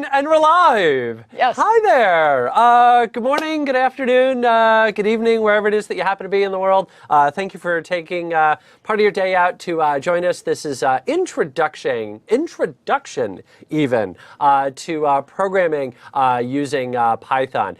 And we're live. Yes. Hi there. Good morning, good afternoon, good evening, wherever it is that you happen to be in the world. Thank you for taking part of your day out to join us. This is introduction even to programming using Python.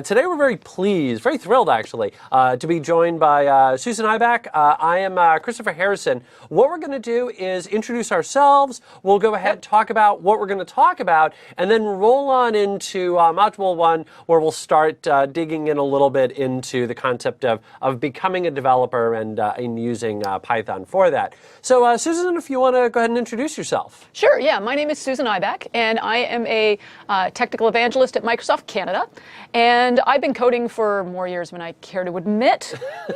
Today we're very pleased, very thrilled actually, to be joined by Susan Ibach. I am Christopher Harrison. What we're going to do is introduce ourselves. We'll go ahead, talk about what we're going to talk about, and then roll on into Module 1, where we'll start digging in a little bit into the concept of becoming a developer and using Python for that. So Susan, if you want to go ahead and introduce yourself. Sure, yeah. My name is Susan Ibach, and I am a technical evangelist at Microsoft Canada. And I've been coding for more years than I care to admit.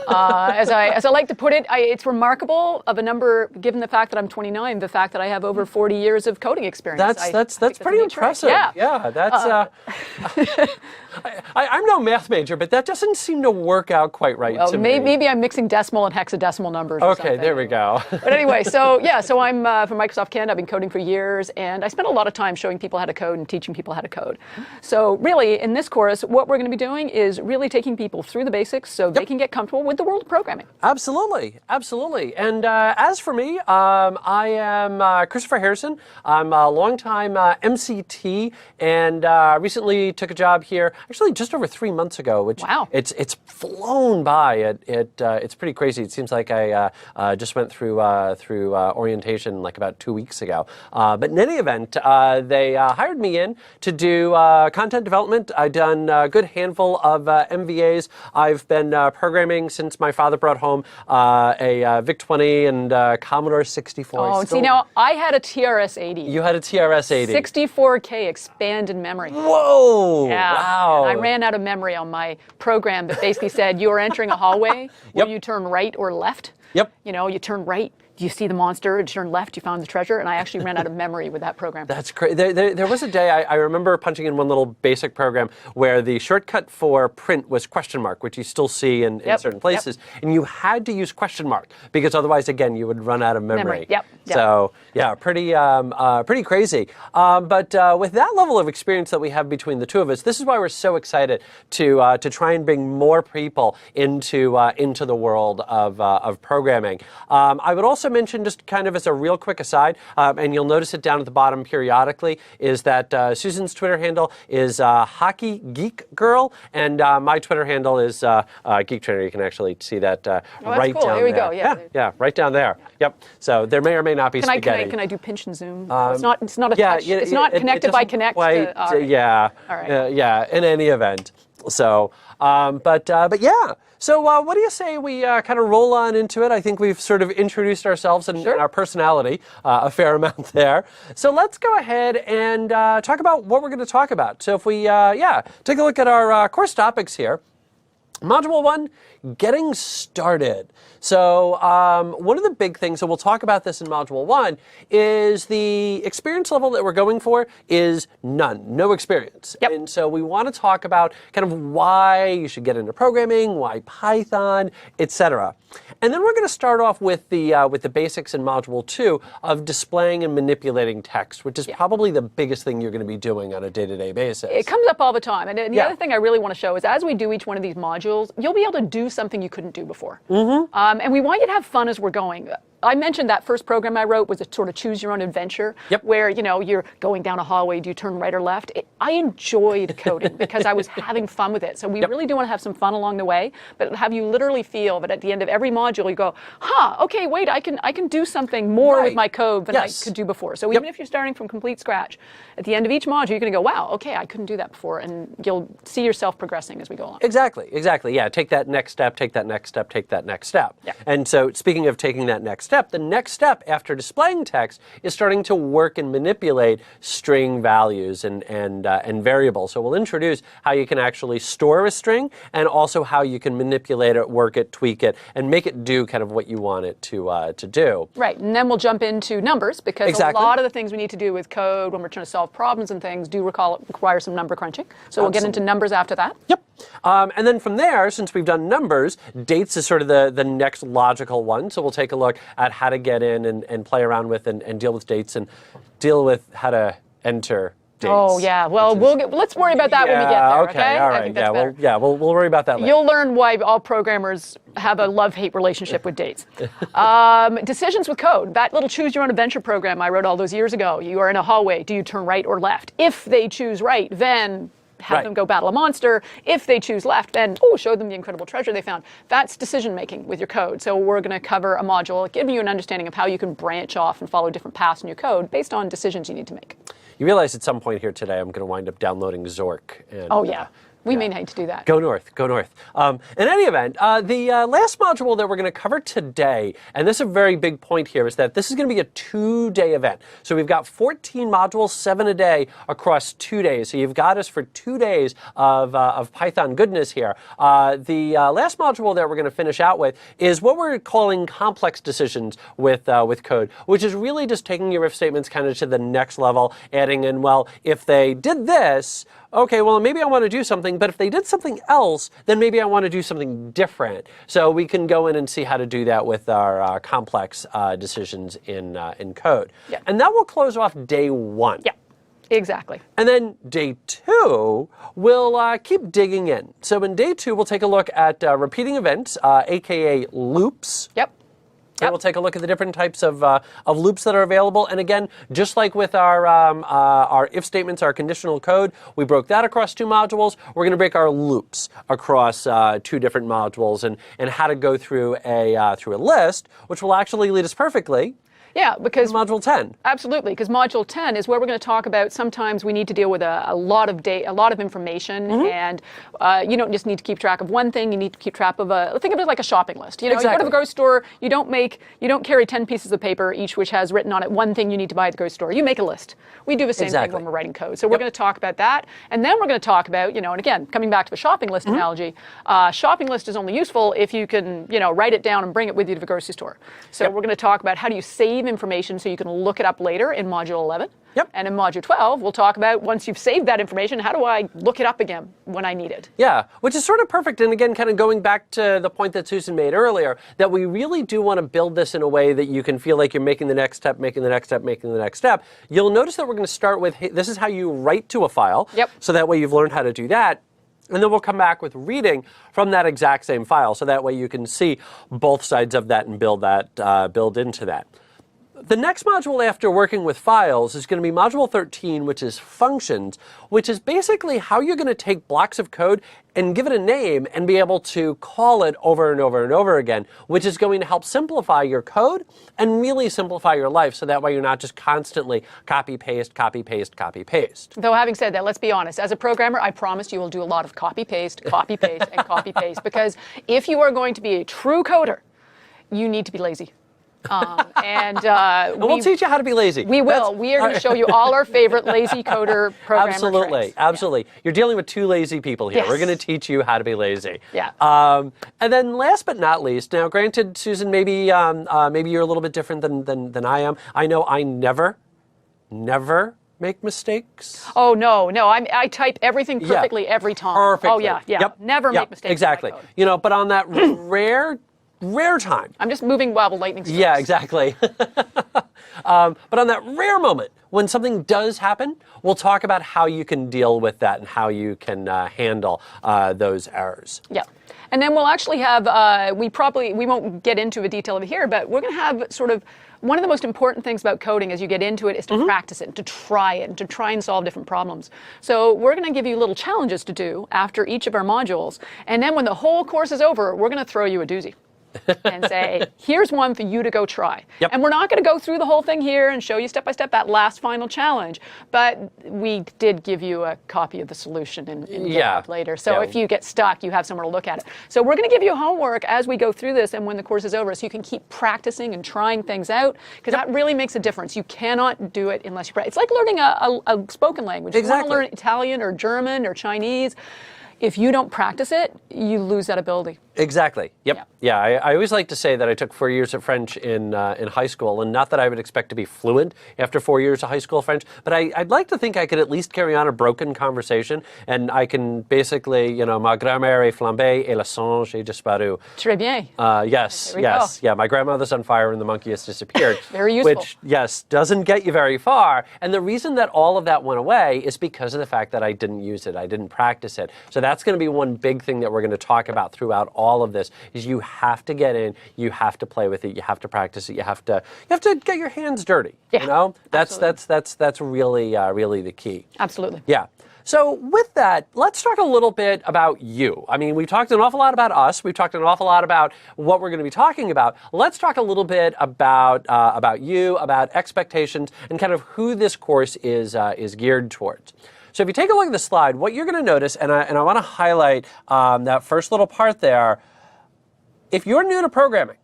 As I like to put it, it's remarkable of a number, given the fact that I'm 29, the fact that I have over 40 years of coding experience. That's pretty impressive. Yeah, that's. I'm no math major, but that doesn't seem to work out quite right to me. Maybe I'm mixing decimal and hexadecimal numbers. Or okay, something. There we go. But anyway, so I'm from Microsoft Canada. I've been coding for years, and I spent a lot of time showing people how to code and teaching people how to code. So really, in this course, what we're going to be doing is really taking people through the basics so they can get comfortable with the world of programming. Absolutely, absolutely. And as for me, I am Christopher Harrison. I'm a longtime MCT, and recently took a job here, actually just over 3 months ago. Which wow. It's flown by. It's pretty crazy. It seems like I just went through orientation like about 2 weeks ago. But in any event, they hired me in to do content development. I've done a good handful of MVAs. I've been programming since my father brought home a VIC-20 and Commodore 64. Oh, see, now I had a TRS-80. You had a TRS-80. 64K expanded memory. Whoa! Yeah. Wow. And I ran out of memory on my program that basically said you are entering a hallway where you turn right or left. Yep. You know, you turn right, you see the monster, you turn left, you found the treasure, and I actually ran out of memory with that program. That's great. There was a day, I remember punching in one little basic program where the shortcut for print was question mark, which you still see in certain places, and you had to use question mark, because otherwise, again, you would run out of memory. Yep. So, yeah, pretty crazy. But with that level of experience that we have between the two of us, this is why we're so excited to try and bring more people into the world of programming. I would also mention, just kind of as a real quick aside, and you'll notice it down at the bottom periodically, is that Susan's Twitter handle is Hockey Geek Girl, and my Twitter handle is Geek Trainer. You can actually see that right cool. down Here we there. go. Yeah, Right down there. Yep. So there may or may not be spaghetti. Can I do pinch and zoom? It's not a touch. It's not connected by Connect. Quite, yeah. All right. Yeah. In any event. So, but yeah. So what do you say we kind of roll on into it? I think we've sort of introduced ourselves and our personality a fair amount there. So let's go ahead and talk about what we're going to talk about. So if we, take a look at our course topics here. Module 1, getting started. So one of the big things, and we'll talk about this in Module 1, is the experience level that we're going for is none, no experience. Yep. And so we want to talk about kind of why you should get into programming, why Python, etc. And then we're going to start off with the basics in Module 2 of displaying and manipulating text, which is probably the biggest thing you're going to be doing on a day-to-day basis. It comes up all the time. And the other thing I really want to show is as we do each one of these modules, you'll be able to do something you couldn't do before. Mm-hmm. And we want you to have fun as we're going. I mentioned that first program I wrote was a sort of choose your own adventure, where you're going down a hallway, do you turn right or left? I enjoyed coding because I was having fun with it. So we really do want to have some fun along the way, but have you literally feel that at the end of every module you go, okay, wait, I can do something more with my code than I could do before. So even if you're starting from complete scratch, at the end of each module you're going to go, wow, okay, I couldn't do that before, and you'll see yourself progressing as we go along. Exactly. Yeah, take that next step, take that next step, take that next step. Yeah. And so speaking of taking that next step, step. The next step after displaying text is starting to work and manipulate string values and variables. So we'll introduce how you can actually store a string and also how you can manipulate it, work it, tweak it, and make it do kind of what you want it to do. Right, and then we'll jump into numbers because a lot of the things we need to do with code when we're trying to solve problems and things do require some number crunching. So we'll get into numbers after that. Yep. And then from there, since we've done numbers, dates is sort of the next logical one. So we'll take a look at how to get in and play around with and deal with dates and deal with how to enter dates. Oh, yeah. Well, let's worry about that when we get there, okay? All right. We'll worry about that later. You'll learn why all programmers have a love-hate relationship with dates. Decisions with code. That little choose-your-own-adventure program I wrote all those years ago. You are in a hallway. Do you turn right or left? If they choose right, then have them go battle a monster. If they choose left, then show them the incredible treasure they found. That's decision making with your code. So we're going to cover a module giving you an understanding of how you can branch off and follow different paths in your code based on decisions you need to make. You realize at some point here today I'm going to wind up downloading Zork. And, we may need to do that. Go north, go north. In any event, the last module that we're going to cover today, and this is a very big point here, is that this is going to be a 2-day event. So we've got 14 modules, 7 a day across 2 days. So you've got us for 2 days of Python goodness here. The last module that we're going to finish out with is what we're calling complex decisions with code, which is really just taking your if statements kind of to the next level, adding in, well, if they did this, okay, well, maybe I want to do something, but if they did something else, then maybe I want to do something different. So we can go in and see how to do that with our complex decisions in code. Yeah. And that will close off day 1. Yeah, exactly. And then day 2, we'll keep digging in. So in day 2, we'll take a look at repeating events, aka loops. Yep. And we'll take a look at the different types of loops that are available. And again, just like with our if statements, our conditional code, we broke that across 2 modules. We're going to break our loops across 2 different modules and how to go through a list, which will actually lead us perfectly. Yeah, because Module 10. Absolutely, because Module 10 is where we're going to talk about sometimes we need to deal with a lot of information, and you don't just need to keep track of one thing. You need to keep track of think of it like a shopping list. You know, exactly. You go to the grocery store. You don't carry 10 pieces of paper each which has written on it one thing you need to buy at the grocery store. You make a list. We do the same thing when we're writing code. So we're going to talk about that, and then we're going to talk about and again coming back to the shopping list analogy. Shopping list is only useful if you can write it down and bring it with you to the grocery store. So we're going to talk about how do you save information so you can look it up later in Module 11. Yep. And in Module 12, we'll talk about once you've saved that information, how do I look it up again when I need it? Yeah, which is sort of perfect. And again, kind of going back to the point that Susan made earlier, that we really do want to build this in a way that you can feel like you're making the next step, making the next step, making the next step. You'll notice that we're going to start with, hey, this is how you write to a file. Yep. So that way you've learned how to do that. And then we'll come back with reading from that exact same file. So that way you can see both sides of that and build into that. The next module after working with files is going to be Module 13, which is functions, which is basically how you're going to take blocks of code and give it a name and be able to call it over and over and over again, which is going to help simplify your code and really simplify your life so that way you're not just constantly copy, paste, copy, paste, copy, paste. Though having said that, let's be honest. As a programmer, I promise you will do a lot of copy, paste, and copy, paste, because if you are going to be a true coder, you need to be lazy. And we'll teach you how to be lazy. We will. We are going to show you all our favorite lazy coder programmer Absolutely. traits. You're dealing with 2 lazy people here. Yes. We're going to teach you how to be lazy. Yeah. And then last but not least, now granted, Susan, maybe you're a little bit different than I am. I know I never make mistakes. Oh, no. I type everything perfectly every time. Perfectly. Oh, yeah. Yep. Never make mistakes. Exactly. But on that rare time. I'm just moving while lightning strikes. Yeah, exactly. But on that rare moment, when something does happen, we'll talk about how you can deal with that and how you can handle those errors. Yeah. And then we'll actually have, we won't get into the detail of it here, but we're going to have sort of one of the most important things about coding as you get into it is to practice it, to try it, and to try and solve different problems. So we're going to give you little challenges to do after each of our modules. And then when the whole course is over, we're going to throw you a doozy. and say, here's one for you to go try. Yep. And we're not going to go through the whole thing here and show you step by step that last final challenge, but we did give you a copy of the solution in GitHub later. So if you get stuck, you have somewhere to look at it. So we're going to give you homework as we go through this and when the course is over, so you can keep practicing and trying things out, because that really makes a difference. You cannot do it unless you practice. It's like learning a spoken language. Exactly. You want to learn Italian or German or Chinese. If you don't practice it, you lose that ability. Exactly. Yep. Yeah. I always like to say that I took 4 years of French in high school, and not that I would expect to be fluent after 4 years of high school French, but I'd like to think I could at least carry on a broken conversation, and I can basically, ma grand-mère est flambée et le singe est disparu. Très bien. Yes. Yes. Yeah. My grandmother's on fire and the monkey has disappeared. Very useful. Which, yes, doesn't get you very far. And the reason that all of that went away is because of the fact that I didn't use it. I didn't practice it. So that's going to be one big thing that we're going to talk about throughout all of this, is you have to get in, you have to play with it, you have to practice it, you have to get your hands dirty. Yeah, that's really really the key. Absolutely. Yeah. So with that, let's talk a little bit about you. I mean, we've talked an awful lot about us. We've talked an awful lot about what we're going to be talking about. Let's talk a little bit about you, about expectations, and kind of who this course is geared towards. So if you take a look at the slide, what you're going to notice, and I want to highlight that first little part there, if you're new to programming,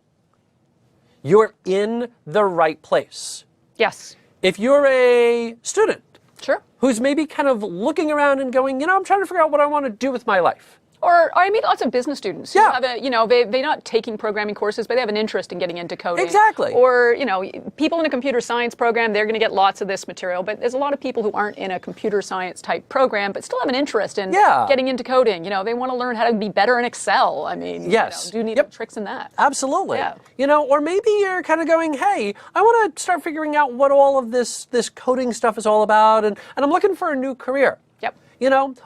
you're in the right place. Yes. If you're a student, sure, who's maybe kind of looking around and going, I'm trying to figure out what I want to do with my life. Or I meet lots of business students who Yeah. have they're not taking programming courses, but they have an interest in getting into coding. Exactly. Or, people in a computer science program, they're going to get lots of this material, but there's a lot of people who aren't in a computer science type program, but still have an interest in getting into coding. They want to learn how to be better in Excel. I mean, yes. do you need tricks in that? Absolutely. Yeah. Or maybe you're kind of going, hey, I want to start figuring out what all of this coding stuff is all about, and I'm looking for a new career. Yep.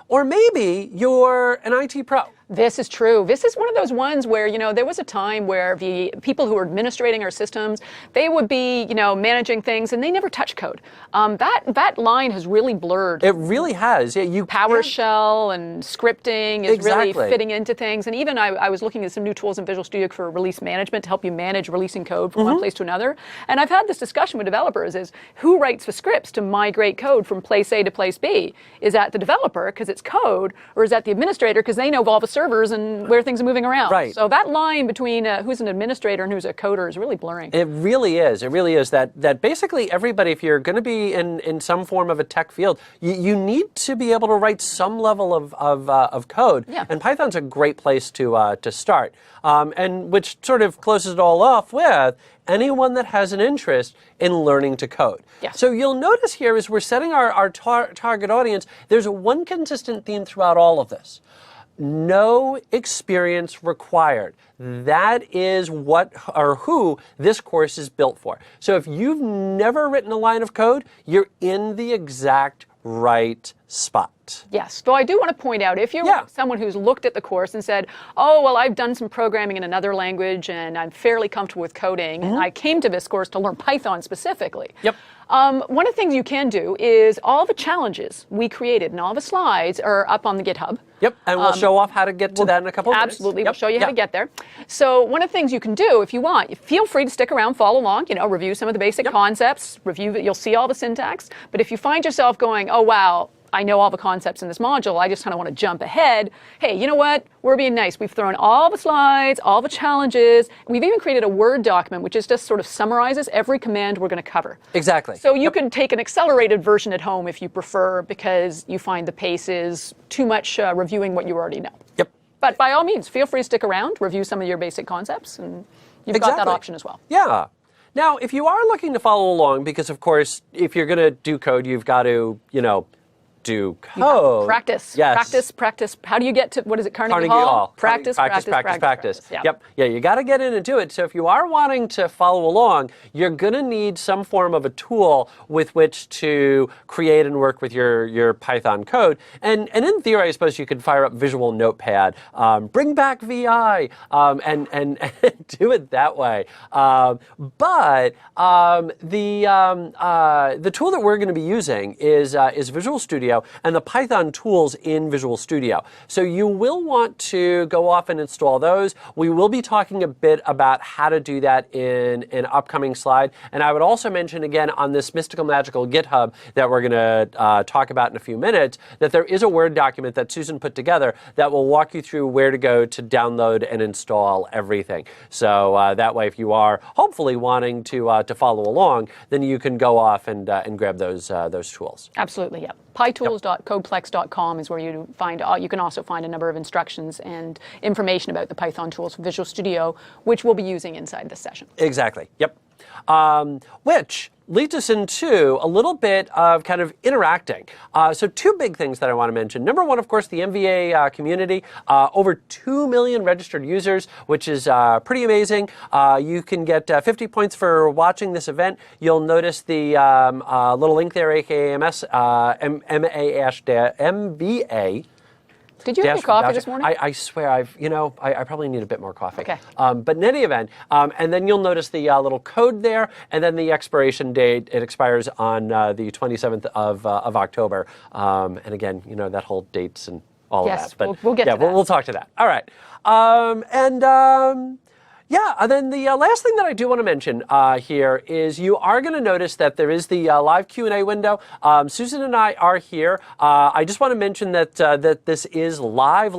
Or maybe you're an IT pro. This is true. This is one of those ones where, there was a time where the people who were administrating our systems, they would be, managing things and they never touch code. That line has really blurred. It really has. Yeah, PowerShell and scripting is Exactly. really fitting into things. And even I was looking at some new tools in Visual Studio for release management to help you manage releasing code from one place to another. And I've had this discussion with developers is who writes the scripts to migrate code from place A to place B? Is that the developer because it's code, or is that the administrator because they know all the servers and where things are moving around? Right. So that line between who's an administrator and who's a coder is really blurring. It really is. It really is that basically everybody, if you're going to be in some form of a tech field, you need to be able to write some level of code. Yeah. And Python's a great place to start. And which sort of closes it all off with anyone that has an interest in learning to code. Yeah. So you'll notice here as we're setting our target audience, there's one consistent theme throughout all of this. No experience required. That is what or who this course is built for. So if you've never written a line of code, you're in the exact right spot. Yes, though I do want to point out, if you're someone who's looked at the course and said, oh, well, I've done some programming in another language and I'm fairly comfortable with coding, and I came to this course to learn Python specifically. Yep. One of the things you can do is all the challenges we created and all the slides are up on the GitHub. Yep, and we'll show off how to get to that in a couple of minutes. Absolutely, we'll show you how to get there. So one of the things you can do, if you want, feel free to stick around, follow along, review some of the basic concepts, you'll see all the syntax. But if you find yourself going, oh, wow, I know all the concepts in this module, I just kind of want to jump ahead. Hey, you know what? We're being nice. We've thrown all the slides, all the challenges. We've even created a Word document, which is just sort of summarizes every command we're going to cover. Exactly. So you can take an accelerated version at home if you prefer, because you find the pace is too much reviewing what you already know. Yep. But by all means, feel free to stick around, review some of your basic concepts, and you've got that option as well. Yeah. Now, if you are looking to follow along, because of course, if you're going to do code, you've got to, do code. Practice. Yes. Practice. How do you get to, what is it, Carnegie Hall? Practice. Yep. Yeah, you got to get in and do it. So if you are wanting to follow along, you're going to need some form of a tool with which to create and work with your Python code. And in theory, I suppose you could fire up Visual Notepad, bring back VI, and do it that way. But the tool that we're going to be using is Visual Studio. Studio and the Python tools in Visual Studio. So you will want to go off and install those. We will be talking a bit about how to do that in an upcoming slide. And I would also mention again on this Mystical Magical GitHub that we're going to talk about in a few minutes, that there is a Word document that Susan put together that will walk you through where to go to download and install everything. So that way, if you are hopefully wanting to follow along, then you can go off and grab those tools. Absolutely, yeah. pytools.codeplex.com is where you find. You can also find a number of instructions and information about the Python tools for Visual Studio, which we'll be using inside this session. Exactly. Yep. Which leads us into a little bit of kind of interacting. So two big things that I want to mention. Number one, of course, the MVA community. Over 2 million registered users, which is pretty amazing. You can get 50 points for watching this event. You'll notice the little link there, aka MVA. Did you have your coffee this morning? I swear, I probably need a bit more coffee. Okay. But in any event, and then you'll notice the little code there, and then the expiration date. It expires on the 27th of October. And again, that whole dates and all yes, of that. But we'll get to that. We'll talk to that. All right. And then the last thing that I do want to mention here is you are going to notice that there is the live Q&A window. Susan and I are here. I just want to mention that this is live.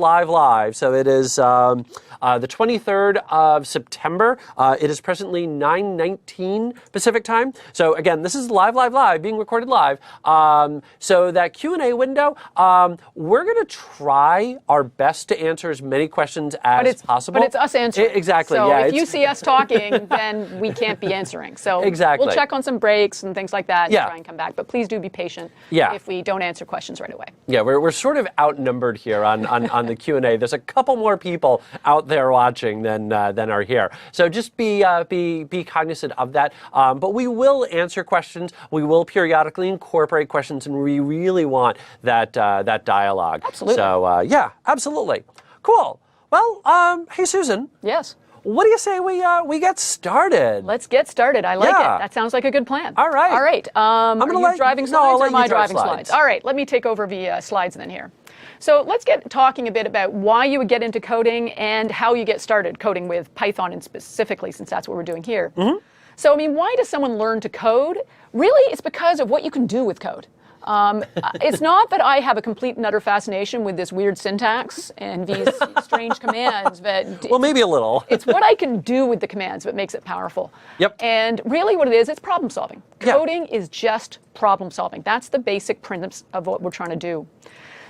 So it is the 23rd of September. It is presently 9:19 Pacific time. So again, this is live, being recorded live. So that Q&A window, we're going to try our best to answer as many questions as possible. But it's us answering. Exactly. So yeah, if you see us talking, then we can't be answering. So exactly. We'll check on some breaks and things like that and Yeah. try and come back. But please do be patient Yeah. if we don't answer questions right away. Yeah, we're sort of outnumbered here on the Q&A. There's a couple more people out there watching than are here. So just be cognizant of that. But we will answer questions. We will periodically incorporate questions, and we really want that dialogue. Absolutely. So yeah, absolutely. Cool. Well, hey Susan. Yes. What do you say we get started? Let's get started. I like Yeah. it. That sounds like a good plan. All right. All right. I'm are gonna you driving no, slides I'll or let am you I drive driving slides. All right. Let me take over the slides then here. So let's get talking a bit about why you would get into coding and how you get started coding with Python, and specifically, since that's what we're doing here. Mm-hmm. So, I mean, why does someone learn to code? Really, it's because of what you can do with code. It's not that I have a complete and utter fascination with this weird syntax and these strange commands. Well, maybe a little. It's what I can do with the commands that makes it powerful. Yep. And really what it is, it's problem solving. Yeah. Coding is just problem solving. That's the basic principles of what we're trying to do.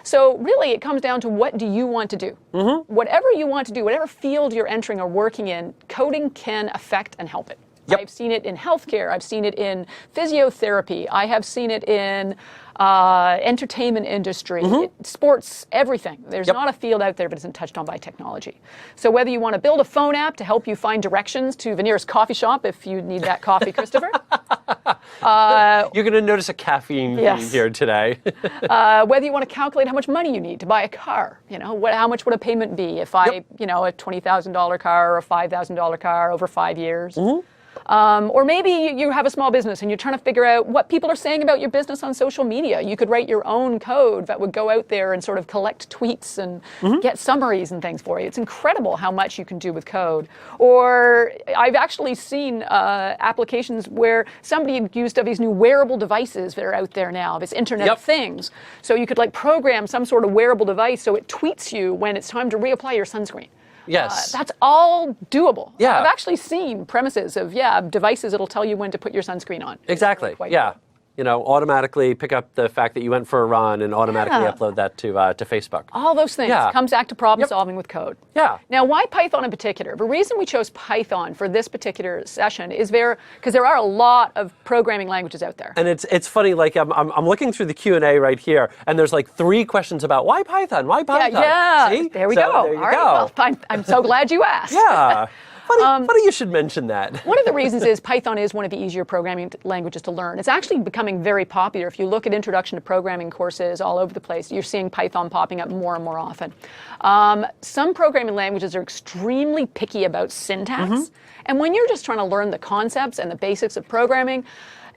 So really it comes down to what do you want to do? Mm-hmm. Whatever you want to do, whatever field you're entering or working in, coding can affect and help it. Yep. I've seen it in healthcare. I've seen it in physiotherapy. I have seen it in entertainment industry, sports, everything. There's not a field out there that isn't touched on by technology. So whether you want to build a phone app to help you find directions to the nearest coffee shop if you need that coffee, Christopher. You're going to notice a caffeine theme here today. Whether you want to calculate how much money you need to buy a car. How much would a payment be if a $20,000 car or a $5,000 car over 5 years. Mm-hmm. Or maybe you have a small business and you're trying to figure out what people are saying about your business on social media. You could write your own code that would go out there and sort of collect tweets and get summaries and things for you. It's incredible how much you can do with code. Or I've actually seen applications where somebody used these new wearable devices that are out there now, this Internet of Things. So you could program some sort of wearable device so it tweets you when it's time to reapply your sunscreen. Yes. That's all doable. Yeah. I've actually seen premises of, devices that'll tell you when to put your sunscreen on. Exactly. Yeah. Cool. Automatically pick up the fact that you went for a run and automatically upload that to Facebook. All those things. Comes back to problem solving with code. Yeah. Now, why Python in particular? The reason we chose Python for this particular session is because there are a lot of programming languages out there. And it's funny, I'm looking through the Q&A right here, and there's 3 questions about why Python? Why Python? Yeah. See? There we go. There you All right. go. Well, I'm so glad you asked. Yeah. Funny you should mention that. One of the reasons is Python is one of the easier programming languages to learn. It's actually becoming very popular. If you look at introduction to programming courses all over the place, you're seeing Python popping up more and more often. Some programming languages are extremely picky about syntax. And when you're just trying to learn the concepts and the basics of programming,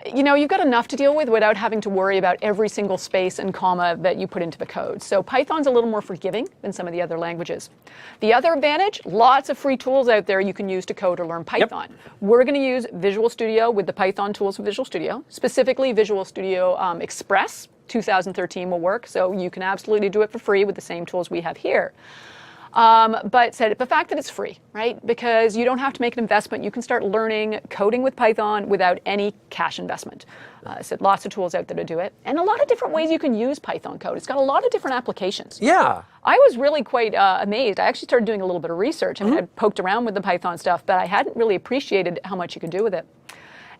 You've got enough to deal with without having to worry about every single space and comma that you put into the code. So Python's a little more forgiving than some of the other languages. The other advantage, lots of free tools out there you can use to code or learn Python. Yep. We're going to use Visual Studio with the Python tools of Visual Studio, specifically Visual Studio Express 2013 will work, so you can absolutely do it for free with the same tools we have here. But the fact that it's free, right? Because you don't have to make an investment. You can start learning coding with Python without any cash investment. Lots of tools out there to do it. And a lot of different ways you can use Python code. It's got a lot of different applications. Yeah. I was really quite amazed. I actually started doing a little bit of research. I mean, I'd poked around with the Python stuff, but I hadn't really appreciated how much you could do with it.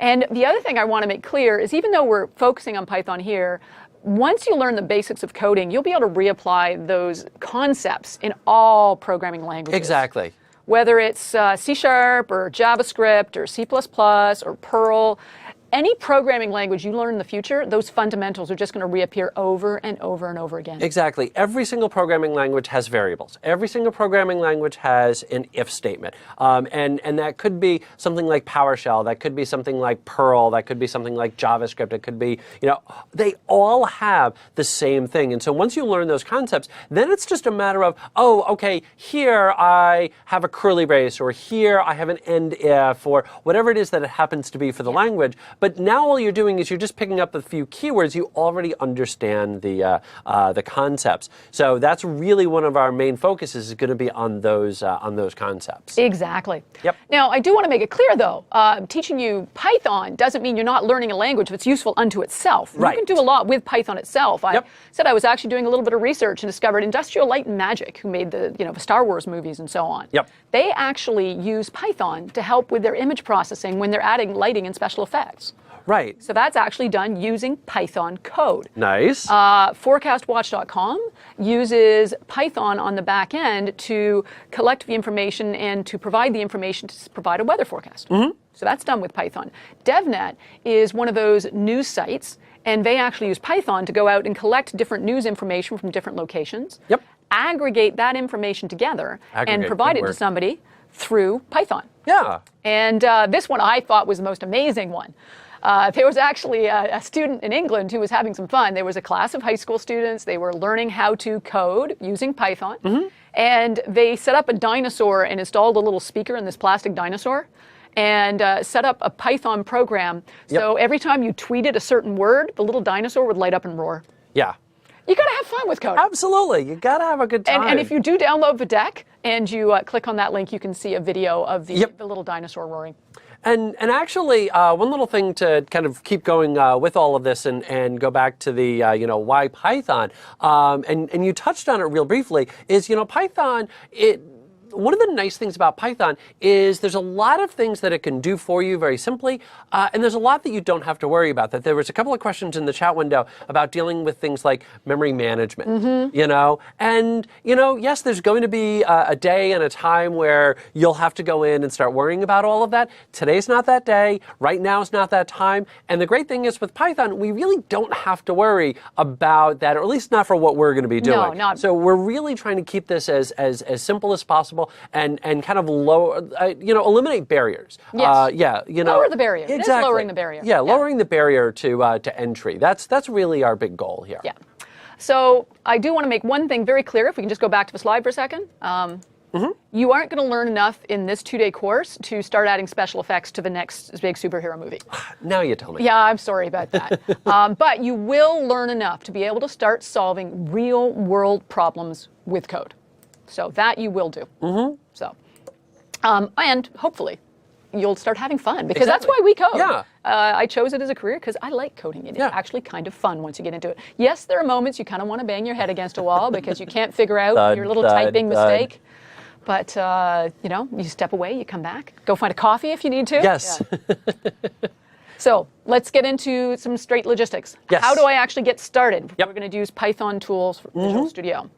And the other thing I want to make clear is even though we're focusing on Python here, once you learn the basics of coding, you'll be able to reapply those concepts in all programming languages. Exactly. Whether it's C# or JavaScript or C++ or Perl, any programming language you learn in the future, those fundamentals are just going to reappear over and over and over again. Exactly. Every single programming language has variables. Every single programming language has an if statement. And that could be something like PowerShell. That could be something like Perl. That could be something like JavaScript. It could be, they all have the same thing. And so once you learn those concepts, then it's just a matter of, oh, okay, here I have a curly brace, or here I have an end if, or whatever it is that it happens to be for the language. But now all you're doing is you're just picking up a few keywords. You already understand the concepts. So that's really one of our main focuses is going to be on those concepts. Exactly. Yep. Now, I do want to make it clear, though, teaching you Python doesn't mean you're not learning a language that's useful unto itself. Right. You can do a lot with Python itself. Yep. I said I was actually doing a little bit of research and discovered Industrial Light and Magic, who made the Star Wars movies and so on. Yep. They actually use Python to help with their image processing when they're adding lighting and special effects. Right. So that's actually done using Python code. Nice. Forecastwatch.com uses Python on the back end to collect the information and to provide the information to provide a weather forecast. So that's done with Python. DevNet is one of those news sites, and they actually use Python to go out and collect different news information from different locations, Yep. aggregate that information together, and provide it to somebody through Python. Yeah. And this one I thought was the most amazing one. There was actually a student in England who was having some fun. There was a class of high school students. They were learning how to code using Python. And they set up a dinosaur and installed a little speaker in this plastic dinosaur and set up a Python program. So every time you tweeted a certain word, the little dinosaur would light up and roar. Yeah. You got to have fun with coding. Absolutely. You got to have a good time. And if you do download the deck and you click on that link, you can see a video of the little dinosaur roaring. And actually, one little thing to kind of keep going with all of this and go back to the, why Python, and you touched on it real briefly, is, Python, one of the nice things about Python is there's a lot of things that it can do for you very simply, and there's a lot that you don't have to worry about. That there was a couple of questions in the chat window about dealing with things like memory management, and yes, there's going to be a day and a time where you'll have to go in and start worrying about all of that. Today's not that day. Right now is not that time. And the great thing is with Python, we really don't have to worry about that, or at least not for what we're going to be doing. No, not. So we're really trying to keep this as simple as possible. And kind of eliminate barriers. Yes. Lower the barrier. Exactly. It is lowering the barrier. Yeah, lowering the barrier to entry. That's really our big goal here. Yeah. So I do want to make one thing very clear. If we can just go back to the slide for a second. You aren't going to learn enough in this 2-day course to start adding special effects to the next big superhero movie. Now you tell me. Yeah, I'm sorry about that. But you will learn enough to be able to start solving real world problems with code. So that you will do. So, and hopefully you'll start having fun, because that's why we code. Yeah. I chose it as a career because I like coding. It is actually kind of fun once you get into it. Yes, there are moments you kind of want to bang your head against a wall because you can't figure out your little typing mistake. But, you step away, you come back, go find a coffee if you need to. Yes. Yeah. So let's get into some straight logistics. Yes. How do I actually get started? Yep. We're going to use Python tools for Visual Studio.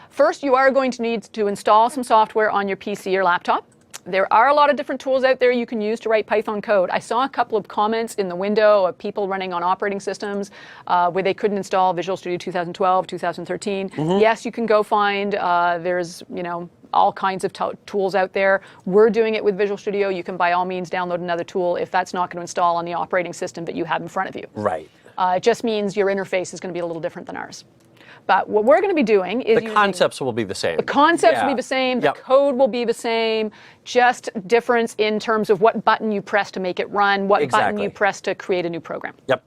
First, you are going to need to install some software on your PC or laptop. There are a lot of different tools out there you can use to write Python code. I saw a couple of comments in the window of people running on operating systems where they couldn't install Visual Studio 2012, 2013. Yes, you can go find, there's, all kinds of tools out there. We're doing it with Visual Studio. You can by all means download another tool if that's not going to install on the operating system that you have in front of you. Right. It just means your interface is going to be a little different than ours. But what we're going to be doing is the concepts will be the same. The concepts will be the same. The code will be the same. Just difference in terms of what button you press to make it run, what button you press to create a new program. Yep.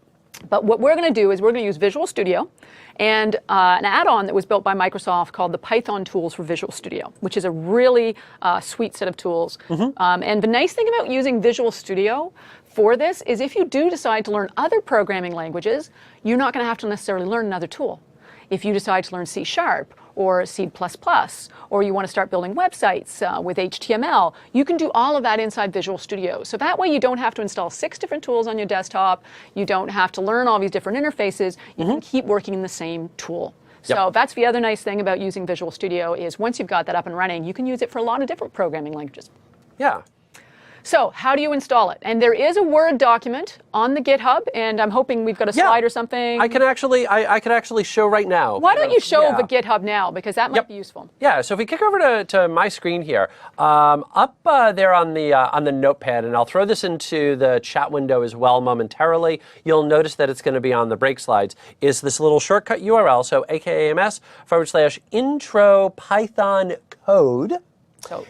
But what we're going to do is we're going to use Visual Studio and an add-on that was built by Microsoft called the Python tools for Visual Studio, which is a really sweet set of tools. And the nice thing about using Visual Studio for this is if you do decide to learn other programming languages, you're not going to have to necessarily learn another tool. If you decide to learn C# or C++, or you want to start building websites with HTML, you can do all of that inside Visual Studio. So that way you don't have to install 6 different tools on your desktop. You don't have to learn all these different interfaces. You can keep working in the same tool. So that's the other nice thing about using Visual Studio is once you've got that up and running, you can use it for a lot of different programming languages. Yeah. So how do you install it? And there is a Word document on the GitHub, and I'm hoping we've got a slide or something. I can actually show right now. Why don't you show the GitHub now, because that might be useful. Yeah, so if we kick over to my screen here, up there on the notepad, and I'll throw this into the chat window as well momentarily, you'll notice that it's going to be on the break slides, is this little shortcut URL, so AKAMS/intro Python code. So,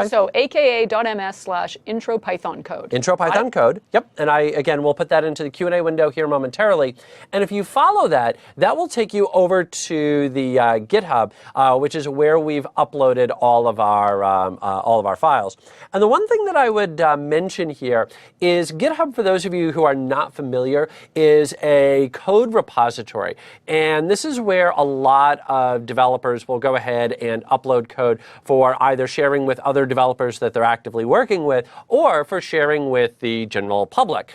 So aka.ms/intro Python code. Intro Python code. Yep. And again, we'll put that into the Q&A window here momentarily. And if you follow that, that will take you over to the GitHub, which is where we've uploaded all of our files. And the one thing that I would mention here is GitHub, for those of you who are not familiar, is a code repository. And this is where a lot of developers will go ahead and upload code for either sharing with other developers that they're actively working with, or for sharing with the general public,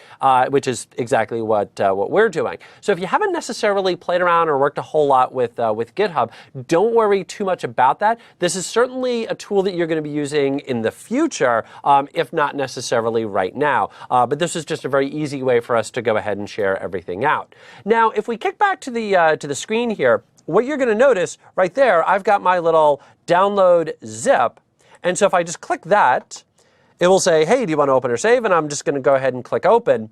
which is exactly what we're doing. So if you haven't necessarily played around or worked a whole lot with GitHub, don't worry too much about that. This is certainly a tool that you're going to be using in the future, if not necessarily right now. But this is just a very easy way for us to go ahead and share everything out. Now, if we kick back to the screen here, what you're going to notice right there, I've got my little download zip. And so if I just click that, it will say, hey, do you want to open or save? And I'm just going to go ahead and click open.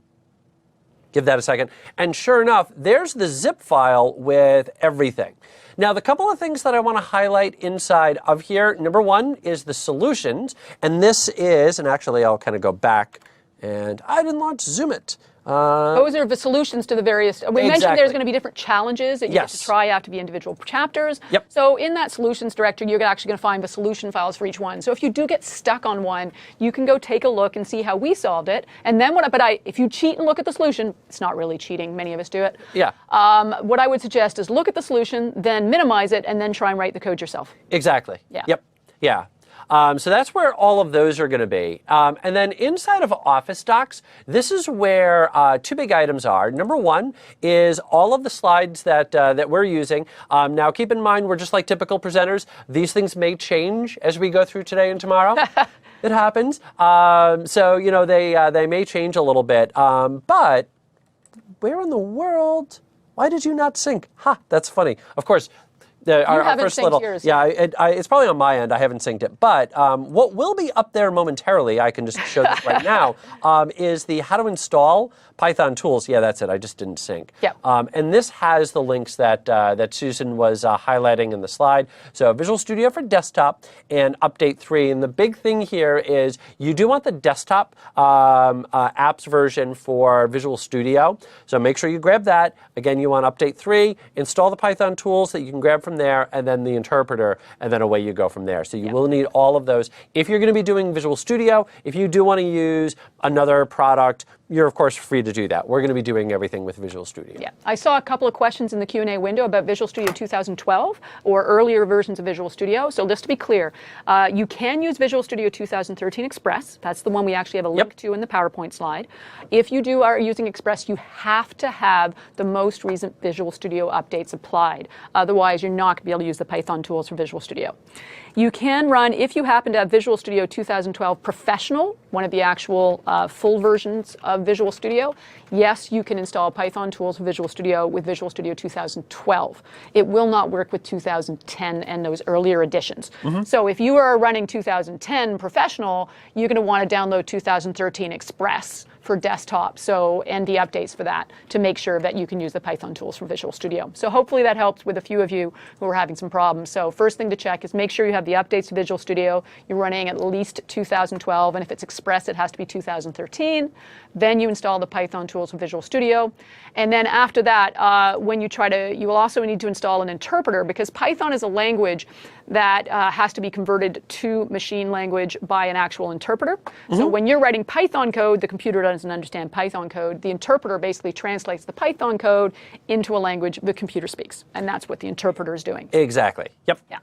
Give that a second. And sure enough, there's the zip file with everything. Now, the couple of things that I want to highlight inside of here, number one is the solutions. And this is, and actually I'll kind of go back, and I didn't launch Zoom it. Those are the solutions to the various. We mentioned there's going to be different challenges that you get to try after the individual chapters. So in that solutions directory, you're actually going to find the solution files for each one. So if you do get stuck on one, you can go take a look and see how we solved it. And then if you cheat and look at the solution, it's not really cheating. Many of us do it. What I would suggest is look at the solution, then minimize it, and then try and write the code yourself. Exactly. Yeah. So that's where all of those are going to be. And then inside of Office Docs, this is where 2 big items are. Number one is all of the slides that we're using. Now, keep in mind, we're just like typical presenters. These things may change as we go through today and tomorrow. It happens. So, they may change a little bit. But where in the world? Why did you not sync? That's funny. Of course. Our first little, yours. It's probably on my end. I haven't synced it. But what will be up there momentarily, I can just show this right now, is the how to install Python tools. Yeah, that's it. I just didn't sync. And this has the links that Susan was highlighting in the slide. So Visual Studio for desktop and Update 3. And the big thing here is you do want the desktop apps version for Visual Studio. So make sure you grab that. Again, you want Update 3. Install the Python tools that you can grab from there, and then the interpreter, and then away you go from there. So you will need all of those. If you're going to be doing Visual Studio, if you do want to use another product, you're of course free to do that. We're going to be doing everything with Visual Studio. I saw a couple of questions in the Q&A window about Visual Studio 2012 or earlier versions of Visual Studio. So just to be clear, you can use Visual Studio 2013 Express. That's the one we actually have a link to in the PowerPoint slide. If you are using Express, you have to have the most recent Visual Studio updates applied. Otherwise, you're not going to be able to use the Python tools for Visual Studio. You can run, if you happen to have Visual Studio 2012 Professional, one of the actual full versions of have Visual Studio, yes, you can install Python tools for Visual Studio with Visual Studio 2012. It will not work with 2010 and those earlier editions. So if you are running 2010 Professional, you're going to want to download 2013 Express for desktop, and the updates for that to make sure that you can use the Python tools from Visual Studio. So hopefully that helps with a few of you who are having some problems. So first thing to check is make sure you have the updates to Visual Studio. You're running at least 2012, and if it's Express, it has to be 2013. Then you install the Python tools from Visual Studio. And then after that, when you you will also need to install an interpreter, because Python is a language that has to be converted to machine language by an actual interpreter. So when you're writing Python code, the computer doesn't understand Python code. The interpreter basically translates the Python code into a language the computer speaks. And that's what the interpreter is doing. Exactly. Yep. Yeah.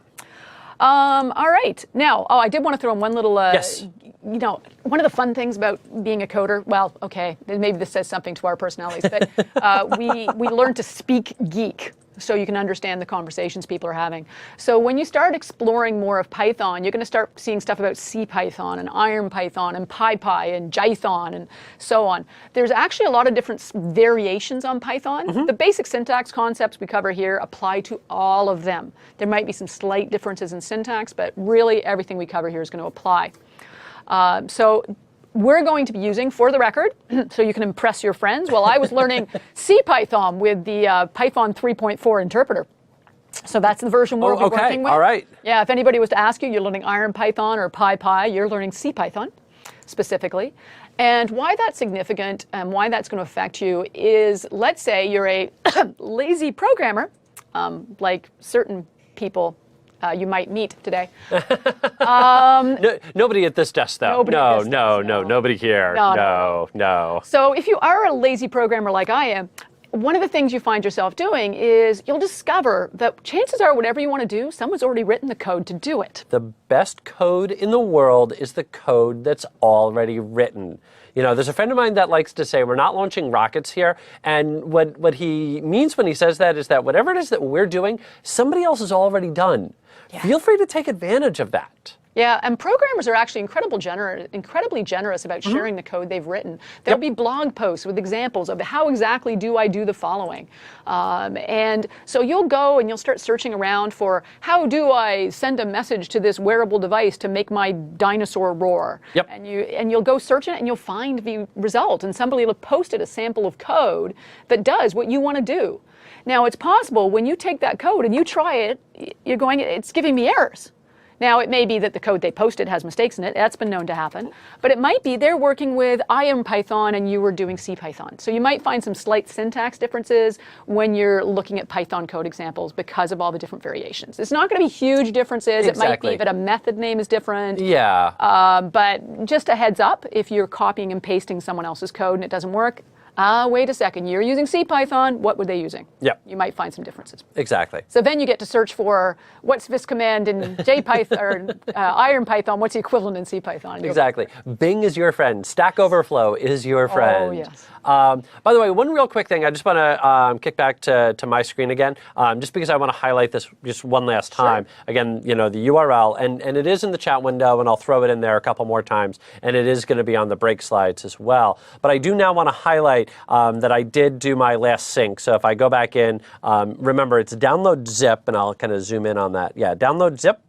All right. Now, I did want to throw in one little, yes. One of the fun things about being a coder, well, okay, maybe this says something to our personalities, but we learn to speak geek so you can understand the conversations people are having. So when you start exploring more of Python, you're going to start seeing stuff about CPython and IronPython and PyPy and Jython and so on. There's actually a lot of different variations on Python. The basic syntax concepts we cover here apply to all of them. There might be some slight differences in syntax, but really everything we cover here is going to apply. So we're going to be using, for the record, so you can impress your friends, well, I was learning CPython with the Python 3.4 interpreter. So that's the version we'll be working with. All right. Yeah, if anybody was to ask you, you're learning IronPython or PyPy, you're learning CPython specifically. And why that's significant and why that's going to affect you is, let's say you're a lazy programmer, like certain people you might meet today. Nobody at this desk, though. Nobody here. No. So if you are a lazy programmer like I am, one of the things you find yourself doing is you'll discover that chances are whatever you want to do, someone's already written the code to do it. The best code in the world is the code that's already written. There's a friend of mine that likes to say we're not launching rockets here, and what he means when he says that is that whatever it is that we're doing, somebody else has already done. Yeah. Feel free to take advantage of that. Yeah, and programmers are actually incredibly generous about sharing the code they've written. There'll be blog posts with examples of how exactly do I do the following. And so you'll go and you'll start searching around for how do I send a message to this wearable device to make my dinosaur roar. Yep. And you'll go search it and you'll find the result. And somebody will have posted a sample of code that does what you want to do. Now, it's possible when you take that code and you try it, you're going, it's giving me errors. Now, it may be that the code they posted has mistakes in it. That's been known to happen. But it might be they're working with IronPython and you were doing CPython. So you might find some slight syntax differences when you're looking at Python code examples because of all the different variations. It's not going to be huge differences. Exactly. It might be that a method name is different. Yeah. But just a heads up, if you're copying and pasting someone else's code and it doesn't work, wait a second, you're using CPython, what were they using? Yep. You might find some differences. Exactly. So then you get to search for what's this command in JPython or IronPython, what's the equivalent in CPython? Exactly. Bing is your friend. Stack Overflow is your friend. Oh, yes. By the way, one real quick thing, I just want to kick back to my screen again, just because I want to highlight this just one last time. Sure. Again, the URL, and it is in the chat window, and I'll throw it in there a couple more times, and it is going to be on the break slides as well. But I do now want to highlight that I did do my last sync. So if I go back in, remember it's download zip, and I'll kind of zoom in on that. Yeah, download zip.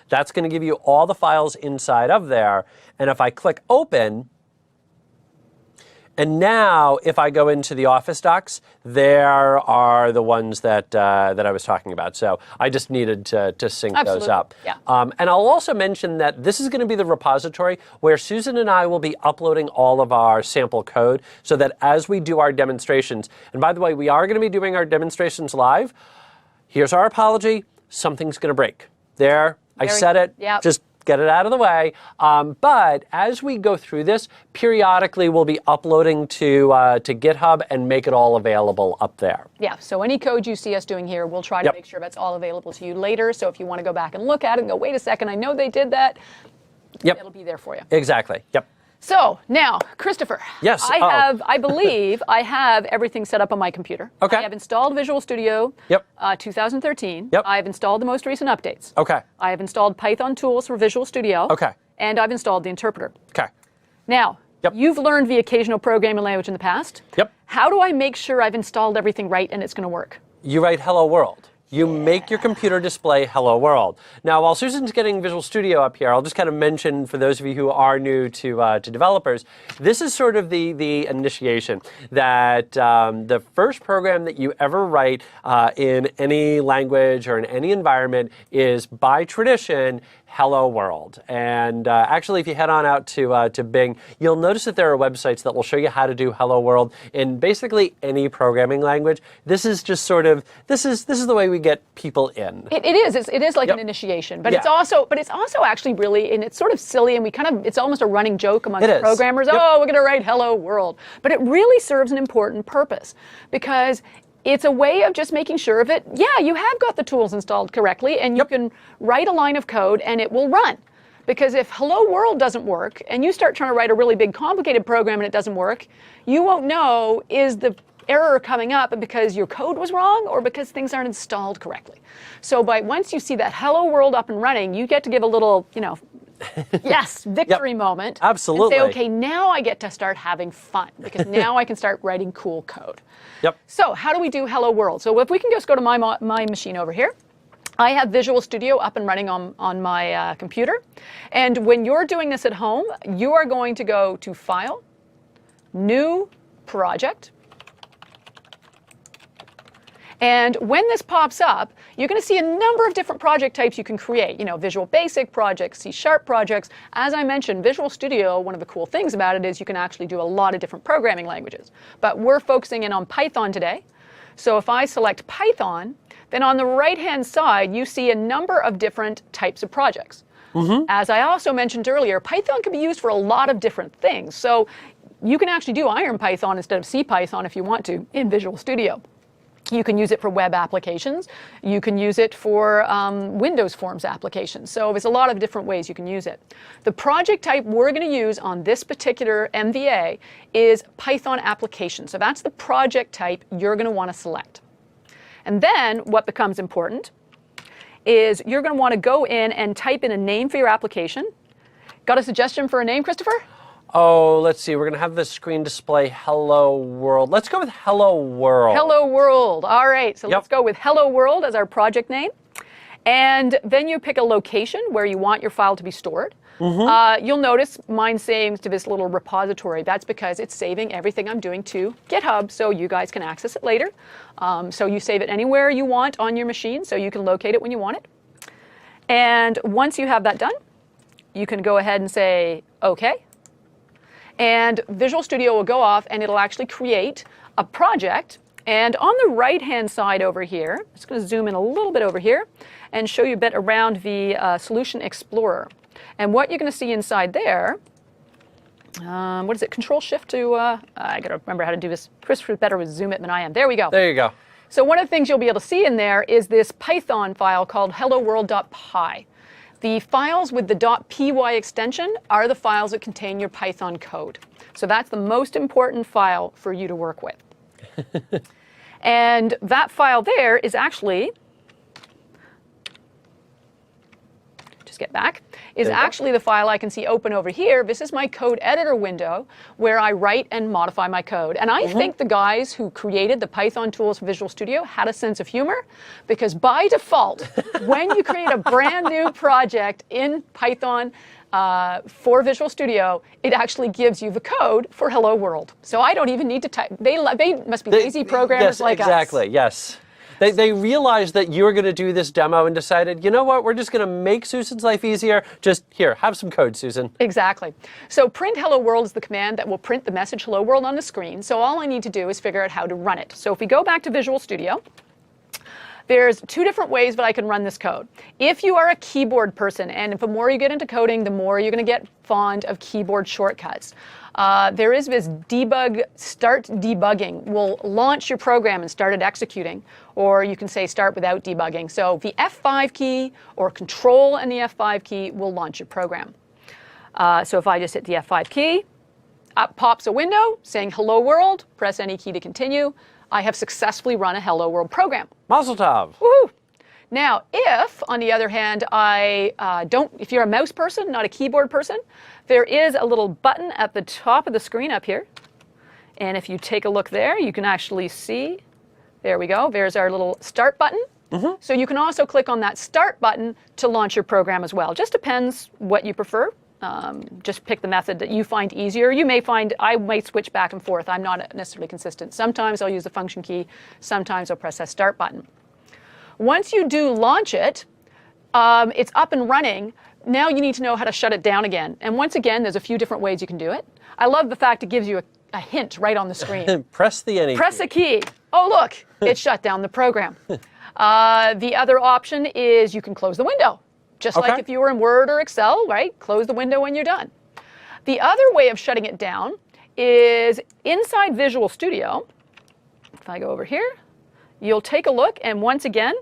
That's going to give you all the files inside of there. And if I click open, and now if I go into the Office docs, there are the ones that I was talking about. So I just needed to sync Absolutely. those up. Yeah. And I'll also mention that this is going to be the repository where Susan and I will be uploading all of our sample code so that as we do our demonstrations, and by the way, we are going to be doing our demonstrations live. Here's our apology. Something's going to break. I said it. Yep. Just get it out of the way. But as we go through this, periodically we'll be uploading to GitHub and make it all available up there. Yeah, so any code you see us doing here, we'll try to make sure that's all available to you later. So if you want to go back and look at it and go, wait a second, I know they did that, it'll be there for you. Exactly. Yep. So now, Christopher, yes. I believe I have everything set up on my computer. Okay. I have installed Visual Studio 2013. Yep. I have installed the most recent updates. Okay. I have installed Python tools for Visual Studio. Okay. And I've installed the interpreter. Okay. Now, Yep. You've learned the occasional programming language in the past. Yep. How do I make sure I've installed everything right and it's going to work? You write hello world. You make your computer display hello world. Now, while Susan's getting Visual Studio up here, I'll just kind of mention for those of you who are new to developers, this is sort of the initiation that the first program that you ever write in any language or in any environment is, by tradition, hello world. And actually, if you head on out to Bing, you'll notice that there are websites that will show you how to do hello world in basically any programming language. This is just sort of, this is the way we get people in. It is like an initiation, but it's also actually really, and it's sort of silly, and it's almost a running joke among programmers. Yep. Oh, we're going to write hello world. But it really serves an important purpose, because it's a way of just making sure that, yeah, you have got the tools installed correctly, and you can write a line of code and it will run. Because if hello world doesn't work, and you start trying to write a really big complicated program and it doesn't work, you won't know, is the error coming up because your code was wrong or because things aren't installed correctly. So once you see that hello world up and running, you get to give a little, yes, victory moment. Absolutely. And say, okay, now I get to start having fun, because now I can start writing cool code. Yep. So how do we do hello world? So if we can just go to my machine over here, I have Visual Studio up and running on my computer. And when you're doing this at home, you are going to go to File, New Project. And when this pops up, you're going to see a number of different project types you can create. Visual Basic projects, C# projects. As I mentioned, Visual Studio, one of the cool things about it is you can actually do a lot of different programming languages. But we're focusing in on Python today. So if I select Python, then on the right-hand side, you see a number of different types of projects. As I also mentioned earlier, Python can be used for a lot of different things. So you can actually do IronPython instead of CPython if you want to in Visual Studio. You can use it for web applications. You can use it for Windows Forms applications. So there's a lot of different ways you can use it. The project type we're going to use on this particular MVA is Python application. So that's the project type you're going to want to select. And then what becomes important is you're going to want to go in and type in a name for your application. Got a suggestion for a name, Christopher? Oh, let's see. We're going to have the screen display hello world. Let's go with hello world. Hello world. All right. So let's go with hello world as our project name. And then you pick a location where you want your file to be stored. You'll notice mine saves to this little repository. That's because it's saving everything I'm doing to GitHub, so you guys can access it later. So you save it anywhere you want on your machine, so you can locate it when you want it. And once you have that done, you can go ahead and say, OK. And Visual Studio will go off, and it'll actually create a project. And on the right-hand side over here, I'm just going to zoom in a little bit over here and show you a bit around the Solution Explorer. And what you're going to see inside there, what is it, Control-Shift to, I got to remember how to do this. Christopher's better with Zoom it than I am. There we go. There you go. So one of the things you'll be able to see in there is this Python file called helloworld.py. The files with the .py extension are the files that contain your Python code. So that's the most important file for you to work with. And that file there is actually, just get back, is actually the file I can see open over here. This is my code editor window where I write and modify my code. And I think the guys who created the Python tools for Visual Studio had a sense of humor, because by default, when you create a brand new project in Python for Visual Studio, it actually gives you the code for Hello World. So I don't even need to type. They must be lazy programmers like us. Yes, exactly, yes. They realized that you were going to do this demo and decided, you know what, we're just going to make Susan's life easier. Just here, have some code, Susan. Exactly. So print hello world is the command that will print the message hello world on the screen. So all I need to do is figure out how to run it. So if we go back to Visual Studio, there's two different ways that I can run this code. If you are a keyboard person, and the more you get into coding, the more you're going to get fond of keyboard shortcuts. There is this debug, start debugging will launch your program and start it executing. Or you can say start without debugging. So the F5 key or Control and the F5 key will launch your program. So if I just hit the F5 key, up pops a window saying hello world, press any key to continue. I have successfully run a hello world program. Mazel tov. Woohoo! Now, if, on the other hand, if you're a mouse person, not a keyboard person, there is a little button at the top of the screen up here. And if you take a look there, you can actually see, there we go, there's our little start button. So you can also click on that start button to launch your program as well. Just depends what you prefer. Just pick the method that you find easier. You may find I might switch back and forth. I'm not necessarily consistent. Sometimes I'll use the function key. Sometimes I'll press that start button. Once you do launch it, it's up and running. Now you need to know how to shut it down again. And once again, there's a few different ways you can do it. I love the fact it gives you a hint right on the screen. Press the any Press key. a key. Oh, look, it shut down the program. The other option is you can close the window. Just like if you were in Word or Excel, right? Close the window when you're done. The other way of shutting it down is inside Visual Studio. If I go over here, you'll take a look, and once again,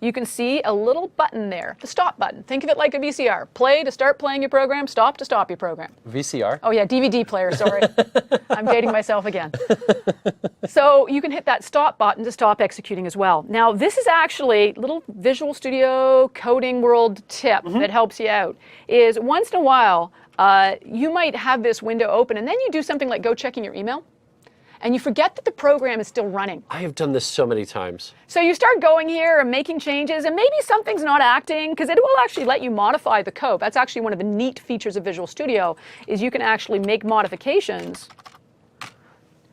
you can see a little button there, the stop button. Think of it like a VCR. Play to start playing your program, stop to stop your program. VCR? Oh yeah, DVD player, sorry. I'm dating myself again. So you can hit that stop button to stop executing as well. Now this is actually a little Visual Studio coding world tip that helps you out, is once in a while, you might have this window open and then you do something like go checking your email. And you forget that the program is still running. I have done this so many times. So you start going here and making changes, and maybe something's not acting, because it will actually let you modify the code. That's actually one of the neat features of Visual Studio, is you can actually make modifications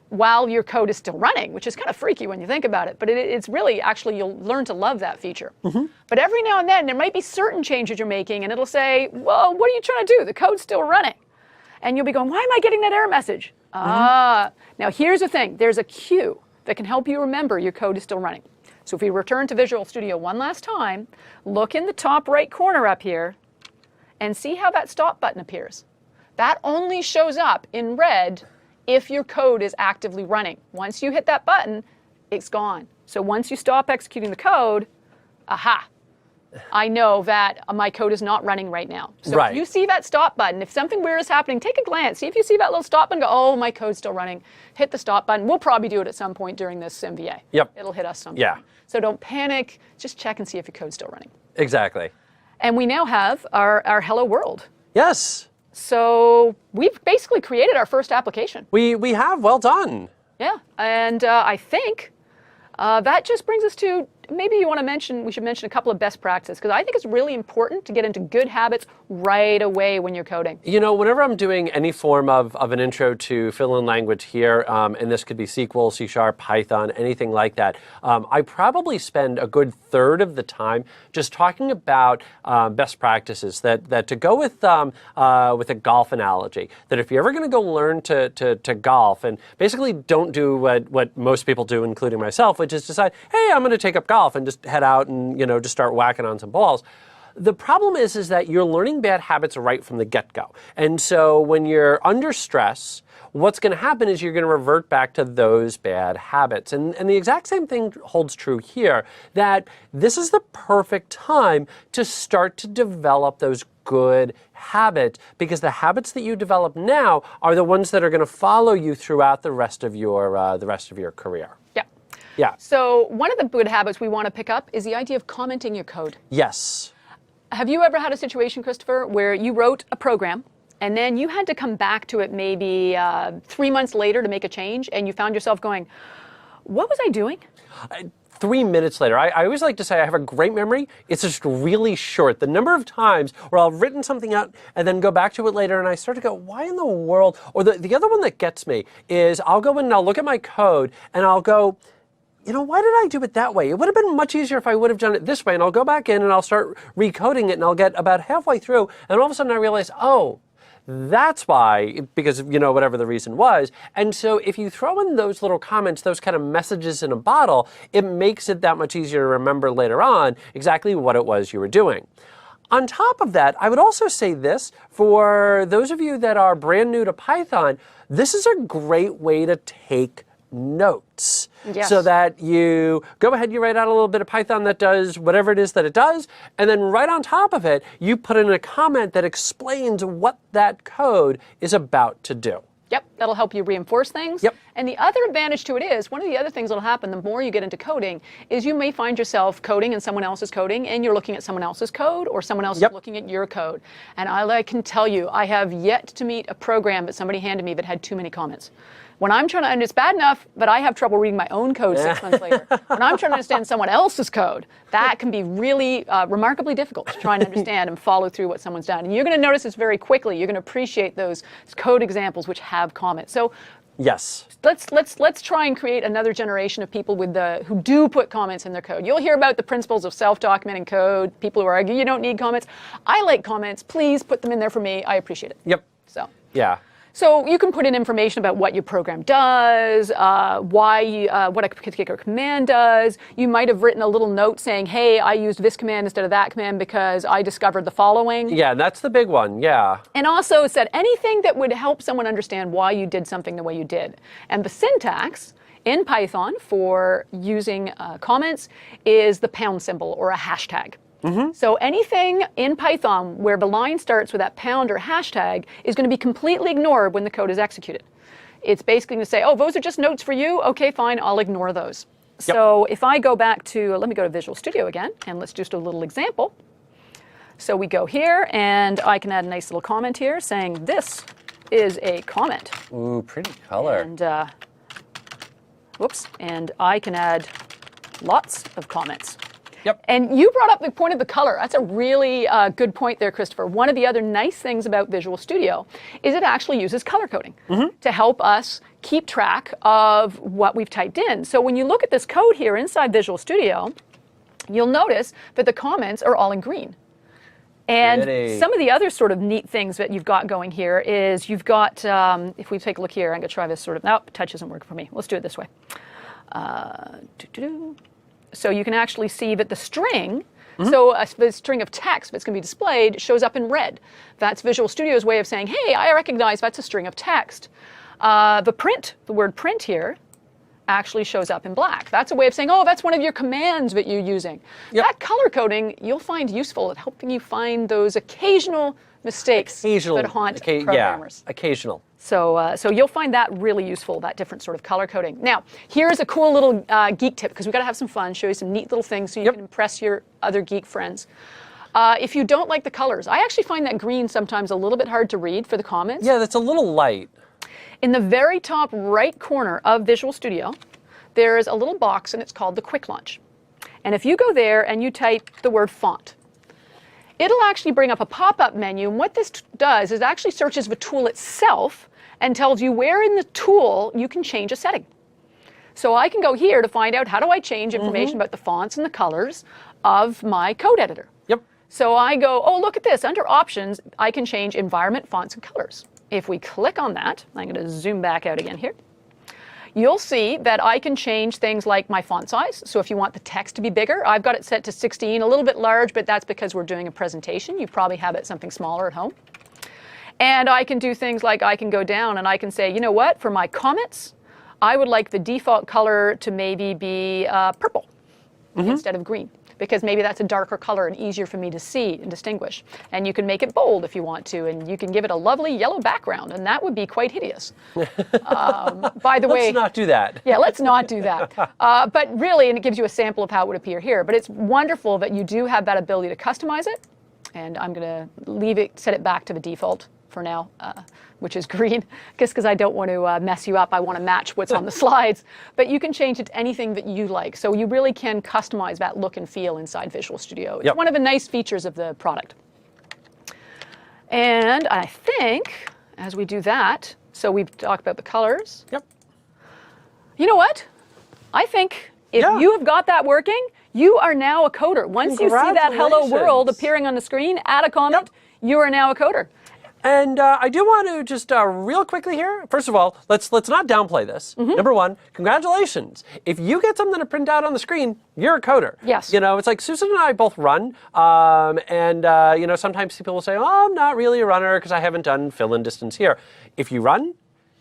while your code is still running, which is kind of freaky when you think about it. But it's really, actually, you'll learn to love that feature. But every now and then, there might be certain changes you're making, and it'll say, well, what are you trying to do? The code's still running. And you'll be going, why am I getting that error message? Now here's the thing. There's a cue that can help you remember your code is still running. So if we return to Visual Studio one last time, look in the top right corner up here and see how that stop button appears. That only shows up in red if your code is actively running. Once you hit that button, it's gone. So once you stop executing the code, aha, I know that my code is not running right now. So if you see that stop button, if something weird is happening, take a glance. See if you see that little stop button, go, oh, my code's still running. Hit the stop button. We'll probably do it at some point during this MVA. Yep. It'll hit us sometime. Yeah. So don't panic. Just check and see if your code's still running. Exactly. And we now have our hello world. Yes. So we've basically created our first application. We have. Well done. Yeah. And I think that just brings us to, maybe you want to mention, we should mention a couple of best practices, because I think it's really important to get into good habits right away when you're coding. You know, whenever I'm doing any form of an intro to fill-in language here, and this could be SQL, C#, Python, anything like that, I probably spend a good third of the time just talking about best practices. That to go with a golf analogy, that if you're ever going to go learn to golf, and basically don't do what most people do, including myself, which is decide, hey, I'm going to take up golf and just head out and just start whacking on some balls. The problem is that you're learning bad habits right from the get-go. And so when you're under stress, what's going to happen is you're going to revert back to those bad habits. And the exact same thing holds true here, that this is the perfect time to start to develop those good habits, because the habits that you develop now are the ones that are going to follow you throughout the rest of your career. Yeah. Yeah. So one of the good habits we want to pick up is the idea of commenting your code. Yes. Have you ever had a situation, Christopher, where you wrote a program and then you had to come back to it maybe 3 months later to make a change, and you found yourself going, what was I doing? 3 minutes later. I always like to say I have a great memory. It's just really short. The number of times where I've written something out and then go back to it later and I start to go, why in the world? Or the other one that gets me is I'll go in and I'll look at my code and I'll go, why did I do it that way? It would have been much easier if I would have done it this way. And I'll go back in and I'll start recoding it and I'll get about halfway through and all of a sudden I realize, oh, that's why, because, whatever the reason was. And so if you throw in those little comments, those kind of messages in a bottle, it makes it that much easier to remember later on exactly what it was you were doing. On top of that, I would also say this, for those of you that are brand new to Python, this is a great way to take notes. Yes. So that you go ahead, you write out a little bit of Python that does whatever it is that it does, and then right on top of it, you put in a comment that explains what that code is about to do. Yep, that'll help you reinforce things. Yep. And the other advantage to it is, one of the other things that'll happen the more you get into coding is you may find yourself coding in someone else's coding and you're looking at someone else's code or someone else is looking at your code. And I can tell you, I have yet to meet a program that somebody handed me that had too many comments. When I'm trying to, and it's bad enough, but I have trouble reading my own code 6 months later. When I'm trying to understand someone else's code, that can be really remarkably difficult to try and understand and follow through what someone's done. And you're going to notice this very quickly. You're going to appreciate those code examples which have comments. So yes, let's try and create another generation of people with who do put comments in their code. You'll hear about the principles of self-documenting code. People who argue you don't need comments. I like comments. Please put them in there for me. I appreciate it. Yep. So. Yeah. So you can put in information about what your program does, what a particular command does. You might have written a little note saying, hey, I used this command instead of that command because I discovered the following. Yeah, that's the big one, yeah. And also said anything that would help someone understand why you did something the way you did. And the syntax in Python for using comments is the pound symbol or a hashtag. So anything in Python where the line starts with that pound or hashtag is going to be completely ignored when the code is executed. It's basically going to say, oh, those are just notes for you? Okay, fine, I'll ignore those. Yep. So if I go back to, let me go to Visual Studio again, and let's just do a little example. So we go here, and I can add a nice little comment here saying this is a comment. Ooh, pretty color. And, whoops, and I can add lots of comments. Yep. And you brought up the point of the color. That's a really good point there, Christopher. One of the other nice things about Visual Studio is it actually uses color coding to help us keep track of what we've typed in. So when you look at this code here inside Visual Studio, you'll notice that the comments are all in green. And some of the other sort of neat things that you've got going here is you've got, if we take a look here, I'm going to try this sort of, nope, touch isn't working for me. Let's do it this way. So you can actually see that the string, so the string of text that's going to be displayed shows up in red. That's Visual Studio's way of saying, hey, I recognize that's a string of text. The word print here, actually shows up in black. That's a way of saying, oh, that's one of your commands that you're using. Yep. That color coding you'll find useful at helping you find those occasional mistakes that haunt programmers. Yeah, occasional. So you'll find that really useful, that different sort of color coding. Now, here's a cool little geek tip, because we've got to have some fun, show you some neat little things so you can impress your other geek friends. If you don't like the colors, I actually find that green sometimes a little bit hard to read for the comments. Yeah, that's a little light. In the very top right corner of Visual Studio, there is a little box, and it's called the Quick Launch. And if you go there and you type the word font, it'll actually bring up a pop-up menu. And what this does is it actually searches the tool itself and tells you where in the tool you can change a setting. So I can go here to find out how do I change information about the fonts and the colors of my code editor. Yep. So I go, oh, look at this. Under Options, I can change environment, fonts, and colors. If we click on that, I'm going to zoom back out again here. You'll see that I can change things like my font size. So if you want the text to be bigger, I've got it set to 16, a little bit large, but that's because we're doing a presentation. You probably have it something smaller at home. And I can do things like I can go down and I can say, you know what, for my comments, I would like the default color to maybe be purple instead of green, because maybe that's a darker color and easier for me to see and distinguish. And you can make it bold if you want to, and you can give it a lovely yellow background, and that would be quite hideous. By the way, let's not do that. Yeah, let's not do that. But really, and it gives you a sample of how it would appear here, but it's wonderful that you do have that ability to customize it, and I'm going to set it back to the default for now, which is green, just because I don't want to mess you up. I want to match what's on the slides. But you can change it to anything that you like. So you really can customize that look and feel inside Visual Studio. It's one of the nice features of the product. And I think, as we do that, so we've talked about the colors. Yep. You know what? I think if you have got that working, you are now a coder. Once you see that hello world appearing on the screen, add a comment, you are now a coder. And I do want to just real quickly here, first of all, let's not downplay this. Number one, congratulations. If you get something to print out on the screen, you're a coder. Yes. You know, it's like Susan and I both run, you know, sometimes people will say, oh, I'm not really a runner because I haven't done fill-in distance here. If you run,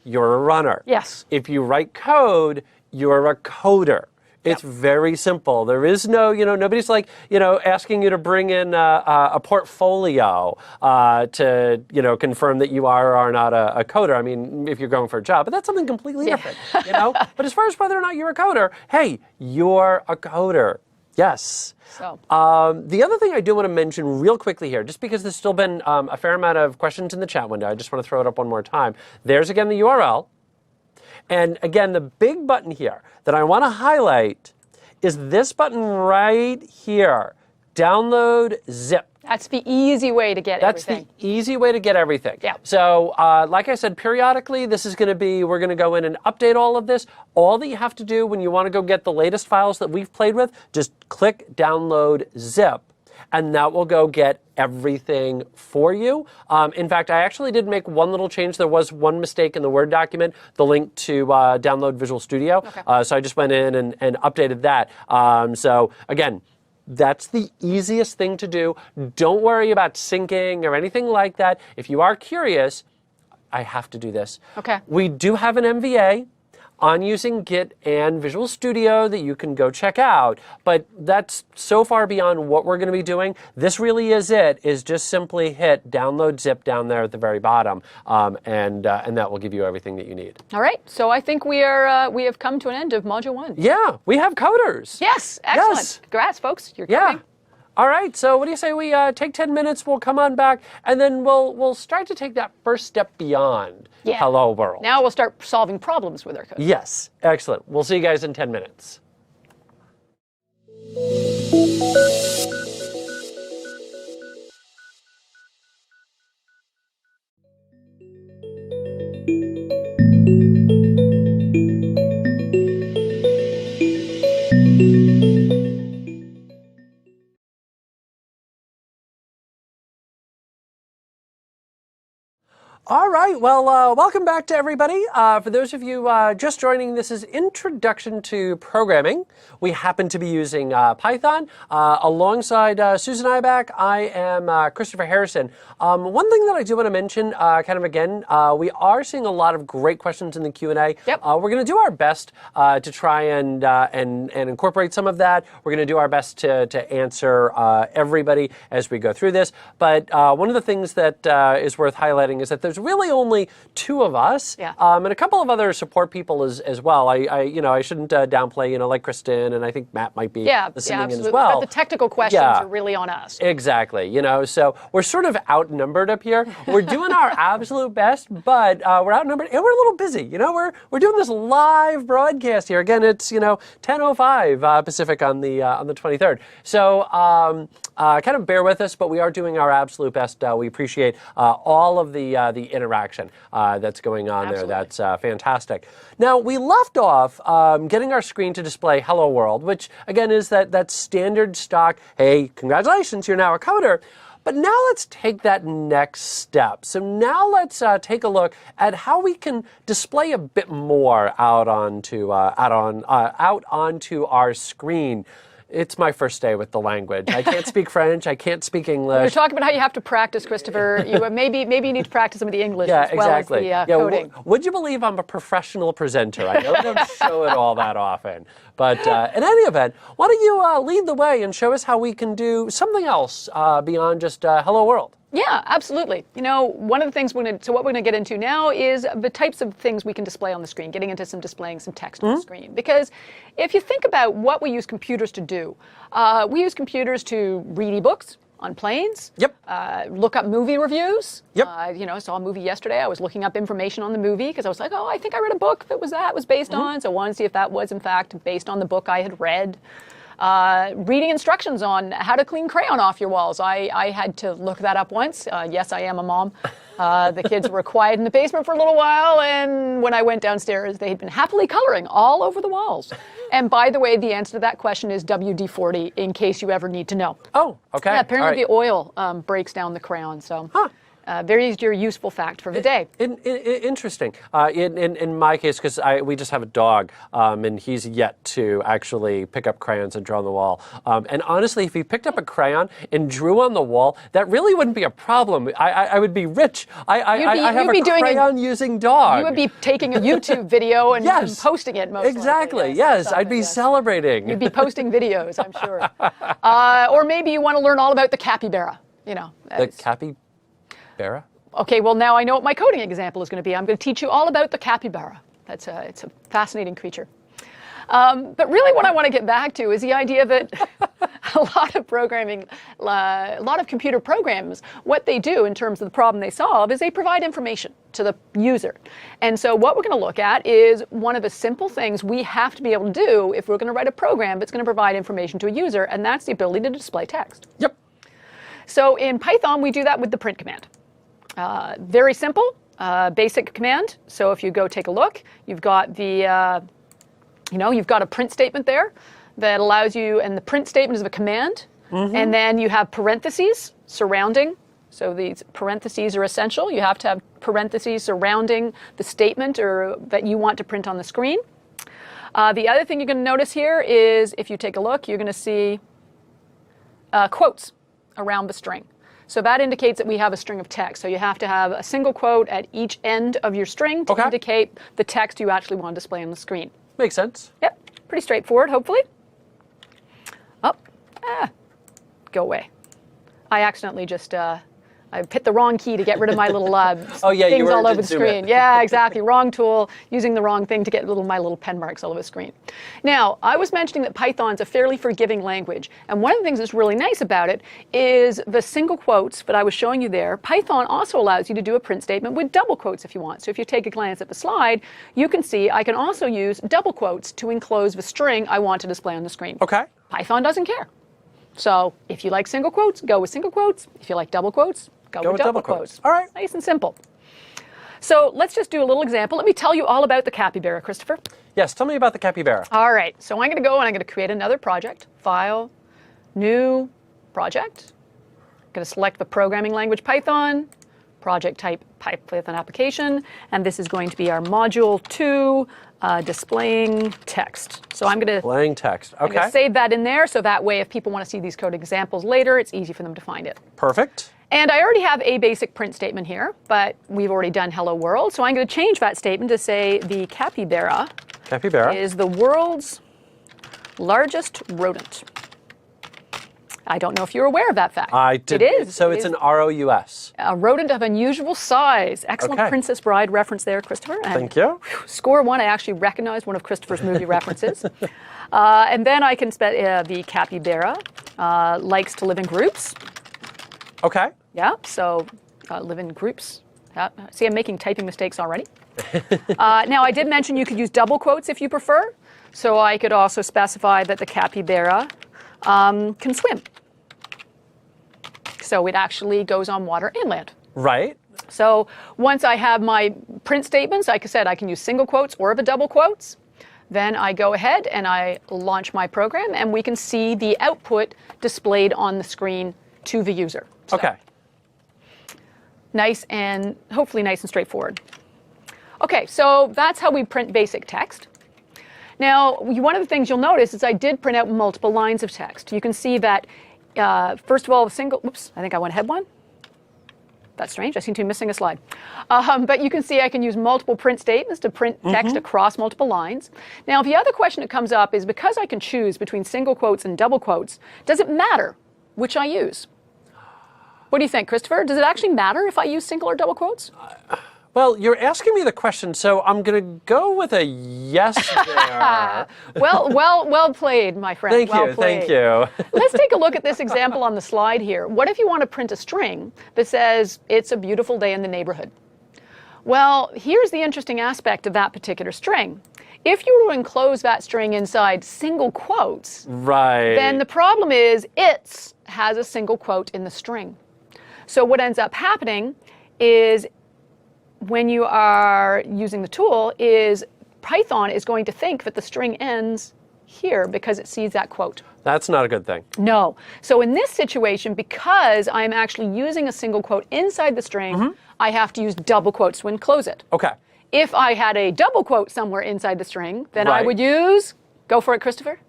you're a runner. Yes. If you write code, you're a coder. It's very simple. There is no, nobody's like, asking you to bring in a portfolio to, confirm that you are or are not a coder. I mean, if you're going for a job, but that's something completely different, But as far as whether or not you're a coder, hey, you're a coder. Yes. So. The other thing I do want to mention real quickly here, just because there's still been a fair amount of questions in the chat window, I just want to throw it up one more time. There's again the URL. And again, the big button here that I want to highlight is this button right here. Download zip. That's the easy way to get everything. That's the easy way to get everything. Yeah. So, like I said, periodically, this is going to be, we're going to go in and update all of this. All that you have to do when you want to go get the latest files that we've played with, just click download zip, and that will go get everything for you. In fact, I actually did make one little change. There was one mistake in the Word document, the link to download Visual Studio. Okay. So I just went in and updated that. So again, that's the easiest thing to do. Don't worry about syncing or anything like that. If you are curious, I have to do this. Okay. We do have an MVA on using Git and Visual Studio that you can go check out, but that's so far beyond what we're going to be doing. This really is just simply hit download zip down there at the very bottom, and that will give you everything that you need. All right, so I think we have come to an end of Module 1. Yeah, we have coders. Yes, excellent. Yes. Congrats, folks. You're Yeah. coming. All right, so what do you say we take 10 minutes, we'll come on back, and then we'll start to take that first step beyond Hello World. Now we'll start solving problems with our code. Yes, excellent. We'll see you guys in 10 minutes. All right, well, welcome back to everybody. For those of you just joining, this is Introduction to Programming. We happen to be using Python. Alongside Susan Ibach, I am Christopher Harrison. One thing that I do want to mention, kind of again, we are seeing a lot of great questions in the Q&A. Yep. We're going to do our best to try and incorporate some of that. We're going to do our best to answer everybody as we go through this. But one of the things that is worth highlighting is that there's really only two of us, and a couple of other support people as well. I shouldn't downplay, like Kristen, and I think Matt might be listening in as well. But the technical questions are really on us. Exactly. So we're sort of outnumbered up here. We're doing our absolute best, but we're outnumbered and we're a little busy. We're doing this live broadcast here. Again, it's 10:05 Pacific on the 23rd. So kind of bear with us, but we are doing our absolute best. We appreciate all of the interaction that's going on there. That's fantastic. Now, we left off getting our screen to display Hello World, which again is that standard stock, hey, congratulations, you're now a coder. But now let's take that next step. So now let's take a look at how we can display a bit more out onto our screen. It's my first day with the language. I can't speak French. I can't speak English. You're talking about how you have to practice, Christopher. You maybe you need to practice some of the English as well as the coding. Would you believe I'm a professional presenter? I know I don't show it all that often. But in any event, why don't you lead the way and show us how we can do something else beyond just Hello World? Yeah, absolutely. One of the things what we're going to get into now is the types of things we can display on the screen, getting into displaying some text on the screen. Because if you think about what we use computers to do, we use computers to read ebooks on planes. Yep. Look up movie reviews. Yep. I saw a movie yesterday. I was looking up information on the movie because I was like, I think I read a book that was based on. So I wanted to see if that was in fact based on the book I had read. Reading instructions on how to clean crayon off your walls. I had to look that up once. Yes, I am a mom. The kids were quiet in the basement for a little while, and when I went downstairs, they had been happily coloring all over the walls. And by the way, the answer to that question is WD-40, in case you ever need to know. Oh, okay. Yeah, apparently the oil breaks down the crayon. So. Huh. Very useful fact for the day. Interesting. In my case, because we just have a dog, and he's yet to actually pick up crayons and draw on the wall. And honestly, if he picked up a crayon and drew on the wall, that really wouldn't be a problem. I would be rich. I have a crayon-using dog. You would be taking a YouTube video and, yes, and posting it most exactly. likely. Yes, I'd be celebrating. You'd be posting videos, I'm sure. Or maybe you want to learn all about the capybara. The capybara? Okay, well now I know what my coding example is going to be. I'm going to teach you all about the capybara. It's a fascinating creature. But really what I want to get back to is the idea that a lot of computer programs, what they do in terms of the problem they solve is they provide information to the user. And so what we're going to look at is one of the simple things we have to be able to do if we're going to write a program that's going to provide information to a user, and that's the ability to display text. Yep. So in Python, we do that with the print command. Very simple, basic command. So if you go take a look, you've got the you've got a print statement there that allows you, and the print statement is a command, and then you have parentheses surrounding. So these parentheses are essential. You have to have parentheses surrounding the statement or that you want to print on the screen. The other thing you're going to notice here is if you take a look, you're going to see quotes around the string. So that indicates that we have a string of text. So you have to have a single quote at each end of your string to indicate the text you actually want to display on the screen. Makes sense. Yep, pretty straightforward, hopefully. Go away. I accidentally just, I hit the wrong key to get rid of my little things all over the screen. Yeah, exactly. Wrong tool, using the wrong thing to get my little pen marks all over the screen. Now, I was mentioning that Python's a fairly forgiving language. And one of the things that's really nice about it is the single quotes that I was showing you there. Python also allows you to do a print statement with double quotes if you want. So if you take a glance at the slide, you can see I can also use double quotes to enclose the string I want to display on the screen. Okay. Python doesn't care. So if you like single quotes, go with single quotes. If you like double quotes, go with double quotes. All right. Nice and simple. So let's just do a little example. Let me tell you all about the capybara, Christopher. Yes, tell me about the capybara. All right. So I'm going to go and I'm going to create another project. File, new project. I'm going to select the programming language Python, project type Python application, and this is going to be our module 2, displaying text. So I'm going to displaying text. Okay. I'm going to save that in there so that way if people want to see these code examples later, it's easy for them to find it. Perfect. And I already have a basic print statement here, but we've already done hello world. So I'm going to change that statement to say the capybara is the world's largest rodent. I don't know if you're aware of that fact. I did. It is. So it's an ROUS. A rodent of unusual size. Excellent Princess Bride reference there, Christopher. And thank you. Score one, I actually recognized one of Christopher's movie references. And then I can the capybara likes to live in groups. Okay. Yeah, so live in groups. See, I'm making typing mistakes already. Now, I did mention you could use double quotes if you prefer. So I could also specify that the capybara can swim. So it actually goes on water and land. Right. So once I have my print statements, like I said, I can use single quotes or the double quotes. Then I go ahead and I launch my program, and we can see the output displayed on the screen to the user. So, okay. Nice and hopefully nice and straightforward. Okay, so that's how we print basic text. Now, one of the things you'll notice is I did print out multiple lines of text. You can see that, first of all, oops, I think I went ahead one. That's strange, I seem to be missing a slide. But you can see I can use multiple print statements to print text across multiple lines. Now, the other question that comes up is because I can choose between single quotes and double quotes, does it matter which I use? What do you think, Christopher? Does it actually matter if I use single or double quotes? Well, you're asking me the question, so I'm going to go with a yes there. well played, my friend. Thank you. Let's take a look at this example on the slide here. What if you want to print a string that says, it's a beautiful day in the neighborhood? Well, here's the interesting aspect of that particular string. If you were to enclose that string inside single quotes, then the problem is it has a single quote in the string. So what ends up happening is when you are using the tool is Python is going to think that the string ends here because it sees that quote. That's not a good thing. No. So in this situation, because I'm actually using a single quote inside the string, I have to use double quotes to enclose it. Okay. If I had a double quote somewhere inside the string, then I would use, go for it, Christopher.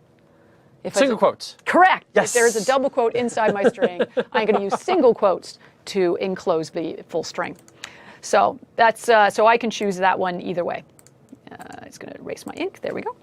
Single quotes. Correct. Yes. If there's a double quote inside my string, I'm going to use single quotes to enclose the full string. So that's so I can choose that one either way. It's going to erase my ink. There we go.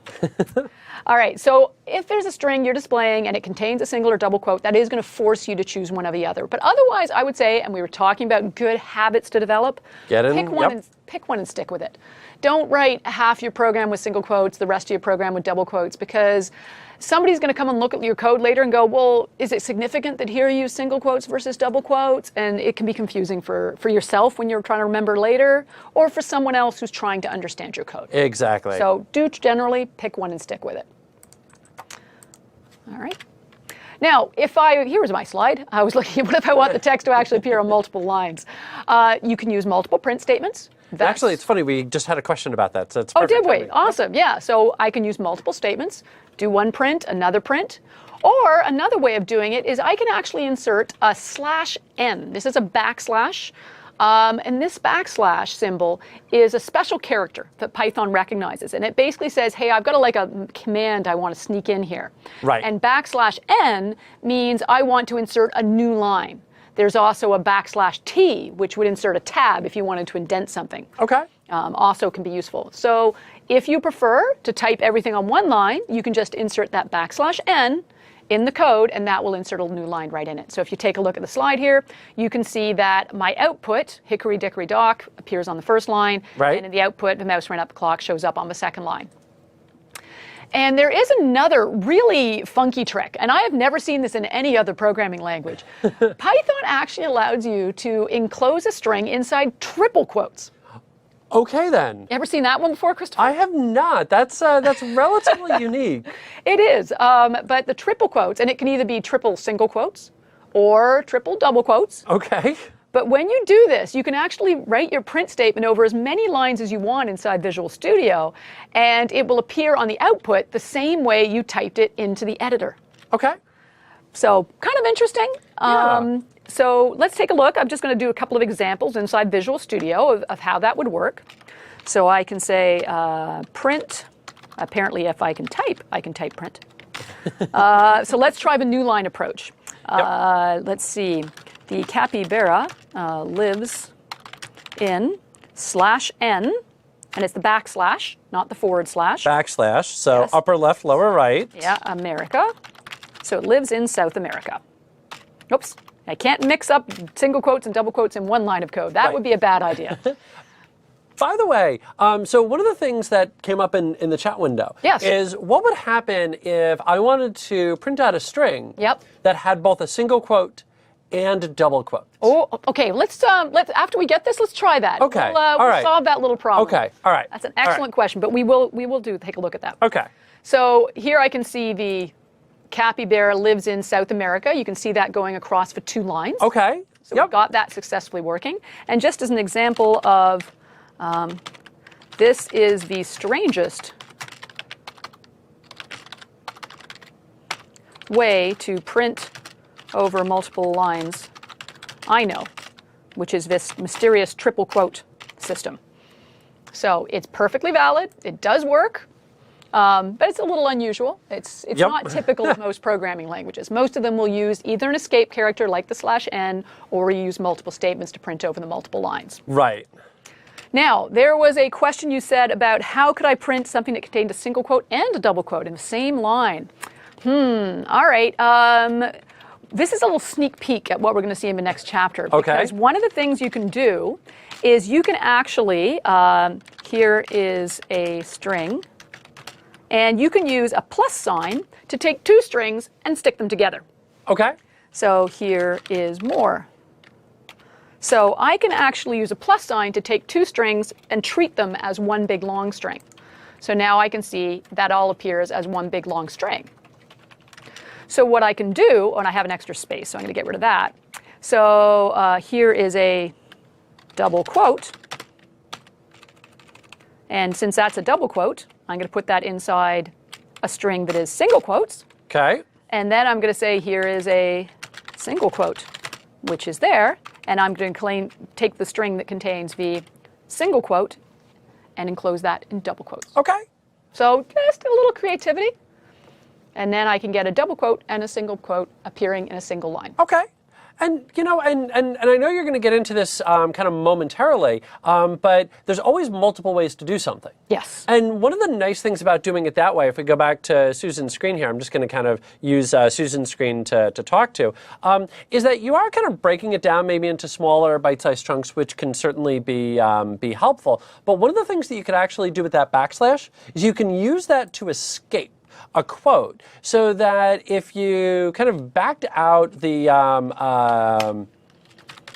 All right. So if there's a string you're displaying and it contains a single or double quote, that is going to force you to choose one or the other. But otherwise, I would say, and we were talking about good habits to develop, pick one and stick with it. Don't write half your program with single quotes, the rest of your program with double quotes, because somebody's going to come and look at your code later and go, well, is it significant that here you use single quotes versus double quotes? And it can be confusing for yourself when you're trying to remember later, or for someone else who's trying to understand your code. Exactly. So do generally pick one and stick with it. All right. Now, here's my slide. I was looking at what if I want the text to actually appear on multiple lines. You can use multiple print statements. Actually, it's funny. We just had a question about that. So it's perfect. Oh, did we? Awesome. Yeah. So I can use multiple statements, do one print, another print. Or another way of doing it is I can actually insert a /n. This is a backslash. And this backslash symbol is a special character that Python recognizes. And it basically says, hey, I've got a command I want to sneak in here. Right. And /n means I want to insert a new line. There's also a /t, which would insert a tab if you wanted to indent something. Okay. Also can be useful. So if you prefer to type everything on one line, you can just insert that /n in the code, and that will insert a new line right in it. So if you take a look at the slide here, you can see that my output, hickory dickory dock, appears on the first line, right. And in the output, the mouse ran up the clock shows up on the second line. And there is another really funky trick, and I have never seen this in any other programming language. Python actually allows you to enclose a string inside triple quotes. Okay, then. You ever seen that one before, Christopher? I have not. That's relatively unique. It is, but the triple quotes, and it can either be triple single quotes or triple double quotes. Okay. But when you do this, you can actually write your print statement over as many lines as you want inside Visual Studio, and it will appear on the output the same way you typed it into the editor. Okay. So kind of interesting. Yeah. So let's take a look. I'm just going to do a couple of examples inside Visual Studio of how that would work. So I can say print. Apparently, if I can type print. So let's try the new line approach. Let's see. The capybara lives in /n, and it's the backslash, not the forward slash. Backslash, so yes. Upper left, lower right. Yeah, America. So it lives in South America. Oops, I can't mix up single quotes and double quotes in one line of code. That would be a bad idea. By the way, so one of the things that came up in the chat window is what would happen if I wanted to print out a string that had both a single quote and double quotes. Oh, okay. Let's after we get this, let's try that. Okay. We'll solve that little problem. Okay. All right. That's an excellent question, but we will take a look at that. Okay. So here I can see the capybara lives in South America. You can see that going across for 2 lines. Okay. So we've got that successfully working. And just as an example of this is the strangest way to print over multiple lines I know, which is this mysterious triple quote system. So it's perfectly valid. It does work, but it's a little unusual. It's not typical of most programming languages. Most of them will use either an escape character like the /n, or use multiple statements to print over the multiple lines. Right. Now, there was a question you said about how could I print something that contained a single quote and a double quote in the same line. All right. This is a little sneak peek at what we're going to see in the next chapter. Because one of the things you can do is you can actually, here is a string, and you can use a plus sign to take 2 strings and stick them together. Okay. So here is more. So I can actually use a plus sign to take 2 strings and treat them as one big long string. So now I can see that all appears as one big long string. So what I can do, and I have an extra space, so I'm going to get rid of that. So here is a double quote. And since that's a double quote, I'm going to put that inside a string that is single quotes. Okay. And then I'm going to say here is a single quote, which is there. And I'm going to take the string that contains the single quote and enclose that in double quotes. Okay. So just a little creativity. And then I can get a double quote and a single quote appearing in a single line. Okay. And, you know, and I know you're going to get into this kind of momentarily, but there's always multiple ways to do something. Yes. And one of the nice things about doing it that way, if we go back to Susan's screen here, I'm just going to kind of use Susan's screen to talk to, is that you are kind of breaking it down maybe into smaller bite-sized chunks, which can certainly be helpful. But one of the things that you could actually do with that backslash is you can use that to escape a quote, so that if you kind of backed out the,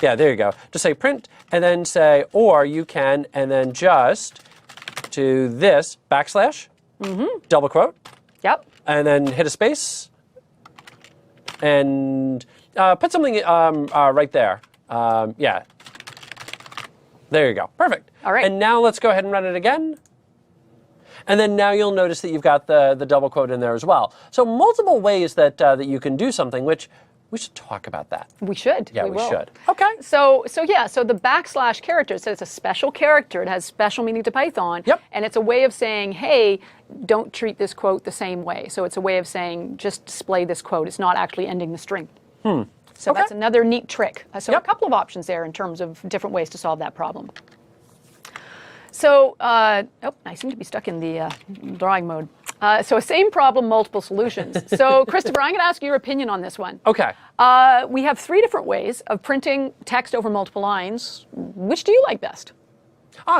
yeah, there you go. Just say print, and then say, or you can, and then just do this backslash, double quote. Yep. And then hit a space, and put something right there. Yeah. There you go. Perfect. All right. And now let's go ahead and run it again. And then now you'll notice that you've got the double quote in there as well. So multiple ways that you can do something, which we should talk about that. We should. Yeah, we will. should. Okay. So the backslash character, so it's a special character. It has special meaning to Python. Yep. And it's a way of saying, hey, don't treat this quote the same way. So it's a way of saying, just display this quote. It's not actually ending the string. So Okay. that's another neat trick. So Yep. a couple of options there in terms of different ways to solve that problem. So, I seem to be stuck in the drawing mode. So same problem, multiple solutions. So Christopher, I'm going to ask your opinion on this one. Okay. We have 3 different ways of printing text over multiple lines. Which do you like best?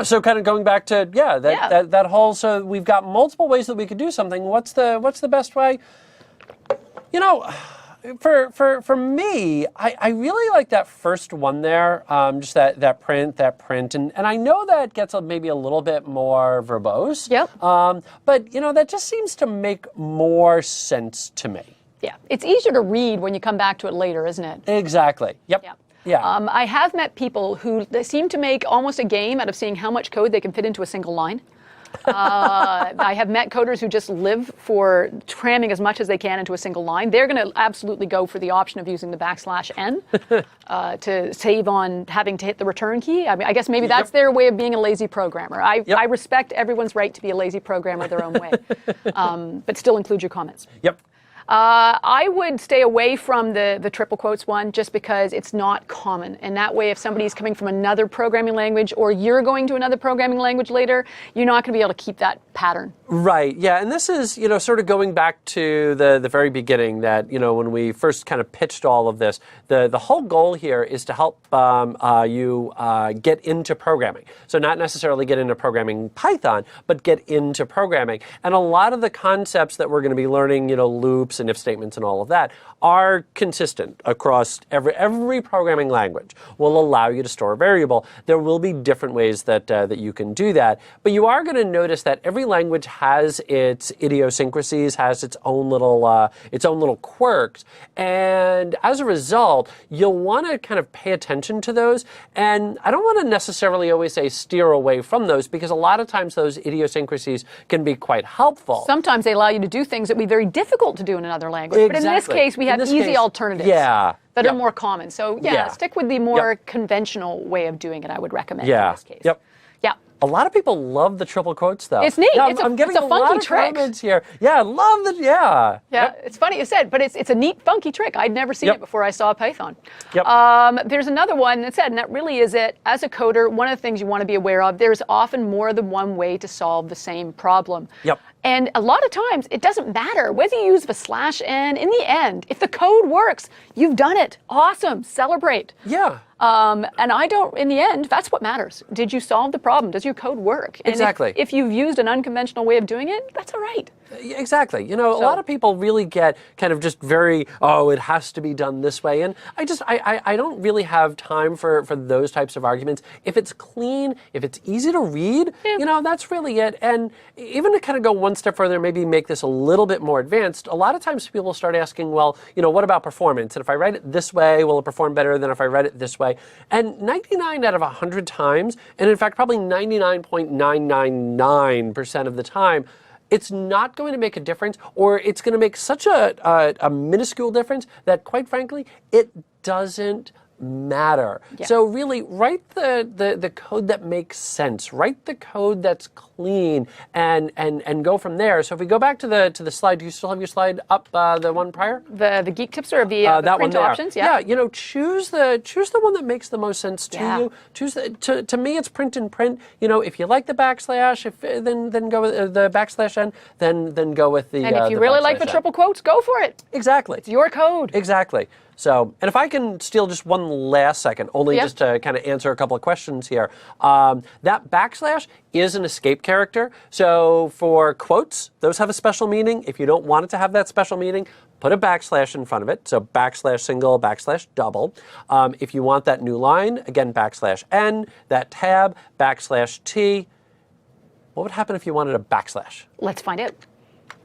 So kind of going back to, that whole, so we've got multiple ways that we could do something. What's the best way? You know, for me, I really like that first one there, just that print, and I know that gets maybe a little bit more verbose. Yep. But, you know, that just seems to make more sense to me. Yeah, it's easier to read when you come back to it later, isn't it? Exactly. Yep. Yeah. Yeah. I have met people who they seem to make almost a game out of seeing how much code they can fit into a single line. I have met coders who just live for cramming as much as they can into a single line. They're going to absolutely go for the option of using the \n to save on having to hit the return key. I mean, I guess maybe that's their way of being a lazy programmer. I respect everyone's right to be a lazy programmer their own way, but still include your comments. Yep. I would stay away from the triple quotes one just because it's not common. And that way, if somebody's coming from another programming language or you're going to another programming language later, you're not going to be able to keep that pattern. Right. Yeah. And this is, you know, sort of going back to the very beginning that, you know, when we first kind of pitched all of this, the whole goal here is to help you get into programming. So not necessarily get into programming Python, but get into programming. And a lot of the concepts that we're going to be learning, you know, loops and if statements and all of that are consistent across every programming language. Will allow you to store a variable. There will be different ways that that you can do that, but you are going to notice that every language has its idiosyncrasies, has its own little quirks, and as a result, you'll want to kind of pay attention to those. And I don't want to necessarily always say steer away from those because a lot of times those idiosyncrasies can be quite helpful. Sometimes they allow you to do things that would be very difficult to do in another language. Exactly. But in this case, we have easy alternatives that are more common. So stick with the more conventional way of doing it, I would recommend in this case. Yep. Yeah. A lot of people love the triple quotes, though. It's neat. Yeah, I'm getting a lot funky of trick. comments here. Yeah, I love the, Yeah, it's funny you said, but it's a neat, funky trick. I'd never seen it before I saw Python. Yep. There's another one that said, and that really is it. As a coder, one of the things you want to be aware of, there's often more than one way to solve the same problem. Yep. And a lot of times, it doesn't matter whether you use the /n. In the end, if the code works, you've done it. Awesome. Celebrate. Yeah. And in the end, that's what matters. Did you solve the problem? Does your code work? And Exactly. If you've used an unconventional way of doing it, that's all right. Exactly. You know, a lot of people really get kind of just very, it has to be done this way. And I don't really have time for those types of arguments. If it's clean, if it's easy to read, you know, that's really it. And even to kind of go one step further, maybe make this a little bit more advanced, a lot of times people start asking, well, you know, what about performance? And if I write it this way, will it perform better than if I write it this way? And 99 out of 100 times, and in fact, probably 99.999% of the time, it's not going to make a difference, or it's going to make such a minuscule difference that, quite frankly, it doesn't matter. Yeah. So really, write the code that makes sense. Write the code that's clean, and go from there. So if we go back to the slide, do you still have your slide up, the one prior? The geek tips or the that print one there. options? Yeah. Yeah, choose the one that makes the most sense to you. Choose to me, it's print and print. If you like the backslash, then go with the backslash n. Then go with the. And if you really like the triple quotes, go for it. Exactly. It's your code. Exactly. So, and if I can steal just one last second, only just to kind of answer a couple of questions here. That backslash is an escape character. So for quotes, those have a special meaning. If you don't want it to have that special meaning, put a backslash in front of it. So backslash single, backslash double. If you want that new line, again, backslash n, that tab, backslash t. What would happen if you wanted a backslash? Let's find out.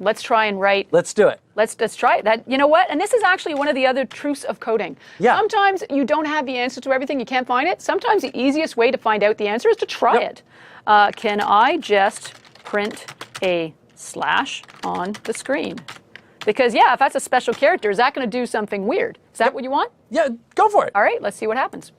Let's try and write. Let's do it. Let's try it. That, you know what? And this is actually one of the other truths of coding. Yeah. Sometimes you don't have the answer to everything. You can't find it. Sometimes the easiest way to find out the answer is to try it. Can I just print a slash on the screen? Because, yeah, if that's a special character, is that going to do something weird? Is that what you want? Yeah, go for it. All right, let's see what happens.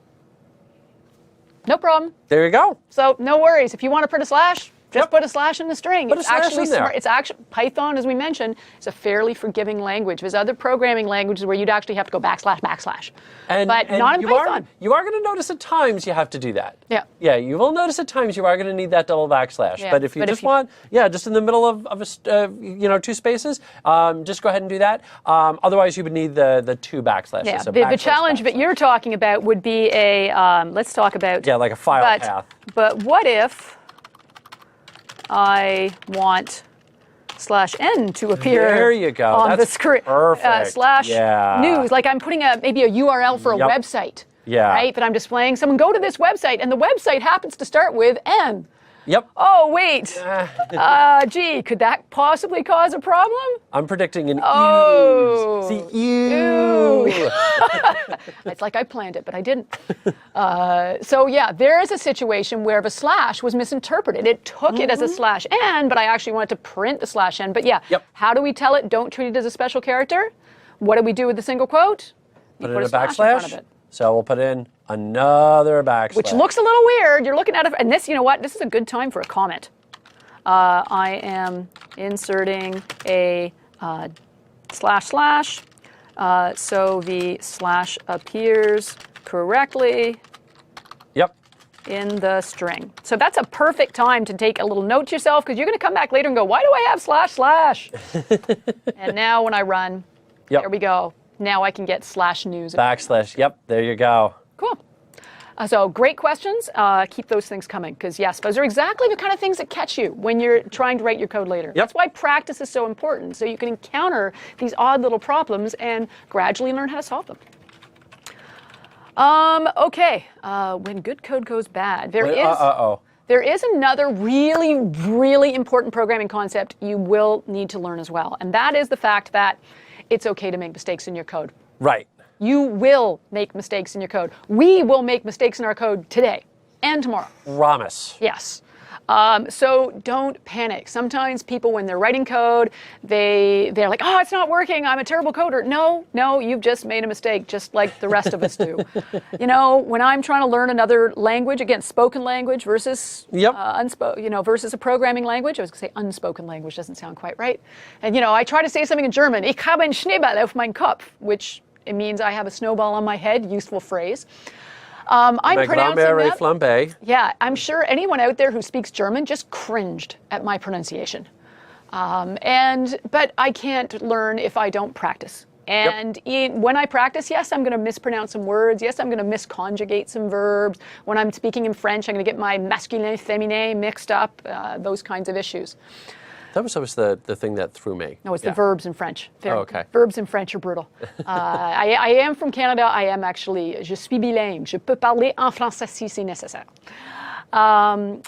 No problem. There you go. So no worries. If you want to print a slash, just put a slash in the string. Put a slash in there. It's actually Python, as we mentioned, is a fairly forgiving language. There's other programming languages where you'd actually have to go backslash, backslash. But not in Python. You are going to notice at times you have to do that. Yeah. Yeah, you will notice at times you are going to need that double backslash. Yeah, but if you want, just in the middle of two spaces, just go ahead and do that. Otherwise, you would need the two backslashes. Yeah. So The challenge that you're talking about would be a, let's talk about. Yeah, like a file path. But what if I want slash n to appear there you go. on That's the screen. Perfect. Slash news, like I'm putting maybe a URL for a website. Yeah. Right? That I'm displaying. Someone go to this website, and the website happens to start with n. Yep. Oh, wait. Gee, could that possibly cause a problem? I'm predicting an Oh. ooze. See, ew. It's like I planned it, but I didn't. So yeah, there is a situation where the slash was misinterpreted. It took it as a slash n, but I actually wanted to print the slash n. But yeah, how do we tell it, don't treat it as a special character? What do we do with the single quote? You put in a slash in front of backslash. it. So we'll put in another backslash. Which looks a little weird. You're looking at it, and this, you know what? This is a good time for a comment. I am inserting a slash slash, so the slash appears correctly in the string. So that's a perfect time to take a little note to yourself, because you're going to come back later and go, why do I have slash slash? And now when I run, there we go. Now I can get slash news. Backslash, there you go. Cool. So great questions. Keep those things coming, because yes, those are exactly the kind of things that catch you when you're trying to write your code later. That's why practice is so important, so you can encounter these odd little problems and gradually learn how to solve them. Okay, when good code goes bad, there is another really, really important programming concept you will need to learn as well, and that is the fact that it's okay to make mistakes in your code. Right. You will make mistakes in your code. We will make mistakes in our code today and tomorrow. Promise. Yes. So don't panic. Sometimes people, when they're writing code, they're like, oh, it's not working. I'm a terrible coder. No, you've just made a mistake, just like the rest of us do. When I'm trying to learn another language, again, spoken language versus versus a programming language. I was going to say unspoken language, doesn't sound quite right. And I try to say something in German. Ich habe einen Schneeball auf meinem Kopf, which it means I have a snowball on my head. Useful phrase. I'm pronouncing that. Flambe. Yeah, I'm sure anyone out there who speaks German just cringed at my pronunciation. But I can't learn if I don't practice. And when I practice, yes, I'm going to mispronounce some words. Yes, I'm going to misconjugate some verbs. When I'm speaking in French, I'm going to get my masculin, féminin mixed up, those kinds of issues. That was the thing that threw me. No, it's the verbs in French. Okay. Verbs in French are brutal. I am from Canada. I am actually, je suis bilingue. Je peux parler en français si c'est nécessaire.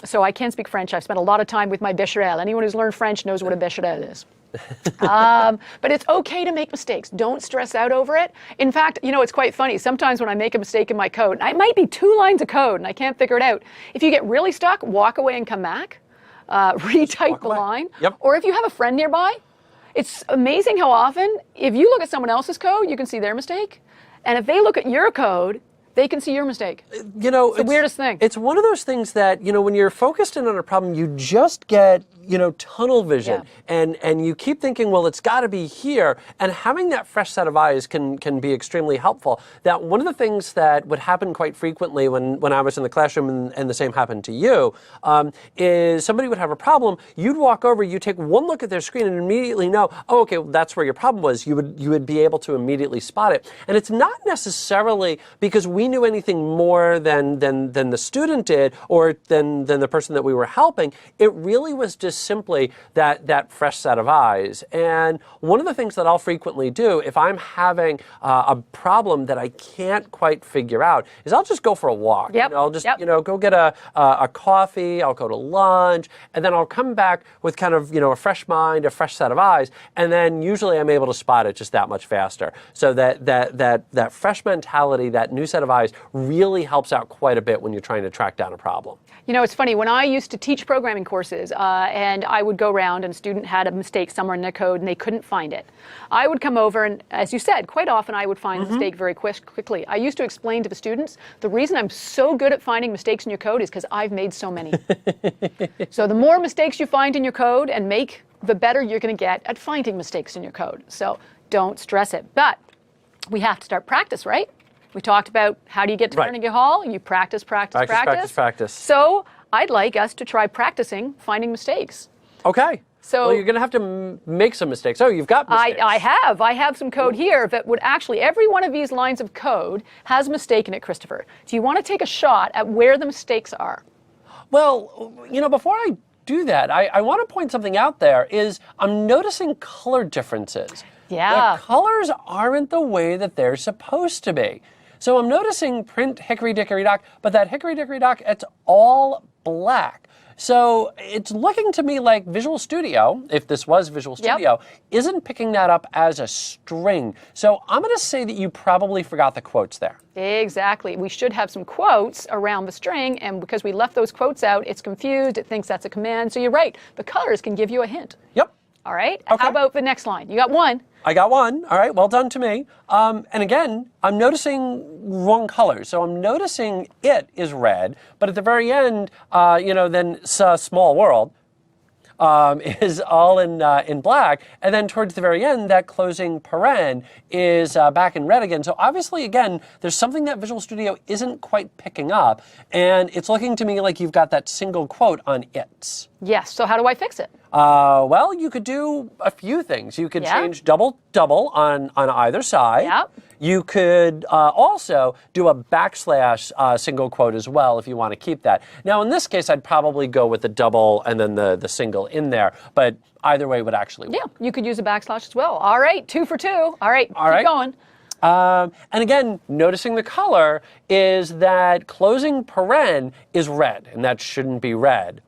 So I can speak French. I've spent a lot of time with my bécherel. Anyone who's learned French knows what a bécherel is. But it's okay to make mistakes. Don't stress out over it. In fact, it's quite funny. Sometimes when I make a mistake in my code, it might be 2 lines of code and I can't figure it out. If you get really stuck, walk away and come back. retype the away. line. Yep. Or if you have a friend nearby, it's amazing how often, if you look at someone else's code, you can see their mistake. And if they look at your code, they can see your mistake. You know, it's the weirdest thing. It's one of those things that, when you're focused in on a problem, you just get, tunnel vision. Yeah. And you keep thinking, well, it's got to be here. And having that fresh set of eyes can be extremely helpful. That one of the things that would happen quite frequently when I was in the classroom, and the same happened to you, is somebody would have a problem. You'd walk over, you take one look at their screen and immediately know, oh, okay, well, that's where your problem was. You would be able to immediately spot it. And it's not necessarily because we knew anything more than the student did, or than the person that we were helping. It really was just simply that fresh set of eyes. And one of the things that I'll frequently do if I'm having a problem that I can't quite figure out is I'll just go for a walk. Yep. I'll just go get a coffee. I'll go to lunch, and then I'll come back with kind of a fresh mind, a fresh set of eyes, and then usually I'm able to spot it just that much faster. So that fresh mentality, that new set of eyes, really helps out quite a bit when you're trying to track down a problem. It's funny, when I used to teach programming courses and I would go around and a student had a mistake somewhere in their code and they couldn't find it, I would come over and, as you said, quite often I would find the mistake very quickly. I used to explain to the students, the reason I'm so good at finding mistakes in your code is because I've made so many. So the more mistakes you find in your code and make, the better you're going to get at finding mistakes in your code. So don't stress it. But we have to start practice, right? We talked about how do you get to Carnegie Hall? You practice. So I'd like us to try practicing finding mistakes. Okay. So well, you're going to have to make some mistakes. Oh, you've got mistakes. I have some code here that would actually, every one of these lines of code has a mistake in it, Christopher. Do you want to take a shot at where the mistakes are? Well, before I do that, I want to point something out there is I'm noticing color differences. Yeah. The colors aren't the way that they're supposed to be. So I'm noticing print hickory dickory dock, but that hickory dickory dock, it's all black. So it's looking to me like Visual Studio, if this was Visual Studio, isn't picking that up as a string. So I'm going to say that you probably forgot the quotes there. Exactly. We should have some quotes around the string, and because we left those quotes out, it's confused, it thinks that's a command. So you're right, the colors can give you a hint. Yep. All right. Okay. How about the next line? You got one. I got one. All right, well done to me. And again, I'm noticing wrong colors. So I'm noticing it is red, but at the very end, then small world is all in black. And then towards the very end, that closing paren is back in red again. So obviously, again, there's something that Visual Studio isn't quite picking up. And it's looking to me like you've got that single quote on its. Yes, so how do I fix it? Well, you could do a few things. You could change double on either side. Yep. You could also do a backslash single quote as well if you want to keep that. Now, in this case, I'd probably go with the double and then the single in there, but either way would actually work. Yeah, you could use a backslash as well. All right, 2 for 2. All right, keep going. And again, noticing the color is that closing paren is red, and that shouldn't be red.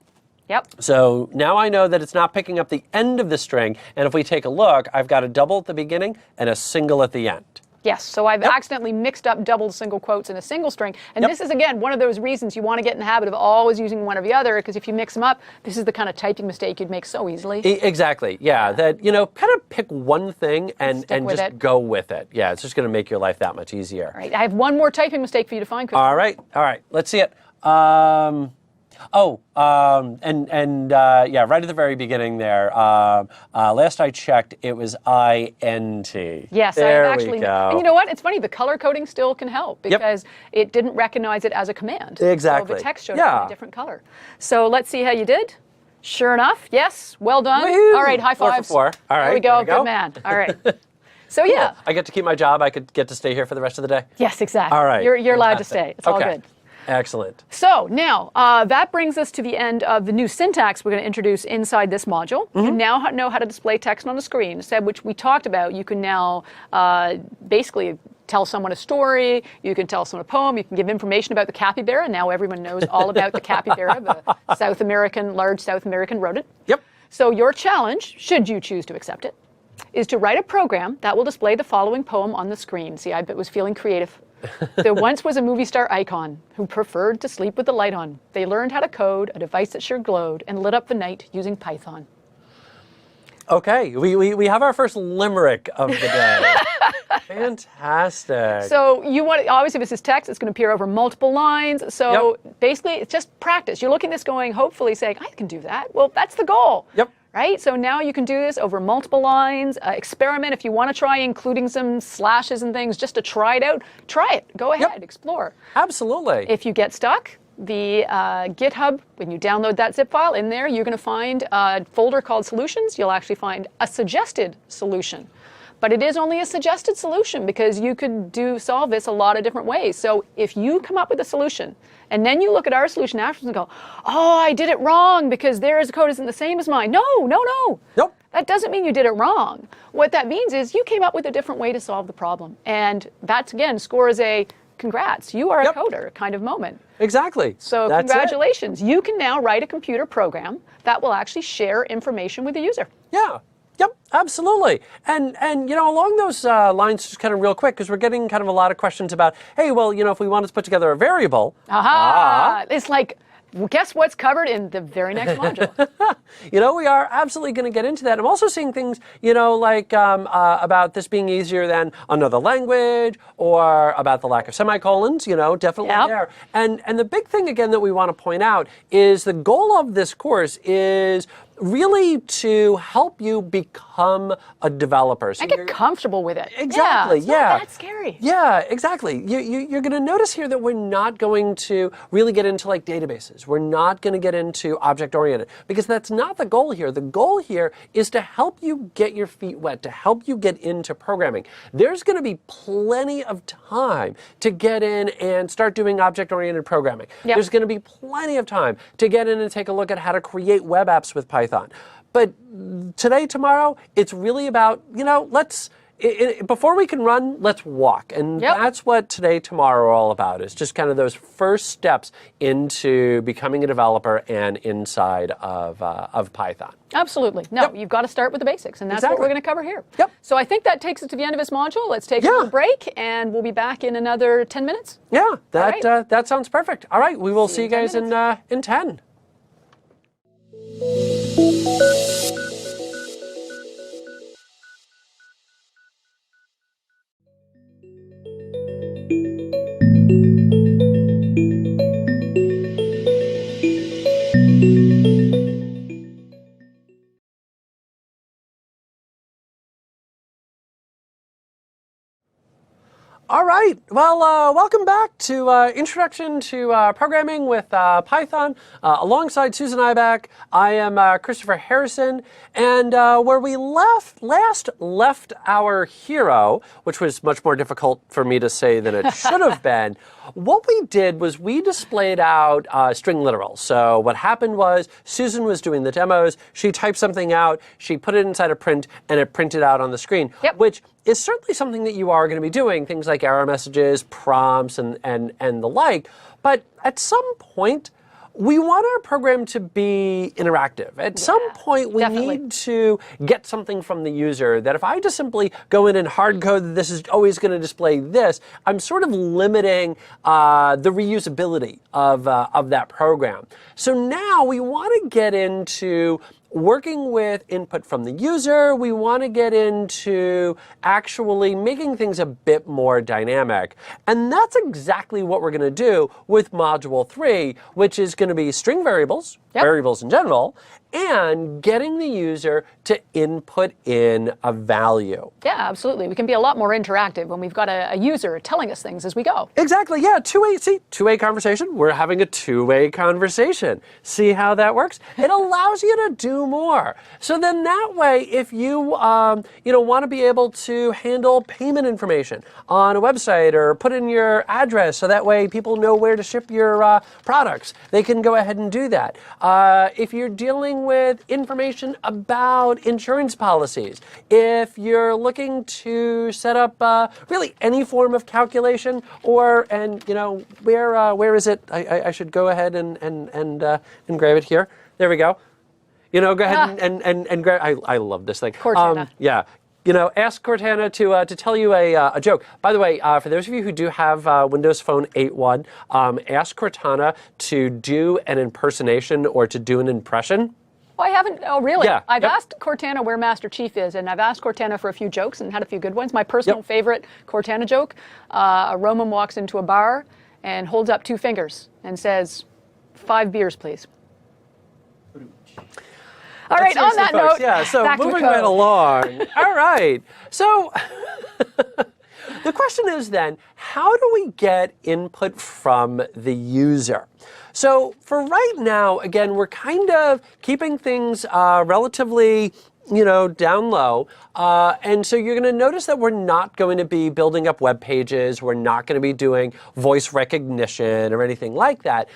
Yep. So now I know that it's not picking up the end of the string, and if we take a look, I've got a double at the beginning and a single at the end. Yes, so I've accidentally mixed up double single quotes in a single string. And this is, again, one of those reasons you want to get in the habit of always using one or the other, because if you mix them up, this is the kind of typing mistake you'd make so easily. Exactly, yeah. That, kind of pick one thing and just go with it. Yeah, it's just going to make your life that much easier. All right, I have one more typing mistake for you to find, Christopher. All right, let's see it. Right at the very beginning there, last I checked, it was INT. Yes, there I've actually, we go. And you know what? It's funny, the color coding still can help because it didn't recognize it as a command. Exactly. So the text showed up in a different color. So let's see how you did. Sure enough, yes, well done. Woo-hoo. All right, high fives. 4 for 4. All right, there we go, good man. All right. So cool. yeah. I get to keep my job. I could get to stay here for the rest of the day. Yes, exactly. All right. You're allowed to stay. It's all good. Excellent. So now, that brings us to the end of the new syntax we're going to introduce inside this module. You now know how to display text on the screen, which we talked about. You can now basically tell someone a story, you can tell someone a poem, you can give information about the capybara. Now everyone knows all about the capybara, the large South American rodent. Yep. So your challenge, should you choose to accept it, is to write a program that will display the following poem on the screen. See, I was feeling creative. There once was a movie star icon who preferred to sleep with the light on. They learned how to code a device that sure glowed and lit up the night using Python. Okay, we have our first limerick of the day. Fantastic. So you want, obviously this is text, it's going to appear over multiple lines. So basically it's just practice. You're looking at this going, hopefully saying, I can do that. Well, that's the goal. Yep. Right? So now you can do this over multiple lines. Experiment if you want to try including some slashes and things just to try it out. Try it. Go ahead. Explore. Absolutely. If you get stuck, the GitHub, when you download that zip file, in there you're going to find a folder called Solutions. You'll actually find a suggested solution. But it is only a suggested solution because you could solve this a lot of different ways. So if you come up with a solution and then you look at our solution afterwards and go, oh, I did it wrong because theirs code isn't the same as mine. No. Nope. That doesn't mean you did it wrong. What that means is you came up with a different way to solve the problem. And that's, again, scores a congrats, you are a coder kind of moment. Exactly. So that's congratulations. You can now write a computer program that will actually share information with the user. Yeah. Yep, absolutely. And along those lines, just kind of real quick, because we're getting kind of a lot of questions about, hey, well, if we wanted to put together a variable. It's like, well, guess what's covered in the very next module? We are absolutely going to get into that. I'm also seeing things, like about this being easier than another language or about the lack of semicolons, definitely there. And the big thing, again, that we want to point out is the goal of this course is really to help you become a developer. So and get comfortable with it. Exactly, It's not that scary. Yeah, exactly. You're going to notice here that we're not going to really get into like databases. We're not going to get into object-oriented because that's not the goal here. The goal here is to help you get your feet wet, to help you get into programming. There's going to be plenty of time to get in and start doing object-oriented programming. There's going to be plenty of time to get in and take a look at how to create web apps with Python. But today, tomorrow, it's really about, before we can run, let's walk. And that's what today, tomorrow are all about, is just kind of those first steps into becoming a developer and inside of Python. Absolutely. No, you've got to start with the basics, and that's what we're going to cover here. So I think that takes us to the end of this module. Let's take a little break, and we'll be back in another 10 minutes. Yeah, that sounds perfect. All right, we will see you guys in 10. All right. Well, welcome back to Introduction to Programming with Python. Alongside Susan Ibach, I am Christopher Harrison. And where we last left our hero, which was much more difficult for me to say than it should have been, what we did was we displayed out string literals. So what happened was Susan was doing the demos. She typed something out. She put it inside a print, and it printed out on the screen, which is certainly something that you are going to be doing, things like error messages, prompts, and the like. But at some point, we want our program to be interactive. At some point, we need to get something from the user that if I just simply go in and hard code that this is always going to display this, I'm sort of limiting the reusability of that program. So now we want to get into working with input from the user. We want to get into actually making things a bit more dynamic. And that's exactly what we're going to do with Module 3, which is going to be string variables, variables in general, and getting the user to input in a value. Yeah, absolutely. We can be a lot more interactive when we've got a user telling us things as we go. Exactly, yeah. Two-way conversation. We're having a two-way conversation. See how that works? It allows you to do more. So then that way, if you want to be able to handle payment information on a website or put in your address so that way people know where to ship your products, they can go ahead and do that. If you're dealing with information about insurance policies, if you're looking to set up really any form of calculation, or where is it? I should go ahead and grab it here. There we go. Go ahead and grab. I love this thing. Cortana. ask Cortana to tell you a joke. By the way, for those of you who do have Windows Phone 8.1, ask Cortana to do an impersonation or to do an impression. Oh, I haven't. Oh, really? Yeah. I've asked Cortana where Master Chief is, and I've asked Cortana for a few jokes and had a few good ones. My personal favorite Cortana joke, a Roman walks into a bar and holds up 2 fingers and says, 5 beers, please. All right, on that folks, note, yeah, so back to the moving code. right along. All right. So the question is then, how do we get input from the user? So for right now, again, we're kind of keeping things relatively down low. And so you're going to notice that we're not going to be building up web pages. We're not going to be doing voice recognition or anything like that.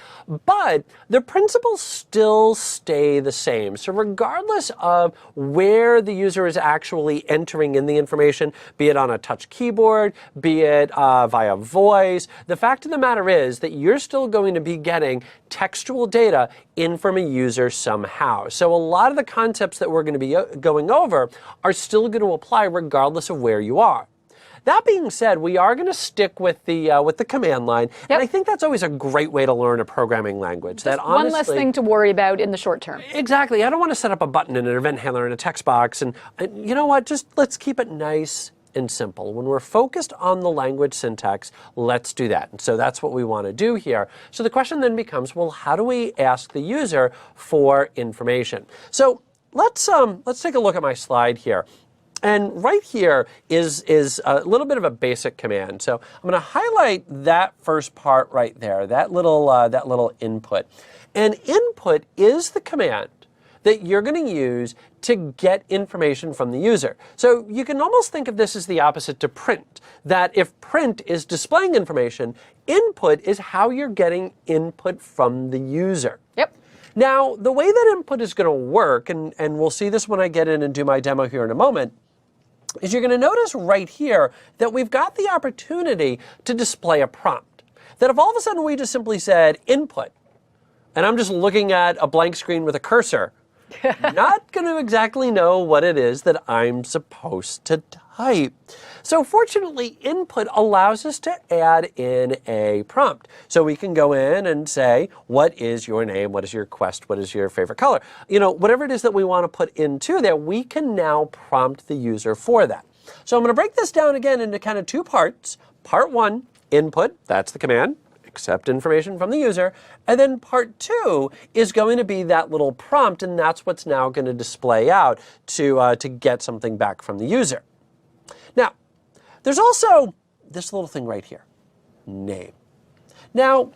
But the principles still stay the same. So regardless of where the user is actually entering in the information, be it on a touch keyboard, be it via voice, the fact of the matter is that you're still going to be getting textual data in from a user somehow. So a lot of the concepts that we're going to be going over are still going to apply regardless of where you are. That being said, we are going to stick with the command line, and I think that's always a great way to learn a programming language. That honestly, one less thing to worry about in the short term. Exactly. I don't want to set up a button in an event handler in a text box, and you know what? Just let's keep it nice and simple. When we're focused on the language syntax, let's do that. And so that's what we want to do here. So the question then becomes, well, how do we ask the user for information? So let's take a look at my slide here. And right here is a little bit of a basic command. So I'm going to highlight that first part right there, that little input. And input is the command that you're going to use to get information from the user. So you can almost think of this as the opposite to print, that if print is displaying information, input is how you're getting input from the user. Yep. Now, the way that input is going to work, and we'll see this when I get in and do my demo here in a moment, is you're going to notice right here that we've got the opportunity to display a prompt. That if all of a sudden we just simply said input, and I'm just looking at a blank screen with a cursor, not going to exactly know what it is that I'm supposed to type. So fortunately, input allows us to add in a prompt. So we can go in and say, what is your name? What is your quest? What is your favorite color? Whatever it is that we want to put into there, we can now prompt the user for that. So I'm going to break this down again into kind of 2 parts. Part 1, input, that's the command. Accept information from the user. And then part 2 is going to be that little prompt, and that's what's now going to display out to get something back from the user. Now, there's also this little thing right here, name. Now,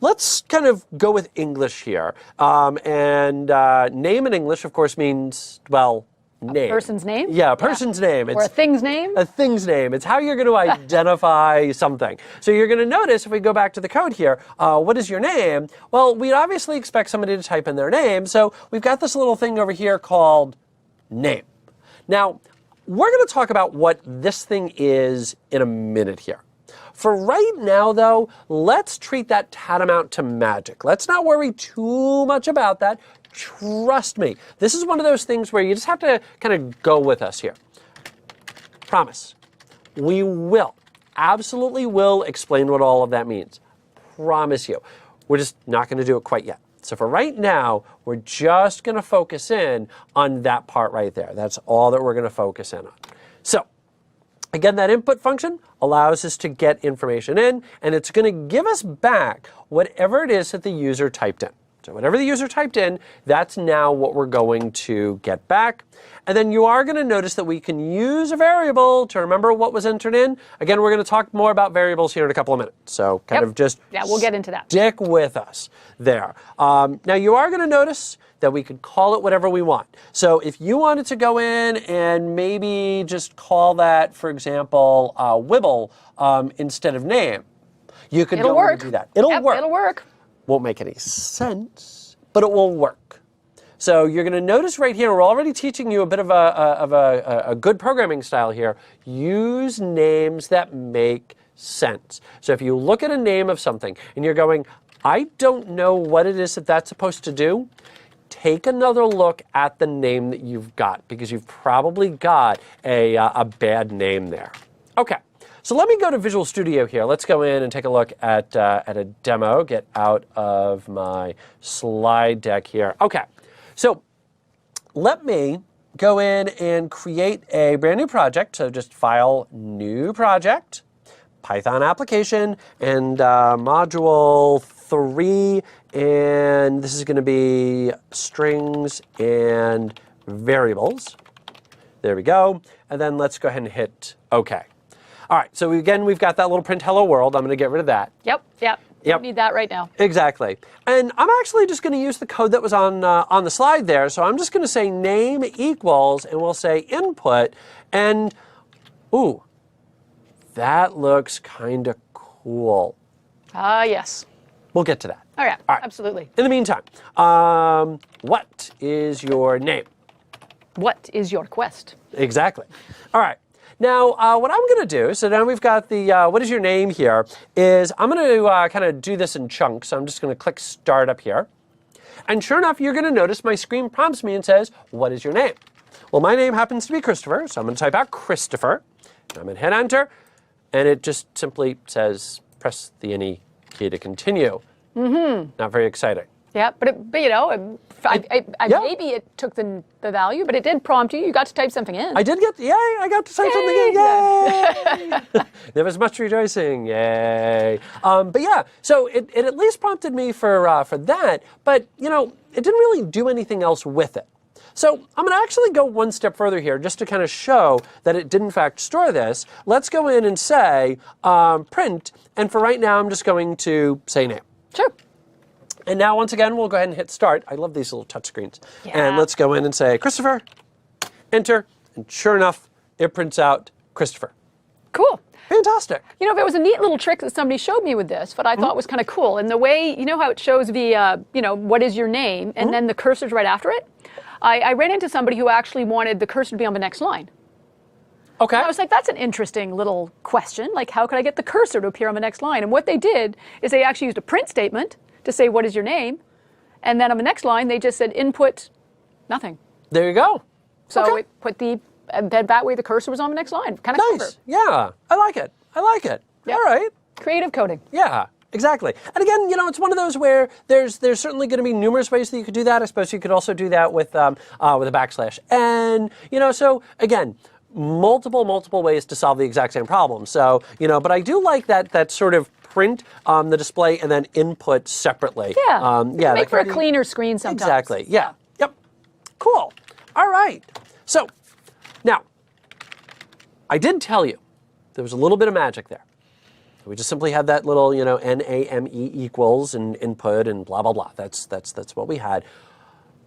let's kind of go with English here. Name in English, of course, means, well, name. A person's name? Yeah, a person's name. Or a thing's name? A thing's name. It's how you're going to identify something. So you're going to notice, if we go back to the code here, what is your name? Well, we'd obviously expect somebody to type in their name. So we've got this little thing over here called name. Now, we're going to talk about what this thing is in a minute here. For right now, though, let's treat that tantamount to magic. Let's not worry too much about that. Trust me, this is one of those things where you just have to kind of go with us here. Promise. We will, absolutely will explain what all of that means. Promise you. We're just not going to do it quite yet. So for right now, we're just going to focus in on that part right there. That's all that we're going to focus in on. So again, that input function allows us to get information in, and it's going to give us back whatever it is that the user typed in. So whatever the user typed in, that's now what we're going to get back. And then you are going to notice that we can use a variable to remember what was entered in. Again, we're going to talk more about variables here in a couple of minutes. So kind of just we'll get into that. Stick with us there. Now you are going to notice that we could call it whatever we want. So if you wanted to go in and maybe just call that, for example, Wibble instead of name, you could go in and do that. It'll work. It'll work. Won't make any sense, but it will work. So you're going to notice right here, we're already teaching you a bit of a good programming style here. Use names that make sense. So if you look at a name of something and you're going, I don't know what it is that that's supposed to do, take another look at the name that you've got, because you've probably got a bad name there. Okay, so let me go to Visual Studio here. Let's go in and take a look at a demo, get out of my slide deck here. Okay, so let me go in and create a brand new project. So just File, New Project, Python application, and module 3, and this is going to be strings and variables. There we go. And then let's go ahead and hit OK. All right, so again, we've got that little print hello world. I'm going to get rid of that. Yep. Don't need that right now. Exactly. And I'm actually just going to use the code that was on the slide there. So I'm just going to say name equals, and we'll say input. And, ooh, that looks kind of cool. Yes. We'll get to that. Oh, yeah, All right. absolutely. In the meantime, what is your name? What is your quest? Exactly. All right. Now, what I'm going to do, so now we've got the what is your name here, is I'm going to kind of do this in chunks. So I'm just going to click Start up here. And sure enough, you're going to notice my screen prompts me and says, what is your name? Well, my name happens to be Christopher, so I'm going to type out Christopher. I'm going to hit Enter, and it just simply says, press the any key to continue. Not very exciting. Yeah, but you know, maybe it took the value, but it did prompt you. You got to type something in. I did get, yay, I got to type something in, yay! There was much rejoicing, yay. But yeah, so it at least prompted me for that, but you know, it didn't really do anything else with it. So I'm going to actually go one step further here just to kind of show that it did in fact store this. Let's go in and say print, and for right now I'm just going to say name. Sure. And now once again we'll go ahead and hit start. I love these little touch screens. Yeah. And let's go in and say Christopher, enter, and sure enough it prints out Christopher. Cool. Fantastic. You know, there was a neat little trick that somebody showed me with this that I thought was kind of cool. And the way, you know how it shows the, you know, what is your name, and then the cursor's right after it? I ran into somebody who actually wanted the cursor to be on the next line. Okay. And I was like, that's an interesting little question. Like, how could I get the cursor to appear on the next line? And what they did is they actually used a print statement to say, what is your name? And then on the next line, they just said input nothing. There you go. So it put that way the cursor was on the next line. Kind of Nice. clever. Yeah. I like it. I like it. Yep. All right. Creative coding. Yeah. Exactly. And again, you know, it's one of those where there's certainly going to be numerous ways that you could do that. I suppose you could also do that with a backslash. And, you know, so again, multiple ways to solve the exact same problem. So, you know, but I do like that sort of print the display and then input separately. Yeah. Yeah. Make for a cleaner screen sometimes. Exactly. Yeah. Yep. Cool. All right. So now, I did tell you there was a little bit of magic there. We just simply had that little, you know, NAME equals and input and blah, blah, blah. That's what we had.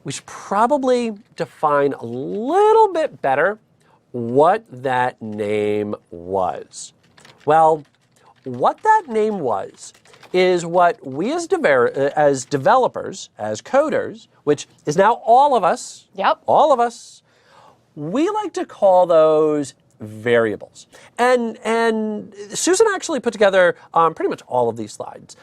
We should probably define a little bit better what that name was. Well, what that name was is what we as developers, as coders, which is now all of us, all of us, we like to call those variables. And Susan actually put together pretty much all of these slides,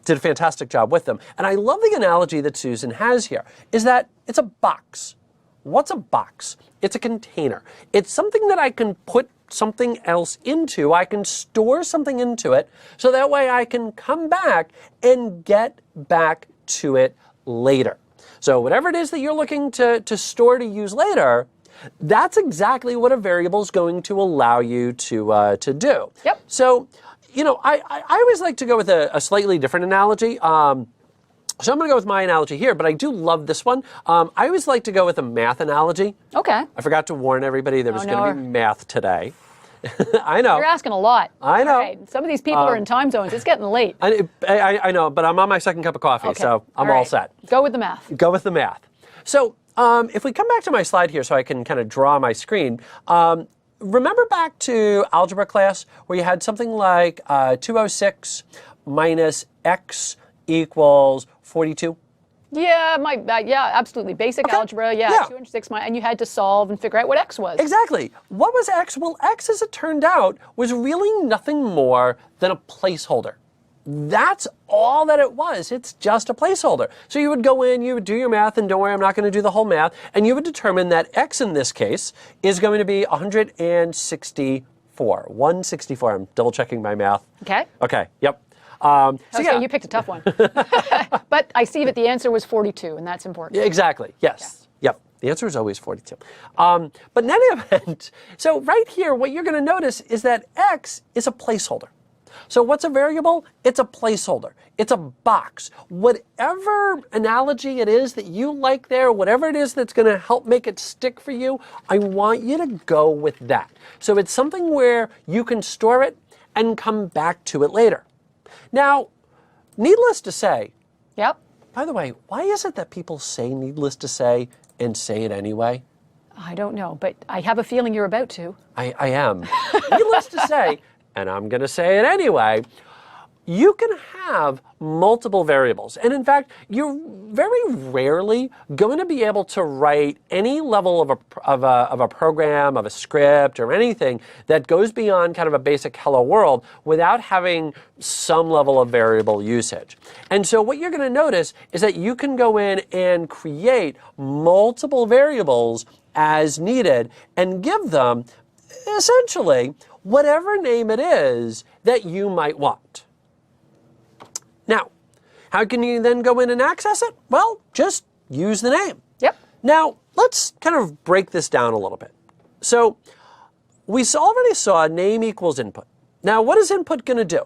did a fantastic job with them. And I love the analogy that Susan has here, is that it's a box. What's a box? It's a container. It's something that I can put something else into. I can store something into it, so that way I can come back and get back to it later. So whatever it is that you're looking to store to use later, that's exactly what a variable is going to allow you to do. Yep. So, you know, I always like to go with a slightly different analogy. So I'm going to go with my analogy here, but I do love this one. I always like to go with a math analogy. Okay. I forgot to warn everybody there was going to be math today. I know. You're asking a lot. I know. Right. Some of these people are in time zones. It's getting late. I know, but I'm on my second cup of coffee, so I'm all set. Go with the math. Go with the math. So if we come back to my slide here so I can kind of draw my screen, remember back to algebra class where you had something like 206 minus x equals 42? Yeah, yeah, absolutely. Basic algebra, yeah, 206, and you had to solve and figure out what x was. Exactly. What was x? Well, x, as it turned out, was really nothing more than a placeholder. that's all that it was. It's just a placeholder. So you would go in, you would do your math, and don't worry, I'm not going to do the whole math, and you would determine that x in this case is going to be 164. 164. I'm double checking my math. Okay. Okay, yep. So you picked a tough one. But I see that the answer was 42, and that's important. Yeah, exactly, yes. Yeah. Yep. The answer is always 42. But in any event, so right here, what you're going to notice is that x is a placeholder. So what's a variable? It's a placeholder. It's a box. Whatever analogy it is that you like there, whatever it is that's going to help make it stick for you, I want you to go with that. So it's something where you can store it and come back to it later. Now, needless to say, Yep. by the way, why is it that people say needless to say and say it anyway? I don't know, but I have a feeling you're about to. I am. Needless to say, and I'm going to say it anyway, you can have multiple variables. And in fact, you're very rarely going to be able to write any level of a program, of a script, or anything that goes beyond kind of a basic hello world without having some level of variable usage. And so what you're going to notice is that you can go in and create multiple variables as needed and give them essentially whatever name it is that you might want. Now, how can you then go in and access it? Well, just use the name. Yep. Now, let's kind of break this down a little bit. So we already saw name equals input. Now, what is input going to do?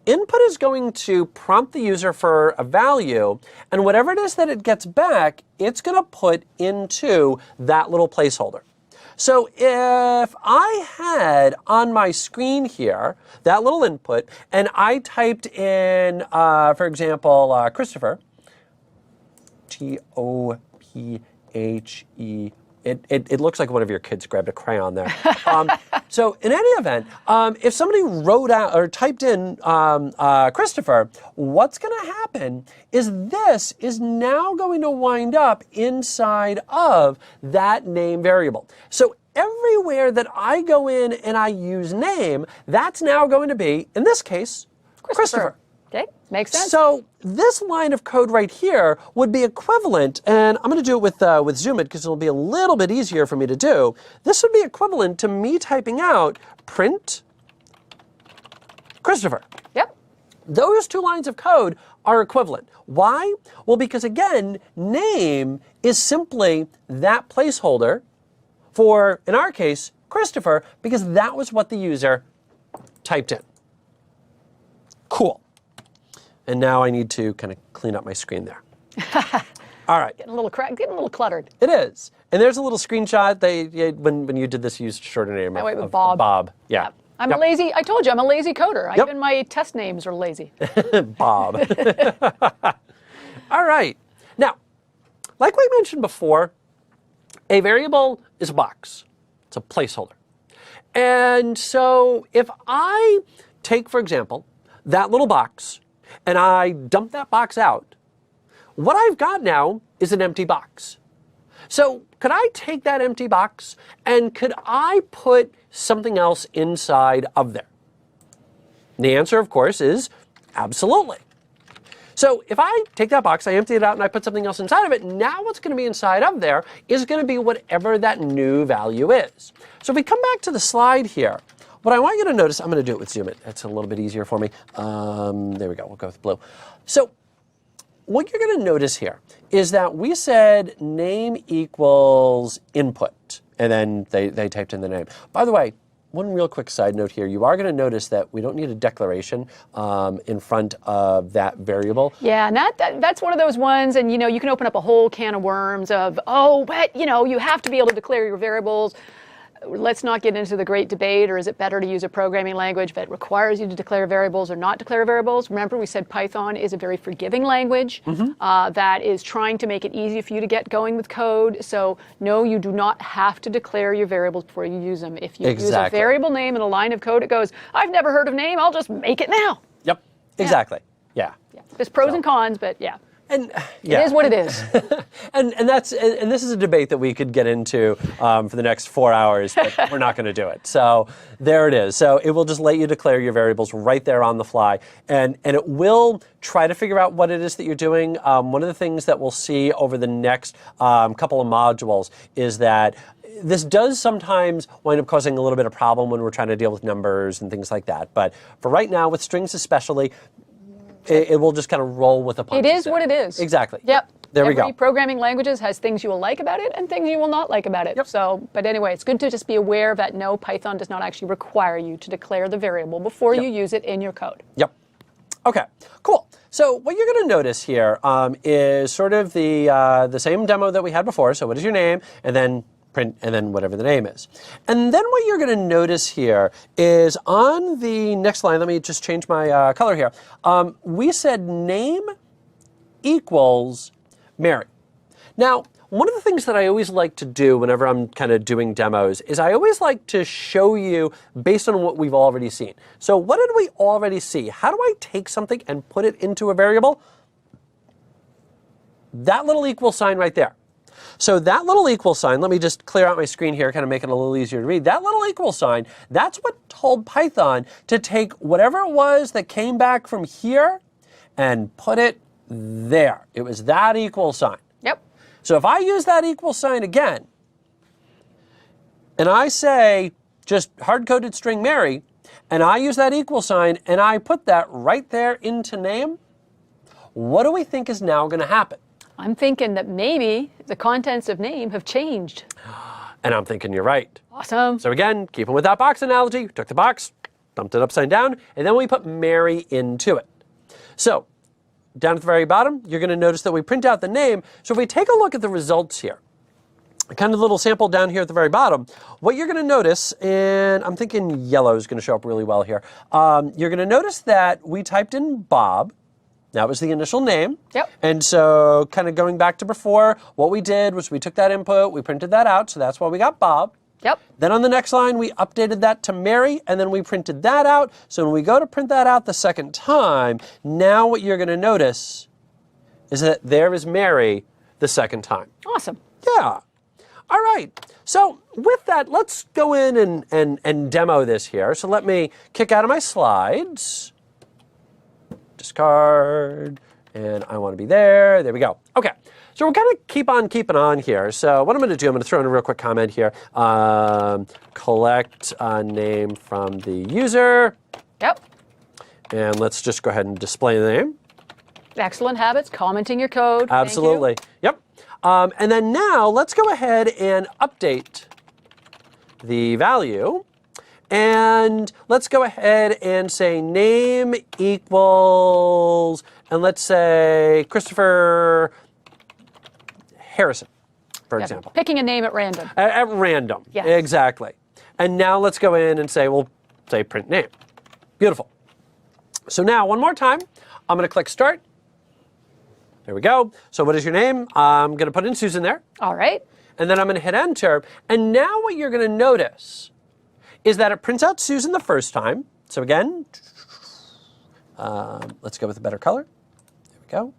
Input is going to prompt the user for a value, and whatever it is that it gets back, it's going to put into that little placeholder. So if I had on my screen here that little input, and I typed in, for example, Christopher, T-O-P-H-E, it looks like one of your kids grabbed a crayon there. So in any event, if somebody wrote out or typed in Christopher, what's going to happen is this is now going to wind up inside of that name variable. So everywhere that I go in and I use name, that's now going to be, in this case, Christopher. Okay, makes sense. So this line of code right here would be equivalent, and I'm going to do it with Zoom It because it'll be a little bit easier for me to do. This would be equivalent to me typing out print Christopher. Yep. Those two lines of code are equivalent. Why? Well, because again, name is simply that placeholder for, in our case, Christopher, because that was what the user typed in. Cool. And now I need to kind of clean up my screen there. All right. Getting a little cluttered. It is. And there's a little screenshot. When you did this, you used shorter name of Bob. Bob. Yeah. Yep. I'm a lazy, I told you, I'm a lazy coder. Yep. Even my test names are lazy. Bob. All right. Now, like we mentioned before, a variable is a box. It's a placeholder. And so if I take, for example, that little box, and I dump that box out, what I've got now is an empty box. So could I take that empty box and could I put something else inside of there? And the answer, of course, is absolutely. So if I take that box, I empty it out, and I put something else inside of it, now what's going to be inside of there is going to be whatever that new value is. So if we come back to the slide here, what I want you to notice, I'm going to do it with Zoom It. That's a little bit easier for me. There we go. We'll go with blue. So what you're going to notice here is that we said name equals input, and then they typed in the name. By the way, one real quick side note here. You are going to notice that we don't need a declaration in front of that variable. Yeah, and that's one of those ones, and you can open up a whole can of worms of, oh, but you have to be able to declare your variables. Let's not get into the great debate, or is it better to use a programming language that requires you to declare variables or not declare variables? Remember, we said Python is a very forgiving language that is trying to make it easy for you to get going with code. So no, you do not have to declare your variables before you use them. If you use a variable name in a line of code, it goes, I've never heard of name, I'll just make it now. Yep, exactly. Yeah. There's pros and cons, but yeah. And yeah. It is what it is. and this is a debate that we could get into for the next 4 hours, but we're not going to do it. So there it is. So it will just let you declare your variables right there on the fly, and it will try to figure out what it is that you're doing. One of the things that we'll see over the next couple of modules is that this does sometimes wind up causing a little bit of problem when we're trying to deal with numbers and things like that. But for right now, with strings especially, it will just kind of roll with the punches. It is what it is. Exactly. Yep. There we go. Every programming languages has things you will like about it and things you will not like about it. Yep. So, but anyway, it's good to just be aware that no, Python does not actually require you to declare the variable before you use it in your code. Yep. Okay, cool. So what you're going to notice here is sort of the same demo that we had before. So what is your name? And then print, and then whatever the name is. And then what you're going to notice here is on the next line, let me just change my color here. We said name equals Mary. Now, one of the things that I always like to do whenever I'm kind of doing demos is I always like to show you based on what we've already seen. So what did we already see? How do I take something and put it into a variable? That little equal sign right there. So that little equal sign, let me just clear out my screen here, kind of make it a little easier to read. That little equal sign, that's what told Python to take whatever it was that came back from here and put it there. It was that equal sign. Yep. So if I use that equal sign again, and I say just hard-coded string Mary, and I use that equal sign, and I put that right there into name, what do we think is now going to happen? I'm thinking that maybe the contents of name have changed. And I'm thinking you're right. Awesome. So again, keeping with that box analogy, we took the box, dumped it upside down, and then we put Mary into it. So down at the very bottom, you're going to notice that we print out the name. So if we take a look at the results here, kind of a little sample down here at the very bottom, what you're going to notice, and I'm thinking yellow is going to show up really well here, you're going to notice that we typed in Bob. That was the initial name. Yep. And so kind of going back to before, what we did was we took that input, we printed that out, so that's why we got Bob. Yep. Then on the next line, we updated that to Mary, and then we printed that out. So when we go to print that out the second time, now what you're going to notice is that there is Mary the second time. Awesome. Yeah. All right. So with that, let's go in and demo this here. So let me kick out of my slides. Discard. And I want to be there. There we go. Okay. So we're going to keep on keeping on here. So what I'm going to do, I'm going to throw in a real quick comment here. Collect a name from the user. Yep. And let's just go ahead and display the name. Excellent habits, commenting your code. Absolutely. Yep. And then now let's go ahead and update the value. And let's go ahead and say name equals, and let's say Christopher Harrison, for example. Picking a name at random. At random. Yes. Exactly. And now let's go in and say, well, say print name. Beautiful. So now one more time, I'm going to click start. There we go. So what is your name? I'm going to put in Susan there. All right. And then I'm going to hit enter. And now what you're going to notice is that it prints out Susan the first time. So again, let's go with a better color. There we go.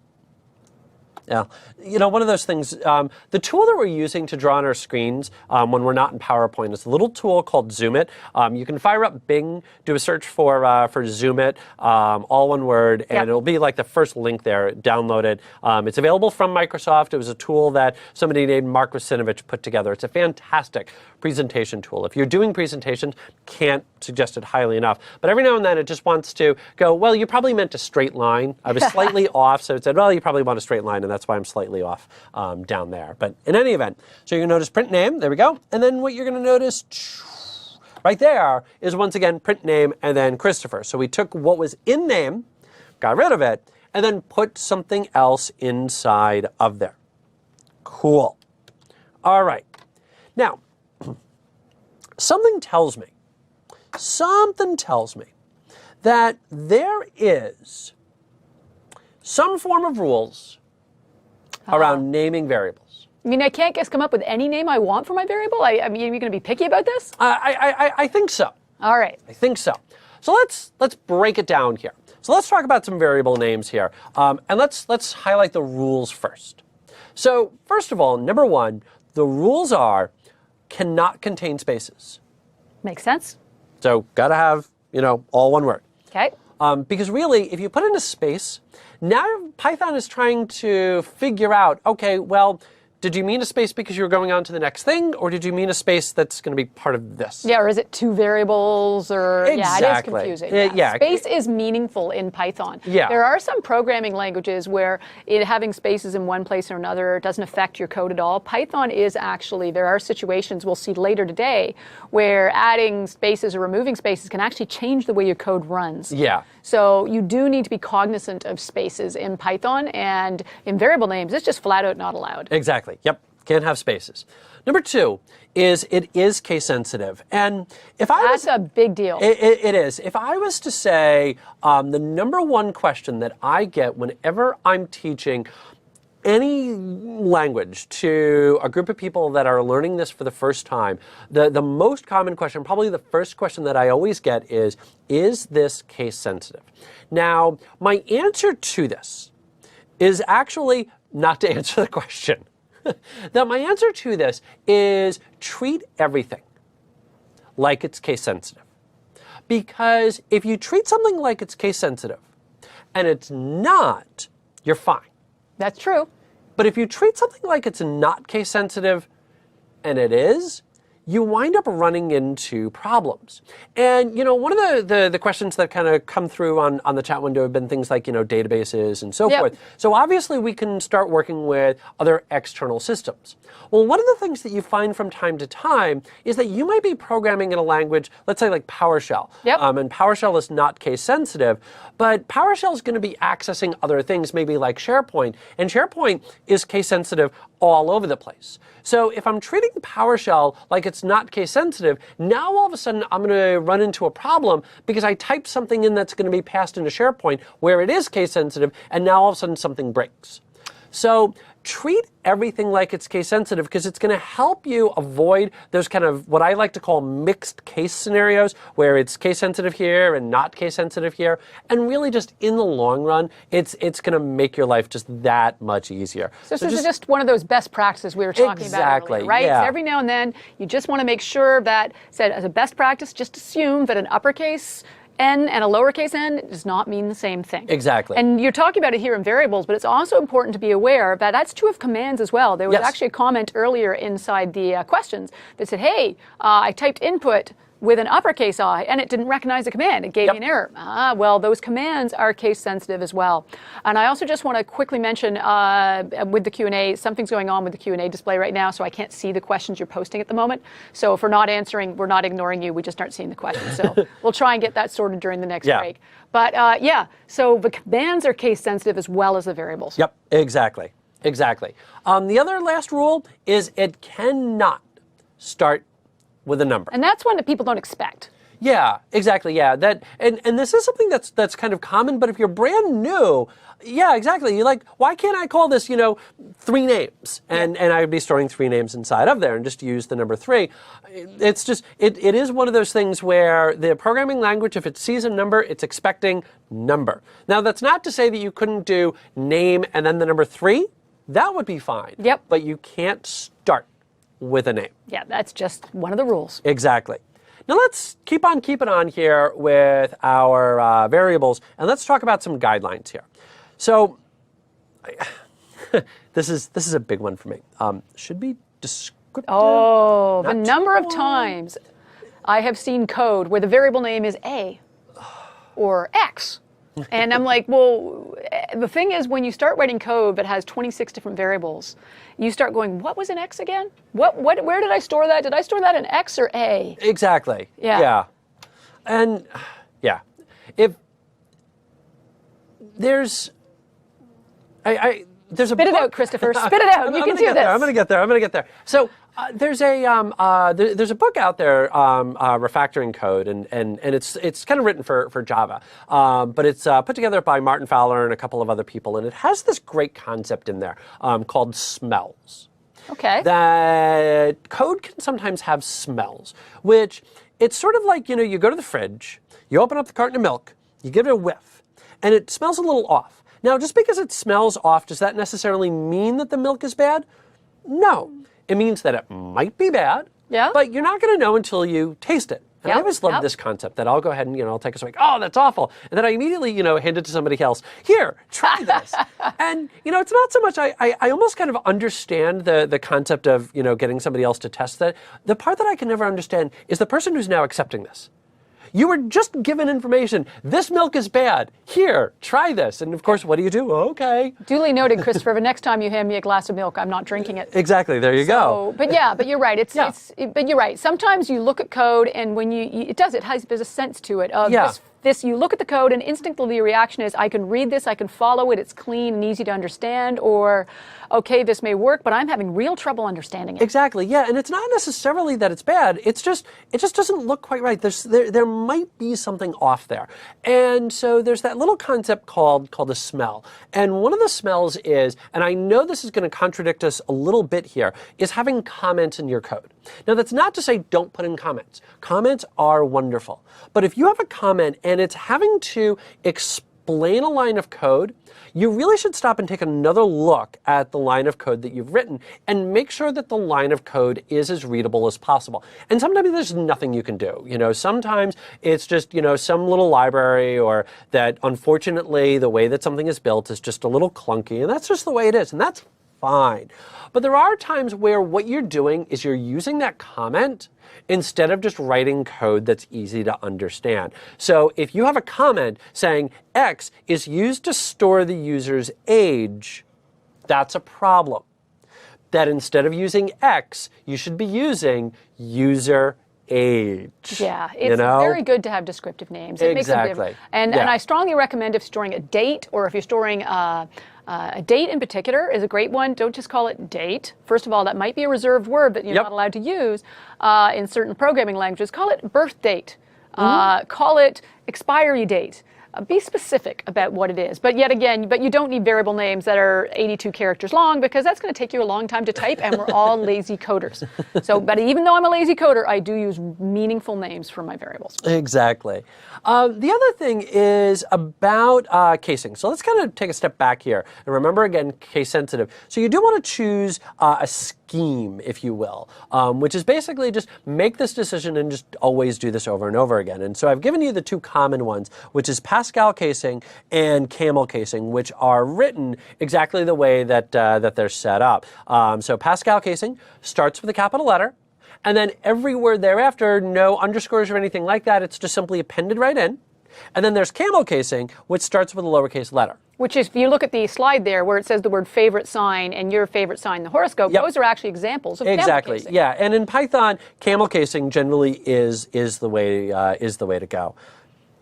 Yeah, you know, one of those things, the tool that we're using to draw on our screens when we're not in PowerPoint is a little tool called Zoom It. You can fire up Bing, do a search for Zoom It, all one word, and it'll be like the first link there, download it. It's available from Microsoft. It was a tool that somebody named Mark Rasinovich put together. It's a fantastic presentation tool. If you're doing presentations, can't suggest it highly enough. But every now and then it just wants to go, well, you probably meant a straight line. I was slightly off, so it said, well, you probably want a straight line, and that's why I'm slightly off down there. But in any event, so you're going to notice print name. There we go. And then what you're going to notice right there is, once again, print name and then Christopher. So we took what was in name, got rid of it, and then put something else inside of there. Cool. All right. Now, something tells me that there is some form of rules around naming variables. I mean, I can't just come up with any name I want for my variable? I mean, are you going to be picky about this? I think so. All right. I think so. So let's break it down here. So let's talk about some variable names here. And let's highlight the rules first. So first of all, number one, the rules are cannot contain spaces. Makes sense. So got to have, all one word. Okay. Because really, if you put in a space, now Python is trying to figure out, okay, well, did you mean a space because you were going on to the next thing, or did you mean a space that's going to be part of this? Yeah, or is it two variables, or Exactly. Yeah, it is confusing. Yeah. Space is meaningful in Python. Yeah. There are some programming languages where having spaces in one place or another doesn't affect your code at all. Python is actually, there are situations we'll see later today where adding spaces or removing spaces can actually change the way your code runs. Yeah. So you do need to be cognizant of spaces in Python, and in variable names, it's just flat out not allowed. Exactly. Yep. Can't have spaces. Number two is it is case sensitive. And if I That's a big deal. It is. If I was to say the number one question that I get whenever I'm teaching any language to a group of people that are learning this for the first time, the most common question, probably the first question that I always get is this case sensitive? Now, my answer to this is actually not to answer the question. Now, my answer to this is treat everything like it's case sensitive. Because if you treat something like it's case sensitive and it's not, you're fine. That's true. But if you treat something like it's not case sensitive and it is, you wind up running into problems. And, one of the questions that kind of come through on the chat window have been things like, databases and so forth. So obviously we can start working with other external systems. Well, one of the things that you find from time to time is that you might be programming in a language, let's say like PowerShell. And PowerShell is not case sensitive, but PowerShell is going to be accessing other things, maybe like SharePoint. And SharePoint is case sensitive all over the place. So if I'm treating PowerShell like it's not case sensitive, now all of a sudden I'm going to run into a problem because I typed something in that's going to be passed into SharePoint where it is case sensitive, and now all of a sudden something breaks. So treat everything like it's case sensitive because it's going to help you avoid those kind of what I like to call mixed case scenarios where it's case sensitive here and not case sensitive here. And really just in the long run, it's going to make your life just that much easier. So this is just one of those best practices we were talking about earlier, right? Yeah. So every now and then, you just want to make sure that, said as a best practice, just assume that an uppercase N and a lowercase n does not mean the same thing. Exactly. And you're talking about it here in variables, but it's also important to be aware that that's true of commands as well. There was actually a comment earlier inside the questions that said, hey, I typed input with an uppercase I, and it didn't recognize the command. It gave me an error. Well, those commands are case sensitive as well. And I also just want to quickly mention with the Q&A, something's going on with the Q&A display right now, so I can't see the questions you're posting at the moment. So if we're not answering, we're not ignoring you, we just aren't seeing the questions. So we'll try and get that sorted during the next break. But so the commands are case sensitive as well as the variables. Yep, exactly. The other last rule is it cannot start with a number. And that's one that people don't expect. Yeah, exactly. Yeah, and this is something that's kind of common. But if you're brand new, yeah, exactly. You're like, why can't I call this, 3 names? And I would be storing 3 names inside of there and just use the number 3. It's just it is one of those things where the programming language, if it sees a number, it's expecting number. Now that's not to say that you couldn't do name and then the number 3. That would be fine. Yep. But you can't start with a name. Yeah, that's just one of the rules. Exactly. Now let's keep on keeping on here with our variables, and let's talk about some guidelines here. So this is a big one for me. Should be descriptive. Oh, the number of times I have seen code where the variable name is A or X. And I'm like, well, the thing is, when you start writing code that has 26 different variables, you start going, what was an X again? Where did I store that? Did I store that in X or A? Exactly. Yeah. And if there's, there's a Spit it out, Christopher. Spit it out. You can do this. I'm going to get there. So there's a book out there, refactoring code, and it's kind of written for Java, but it's put together by Martin Fowler and a couple of other people, and it has this great concept in there called smells. Okay. That code can sometimes have smells, which it's sort of like, you go to the fridge, you open up the carton of milk, you give it a whiff, and it smells a little off. Now, just because it smells off, does that necessarily mean that the milk is bad? No. It means that it might be bad, but you're not going to know until you taste it. And I always love this concept that I'll go ahead and, I'll take a swig. Oh, that's awful. And then I immediately, hand it to somebody else. Here, try this. And, it's not so much, I almost kind of understand the concept of, getting somebody else to test that. The part that I can never understand is the person who's now accepting this. You were just given information. This milk is bad. Here, try this. And of course, what do you do? Okay. Duly noted, Christopher. The next time you hand me a glass of milk, I'm not drinking it. Exactly. There you go. But you're right. But you're right. Sometimes you look at code, and when there's a sense to it. This, you look at the code, and instinctively your reaction is, I can read this, I can follow it, it's clean and easy to understand, or, okay, this may work, but I'm having real trouble understanding it. Exactly, yeah, and it's not necessarily that it's bad, it just doesn't look quite right. There might be something off there. And so there's that little concept called a smell. And one of the smells is, and I know this is going to contradict us a little bit here, is having comments in your code. Now, that's not to say don't put in comments. Comments are wonderful. But if you have a comment and it's having to explain a line of code, you really should stop and take another look at the line of code that you've written and make sure that the line of code is as readable as possible. And sometimes there's nothing you can do. Sometimes it's just, some little library, or that unfortunately the way that something is built is just a little clunky, and that's just the way it is, and that's fine. But there are times where what you're doing is you're using that comment instead of just writing code that's easy to understand. So if you have a comment saying X is used to store the user's age, that's a problem. That instead of using X, you should be using user age. Yeah, it's very good to have descriptive names. It makes a difference. And I strongly recommend, if storing a date, or if you're storing a date in particular is a great one. Don't just call it date. First of all, that might be a reserved word that you're not allowed to use in certain programming languages. Call it birth date. Call it expiry date. Be specific about what it is. But you don't need variable names that are 82 characters long, because that's going to take you a long time to type, and we're all lazy coders. But even though I'm a lazy coder, I do use meaningful names for my variables. Exactly. The other thing is about casing. So let's kind of take a step back here. And remember, again, case sensitive. So you do want to choose a scheme, if you will, which is basically just make this decision and just always do this over and over again. And so I've given you the two common ones, which is Pascal casing and camel casing, which are written exactly the way that they're set up. So Pascal casing starts with a capital letter, and then every word thereafter, no underscores or anything like that. It's just simply appended right in. And then there's camel casing, which starts with a lowercase letter. Which is, if you look at the slide there where it says the word favorite sign and your favorite sign, the horoscope, those are actually examples of camel casing. Yeah. And in Python, camel casing generally is the way to go.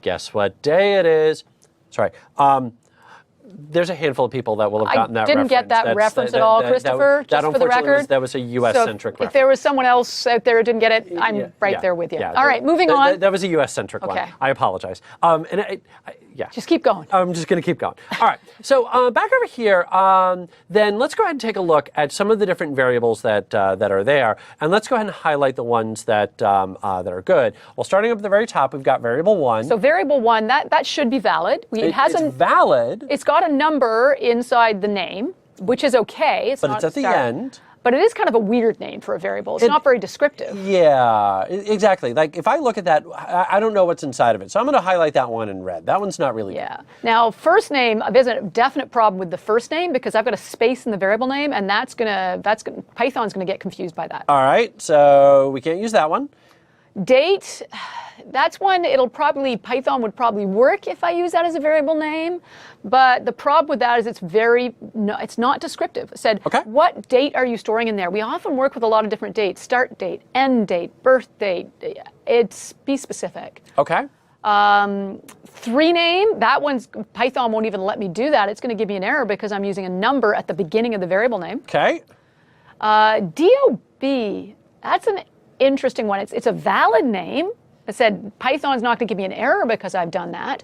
Guess what day it is? Sorry. There's a handful of people that will have gotten that reference. I didn't get that reference at all, Christopher, just for the record. That was a US-centric reference. If there was someone else out there who didn't get it, I'm right there with you. All right, moving on. That was a US-centric one. I apologize. Just keep going. I'm just going to keep going. All right. So back over here, then let's go ahead and take a look at some of the different variables that are there, and let's go ahead and highlight the ones that are good. Well, starting up at the very top, we've got variable 1. So variable 1, that should be valid. It's valid. It's got a number inside the name, which is okay. But it's at the end. But it is kind of a weird name for a variable. It's not very descriptive. Yeah, exactly. Like if I look at that, I don't know what's inside of it. So I'm going to highlight that one in red. That one's not really good. Now, first name, there's a definite problem with the first name, because I've got a space in the variable name, and Python's going to get confused by that. All right, so we can't use that one. Date, that's one Python would probably work if I use that as a variable name, but the problem with that is it's not descriptive. It said, what date are you storing in there? We often work with a lot of different dates: start date, end date, birth date. Be specific. Okay. 3 name, that one's, Python won't even let me do that. It's going to give me an error because I'm using a number at the beginning of the variable name. Okay. DOB, that's an interesting one. It's a valid name. I said Python's not going to give me an error because I've done that.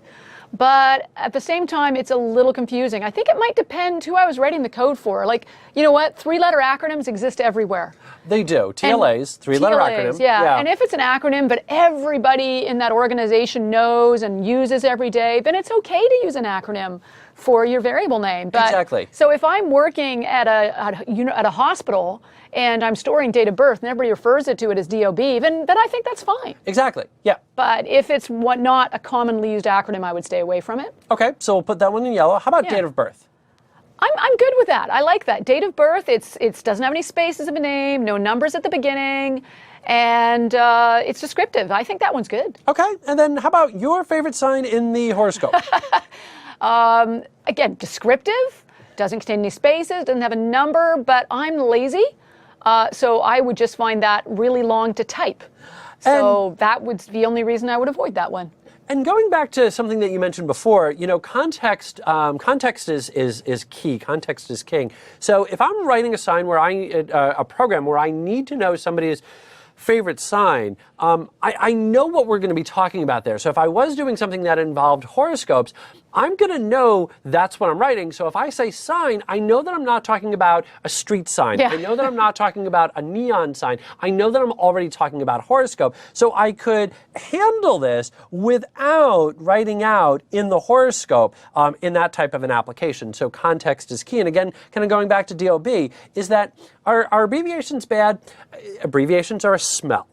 But at the same time, it's a little confusing. I think it might depend who I was writing the code for. Like, you know what? 3-letter acronyms exist everywhere. They do. TLAs, three-letter acronym. Yeah. And if it's an acronym, but everybody in that organization knows and uses every day, then it's okay to use an acronym for your variable name. But, exactly. So if I'm working at a hospital and I'm storing date of birth and everybody refers to it as DOB, then I think that's fine. Exactly. Yeah. But if it's not a commonly used acronym, I would stay away from it. Okay, so we'll put that one in yellow. How about date of birth? I'm good with that. I like that. Date of birth, it doesn't have any spaces of a name, no numbers at the beginning, and it's descriptive. I think that one's good. Okay, and then how about your favorite sign in the horoscope? Again, descriptive, doesn't contain any spaces, doesn't have a number, but I'm lazy, so I would just find that really long to type. So that would be the only reason I would avoid that one. And going back to something that you mentioned before, context is key. Context is king. So if I'm writing a sign where a program where I need to know somebody's favorite sign, I know what we're going to be talking about there. So if I was doing something that involved horoscopes, I'm going to know that's what I'm writing. So if I say sign, I know that I'm not talking about a street sign. Yeah. I know that I'm not talking about a neon sign. I know that I'm already talking about horoscope. So I could handle this without writing out in the horoscope in that type of an application. So context is key. And again, kind of going back to DOB, is that are abbreviations bad? Abbreviations are a smell.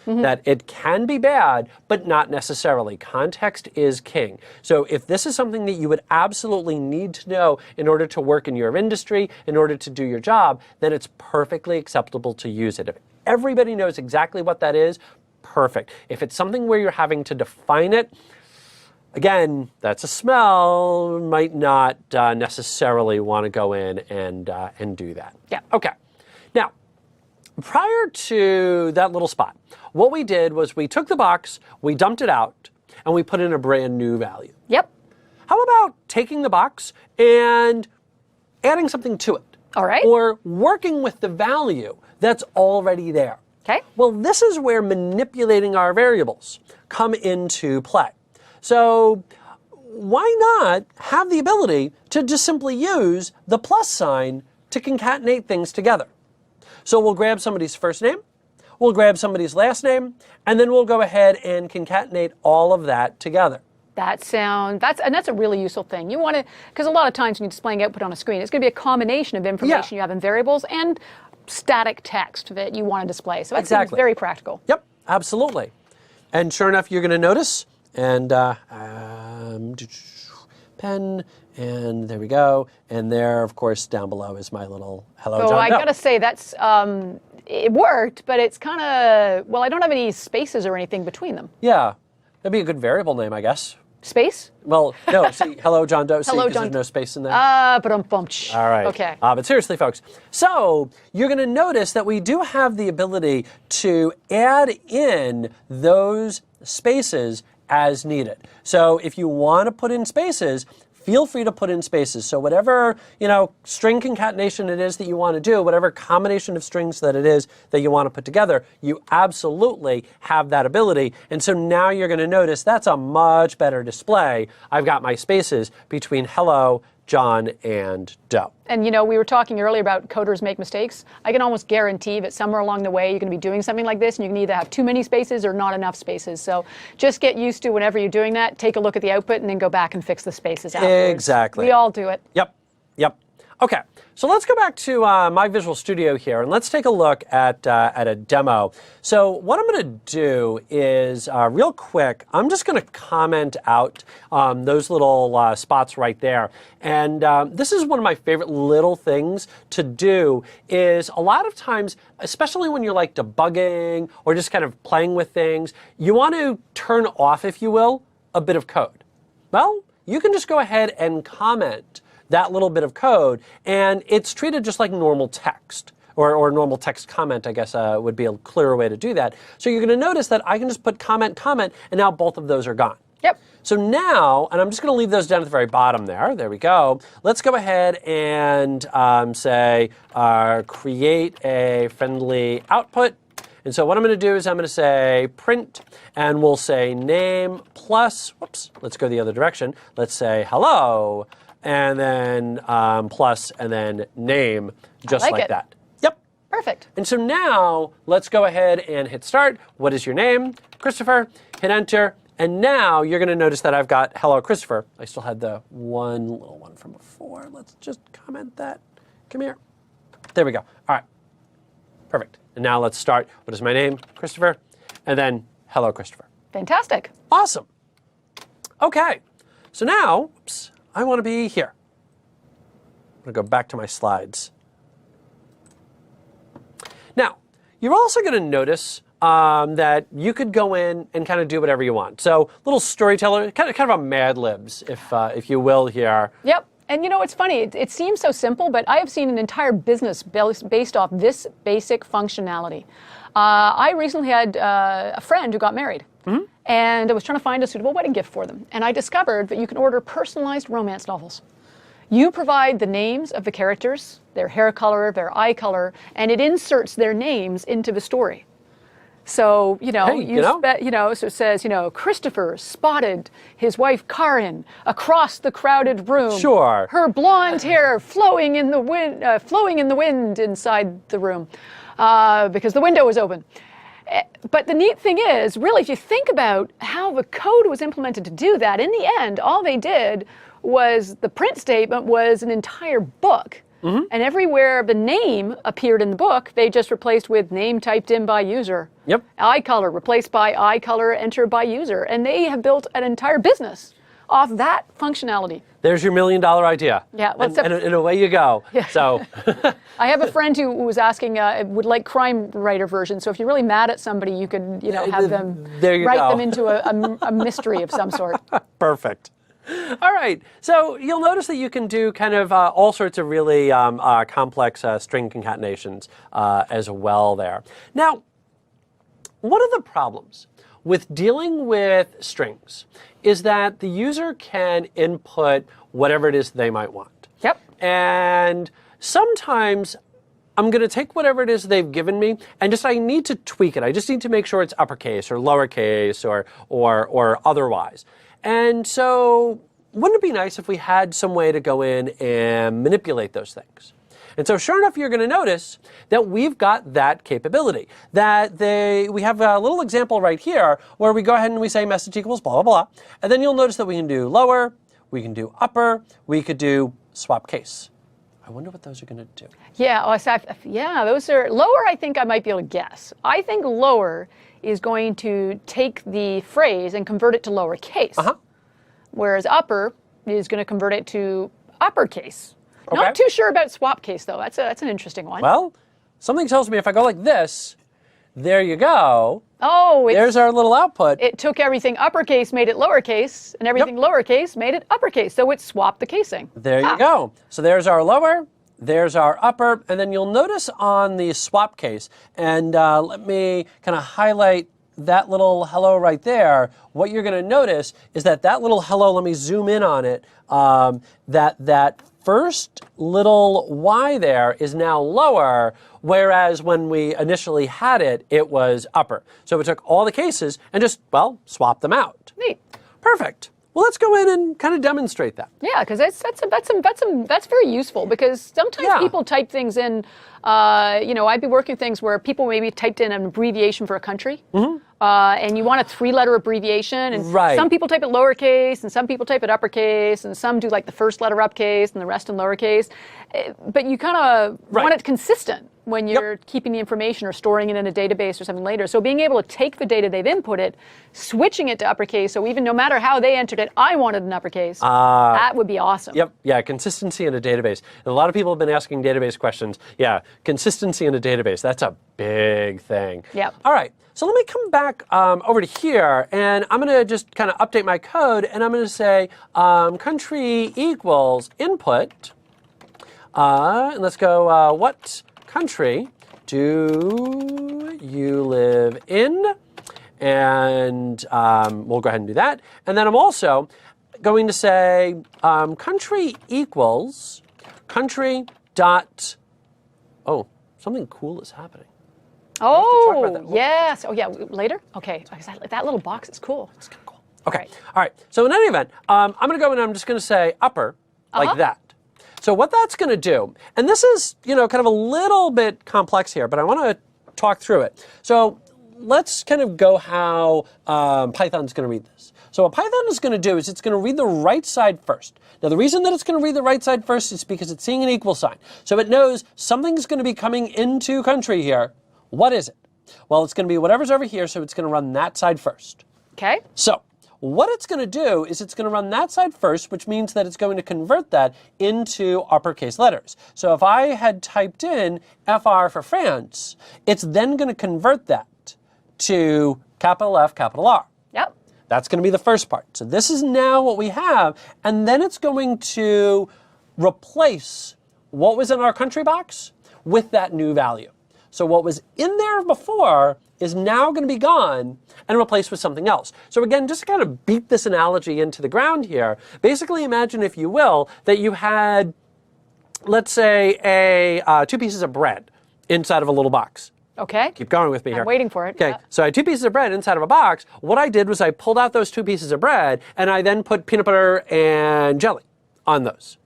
That it can be bad, but not necessarily. Context is king. So if this is something that you would absolutely need to know in order to work in your industry, in order to do your job, then it's perfectly acceptable to use it. If everybody knows exactly what that is, perfect. If it's something where you're having to define it, again, that's a smell, might not necessarily want to go in and do that. Yeah. Okay. Now, prior to that little spot, what we did was we took the box, we dumped it out, and we put in a brand new value. Yep. How about taking the box and adding something to it? All right. Or working with the value that's already there. Okay. Well, this is where manipulating our variables come into play. So why not have the ability to just simply use the plus sign to concatenate things together? So we'll grab somebody's first name, we'll grab somebody's last name, and then we'll go ahead and concatenate all of that together. That's a really useful thing. You want to, because a lot of times when you're displaying output on a screen, it's going to be a combination of information you have in variables and static text that you want to display. So that's very practical. Yep, absolutely. And sure enough, you're going to notice, and pen, and there we go. And there, of course, down below is my little hello, John Doe. I got to say, that's it worked, but it's kind of, well, I don't have any spaces or anything between them. Yeah, that'd be a good variable name, I guess. Space? Well, no, see, hello, John Doe, see, Hello, because John there's no space in there. But All right. Okay. But seriously, folks, so you're going to notice that we do have the ability to add in those spaces as needed. So if you want to put in spaces, feel free to put in spaces. So whatever, string concatenation it is that you want to do, whatever combination of strings that it is that you want to put together, you absolutely have that ability. And so now you're going to notice that's a much better display. I've got my spaces between hello, John, and Doe. And we were talking earlier about coders make mistakes. I can almost guarantee that somewhere along the way you're going to be doing something like this and you can either have too many spaces or not enough spaces. So just get used to whenever you're doing that, take a look at the output and then go back and fix the spaces afterwards. Exactly. We all do it. Yep. Okay, so let's go back to my Visual Studio here and let's take a look at a demo. So what I'm going to do is, real quick, I'm just going to comment out those little spots right there. And this is one of my favorite little things to do is a lot of times, especially when you're like debugging or just kind of playing with things, you want to turn off, if you will, a bit of code. Well, you can just go ahead and comment that little bit of code, and it's treated just like normal text, or normal text comment, I guess would be a clearer way to do that. So you're going to notice that I can just put comment, and now both of those are gone. Yep. So now, and I'm just going to leave those down at the very bottom there. There we go. Let's go ahead and say create a friendly output. And so what I'm going to do is I'm going to say print, and we'll say name plus, whoops, let's go the other direction. Let's say hello, and then plus, and then name, just like that. Yep. Perfect. And so now let's go ahead and hit start. What is your name? Christopher. Hit enter. And now you're going to notice that I've got hello, Christopher. I still had the one little one from before. Let's just comment that. Come here. There we go. All right. Perfect. And now let's start. What is my name? Christopher. And then hello, Christopher. Fantastic. Awesome. Okay. So now, oops, I want to be here. I'm going to go back to my slides. Now, you're also going to notice that you could go in and kind of do whatever you want. So, little storyteller, kind of a Mad Libs, if you will, here. Yep. And you know, it's funny. It seems so simple, but I have seen an entire business based off this basic functionality. I recently had a friend who got married. And I was trying to find a suitable wedding gift for them. And I discovered that you can order personalized romance novels. You provide the names of the characters, their hair color, their eye color, and it inserts their names into the story. So, so it says, Christopher spotted his wife Karin across the crowded room. Sure. Her blonde hair flowing in the wind inside the room because the window was open. But the neat thing is, really, if you think about how the code was implemented to do that, in the end, all they did was the print statement was an entire book. And everywhere the name appeared in the book, they just replaced with name typed in by user. Yep. Eye color replaced by eye color entered by user. And they have built an entire business off that functionality. There's your $1 million idea. Yeah. And away you go. Yeah. So I have a friend who was asking, would like crime writer version. So if you're really mad at somebody, you could, have them write them into a mystery of some sort. Perfect. All right, so you'll notice that you can do kind of all sorts of really complex string concatenations as well there. Now, one of the problems with dealing with strings is that the user can input whatever it is they might want. Yep. And sometimes I'm going to take whatever it is they've given me and I need to tweak it. I just need to make sure it's uppercase or lowercase or otherwise. And so wouldn't it be nice if we had some way to go in and manipulate those things? And so sure enough, you're going to notice that we've got that capability. We have a little example right here where we go ahead and we say message equals blah, blah, blah. And then you'll notice that we can do lower, we can do upper, we could do swap case. I wonder what those are going to do. Yeah, those are lower. I think I might be able to guess. I think lower is going to take the phrase and convert it to lowercase, whereas upper is going to convert it to uppercase. Okay. Not too sure about swap case though. That's an interesting one. Well, something tells me if I go like this, there you go. Oh, there's our little output. It took everything uppercase, made it lowercase, and everything lowercase made it uppercase. So it swapped the casing. There you go. So there's our lower, there's our upper, and then you'll notice on the swap case, and let me kind of highlight that little hello right there. What you're going to notice is that little hello, let me zoom in on it, that first little Y there is now lower, whereas when we initially had it, it was upper. So we took all the cases and just, swapped them out. Neat. Perfect. Well, let's go in and kind of demonstrate that. Yeah, because that's very useful because sometimes people type things in. I'd be working things where people maybe typed in an abbreviation for a country, and you want a 3-letter abbreviation, and some people type it lowercase, and some people type it uppercase, and some do like the first letter uppercase and the rest in lowercase. But you kind of want it consistent when you're keeping the information or storing it in a database or something later. So being able to take the data they've inputted, switching it to uppercase, so even no matter how they entered it, I wanted an uppercase. That would be awesome. Yep. Yeah, consistency in a database. And a lot of people have been asking database questions. Yeah, consistency in a database. That's a big thing. Yep. All right. So let me come back over to here, and I'm going to just kind of update my code, and I'm going to say country equals input. And let's go, what country do you live in? And we'll go ahead and do that. And then I'm also going to say country equals country dot, oh, something cool is happening. Oh, yes. Oh, yeah, later? Okay, that little box is cool. It's kind of cool. Okay, all right. So in any event, I'm going to go and I'm just going to say upper like that. So what that's going to do, and this is, kind of a little bit complex here, but I want to talk through it. So let's kind of go how Python's going to read this. So what Python is going to do is it's going to read the right side first. Now the reason that it's going to read the right side first is because it's seeing an equal sign. So it knows something's going to be coming into country here. What is it? Well, it's going to be whatever's over here, so it's going to run that side first. Okay. So what it's going to do is it's going to run that side first, which means that it's going to convert that into uppercase letters. So if I had typed in FR for France, it's then going to convert that to capital F, capital R. Yep. That's going to be the first part. So this is now what we have, and then it's going to replace what was in our country box with that new value. So what was in there before is now going to be gone and replaced with something else. So again, just to kind of beat this analogy into the ground here, basically imagine, if you will, that you had, let's say, two pieces of bread inside of a little box. Okay. Keep going with me here. I'm waiting for it. Okay, Yeah. so I had two pieces of bread inside of a box. What I did was I pulled out those two pieces of bread, and I then put peanut butter and jelly on those.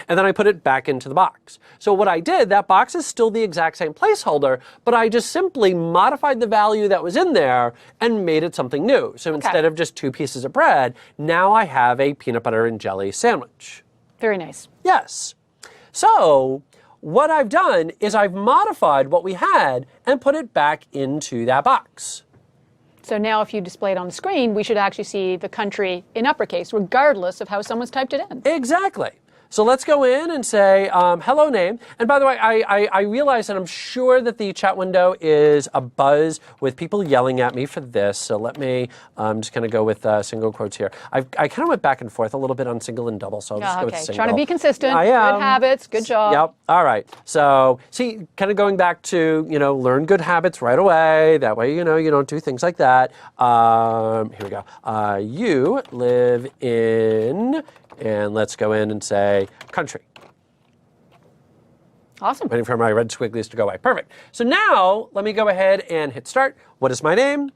And then I put it back into the box. So what I did, that box is still the exact same placeholder, but I just simply modified the value that was in there and made it something new. So instead of just two pieces of bread, now I have a peanut butter and jelly sandwich. Very nice. Yes. So what I've done is I've modified what we had and put it back into that box. So now if you display it on the screen, we should actually see the country in uppercase, regardless of how someone's typed it in. Exactly. So let's go in and say, hello name. And by the way, I realize that I'm sure that the chat window is abuzz with people yelling at me for this. So let me just kind of go with single quotes here. I kind of went back and forth a little bit on single and double, so I'll just go with single. Trying to be consistent. I am. Good habits. Good job. Yep. All right. So see, kind of going back to, learn good habits right away. That way, you don't do things like that. Here we go. You live in... And let's go in and say country. Awesome. Waiting for my red squigglies to go away. Perfect. So now let me go ahead and hit start. What is my name?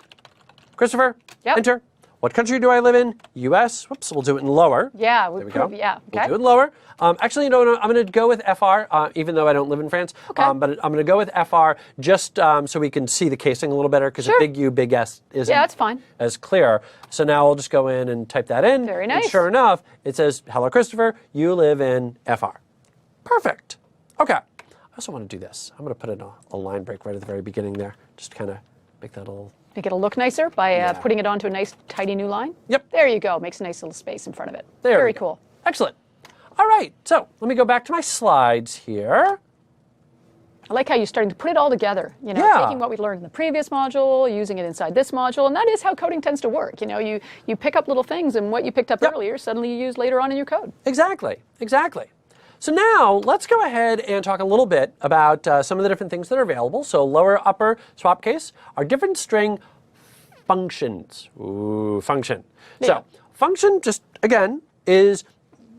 Christopher. Yep. Enter. What country do I live in? U.S. Whoops, we'll do it in lower. Yeah. There we go. Yeah. Okay. We'll do it lower. Actually, no, I'm going to go with FR, even though I don't live in France. Okay. But I'm going to go with FR just so we can see the casing a little better, because a big U, big S isn't that's fine. as clear. So now I'll just go in and type that in. Very nice. And sure enough, it says, hello, Christopher, you live in FR. Perfect. Okay. I also want to do this. I'm going to put in a line break right at the very beginning there. Just kind of make that a little... Make it look nicer by putting it onto a nice, tidy new line? Yep. There you go. Makes a nice little space in front of it. There Very we go. cool. Excellent. All right. So let me go back to my slides here. I like how you're starting to put it all together, taking what we learned in the previous module, using it inside this module, and that is how coding tends to work. You pick up little things, and what you picked up earlier, suddenly you use later on in your code. Exactly. Exactly. So now let's go ahead and talk a little bit about some of the different things that are available. So lower, upper, swap case are different string functions. Ooh, function. Yeah. So function, just again, is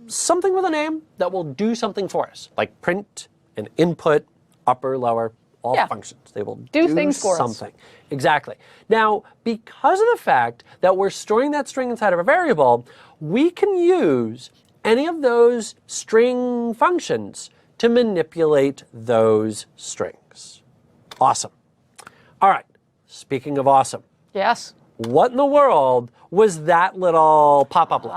something with a name that will do something for us, like print and input, upper, lower, all functions. They will do things for something. Exactly. Now, because of the fact that we're storing that string inside of a variable, we can use any of those string functions to manipulate those strings. Awesome. All right. Speaking of awesome. Yes. What in the world was that little pop-up list?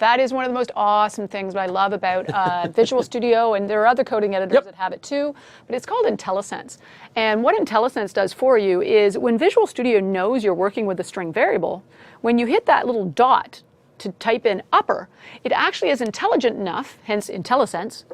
That is one of the most awesome things that I love about Visual Studio, and there are other coding editors that have it too, but it's called IntelliSense. And what IntelliSense does for you is when Visual Studio knows you're working with a string variable, when you hit that little dot to type in upper, it actually is intelligent enough, hence IntelliSense,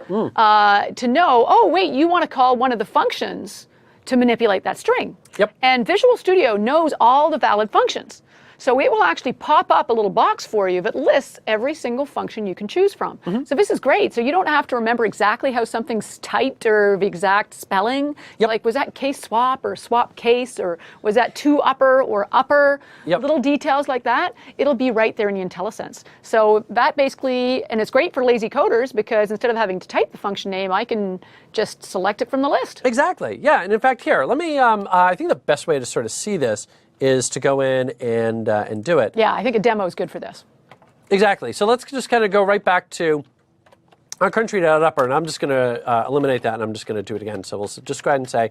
to know, oh, wait, you want to call one of the functions to manipulate that string. Yep. And Visual Studio knows all the valid functions. So it will actually pop up a little box for you that lists every single function you can choose from. So this is great. So you don't have to remember exactly how something's typed or the exact spelling. Like, was that case swap or swap case, or was that to upper or upper? Little details like that, it'll be right there in the IntelliSense. So that basically, and it's great for lazy coders because instead of having to type the function name, I can just select it from the list. Exactly. Yeah. And in fact, here, let me, I think the best way to sort of see this is to go in and do it. Yeah, I think a demo is good for this. Exactly. So let's just kind of go right back to country dot upper, and I'm just going to eliminate that, and I'm just going to do it again. So we'll just go ahead and say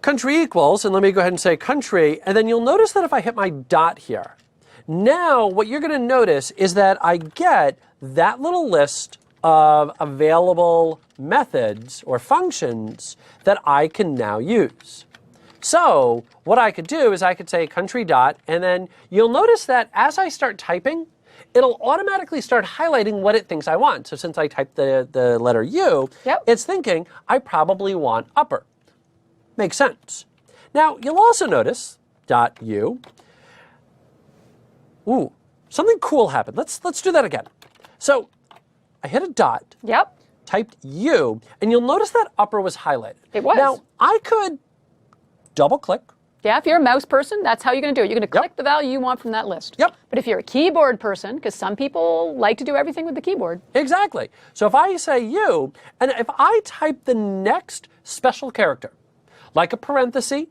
country equals, and let me go ahead and say country, and then you'll notice that if I hit my dot here, now what you're going to notice is that I get that little list of available methods or functions that I can now use. So what I could do is I could say country dot, and then you'll notice that as I start typing, it'll automatically start highlighting what it thinks I want. So since I typed the letter U, it's thinking I probably want upper. Makes sense. Now, you'll also notice dot U. Ooh, something cool happened. Let's do that again. So I hit a dot. Typed U, and you'll notice that upper was highlighted. It was. Now, I could double click. Yeah, if you're a mouse person, that's how you're going to do it. You're going to click the value you want from that list. But if you're a keyboard person, because some people like to do everything with the keyboard. Exactly. So if I say U, and if I type the next special character, like a parenthesis,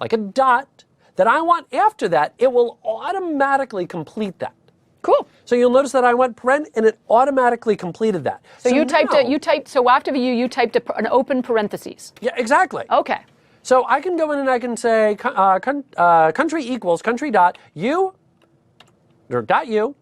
like a dot, that I want after that, it will automatically complete that. Cool. So you'll notice that I went paren, and it automatically completed that. So you typed, so after the U, you typed an open parentheses. Yeah, exactly. Okay. So I can go in and I can say country equals country dot U, or dot U,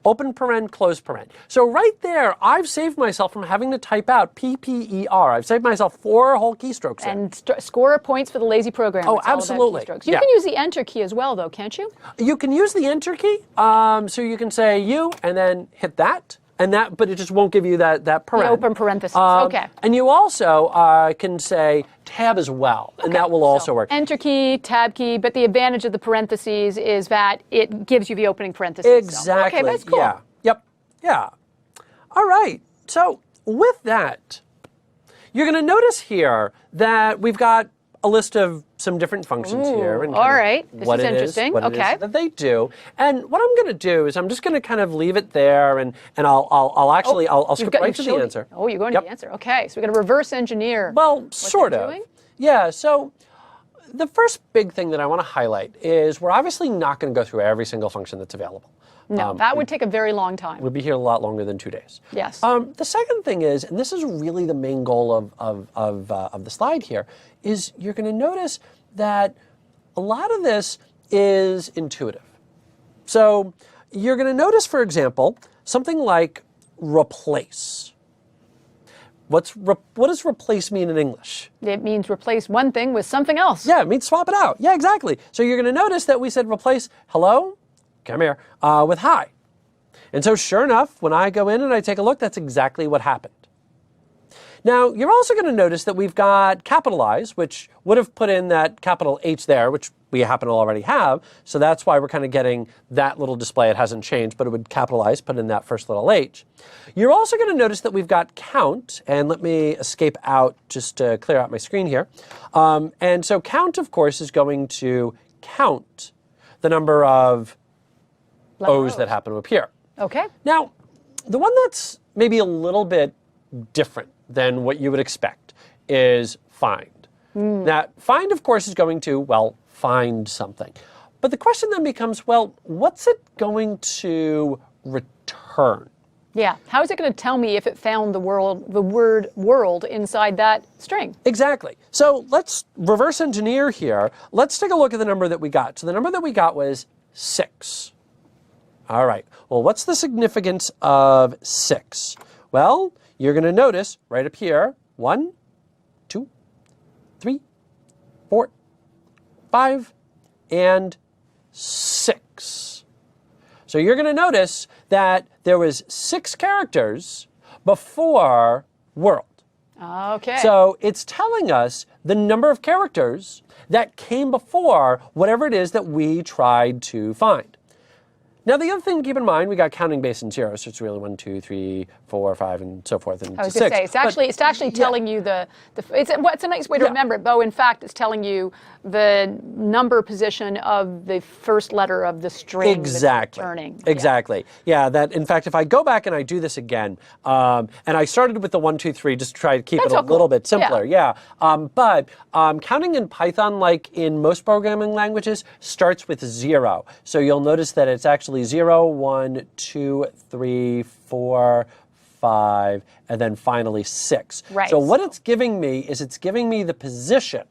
open paren, close paren. So right there, I've saved myself from having to type out PPER. I've saved myself 4 whole keystrokes there. And score points for the lazy program. Oh, absolutely. You can use the Enter key as well, though, can't you? You can use the Enter key. So you can say U and then hit that. And that, but it just won't give you that paren. The open parentheses, okay. And you also can say tab as well, and that will also work. Enter key, tab key, but the advantage of the parentheses is that it gives you the opening parentheses. Exactly. So. Okay, that's cool. Yeah. Yep. Yeah. All right. So with that, you're going to notice here that we've got a list of some different functions here. And all right. This is interesting. What it is that they do. And what I'm going to do is I'm just going to kind of leave it there, and I'll skip right to the answer. Oh, you're going to the answer. Okay. So we're going to reverse engineer. Well, sort of. Doing? Yeah. So the first big thing that I want to highlight is we're obviously not going to go through every single function that's available. No, that would take a very long time. We'd be here a lot longer than 2 days. Yes. The second thing is, and this is really the main goal of the slide here, is you're going to notice that a lot of this is intuitive. So you're going to notice, for example, something like replace. What does replace mean in English? It means replace one thing with something else. Yeah, it means swap it out. Yeah, exactly. So you're going to notice that we said replace hello, come here, with hi. And so sure enough, when I go in and I take a look, that's exactly what happened. Now, you're also going to notice that we've got capitalize, which would have put in that capital H there, which we happen to already have. So that's why we're kind of getting that little display. It hasn't changed, but it would capitalize, put in that first little H. You're also going to notice that we've got count, and let me escape out just to clear out my screen here. And so count, of course, is going to count the number of O's that happen to appear. Okay. Now, the one that's maybe a little bit different than what you would expect is find. Now, find, of course, is going to, well, find something. But the question then becomes, well, what's it going to return? Yeah. How is it going to tell me if it found the word world inside that string? Exactly. So let's reverse engineer here. Let's take a look at the number that we got. So the number that we got was 6. All right. Well, what's the significance of 6? Well, you're going to notice right up here, 1, 2, 3, 4, 5, and 6. So you're going to notice that there was 6 characters before world. Okay. So it's telling us the number of characters that came before whatever it is that we tried to find. Now, the other thing to keep in mind, we got counting based on zeros, so it's really 1, 2, 3, 4, 5, and so forth, and I was 6. going to say, it's actually telling you it's a nice way to remember it, though in fact it's telling you the number position of the first letter of the string that's returning. Exactly. Yeah, that in fact, if I go back and I do this again, and I started with the 1, 2, 3 just to try to keep it a little bit simpler. But counting in Python, like in most programming languages, starts with 0. So you'll notice that it's actually 0, 1, 2, 3, 4, 5, and then finally 6. Right. So what it's giving me is it's giving me the position,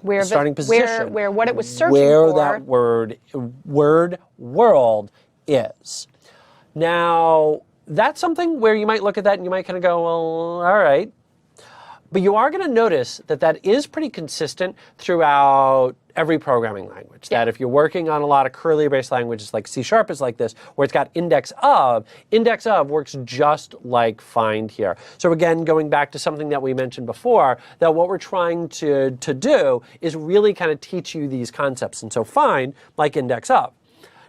Where the starting position, where what it was searching where for. that word world is. Now, that's something where you might look at that and you might kind of go, well, all right. But you are going to notice that that is pretty consistent throughout every programming language. Yeah. That if you're working on a lot of curly-based languages like C# is like this, where it's got index of works just like find here. So again, going back to something that we mentioned before, that what we're trying to do is really kind of teach you these concepts. And so find, like index of.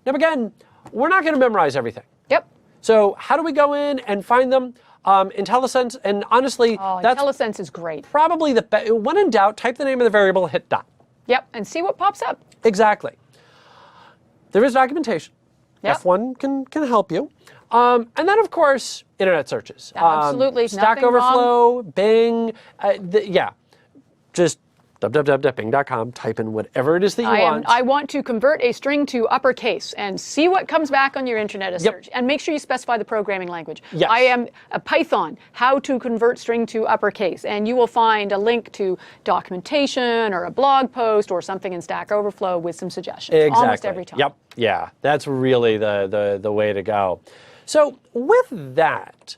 Now again, we're not going to memorize everything. Yep. So how do we go in and find them? IntelliSense, and honestly, that's IntelliSense is great. probably the best. When in doubt, type the name of the variable, hit dot. Yep, and see what pops up. Exactly. There is documentation. Yep. F1 can help you. And then, of course, internet searches. Absolutely. Stack Nothing Overflow, Bing, just www.bing.com, type in whatever it is that you want. I want to convert a string to uppercase and see what comes back on your internet search. And make sure you specify the programming language. Yes. I am a Python, how to convert string to uppercase. And you will find a link to documentation or a blog post or something in Stack Overflow with some suggestions. Exactly. Almost every time. Yep. Yeah, that's really the way to go. So with that,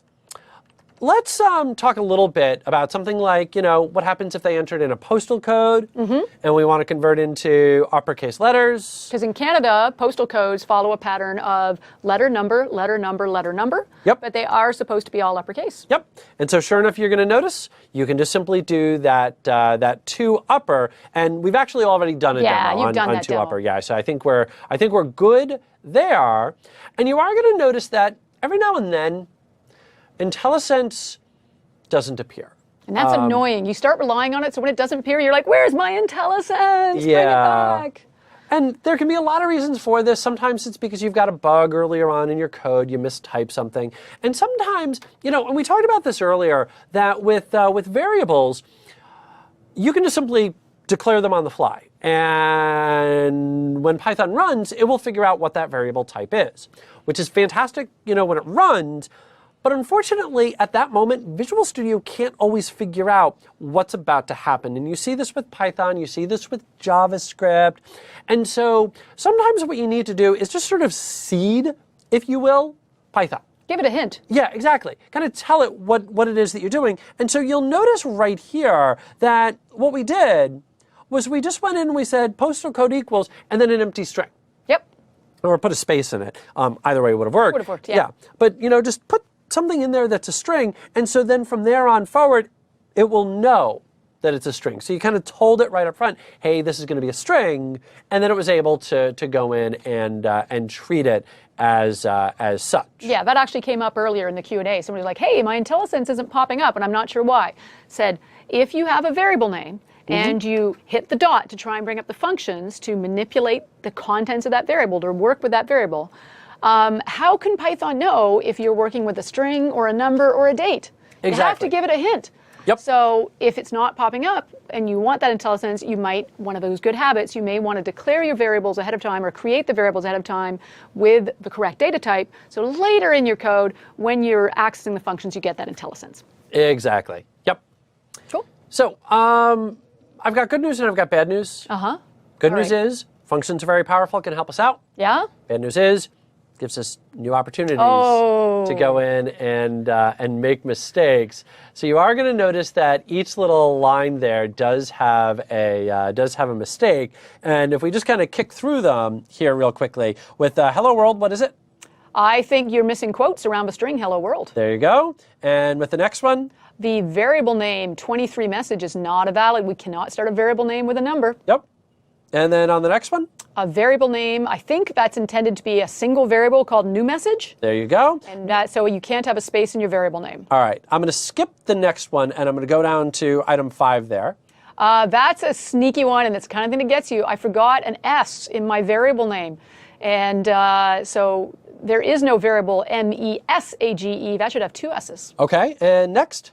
let's talk a little bit about something like, what happens if they entered in a postal code and we want to convert into uppercase letters. Because in Canada, postal codes follow a pattern of letter, number, letter, number, letter, number. Yep. But they are supposed to be all uppercase. Yep. And so sure enough, you're going to notice you can just simply do that to upper, and we've actually already done a demo you've done on that to demo. upper. Yeah. So I think we're good there. And you are going to notice that every now and then IntelliSense doesn't appear. And that's annoying. You start relying on it, so when it doesn't appear, you're like, where's my IntelliSense? Bring it Yeah. back. And there can be a lot of reasons for this. Sometimes it's because you've got a bug earlier on in your code, you mistype something. And sometimes, and we talked about this earlier, that with variables, you can just simply declare them on the fly. And when Python runs, it will figure out what that variable type is, which is fantastic, when it runs. But unfortunately, at that moment, Visual Studio can't always figure out what's about to happen. And you see this with Python, you see this with JavaScript. And so sometimes what you need to do is just sort of seed, if you will, Python. Give it a hint. Yeah, exactly. Kind of tell it what it is that you're doing. And so you'll notice right here that what we did was we just went in and we said postal code equals, and then an empty string. Yep. Or put a space in it. Either way would have worked. Would have worked, yeah. But, just put something in there that's a string, and so then from there on forward, it will know that it's a string. So you kind of told it right up front, hey, this is going to be a string, and then it was able to go in and treat it as such. Yeah, that actually came up earlier in the Q&A. Somebody was like, hey, my IntelliSense isn't popping up, and I'm not sure why. Said, if you have a variable name, and you hit the dot to try and bring up the functions to manipulate the contents of that variable, to work with that variable, how can Python know if you're working with a string or a number or a date? Exactly. You have to give it a hint. Yep. So if it's not popping up and you want that IntelliSense, you might, one of those good habits, you may want to declare your variables ahead of time or create the variables ahead of time with the correct data type. So later in your code, when you're accessing the functions, you get that IntelliSense. Exactly. Yep. Cool. So I've got good news and I've got bad news. Uh-huh. Good All news right. is functions are very powerful, can help us out. Yeah? Bad news is gives us new opportunities Oh. to go in and make mistakes. So you are going to notice that each little line there does have a mistake. And if we just kind of kick through them here real quickly with hello world, what is it? I think you're missing quotes around the string hello world. There you go. And with the next one, The variable name 23 message is not a valid. We cannot start a variable name with a number. yep. And then on the next one, A variable name, I think that's intended to be a single variable called new message. there you go. And that, so you can't have a space in your variable name. All right, I'm going to skip the next one, and I'm going to go down to item 5 there. That's a sneaky one, and it's the kind of thing that gets you. I forgot an S in my variable name. And so there is no variable MESAGE. That should have 2 S's. Okay, and next.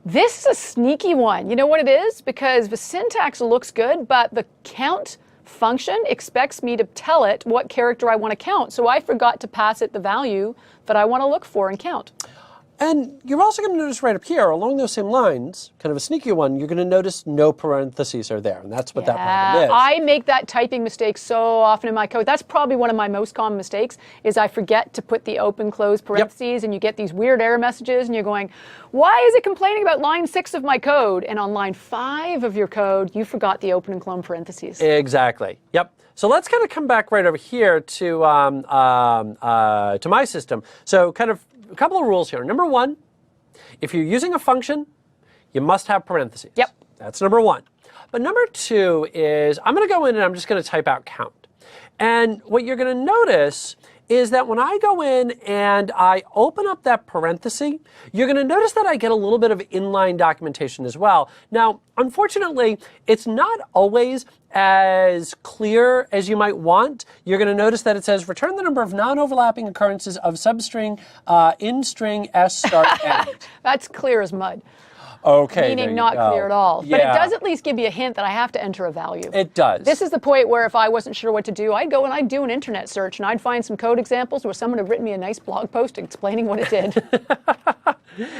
This is a sneaky one. You know what it is? Because the syntax looks good, but the count function expects me to tell it what character I want to count. So I forgot to pass it the value that I want to look for and count. And you're also going to notice right up here, along those same lines, kind of a sneaky one, you're going to notice no parentheses are there, and that's what that problem is. I make that typing mistake so often in my code. That's probably one of my most common mistakes, is I forget to put the open, close parentheses, and you get these weird error messages, and you're going, why is it complaining about line 6 of my code? And on line 5 of your code, you forgot the open and close parentheses. Exactly. Yep. So let's kind of come back right over here to my system. So kind of a couple of rules here. Number one, if you're using a function, you must have parentheses. Yep. That's number one. But number two is I'm going to go in and I'm just going to type out count. And what you're going to notice is that when I go in and I open up that parenthesis, you're going to notice that I get a little bit of inline documentation as well. Now, unfortunately, it's not always as clear as you might want. You're going to notice that it says return the number of non-overlapping occurrences of substring in string s start end. That's clear as mud. Okay, meaning not clear at all. Yeah. But it does at least give you a hint that I have to enter a value. It does. This is the point where if I wasn't sure what to do, I'd go and I'd do an internet search and I'd find some code examples where someone had written me a nice blog post explaining what it did.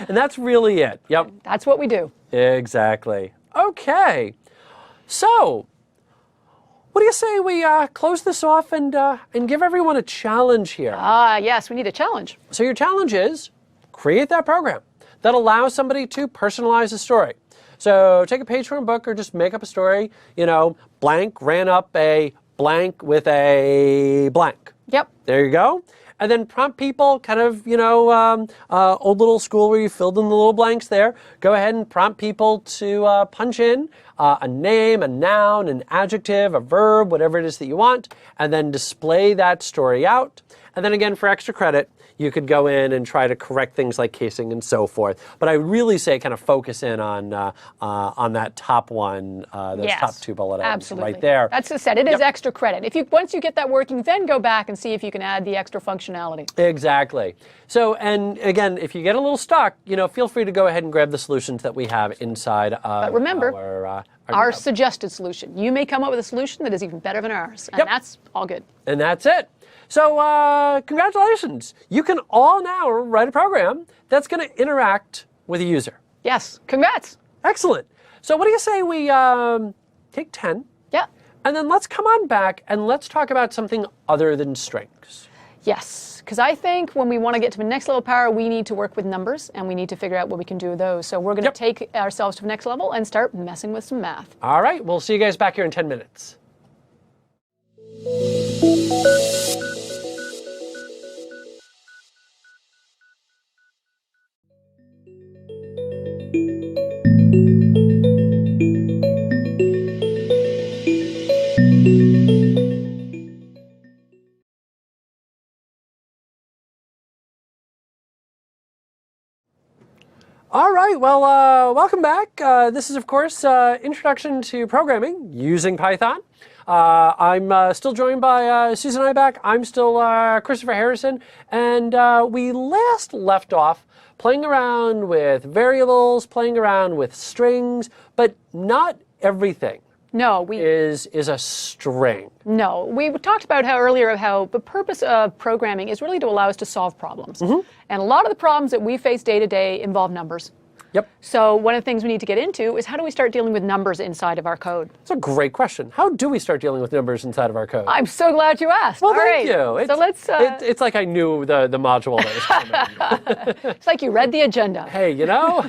And that's really it. Yep. That's what we do. Exactly. Okay. So, what do you say we close this off and give everyone a challenge here? Yes, we need a challenge. So your challenge is create that program that allows somebody to personalize a story. So take a page from a book or just make up a story. You know, blank ran up a blank with a blank. Yep. There you go. And then prompt people, kind of, you know, old little school where you filled in the little blanks there. Go ahead and prompt people to punch in a name, a noun, an adjective, a verb, whatever it is that you want, and then display that story out. And then again, for extra credit, you could go in and try to correct things like casing and so forth. But I really say kind of focus in on that top one, those top two bullet items right there. That's the set. It is extra credit. If you once you get that working, then go back and see if you can add the extra functionality. Exactly. So, and again, if you get a little stuck, you know, feel free to go ahead and grab the solutions that we have inside But remember, our suggested solution. You may come up with a solution that is even better than ours, and that's all good. And that's it. So congratulations. You can all now write a program that's going to interact with a user. Yes. Congrats. Excellent. So what do you say we take 10? Yeah. And then let's come on back and let's talk about something other than strings. Yes, because I think when we want to get to the next level of power, we need to work with numbers, and we need to figure out what we can do with those. So we're going to take ourselves to the next level and start messing with some math. All right. We'll see you guys back here in 10 minutes. All right, well, welcome back. This is, of course, Introduction to Programming using Python. I'm still joined by Susan Iback. I'm still Christopher Harrison. And we last left off playing around with variables, playing around with strings, but not everything. No, is a string. No, we talked about how the purpose of programming is really to allow us to solve problems. And a lot of the problems that we face day to day involve numbers. Yep. So one of the things we need to get into is how do we start dealing with numbers inside of our code? That's a great question. How do we start dealing with numbers inside of our code? I'm so glad you asked. Well, All thank right. you. So let's. It's like I knew the module that was coming. It's like you read the agenda. Hey, you know?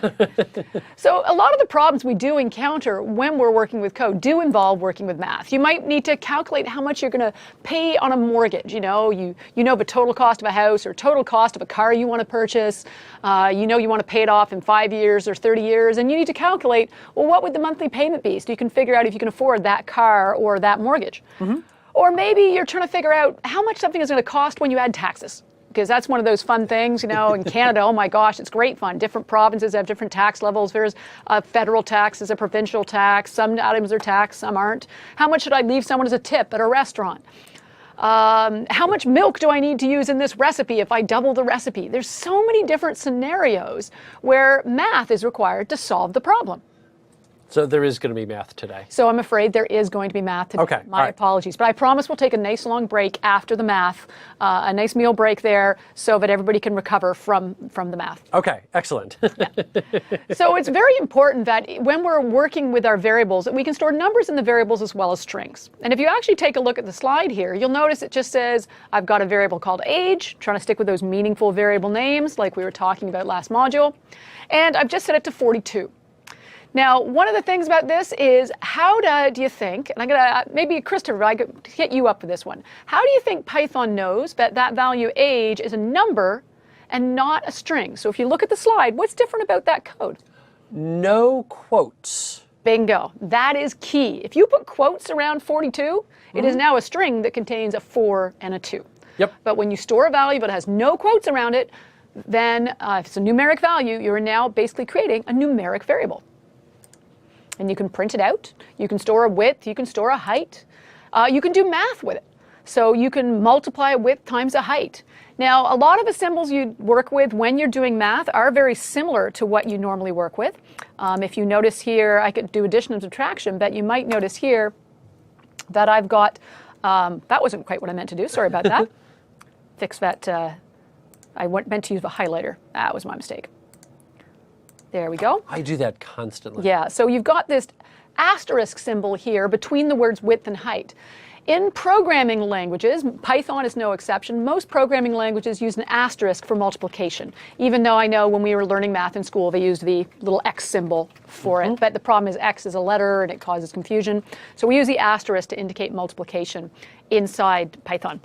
So a lot of the problems we do encounter when we're working with code do involve working with math. You might need to calculate how much you're going to pay on a mortgage. You know the total cost of a house or total cost of a car you want to purchase. You want to pay it off in 5 years or 30 years, and you need to calculate, well, what would the monthly payment be? So you can figure out if you can afford that car or that mortgage. Or maybe you're trying to figure out how much something is going to cost when you add taxes. Because that's one of those fun things, in Canada, oh my gosh, it's great fun. Different provinces have different tax levels. There's a federal tax, there's a provincial tax. Some items are taxed, some aren't. How much should I leave someone as a tip at a restaurant? How much milk do I need to use in this recipe if I double the recipe? There's so many different scenarios where math is required to solve the problem. So there is going to be math today. So I'm afraid there is going to be math today. Okay, My apologies. But I promise we'll take a nice long break after the math, a nice meal break there, so that everybody can recover from the math. Okay, excellent. So it's very important that when we're working with our variables, that we can store numbers in the variables as well as strings. And if you actually take a look at the slide here, you'll notice it just says, I've got a variable called age, trying to stick with those meaningful variable names like we were talking about last module. And I've just set it to 42. Now, one of the things about this is how do you think, and I'm going to, maybe Christopher, I could hit you up for this one. How do you think Python knows that that value age is a number and not a string? So if you look at the slide, what's different about that code? No quotes. Bingo. That is key. If you put quotes around 42, it is now a string that contains a 4 and a 2. Yep. But when you store a value but has no quotes around it, then if it's a numeric value, you're now basically creating a numeric variable. And you can print it out. You can store a width. You can store a height. You can do math with it. So you can multiply a width times a height. Now, a lot of the symbols you work with when you're doing math are very similar to what you normally work with. If you notice here, I could do addition and subtraction, but you might notice here that I've got, that wasn't quite what I meant to do. Sorry about that. Fix that. I meant to use the highlighter. That was my mistake. There we go. I do that constantly. Yeah, so you've got this asterisk symbol here between the words width and height. In programming languages, Python is no exception, most programming languages use an asterisk for multiplication, even though I know when we were learning math in school, they used the little X symbol for it. But the problem is X is a letter and it causes confusion. So we use the asterisk to indicate multiplication inside Python.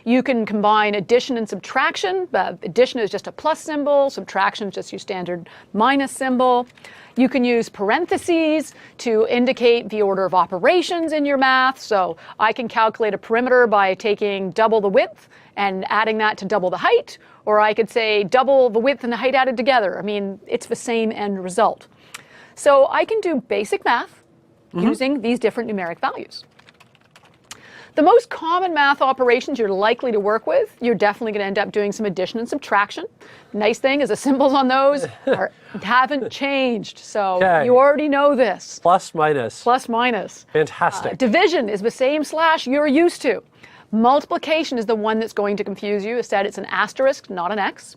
You can combine addition and subtraction. Addition is just a plus symbol. Subtraction is just your standard minus symbol. You can use parentheses to indicate the order of operations in your math. So I can calculate a perimeter by taking double the width and adding that to double the height. Or I could say double the width and the height added together. I mean, it's the same end result. So I can do basic math using these different numeric values. The most common math operations you're likely to work with, you're definitely going to end up doing some addition and subtraction. Nice thing is the symbols on those haven't changed, so you already know this. Plus, minus. Plus, minus. Fantastic. Division is the same slash you're used to. Multiplication is the one that's going to confuse you. Instead, it's an asterisk, not an X.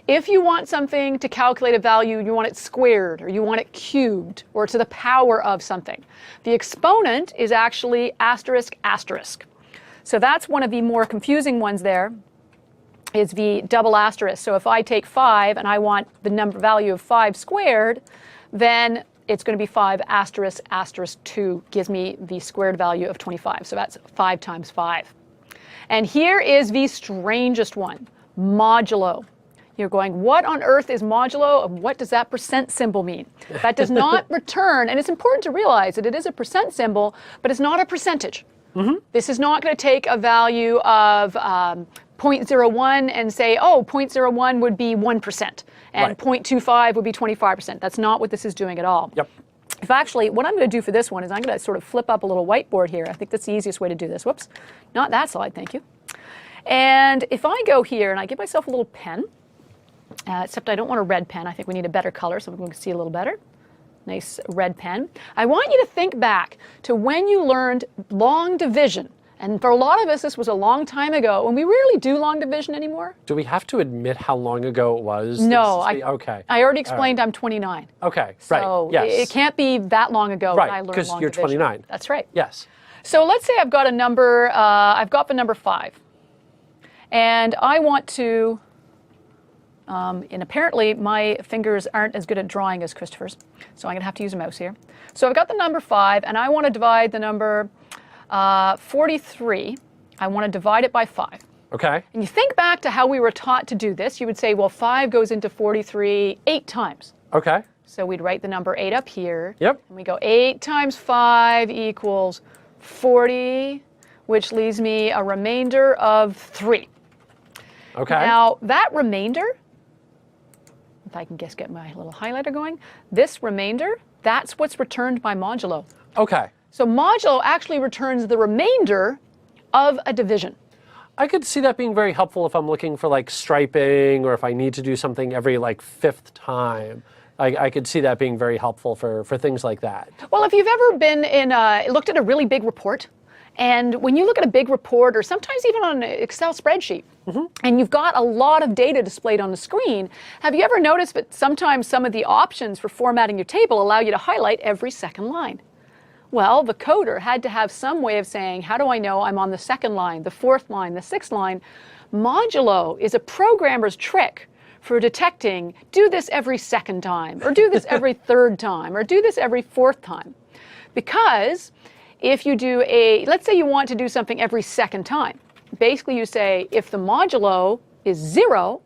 If you want something to calculate a value, you want it squared, or you want it cubed, or to the power of something. The exponent is actually asterisk, asterisk. So that's one of the more confusing ones there, is the double asterisk. So if I take 5 and I want the number value of 5 squared, then it's going to be 5 asterisk, asterisk 2 gives me the squared value of 25. So that's 5 times 5. And here is the strangest one, modulo. You're going, what on earth is modulo, and what does that percent symbol mean? That does not return, and it's important to realize that it is a percent symbol, but it's not a percentage. This is not going to take a value of 0.01 and say, oh, 0.01 would be 1%, and 0.25 would be 25%. That's not what this is doing at all. Yep. If actually, what I'm going to do for this one is I'm going to sort of flip up a little whiteboard here. I think that's the easiest way to do this. Whoops, not that slide, thank you. And if I go here and I give myself a little pen, except I don't want a red pen. I think we need a better color so we can see a little better. Nice red pen. I want you to think back to when you learned long division. And for a lot of us, this was a long time ago, and we rarely do long division anymore. Do we have to admit how long ago it was? No. Okay. I already explained I'm 29. Okay, so right, yes. It can't be that long ago when I learned long division. Because you're 29. That's right. Yes. So let's say I've got a number, I've got the number 5. And I want to... and apparently my fingers aren't as good at drawing as Christopher's, so I'm going to have to use a mouse here. So I've got the number 5, and I want to divide the number 43. I want to divide it by 5. Okay. And you think back to how we were taught to do this, you would say, well, 5 goes into 43 8 times. Okay. So we'd write the number 8 up here. Yep. And we go 8 times 5 equals 40, which leaves me a remainder of 3. Okay. Now, that remainder, if I can just get my little highlighter going, this remainder, that's what's returned by modulo. Okay. So modulo actually returns the remainder of a division. I could see that being very helpful if I'm looking for like striping, or if I need to do something every like 5th time. I could see that being very helpful for things like that. Well, if you've ever been looked at a really big report, and when you look at a big report, or sometimes even on an Excel spreadsheet, and you've got a lot of data displayed on the screen, have you ever noticed that sometimes some of the options for formatting your table allow you to highlight every second line? Well, the coder had to have some way of saying, how do I know I'm on the second line, the fourth line, the sixth line? Modulo is a programmer's trick for detecting, do this every second time, or do this every third time, or do this every fourth time. Because if you do let's say you want to do something every second time. Basically you say, if the modulo is 0,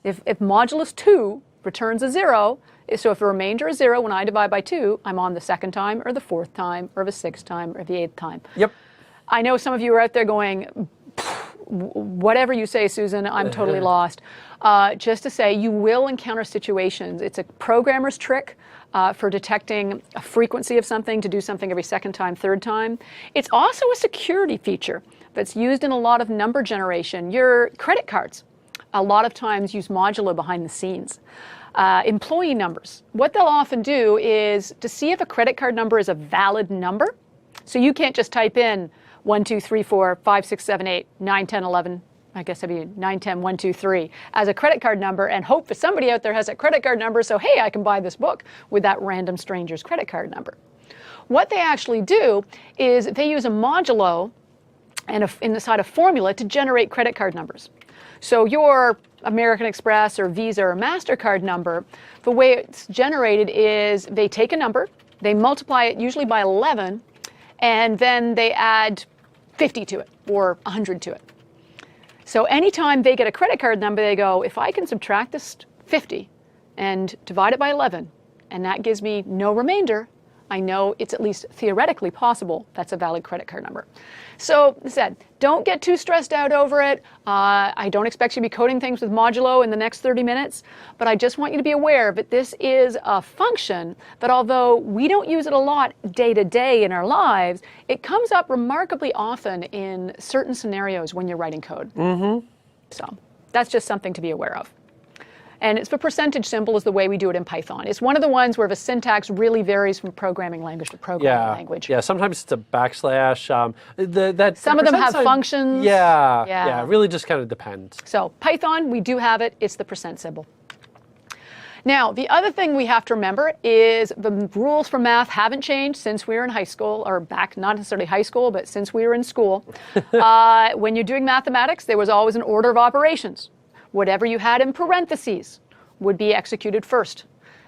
if modulus 2 returns a 0, so if the remainder is 0 when I divide by 2, I'm on the second time, or the fourth time, or the sixth time, or the eighth time. Yep. I know some of you are out there going, whatever you say, Susan, I'm totally lost. Just to say, you will encounter situations. It's a programmer's trick for detecting a frequency of something, to do something every second time, third time. It's also a security feature that's used in a lot of number generation. Your credit cards, a lot of times use modulo behind the scenes. Employee numbers. What they'll often do is to see if a credit card number is a valid number. So you can't just type in 1, 2, 3, 4, 5, 6, 7, 8, 9, 10, 11, I guess that'd be 9, 10, 1, 2, 3 as a credit card number and hope that somebody out there has that credit card number, so hey, I can buy this book with that random stranger's credit card number. What they actually do is they use a modulo and inside a formula to generate credit card numbers. So your American Express or Visa or MasterCard number, the way it's generated is they take a number, they multiply it usually by 11, and then they add 50 to it or 100 to it. So anytime they get a credit card number, they go, if I can subtract this 50 and divide it by 11, and that gives me no remainder, I know it's at least theoretically possible that's a valid credit card number. So, as I said, don't get too stressed out over it. I don't expect you to be coding things with modulo in the next 30 minutes, but I just want you to be aware that this is a function that, although we don't use it a lot day to day in our lives, it comes up remarkably often in certain scenarios when you're writing code. So that's just something to be aware of. And it's the percentage symbol is the way we do it in Python. It's one of the ones where the syntax really varies from programming language to programming language. Yeah, sometimes it's a backslash. Some of them have functions. Yeah, it really just kind of depends. So Python, we do have it. It's the percent symbol. Now, the other thing we have to remember is the rules for math haven't changed since we were in high school, or back, not necessarily high school, but since we were in school. When you're doing mathematics, there was always an order of operations. Whatever you had in parentheses would be executed first.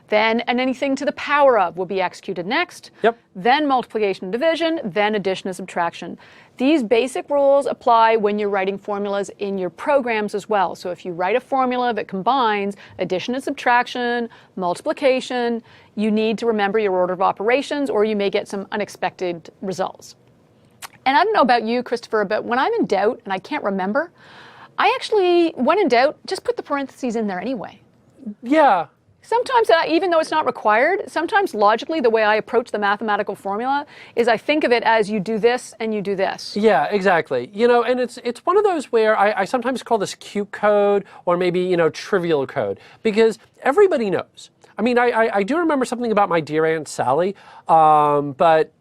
Then anything to the power of would be executed next. Then multiplication and division, then addition and subtraction. These basic rules apply when you're writing formulas in your programs as well. So if you write a formula that combines addition and subtraction, multiplication, you need to remember your order of operations or you may get some unexpected results. And I don't know about you, Christopher, but when I'm in doubt and I can't remember, I actually, when in doubt, just put the parentheses in there anyway. Yeah. Sometimes, even though it's not required, sometimes logically the way I approach the mathematical formula is I think of it as you do this and you do this. Yeah, exactly. You know, and it's one of those where I sometimes call this cute code or maybe, you know, trivial code because everybody knows. I mean, I do remember something about my dear Aunt Sally, but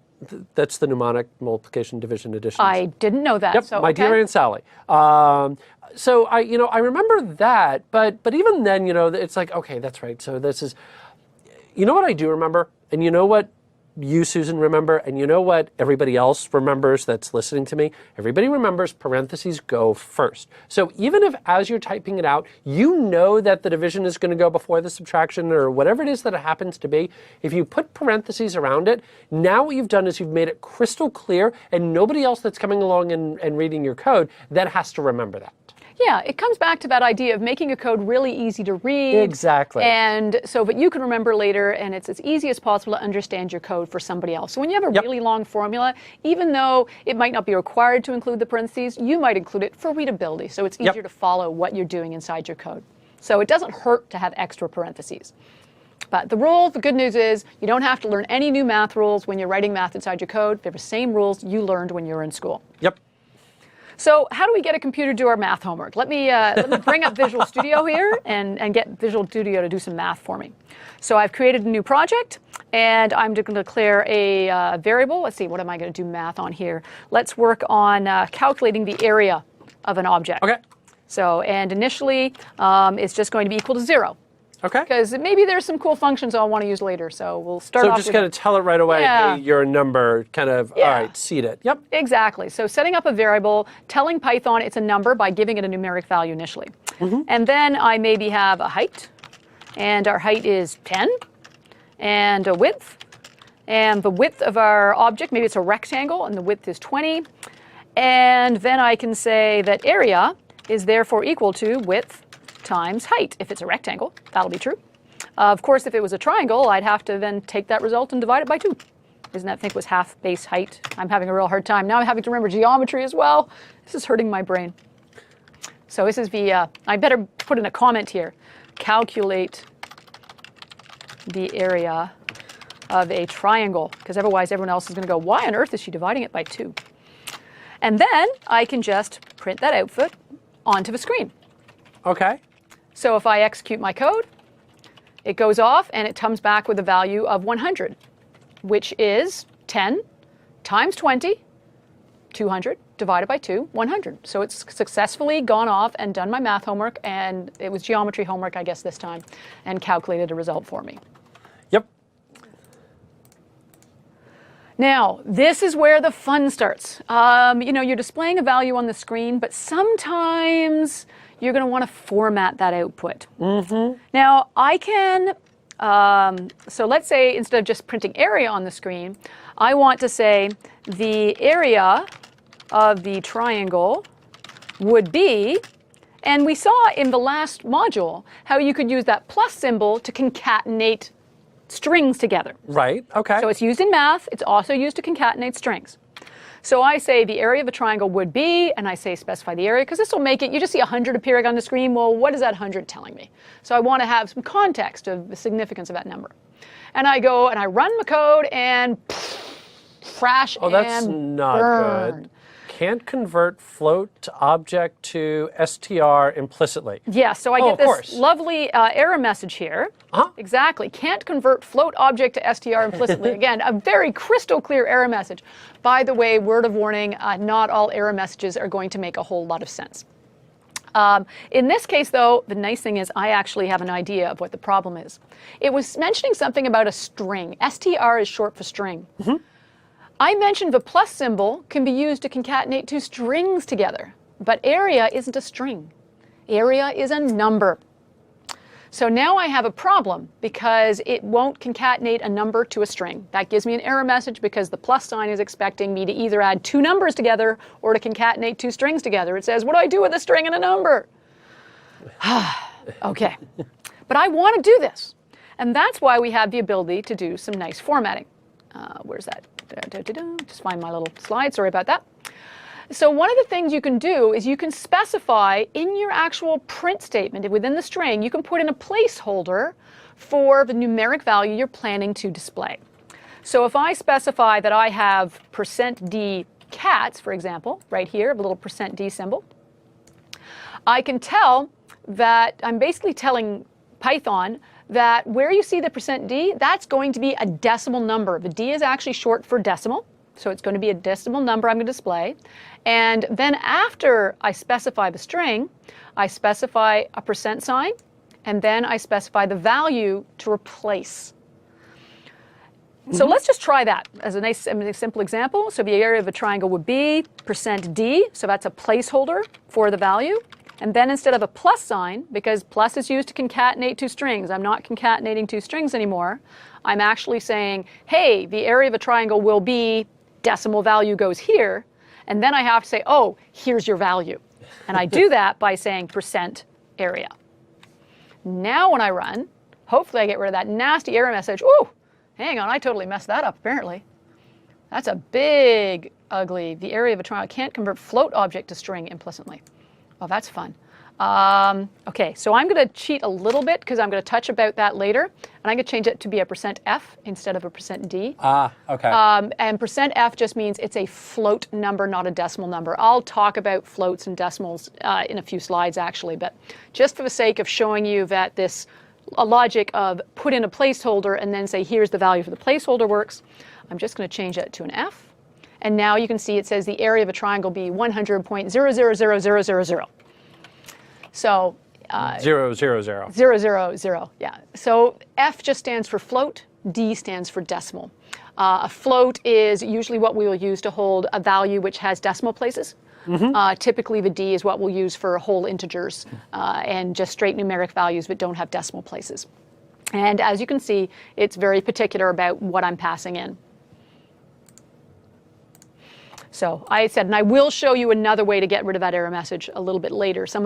that's the mnemonic multiplication, division, addition. I didn't know that. Yep, so, my dear Aunt Sally. So I remember that, but even then, you know, it's like, okay, that's right. So this is, you know what I do remember? And you know what you, Susan, remember? And you know what everybody else remembers that's listening to me? Everybody remembers parentheses go first. So even if as you're typing it out, you know that the division is going to go before the subtraction or whatever it is that it happens to be, if you put parentheses around it, now what you've done is you've made it crystal clear and nobody else that's coming along and reading your code then has to remember that. Yeah, it comes back to that idea of making your code really easy to read. Exactly. And so that you can remember later, and it's as easy as possible to understand your code for somebody else. So when you have a really long formula, even though it might not be required to include the parentheses, you might include it for readability. So it's easier to follow what you're doing inside your code. So it doesn't hurt to have extra parentheses. But the rule, the good news is, you don't have to learn any new math rules when you're writing math inside your code. They're the same rules you learned when you were in school. Yep. So how do we get a computer to do our math homework? Let me bring up Visual Studio here and get Visual Studio to do some math for me. So I've created a new project, and I'm going to declare a variable. Let's see, what am I going to do math on here? Let's work on calculating the area of an object. Okay. So, and initially, it's just going to be equal to 0. Okay. Because maybe there's some cool functions I'll want to use later. So we'll start off So just kind of tell it right away, Yeah. hey, your number, kind of, all right, seed it. Yep. Exactly. So setting up a variable, telling Python it's a number by giving it a numeric value initially. And then I maybe have a height, and our height is 10, and a width, and the width of our object, maybe it's a rectangle, and the width is 20. And then I can say that area is therefore equal to width times height. If it's a rectangle, that'll be true. Of course, if it was a triangle, I'd have to then take that result and divide it by 2. Isn't that, I think, was half base height? I'm having a real hard time. Now I'm having to remember geometry as well. This is hurting my brain. So this is the, I better put in a comment here. Calculate the area of a triangle, because otherwise everyone else is going to go, why on earth is she dividing it by 2? And then I can just print that output onto the screen. Okay. So if I execute my code, it goes off and it comes back with a value of 100, which is 10 times 20, 200, divided by 2, 100. So it's successfully gone off and done my math homework, and it was geometry homework, I guess, this time, and calculated a result for me. Yep. Now, this is where the fun starts. You know, you're displaying a value on the screen, but sometimes you're going to want to format that output. Now, I can, so let's say instead of just printing area on the screen, I want to say the area of the triangle would be, and we saw in the last module how you could use that plus symbol to concatenate strings together. Right, okay. So it's used in math. It's also used to concatenate strings. So I say the area of a triangle would be, and I say specify the area, because this will make it, you just see 100 appearing on the screen. Well, what is that 100 telling me? So I want to have some context of the significance of that number. And I go and I run the code and crash Oh, that's and not burn. good. Can't convert float object to str implicitly. Yeah, so I Oh, get of this course. lovely error message here. Exactly. Can't convert float object to str implicitly. Again, a very crystal clear error message. By the way, word of warning, not all error messages are going to make a whole lot of sense. In this case, though, the nice thing is I actually have an idea of what the problem is. It was mentioning something about a string. str is short for string. I mentioned the plus symbol can be used to concatenate 2 strings together, but area isn't a string. Area is a number. So now I have a problem because it won't concatenate a number to a string. That gives me an error message because the plus sign is expecting me to either add 2 numbers together or to concatenate 2 strings together. It says, what do I do with a string and a number? Okay, but I want to do this. And that's why we have the ability to do some nice formatting. Where's that? Just find my little slide, sorry about that. So one of the things you can do is you can specify in your actual print statement within the string, you can put in a placeholder for the numeric value you're planning to display. So if I specify that I have %d cats, for example, right here, a little %d symbol, I can tell that I'm basically telling Python that where you see the %d, that's going to be a decimal number. The d is actually short for decimal, so it's going to be a decimal number I'm going to display. And then after I specify the string, I specify a %sign, and then I specify the value to replace. So let's just try that as a nice simple example. So the area of a triangle would be %d, so that's a placeholder for the value. And then instead of a plus sign, because plus is used to concatenate 2 strings, I'm not concatenating 2 strings anymore. I'm actually saying, hey, the area of a triangle will be, decimal value goes here. And then I have to say, oh, here's your value. And I do that by saying %area. Now when I run, hopefully I get rid of that nasty error message. Ooh, hang on, I totally messed that up, apparently. That's a big, ugly, the area of a triangle can't convert float object to string implicitly. Oh, that's fun. Okay, so I'm going to cheat a little bit because I'm going to touch about that later, and I'm going to change it to be a %F instead of a %D. Ah, okay. And %F just means it's a float number, not a decimal number. I'll talk about floats and decimals in a few slides, actually, but just for the sake of showing you that this logic of put in a placeholder and then say here's the value for the placeholder works, I'm just going to change it to an F. And now you can see it says the area of a triangle be 100.000000. So 0, 0, 0. 0, 0, 0, yeah. So F just stands for float, D stands for decimal. A float is usually what we will use to hold a value which has decimal places. Typically the D is what we'll use for whole integers and just straight numeric values that don't have decimal places. And as you can see, it's very particular about what I'm passing in. So I said, and I will show you another way to get rid of that error message a little bit later, some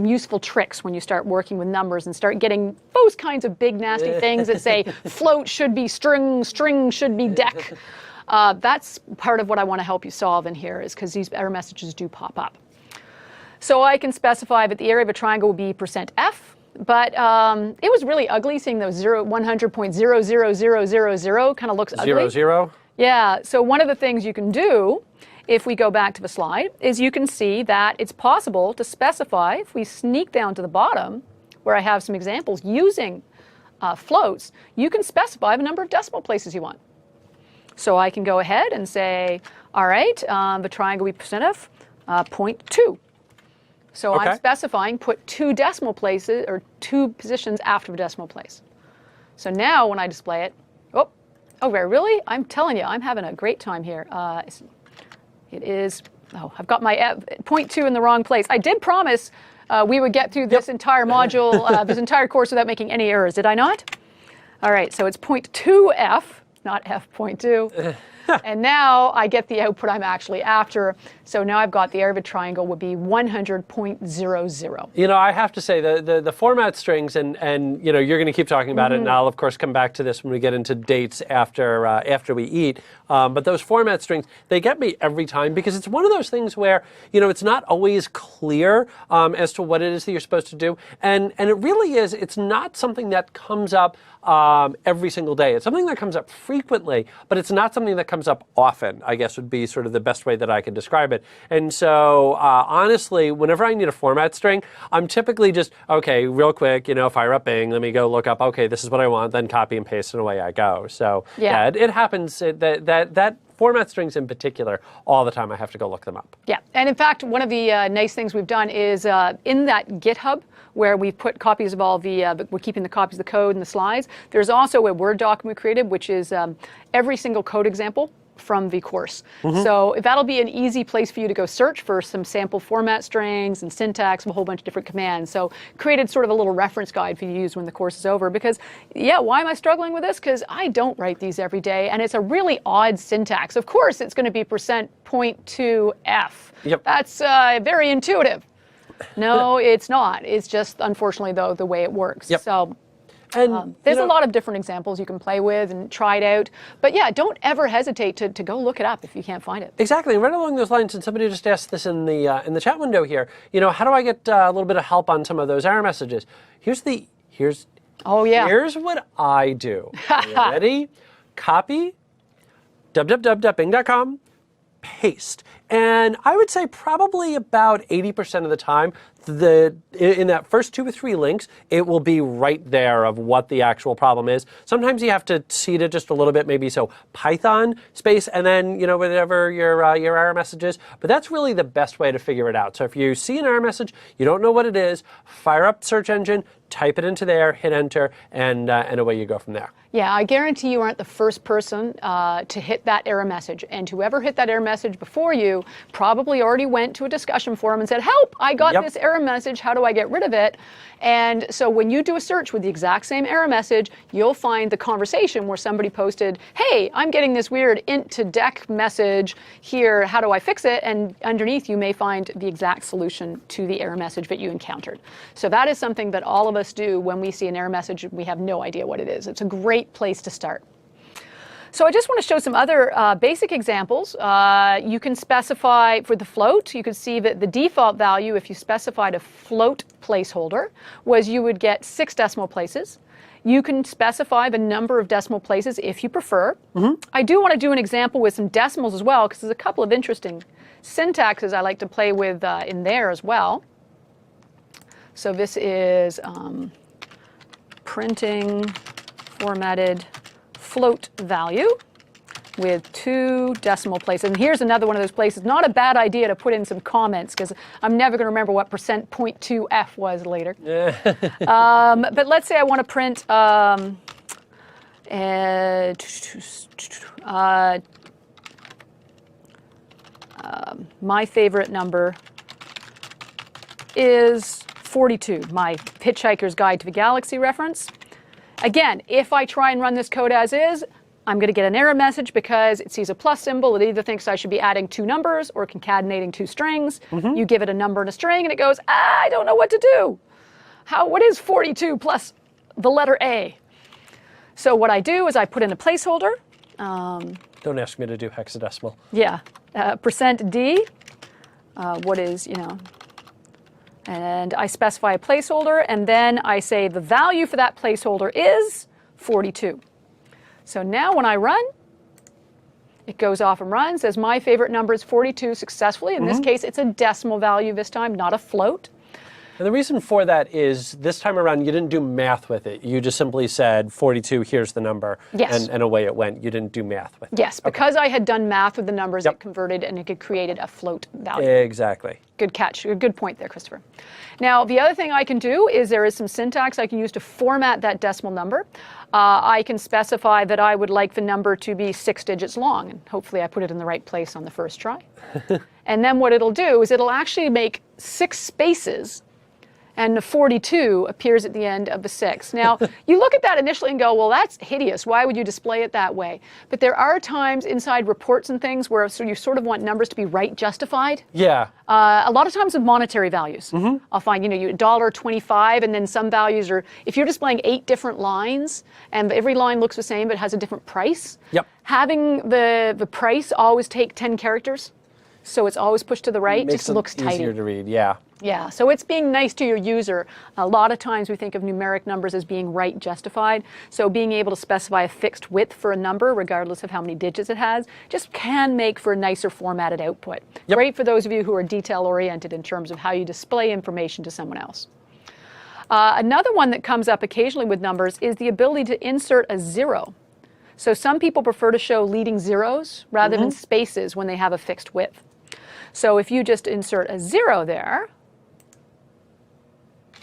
useful tricks when you start working with numbers and start getting those kinds of big nasty things that say float should be string, string should be deck. That's part of what I want to help you solve in here, is because these error messages do pop up. So I can specify that the area of a triangle will be %F, but it was really ugly seeing those 100.00000 kind of looks ugly. 0, 0? Yeah, so one of the things you can do, if we go back to the slide, is you can see that it's possible to specify, if we sneak down to the bottom, where I have some examples using floats, you can specify the number of decimal places you want. So I can go ahead and say, all right, the triangle will be %F, 0.2. So Okay. I'm specifying put 2 decimal places, or 2 positions after the decimal place. So now when I display it, oh, really? I'm telling you, I'm having a great time here. It is, I've got my 0.2 in the wrong place. I did promise we would get through this entire module, this entire course without making any errors, did I not? All right, so it's 0.2F, not F.2. And now I get the output I'm actually after. So now I've got the area of a triangle would be 100.00. You know, I have to say the format strings, and you know, you're going to keep talking about it, and I'll of course come back to this when we get into dates after we eat. But those format strings, they get me every time, because it's one of those things where, you know, it's not always clear as to what it is that you're supposed to do, and it really is. It's not something that comes up every single day. It's something that comes up frequently, but it's not something that comes up often, I guess would be sort of the best way that I could describe it. And so honestly, whenever I need a format string, I'm typically just, okay, real quick, you know, fire up Bing, let me go look up, okay, this is what I want, then copy and paste and away I go. So yeah, it happens that format strings in particular, all the time I have to go look them up. Yeah, and in fact, one of the nice things we've done is in that GitHub, where we put copies of all the, we're keeping the copies of the code and the slides, there's also a Word document created, which is every single code example from the course. So that'll be an easy place for you to go search for some sample format strings and syntax, a whole bunch of different commands. So created sort of a little reference guide for you to use when the course is over, because yeah, why am I struggling with this? Because I don't write these every day, and it's a really odd syntax. Of course it's going to be %.2F. Yep. That's very intuitive. No, it's not. It's just, unfortunately, though, the way it works. Yep. So And there's a lot of different examples you can play with and try it out. But yeah, don't ever hesitate to go look it up if you can't find it. Exactly. And right along those lines, and somebody just asked this in the chat window here, you know, how do I get a little bit of help on some of those error messages? Here's what I do. Are you ready? Copy, www.bing.com, paste. And I would say probably about 80% of the time, in that first 2 or 3 links, it will be right there of what the actual problem is. Sometimes you have to seed it just a little bit, maybe so Python space, and then, you know, whatever your error message is. But that's really the best way to figure it out. So if you see an error message, you don't know what it is, fire up search engine, type it into there, hit enter, and away you go from there. Yeah, I guarantee you aren't the first person to hit that error message. And whoever hit that error message before you probably already went to a discussion forum and said, help, I got this error message, how do I get rid of it? And so when you do a search with the exact same error message, you'll find the conversation where somebody posted, hey, I'm getting this weird int to dec message here, how do I fix it? And underneath you may find the exact solution to the error message that you encountered. So that is something that all of us do when we see an error message, we have no idea what it is. It's a great place to start. So I just want to show some other basic examples. You can specify for the float, you can see that the default value, if you specified a float placeholder, was you would get 6 decimal places. You can specify the number of decimal places if you prefer. I do want to do an example with some decimals as well, because there's a couple of interesting syntaxes I like to play with in there as well. So this is printing formatted float value with 2 decimal places. And here's another one of those places. Not a bad idea to put in some comments, because I'm never going to remember what %.2f was later. But let's say I want to print my favorite number is 42, my Hitchhiker's Guide to the Galaxy reference. Again, if I try and run this code as is, I'm going to get an error message because it sees a plus symbol. It either thinks I should be adding 2 numbers or concatenating 2 strings. You give it a number and a string, and it goes, I don't know what to do. What is 42 plus the letter A? So what I do is I put in a placeholder. Don't ask me to do hexadecimal. Yeah, %d, what is, and I specify a placeholder, and then I say the value for that placeholder is 42. So now when I run, it goes off and runs, says my favorite number is 42 successfully. In this case, it's a decimal value this time, not a float. And the reason for that is this time around, you didn't do math with it. You just simply said 42, here's the number, Yes. and away it went. You didn't do math with it. Yes, because I had done math with the numbers, it converted and it had created a float value. Exactly. Good catch. Good point there, Christopher. Now, the other thing I can do is there is some syntax I can use to format that decimal number. I can specify that I would like the number to be 6 digits long, and hopefully I put it in the right place on the first try. And then what it'll do is it'll actually make 6 spaces, and the 42 appears at the end of the 6. Now, you look at that initially and go, well, that's hideous. Why would you display it that way? But there are times inside reports and things where you sort of want numbers to be right justified. Yeah. A lot of times with monetary values. I'll find, you $1.25, and then some values are, if you're displaying 8 different lines, and every line looks the same but has a different price, having the price always take 10 characters, so it's always pushed to the right, Makes just looks tidy. easier to read, yeah. Yeah, so it's being nice to your user. A lot of times we think of numeric numbers as being right justified. So being able to specify a fixed width for a number, regardless of how many digits it has, just can make for a nicer formatted output. Great for those of you who are detail oriented in terms of how you display information to someone else. Another one that comes up occasionally with numbers is the ability to insert a 0. So some people prefer to show leading zeros rather than spaces when they have a fixed width. So if you just insert a 0 there,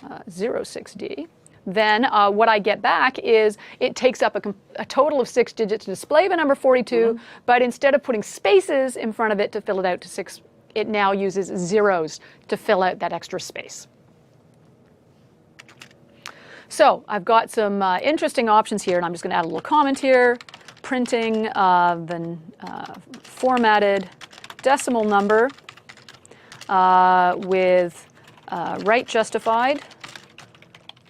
06D, then what I get back is it takes up a total of 6 digits to display the number 42, but instead of putting spaces in front of it to fill it out to 6, it now uses zeros to fill out that extra space. So I've got some interesting options here, and I'm just going to add a little comment here. Printing the formatted decimal number with right justified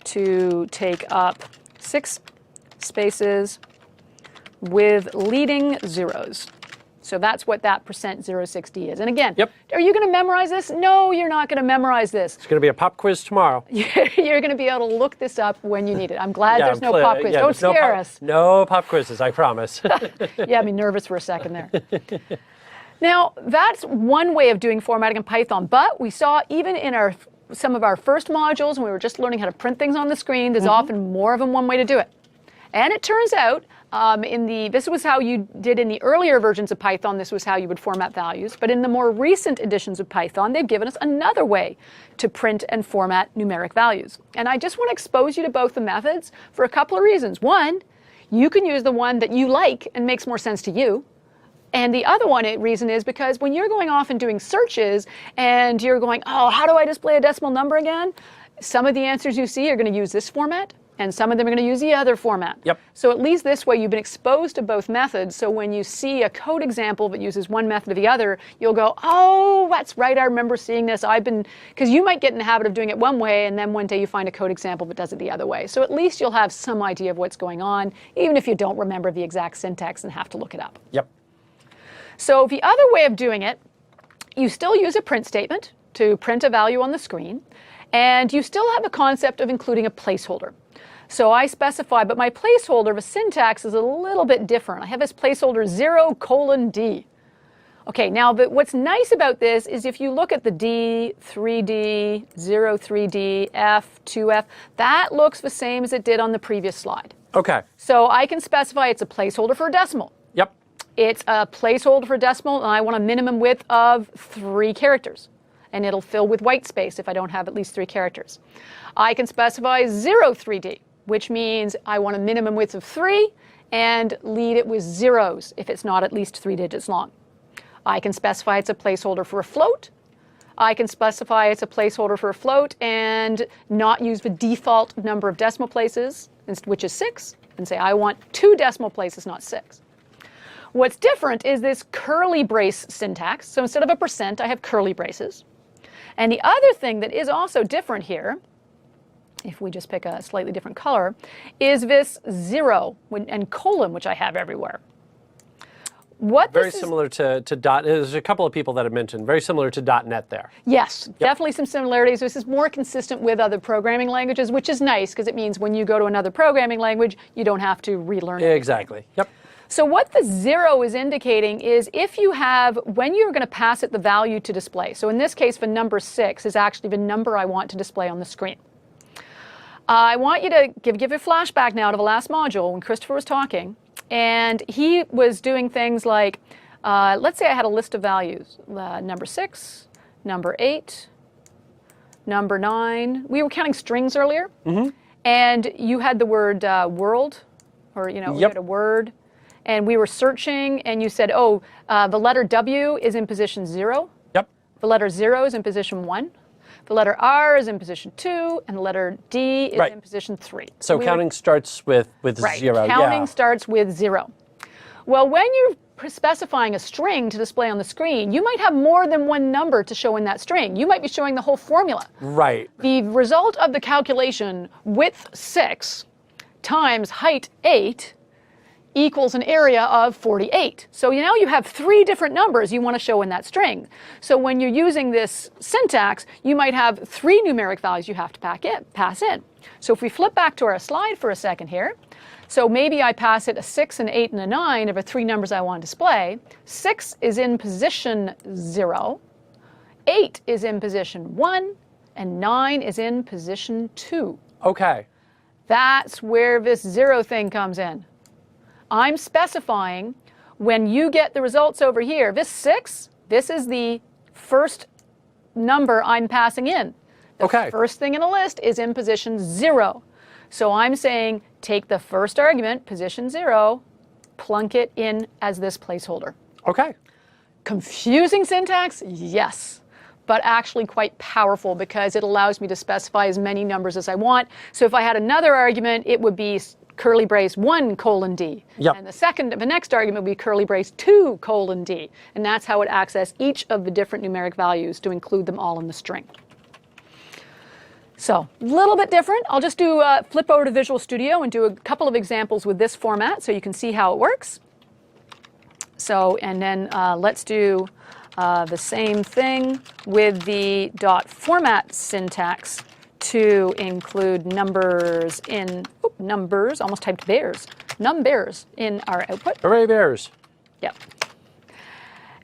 to take up 6 spaces with leading zeros. So that's what that %06D is. And again, are you going to memorize this? No, you're not going to memorize this. It's going to be a pop quiz tomorrow. You're going to be able to look this up when you need it. I'm glad there's no pop quiz. Don't scare us. No pop quizzes, I promise. You had me nervous for a second there. Now, that's one way of doing formatting in Python, but we saw even in some of our first modules when we were just learning how to print things on the screen, there's often more than one way to do it. And it turns out, this was how you did in the earlier versions of Python, this was how you would format values, but in the more recent editions of Python, they've given us another way to print and format numeric values. And I just want to expose you to both the methods for a couple of reasons. One, you can use the one that you like and makes more sense to you. And the other reason is because when you're going off and doing searches and you're going, oh, how do I display a decimal number again? Some of the answers you see are going to use this format. and some of them are going to use the other format. Yep. So at least this way you've been exposed to both methods, so when you see a code example that uses one method or the other, you'll go, oh, that's right, I remember seeing this. Because you might get in the habit of doing it one way, and then one day you find a code example that does it the other way. So at least you'll have some idea of what's going on, even if you don't remember the exact syntax and have to look it up. Yep. So the other way of doing it, you still use a print statement to print a value on the screen, and you still have a concept of including a placeholder. So I specify, but my placeholder, the syntax is a little bit different. I have this placeholder 0:D. Okay, now what's nice about this is if you look at the D, 3D, 03D, F, 2F, that looks the same as it did on the previous slide. Okay. So I can specify it's a placeholder for a decimal. Yep. It's a placeholder for decimal, and I want a minimum width of 3 characters. And it'll fill with white space if I don't have at least 3 characters. I can specify 03D, which means I want a minimum width of 3 and lead it with zeros if it's not at least 3 digits long. I can specify it's a placeholder for a float. I can specify it's a placeholder for a float and not use the default number of decimal places, which is 6, and say I want 2 decimal places, not 6. What's different is this curly brace syntax. So instead of a %, I have curly braces. And the other thing that is also different here, if we just pick a slightly different color, is this 0 and colon, which I have everywhere. Very similar to .NET. There's a couple of people that have mentioned, very similar to .NET there. Yes, definitely some similarities. This is more consistent with other programming languages, which is nice because it means when you go to another programming language, you don't have to relearn it. Exactly. Yep. So what the 0 is indicating is if you have, when you're going to pass it the value to display. So in this case, the number 6 is actually the number I want to display on the screen. I want you to give a flashback now to the last module when Christopher was talking. And he was doing things like, let's say I had a list of values, number 6, number 8, number 9. We were counting strings earlier. Mm-hmm. And you had the word world, or you had a word. And we were searching, and you said, oh, the letter W is in position 0. Yep. The letter 0 is in position 1. The letter R is in position 2, and the letter D is in position 3. So counting starts with 0. Counting starts with 0. Well, when you're specifying a string to display on the screen, you might have more than one number to show in that string. You might be showing the whole formula. Right. The result of the calculation, width 6 times height 8, equals an area of 48. So now you have 3 different numbers you want to show in that string. So when you're using this syntax, you might have 3 numeric values you have to pass in. So if we flip back to our slide for a second here, so maybe I pass it a 6, an 8, and a 9 of the 3 numbers I want to display. 6 is in position 0, 8 is in position 1, and 9 is in position 2. Okay. That's where this 0 thing comes in. I'm specifying when you get the results over here, this 6, this is the first number I'm passing in. The first thing in a list is in position 0. So I'm saying take the first argument, position 0, plunk it in as this placeholder. Okay. Confusing syntax? Yes. But actually quite powerful because it allows me to specify as many numbers as I want. So if I had another argument, it would be curly brace 1:D. Yep. And the next argument would be curly brace 2:D. And that's how it accesses each of the different numeric values to include them all in the string. So a little bit different. I'll just flip over to Visual Studio and do a couple of examples with this format so you can see how it works. So, and then let's do the same thing with the .format syntax to include numbers in, numbers, almost typed bears, num-bears in our output. Hooray, bears. Yep.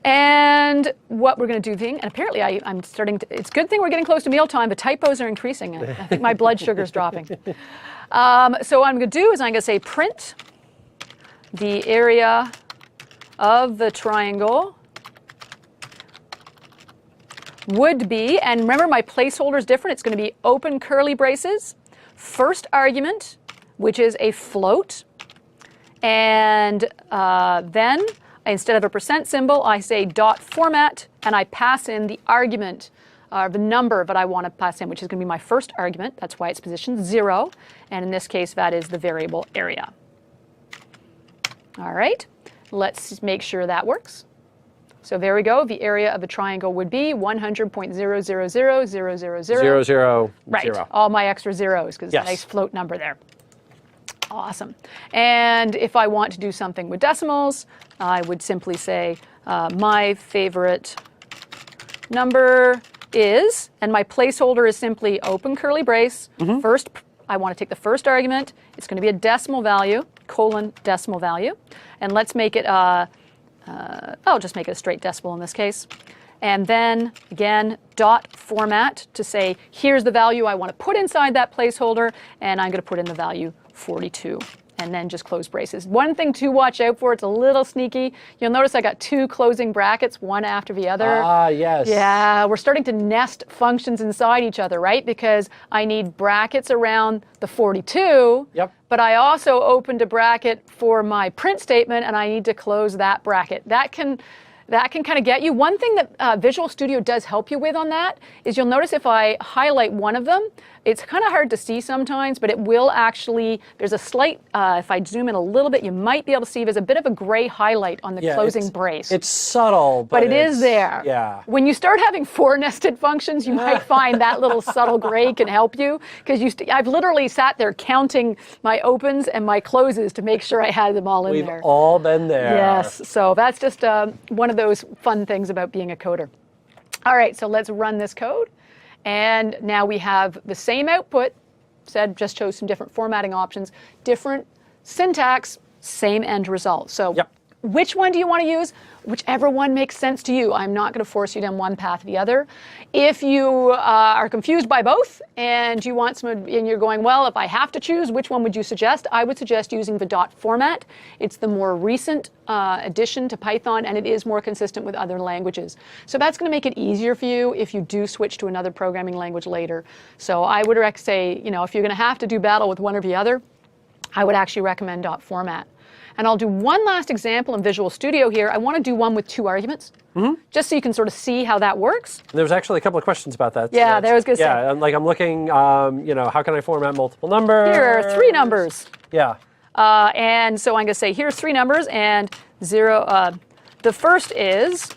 And what we're going to do and apparently I'm starting to, it's a good thing we're getting close to mealtime, the typos are increasing. I think my blood sugar's dropping. So what I'm going to do is I'm going to say print the area of the triangle would be, and remember my placeholder is different, it's going to be open curly braces, first argument, which is a float, and then instead of a % symbol, I say .format, and I pass in the argument the number that I want to pass in, which is going to be my first argument. That's why it's position 0. And in this case, that is the variable area. All right, let's make sure that works. So there we go. The area of the triangle would be 100.0000000. 0, 0, right. 0. All my extra zeros because yes. it's a nice float number there. Awesome. And if I want to do something with decimals, I would simply say my favorite number is, and my placeholder is simply open curly brace. First, I want to take the first argument. It's going to be a decimal value, colon decimal value. And let's make it, I'll just make it a straight decimal in this case. And then, again, dot format to say, here's the value I want to put inside that placeholder, and I'm going to put in the value 42. And then just close braces. One thing to watch out for, it's a little sneaky. You'll notice I got 2 closing brackets, one after the other. Ah, yes. Yeah, we're starting to nest functions inside each other, right? Because I need brackets around the 42. Yep. But I also opened a bracket for my print statement, and I need to close that bracket. That can kind of get you. One thing that Visual Studio does help you with on that is you'll notice if I highlight one of them, it's kind of hard to see sometimes, but it will actually, there's a slight, if I zoom in a little bit, you might be able to see there's a bit of a gray highlight on the closing brace. It's subtle, but it is there. Yeah. When you start having 4 nested functions, you might find that little subtle gray can help you, because I've literally sat there counting my opens and my closes to make sure I had them all in there. We've all been there. Yes, so that's just one of those fun things about being a coder. All right, so let's run this code. And now we have the same output, just chose some different formatting options, different syntax, same end result. So which one do you want to use? Whichever one makes sense to you. I'm not going to force you down one path or the other. If you are confused by both and you want some, and you're going, well, if I have to choose, which one would you suggest? I would suggest using the dot format. It's the more recent addition to Python, and it is more consistent with other languages. So that's going to make it easier for you if you do switch to another programming language later. So I would say, if you're going to have to do battle with one or the other, I would actually recommend dot format. And I'll do one last example in Visual Studio here. I want to do one with 2 arguments, just so you can sort of see how that works. There was actually a couple of questions about that. Yeah, there was good stuff. Yeah, like I'm looking, how can I format multiple numbers? Here are 3 numbers. Yeah. And so I'm going to say, here's 3 numbers, and 0. The first is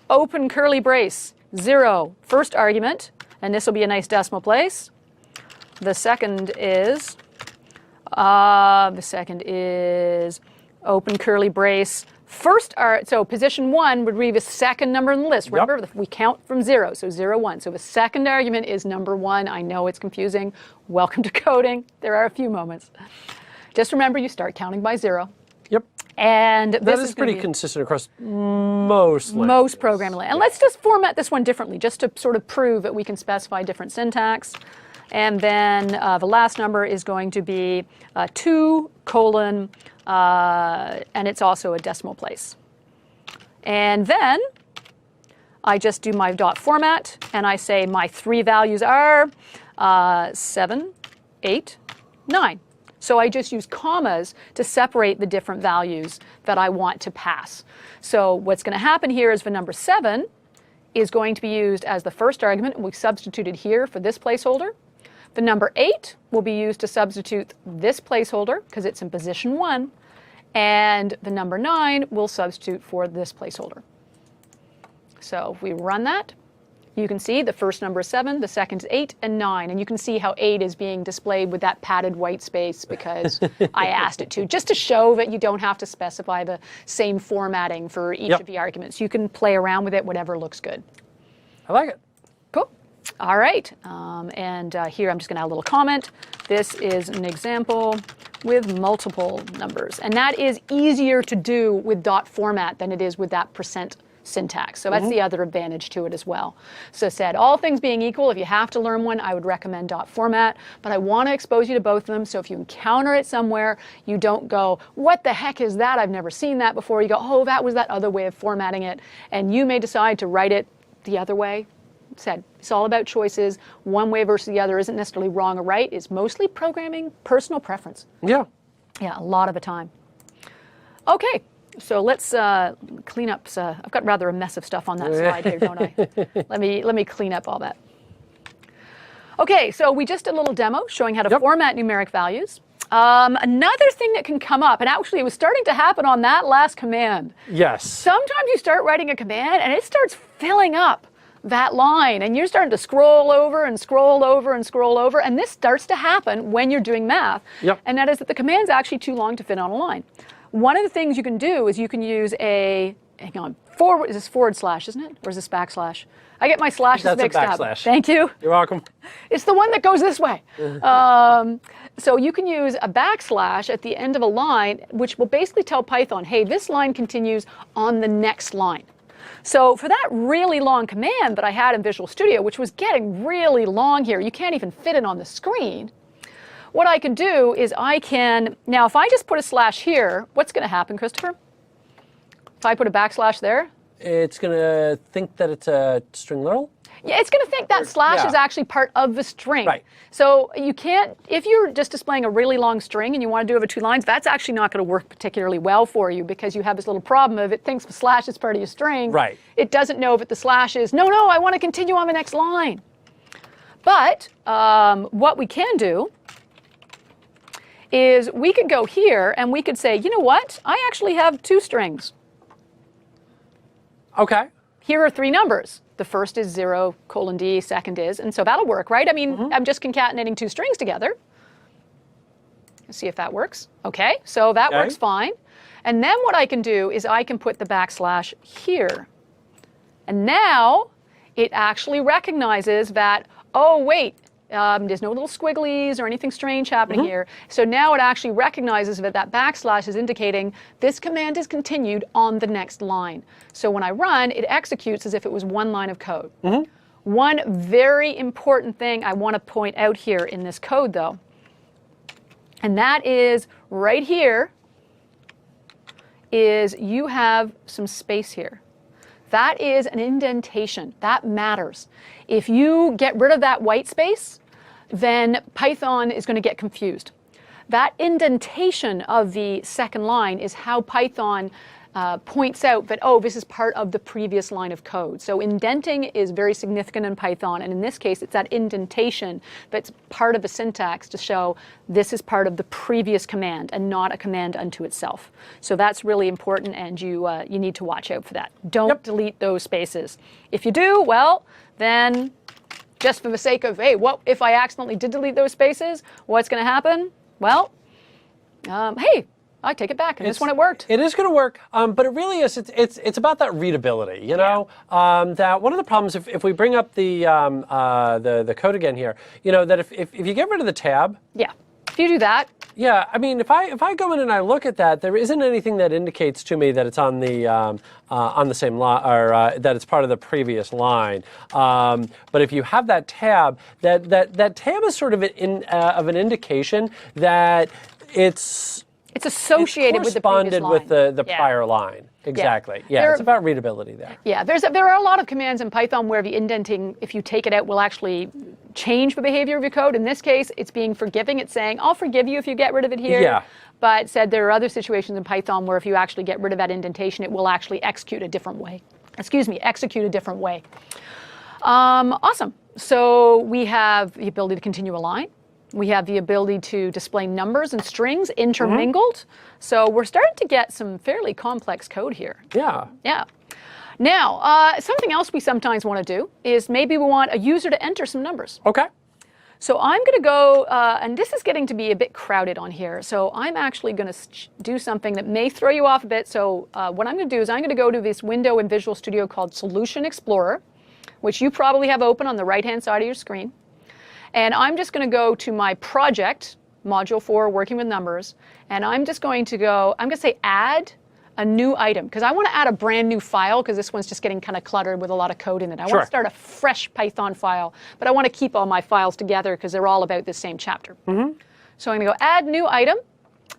open curly brace, 0, first argument, and this will be a nice decimal place. The second is open curly brace. So position 1 would be the second number in the list. Remember, we count from 0, so 0, 1. So the second argument is number 1. I know it's confusing. Welcome to coding. There are a few moments. Just remember, you start counting by 0. Yep. And that is pretty consistent across most programming languages. And let's just format this one differently, just to sort of prove that we can specify different syntax. And then the last number is going to be 2 colon, and it's also a decimal place. And then I just do my dot format, and I say my 3 values are 7, 8, 9. So I just use commas to separate the different values that I want to pass. So what's going to happen here is the number 7 is going to be used as the first argument, and we substituted here for this placeholder. The number 8 will be used to substitute this placeholder because it's in position 1, and the number 9 will substitute for this placeholder. So if we run that, you can see the first number is 7, the second is 8, and 9. And you can see how 8 is being displayed with that padded white space because I asked it to, just to show that you don't have to specify the same formatting for each of the arguments. You can play around with it, whatever looks good. I like it. Cool. All right. Here I'm just going to add a little comment. This is an example with multiple numbers. And that is easier to do with dot format than it is with that % syntax. So that's the other advantage to it as well. So said, all things being equal, if you have to learn one, I would recommend dot format, but I want to expose you to both of them. So if you encounter it somewhere, you don't go, what the heck is that? I've never seen that before. You go, oh, that was that other way of formatting it. And you may decide to write it the other way. Said, it's all about choices. One way versus the other isn't necessarily wrong or right. It's mostly programming, personal preference. Yeah. Yeah, a lot of the time. Okay. So let's clean up. I've got rather a mess of stuff on that slide here, don't I? Let me clean up all that. Okay, so we just did a little demo showing how to format numeric values. Another thing that can come up, and actually it was starting to happen on that last command. Yes. Sometimes you start writing a command and it starts filling up that line, and you're starting to scroll over and scroll over and scroll over, and this starts to happen when you're doing math. Yep. And that is that the command's actually too long to fit on a line. One of the things you can do is you can use a, hang on, forward, is this forward slash, isn't it? Or is this backslash? I get my slashes mixed up. That's a backslash. Thank you. You're welcome. It's the one that goes this way. So you can use a backslash at the end of a line, which will basically tell Python, hey, this line continues on the next line. So for that really long command that I had in Visual Studio, which was getting really long here, you can't even fit it on the screen. What I can do is I can, now if I just put a slash here, what's going to happen, Christopher? If I put a backslash there? It's going to think that it's a string literal? Yeah, it's going to think that slash is actually part of the string. Right. So you can't, if you're just displaying a really long string and you want to do it over 2 lines, that's actually not going to work particularly well for you because you have this little problem of it thinks the slash is part of your string. Right. It doesn't know if the slash is, no, I want to continue on the next line. But what we can do is we could go here and we could say, you know what? I actually have 2 strings. Okay. Here are 3 numbers. The first is 0:D, second is, and so that'll work, right? I mean, I'm just concatenating 2 strings together. Let's see if that works. Okay, so that works fine. And then what I can do is I can put the backslash here. And now it actually recognizes that, oh, wait, there's no little squigglies or anything strange happening here. So now it actually recognizes that that backslash is indicating this command is continued on the next line. So when I run, it executes as if it was 1 line of code. One very important thing I want to point out here in this code, though, and that is right here, is you have some space here. That is an indentation. That matters. If you get rid of that white space, then Python is going to get confused. That indentation of the second line is how Python points out that, oh, this is part of the previous line of code. So indenting is very significant in Python, and in this case, it's that indentation that's part of the syntax to show this is part of the previous command and not a command unto itself. So that's really important, and you need to watch out for that. Don't delete those spaces. If you do, well, then just for the sake of, hey, what if I accidentally did delete those spaces? What's going to happen? Well, hey, I take it back, and this one it worked. It is going to work, but it really is. It's about that readability. You know, that one of the problems if we bring up the code again here, you know, that if you get rid of the tab. Yeah. If you do that. Yeah, I mean, if I go in and I look at that, there isn't anything that indicates to me that it's on the same line or that it's part of the previous line. But if you have that tab, that tab is sort of an indication that it's associated with the previous line. with the prior line. Exactly. Yeah, it's about readability there. Yeah, there are a lot of commands in Python where the indenting, if you take it out, will actually change the behavior of your code. In this case, it's being forgiving. It's saying, I'll forgive you if you get rid of it here. Yeah. But said there are other situations in Python where if you actually get rid of that indentation, it will actually execute a different way. Execute a different way. Awesome. So we have the ability to continue a line. We have the ability to display numbers and strings intermingled. So we're starting to get some fairly complex code here. Yeah. Yeah. Now, something else we sometimes want to do is maybe we want a user to enter some numbers. Okay. So I'm going to go, and this is getting to be a bit crowded on here, so I'm actually going to do something that may throw you off a bit. So what I'm going to do is I'm going to go to this window in Visual Studio called Solution Explorer, which you probably have open on the right-hand side of your screen. And I'm just going to go to my project, module 4, working with numbers, and I'm just going to go, I'm going to say add a new item, because I want to add a brand new file, because this one's just getting kind of cluttered with a lot of code in it. I want to start a fresh Python file, but I want to keep all my files together because they're all about the same chapter. So I'm going to go add new item,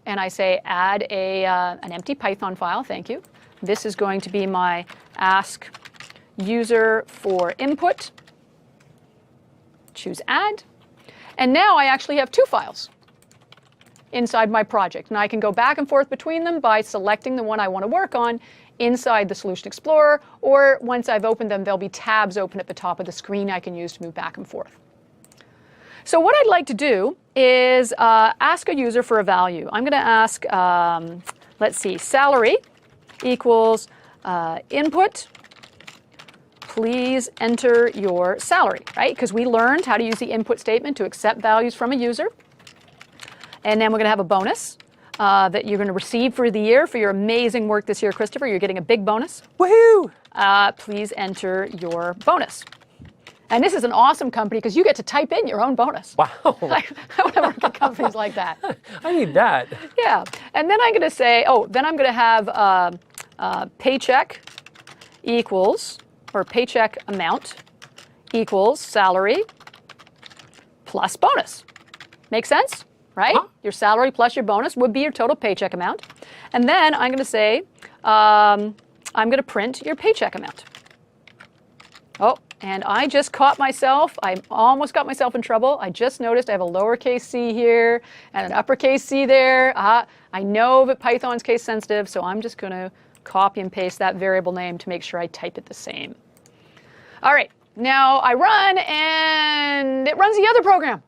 and I say add an empty Python file, thank you. This is going to be my ask user for input. Choose add. And now I actually have 2 files. inside my project. And I can go back and forth between them by selecting the one I want to work on inside the Solution Explorer, or once I've opened them, there'll be tabs open at the top of the screen I can use to move back and forth. So what I'd like to do is ask a user for a value. I'm going to ask, let's see, salary equals input. Please enter your salary, right? Because we learned how to use the input statement to accept values from a user. And then we're going to have a bonus that you're going to receive for the year for your amazing work this year, Christopher. You're getting a big bonus. Woohoo! Please enter your bonus. And this is an awesome company because you get to type in your own bonus. Wow. I want to work at companies like that. I need that. Yeah. And then I'm going to say, then I'm going to have paycheck equals, or paycheck amount equals salary plus bonus. Make sense? Right? Huh? Your salary plus your bonus would be your total paycheck amount. And then I'm going to say, I'm going to print your paycheck amount. Oh, and I just caught myself. I almost got myself in trouble. I just noticed I have a lowercase c here and an uppercase c there. I know that Python's case sensitive, so I'm just going to copy and paste that variable name to make sure I type it the same. All right, now I run and it runs the other program.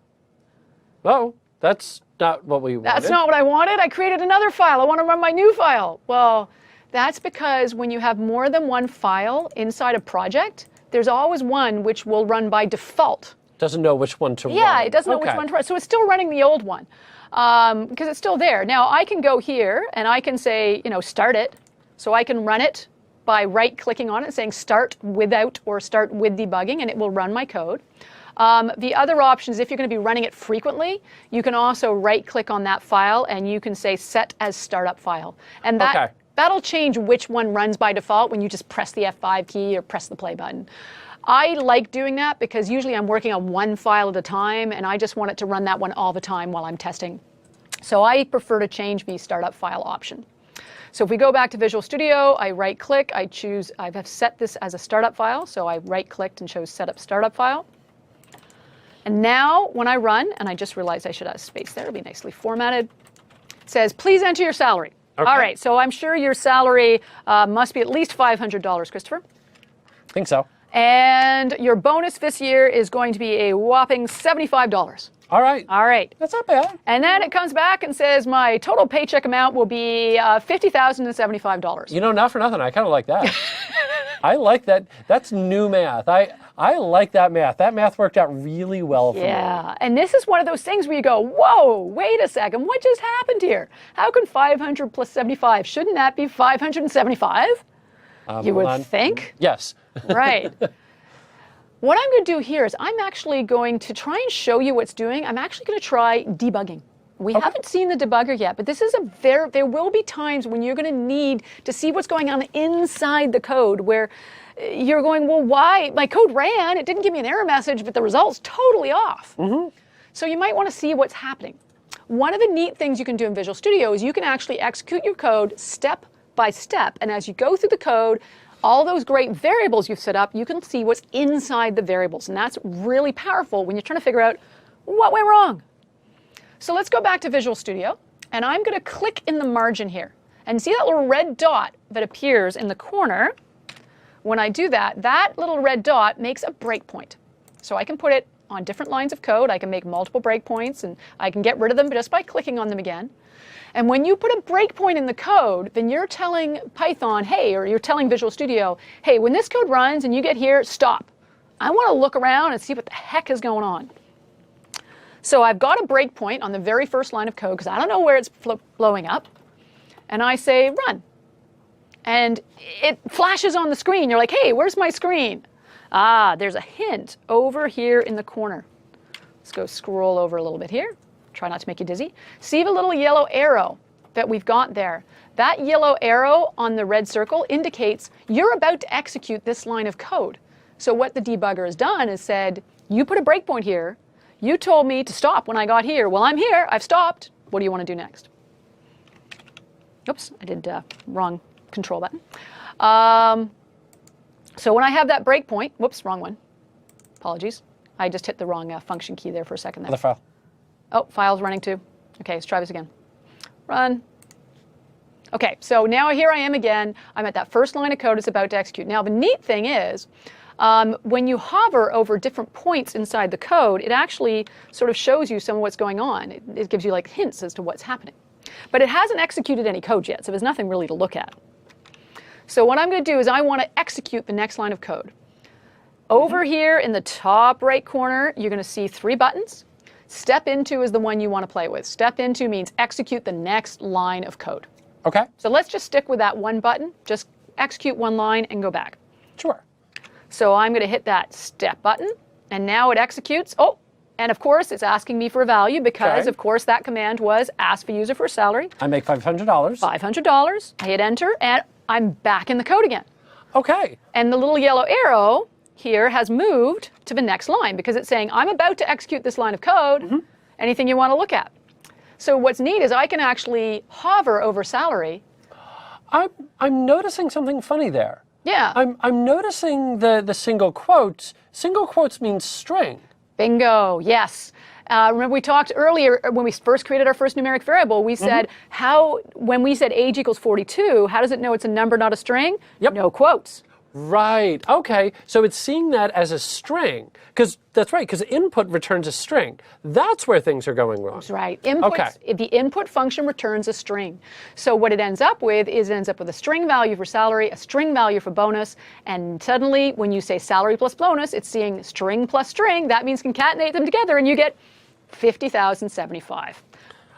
Oh, that's not what we wanted. That's not what I wanted. I created another file. I want to run my new file. Well, that's because when you have more than one file inside a project, there's always one which will run by default. Doesn't know which one to run. Yeah, it doesn't know which one to run. So it's still running the old one because it's still there. Now I can go here and I can say, start it. So I can run it by right-clicking on it, saying start without or start with debugging, and it will run my code. The other option is if you're going to be running it frequently, you can also right-click on that file and you can say set as startup file. And that'll change which one runs by default when you just press the F5 key or press the play button. I like doing that because usually I'm working on one file at a time and I just want it to run that one all the time while I'm testing. So I prefer to change the startup file option. So if we go back to Visual Studio, I right-click, I have set this as a startup file, so I right-clicked and chose Set Up Startup File. And now when I run, and I just realized I should have a space there, it'll be nicely formatted, it says, please enter your salary. Okay. All right, so I'm sure your salary must be at least $500, Christopher. I think so. And your bonus this year is going to be a whopping $75. All right. All right. That's not bad. And then it comes back and says my total paycheck amount will be $50,075. Not for nothing. I kind of like that. I like that. That's new math. I like that math. That math worked out really well for me. Yeah, and this is one of those things where you go, whoa, wait a second, what just happened here? How can 500 plus 75? Shouldn't that be 575? You would think. Yes. Right. What I'm going to do here is I'm actually going to try and show you what's doing. I'm actually going to try debugging. We haven't seen the debugger yet, but this is there will be times when you're going to need to see what's going on inside the code where you're going, well, why? My code ran, it didn't give me an error message, but the result's totally off. Mm-hmm. So you might want to see what's happening. One of the neat things you can do in Visual Studio is you can actually execute your code step by step, and as you go through the code, all those great variables you've set up, you can see what's inside the variables, and that's really powerful when you're trying to figure out what went wrong. So let's go back to Visual Studio, and I'm going to click in the margin here. And see that little red dot that appears in the corner? When I do that, that little red dot makes a breakpoint. So I can put it on different lines of code. I can make multiple breakpoints, and I can get rid of them just by clicking on them again. And when you put a breakpoint in the code, then you're telling Python, hey, or you're telling Visual Studio, hey, when this code runs and you get here, stop. I want to look around and see what the heck is going on. So I've got a breakpoint on the very first line of code because I don't know where it's blowing up. And I say run. And it flashes on the screen. You're like, hey, where's my screen? There's a hint over here in the corner. Let's go scroll over a little bit here. Try not to make you dizzy. See the little yellow arrow that we've got there? That yellow arrow on the red circle indicates you're about to execute this line of code. So what the debugger has done is said, you put a breakpoint here. You told me to stop when I got here. Well, I'm here. I've stopped. What do you want to do next? Oops, I did wrong control button. So when I have that breakpoint, whoops, wrong one. Apologies. I just hit the wrong function key there for a second there. Other file. Oh, file's running too. Okay, let's try this again. Run. Okay, so now here I am again. I'm at that first line of code it's about to execute. Now the neat thing is, when you hover over different points inside the code, it actually sort of shows you some of what's going on. It gives you like hints as to what's happening. But it hasn't executed any code yet, so there's nothing really to look at. So what I'm going to do is I want to execute the next line of code. Over here in the top right corner, you're going to see 3 buttons. Step into is the one you want to play with. Step into means execute the next line of code. Okay. So let's just stick with that one button. Just execute one line and go back. Sure. So I'm going to hit that step button, and now it executes. Oh, and of course, it's asking me for a value because, Okay. of course, that command was ask the user for a salary. I make $500. $500. I hit enter, and I'm back in the code again. Okay. And the little yellow arrow here has moved to the next line because it's saying, I'm about to execute this line of code. Anything you want to look at? So what's neat is I can actually hover over salary. I'm noticing something funny there. Yeah. I'm noticing the single quotes. Single quotes means string. Bingo, yes. Remember we talked earlier when we first created our first numeric variable, we said when we said age equals 42, how does it know it's a number, not a string? Yep. No quotes. Right. Okay. So it's seeing that as a string. Because that's right, because input returns a string. That's where things are going wrong. That's right. The input function returns a string. So what it ends up with is it ends up with a string value for salary, a string value for bonus, and suddenly when you say salary plus bonus, it's seeing string plus string. That means concatenate them together and you get 50,075.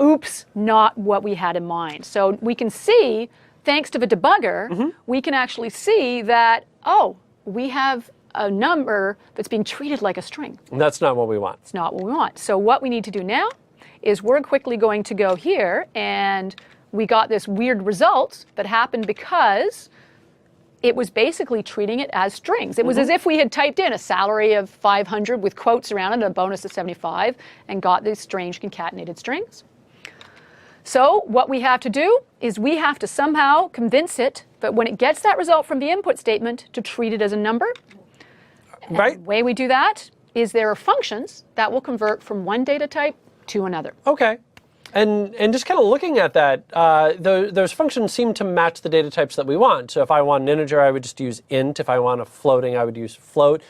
Oops, not what we had in mind. So we can see, thanks to the debugger, we can actually see that, oh, we have a number that's being treated like a string. That's not what we want. It's not what we want. So what we need to do now is we're quickly going to go here, and we got this weird result that happened because it was basically treating it as strings. It was as if we had typed in a salary of 500 with quotes around it and a bonus of 75 and got these strange concatenated strings. So what we have to do is we have to somehow convince it that when it gets that result from the input statement to treat it as a number. Right. And the way we do that is there are functions that will convert from one data type to another. Okay. And just kind of looking at that, those functions seem to match the data types that we want. So if I want an integer, I would just use int. If I want a floating, I would use float.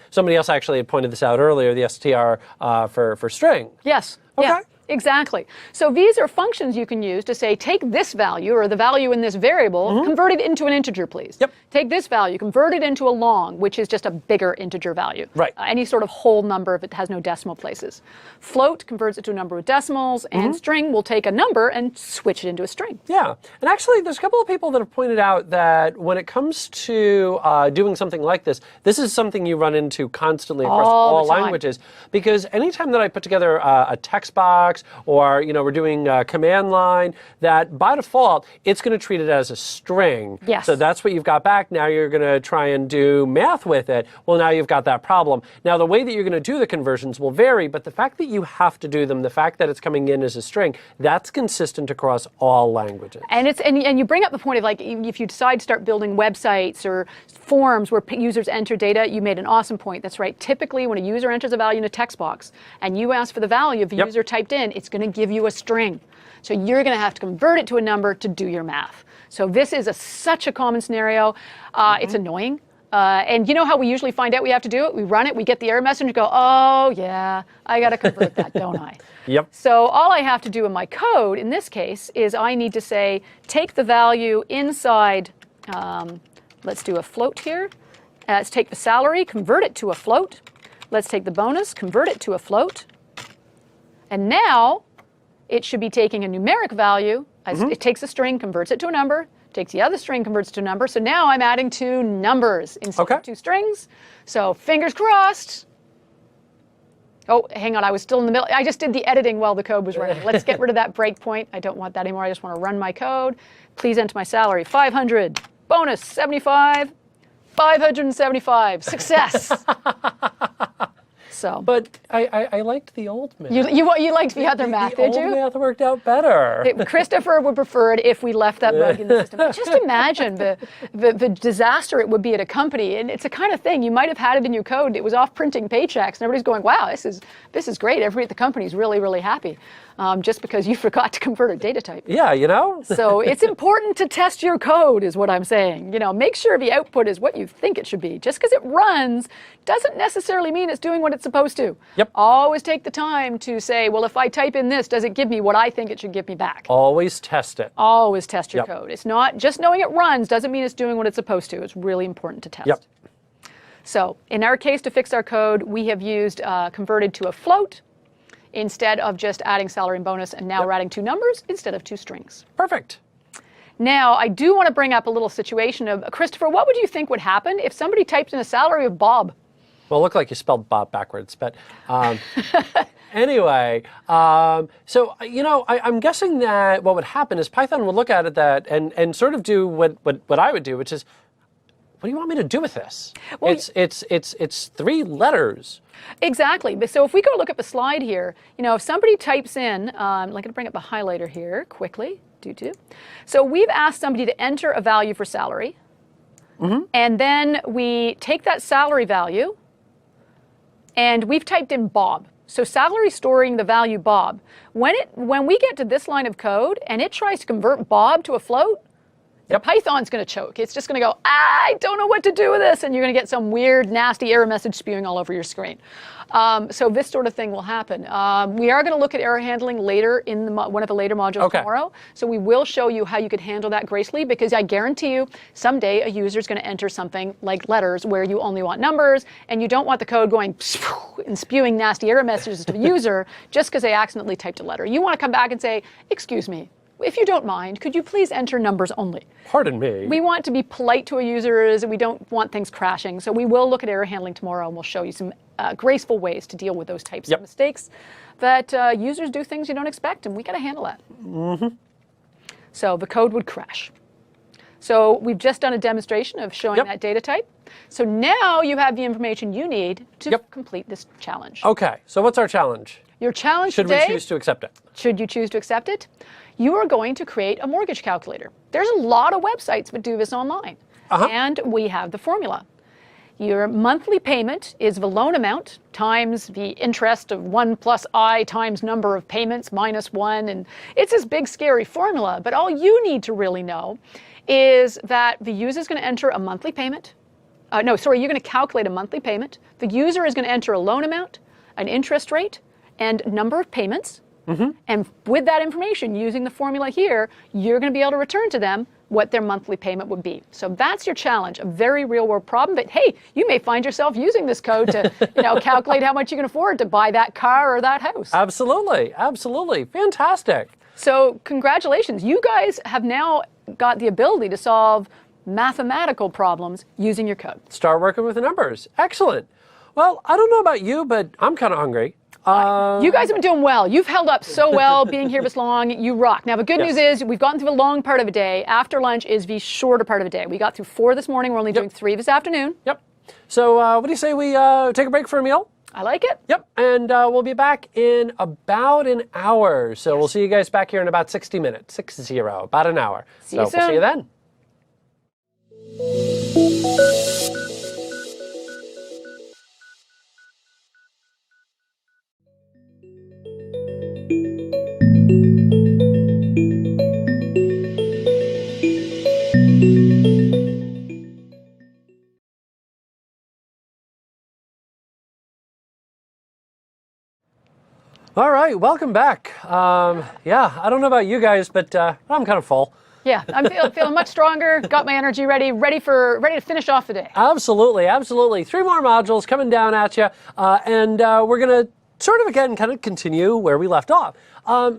Somebody else actually had pointed this out earlier, the str for string. Yes. Okay. Yeah. Exactly. So these are functions you can use to say, take this value, or the value in this variable, convert it into an integer, please. Yep. Take this value, convert it into a long, which is just a bigger integer value. Right. Any sort of whole number if it has no decimal places. Float converts it to a number with decimals, and string will take a number and switch it into a string. Yeah. And actually, there's a couple of people that have pointed out that when it comes to doing something like this, this is something you run into constantly across all the time. languages. Because anytime that I put together a text box, or we're doing a command line, that by default, it's going to treat it as a string. Yes. So that's what you've got back. Now you're going to try and do math with it. Well, now you've got that problem. Now the way that you're going to do the conversions will vary, but the fact that you have to do them, the fact that it's coming in as a string, that's consistent across all languages. And and you bring up the point of, like, if you decide to start building websites or forms where users enter data, you made an awesome point. That's right. Typically, when a user enters a value in a text box and you ask for the value the user typed in, it's going to give you a string. So you're going to have to convert it to a number to do your math. So this is such a common scenario. It's annoying. And you know how we usually find out we have to do it? We run it, we get the error message and go, oh yeah, I got to convert that, don't I? Yep. So all I have to do in my code, in this case, is I need to say, take the value inside, let's do a float here. Let's take the salary, convert it to a float. Let's take the bonus, convert it to a float. And now it should be taking a numeric value. It takes a string, converts it to a number, takes the other string, converts it to a number. So now I'm adding 2 numbers instead of 2 strings. So fingers crossed. Oh, hang on, I was still in the middle. I just did the editing while the code was running. Let's get rid of that breakpoint. I don't want that anymore. I just want to run my code. Please enter my salary, 500. Bonus, 75. 575. Success. So, But I liked the old math. you liked the other math, did you? The old math worked out better. Christopher would prefer it if we left that bug in the system. But just imagine the disaster it would be at a company. And it's a kind of thing, you might have had it in your code, it was off printing paychecks, and everybody's going, wow, this is great. Everybody at the company is really, really happy. Just because you forgot to convert a data type. Yeah, you know? So it's important to test your code is what I'm saying. Make sure the output is what you think it should be. Just because it runs doesn't necessarily mean it's doing what it's supposed to. Yep. Always take the time to say, well, if I type in this, does it give me what I think it should give me back? Always test it. Always test your code. It's not just knowing it runs doesn't mean it's doing what it's supposed to. It's really important to test. Yep. So in our case, to fix our code, we have used converted to a float instead of just adding salary and bonus, and now we're adding 2 numbers instead of 2 strings. Perfect. Now, I do want to bring up a little situation of, Christopher, what would you think would happen if somebody typed in a salary of Bob? Well, it looked like you spelled Bob backwards, but anyway, so, I'm guessing that what would happen is Python would look at it and sort of do what I would do, which is, what do you want me to do with this? Well, it's 3 letters. Exactly. So if we go look at the slide here, if somebody types in, I'm going to bring up the highlighter here quickly. So we've asked somebody to enter a value for salary. Mm-hmm. And then we take that salary value and we've typed in Bob. So salary storing the value Bob. When we get to this line of code and it tries to convert Bob to a float, Python's going to choke. It's just going to go, I don't know what to do with this. And you're going to get some weird, nasty error message spewing all over your screen. So this sort of thing will happen. We are going to look at error handling later in one of the later modules tomorrow. So we will show you how you could handle that gracefully, because I guarantee you someday a user is going to enter something like letters where you only want numbers, and you don't want the code going and spewing nasty error messages to the user just because they accidentally typed a letter. You want to come back and say, excuse me, if you don't mind, could you please enter numbers only? Pardon me. We want to be polite to our users, and we don't want things crashing. So we will look at error handling tomorrow, and we'll show you some graceful ways to deal with those types of mistakes that users do things you don't expect, and we got to handle that. Mm-hmm. So the code would crash. So we've just done a demonstration of showing that data type. So now you have the information you need to complete this challenge. Okay, so what's our challenge? Your challenge today, should we choose to accept it? Should you choose to accept it? You are going to create a mortgage calculator. There's a lot of websites that do this online. And we have the formula. Your monthly payment is the loan amount times the interest of 1 plus I times number of payments minus 1. And it's this big, scary formula. But all you need to really know is that the user is going to enter a monthly payment. You're going to calculate a monthly payment. The user is going to enter a loan amount, an interest rate, and number of payments. Mm-hmm. And with that information, using the formula here, you're going to be able to return to them what their monthly payment would be. So that's your challenge, a very real-world problem. But hey, you may find yourself using this code to calculate how much you can afford to buy that car or that house. Absolutely, absolutely. Fantastic. So congratulations. You guys have now got the ability to solve mathematical problems using your code. Start working with the numbers. Excellent. Well, I don't know about you, but I'm kind of hungry. You guys have been doing well. You've held up so well being here this long. You rock. Now, the good news is we've gotten through the long part of the day. After lunch is the shorter part of the day. We got through 4 this morning. We're only doing 3 this afternoon. Yep. So what do you say we take a break for a meal? I like it. Yep. And we'll be back in about an hour. So we'll see you guys back here in about 60 minutes. 60, about an hour. See you soon. We'll see you then. All right, welcome back. I don't know about you guys, but I'm kind of full. Yeah, I'm feeling much stronger. Got my energy ready to finish off the day. Absolutely, absolutely. 3 more modules coming down at you, and we're gonna sort of again kind of continue where we left off.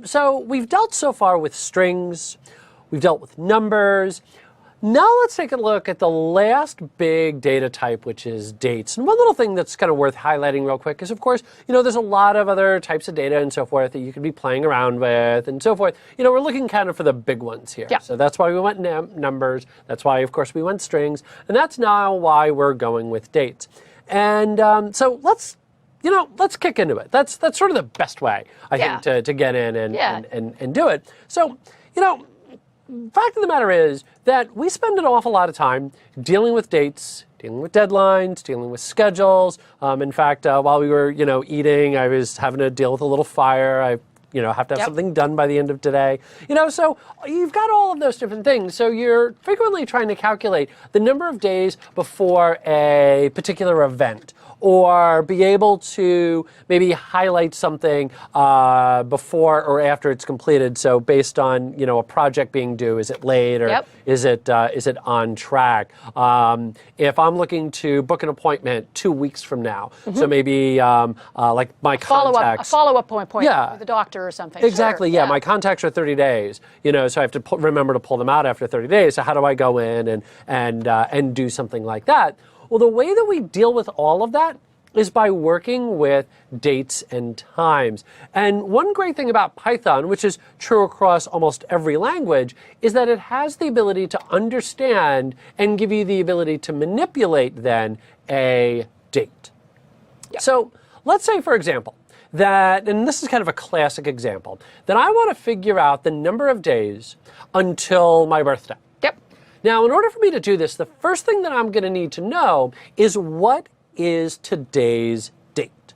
So we've dealt so far with strings, we've dealt with numbers. Now let's take a look at the last big data type, which is dates. And one little thing that's kind of worth highlighting real quick is, of course, there's a lot of other types of data and so forth that you could be playing around with and so forth. We're looking kind of for the big ones here. Yeah. So that's why we went numbers. That's why, of course, we went strings. And that's now why we're going with dates. And so let's let's kick into it. That's sort of the best way, I Yeah. think, to get in Yeah. and do it. So, fact of the matter is that we spend an awful lot of time dealing with dates, dealing with deadlines, dealing with schedules. In fact, while we were, eating, I was having to deal with a little fire. I have to have Yep. something done by the end of today. So you've got all of those different things. So you're frequently trying to calculate the number of days before a particular event, or be able to maybe highlight something before or after it's completed. So based on a project being due, is it late or Yep. is it on track? If I'm looking to book an appointment 2 weeks from now, so maybe like my contacts. A follow-up appointment Yeah. with the doctor or something. Exactly. Sure. Yeah. My contacts are 30 days. So I have to remember to pull them out after 30 days. So how do I go in and do something like that? Well, the way that we deal with all of that is by working with dates and times. And one great thing about Python, which is true across almost every language, is that it has the ability to understand and give you the ability to manipulate then a date. Yeah. So let's say, for example, that, and this is kind of a classic example, that I want to figure out the number of days until my birthday. Yep. Now, in order for me to do this, the first thing that I'm going to need to know is what is today's date.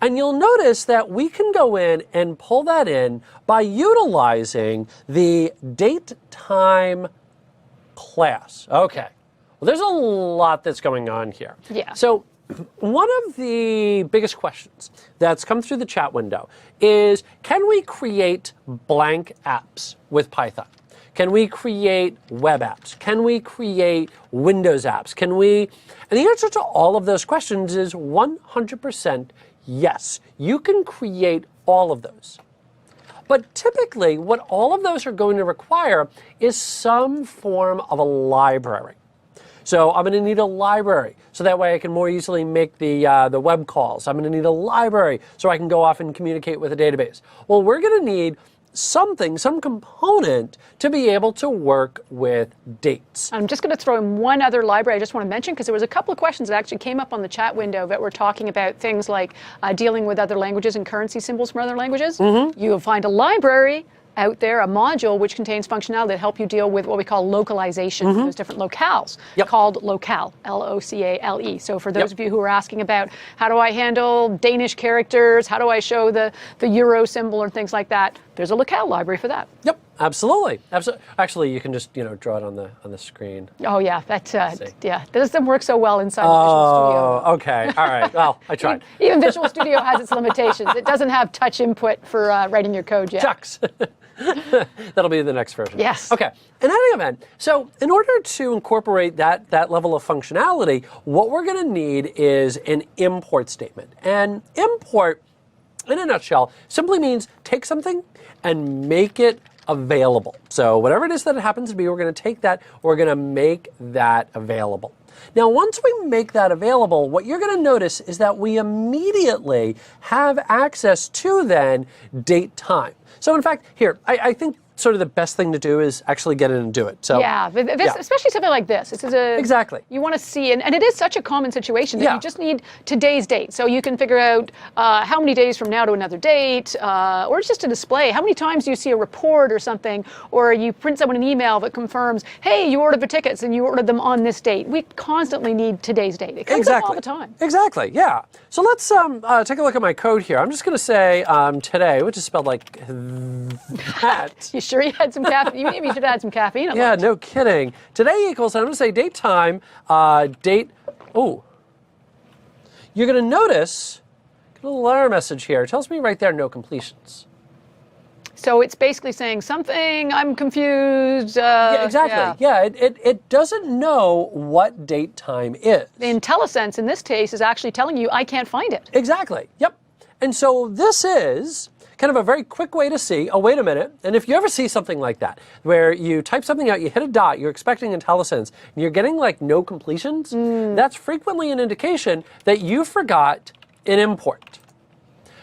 And you'll notice that we can go in and pull that in by utilizing the date time class. Okay. Well, there's a lot that's going on here. Yeah. So one of the biggest questions that's come through the chat window is, can we create blank apps with Python? Can we create web apps? Can we create Windows apps? And the answer to all of those questions is 100% yes. You can create all of those. But typically, what all of those are going to require is some form of a library. So I'm going to need a library, so that way I can more easily make the web calls. I'm going to need a library so I can go off and communicate with a database. Well, we're going to need some component to be able to work with dates. I'm just going to throw in one other library I just want to mention, because there was a couple of questions that actually came up on the chat window that were talking about things like dealing with other languages and currency symbols from other languages. Mm-hmm. You'll find a library out there, a module which contains functionality that help you deal with what we call localization, those different locales, called Locale, Locale. So for those of you who are asking about how do I handle Danish characters, how do I show the euro symbol and things like that, there's a Locale library for that. Yep, absolutely. Actually, you can just draw it on the screen. Oh yeah, that doesn't work so well inside Visual Studio. Oh, okay. All right. Well, I tried. Even Visual Studio has its limitations. It doesn't have touch input for writing your code yet. Shucks. That'll be the next version. Yes. Okay. In any event, so in order to incorporate that level of functionality, what we're going to need is an import statement. And import, in a nutshell, simply means take something and make it available. So whatever it is that it happens to be, we're going to take that, we're going to make that available. Now, once we make that available, what you're going to notice is that we immediately have access to then date time. So in fact, here, I think sort of the best thing to do is actually get in and do it. So yeah, especially something like this. This is exactly. You want to see, and it is such a common situation that you just need today's date. So you can figure out how many days from now to another date, or it's just a display. How many times do you see a report or something, or you print someone an email that confirms, hey, you ordered the tickets and you ordered them on this date. We constantly need today's date. It comes up all the time. Exactly, yeah. So let's take a look at my code here. I'm just going to say today, which is spelled like that. You sure you had some caffeine? Maybe you should have had some caffeine. Yeah, no kidding. Today equals, I'm going to say date time, date, oh. You're going to notice, a little error message here. It tells me right there, no completions. So it's basically saying something, I'm confused. Yeah, exactly. Yeah, it doesn't know what date time is. IntelliSense, in this case, is actually telling you, I can't find it. Exactly, yep. And so this is kind of a very quick way to see, oh, wait a minute. And if you ever see something like that, where you type something out, you hit a dot, you're expecting IntelliSense, and you're getting like no completions, that's frequently an indication that you forgot an import.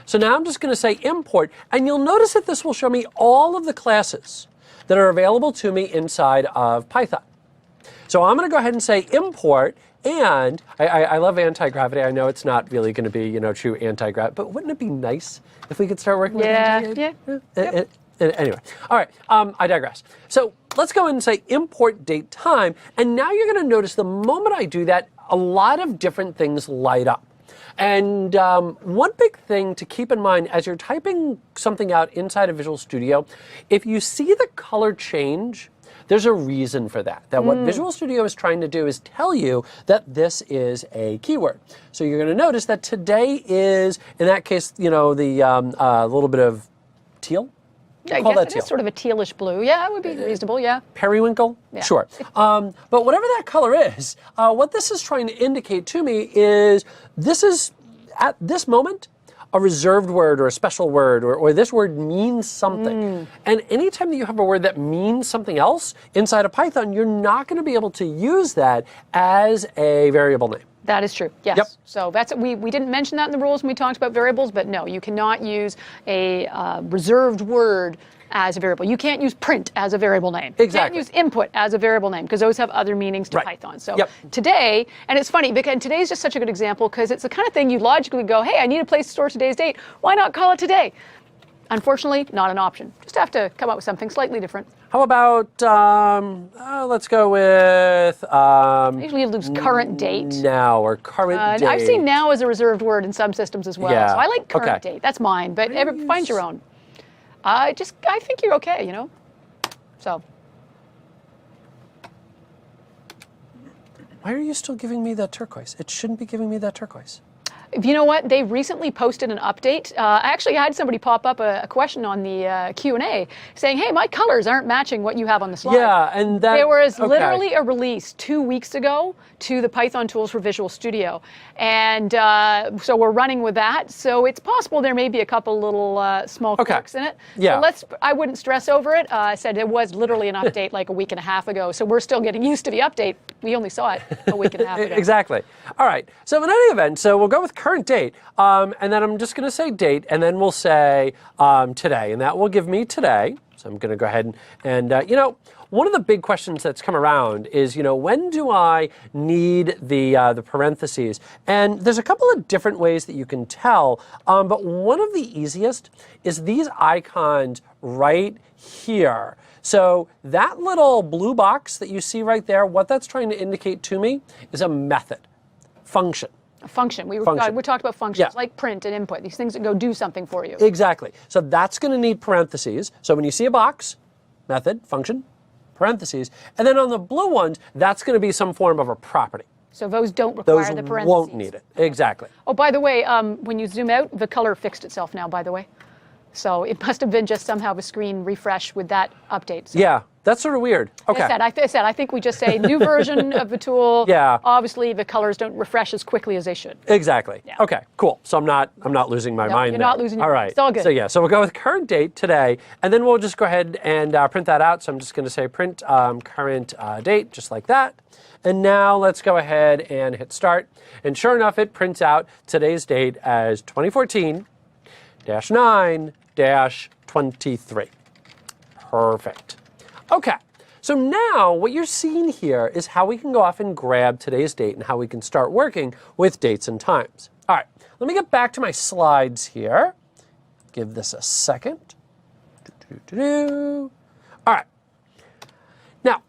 So now I'm just going to say import, and you'll notice that this will show me all of the classes that are available to me inside of Python. So I'm going to go ahead and say import, and I love anti-gravity. I know it's not really going to be, true anti-gravity, but wouldn't it be nice if we could start working with anti-gravity? Yeah. Anyway, all right, I digress. So let's go ahead and say import date time, and now you're going to notice the moment I do that, a lot of different things light up. And one big thing to keep in mind as you're typing something out inside of Visual Studio, if you see the color change, there's a reason for that. That what Visual Studio is trying to do is tell you that this is a keyword. So you're going to notice that today is, in that case, the little bit of teal. I guess it is sort of a tealish blue. Yeah, it would be reasonable, yeah. Periwinkle? Yeah. Sure. But whatever that color is, what this is trying to indicate to me is this is, at this moment, a reserved word or a special word, or this word means something. And anytime that you have a word that means something else inside of Python, you're not going to be able to use that as a variable name. That is true, yes. Yep. So that's we didn't mention that in the rules when we talked about variables, but no, you cannot use a reserved word as a variable. You can't use print as a variable name. Exactly. You can't use input as a variable name because those have other meanings to Python. So Yep. today, and it's funny because today is just such a good example because it's the kind of thing you logically go, hey, I need a place to store today's date. Why not call it today? Unfortunately, not an option. Just have to come up with something slightly different. How about, let's go with Usually you lose current date. now or current date. I've seen now as a reserved word in some systems as well. Yeah. So I like current Okay. date. That's mine, but find your own. I think you're okay, So. Why are you still giving me that turquoise? It shouldn't be giving me that turquoise. You know what? They recently posted an update. I actually had somebody pop up a question on the Q&A saying, hey, my colors aren't matching what you have on the slide. Yeah, and that... There was okay. literally a release 2 weeks ago to the Python tools for Visual Studio. And so we're running with that. So it's possible there may be a couple little small quirks in it. Yeah. So I wouldn't stress over it. I said it was literally an update like a week and a half ago. So we're still getting used to the update. We only saw it a week and a half ago. Exactly. All right. So in any event, so we'll go with current date. And then I'm just going to say date, and then we'll say today. And that will give me today. So I'm going to go ahead and one of the big questions that's come around is, when do I need the parentheses? And there's a couple of different ways that you can tell, but one of the easiest is these icons right here. So that little blue box that you see right there, what that's trying to indicate to me is a method, function. A function. We talked about functions like print and input, these things that go do something for you. Exactly. So that's going to need parentheses. So when you see a box, method, function, parentheses, and then on the blue ones, that's going to be some form of a property. So those don't require the parentheses. Those won't need it. Exactly. Oh, by the way, when you zoom out, the color fixed itself now, by the way. So it must have been just somehow a screen refresh with that update. So yeah, that's sort of weird. Okay. I think we just say new version of the tool. Yeah. Obviously, the colors don't refresh as quickly as they should. Exactly. Yeah. Okay, cool. So I'm not losing my mind. You're not losing your mind. All mind. right. It's all good. So yeah, so we'll go with current date today, and then we'll just go ahead and print that out. So I'm just going to say print current date, just like that. And now let's go ahead and hit start. And sure enough, it prints out today's date as 2014-9-23. Perfect. Okay. So now what you're seeing here is how we can go off and grab today's date and how we can start working with dates and times. All right, let me get back to my slides here. Give this a second. All right. Now,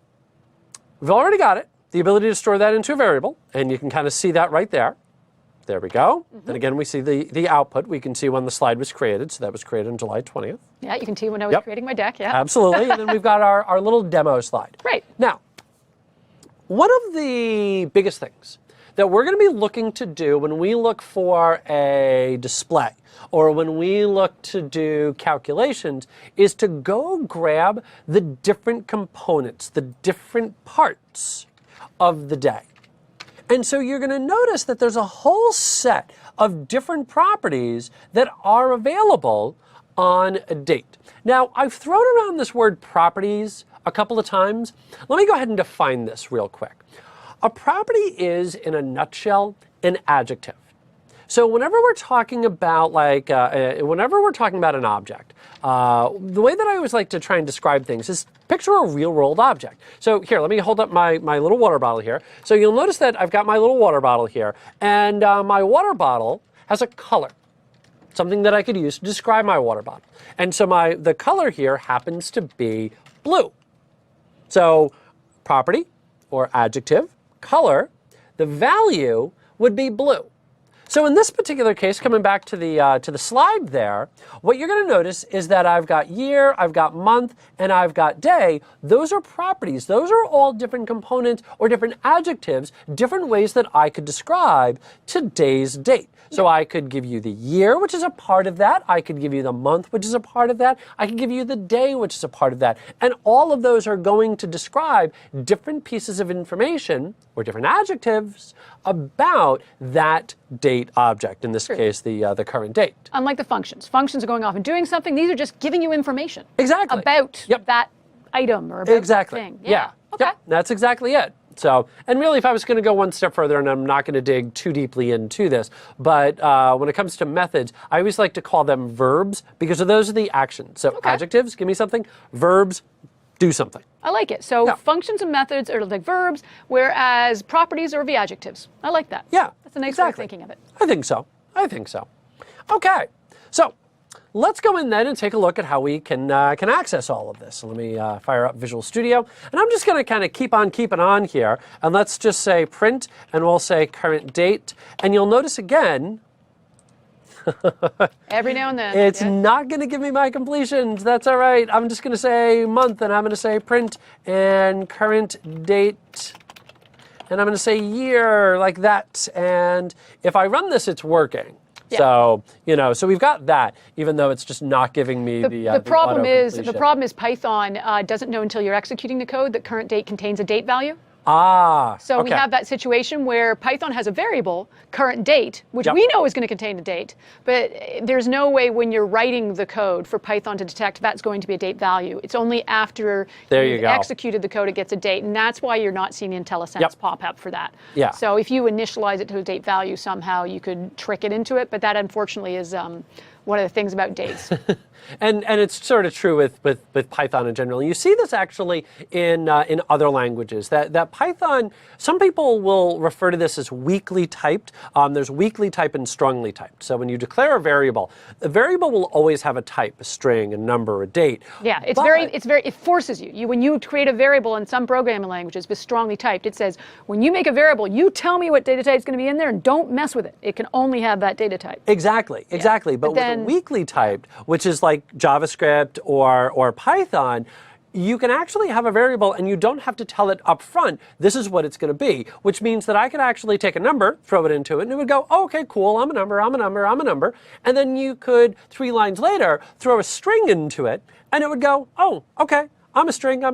we've already got it, the ability to store that into a variable, and you can kind of see that right there. There we go. And again, we see the output. We can see when the slide was created. So that was created on July 20th. Yeah, you can see when I was creating my deck, yeah. Absolutely. And then we've got our little demo slide. Right. Now, one of the biggest things that we're going to be looking to do when we look for a display or when we look to do calculations is to go grab the different components, the different parts of the day. And so you're going to notice that there's a whole set of different properties that are available on a date. Now, I've thrown around this word properties a couple of times. Let me go ahead and define this real quick. A property is, in a nutshell, an adjective. So whenever we're talking about whenever we're talking about an object, the way that I always like to try and describe things is picture a real world object. So here, let me hold up my little water bottle here. So you'll notice that I've got my little water bottle here, and my water bottle has a color, something that I could use to describe my water bottle. And so the color here happens to be blue. So property or adjective, color, the value would be blue. So in this particular case, coming back to the slide there, what you're going to notice is that I've got year, I've got month, and I've got day. Those are properties. Those are all different components or different adjectives, different ways that I could describe today's date. So I could give you the year, which is a part of that. I could give you the month, which is a part of that. I could give you the day, which is a part of that. And all of those are going to describe different pieces of information or different adjectives about that date object, in this case, the current date. Unlike the functions. Functions are going off and doing something. These are just giving you information. Exactly. About that item or about that thing. Yeah. Okay. Yep. That's exactly it. So, and really, if I was going to go one step further, and I'm not going to dig too deeply into this, but when it comes to methods, I always like to call them verbs because those are the actions. So adjectives, give me something. Verbs, do something. I like it. So functions and methods are like verbs, whereas properties are the adjectives. I like that. Yeah. That's a nice way of thinking of it. I think so. Okay. So let's go in then and take a look at how we can access all of this. So let me fire up Visual Studio. And I'm just going to kind of keep on keeping on here. And let's just say print, and we'll say current date. And you'll notice again, every now and then. It's not going to give me my completions. That's all right. I'm just going to say month, and I'm going to say print and current date. And I'm going to say year, like that. And if I run this, it's working. Yeah. So, so we've got that, even though it's just not giving me the problem is Python doesn't know until you're executing the code that current date contains a date value. So we have that situation where Python has a variable, current date, which we know is going to contain a date, but there's no way when you're writing the code for Python to detect that's going to be a date value. It's only after you've executed the code it gets a date, and that's why you're not seeing IntelliSense pop up for that. Yeah. So if you initialize it to a date value somehow, you could trick it into it, but that unfortunately is one of the things about dates. And it's sort of true with Python in general. You see this actually in other languages. That Python, some people will refer to this as weakly typed. There's weakly typed and strongly typed. So when you declare a variable, the variable will always have a type, a string, a number, a date. Yeah, it forces you. When you create a variable in some programming languages with strongly typed, it says when you make a variable, you tell me what data type is going to be in there and don't mess with it. It can only have that data type. Exactly. But with a weakly typed, which is like JavaScript or Python, you can actually have a variable and you don't have to tell it up front, this is what it's going to be, which means that I could actually take a number, throw it into it, and it would go, oh, okay, cool, I'm a number. And then you could, 3 lines later, throw a string into it, and it would go, oh, okay, I'm a string. And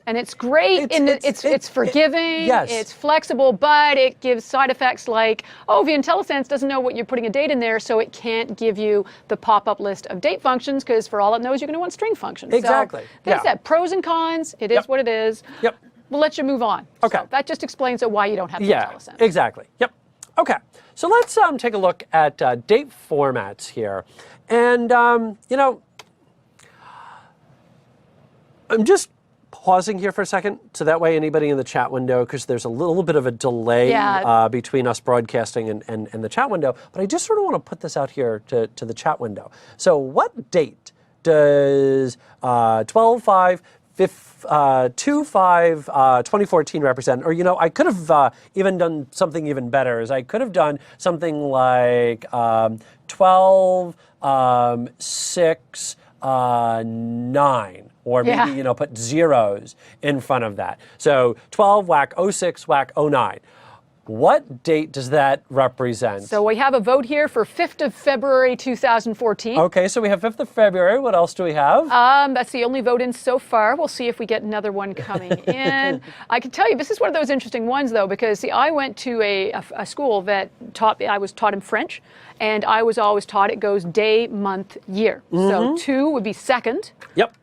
it's great, it's forgiving, it's flexible, but it gives side effects like, the IntelliSense doesn't know what you're putting a date in there, so it can't give you the pop-up list of date functions, because for all it knows, you're going to want string functions. Exactly. So, like I said, pros and cons, it is what it is. Yep. We'll let you move on. Okay. So that just explains why you don't have the IntelliSense. Exactly. Yep. Okay. So let's take a look at date formats here. And, I'm just pausing here for a second, so that way anybody in the chat window, because there's a little bit of a delay between us broadcasting and the chat window, but I just sort of want to put this out here to the chat window. So what date does 12/5/2014 represent? Or, I could have even done something even better, is I could have done something like 12/6/9. Or maybe, put zeros in front of that. So 12 whack 06 whack 09. What date does that represent? So we have a vote here for 5th of February 2014. Okay, so we have 5th of February. What else do we have? That's the only vote in so far. We'll see if we get another one coming in. I can tell you, this is one of those interesting ones, though, because I went to a school that I was taught in French, and I was always taught it goes day, month, year. So 2 would be second. Yep.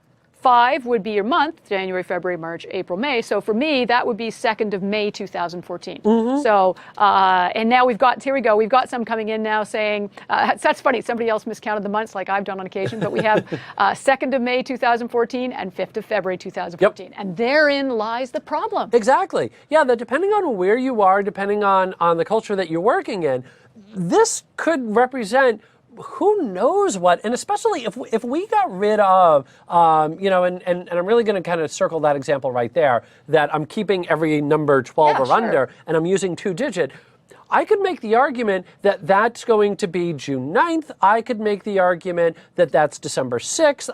5 would be your month, January, February, March, April, May. So for me, that would be 2nd of May 2014. So, and now here we go. We've got some coming in now saying, that's funny, somebody else miscounted the months like I've done on occasion, but we have 2nd of May 2014 and 5th of February 2014. Yep. And therein lies the problem. Exactly. Yeah, that depending on where you are, depending on the culture that you're working in, this could represent who knows what, and especially if we got rid of, and I'm really going to kind of circle that example right there, that I'm keeping every number 12 or under, and I'm using 2-digit, I could make the argument that that's going to be June 9th. I could make the argument that that's December 6th.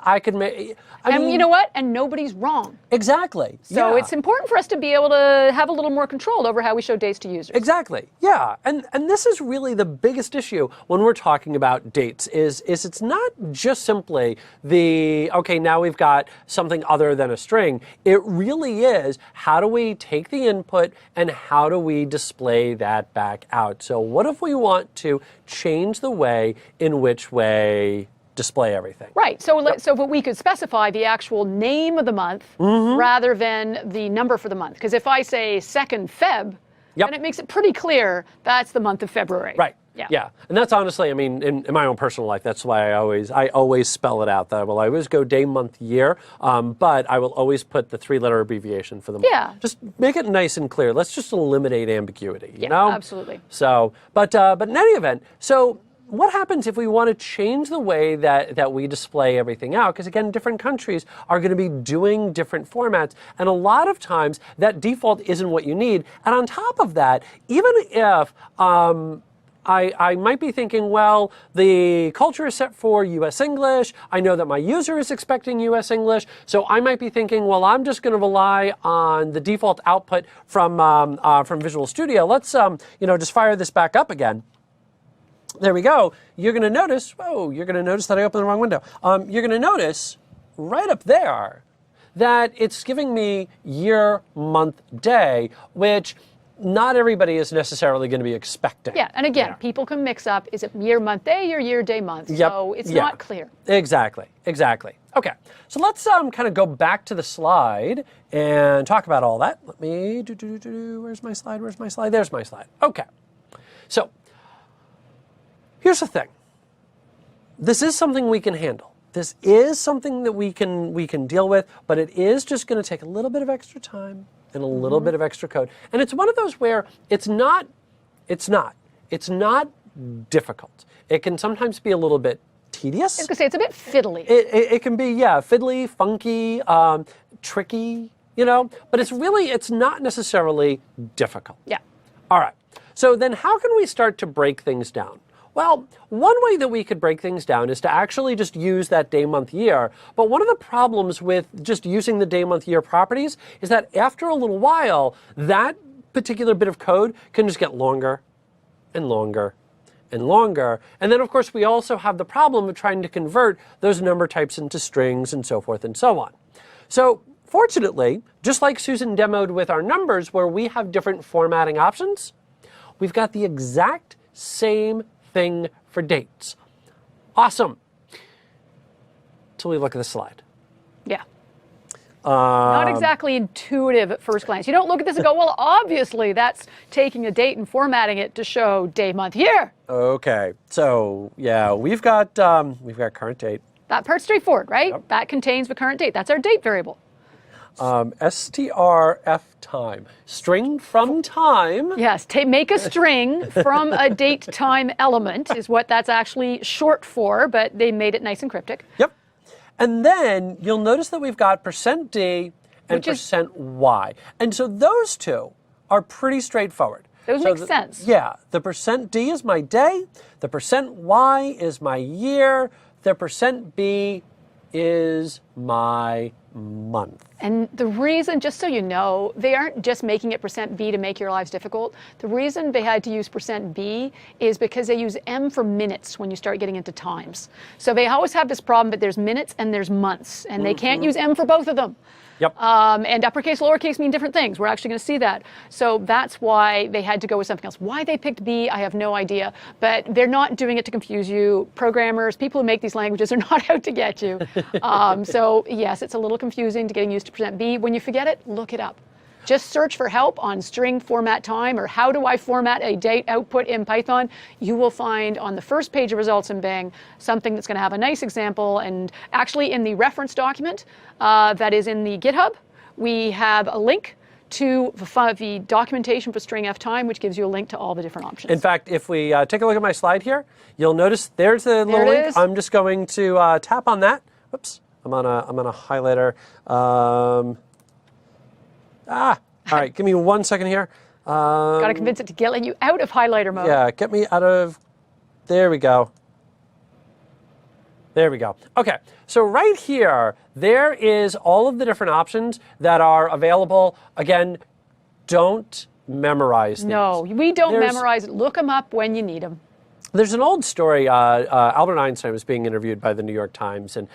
I mean, you know what? And nobody's wrong. Exactly. So it's important for us to be able to have a little more control over how we show dates to users. Exactly. Yeah. And this is really the biggest issue when we're talking about dates is it's not just simply okay, now we've got something other than a string. It really is, how do we take the input and how do we display that back out? So what if we want to change the way in which we display everything? Right. So but we could specify the actual name of the month rather than the number for the month. Because if I say 2nd Feb, then it makes it pretty clear that's the month of February. Right. Yeah. And that's honestly, I mean, in my own personal life, that's why I always spell it out. That I will always go day, month, year, but I will always put the 3-letter abbreviation for the month. Yeah. Just make it nice and clear. Let's just eliminate ambiguity, you know? Absolutely. So, but in any event, so what happens if we want to change the way that we display everything out? Because again, different countries are going to be doing different formats. And a lot of times that default isn't what you need. And on top of that, even if I might be thinking, well, the culture is set for US English. I know that my user is expecting US English. So I might be thinking, well, I'm just going to rely on the default output from Visual Studio. Let's just fire this back up again. There we go. You're going to notice, that I opened the wrong window. You're going to notice right up there that it's giving me year, month, day, which not everybody is necessarily going to be expecting. Yeah, and again, people can mix up, is it year, month, day, or year, day, month? Yep. So it's not clear. Exactly. Okay, so let's kind of go back to the slide and talk about all that. Let me, where's my slide? There's my slide. Okay, so here's the thing. This is something we can handle. This is something that we can deal with, but it is just going to take a little bit of extra time and a little bit of extra code. And it's one of those where it's not difficult. It can sometimes be a little bit tedious. I was going to say, it's a bit fiddly. It can be, fiddly, funky, tricky, but it's not necessarily difficult. Yeah. All right. So then how can we start to break things down? Well, one way that we could break things down is to actually just use that day, month, year. But one of the problems with just using the day, month, year properties is that after a little while, that particular bit of code can just get longer and longer and longer. And then, of course, we also have the problem of trying to convert those number types into strings and so forth and so on. So fortunately, just like Susan demoed with our numbers where we have different formatting options, we've got the exact same thing for dates. Awesome. Till we look at the slide. Yeah. Not exactly intuitive at first glance. You don't look at this and go, well, obviously that's taking a date and formatting it to show day, month, year. Okay. So yeah, we've got current date. That part's straightforward, right? Yep. That contains the current date. That's our date variable. strf time, string from time. Yes, make a string from a date time element is what that's actually short for, but they made it nice and cryptic. Yep. And then you'll notice that we've got %d and %y. And so those two are pretty straightforward. Those make sense. Yeah, the %d is my day, the %y is my year, the %b is my month. And the reason, just so you know, they aren't just making it %b to make your lives difficult. The reason they had to use %b is because they use m for minutes when you start getting into times. So they always have this problem, but there's minutes and there's months, and they can't use m for both of them. Yep. And uppercase, lowercase mean different things. We're actually going to see that. So that's why they had to go with something else. Why they picked B, I have no idea. But they're not doing it to confuse you. Programmers, people who make these languages are not out to get you. So yes, it's a little confusing to getting used to %B. When you forget it, look it up. Just search for help on string format time or how do I format a date output in Python. You will find on the first page of results in Bing something that's going to have a nice example. And actually in the reference document that is in the GitHub, we have a link to the documentation for string f time, which gives you a link to all the different options. In fact, if we take a look at my slide here, you'll notice there's the little link. I'm just going to tap on that. Whoops, I'm on a highlighter. All right, give me 1 second here. Got to convince it to get you out of highlighter mode. Yeah, get me out of, there we go. There we go. Okay, so right here, there is all of the different options that are available. Again, don't memorize these. No, we don't memorize it. Look them up when you need them. There's an old story. Albert Einstein was being interviewed by the New York Times, and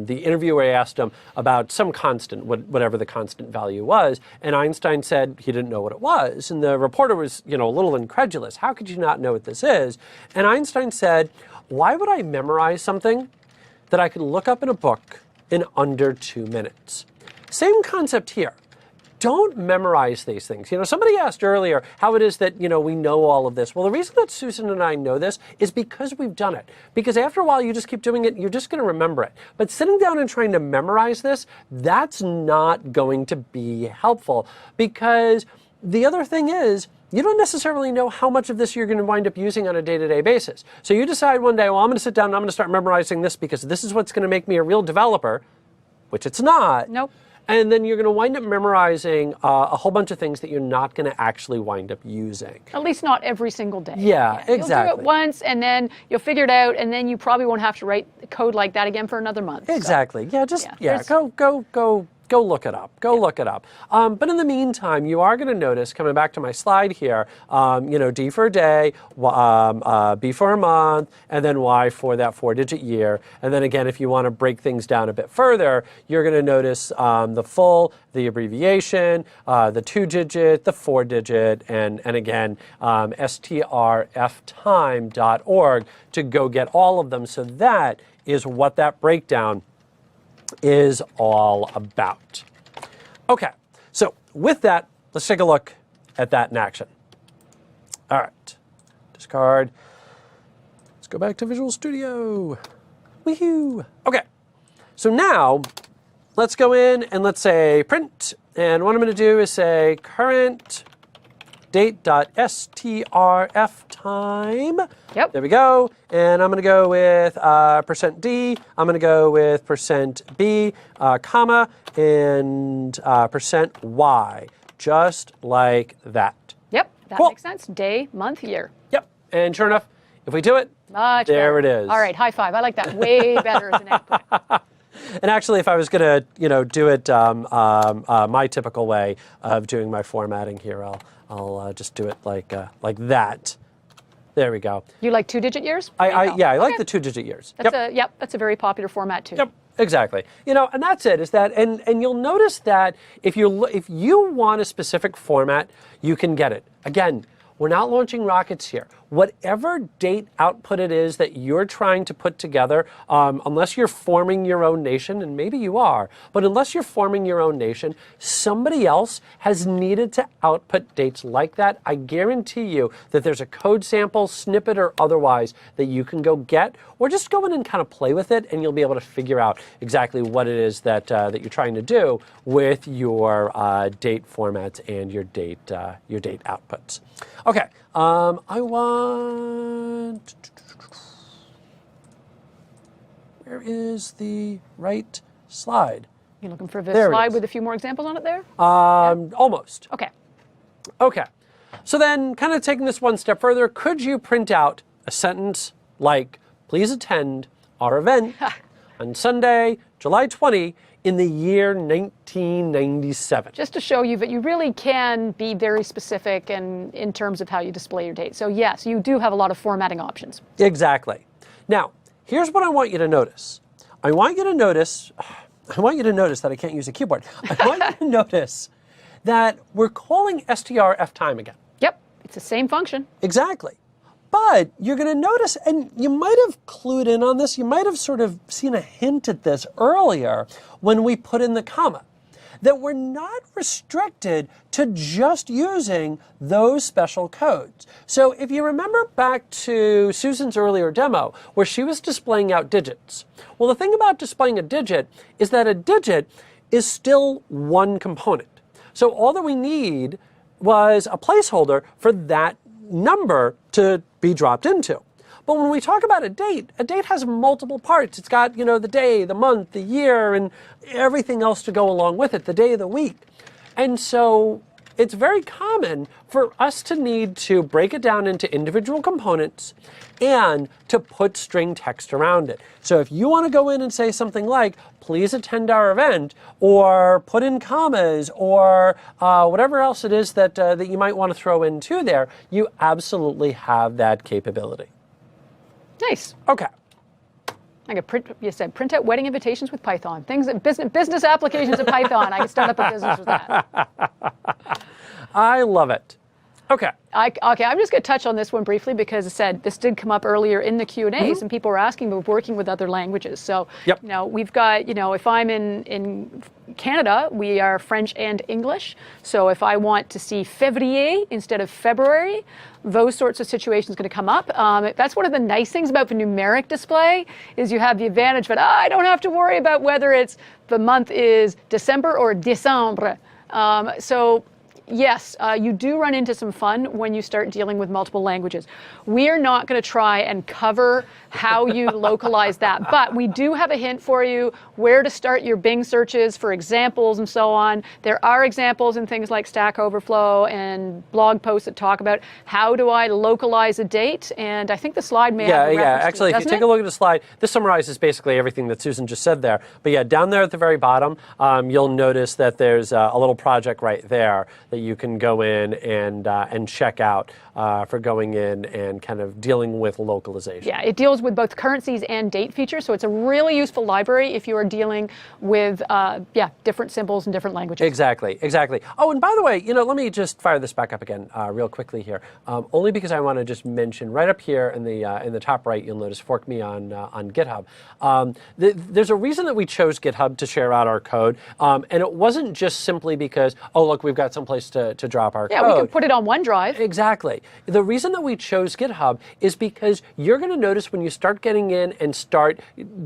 the interviewer asked him about some constant, whatever the constant value was, and Einstein said he didn't know what it was. And the reporter was, a little incredulous. How could you not know what this is? And Einstein said, why would I memorize something that I could look up in a book in under 2 minutes? Same concept here. Don't memorize these things. Somebody asked earlier how it is that, we know all of this. Well, the reason that Susan and I know this is because we've done it. Because after a while, you just keep doing it, you're just going to remember it. But sitting down and trying to memorize this, that's not going to be helpful. Because the other thing is, you don't necessarily know how much of this you're going to wind up using on a day-to-day basis. So you decide one day, well, I'm going to sit down and I'm going to start memorizing this because this is what's going to make me a real developer, which it's not. Nope. And then you're going to wind up memorizing a whole bunch of things that you're not going to actually wind up using. At least not every single day. Yeah, exactly. You'll do it once, and then you'll figure it out, and then you probably won't have to write code like that again for another month. Exactly. So. Go look it up. Go look it up. But in the meantime, you are going to notice, coming back to my slide here, D for a day, B for a month, and then Y for that 4-digit year. And then again, if you want to break things down a bit further, you're going to notice the full, the abbreviation, the 2-digit, the 4-digit, and again, strftime.org to go get all of them. So that is what that breakdown is all about. Okay, so with that, let's take a look at that in action. All right, discard. Let's go back to Visual Studio. Woohoo! Okay, so now let's go in and let's say print, and what I'm going to do is say current date.strftime. Yep. There we go. And I'm going to go with %D. I'm going to go with %B, comma, and %Y, just like that. Yep, that makes sense. Day, month, year. Yep. And sure enough, if we do it, there it is. All right, high five. I like that. Way better as an output. And actually, if I was going to, do it my typical way of doing my formatting here, I'll just do it like that. There we go. You like 2-digit years? I like the 2-digit years. That's a very popular format too. Yep. Exactly. And that's it. Is that and you'll notice that if you want a specific format, you can get it. Again, we're not launching rockets here. Whatever date output it is that you're trying to put together, unless you're forming your own nation, and maybe you are, but unless you're forming your own nation, somebody else has needed to output dates like that. I guarantee you that there's a code sample, snippet, or otherwise that you can go get, or just go in and kind of play with it, and you'll be able to figure out exactly what it is that you're trying to do with your date formats and your date outputs. Okay, I want. Where is the right slide? You looking for the slide with a few more examples on it there? Almost. Okay. Okay. So then, kind of taking this one step further, could you print out a sentence like, please attend our event on Sunday, July 20, in the year 1997. Just to show you that you really can be very specific and in terms of how you display your date. So yes, you do have a lot of formatting options. Exactly. Now, here's what I want you to notice. I want you to notice that I can't use a keyboard. I want you to notice that we're calling strftime again. Yep, it's the same function. Exactly. But you're going to notice, and you might have clued in on this, you might have sort of seen a hint at this earlier when we put in the comma, that we're not restricted to just using those special codes. So if you remember back to Susan's earlier demo where she was displaying out digits, well, the thing about displaying a digit is that a digit is still one component. So all that we need was a placeholder for that number to be dropped into. But when we talk about a date has multiple parts. It's got, the day, the month, the year, and everything else to go along with it, the day of the week. And so it's very common for us to need to break it down into individual components and to put string text around it. So if you want to go in and say something like, please attend our event, or put in commas, or whatever else it is that you might want to throw into there, you absolutely have that capability. Nice. Okay. I could you said print out wedding invitations with Python. Things that business applications of Python. I can start up a business with that. I love it. Okay. Okay, I'm just going to touch on this one briefly because I said this did come up earlier in the Q&As and people were asking about working with other languages. So, we've got, if I'm in Canada, we are French and English. So if I want to see février instead of February, those sorts of situations going to come up. That's one of the nice things about the numeric display is you have the advantage that I don't have to worry about whether the month is December or Décembre. Yes, you do run into some fun when you start dealing with multiple languages. We are not going to try and cover how you localize that, but we do have a hint for you where to start your Bing searches for examples and so on. There are examples in things like Stack Overflow and blog posts that talk about how do I localize a date, and I think the slide may have a reference Actually, to it, if you take a look at the slide, this summarizes basically everything that Susan just said there. But yeah, down there at the very bottom, you'll notice that there's a little project right there that you can go in and check out for going in and kind of dealing with localization. Yeah, it deals with both currencies and date features, so it's a really useful library if you are dealing with different symbols in different languages. Exactly. Oh, and by the way, let me just fire this back up again real quickly here, only because I want to just mention right up here in the top right, you'll notice Fork Me on GitHub. There's a reason that we chose GitHub to share out our code, and it wasn't just simply because, oh, look, we've got someplace to drop our code. Yeah, we can put it on OneDrive. Exactly. The reason that we chose GitHub is because you're going to notice when you start getting in and start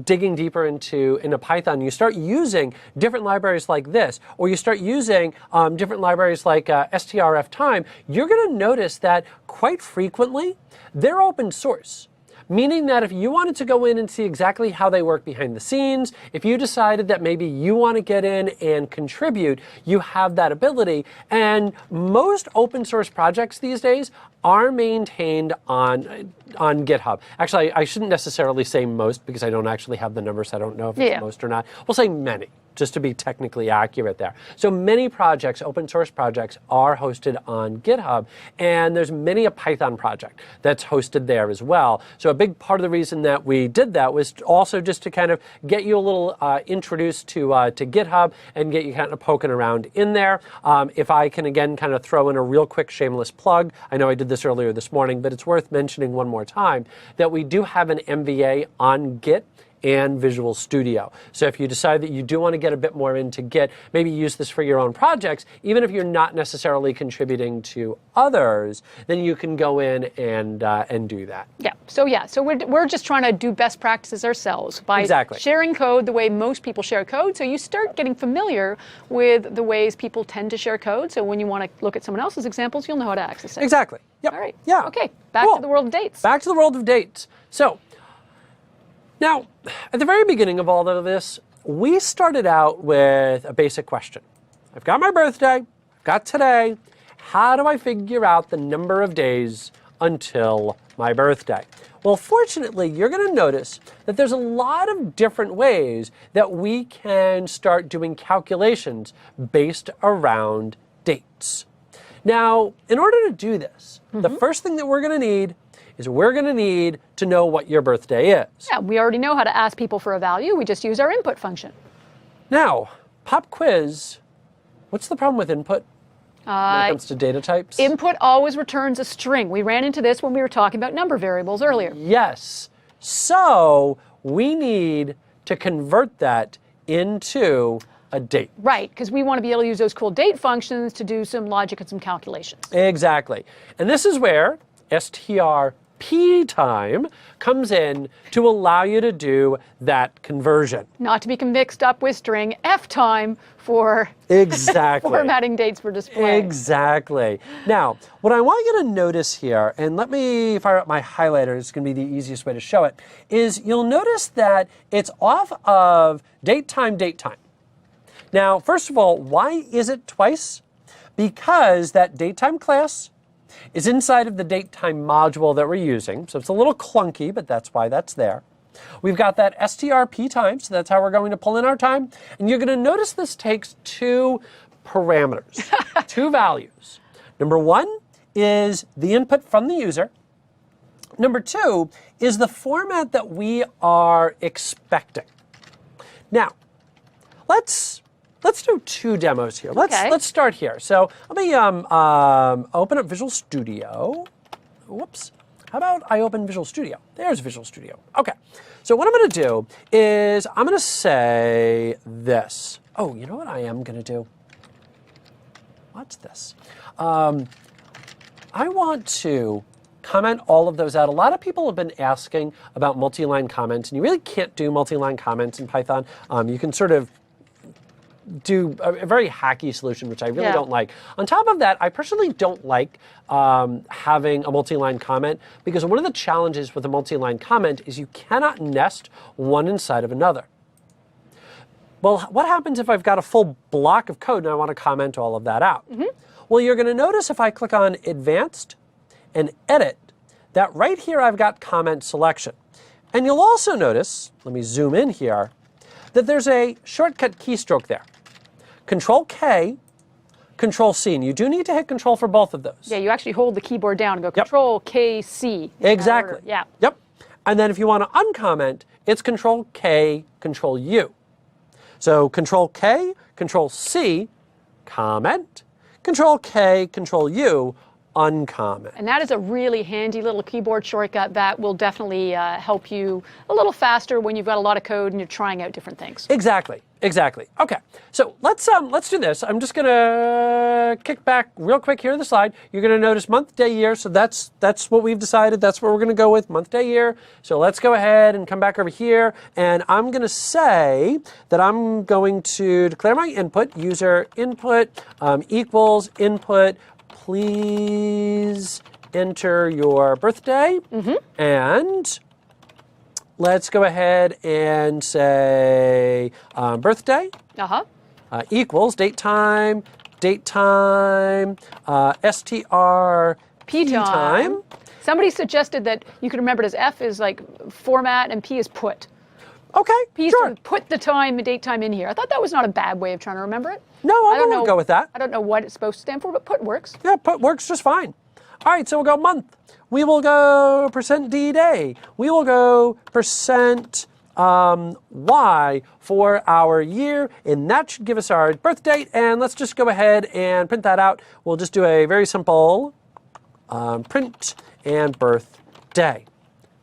digging deeper into Python, you start using different libraries like this, or you start using different libraries like strftime, you're going to notice that quite frequently they're open source. Meaning that if you wanted to go in and see exactly how they work behind the scenes, if you decided that maybe you want to get in and contribute, you have that ability. And most open source projects these days are maintained on GitHub. Actually, I shouldn't necessarily say most because I don't actually have the numbers. I don't know if it's most or not. We'll say many, just to be technically accurate there. So many projects, open source projects, are hosted on GitHub, and there's many a Python project that's hosted there as well. So a big part of the reason that we did that was also just to kind of get you a little introduced to GitHub and get you kind of poking around in there. If I can again kind of throw in a real quick shameless plug, I know I did this earlier this morning, but it's worth mentioning one more time that we do have an MVA on Git and Visual Studio. So if you decide that you do want to get a bit more into Git, maybe use this for your own projects, even if you're not necessarily contributing to others, then you can go in and do that. So we're just trying to do best practices ourselves by sharing code the way most people share code. So you start getting familiar with the ways people tend to share code. So when you want to look at someone else's examples, you'll know how to access it. Exactly. Yep. All right. Yeah. Okay. Back to the world of dates. Back to the world of dates. So now, at the very beginning of all of this, we started out with a basic question. I've got my birthday, I've got today. How do I figure out the number of days until my birthday? Well, fortunately, you're going to notice that there's a lot of different ways that we can start doing calculations based around dates. Now, in order to do this, the first thing that we're going to need is we're going to need to know what your birthday is. Yeah, we already know how to ask people for a value. We just use our input function. Now, pop quiz, what's the problem with input? when it comes to data types? Input always returns a string. We ran into this when we were talking about number variables earlier. Yes. So we need to convert that into a date. Right, because we want to be able to use those cool date functions to do some logic and some calculations. Exactly. And this is where strp time comes in to allow you to do that conversion. Not to be mixed up with string f time for Exactly. formatting dates for display. Exactly. Now, what I want you to notice here, and let me fire up my highlighter, it's going to be the easiest way to show it, is you'll notice that it's off of date time, date time. Now, first of all, why is it twice? Because that datetime class is inside of the datetime module that we're using. So it's a little clunky, but that's why that's there. We've got that strp time, so that's how we're going to pull in our time. And you're going to notice this takes two parameters, two values. Number one is the input from the user. Number two is the format that we are expecting. Now, let's do two demos here. Let's start here. So let me open up Visual Studio. Whoops. How about I open Visual Studio? There's Visual Studio. Okay. So what I'm going to do is I'm going to say this. Oh, you know what I am going to do? Watch this. I want to comment all of those out. A lot of people have been asking about multi-line comments, and you really can't do multi-line comments in Python. You can sort of do a very hacky solution, which I really don't like. On top of that, I personally don't like having a multi-line comment, because one of the challenges with a multi-line comment is you cannot nest one inside of another. Well, what happens if I've got a full block of code and I want to comment all of that out? Well, you're going to notice if I click on Advanced and Edit, that right here I've got comment selection. And you'll also notice, let me zoom in here, that there's a shortcut keystroke there. Control-K, Control-C. And you do need to hit Control for both of those. Yeah, you actually hold the keyboard down and go Control-K-C. Exactly. Yeah. Yep. And then if you want to uncomment, it's Control-K, Control-U. So Control-K, Control-C, comment, Control-K, Control-U, uncomment. And that is a really handy little keyboard shortcut that will definitely help you a little faster when you've got a lot of code and you're trying out different things. Exactly. Exactly. Okay. So let's do this. I'm just gonna kick back real quick here to the slide. You're gonna notice month, day, year. So that's what we've decided. That's what we're gonna go with, month, day, year. So let's go ahead and come back over here, and I'm gonna say that I'm going to declare my input, user input equals input. Please enter your birthday, and let's go ahead and say birthday equals date time, strp time. Somebody suggested that you could remember it as F is like format and P is put. Okay, P is sure. to put the time, the date time in here. I thought that was not a bad way of trying to remember it. No, I don't go with that. I don't know what it's supposed to stand for, but put works. Yeah, put works just fine. All right, so we'll go month. We will go %d day. We will go %y for our year, and that should give us our birth date. And let's just go ahead and print that out. We'll just do a very simple print and birthday.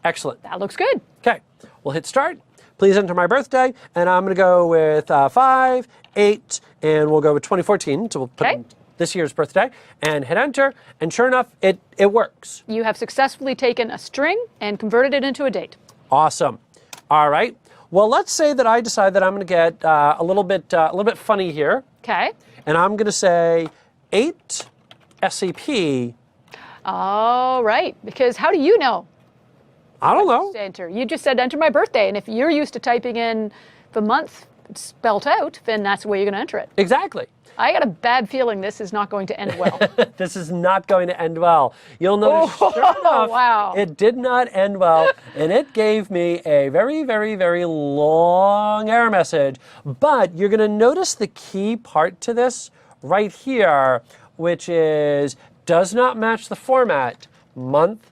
Excellent. That looks good. Okay, we'll hit start. Please enter my birthday, and I'm going to go with 5, 8, and we'll go with 2014. So we'll put in this year's birthday and hit enter, and sure enough, it works. You have successfully taken a string and converted it into a date. Awesome. All right. Well, let's say that I decide that I'm going to get a little bit funny here. Okay. And I'm going to say 8 SCP. All right. Because how do you know? I don't know. Enter. You just said enter my birthday, and if you're used to typing in the month spelt out, then that's the way you're going to enter it. Exactly. I got a bad feeling this is not going to end well. This is not going to end well. You'll notice, sure enough, it did not end well, and it gave me a very, very, very long error message. But you're going to notice the key part to this right here, which is does not match the format, month,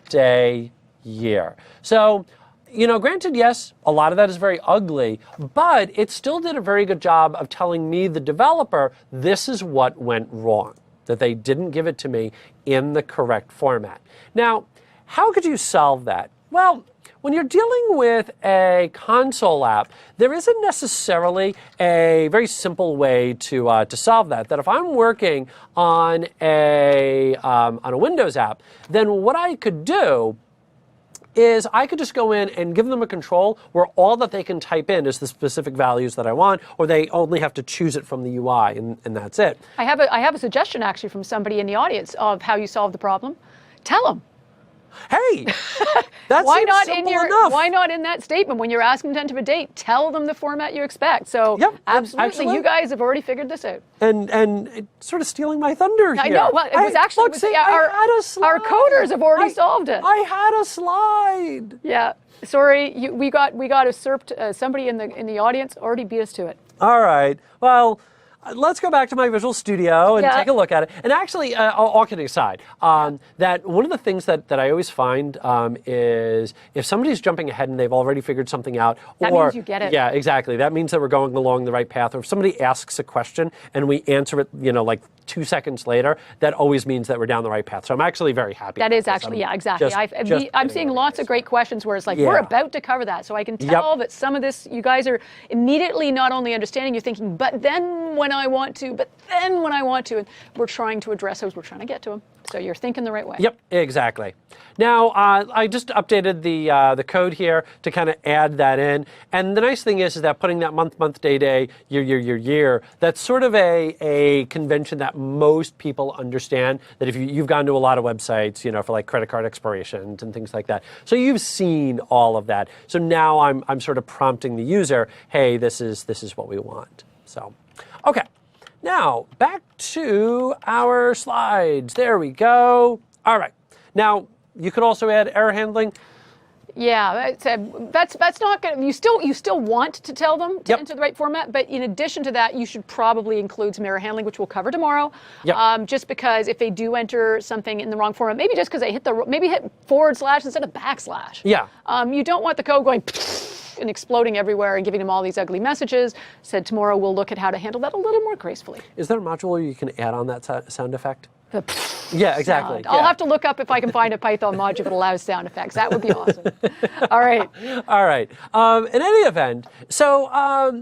day, year. So, you know, granted, yes, a lot of that is very ugly, but it still did a very good job of telling me, the developer, this is what went wrong. that they didn't give it to me in the correct format. Now, how could you solve that? Well, when you're dealing with a console app, there isn't necessarily a very simple way to solve that. That if I'm working on a Windows app, then what I could do is I could just go in and give them a control where all that they can type in is the specific values that I want, or they only have to choose it from the UI, and that's it. I have a suggestion actually from somebody in the audience of how you solve the problem. Tell them. Hey, that why seems not simple in your enough. Why not in that statement when you're asking them to a date? Tell them the format you expect. So Yep, absolutely, you guys have already figured this out. And it's sort of stealing my thunder here. I know. Well, it was actually look, see, I had a slide. Our coders have already solved it. I had a slide. Yeah. Sorry, we got usurped. Somebody in the audience already beat us to it. All right. Well, let's go back to my Visual Studio and take a look at it. And actually, all kidding aside, that one of the things that I always find is if somebody's jumping ahead and they've already figured something out, that means you get it. Yeah, exactly. That means that we're going along the right path. Or if somebody asks a question and we answer it, like 2 seconds later, that always means that we're down the right path. So I'm actually very happy. That is actually, yeah, exactly. I'm seeing lots of great questions where it's like, we're about to cover that. So I can tell that some of this, you guys are immediately not only understanding, you're thinking, but then when I want to, and we're trying to address those, we're trying to get to them. So you're thinking the right way. Yep, exactly. Now, I just updated the code here to kind of add that in. And the nice thing is that putting that month, day, year, that's sort of a convention that most people understand, that if you've gone to a lot of websites, for like credit card expirations and things like that. So you've seen all of that. So now I'm sort of prompting the user, hey, this is what we want. So, okay. Now, back to our slides. There we go. All right. Now, you could also add error handling. Yeah, that's not going to, you still want to tell them to enter the right format, but in addition to that, you should probably include some error handling, which we'll cover tomorrow. Just because if they do enter something in the wrong format, maybe just because they hit / instead of /. Yeah. You don't want the code going and exploding everywhere and giving them all these ugly messages. Said tomorrow we'll look at how to handle that a little more gracefully. Is there a module where you can add on that sound effect? Yeah, exactly. I'll have to look up if I can find a Python module that allows sound effects. That would be awesome. All right. All right. In any event, so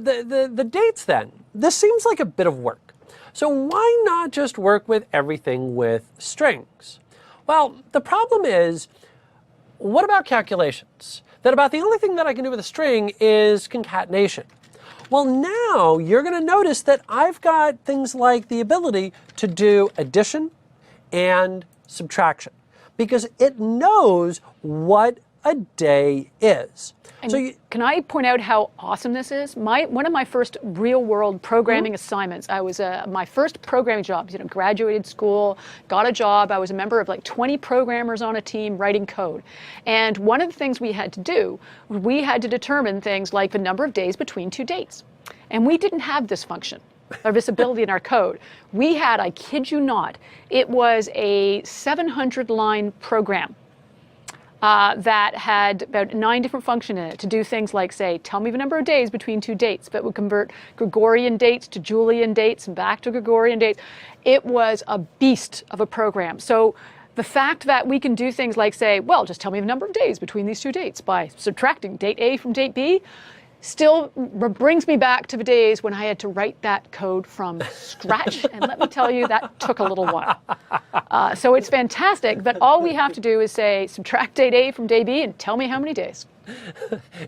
the dates then, this seems like a bit of work. So why not just work with everything with strings? Well, the problem is, what about calculations? That about the only thing that I can do with a string is concatenation. Well, now you're going to notice that I've got things like the ability to do addition and subtraction because it knows what a day is. And can I point out how awesome this is? One of my first real-world programming assignments, I was my first programming job. Graduated school, got a job. I was a member of like 20 programmers on a team writing code. And one of the things we had to do, we had to determine things like the number of days between two dates. And we didn't have this function or this ability in our code. We had, I kid you not, it was a 700-line program. That had about 9 different functions in it to do things like, say, tell me the number of days between two dates, but would convert Gregorian dates to Julian dates and back to Gregorian dates. It was a beast of a program. So the fact that we can do things like say, well, just tell me the number of days between these two dates by subtracting date A from date B, still brings me back to the days when I had to write that code from scratch. And let me tell you, that took a little while. So it's fantastic that all we have to do is say, subtract date A from date B and tell me how many days.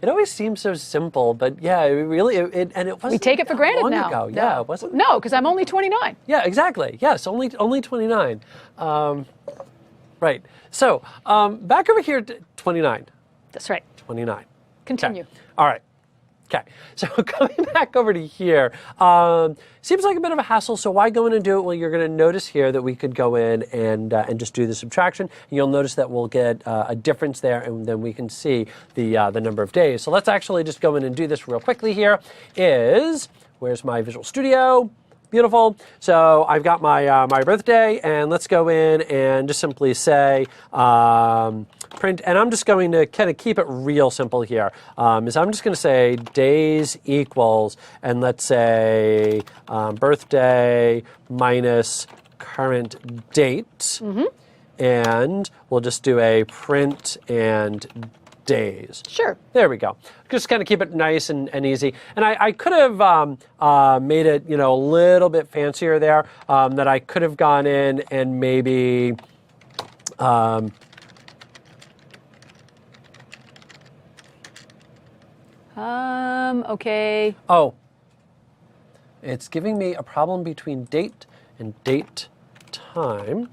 It always seems so simple, but yeah, it really, and it wasn't. We take it for granted long now. Ago. Yeah, it wasn't. No, because I'm only 29. Yeah, exactly. Yes, only 29. Right. So back over here to 29. That's right. 29. Continue. Okay. All right. Okay, so coming back over to here, seems like a bit of a hassle, so why go in and do it? Well, you're going to notice here that we could go in and just do the subtraction. You'll notice that we'll get a difference there, and then we can see the number of days. So let's actually just go in and do this real quickly here. Where's my Visual Studio? Beautiful. So I've got my my birthday, and let's go in and just simply say print, and I'm just going to kind of keep it real simple here. I'm just going to say days equals, and let's say birthday minus current date. And we'll just do a print and days. Sure. There we go. Just kind of keep it nice and easy. And I could have made it, a little bit fancier there. That I could have gone in and maybe. Okay. Oh, it's giving me a problem between date and date time.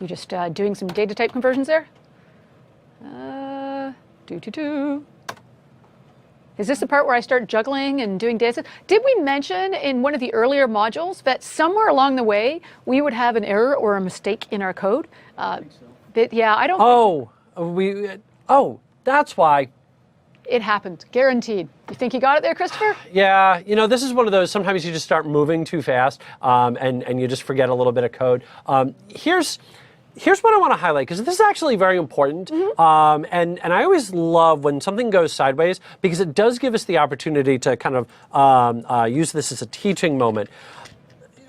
You just doing some data type conversions there? Is this the part where I start juggling and doing data? Did we mention in one of the earlier modules that somewhere along the way we would have an error or a mistake in our code? I think so. Yeah, I don't. Oh, that's why. It happened, guaranteed. You think you got it there, Christopher? Yeah, this is one of those, sometimes you just start moving too fast and you just forget a little bit of code. Here's what I want to highlight, because this is actually very important. And I always love when something goes sideways, because it does give us the opportunity to kind of use this as a teaching moment.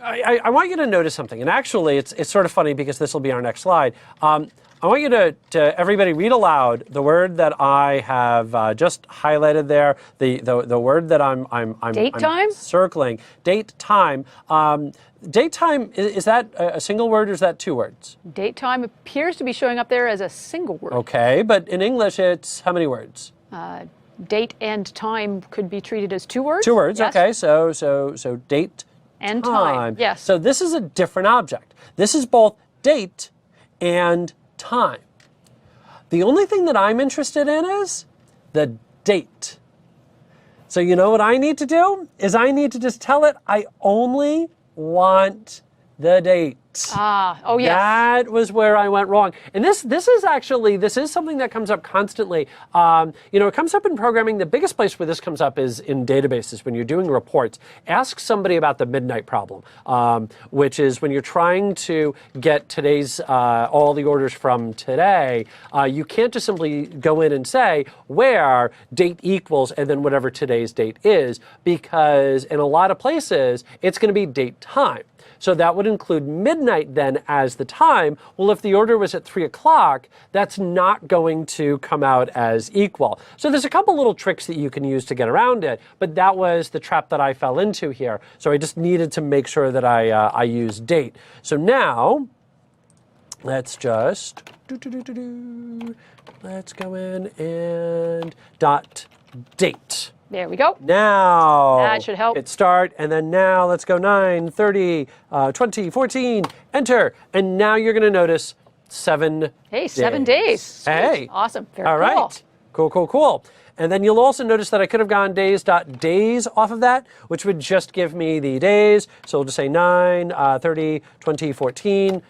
I want you to notice something, and actually it's sort of funny because this will be our next slide. I want you to everybody read aloud the word that I have just highlighted there, the word that I'm Date time? Circling. Date time. Date time, is that a single word or is that two words? Date time appears to be showing up there as a single word. Okay, but in English it's how many words? Date and time could be treated as two words. Two words, yes. Okay, so date and time. Yes. So this is a different object. This is both date and time. The only thing that I'm interested in is the date. So you know what I need to do? Is I need to just tell it I only want the date. Oh yes. That was where I went wrong. And this is something that comes up constantly. It comes up in programming. The biggest place where this comes up is in databases when you're doing reports. Ask somebody about the midnight problem, which is when you're trying to get today's all the orders from today. You can't just simply go in and say where date equals and then whatever today's date is, because in a lot of places it's going to be date time. So that would include midnight then as the time. Well, if the order was at 3 o'clock, that's not going to come out as equal. So there's a couple little tricks that you can use to get around it, but that was the trap that I fell into here. So I just needed to make sure that I use date. So now, let's just, let's go in and dot date. There we go. Now, that should help. Hit start, and then now let's go 9, 30, 20, 14, enter. And now you're going to notice 7 days. Hey, 7 days. Sweet. Hey. Awesome. Very All right. Cool. And then you'll also notice that I could have gone days off of that, which would just give me the days. So we'll just say 9, 30, 20, 14.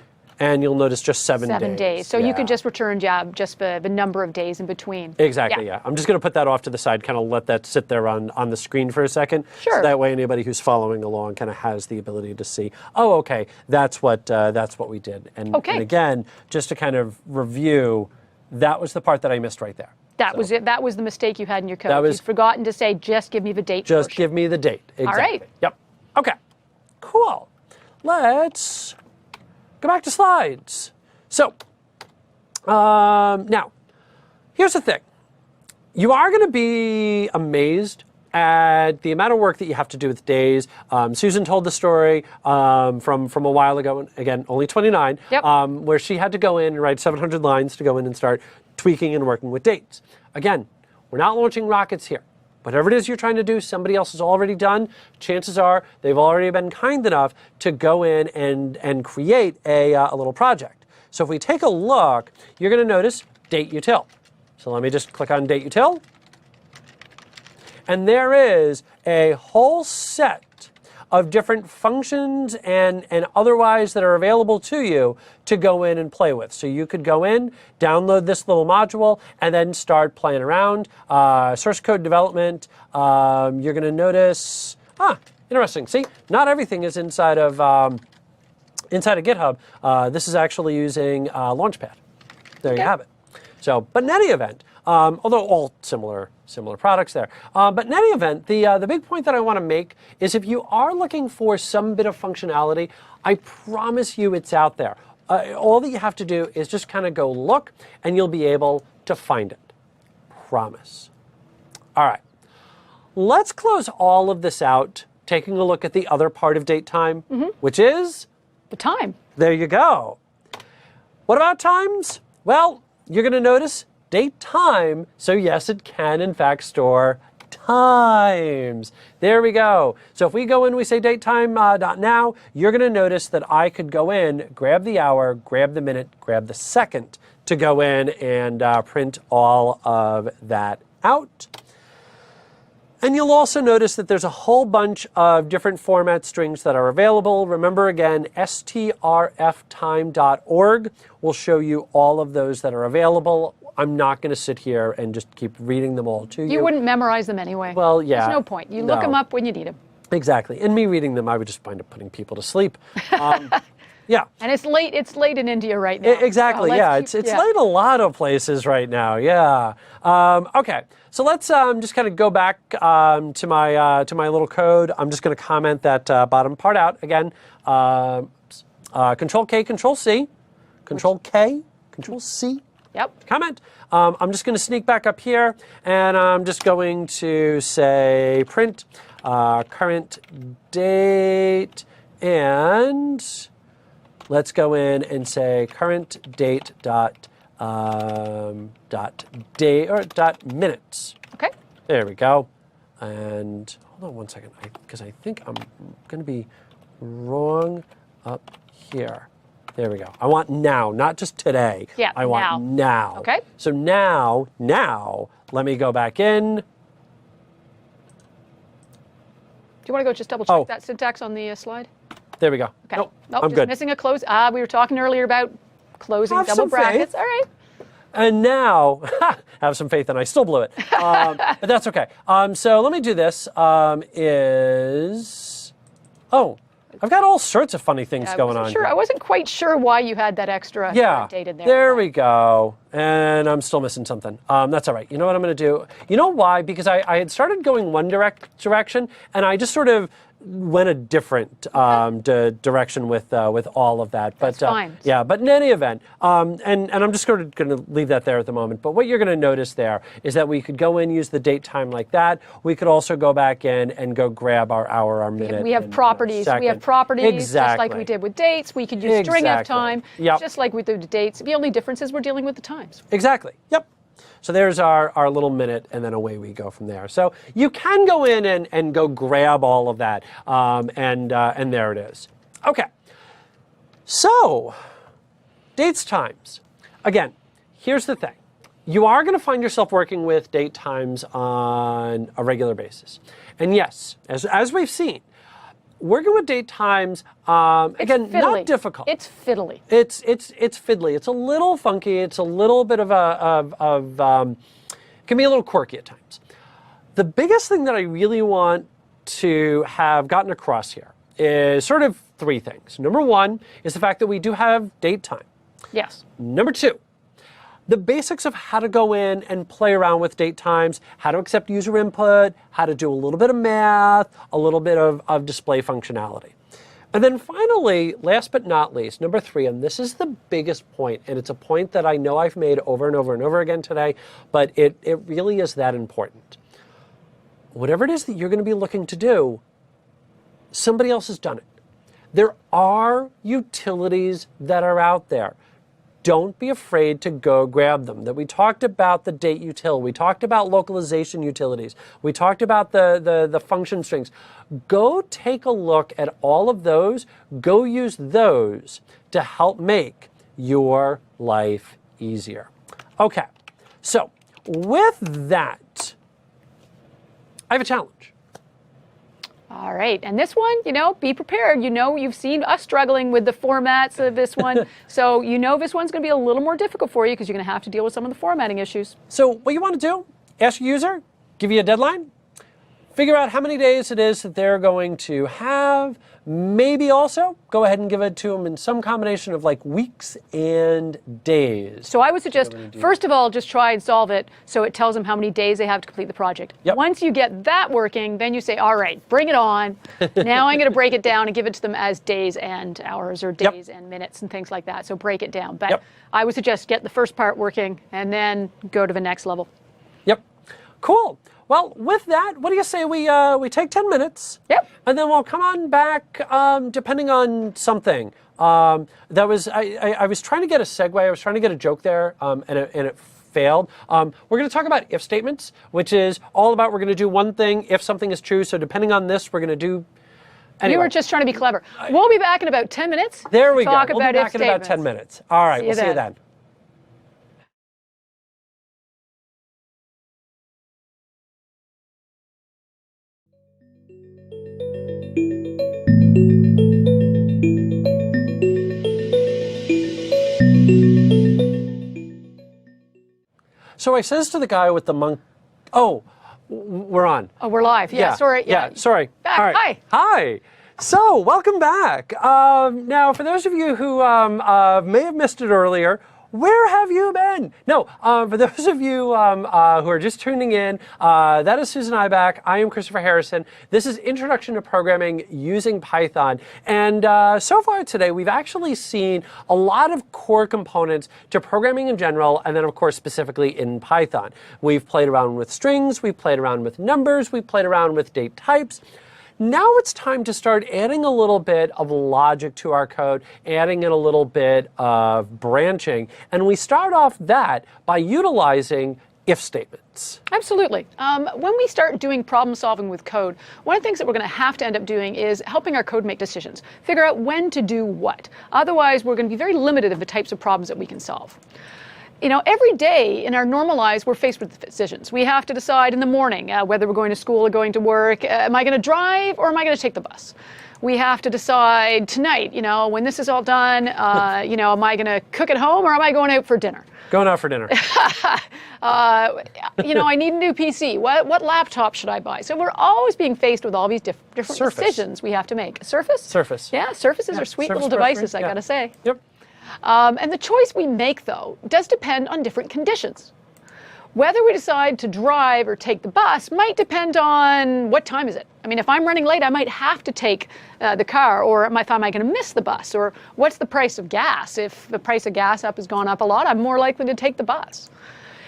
And you'll notice just 7 days. 7 days. So you can just return just the number of days in between. Exactly, yeah. I'm just going to put that off to the side, kind of let that sit there on the screen for a second. Sure. So that way anybody who's following along kind of has the ability to see, oh, okay, that's what we did. And again, just to kind of review, that was the part that I missed right there. That was it. That was the mistake you had in your code. You'd forgotten to say, just give me the date. Just give me the date. Exactly. All right. Yep. Okay. Cool. Let's go back to slides. So, now, here's the thing. You are going to be amazed at the amount of work that you have to do with days. Susan told the story from a while ago, again, only 29, where she had to go in and write 700 lines to go in and start tweaking and working with dates. Again, we're not launching rockets here. Whatever it is you're trying to do, somebody else has already done. Chances are they've already been kind enough to go in and create a little project. So if we take a look, you're going to notice date util. So let me just click on date util. And there is a whole set of different functions and otherwise that are available to you to go in and play with. So you could go in, download this little module, and then start playing around. Source code development, you're going to notice, interesting. See, not everything is inside of GitHub. This is actually using Launchpad. There you have it. So, but in any event, although all similar products there. But in any event, the big point that I want to make is if you are looking for some bit of functionality, I promise you it's out there. All that you have to do is just kind of go look, and you'll be able to find it. Promise. All right. Let's close all of this out, taking a look at the other part of date time, which is the time. There you go. What about times? Well, you're going to notice date time. So yes, it can in fact store times. There we go. So if we go in, we say datetime.now, you're going to notice that I could go in, grab the hour, grab the minute, grab the second to go in and print all of that out. And you'll also notice that there's a whole bunch of different format strings that are available. Remember again, strftime.org will show you all of those that are available. I'm not going to sit here and just keep reading them all to you. You wouldn't memorize them anyway. Well, yeah. There's no point. You look them up when you need them. Exactly. And me reading them, I would just wind up putting people to sleep. Yeah. And it's late in India right now. Exactly, so yeah. It's late a lot of places right now, yeah. Okay, so let's just kind of go back to my little code. I'm just going to comment that bottom part out. Again, Control-K, Control-C, Control-K, Control-C. Yep. Comment. I'm just going to sneak back up here, and I'm just going to say print current date, and let's go in and say current date dot day or dot minutes. Okay. There we go. And hold on one second, because I think I'm going to be wrong up here. There we go. I want now, not just today. Yeah, I want now. Okay. So now, let me go back in. Do you want to go just double check that syntax on the slide? There we go. Okay. Nope, I'm good. Missing a close. We were talking earlier about closing Have double some brackets. faith. All right. And now, have some faith, and I still blew it. But that's okay. So let me do this. I've got all sorts of funny things going on. I wasn't quite sure why you had that extra date in there. There we go. And I'm still missing something. That's all right. You know what I'm going to do? You know why? Because I had started going one direction, and I just sort of went a different direction with all of that. That's fine. Yeah, but in any event, and I'm just going to leave that there at the moment. But what you're going to notice there is that we could go in, use the date time like that. We could also go back in and go grab our hour, our minute. We have properties. We have properties just like we did with dates. We could use string of time just like we did with dates. The only difference is we're dealing with the times. Exactly. Yep. So there's our little minute, and then away we go from there. So you can go in and go grab all of that, and there it is. Okay. So dates times. Again, here's the thing. You are going to find yourself working with date times on a regular basis. And yes, as we've seen, working with date times, again, not difficult. It's fiddly. It's fiddly. It's a little funky. It's a little bit of can be a little quirky at times. The biggest thing that I really want to have gotten across here is sort of three things. Number one is the fact that we do have date time. Yes. Number two, the basics of how to go in and play around with date times, how to accept user input, how to do a little bit of math, a little bit of display functionality. And then finally, last but not least, number three, and this is the biggest point, and it's a point that I know I've made over and over and over again today, but it really is that important. Whatever it is that you're going to be looking to do, somebody else has done it. There are utilities that are out there. Don't be afraid to go grab them. That we talked about the date util. We talked about localization utilities. We talked about the function strings. Go take a look at all of those. Go use those to help make your life easier. Okay, so with that, I have a challenge. All right, and this one, be prepared. You've seen us struggling with the formats of this one, so this one's going to be a little more difficult for you because you're going to have to deal with some of the formatting issues. So what you want to do, ask your user, give you a deadline, figure out how many days it is that they're going to have, maybe also go ahead and give it to them in some combination of like weeks and days. So I would suggest, first of all, just try and solve it so it tells them how many days they have to complete the project. Yep. Once you get that working, then you say, all right, bring it on. Now I'm going to break it down and give it to them as days and hours or days and minutes and things like that. So break it down. But I would suggest get the first part working and then go to the next level. Yep. Cool. Well, with that, what do you say we take 10 minutes? Yep. And then we'll come on back, depending on something. I was trying to get a segue. I was trying to get a joke there, and it failed. We're going to talk about if statements, which is all about we're going to do one thing if something is true. So depending on this, we're going to do. Anyway. You were just trying to be clever. We'll be back in about 10 minutes. There we go. We'll be back in about 10 minutes. All right. We'll see you then. So I says to the guy with the monk, oh, we're on. Oh, we're live. Yeah, sorry. Yeah, sorry. Back. All right. Hi. So, welcome back. Now, for those of you who may have missed it earlier, where have you been? No, for those of you who are just tuning in, that is Susan Ibach. I am Christopher Harrison. This is Introduction to Programming Using Python. And so far today, we've actually seen a lot of core components to programming in general, and then, of course, specifically in Python. We've played around with strings. We've played around with numbers. We've played around with date types. Now it's time to start adding a little bit of logic to our code, adding in a little bit of branching, and we start off that by utilizing if statements. Absolutely. When we start doing problem solving with code, one of the things that we're going to have to end up doing is helping our code make decisions, figure out when to do what. Otherwise, we're going to be very limited of the types of problems that we can solve. Every day in our normal lives, we're faced with decisions. We have to decide in the morning whether we're going to school or going to work. Am I going to drive or am I going to take the bus? We have to decide tonight, when this is all done, am I going to cook at home or am I going out for dinner? Going out for dinner. I need a new PC. What laptop should I buy? So we're always being faced with all these different decisions we have to make. Surface? Surface. Yeah, Surfaces are sweet little devices, I got to say. Yep. And the choice we make, though, does depend on different conditions. Whether we decide to drive or take the bus might depend on what time is it. I mean, if I'm running late, I might have to take the car, or am I going to miss the bus? Or what's the price of gas? If the price of gas has gone up a lot, I'm more likely to take the bus.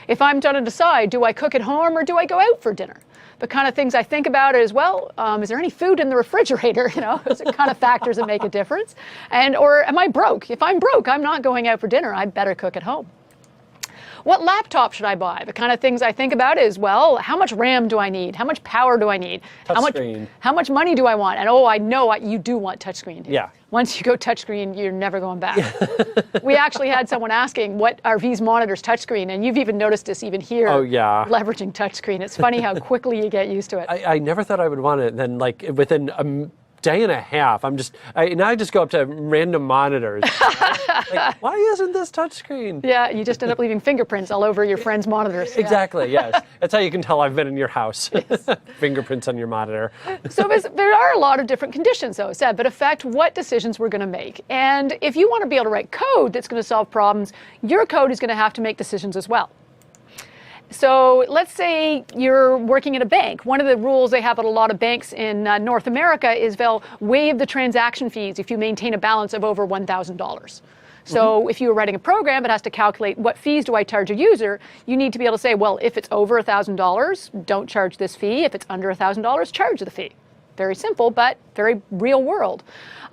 If I'm trying to decide, do I cook at home or do I go out for dinner? The kind of things I think about is, well, is there any food in the refrigerator? Those are kind of factors that make a difference. Or am I broke? If I'm broke, I'm not going out for dinner. I better cook at home. What laptop should I buy? The kind of things I think about is, well, how much RAM do I need? How much power do I need? How much money do I want? And I know you do want touchscreen. Yeah. Once you go touchscreen, you're never going back. We actually had someone asking what are V's monitors touchscreen, and you've even noticed this even here. Oh yeah. Leveraging touchscreen. It's funny how quickly you get used to it. I never thought I would want it. Then within a day and a half, I just go up to random monitors. Why isn't this touchscreen? Yeah, you just end up leaving fingerprints all over your friends' monitors. Exactly, yes. That's how you can tell I've been in your house. Yes. Fingerprints on your monitor. So there are a lot of different conditions, though, that affect what decisions we're going to make. And if you want to be able to write code that's going to solve problems, your code is going to have to make decisions as well. So let's say you're working at a bank. One of the rules they have at a lot of banks in North America is they'll waive the transaction fees if you maintain a balance of over $1,000. So if you're writing a program that has to calculate what fees do I charge a user, you need to be able to say, well, if it's over $1,000, don't charge this fee. If it's under $1,000, charge the fee. Very simple, but very real world.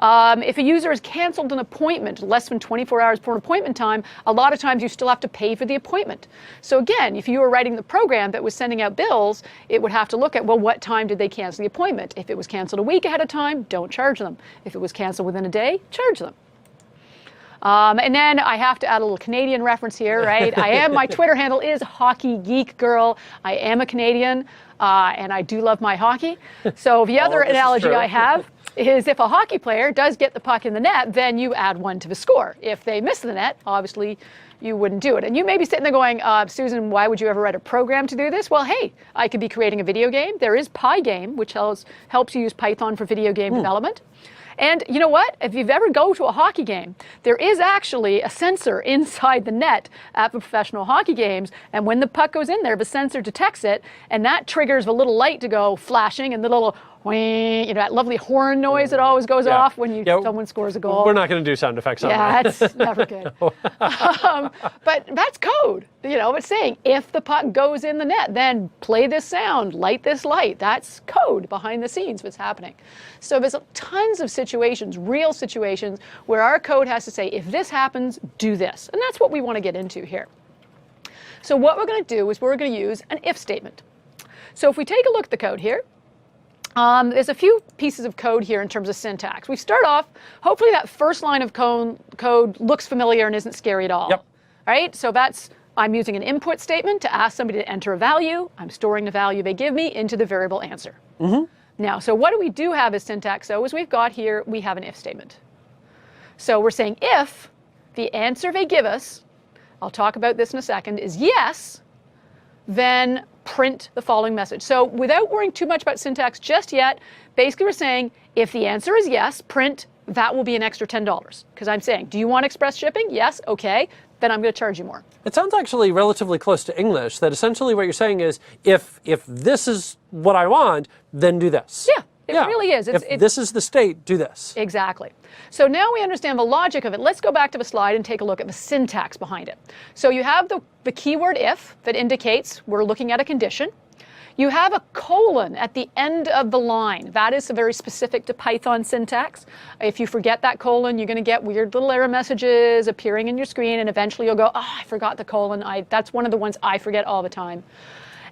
If a user has canceled an appointment less than 24 hours before an appointment time, a lot of times you still have to pay for the appointment. So again, if you were writing the program that was sending out bills, it would have to look at, well, what time did they cancel the appointment? If it was canceled a week ahead of time, don't charge them. If it was canceled within a day, charge them. And then I have to add a little Canadian reference here, right? My Twitter handle is Hockey Geek Girl. I am a Canadian, and I do love my hockey. So the other analogy I have is if a hockey player does get the puck in the net, then you add 1 to the score. If they miss the net, obviously you wouldn't do it. And you may be sitting there going, Susan, why would you ever write a program to do this? Well, hey, I could be creating a video game. There is Pygame, which helps you use Python for video game development. And you know what? If you've ever go to a hockey game, there is actually a sensor inside the net at the professional hockey games. And when the puck goes in there, the sensor detects it, and that triggers the little light to go flashing and the little whing, that lovely horn noise that always goes off when someone scores a goal. We're not going to do sound effects on that. Yeah, it's never good. But that's code. It's saying if the puck goes in the net, then play this sound, light this light. That's code behind the scenes what's happening. So there's tons of situations, real situations, where our code has to say, if this happens, do this. And that's what we want to get into here. So what we're going to do is we're going to use an if statement. So if we take a look at the code here, there's a few pieces of code here in terms of syntax. We start off, hopefully that first line of code looks familiar and isn't scary at all. Yep. Right? So I'm using an input statement to ask somebody to enter a value. I'm storing the value they give me into the variable answer. Now, so what do we do have as syntax, though, is we have an if statement. So we're saying if the answer they give us, I'll talk about this in a second, is yes, then print the following message. So without worrying too much about syntax just yet, basically we're saying if the answer is yes, print, that will be an extra $10. Because I'm saying, do you want express shipping? Yes, okay, then I'm going to charge you more. It sounds actually relatively close to English, that essentially what you're saying is if this is what I want, then do this. Yeah. It really is. If this is the state, do this. Exactly. So now we understand the logic of it. Let's go back to the slide and take a look at the syntax behind it. So you have the keyword if that indicates we're looking at a condition. You have a colon at the end of the line. That is very specific to Python syntax. If you forget that colon, you're going to get weird little error messages appearing in your screen, and eventually you'll go, I forgot the colon. That's one of the ones I forget all the time.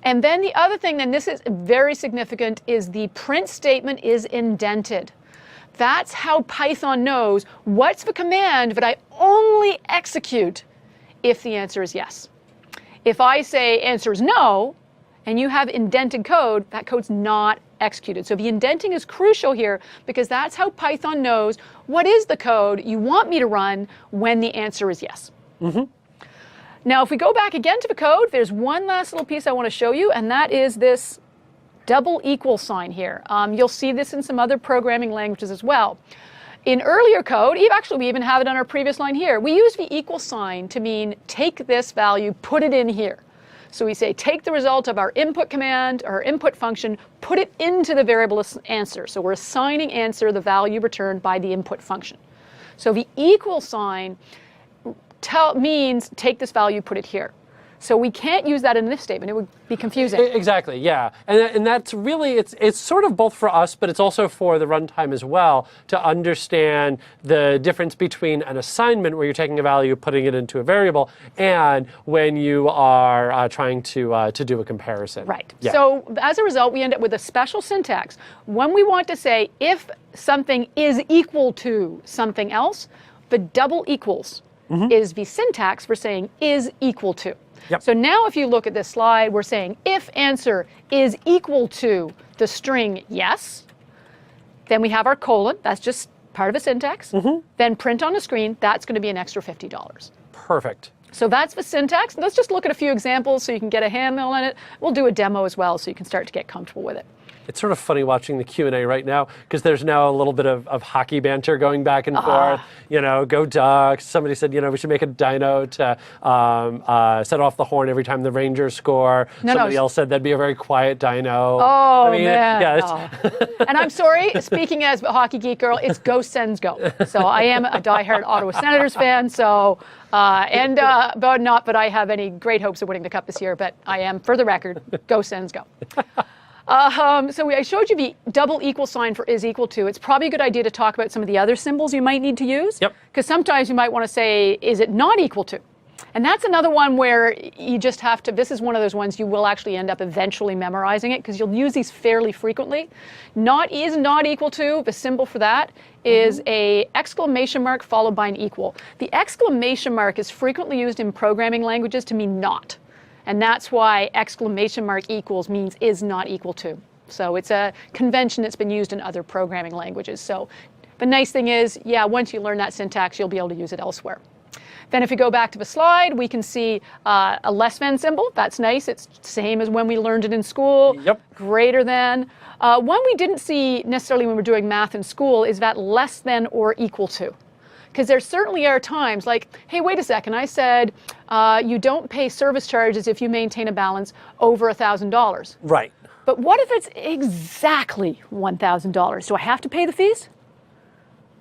And then the other thing, and this is very significant, is the print statement is indented. That's how Python knows what's the command that I only execute if the answer is yes. If I say answer is no, and you have indented code, that code's not executed. So the indenting is crucial here because that's how Python knows what is the code you want me to run when the answer is yes. Now, if we go back again to the code, there's one last little piece I want to show you, and that is this double equal sign here. You'll see this in some other programming languages as well. In earlier code, we even have it on our previous line here, we use the equal sign to mean take this value, put it in here. So we say take the result of our input command, our input function, put it into the variable answer. So we're assigning answer the value returned by the input function. So the equal sign means take this value, put it here. So we can't use that in an if statement. It would be confusing. Exactly, yeah. And that's really, it's sort of both for us, but it's also for the runtime as well to understand the difference between an assignment where you're taking a value, putting it into a variable, and when you are trying to do a comparison. Right. Yeah. So as a result, we end up with a special syntax. When we want to say if something is equal to something else, the double equals is the syntax for saying is equal to. Yep. So now if you look at this slide, we're saying if answer is equal to the string yes, then we have our colon, that's just part of a syntax, then print on the screen, that's going to be an extra $50. Perfect. So that's the syntax. Let's just look at a few examples so you can get a handle on it. We'll do a demo as well so you can start to get comfortable with it. It's sort of funny watching the Q&A right now because there's now a little bit of hockey banter going back and forth. Go Ducks. Somebody said, we should make a dyno to set off the horn every time the Rangers score. Somebody else said that'd be a very quiet dyno. Oh, man. Yeah, And I'm sorry, speaking as a hockey geek girl, it's go Sens go. So I am a diehard Ottawa Senators fan. So, but I have any great hopes of winning the cup this year. But I am, for the record, go Sens go. So I showed you the double equal sign for is equal to. It's probably a good idea to talk about some of the other symbols you might need to use. Yep. Because sometimes you might want to say, is it not equal to? And that's another one where you just have to, this is one of those ones you will actually end up eventually memorizing it because you'll use these fairly frequently. Not is not equal to, the symbol for that is a exclamation mark followed by an equal. The exclamation mark is frequently used in programming languages to mean not. And that's why exclamation mark equals means is not equal to. So it's a convention that's been used in other programming languages. So the nice thing is, yeah, once you learn that syntax, you'll be able to use it elsewhere. Then if we go back to the slide, we can see a less than symbol. That's nice. It's the same as when we learned it in school. Yep. Greater than. One we didn't see necessarily when we're doing math in school is that less than or equal to. Because there certainly are times like, hey, wait a second, I said you don't pay service charges if you maintain a balance over $1,000. Right. But what if it's exactly $1,000? Do I have to pay the fees?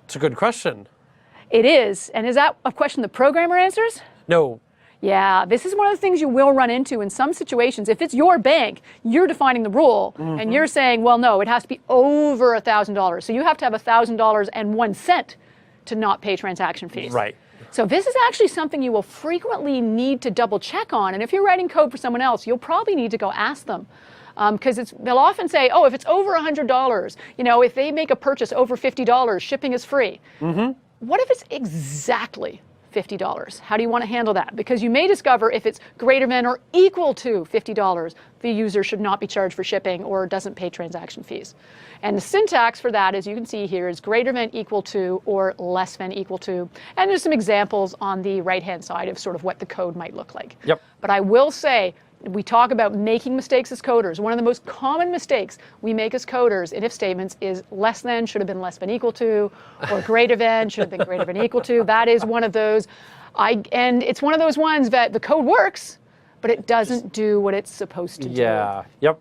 It's a good question. It is. And is that a question the programmer answers? No. Yeah, this is one of the things you will run into in some situations. If it's your bank, you're defining the rule, and you're saying, well, no, it has to be over $1,000. So you have to have $1,000.01 to not pay transaction fees. Right. So this is actually something you will frequently need to double check on. And if you're writing code for someone else, you'll probably need to go ask them. Because they'll often say, oh, if it's over $100, if they make a purchase over $50, shipping is free. What if it's exactly $50? How do you want to handle that? Because you may discover if it's greater than or equal to $50, the user should not be charged for shipping or doesn't pay transaction fees. And the syntax for that, as you can see here, is greater than equal to or less than equal to. And there's some examples on the right-hand side of sort of what the code might look like. Yep. But I will say, we talk about making mistakes as coders. One of the most common mistakes we make as coders in if statements is less than should have been less than equal to, or greater than should have been greater than equal to. That is one of those, and it's one of those ones that the code works, but it doesn't do what it's supposed to do. Yeah. Yep.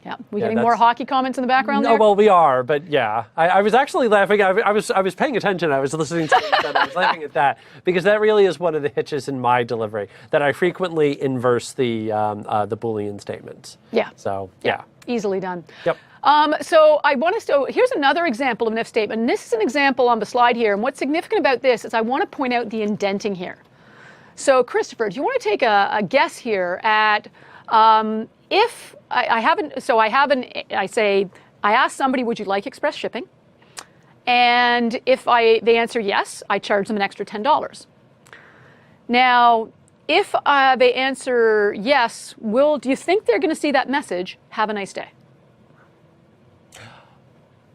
Yeah. We getting more hockey comments in the background No, there? well, we are, but yeah. I was actually laughing. I was paying attention. I was listening to it, and I was laughing at that because that really is one of the hitches in my delivery, that I frequently inverse the Boolean statements. Yeah. So, yeah. Easily done. Yep. So here's another example of an if statement. And this is an example on the slide here. And what's significant about this is I want to point out the indenting here. So Christopher, do you want to take a guess here at if I ask somebody, would you like express shipping? And if they answer yes, I charge them an extra $10. Now, if they answer yes, do you think they're going to see that message, have a nice day?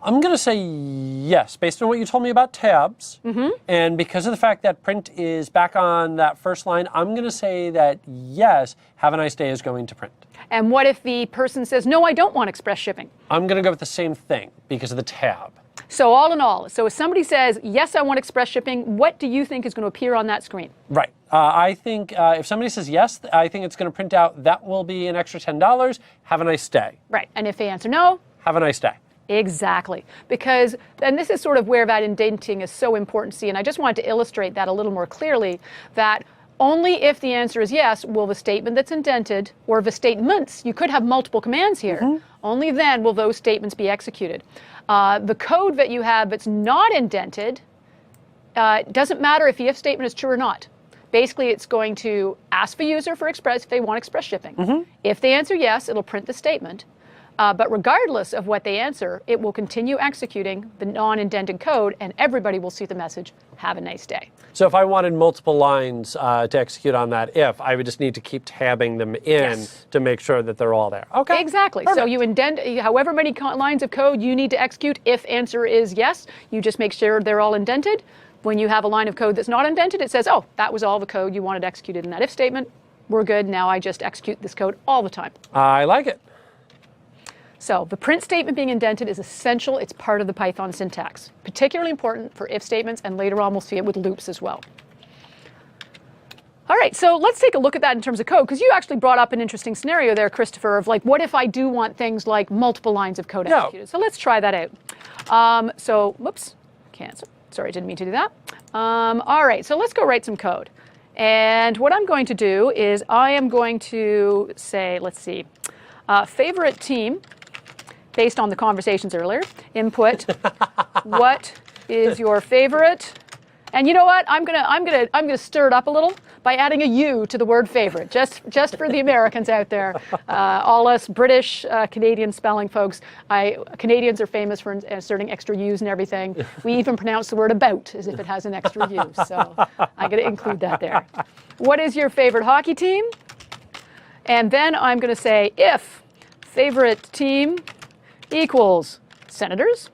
I'm going to say yes, based on what you told me about tabs. And because of the fact that print is back on that first line, I'm going to say that yes, have a nice day is going to print. And what if the person says, no, I don't want express shipping? I'm going to go with the same thing because of the tab. So all in all, so if somebody says, yes, I want express shipping, what do you think is going to appear on that screen? Right. I think if somebody says yes, I think it's going to print out, that will be an extra $10. Have a nice day. Right. And if they answer no? Have a nice day. Exactly. Because, and this is sort of where that indenting is so important to see, and I just wanted to illustrate that a little more clearly, that only if the answer is yes will the statement that's indented, or the statements, you could have multiple commands here, only then will those statements be executed. The code that you have that's not indented, doesn't matter if the if statement is true or not. Basically, it's going to ask the user for if they want express shipping. If they answer yes, it'll print the statement. But regardless of what they answer, it will continue executing the non-indented code, and everybody will see the message, have a nice day. So if I wanted multiple lines to execute on that if, I would just need to keep tabbing them in to make sure that they're all there. Okay. Exactly. Perfect. So you indent however many lines of code you need to execute. If answer is yes, you just make sure they're all indented. When you have a line of code that's not indented, it says, oh, that was all the code you wanted executed in that if statement. We're good. Now I just execute this code all the time. I like it. So the print statement being indented is essential. It's part of the Python syntax. Particularly important for if statements, and later on we'll see it with loops as well. All right, so let's take a look at that in terms of code, because you actually brought up an interesting scenario there, Christopher, of like, what if I do want things like multiple lines of code executed? So let's try that out. Whoops, cancel. Sorry, didn't mean to do that. All right, so let's go write some code. And what I'm going to do is I am going to say, let's see, favorite team, based on the conversations earlier, input, what is your favorite? And you know what? I'm gonna stir it up a little by adding a U to the word favorite, just for the Americans out there. All us British, Canadian spelling folks, Canadians are famous for inserting extra U's and everything. We even pronounce the word about as if it has an extra U, so I got to include that there. What is your favorite hockey team? And then I'm going to say if favorite team equals Senators,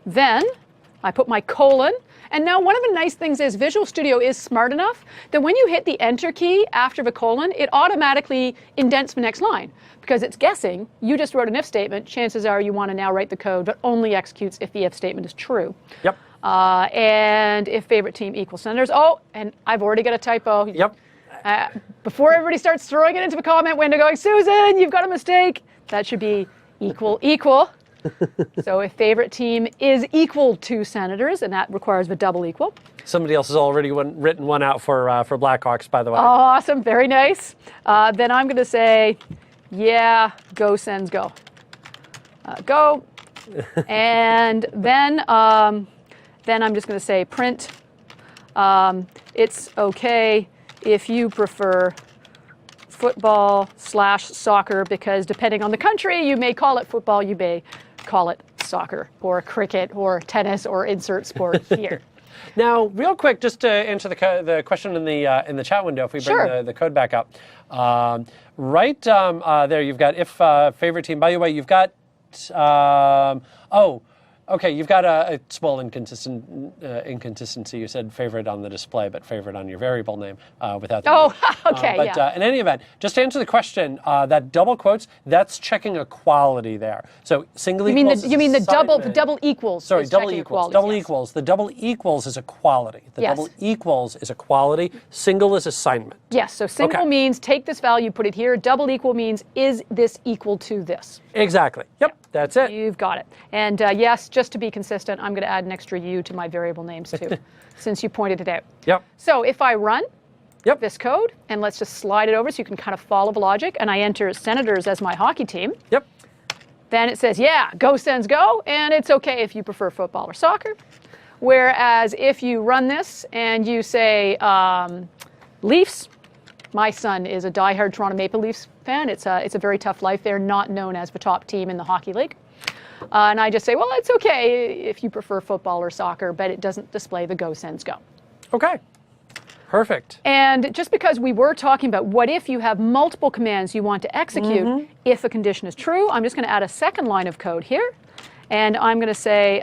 then I put my colon. And now one of the nice things is Visual Studio is smart enough that when you hit the Enter key after the colon, it automatically indents the next line. Because it's guessing, you just wrote an if statement, chances are you want to now write the code, but only executes if the if statement is true. Yep. And if favorite team equals Senators. Oh, and I've already got a typo. Yep. Before everybody starts throwing it into the comment window going, Susan, you've got a mistake. That should be equal. So if favorite team is equal to Senators, and that requires the double equal. Somebody else has already written one out for Blackhawks, by the way. Oh, awesome, very nice. Then I'm going to say, yeah, go Sens go. Go. And then I'm just going to say print. It's okay if you prefer football/soccer, because depending on the country, you may call it football, you may call it soccer or cricket or tennis or insert sport here. Now, real quick, just to answer the question in the chat window, if we bring the code back up. Right there, you've got if favorite team. By the way, you've got okay, you've got a small inconsistency. You said favorite on the display, but favorite on your variable name without the okay, But in any event, just to answer the question, that double quotes, that's checking a quality there. So single equals. You mean the double equals? Sorry, double equals. Equals. The double equals is a quality. The double equals is a quality. Single is assignment. Yes. So single means take this value, put it here. Double equal means is this equal to this? Exactly. Yep. That's it. You've got it. And yes, just to be consistent, I'm going to add an extra U to my variable names too, since you pointed it out. Yep. So if I run this code, and let's just slide it over so you can kind of follow the logic, and I enter Senators as my hockey team. Yep. Then it says, yeah, go Sens go, and it's okay if you prefer football or soccer. Whereas if you run this and you say Leafs, my son is a diehard Toronto Maple Leafs fan. It's a very tough life. They're not known as the top team in the hockey league. And I just say, well, it's okay if you prefer football or soccer, but it doesn't display the go Sens go. Okay. Perfect. And just because we were talking about what if you have multiple commands you want to execute, if a condition is true, I'm just going to add a second line of code here. And I'm going to say,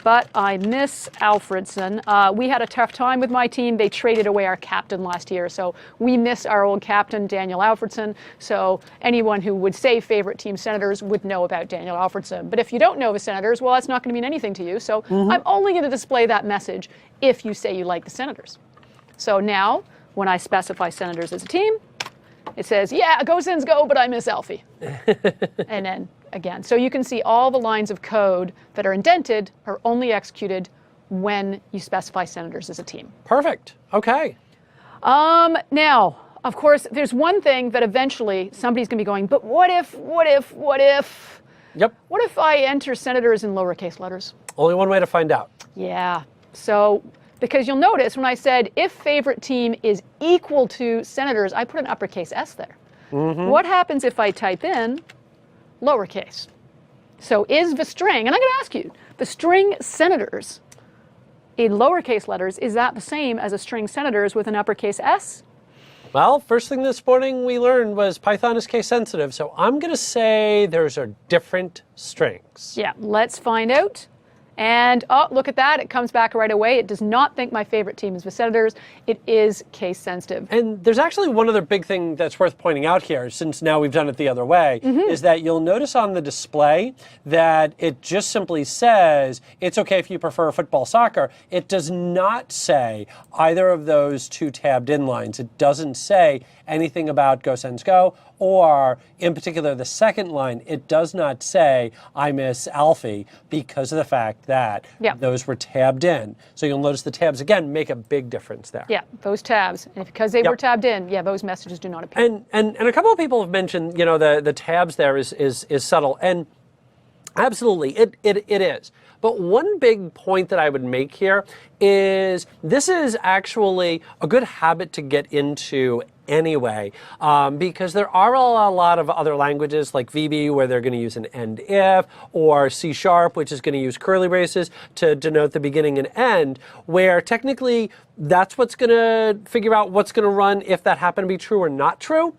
but I miss Alfredson. We had a tough time with my team. They traded away our captain last year, so we miss our old captain, Daniel Alfredson. So anyone who would say favorite team Senators would know about Daniel Alfredson. But if you don't know the Senators, well, that's not going to mean anything to you. So I'm only going to display that message if you say you like the Senators. So now, when I specify Senators as a team, it says, yeah, go Sens go, but I miss Alfie. And then again. So you can see all the lines of code that are indented are only executed when you specify Senators as a team. Perfect. Okay. Now, of course, there's one thing that eventually somebody's going to be going, but what if? Yep. What if I enter Senators in lowercase letters? Only one way to find out. Yeah. So, because you'll notice when I said if favorite team is equal to Senators, I put an uppercase S there. What happens if I type in lowercase? So is the string, and I'm going to ask you, the string Senators in lowercase letters, is that the same as a string Senators with an uppercase S? Well, first thing this morning we learned was Python is case sensitive, so I'm going to say those are different strings. Yeah, let's find out. And, oh, look at that. It comes back right away. It does not think my favorite team is the Senators. It is case sensitive. And there's actually one other big thing that's worth pointing out here, since now we've done it the other way, is that you'll notice on the display that it just simply says, it's okay if you prefer football, soccer. It does not say either of those two tabbed in lines. It doesn't say anything about go Sens go, or in particular the second line, it does not say I miss Alfie because of the fact that those were tabbed in. So you'll notice the tabs again make a big difference there. Yeah, those tabs, and because they were tabbed in, those messages do not appear. And a couple of people have mentioned, the tabs there is subtle. And Absolutely, it is. But one big point that I would make here is this is actually a good habit to get into anyway, because there are a lot of other languages like VB where they're going to use an end if, or C#, which is going to use curly braces to denote the beginning and end, where technically that's what's going to figure out what's going to run if that happened to be true or not true.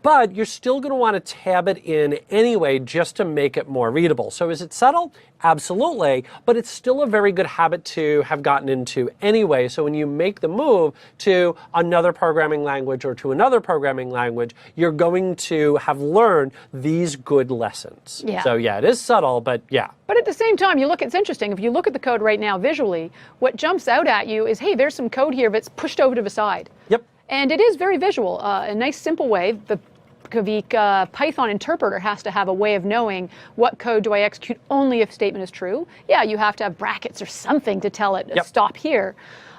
But you're still going to want to tab it in anyway just to make it more readable. So is it subtle? Absolutely. But it's still a very good habit to have gotten into anyway. So when you make the move to another programming language or to another programming language, you're going to have learned these good lessons. Yeah. So yeah, it is subtle, but yeah. But at the same time, it's interesting. If you look at the code right now visually, what jumps out at you is, hey, there's some code here that's pushed over to the side. Yep. And it is very visual. A nice simple way. The Kavik Python interpreter has to have a way of knowing what code do I execute only if statement is true. Yeah, you have to have brackets or something to tell it, stop here.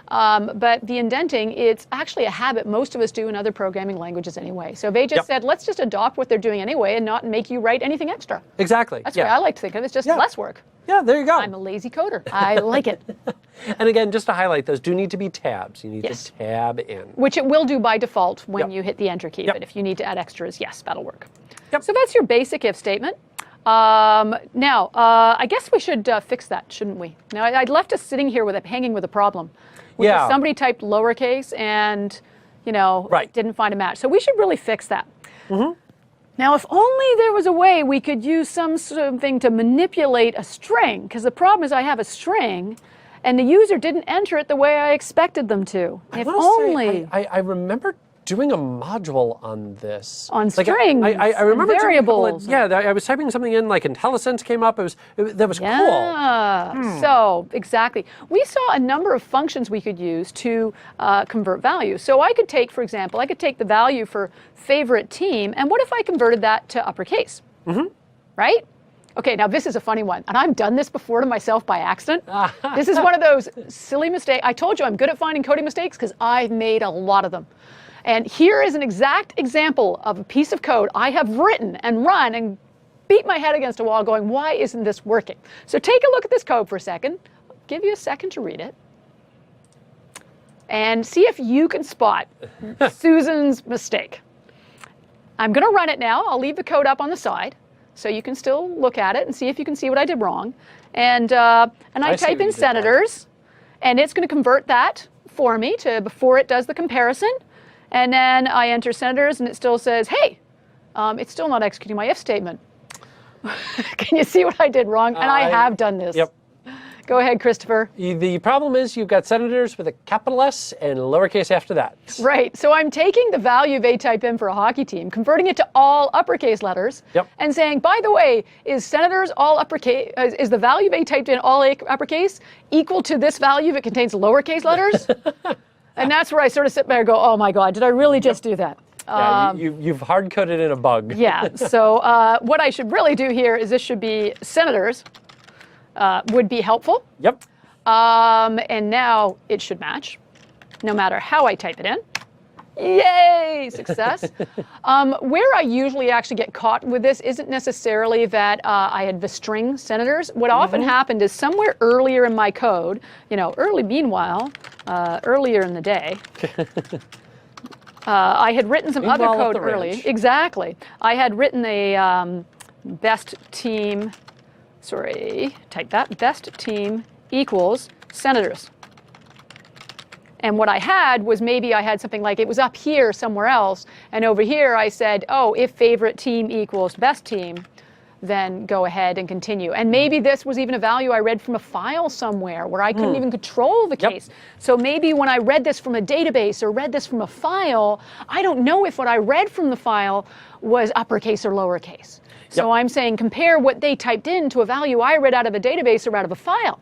But the indenting, it's actually a habit most of us do in other programming languages anyway. So they just said, let's just adopt what they're doing anyway and not make you write anything extra. Exactly. That's the way I like to think of it. It's just less work. Yeah, there you go. I'm a lazy coder. I like it. And again, just to highlight, those do need to be tabs. You need to tab in. Which it will do by default when you hit the enter key. But if you need to add extras, yes, that'll work. So that's your basic if statement. Now, I guess we should fix that, shouldn't we? Now, I'd left us sitting here hanging with a problem. Which is somebody typed lowercase and, didn't find a match. So we should really fix that. Now, if only there was a way we could use something to manipulate a string, because the problem is I have a string, and the user didn't enter it the way I expected them to. If only. I remember doing a module on this. On strings, I remember and variables. I was typing something in, like IntelliSense came up. That was cool. So, exactly. We saw a number of functions we could use to convert values. So I could take, for example, the value for favorite team, and what if I converted that to uppercase? Right? Okay, now this is a funny one, and I've done this before to myself by accident. This is one of those silly mistakes. I told you I'm good at finding coding mistakes because I've made a lot of them. And here is an exact example of a piece of code I have written and run and beat my head against a wall going, why isn't this working? So take a look at this code for a second. I'll give you a second to read it. And see if you can spot Susan's mistake. I'm going to run it now. I'll leave the code up on the side so you can still look at it and see if you can see what I did wrong. And I type in senators, and it's going to convert that for me to before it does the comparison. And then I enter senators, and it still says, hey, it's still not executing my if statement. Can you see what I did wrong? And I have done this. Yep. Go ahead, Christopher. The problem is you've got senators with a capital S and lowercase after that. Right. So I'm taking the value they type in for a hockey team, converting it to all uppercase letters, and saying, by the way, is senators all uppercase? Is the value they typed in all uppercase equal to this value that contains lowercase letters? And that's where I sort of sit there and go, oh my God, did I really just do that? Yeah, you've hard-coded in a bug. Yeah, so what I should really do here is this should be senators would be helpful. Yep. And now it should match, no matter how I type it in. Yay, success. Where I usually actually get caught with this isn't necessarily that I had the string senators. What often happened is somewhere earlier in my code, earlier in the day, I had written some other code early. Exactly. I had written a best team equals senators. And what I had was maybe I had something like it was up here somewhere else, and over here I said, oh, if favorite team equals best team, then go ahead and continue. And maybe this was even a value I read from a file somewhere where I couldn't even control the case. So maybe when I read this from a database or read this from a file, I don't know if what I read from the file was uppercase or lowercase. So I'm saying compare what they typed in to a value I read out of a database or out of a file.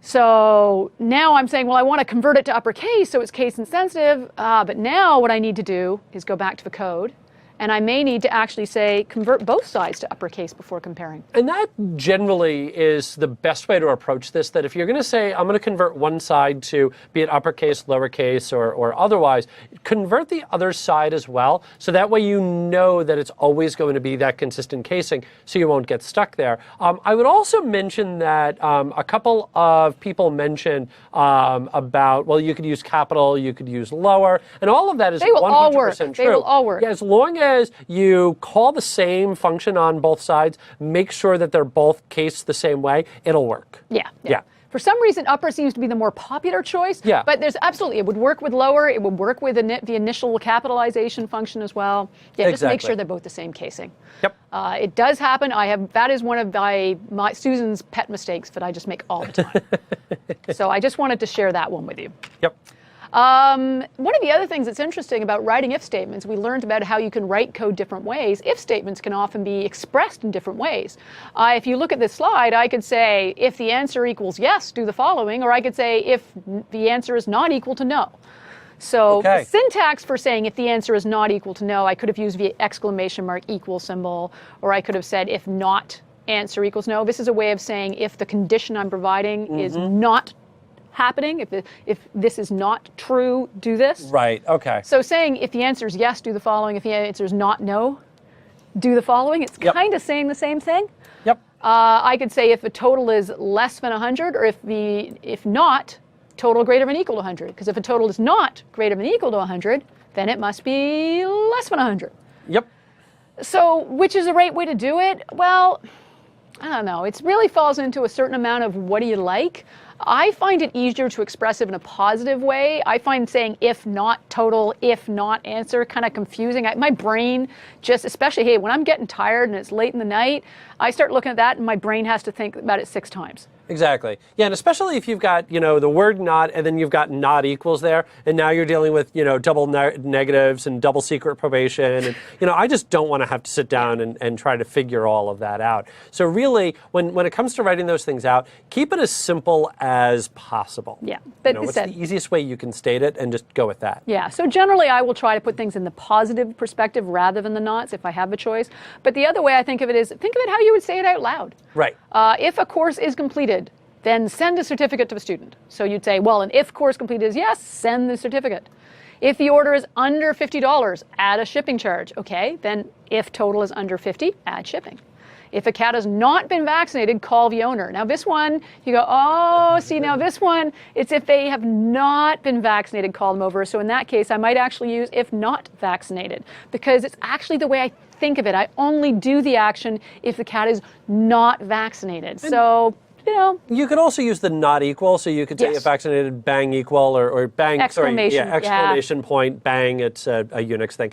So now I'm saying, well, I want to convert it to uppercase so it's case insensitive, but now what I need to do is go back to the code And I may need to actually say, convert both sides to uppercase before comparing. And that generally is the best way to approach this, that if you're going to say, I'm going to convert one side to be it uppercase, lowercase, or otherwise, convert the other side as well. So that way you know that it's always going to be that consistent casing, so you won't get stuck there. I would also mention that a couple of people mentioned about, well, you could use capital, you could use lower, and all of that is 100% They will all work. true. They will all work. Yeah, as long as you call the same function on both sides, make sure that they're both cased the same way, it'll work. Yeah. For some reason, upper seems to be the more popular choice. Yeah. But there's absolutely, it would work with lower. It would work with the initial capitalization function as well. Yeah, just make sure they're both the same casing. Yep. It does happen. That is one of my Susan's pet mistakes that I just make all the time. So I just wanted to share that one with you. Yep. One of the other things that's interesting about writing if statements, we learned about how you can write code different ways. If statements can often be expressed in different ways. If you look at this slide, I could say, if the answer equals yes, do the following, or I could say, if the answer is not equal to no. So the syntax for saying if the answer is not equal to no, I could have used the exclamation mark equal symbol, or I could have said if not answer equals no. This is a way of saying if the condition I'm providing is not happening, if this is not true, do this. Right, okay. So saying if the answer is yes, do the following. If the answer is not no, do the following. It's kind of saying the same thing. Yep. I could say if the total is less than 100, or if not, total greater than or equal to 100. Because if a total is not greater than or equal to 100, then it must be less than 100. Yep. So which is the right way to do it? Well, I don't know. It really falls into a certain amount of what do you like. I find it easier to express it in a positive way. I find saying if not total, if not answer kind of confusing. My brain just, especially, hey, when I'm getting tired and it's late in the night, I start looking at that and my brain has to think about it 6 times. Exactly. Yeah, and especially if you've got, the word not, and then you've got not equals there, and now you're dealing with, double negatives and double secret probation, and, I just don't want to have to sit down and try to figure all of that out. So really, when it comes to writing those things out, keep it as simple as possible. Yeah. But what's the easiest way you can state it, and just go with that. Yeah, so generally I will try to put things in the positive perspective rather than the nots if I have a choice. But the other way I think of it is, think of it how you would say it out loud. Right. If a course is completed, then send a certificate to the student. So you'd say, well, an if course completed is yes, send the certificate. If the order is under $50, add a shipping charge. Okay, then if total is under 50, add shipping. If a cat has not been vaccinated, call the owner. Now this one, you go, oh, see, now this one, it's if they have not been vaccinated, call them over. So in that case, I might actually use if not vaccinated, because it's actually the way I think of it. I only do the action if the cat is not vaccinated. So, You could also use the not equal, so you could say if vaccinated, bang equal, or bang, exclamation point, bang, it's a Unix thing.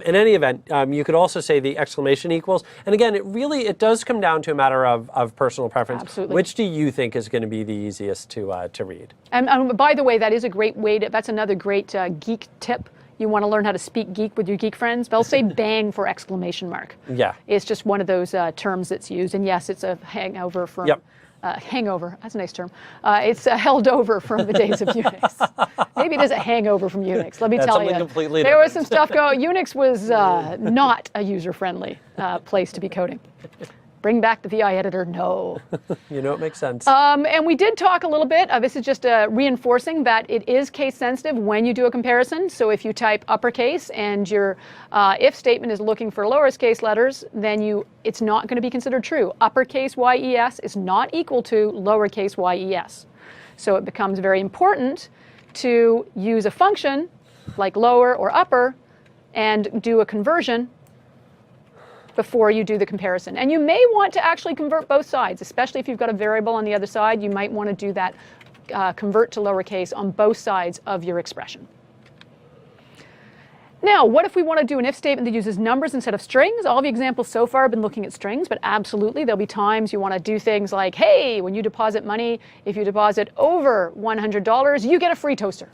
In any event, you could also say the exclamation equals. And again, it does come down to a matter of personal preference. Absolutely. Which do you think is going to be the easiest to read? And by the way, that is a great way that's another great geek tip. You want to learn how to speak geek with your geek friends? They'll say bang for exclamation mark. Yeah. It's just one of those terms that's used. And yes, it's a hangover from... Yep. Hangover, that's a nice term. It's held over from the days of Unix. Maybe it is a hangover from Unix, let me tell you. Completely there was some stuff going, Unix was not a user-friendly place to be coding. Bring back the VI editor, no. It makes sense. And we did talk a little bit, this is just reinforcing that it is case sensitive when you do a comparison. So if you type uppercase and your if statement is looking for lowercase letters, then it's not going to be considered true. Uppercase YES is not equal to lowercase YES. So it becomes very important to use a function like lower or upper and do a conversion before you do the comparison. And you may want to actually convert both sides, especially if you've got a variable on the other side. You might want to do that convert to lowercase on both sides of your expression. Now, what if we want to do an if statement that uses numbers instead of strings? All the examples so far have been looking at strings, but absolutely there'll be times you want to do things like, hey, when you deposit money, if you deposit over $100, you get a free toaster.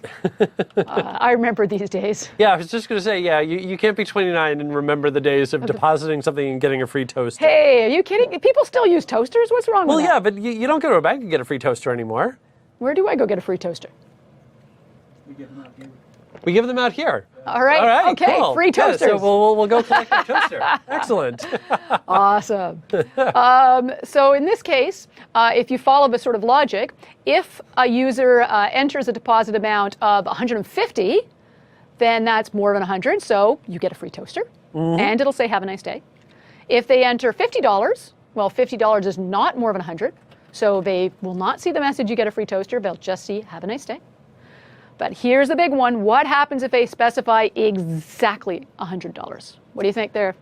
I remember these days. Yeah, I was just going to say, you can't be 29 and remember the days of depositing something and getting a free toaster. Hey, are you kidding? People still use toasters? What's wrong with that? Well, yeah, but you don't go to a bank and get a free toaster anymore. Where do I go get a free toaster? We give them out here. We give them out here. All right. All right. Okay. Cool. Free toasters. Yeah, so we'll go collect a toaster. Excellent. Awesome. So in this case, if you follow the sort of logic, if a user enters a deposit amount of 150, then that's more than 100, so you get a free toaster, and it'll say "Have a nice day." If they enter $50, well, $50 is not more than 100, so they will not see the message "You get a free toaster." They'll just see "Have a nice day." But here's the big one. What happens if they specify exactly $100? What do you think there?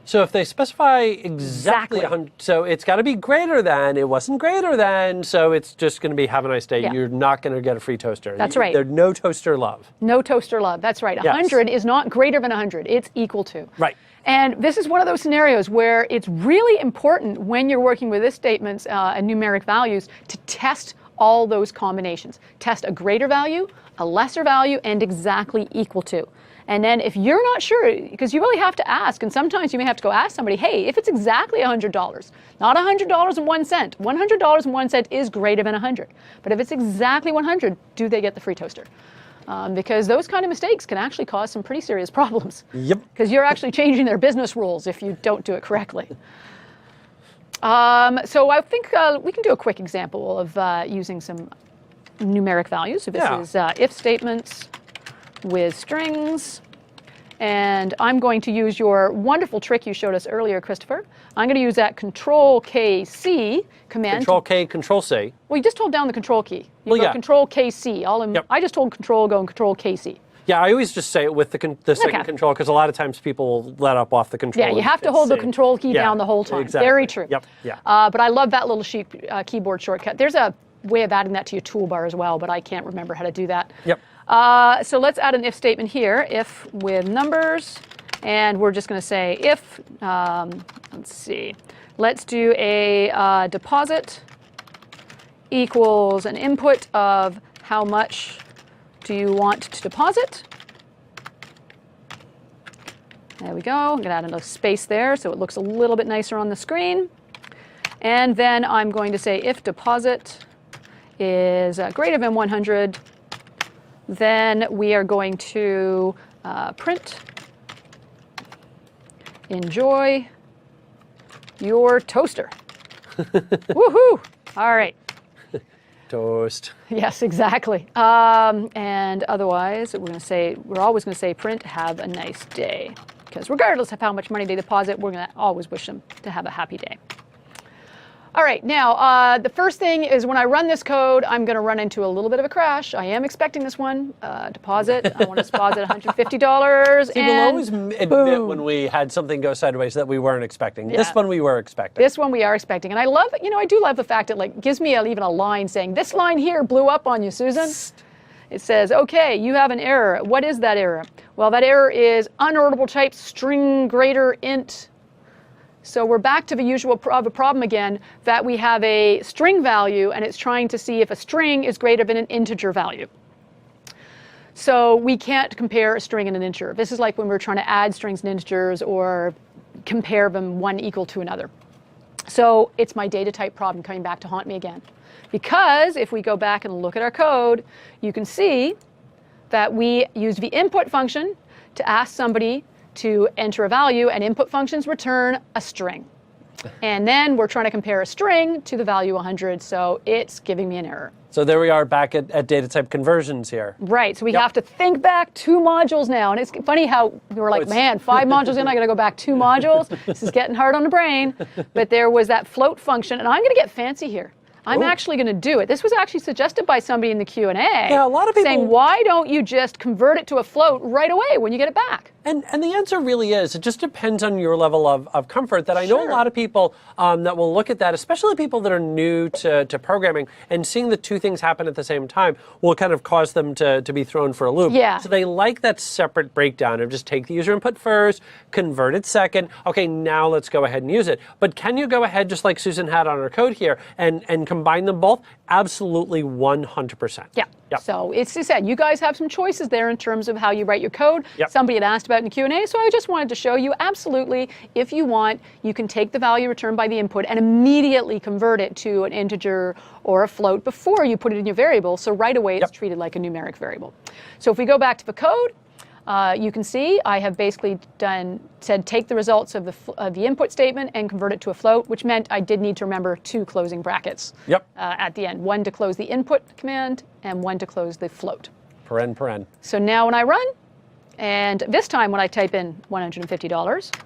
So if they specify exactly 100, so it's got to be greater than, it wasn't greater than, so it's just going to be "Have a nice day." Yeah. You're not going to get a free toaster. That's right. There's no toaster love. No toaster love. That's right. 100 is not greater than 100. It's equal to. Right. And this is one of those scenarios where it's really important when you're working with if statements and numeric values to test all those combinations. Test a greater value, a lesser value, and exactly equal to. And then if you're not sure, because you really have to ask, and sometimes you may have to go ask somebody, hey, if it's exactly $100, not $100.01, $100.01 is greater than 100. But if it's exactly 100, do they get the free toaster? Because those kind of mistakes can actually cause some pretty serious problems. Yep. Because you're actually changing their business rules if you don't do it correctly. So I think we can do a quick example of using some numeric values. So this is if statements with strings. And I'm going to use your wonderful trick you showed us earlier, Christopher. I'm going to use that Control-K-C command. Control-K, Control-C. Well, you just hold down the Control key. You go yeah. Control-K-C. I just hold Control, go and Control-K-C. Yeah, I always just say it with the second control, because a lot of times people will let up off the control. Yeah, you have to hold the Control key down the whole time. Exactly. Very true. Yep. Yeah. But I love that little keyboard shortcut. There's a way of adding that to your toolbar as well, but I can't remember how to do that. Yep. So let's add an if statement here, if with numbers, and we're just going to say if, let's see, let's do a deposit equals an input of how much do you want to deposit. There we go. I'm going to add another space there so it looks a little bit nicer on the screen. And then I'm going to say if deposit is greater than 100, then we are going to print enjoy your toaster. Woohoo! All right. Toast. Yes, exactly. And otherwise, we're always going to say print have a nice day, because regardless of how much money they deposit, we're going to always wish them to have a happy day. All right, now the first thing is when I run this code, I'm going to run into a little bit of a crash. I am expecting this one. Deposit. I want to deposit $150. See, we'll always admit when we had something go sideways that we weren't expecting. Yeah. This one we were expecting. This one we are expecting. And I love, I do love the fact it gives me even a line saying, this line here blew up on you, Susan. It says, okay, you have an error. What is that error? Well, that error is unorderable type string greater int. So we're back to the usual problem again, that we have a string value and it's trying to see if a string is greater than an integer value. So we can't compare a string and an integer. This is like when we're trying to add strings and integers or compare them one equal to another. So it's my data type problem coming back to haunt me again. Because if we go back and look at our code, you can see that we use the input function to ask somebody to enter a value, and input functions return a string. And then we're trying to compare a string to the value 100, so it's giving me an error. So there we are back at data type conversions here. Right, so we have to think back 2 modules now. And it's funny how we were like, man, 5 modules in, I gotta go back 2 modules. This is getting hard on the brain. But there was that float function, and I'm gonna get fancy here. I'm actually going to do it. This was actually suggested by somebody in the Q&A. Yeah, a lot of people saying, why don't you just convert it to a float right away when you get it back? And the answer really is, it just depends on your level of comfort. That I know a lot of people that will look at that, especially people that are new to programming, and seeing the 2 things happen at the same time will kind of cause them to be thrown for a loop. Yeah. So they like that separate breakdown of just take the user input first, convert it second. Okay, now let's go ahead and use it. But can you go ahead, just like Susan had on her code here, and combine them both? Absolutely 100%. Yeah. Yep. So it's just said, you guys have some choices there in terms of how you write your code. Yep. Somebody had asked about in the Q&A, so I just wanted to show you, absolutely, if you want, you can take the value returned by the input and immediately convert it to an integer or a float before you put it in your variable, so right away it's treated like a numeric variable. So if we go back to the code, you can see I have basically said take the results of the input statement and convert it to a float, which meant I did need to remember 2 closing brackets at the end. One to close the input command and one to close the float. Paren. So now when I run, and this time when I type in $150,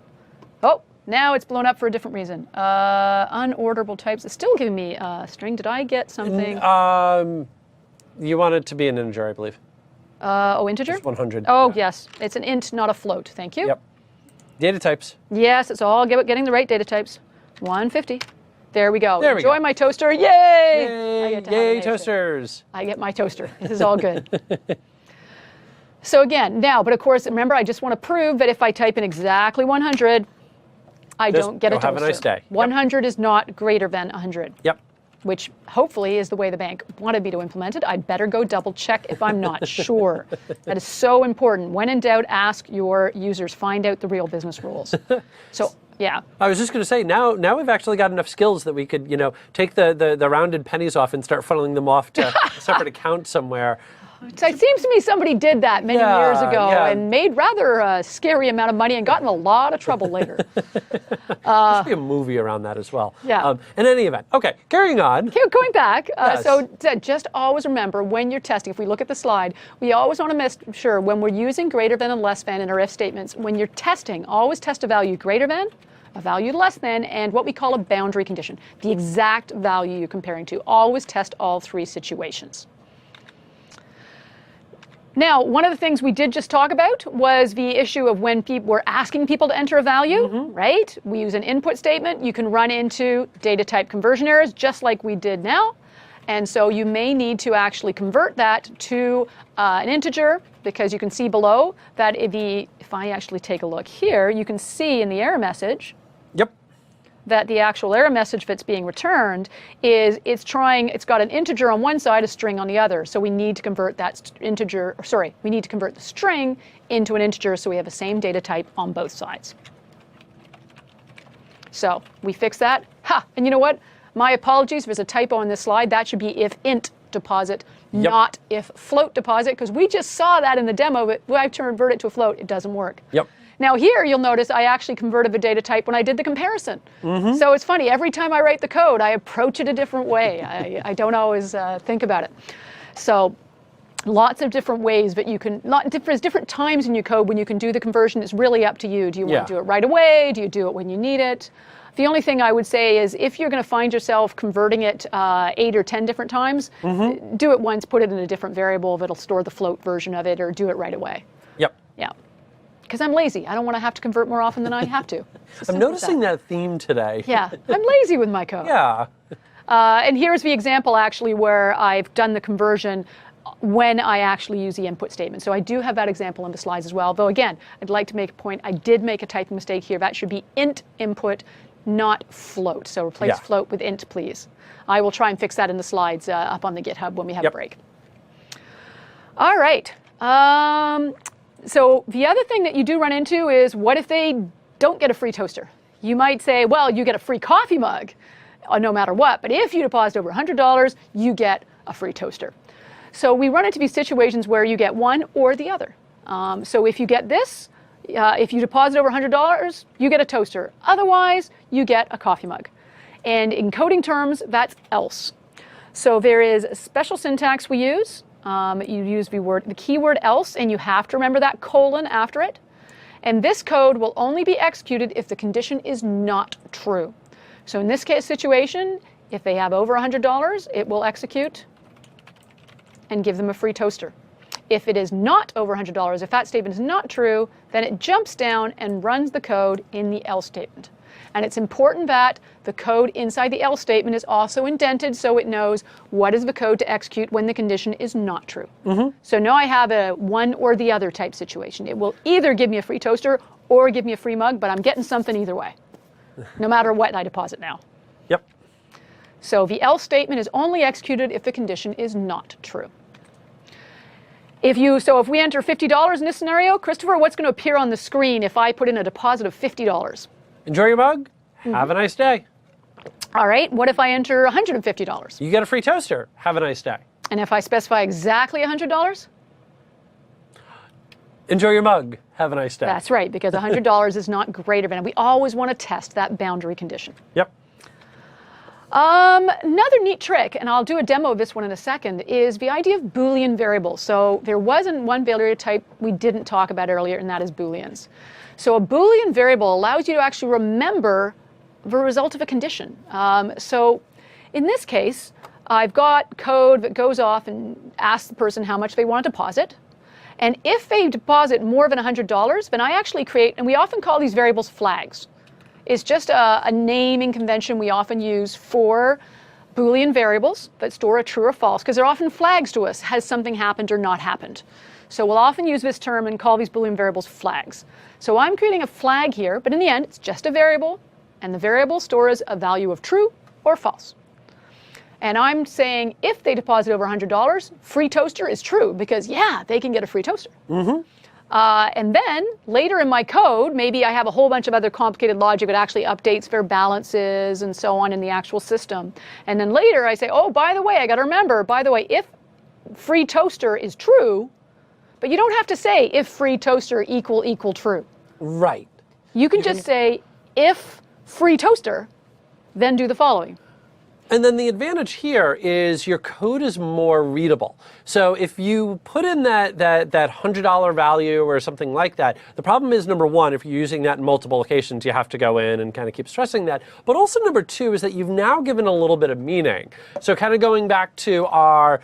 oh, now it's blown up for a different reason. Unorderable types. It's still giving me a string. Did I get something? You want it to be an integer, I believe. Integer? It's 100. Oh, yes. It's an int, not a float. Thank you. Yep. Data types. Yes, it's all getting the right data types. 150. There we go. There we Enjoy go. my toaster. Yay! Yay, toasters. I get my toaster. This is all good. So again, now, but of course, remember, I just want to prove that if I type in exactly 100, I don't get a toaster. Have a nice day. 100 is not greater than 100. Yep. Which hopefully is the way the bank wanted me to implement it. I'd better go double check if I'm not sure. That is so important. When in doubt, ask your users. Find out the real business rules. So, yeah. I was just going to say, now we've actually got enough skills that we could, take the rounded pennies off and start funneling them off to a separate account somewhere. So it seems to me somebody did that many years ago and made rather a scary amount of money and got in a lot of trouble later. There should be a movie around that as well. Yeah. In any event. Okay, carrying on. Going back, Yes. so just always remember when you're testing, if we look at the slide, we always want to make sure when we're using greater than and less than in our if statements, when you're testing, always test a value greater than, a value less than, and what we call a boundary condition, the exact value you're comparing to. Always test all 3 situations. Now, one of the things we did just talk about was the issue of when we're asking people to enter a value, right? We use an input statement. You can run into data type conversion errors just like we did now. And so you may need to actually convert that to an integer, because you can see below that if I actually take a look here, you can see in the error message that the actual error message that's being returned is it's got an integer on one side, a string on the other. So we need to convert that we need to convert the string into an integer so we have the same data type on both sides. So we fix that. And you know what? My apologies, there's a typo on this slide. That should be if int deposit, not if float deposit, because we just saw that in the demo, but when I convert it to a float, it doesn't work. Now here, you'll notice I actually converted the data type when I did the comparison. So it's funny, every time I write the code, I approach it a different way. I don't always think about it. So lots of different ways that you can, there's different times in your code when you can do the conversion. It's really up to you. Do you want to do it right away? Do you do it when you need it? The only thing I would say is if you're going to find yourself converting it 8 or 10 different times, do it once, put it in a different variable that'll store the float version of it, or do it right away. Yeah. Because I'm lazy. I don't want to have to convert more often than I have to. I'm noticing that theme today. Yeah, I'm lazy with my code. Yeah. And here's the example actually where I've done the conversion when I actually use the input statement. So I do have that example in the slides as well. Though again, I'd like to make a point. I did make a typing mistake here. That should be int input, not float. So replace float with int, please. I will try and fix that in the slides up on the GitHub when we have a break. All right. So the other thing that you do run into is, what if they don't get a free toaster? You might say, well, you get a free coffee mug no matter what, but if you deposit over $100, you get a free toaster. So we run into these situations where you get one or the other. So if you get this, if you deposit over $100, you get a toaster. Otherwise, you get a coffee mug. And in coding terms, that's else. So there is a special syntax we use. You use the keyword else, and you have to remember that colon after it. And this code will only be executed if the condition is not true. So in this case situation, if they have over $100, it will execute and give them a free toaster. If it is not over $100, if that statement is not true, then it jumps down and runs the code in the else statement. And it's important that the code inside the else statement is also indented so it knows what is the code to execute when the condition is not true. So now I have a one or the other type situation. It will either give me a free toaster or give me a free mug, but I'm getting something either way, no matter what I deposit now. So the else statement is only executed if the condition is not true. if we enter $50 in this scenario, Christopher, what's going to appear on the screen if I put in a deposit of $50? Enjoy your mug. Have a nice day. All right. What if I enter $150? You get a free toaster. Have a nice day. And if I specify exactly $100? Enjoy your mug. Have a nice day. That's right, because $100 is not greater than. We always want to test that boundary condition. Yep. Another neat trick, and I'll do a demo of this one in a second, is the idea of Boolean variables. So there wasn't one variable type we didn't talk about earlier, and that is Booleans. So a Boolean variable allows you to actually remember the result of a condition. So in this case, I've got code that goes off and asks the person how much they want to deposit. And if they deposit more than $100, then I actually create, and we often call these variables flags. It's just a naming convention we often use for Boolean variables that store a true or false, because they're often flags to us. Has something happened or not happened? So we'll often use this term and call these Boolean variables flags. So I'm creating a flag here, but in the end, it's just a variable, and the variable stores a value of true or false. And I'm saying if they deposit over $100, free toaster is true, because yeah, they can get a free toaster. And then later in my code, maybe I have a whole bunch of other complicated logic that actually updates their balances and so on in the actual system. And then later I say, oh, by the way, I got to remember, by the way, if free toaster is true, but you don't have to say if free toaster equal true. Right. You can just say if free toaster, then do the following. And then the advantage here is your code is more readable. So if you put in that $100 value or something like that, the problem is, number one, if you're using that in multiple locations, you have to go in and kind of keep stressing that. But also number two is that you've now given a little bit of meaning. So kind of going back to our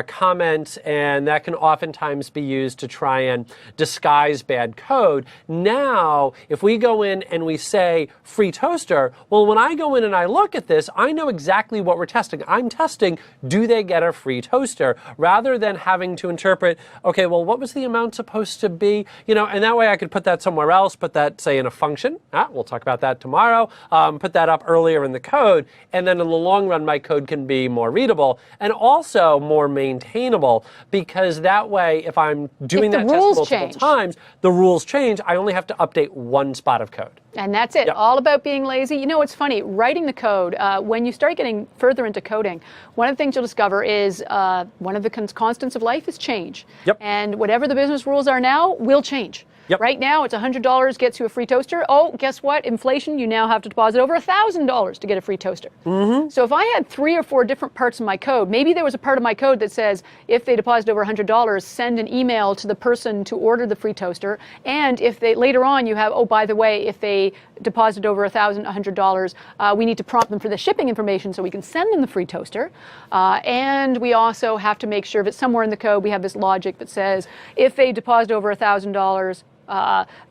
comment, and that can oftentimes be used to try and disguise bad code. Now, if we go in and we say free toaster, well, when I go in and I look at this, I know exactly what we're testing. I'm testing, do they get a free toaster? Rather than having to interpret, okay, well, what was the amount supposed to be? You know, and that way I could put that somewhere else, put that, say, in a function. We'll talk about that tomorrow. Put that up earlier in the code. And then in the long run, my code can be more readable and also more maintainable, because that way, if I'm doing that test multiple times, the rules change. I only have to update one spot of code. And that's it. Yep. All about being lazy. You know, it's funny, writing the code, when you start getting further into coding, one of the things you'll discover is one of the constants of life is change. Yep. And whatever the business rules are now will change. Yep. Right now, it's $100 gets you a free toaster. Oh, guess what? Inflation, you now have to deposit over $1,000 to get a free toaster. So if I had 3 or 4 different parts of my code, maybe there was a part of my code that says, if they deposit over $100, send an email to the person to order the free toaster. And if they later on you have, oh, by the way, if they deposit over $100, we need to prompt them for the shipping information so we can send them the free toaster. And we also have to make sure that somewhere in the code we have this logic that says, if they deposit over $1,000,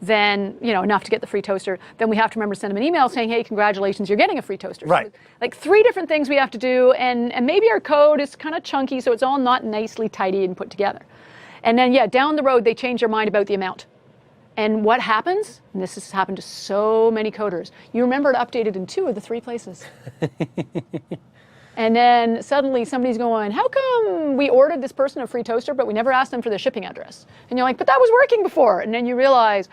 then, you know, enough to get the free toaster, then we have to remember to send them an email saying, hey, congratulations, you're getting a free toaster. Right. So, like 3 different things we have to do, and maybe our code is kind of chunky, so it's all not nicely tidy and put together. And then, yeah, down the road, they change their mind about the amount. And what happens, and this has happened to so many coders, you remember to update it in 2 of the 3 places. And then suddenly somebody's going, how come we ordered this person a free toaster, but we never asked them for their shipping address? And you're like, but that was working before. And then you realize,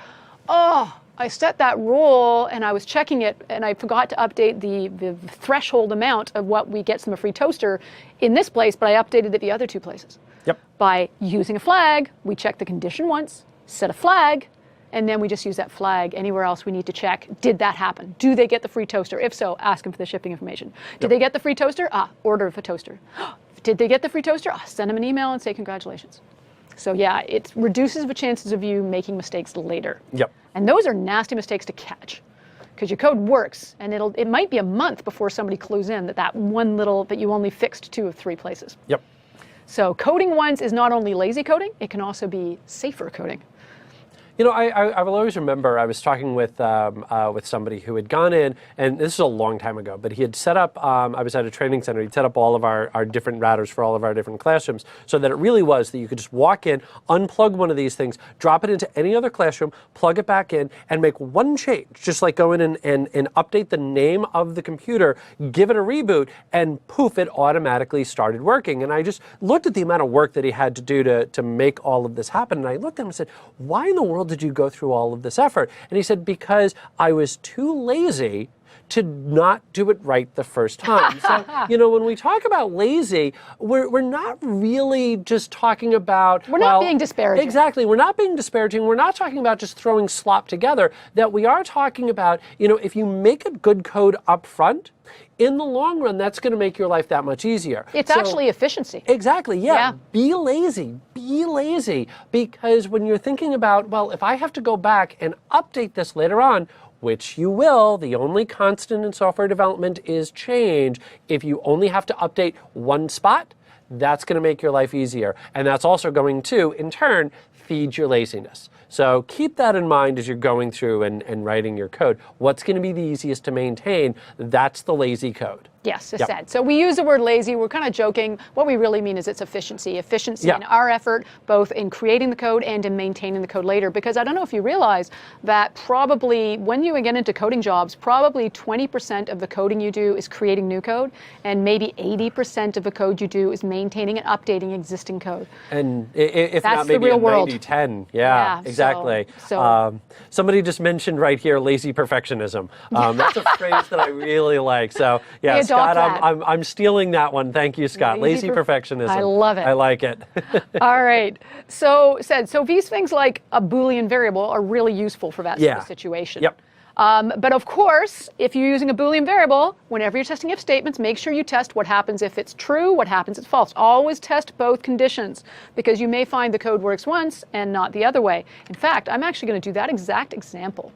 oh, I set that rule and I was checking it and I forgot to update the threshold amount of what we get from a free toaster in this place, but I updated it the other 2 places. Yep. By using a flag, we check the condition once, set a flag, and then we just use that flag anywhere else we need to check. Did that happen? Do they get the free toaster? If so, ask them for the shipping information. Did they get the free toaster? Order of a toaster. Did they get the free toaster? Send them an email and say congratulations. So yeah, it reduces the chances of you making mistakes later. Yep. And those are nasty mistakes to catch, because your code works, and it might be a month before somebody clues in that one little, that you only fixed 2 of 3 places. Yep. So coding once is not only lazy coding, it can also be safer coding. I will always remember I was talking with somebody who had gone in, and this is a long time ago, but he had set up, I was at a training center, he'd set up all of our different routers for all of our different classrooms, so that it really was that you could just walk in, unplug one of these things, drop it into any other classroom, plug it back in, and make one change, just like go in and update the name of the computer, give it a reboot, and poof, it automatically started working. And I just looked at the amount of work that he had to do to make all of this happen, and I looked at him and said, why in the world did you go through all of this effort? And he said, because I was too lazy to not do it right the first time. So, when we talk about lazy, we're not really just talking about... We're not being disparaging. Exactly. We're not being disparaging. We're not talking about just throwing slop together. That we are talking about, if you make a good code up front, in the long run, that's going to make your life that much easier. It's actually efficiency. Exactly, yeah. Be lazy. Be lazy. Because when you're thinking about, well, if I have to go back and update this later on, which you will, the only constant in software development is change. If you only have to update one spot, that's going to make your life easier. And that's also going to, in turn, feed your laziness. So keep that in mind as you're going through and writing your code. What's going to be the easiest to maintain? That's the lazy code. Yes, as said. So we use the word lazy. We're kind of joking. What we really mean is it's efficiency. Efficiency in our effort, both in creating the code and in maintaining the code later. Because I don't know if you realize that probably when you get into coding jobs, probably 20% of the coding you do is creating new code, and maybe 80% of the code you do is maintaining and updating existing code. And if that's not, maybe the real a world. 90-10. Yeah, exactly. Somebody just mentioned right here, lazy perfectionism. That's a phrase that I really like. So, yeah, Scott, I'm stealing that one. Thank you, Scott. Lazy perfectionism. I love it. I like it. All right. So these things like a Boolean variable are really useful for that sort of situation. Yep. But of course, if you're using a Boolean variable, whenever you're testing if statements, make sure you test what happens if it's true, what happens if it's false. Always test both conditions, because you may find the code works once and not the other way. In fact, I'm actually going to do that exact example.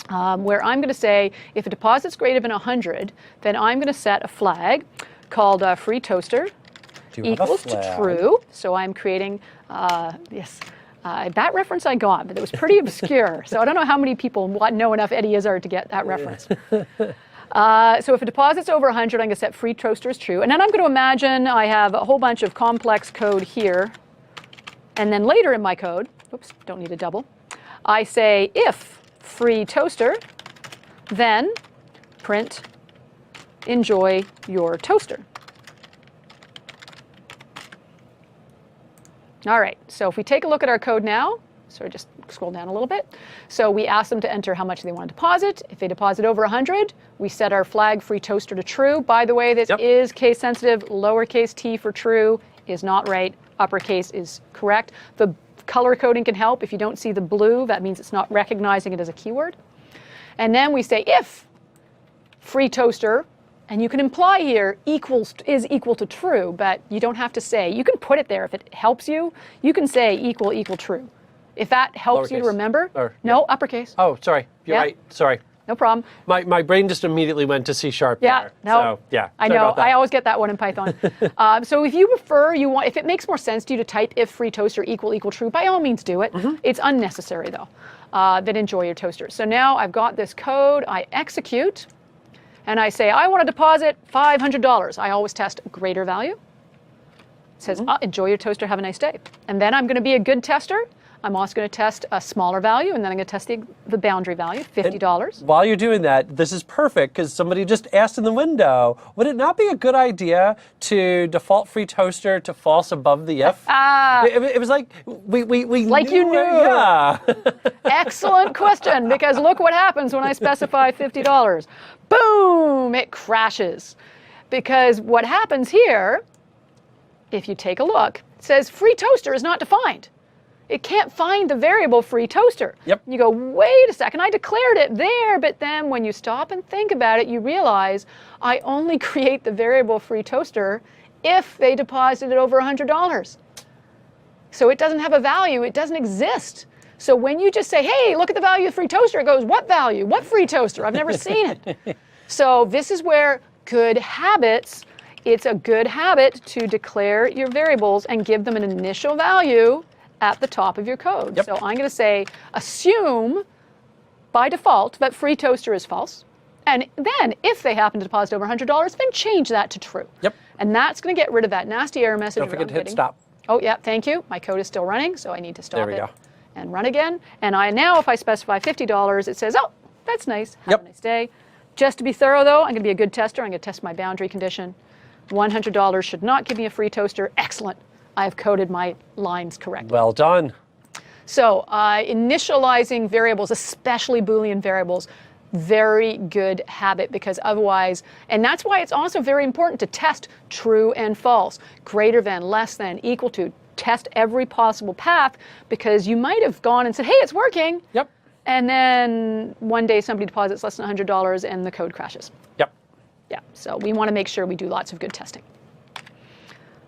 Where I'm going to say, if a deposit's greater than 100, then I'm going to set a flag called free toaster equals to true. So I'm creating, that reference I got, but it was pretty obscure. So I don't know how many people know enough Eddie Izzard to get that reference. So if a deposit's over 100, I'm going to set free toaster as true. And then I'm going to imagine I have a whole bunch of complex code here. And then later in my code, oops, don't need a double, I say if free toaster, then print enjoy your toaster. All right, so if we take a look at our code now, so just scroll down a little bit. So we ask them to enter how much they want to deposit. If they deposit over 100, we set our flag free toaster to true. By the way, this is case sensitive. Lowercase t for true is not right. Uppercase is correct. The color coding can help. If you don't see the blue, that means it's not recognizing it as a keyword. And then we say if free toaster, and you can imply here is equal to true, but you don't have to say. You can put it there if it helps you. You can say equal true. If that helps you to remember. No, uppercase. Oh, sorry. You're right. Sorry. No problem. My brain just immediately went to C# there. No. So, I know. I always get that one in Python. So if you prefer, if it makes more sense to you to type if free toaster equal true, by all means do it. It's unnecessary though. Then enjoy your toaster. So now I've got this code. I execute, and I say I want to deposit $500. I always test greater value. It says enjoy your toaster. Have a nice day. And then I'm going to be a good tester. I'm also going to test a smaller value, and then I'm going to test the boundary value, $50. And while you're doing that, this is perfect because somebody just asked in the window, would it not be a good idea to default free toaster to false above the if? It was like we like knew. You knew. Yeah. Excellent question, because look what happens when I specify $50. Boom, it crashes. Because what happens here, if you take a look, it says free toaster is not defined. It can't find the variable free toaster. Yep. You go, wait a second, I declared it there, but then when you stop and think about it, you realize I only create the variable free toaster if they deposited over $100. So it doesn't have a value, it doesn't exist. So when you just say, hey, look at the value of free toaster, it goes, what value? What free toaster? I've never seen it. So this is where good habits, it's a good habit to declare your variables and give them an initial value at the top of your code. Yep. So I'm going to say, assume by default that free toaster is false. And then if they happen to deposit over $100, then change that to true. Yep. And that's going to get rid of that nasty error message. Don't forget to hit stop. Oh, yeah, thank you. My code is still running, so I need to stop There we it go. and run again. And now if I specify $50, it says, oh, that's nice. Have a nice day. Just to be thorough, though, I'm going to be a good tester. I'm going to test my boundary condition. $100 should not give me a free toaster. Excellent. I have coded my lines correctly. Well done. So initializing variables, especially Boolean variables, very good habit, because otherwise, and that's why it's also very important to test true and false, greater than, less than, equal to. Test every possible path, because you might have gone and said, hey, it's working. Yep. And then one day somebody deposits less than $100 and the code crashes. Yep. Yeah, so we want to make sure we do lots of good testing.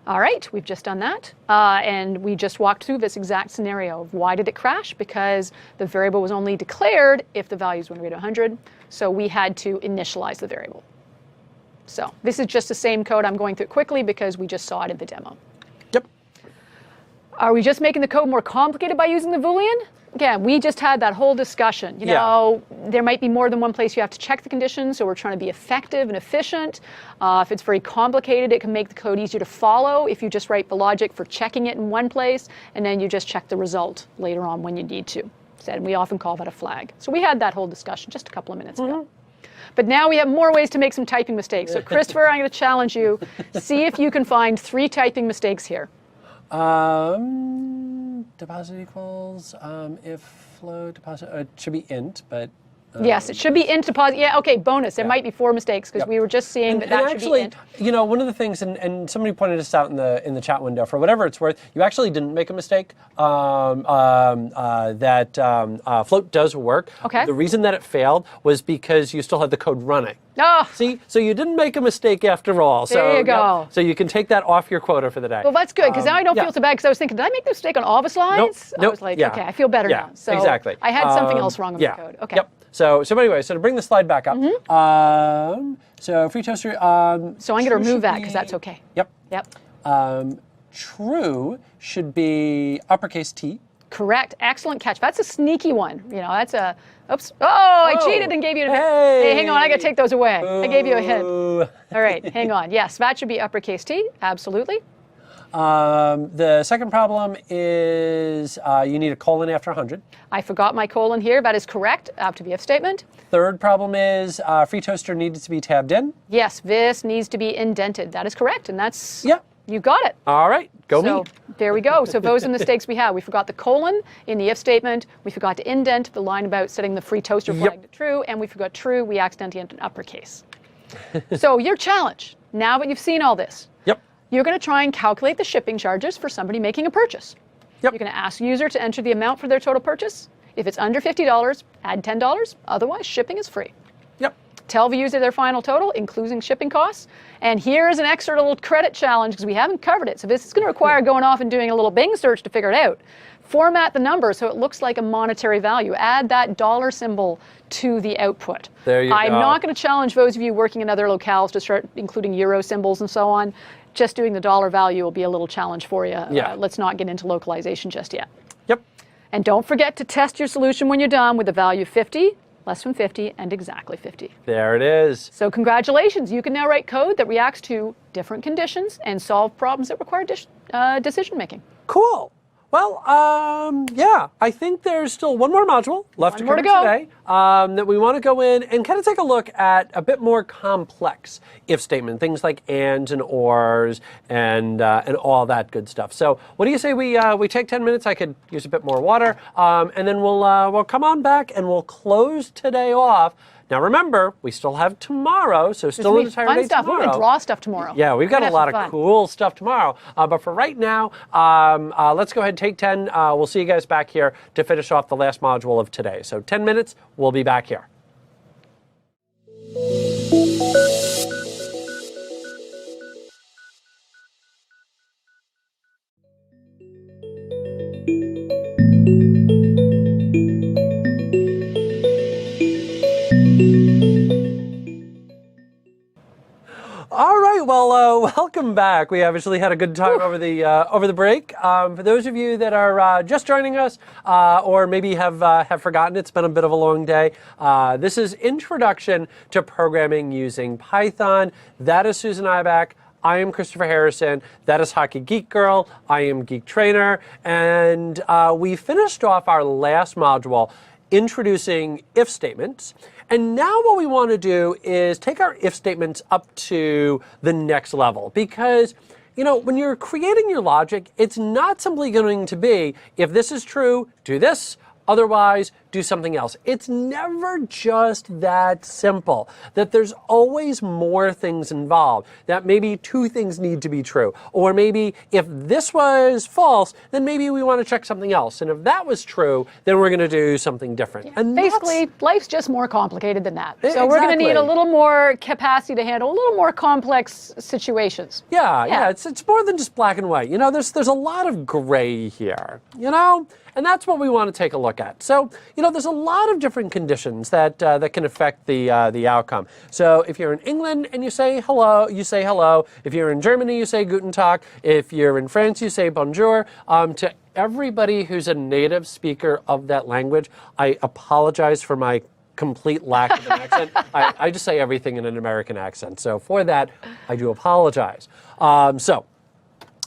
All right, we've just done that. And we just walked through this exact scenario of why did it crash? Because the variable was only declared if the values were greater than 100. So we had to initialize the variable. So this is just the same code. I'm going through it quickly because we just saw it in the demo. Yep. Are we just making the code more complicated by using the Boolean? Again, we just had that whole discussion. You know, there might be more than one place you have to check the conditions, so we're trying to be effective and efficient. If it's very complicated, it can make the code easier to follow if you just write the logic for checking it in one place, and then you just check the result later on when you need to. And we often call that a flag. So we had that whole discussion just a couple of minutes ago. But now we have more ways to make some typing mistakes. So Christopher, I'm going to challenge you. See if you can find 3 typing mistakes here. Deposit equals, if float deposit, it should be int, but. Yes, it should be int deposit. Yeah, okay, bonus. There might be 4 mistakes because we were just seeing that actually, should be int. You know, one of the things, and somebody pointed this out in the chat window, for whatever it's worth, you actually didn't make a mistake. Float does work. Okay. The reason that it failed was because you still had the code running. Oh. See, so you didn't make a mistake after all. There you go. So you can take that off your quota for the day. Well, that's good, because now I don't feel so bad, because I was thinking, did I make the mistake on all the slides? Nope. I was like, okay, I feel better now. So exactly. I had something else wrong with the code. Okay. Yep. So anyway, so to bring the slide back up, so free toaster. So I'm going to remove that because that's okay. Yep. Yep. True should be uppercase T. Correct. Excellent catch. That's a sneaky one. You know, that's a, oops. Oh, I cheated and gave you a hint. Hey, hang on, I got to take those away. I gave you a hint. All right, hang on. Yes, that should be uppercase T. Absolutely. The second problem is you need a colon after 100. I forgot my colon here. That is correct after the if statement. Third problem is free toaster needed to be tabbed in. Yes, this needs to be indented. That is correct, and that's, Yep. You got it. All right, go So me. there we go. So those are the mistakes we have. We forgot the colon in the if statement. We forgot to indent the line about setting the free toaster flag to true, and we forgot true. We accidentally entered uppercase. So your challenge, now that you've seen all this, you're going to try and calculate the shipping charges for somebody making a purchase. You're going to ask the user to enter the amount for their total purchase. If it's under $50, add $10. Otherwise, shipping is free. Tell the user their final total, including shipping costs. And here's an extra little credit challenge, because we haven't covered it. So this is going to require going off and doing a little Bing search to figure it out. Format the number so it looks like a monetary value. Add that dollar symbol to the output. There you go. I'm not going to challenge those of you working in other locales to start including euro symbols and so on. Just doing the dollar value will be a little challenge for you. Let's not get into localization just yet. And don't forget to test your solution when you're done with the value 50, less than 50, and exactly 50. There it is. So congratulations, you can now write code that reacts to different conditions and solve problems that require decision making. Cool. Well, yeah, I think there's still one more module left to cover today that we want to go in and kind of take a look at a bit more complex if statement, things like ands and ors and all that good stuff. So what do you say we take 10 minutes? I could use a bit more water, and then we'll come on back and we'll close today off. Now remember, we still have tomorrow, so still an entire day tomorrow. We're going to draw stuff tomorrow. Yeah, we've got a lot of cool stuff tomorrow. But for right now, let's go ahead and take 10. We'll see you guys back here to finish off the last module of today. So 10 minutes, we'll be back here. All right, well, welcome welcome back. We obviously had a good time over the break. For those of you that are just joining us, or maybe have forgotten, it's been a bit of a long day. This is Introduction to Programming Using Python. That is Susan Ibach. I am Christopher Harrison. That is Hockey Geek Girl. I am Geek Trainer. And we finished off our last module introducing if statements. And now what we want to do is take our if statements up to the next level. Because, you know, when you're creating your logic, it's not simply going to be, if this is true, do this. Otherwise, do something else. It's never just that simple. That there's always more things involved. That maybe two things need to be true. Or maybe if this was false, then maybe we want to check something else. And if that was true, then we're going to do something different. Yeah. And basically, life's just more complicated than that. So we're going to need a little more capacity to handle a little more complex situations. Yeah. It's more than just black and white. You know, there's a lot of gray here. You know? And that's what we want to take a look at. So, you know, there's a lot of different conditions that can affect the outcome. So if you're in England and you say hello, you say hello. If you're in Germany, you say guten tag. If you're in France, you say bonjour. To everybody who's a native speaker of that language, I apologize for my complete lack of an accent. I just say everything in an American accent. So for that, I do apologize. If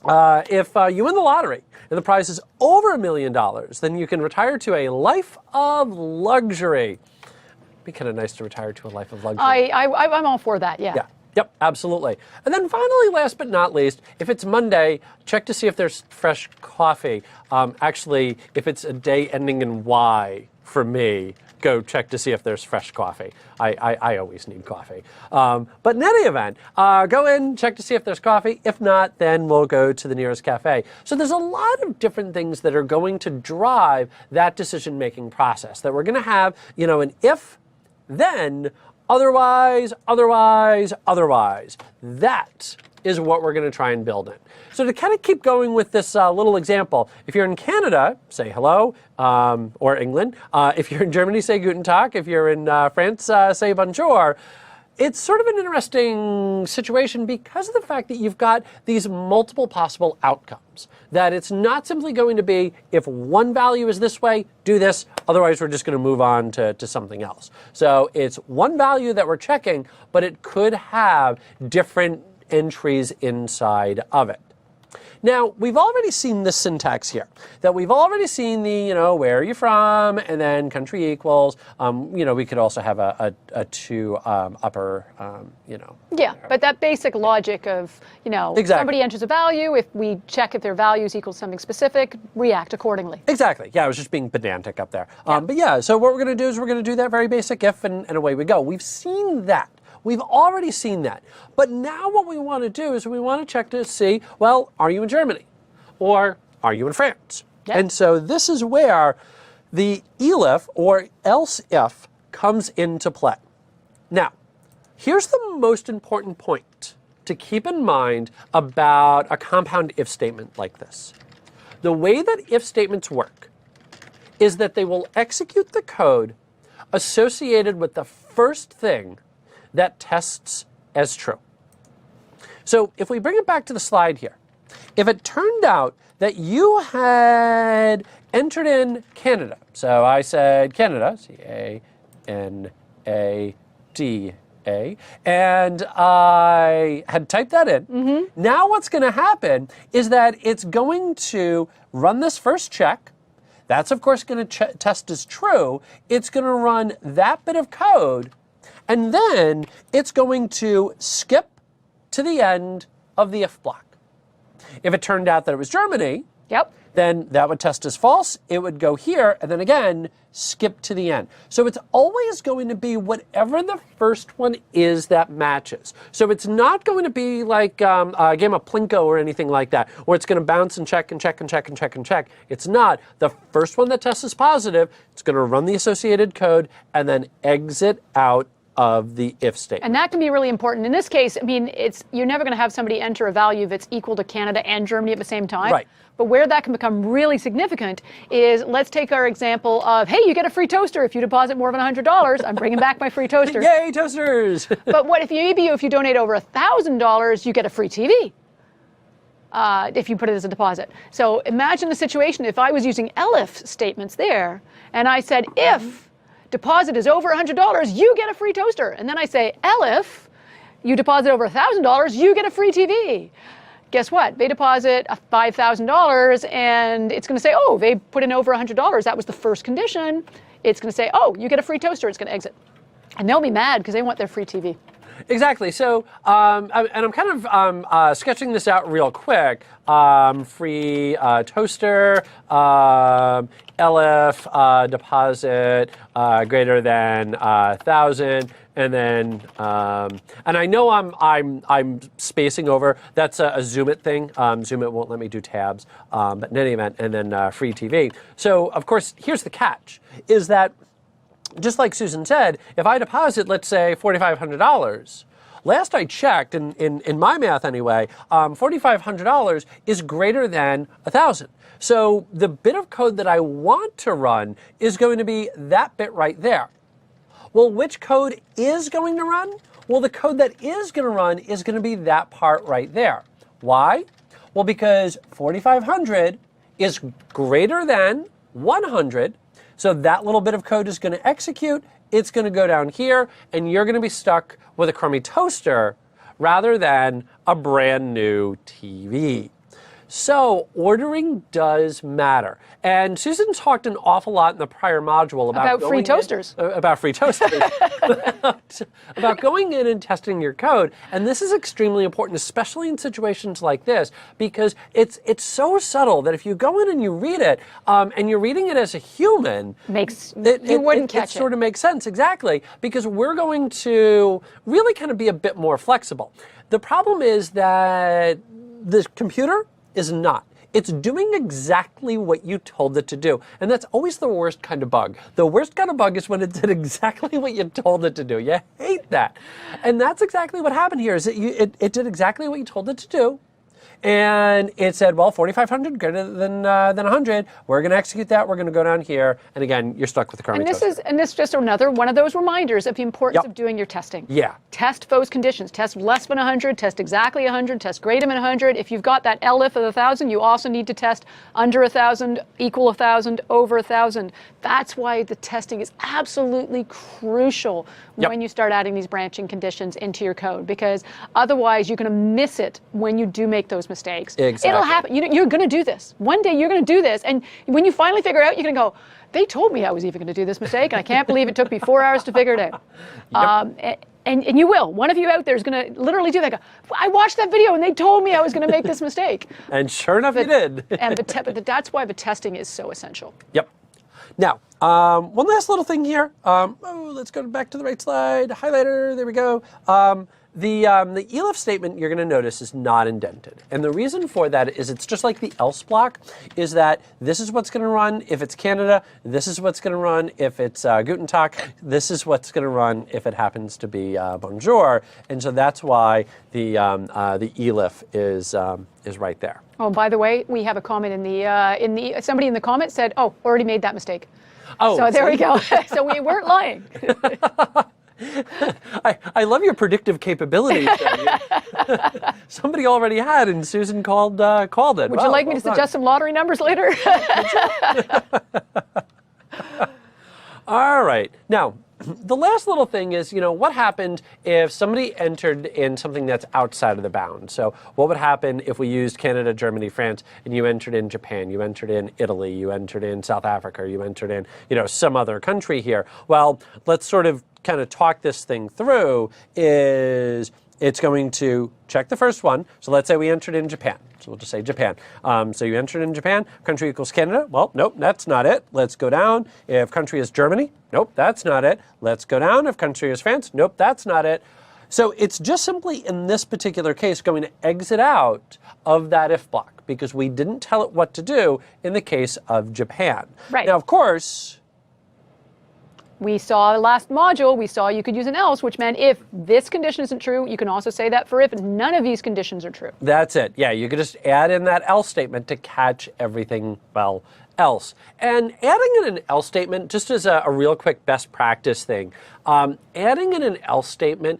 you win the lottery, and the prize is over $1 million, then you can retire to a life of luxury. It'd be kind of nice to retire to a life of luxury. I'm all for that, yeah. Yep, absolutely. And then finally, last but not least, if it's Monday, check to see if there's fresh coffee. Actually, if it's a day ending in Y for me, go check to see if there's fresh coffee. I always need coffee. But in any event, go in, check to see if there's coffee. If not, then we'll go to the nearest cafe. So there's a lot of different things that are going to drive that decision-making process, that we're going to have, you know, an if, then, otherwise. That is what we're going to try and build in. So to kind of keep going with this little example, if you're in Canada, say hello, or England. If you're in Germany, say guten tag. If you're in France, say bonjour. It's sort of an interesting situation because of the fact that you've got these multiple possible outcomes. That it's not simply going to be, if one value is this way, do this, otherwise we're just going to move on to something else. So it's one value that we're checking, but it could have different entries inside of it. Now, we've already seen this syntax here, that we've already seen the, you know, where are you from, and then country equals. You know, we could also have a two upper, you know. Yeah, but that basic logic of, you know, somebody enters a value, if we check if their values equal something specific, react accordingly. Exactly. Yeah, I was just being pedantic up there. But yeah, so what we're going to do is we're going to do that very basic if, and away we go. We've seen that. We've already seen that. But now what we want to do is we want to check to see, well, are you in Germany? Or are you in France? Yep. And so this is where the elif, or else if, comes into play. Now, here's the most important point to keep in mind about a compound if statement like this. The way that if statements work is that they will execute the code associated with the first thing that tests as true. So if we bring it back to the slide here, if it turned out that you had entered in Canada, so I said Canada, C-A-N-A-D-A, and I had typed that in, now what's going to happen is that it's going to run this first check. That's, of course, going to test as true. It's going to run that bit of code, and then it's going to skip to the end of the if block. If it turned out that it was Germany, then that would test as false. It would go here, and then again, skip to the end. So it's always going to be whatever the first one is that matches. So it's not going to be like a game of Plinko or anything like that, where it's going to bounce and check and check and check and check and check. It's not. The first one that tests as positive, it's going to run the associated code and then exit out of the if statement. And that can be really important. In this case, I mean, you're never going to have somebody enter a value that's equal to Canada and Germany at the same time. Right. But where that can become really significant is, let's take our example of, hey, you get a free toaster if you deposit more than $100. I'm bringing back my free toaster. Yay, toasters! But what if you donate over $1,000, you get a free TV? if you put it as a deposit. So imagine the situation if I was using ELIF statements there, and I said, if deposit is over $100, you get a free toaster. And then I say, ELIF, you deposit over $1,000, you get a free TV. Guess what? They deposit $5,000, and it's going to say, oh, they put in over $100. That was the first condition. It's going to say, oh, you get a free toaster. It's going to exit. And they'll be mad because they want their free TV. Exactly. So, and I'm kind of sketching this out real quick. Free toaster, LF deposit greater than 1,000, and then and I know I'm spacing over. That's a Zoom It thing. Zoom It won't let me do tabs, but in any event, and then free TV. So, of course, here's the catch: is that just like Susan said, if I deposit, let's say, $4,500, last I checked, in my math anyway, $4,500 is greater than 1,000. So the bit of code that I want to run is going to be that bit right there. Well, which code is going to run? Well, the code that is going to run is going to be that part right there. Why? Well, because 4,500 is greater than 100. So that little bit of code is going to execute, it's going to go down here, and you're going to be stuck with a crummy toaster rather than a brand new TV. So ordering does matter. And Susan talked an awful lot in the prior module about free toasters. About free toasters. about going in and testing your code. And this is extremely important, especially in situations like this, because it's so subtle that if you go in and you read it, and you're reading it as a human, you wouldn't catch it. It sort of makes sense, exactly, because we're going to really kind of be a bit more flexible. The problem is that the computer is not. It's doing exactly what you told it to do. And that's always the worst kind of bug. The worst kind of bug is when it did exactly what you told it to do. You hate that. And that's exactly what happened here, is that it did exactly what you told it to do. And it said, well, 4,500 greater than 100. We're going to execute that. We're going to go down here. And again, you're stuck with the crummy toaster. And this is just another one of those reminders of the importance of doing your testing. Yeah. Test those conditions. Test less than 100. Test exactly 100. Test greater than 100. If you've got that ELIF of 1,000, you also need to test under 1,000, equal 1,000, over 1,000. That's why the testing is absolutely crucial when you start adding these branching conditions into your code, because otherwise you're going to miss it when you do make those mistakes. Exactly. It'll happen. You're going to do this. One day you're going to do this, and when you finally figure it out, you're going to go, they told me I was even going to do this mistake, and I can't believe it took me 4 hours to figure it out. And you will. One of you out there is going to literally do that. Go, I watched that video, and they told me I was going to make this mistake. And sure enough, you did. But that's why the testing is so essential. Yep. Now, one last little thing here. Let's go back to the right slide. Highlighter, there we go. The ELIF statement, you're going to notice, is not indented. And the reason for that is it's just like the else block, is that this is what's going to run if it's Canada, this is what's going to run if it's Guten Tag, this is what's going to run if it happens to be Bonjour. And so that's why the ELIF is right there. Oh, by the way, we have a comment somebody in the comments said, oh, already made that mistake. Oh, so there we go. So we weren't lying. I love your predictive capabilities. Somebody already had, and Susan called it. Would you like me to suggest some lottery numbers later? All right. Now, the last little thing is, what happened if somebody entered in something that's outside of the bound? So what would happen if we used Canada, Germany, France, and you entered in Japan, you entered in Italy, you entered in South Africa, you entered in, some other country here? Well, let's sort of kind of talk this thing through. It's going to check the first one. So let's say we entered in Japan. So we'll just say Japan. So you entered in Japan. Country equals Canada. Well, nope, that's not it. Let's go down. If country is Germany, nope, that's not it. Let's go down. If country is France, nope, that's not it. So it's just simply, in this particular case, going to exit out of that if block, because we didn't tell it what to do in the case of Japan. Right. Now, of course, we saw last module, we saw you could use an else, which meant if this condition isn't true, you can also say that for if none of these conditions are true. That's it. Yeah, you could just add in that else statement to catch everything, well, else. And adding in an else statement, just as a real quick best practice thing, adding in an else statement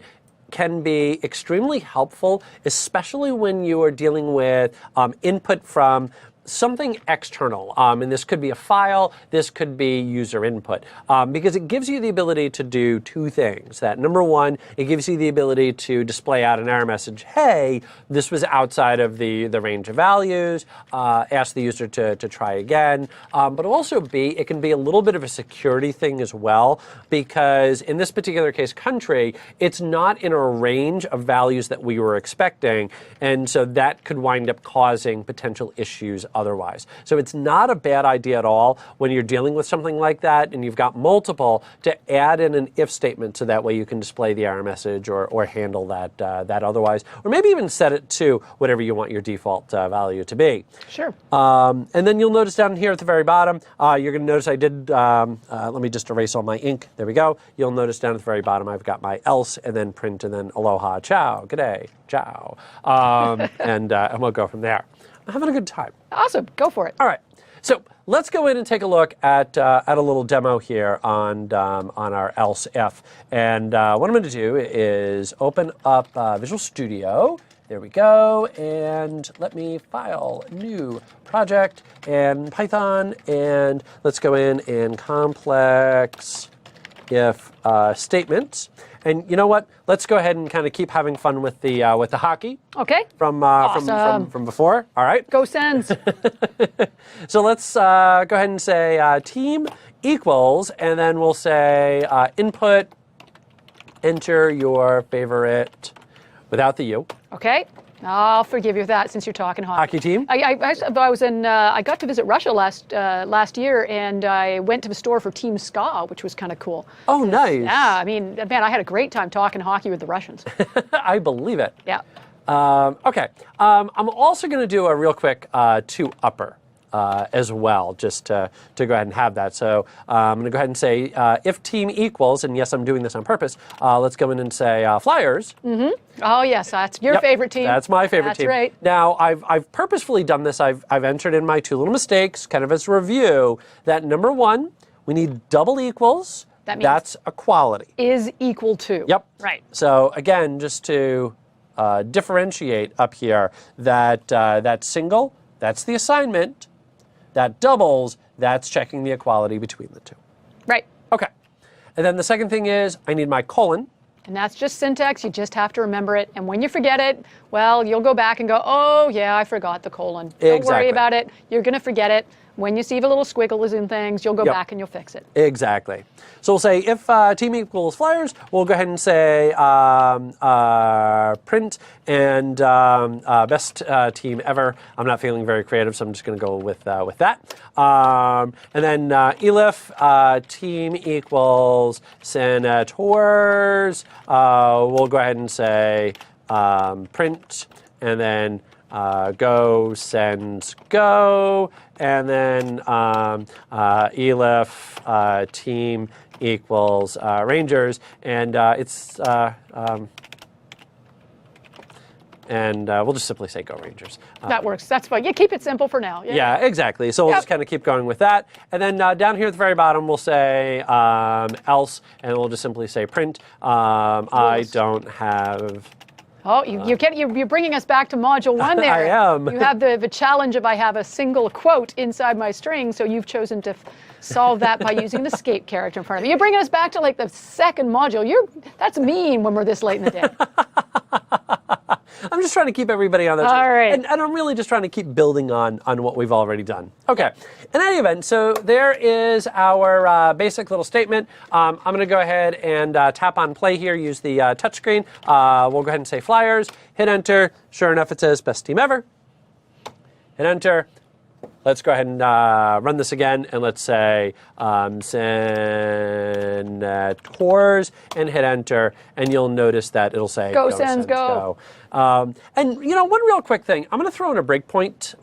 can be extremely helpful, especially when you are dealing with input from something external, and this could be a file, this could be user input, because it gives you the ability to do two things. That number one, it gives you the ability to display out an error message, hey, this was outside of the range of values, ask the user to try again, but also B, it can be a little bit of a security thing as well, because in this particular case, country, it's not in a range of values that we were expecting, and so that could wind up causing potential issues otherwise. So it's not a bad idea at all when you're dealing with something like that and you've got multiple to add in an if statement so that way you can display the error message or handle that otherwise, or maybe even set it to whatever you want your default value to be. Sure. And then you'll notice down here at the very bottom, you're going to notice I did, let me just erase all my ink. There we go. You'll notice down at the very bottom I've got my else and then print and then aloha, ciao, g'day, ciao. And we'll go from there. I'm having a good time. Awesome. Go for it. All right. So let's go in and take a look at a little demo here on our else if. And what I'm going to do is open up Visual Studio. There we go. And let me file new project and Python. And let's go in and complex if statements. And you know what? Let's go ahead and kind of keep having fun with the hockey. Okay. From before. All right. Go Sens. So let's go ahead and say team equals, and then we'll say input, enter your favorite without the U. Okay. I'll forgive you that since you're talking hockey. Hockey team? I was in. I got to visit Russia last year, and I went to the store for Team Ska, which was kind of cool. Oh, nice. Yeah, I mean, man, I had a great time talking hockey with the Russians. I believe it. Yeah. Okay. I'm also going to do a real quick two-upper. As well, just to go ahead and have that. So I'm going to go ahead and say if team equals, and yes, I'm doing this on purpose, let's go in and say Flyers. Mm-hmm. Oh, yes, that's your favorite team. That's my favorite team. That's right. Now, I've purposefully done this. I've entered in my two little mistakes, kind of as a review, that number one, we need double equals. That means that's equality. Is equal to. Yep. Right. So again, just to differentiate up here, that single, that's the assignment. That doubles, that's checking the equality between the two. Right. Okay. And then the second thing is I need my colon. And that's just syntax. You just have to remember it. And when you forget it, well, you'll go back and go, oh, yeah, I forgot the colon. Don't worry about it. You're going to forget it. When you see the little squiggles and things, you'll go back and you'll fix it. Exactly. So we'll say if team equals Flyers, we'll go ahead and say print and best team ever. I'm not feeling very creative, so I'm just going to go with that. And then elif team equals senators. We'll go ahead and say print and then go sends go, and then elif team equals Rangers, and we'll just simply say go Rangers. That works. That's fine. You keep it simple for now. Yeah, exactly. So we'll just kind of keep going with that. And then down here at the very bottom, we'll say else, and we'll just simply say print. I don't have... Oh, you're bringing us back to module 1 there. I am. You have the challenge of I have a single quote inside my string, so you've chosen to solve that by using the escape character in front of you. You're bringing us back to like the second module. That's mean when we're this late in the day. I'm just trying to keep everybody on their All right. and I'm really just trying to keep building on what we've already done. Okay. In any event, so there is our basic little statement. I'm going to go ahead and tap on play here, use the touchscreen. We'll go ahead and say Flyers, hit enter. Sure enough, it says best team ever. Hit enter. Let's go ahead and run this again, and let's say senators and hit enter, and you'll notice that it'll say go Sens go. And you know, one real quick thing, I'm going to throw in a breakpoint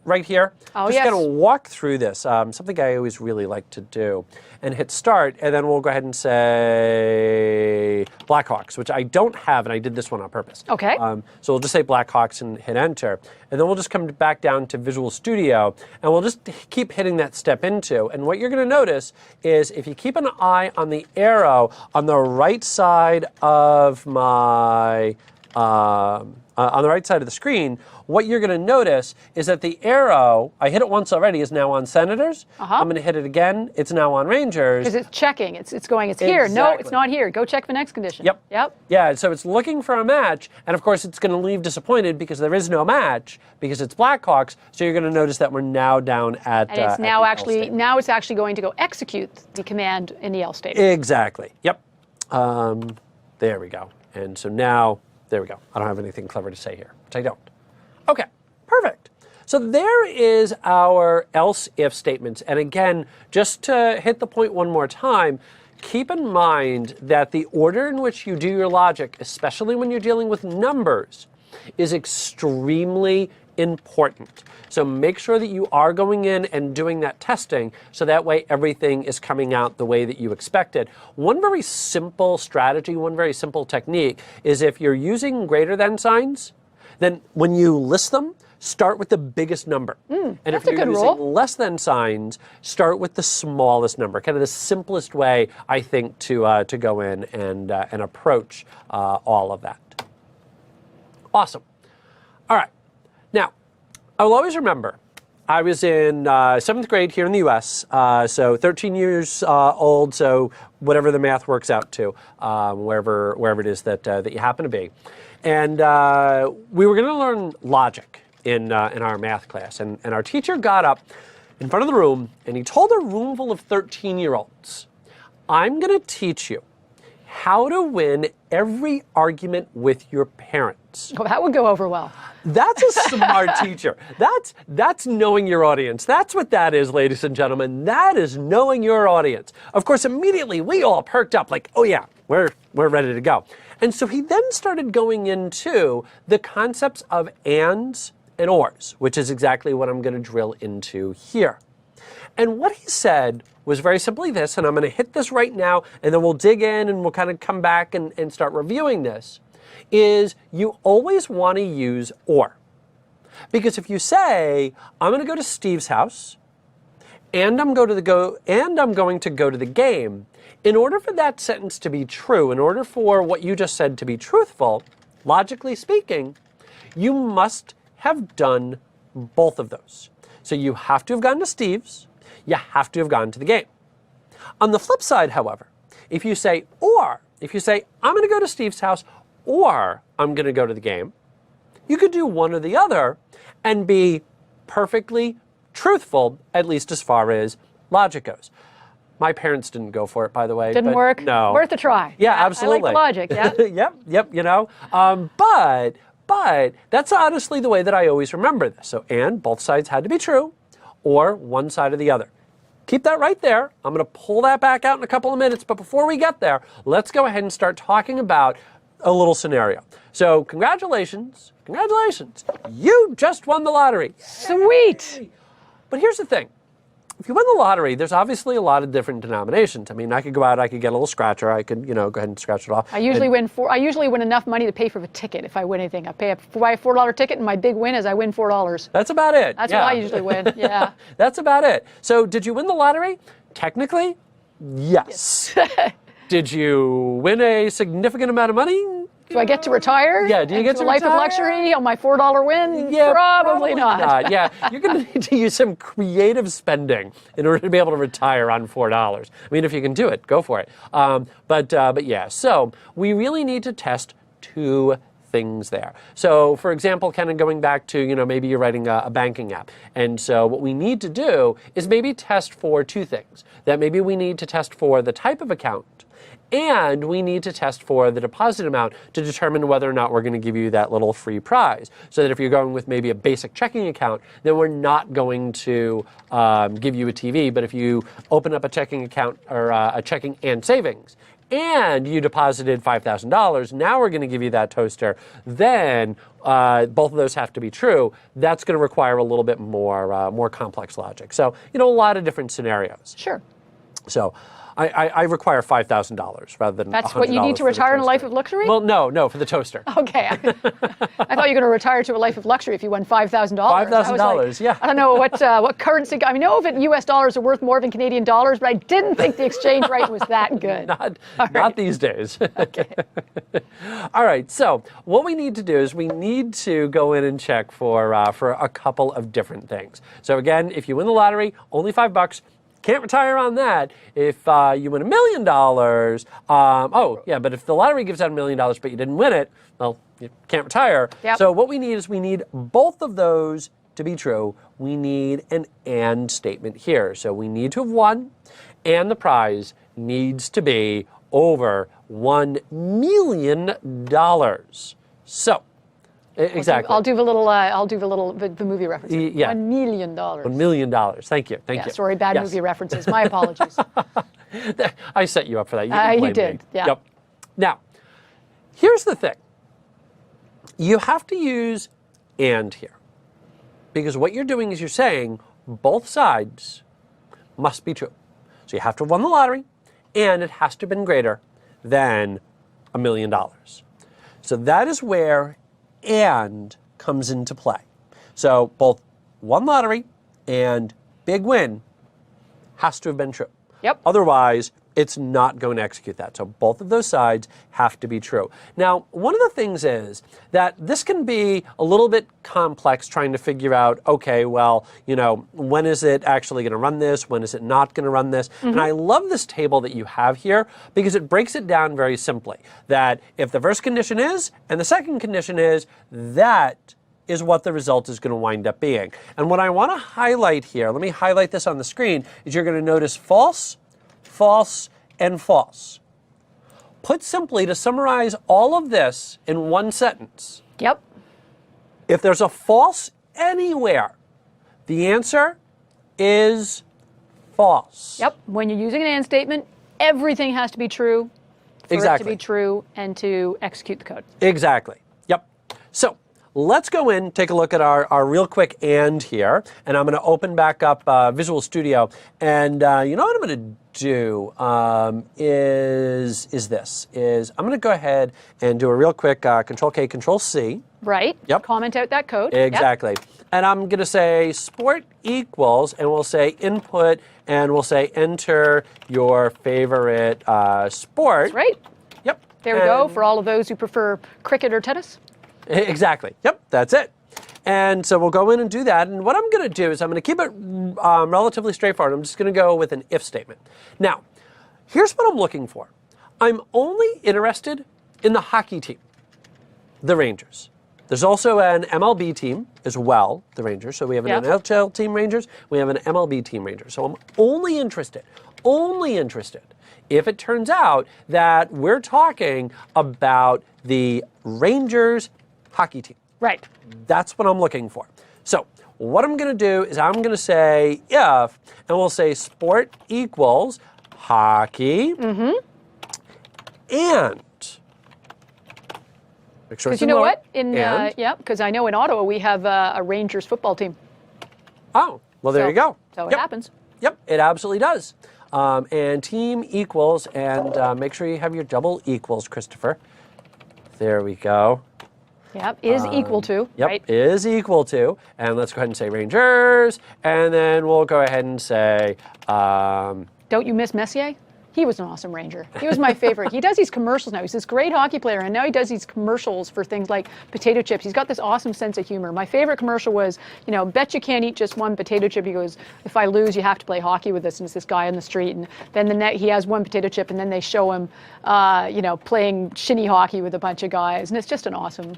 right here. Oh, just yes. kind of walk through this. Something I always really like to do. And hit start, and then we'll go ahead and say Blackhawks, which I don't have, and I did this one on purpose. Okay. So we'll just say Blackhawks and hit enter. And then we'll just come back down to Visual Studio, and we'll just keep hitting that step into. And what you're going to notice is if you keep an eye on the arrow on the right side of my on the right side of the screen, what you're going to notice is that the arrow, I hit it once already, is now on Senators. I'm going to hit it again. It's now on Rangers. Because it's checking. It's going, it's here. No, it's not here. Go check the next condition. Yep. Yep. Yeah, so it's looking for a match, and of course it's going to leave disappointed because there is no match, because it's Blackhawks, so you're going to notice that we're now down at And it's now actually, it's actually going to go execute the command in the L statement. Exactly. Yep. There we go. And so now, there we go. I don't have anything clever to say here, which I don't. Okay, perfect. So there is our else-if statements. And again, just to hit the point one more time, keep in mind that the order in which you do your logic, especially when you're dealing with numbers, is extremely important. So make sure that you are going in and doing that testing so that way everything is coming out the way that you expected. One very simple strategy, one very simple technique is if you're using greater than signs, then when you list them, start with the biggest number. And if you're using less than signs, start with the smallest number. Kind of the simplest way, I think, to go in and approach all of that. Awesome. All right. Now, I will always remember, I was in 7th grade here in the U.S., so 13 years old, so whatever the math works out to, wherever it is that you happen to be. And we were going to learn logic in our math class, and our teacher got up in front of the room, and he told a room full of 13-year-olds, I'm going to teach you how to win every argument with your parents. Oh, that would go over well. That's a smart teacher. That's knowing your audience. That's what that is, ladies and gentlemen. That is knowing your audience. Of course, immediately we all perked up like, oh yeah, we're ready to go. And so he then started going into the concepts of ands and ors, which is exactly what I'm going to drill into here. And what he said was very simply this, and I'm going to hit this right now, and then we'll dig in and we'll kind of come back and start reviewing this, is you always want to use or. Because if you say, I'm going to go to Steve's house, and I'm going to go to the game, in order for that sentence to be true, in order for what you just said to be truthful, logically speaking, you must have done both of those. So you have to have gone to Steve's, you have to have gone to the game. On the flip side, however, if you say or, if you say, I'm going to go to Steve's house or I'm going to go to the game, you could do one or the other and be perfectly truthful, at least as far as logic goes. My parents didn't go for it, by the way. Didn't work? No. Worth a try. Yeah, absolutely. I like the logic, yeah. Yep, you know. But that's honestly the way that I always remember this. So, and both sides had to be true, or one side or the other. Keep that right there. I'm going to pull that back out in a couple of minutes, but before we get there, let's go ahead and start talking about a little scenario. So, congratulations. You just won the lottery. Sweet. But here's the thing. If you win the lottery, there's obviously a lot of different denominations. I mean, I could go out, I could get a little scratcher, I could, go ahead and scratch it off. I usually win enough money to pay for a ticket if I win anything. I buy a $4 ticket, and my big win is I win $4. That's about it. That's what I usually win, yeah. That's about it. So did you win the lottery? Technically, yes. Did you win a significant amount of money? Do I get to retire? Yeah, do you get to a life retire? of luxury on my $4 win? Yeah, probably not. Yeah, you're going to need to use some creative spending in order to be able to retire on $4. I mean, if you can do it, go for it. But yeah, so we really need to test two things there. So, for example, kind of going back to, maybe you're writing a banking app. And so what we need to do is maybe test for two things. That maybe we need to test for the type of account, and we need to test for the deposit amount to determine whether or not we're going to give you that little free prize. So that if you're going with maybe a basic checking account, then we're not going to give you a TV. But if you open up a checking account or a checking and savings, and you deposited $5,000, now we're going to give you that toaster, then both of those have to be true. That's going to require a little bit more complex logic. So, a lot of different scenarios. Sure. So I require $5,000 rather than That's what you need to retire in a life of luxury? Well, no, for the toaster. Okay. I thought you were going to retire to a life of luxury if you won $5,000. $5,000, yeah. I don't know what currency. I know if U.S. dollars are worth more than Canadian dollars, but I didn't think the exchange rate was that good. Not these days. Okay. All right. So what we need to do is we need to go in and check for a couple of different things. So again, if you win the lottery, only $5. Can't retire on that. If you win $1 million, but if the lottery gives out $1 million but you didn't win it, well, you can't retire. Yep. So what we need is we need both of those to be true. We need an and statement here. So we need to have won, and the prize needs to be over $1 million. So. Exactly. I'll do the movie reference. Yeah. $1 million. $1 million. Thank you. Thank you. Sorry, bad movie references. My apologies. I set you up for that. You did. Me. Yeah. Yep. Now, here's the thing. You have to use and here. Because what you're doing is you're saying both sides must be true. So you have to have won the lottery, and it has to have been greater than $1 million. So that is where and comes into play. So both won lottery and big win has to have been true. Yep. Otherwise, it's not going to execute that. So both of those sides have to be true. Now, one of the things is that this can be a little bit complex trying to figure out, okay, well, when is it actually going to run this? When is it not going to run this? Mm-hmm. And I love this table that you have here because it breaks it down very simply. That if the first condition is, and the second condition is, that is what the result is going to wind up being. And what I want to highlight here, let me highlight this on the screen, is you're going to notice false, false, and false. Put simply, to summarize all of this in one sentence. Yep. If there's a false anywhere, the answer is false. Yep. When you're using an and statement, everything has to be true for it to be true and to execute the code. Exactly. Yep. So let's go in, take a look at our real quick and here, and I'm going to open back up Visual Studio, and you know what I'm going to do is I'm going to go ahead and do a real quick Control-K, Control-C. Right. Yep. Comment out that code. Exactly. Yep. And I'm going to say sport equals, and we'll say input, and we'll say enter your favorite sport. That's right. Yep. There we go, for all of those who prefer cricket or tennis. Exactly. Yep, that's it. And so we'll go in and do that. And what I'm going to do is I'm going to keep it relatively straightforward. I'm just going to go with an if statement. Now, here's what I'm looking for. I'm only interested in the hockey team, the Rangers. There's also an MLB team as well, the Rangers. So we have an NHL team Rangers. We have an MLB team Rangers. So I'm only interested if it turns out that we're talking about the Rangers hockey team. Right. That's what I'm looking for. So what I'm going to do is I'm going to say if, and we'll say sport equals hockey and. Because you know what? Because I know in Ottawa we have a Rangers football team. Oh, well, there you go. So it happens. Yep, it absolutely does. And team equals, and make sure you have your double equals, Christopher. There we go. Yep, is equal to, yep, right? Is equal to. And let's go ahead and say Rangers. And then we'll go ahead and say... Don't you miss Messier? He was an awesome Ranger. He was my favorite. He does these commercials now. He's this great hockey player, and now he does these commercials for things like potato chips. He's got this awesome sense of humor. My favorite commercial was, bet you can't eat just one potato chip. He goes, if I lose, you have to play hockey with us. And it's this guy on the street, and then he has one potato chip, and then they show him, playing shinny hockey with a bunch of guys, and it's just an awesome,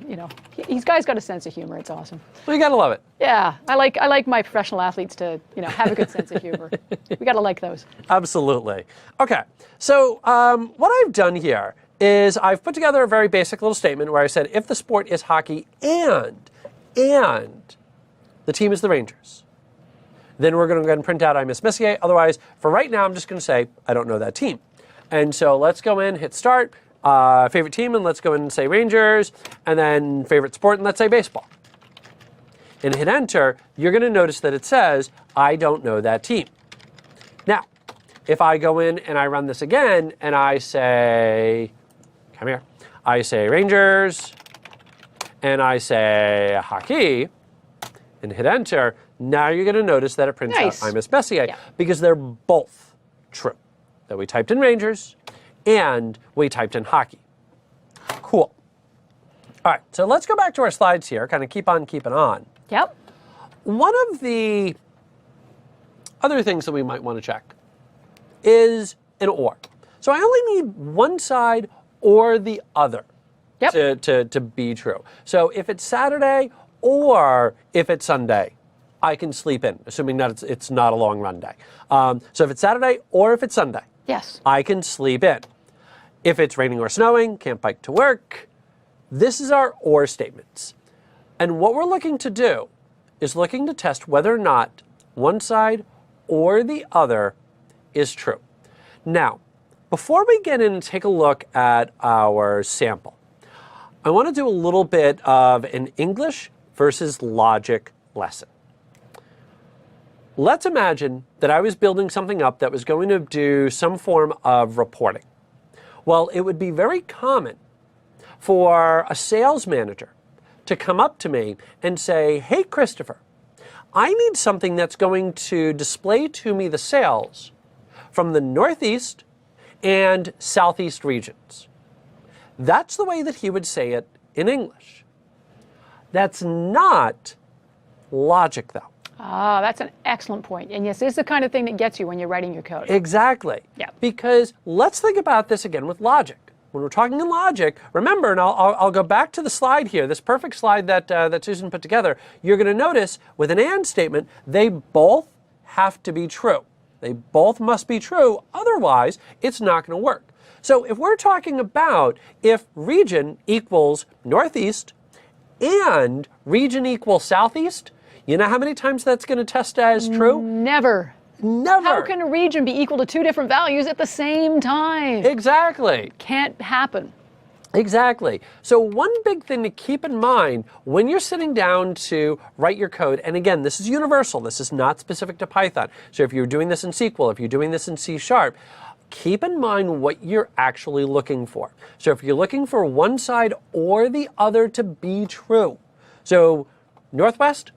He's guy's got a sense of humor. It's awesome. Well, you gotta love it. Yeah, I like my professional athletes to, have a good sense of humor. We gotta like those. Absolutely. Okay. So what I've done here is I've put together a very basic little statement where I said if the sport is hockey and the team is the Rangers, then we're going to go ahead and print out I miss Messier. Otherwise, for right now, I'm just going to say I don't know that team. And so let's go in, hit start, favorite team, and let's go in and say Rangers, and then favorite sport, and let's say baseball. And hit enter, you're going to notice that it says, I don't know that team. Now, if I go in and I run this again, and I say, come here, I say Rangers, and I say hockey, and hit enter, now you're going to notice that it prints out I miss Messier, because they're both true. That we typed in Rangers, and we typed in hockey. Cool. All right, so let's go back to our slides here, kind of keep on keeping on. Yep. One of the other things that we might want to check is an or. So I only need one side or the other to be true. So if it's Saturday or if it's Sunday, I can sleep in, assuming that it's not a long run day. So if it's Saturday or if it's Sunday, I can sleep in. If it's raining or snowing, can't bike to work. This is our or statements. And what we're looking to do is looking to test whether or not one side or the other is true. Now, before we get in and take a look at our sample, I want to do a little bit of an English versus logic lesson. Let's imagine that I was building something up that was going to do some form of reporting. Well, it would be very common for a sales manager to come up to me and say, hey, Christopher, I need something that's going to display to me the sales from the Northeast and Southeast regions. That's the way that he would say it in English. That's not logic, though. Ah, that's an excellent point. And yes, this is the kind of thing that gets you when you're writing your code. Exactly. Yeah. Because let's think about this again with logic. When we're talking in logic, remember, and I'll go back to the slide here, this perfect slide that Susan put together, you're going to notice with an and statement, they both have to be true. They both must be true, otherwise it's not going to work. So if we're talking about if region equals Northeast and region equals Southeast, you know how many times that's going to test as true? Never. Never. How can a region be equal to two different values at the same time? Exactly. Can't happen. Exactly. So one big thing to keep in mind when you're sitting down to write your code, and again, this is universal, this is not specific to Python. So if you're doing this in SQL, if you're doing this in C#, keep in mind what you're actually looking for. So if you're looking for one side or the other to be true, so Northeast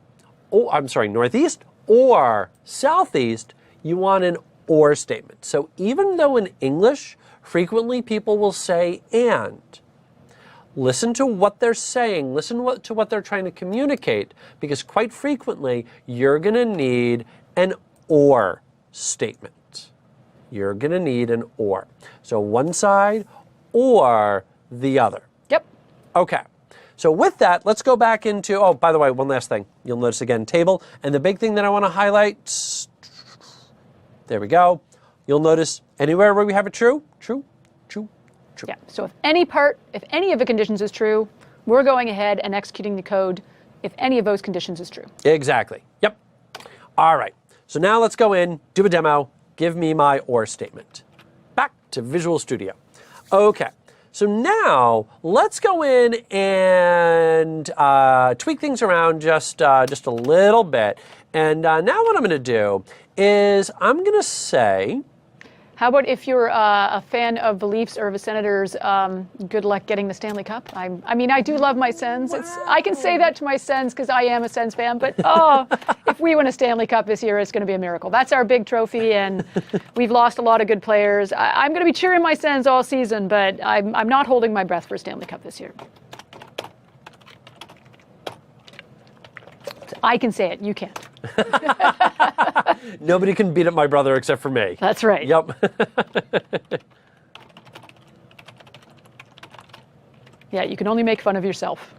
or Southeast, you want an or statement. So even though in English, frequently people will say and, listen to what they're saying, listen to what they're trying to communicate, because quite frequently you're going to need an or statement. You're going to need an or. So one side or the other. Yep. Okay. So with that, let's go back into, oh, by the way, one last thing. You'll notice again, table. And the big thing that I want to highlight, there we go. You'll notice anywhere where we have a true, true, true, true. Yeah, so if any of the conditions is true, we're going ahead and executing the code if any of those conditions is true. Exactly. Yep. All right. So now let's go in, do a demo, give me my or statement. Back to Visual Studio. Okay. So now let's go in and tweak things around just a little bit. And now what I'm going to do is I'm going to say, how about if you're a fan of the Leafs or the Senators, good luck getting the Stanley Cup. I mean, I do love my Sens. I can say that to my Sens because I am a Sens fan, but if we win a Stanley Cup this year, it's going to be a miracle. That's our big trophy, and we've lost a lot of good players. I'm going to be cheering my Sens all season, but I'm not holding my breath for a Stanley Cup this year. I can say it, you can't. Nobody can beat up my brother except for me. That's right. Yep. Yeah, you can only make fun of yourself.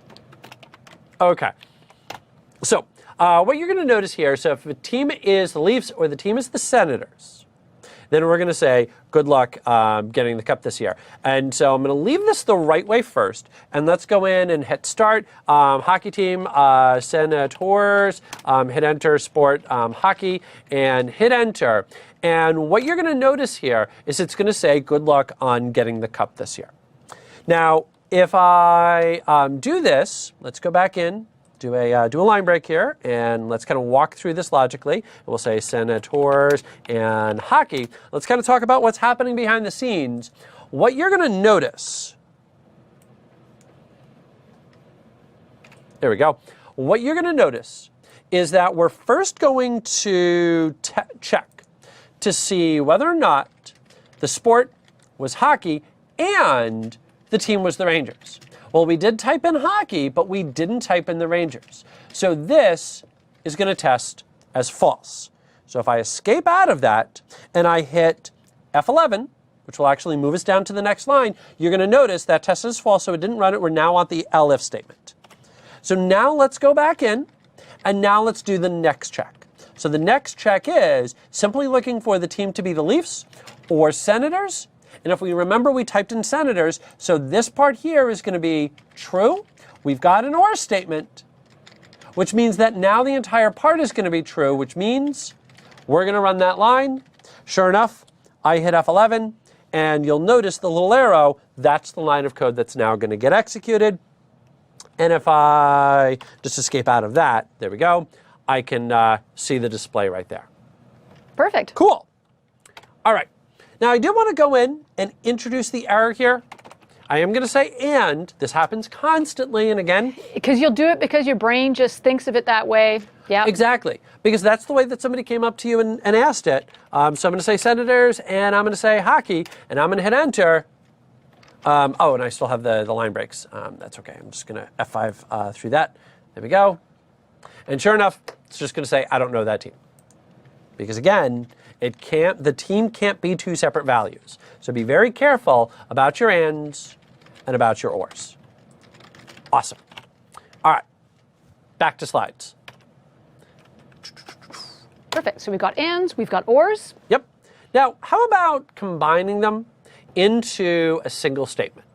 Okay. So what you're going to notice here, so if the team is the Leafs or the team is the Senators, then we're going to say, good luck getting the cup this year. And so I'm going to leave this the right way first. And let's go in and hit start. Hockey team, Senators, hit enter, sport, hockey, and hit enter. And what you're going to notice here is it's going to say, good luck on getting the cup this year. Now, if I do this, let's go back in, do a line break here, and let's kind of walk through this logically. We'll say Senators and hockey. Let's kind of talk about what's happening behind the scenes. What you're going to notice, there we go. What you're going to notice is that we're first going to check to see whether or not the sport was hockey and the team was the Rangers. Well, we did type in hockey, but we didn't type in the Rangers. So this is going to test as false. So if I escape out of that and I hit F11, which will actually move us down to the next line, you're going to notice that test is false, so it didn't run it. We're now on the elif statement. So now let's go back in, and now let's do the next check. So the next check is simply looking for the team to be the Leafs or Senators. And if we remember, we typed in Senators, so this part here is going to be true. We've got an or statement, which means that now the entire part is going to be true, which means we're going to run that line. Sure enough, I hit F11, and you'll notice the little arrow. That's the line of code that's now going to get executed. And if I just escape out of that, there we go, I can see the display right there. Perfect. Cool. All right. Now, I do want to go in and introduce the error here. I am going to say and. This happens constantly, and again. Because you'll do it because your brain just thinks of it that way. Yeah. Exactly. Because that's the way that somebody came up to you and asked it. So I'm going to say Senators, and I'm going to say hockey, and I'm going to hit enter. Oh, and I still have the line breaks. That's okay. I'm just going to F5 through that. There we go. And sure enough, it's just going to say, I don't know that team. Because again, the team can't be two separate values. So be very careful about your ands and about your ors. Awesome. All right, back to slides. Perfect. So we've got ands, we've got ors. Yep. Now, how about combining them into a single statement?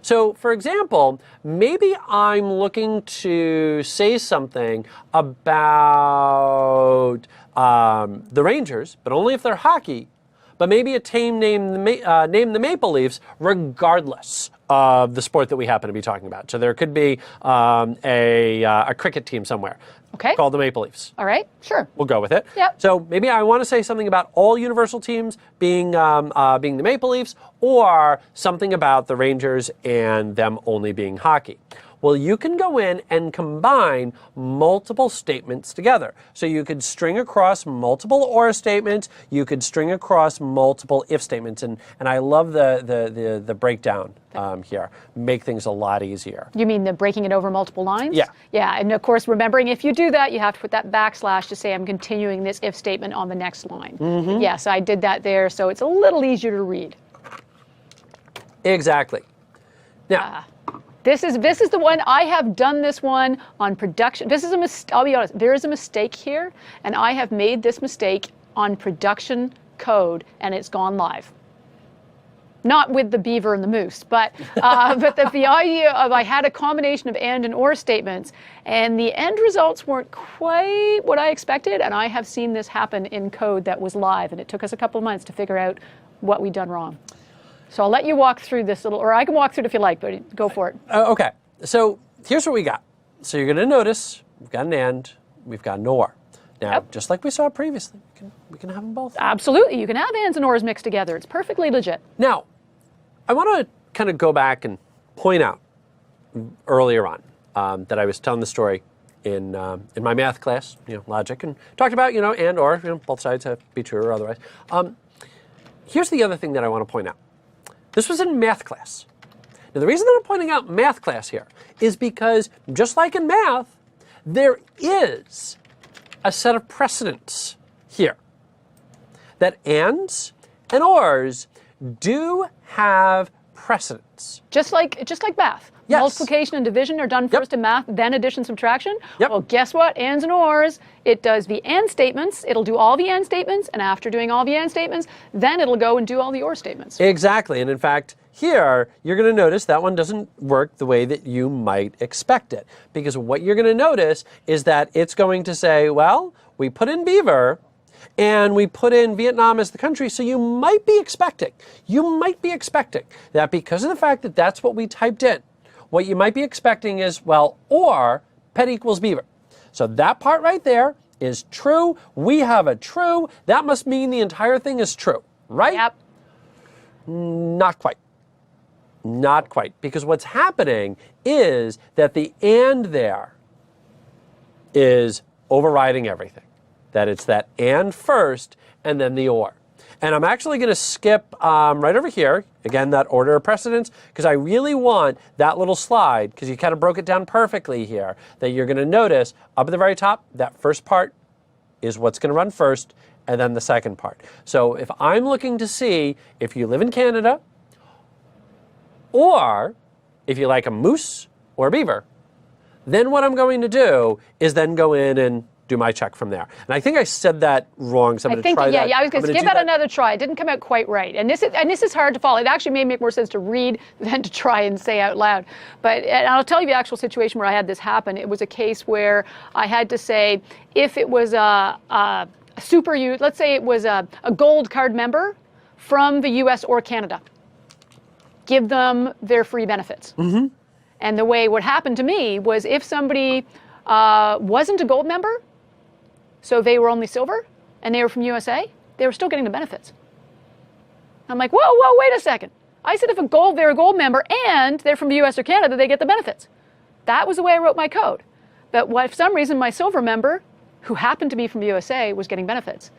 So, for example, maybe I'm looking to say something about the Rangers, but only if they're hockey, but maybe a team named the Maple Leafs, regardless of the sport that we happen to be talking about. So there could be a cricket team somewhere called the Maple Leafs. All right, sure. We'll go with it. Yep. So maybe I want to say something about all Universal teams being the Maple Leafs, or something about the Rangers and them only being hockey. Well, you can go in and combine multiple statements together. So you could string across multiple or statements. You could string across multiple if statements. And I love the breakdown here. Make things a lot easier. You mean the breaking it over multiple lines? Yeah. Yeah, and of course, remembering if you do that, you have to put that backslash to say I'm continuing this if statement on the next line. Mm-hmm. Yes, I did that there, so it's a little easier to read. Exactly. Now, this is the one, I have done this one on production. This is a mistake, I'll be honest, there is a mistake here, and I have made this mistake on production code, and it's gone live. Not with the beaver and the moose, but the idea of I had a combination of and or statements, and the end results weren't quite what I expected, and I have seen this happen in code that was live, and it took us a couple of months to figure out what we'd done wrong. So I'll let you walk through this little, or I can walk through it if you like, but go for it. Okay, so here's what we got. So you're going to notice we've got an and, we've got an or. Now, just like we saw previously, we can have them both. Absolutely, you can have ands and ors mixed together. It's perfectly legit. Now, I want to kind of go back and point out earlier on that I was telling the story in my math class, logic, and talked about, and or, both sides have to be true or otherwise. Here's the other thing that I want to point out. This was in math class. Now, the reason that I'm pointing out math class here is because, just like in math, there is a set of precedents here that ands and ors do have precedents. Just like math. Yes. Multiplication and division are done first in math, then addition, subtraction. Yep. Well, guess what? Ands and ors, it does the and statements, it'll do all the and statements, and after doing all the and statements, then it'll go and do all the or statements. Exactly, and in fact, here, you're going to notice that one doesn't work the way that you might expect it. Because what you're going to notice is that it's going to say, well, we put in beaver, and we put in Vietnam as the country, so you might be expecting that because of the fact that that's what we typed in, what you might be expecting is, well, or pet equals beaver. So that part right there is true. We have a true. That must mean the entire thing is true, right? Yep. Not quite. Not quite. Because what's happening is that the and there is overriding everything. That it's that and first and then the or. And I'm actually going to skip right over here, again, that order of precedence, because I really want that little slide, because you kind of broke it down perfectly here, that you're going to notice up at the very top, that first part is what's going to run first, and then the second part. So if I'm looking to see if you live in Canada, or if you like a moose or a beaver, then what I'm going to do is then go in and do my check from there. And I think I said that wrong, so I'm going to try that. Yeah, I was going to give that another try. It didn't come out quite right. And this is hard to follow. It actually may make more sense to read than to try and say out loud. But and I'll tell you the actual situation where I had this happen. It was a case where I had to say if it was a super youth, let's say it was a gold card member from the US or Canada, give them their free benefits. Mm-hmm. And the way what happened to me was if somebody wasn't a gold member, so they were only silver, and they were from USA, they were still getting the benefits. I'm like, whoa, wait a second. I said if they're a gold member and they're from the US or Canada, they get the benefits. That was the way I wrote my code. But for some reason, my silver member, who happened to be from the USA, was getting benefits.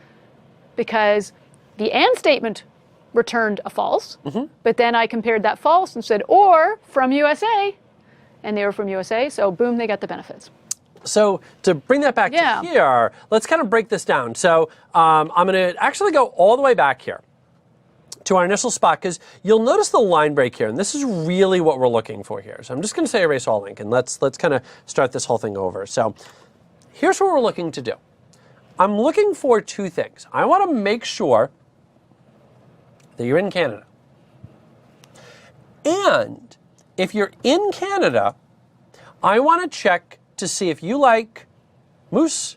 Because the and statement returned a false, but then I compared that false and said, or from USA, and they were from USA, so boom, they got the benefits. So to bring that back to here, let's kind of break this down. So I'm going to actually go all the way back here to our initial spot, because you'll notice the line break here, and this is really what we're looking for here. So I'm just going to say erase all link, and let's kind of start this whole thing over. So here's what we're looking to do. I'm looking for two things. I want to make sure that you're in Canada. And if you're in Canada, I want to check to see if you like moose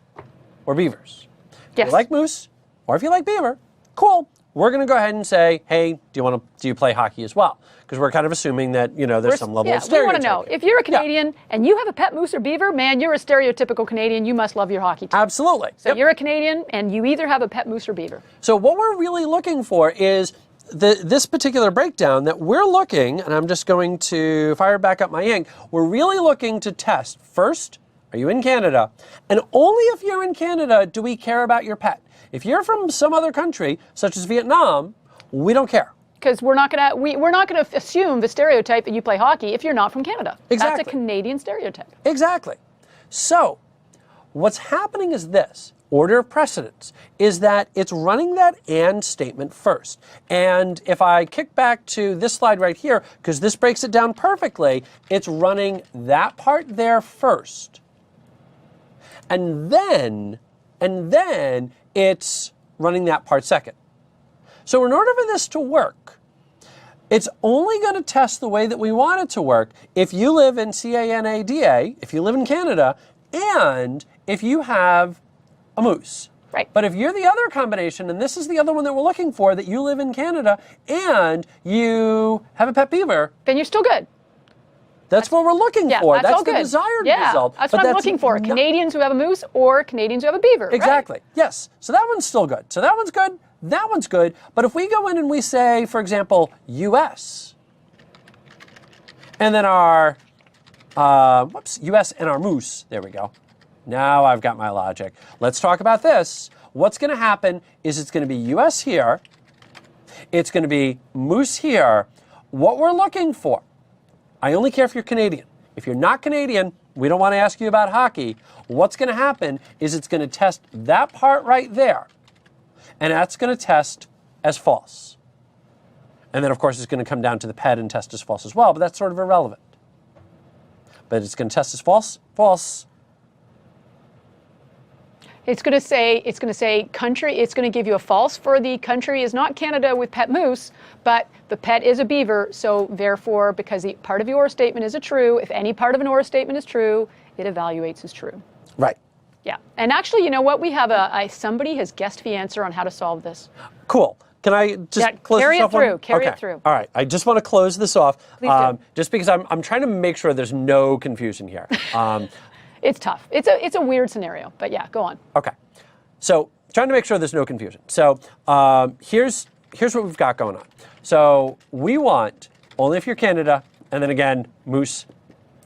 or beavers. If you like moose or if you like beaver, cool. We're going to go ahead and say, hey, do you play hockey as well? Because we're kind of assuming that, there's some level of stereotype. We want to know. If you're a Canadian and you have a pet moose or beaver, man, you're a stereotypical Canadian. You must love your hockey team. Absolutely. So you're a Canadian and you either have a pet moose or beaver. So what we're really looking for is this particular breakdown that we're looking, and I'm just going to fire back up my ink, we're really looking to test, first, are you in Canada? And only if you're in Canada do we care about your pet. If you're from some other country, such as Vietnam, we don't care. Because we're not going to assume the stereotype that you play hockey if you're not from Canada. Exactly. That's a Canadian stereotype. Exactly. So what's happening is this. Order of precedence is that it's running that and statement first. And if I kick back to this slide right here, because this breaks it down perfectly, it's running that part there first. And then it's running that part second. So in order for this to work, it's only going to test the way that we want it to work if you live in Canada, if you live in Canada, and if you have a moose. Right. But if you're the other combination, and this is the other one that we're looking for, that you live in Canada and you have a pet beaver, then you're still good. That's what we're looking for. That's the desired result. That's what I'm looking for. Canadians who have a moose or Canadians who have a beaver. Exactly. Right? Yes. So that one's still good. So that one's good. That one's good. But if we go in and we say, for example, US, and then our, US and our moose, there we go. Now I've got my logic. Let's talk about this. What's going to happen is it's going to be US here. It's going to be moose here. What we're looking for, I only care if you're Canadian. If you're not Canadian, we don't want to ask you about hockey. What's going to happen is it's going to test that part right there. And that's going to test as false. And then, of course, it's going to come down to the pet and test as false as well, but that's sort of irrelevant. But it's going to test as false. It's going to say country. It's going to give you a false for the country is not Canada with pet moose, but the pet is a beaver. So therefore, because the part of your or statement is a true, if any part of an or statement is true, it evaluates as true. Right. Yeah. And actually, you know what? We have somebody has guessed the answer on how to solve this. Cool. Can I just close carry this it off? through. Carry it through. All right. I just want to close this off. Please do. Just because I'm trying to make sure there's no confusion here. It's tough. It's a weird scenario, but yeah, go on. Okay. So trying to make sure there's no confusion. So here's what we've got going on. So we want, only if you're Canada, and then again, moose,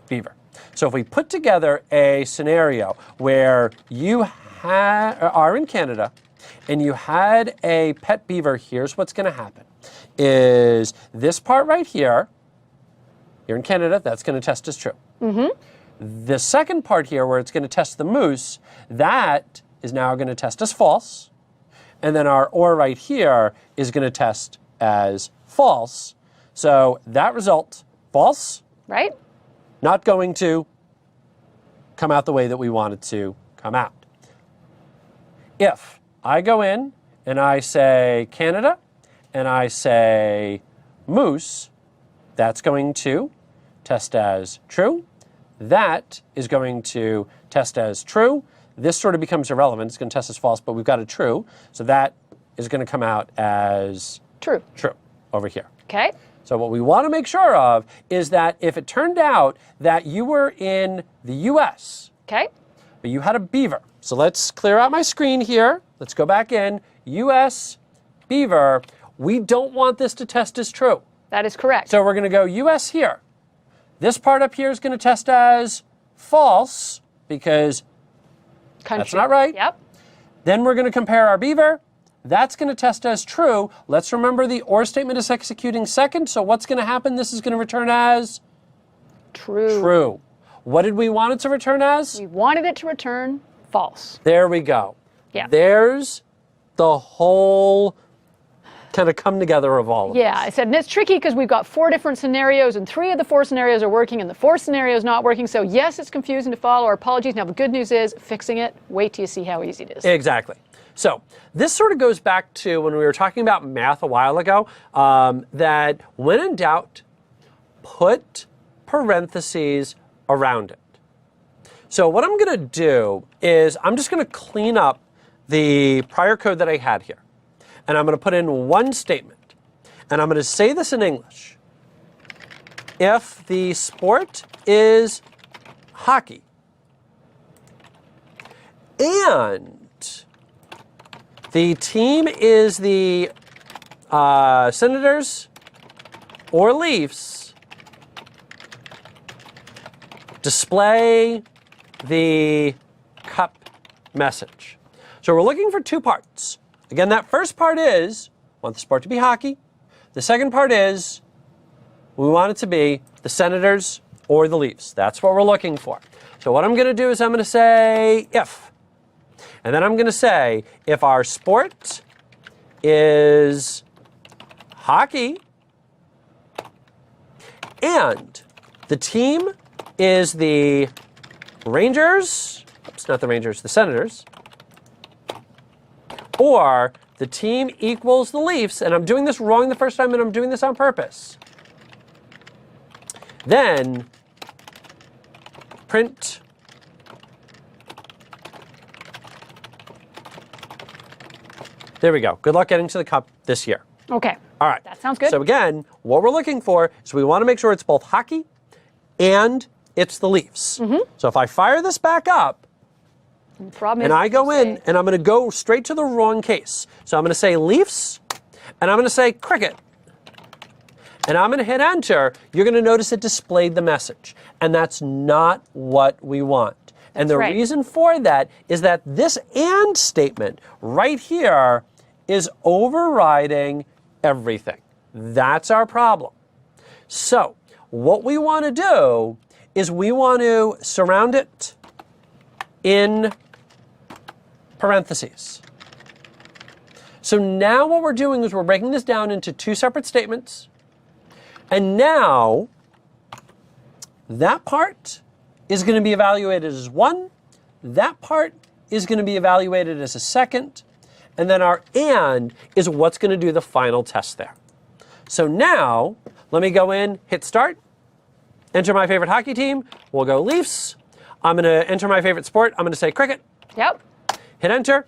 beaver. So if we put together a scenario where you are in Canada and you had a pet beaver, here's what's going to happen. Is this part right here, you're in Canada, that's going to test as true. The second part here where it's going to test the moose, that is now going to test as false. And then our or right here is going to test as false. So that result, false, Right? not going to come out the way that we want it to come out. If I go in and I say Canada and I say moose, that's going to test as true. That is going to test as true. This sort of becomes irrelevant. It's going to test as false, but we've got a true. So that is going to come out as True. true over here. Okay. So what we want to make sure of is that if it turned out that you were in the US, Okay. but you had a beaver. So let's clear out my screen here. Let's go back in. US beaver. We don't want this to test as true. That is correct. So we're going to go US here. This part up here is going to test as false because that's not right. Yep. Then we're going to compare our beaver. That's going to test as true. Let's remember the or statement is executing second. So what's going to happen? This is going to return as True. true. What did we want it to return as? We wanted it to return false. There we go. Yeah. There's the whole kind of come together of all of Yeah, I said, and it's tricky because we've got 4 different scenarios, and 3 of the 4 scenarios are working, and the 4th scenario is not working. So yes, it's confusing to follow. Our apologies. Now the good news is fixing it. Wait till you see how easy it is. Exactly. So this sort of goes back to when we were talking about math a while ago, that when in doubt, put parentheses around it. So what I'm going to do is I'm just going to clean up the prior code that I had here. And I'm going to put in one statement. And I'm going to say this in English. If the sport is hockey and the team is the Senators or Leafs, display the cup message. So we're looking for 2 parts. Again, that first part is, want the sport to be hockey. The second part is, we want it to be the Senators or the Leafs. That's what we're looking for. So what I'm going to do is I'm going to say if. And then I'm going to say, if our sport is hockey and the team is the Rangers, oops, not the Rangers, the Senators, or the team equals the Leafs, and I'm doing this wrong the first time and I'm doing this on purpose, then print there we go. Good luck getting to the cup this year. Okay. All right. That sounds good. So again, what we're looking for is we want to make sure it's both hockey and it's the Leafs. So if I fire this back up, The problem and is I go in say- and I'm going to go straight to the wrong case. So I'm going to say Leafs and I'm going to say cricket. And I'm going to hit enter. You're going to notice it displayed the message. And that's not what we want. And the right. reason for that is that this and statement right here is overriding everything. That's our problem. So what we want to do is we want to surround it in parentheses. So now what we're doing is we're breaking this down into 2 separate statements. And now that part is going to be evaluated as 1. That part is going to be evaluated as a second. And then our and is what's going to do the final test there. So now, let me go in, hit start, enter my favorite hockey team. We'll go Leafs. I'm going to enter my favorite sport. I'm going to say cricket. Yep. Hit enter,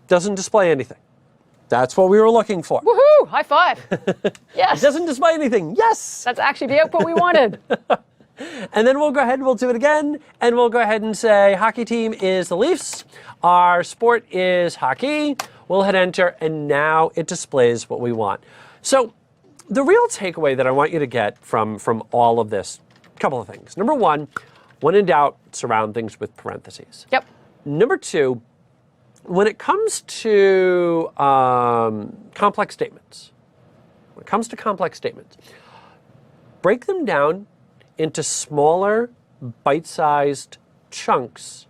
doesn't display anything. That's what we were looking for. Woohoo! High five. Yes. It doesn't display anything. Yes. That's actually the output we wanted. And then we'll go ahead and we'll do it again. And we'll go ahead and say hockey team is the Leafs. Our sport is hockey. We'll hit enter, and now it displays what we want. So the real takeaway that I want you to get from all of this, a couple of things. Number one, when in doubt, surround things with parentheses. Yep. Number two, when it comes to complex statements, break them down into smaller, bite-sized chunks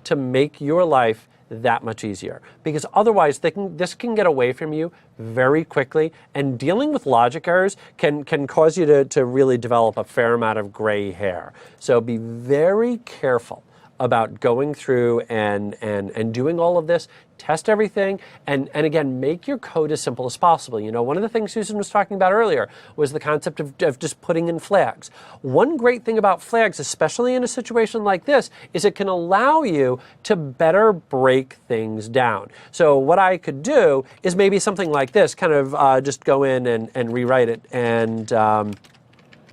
to make your life that much easier. Because otherwise, this can get away from you very quickly, and dealing with logic errors can cause you to really develop a fair amount of gray hair. So be very careful about going through and doing all of this. Test everything, and again, make your code as simple as possible. You know, one of the things Susan was talking about earlier was the concept of just putting in flags. One great thing about flags, especially in a situation like this, is it can allow you to better break things down. So what I could do is maybe something like this, kind of just go in and rewrite it, and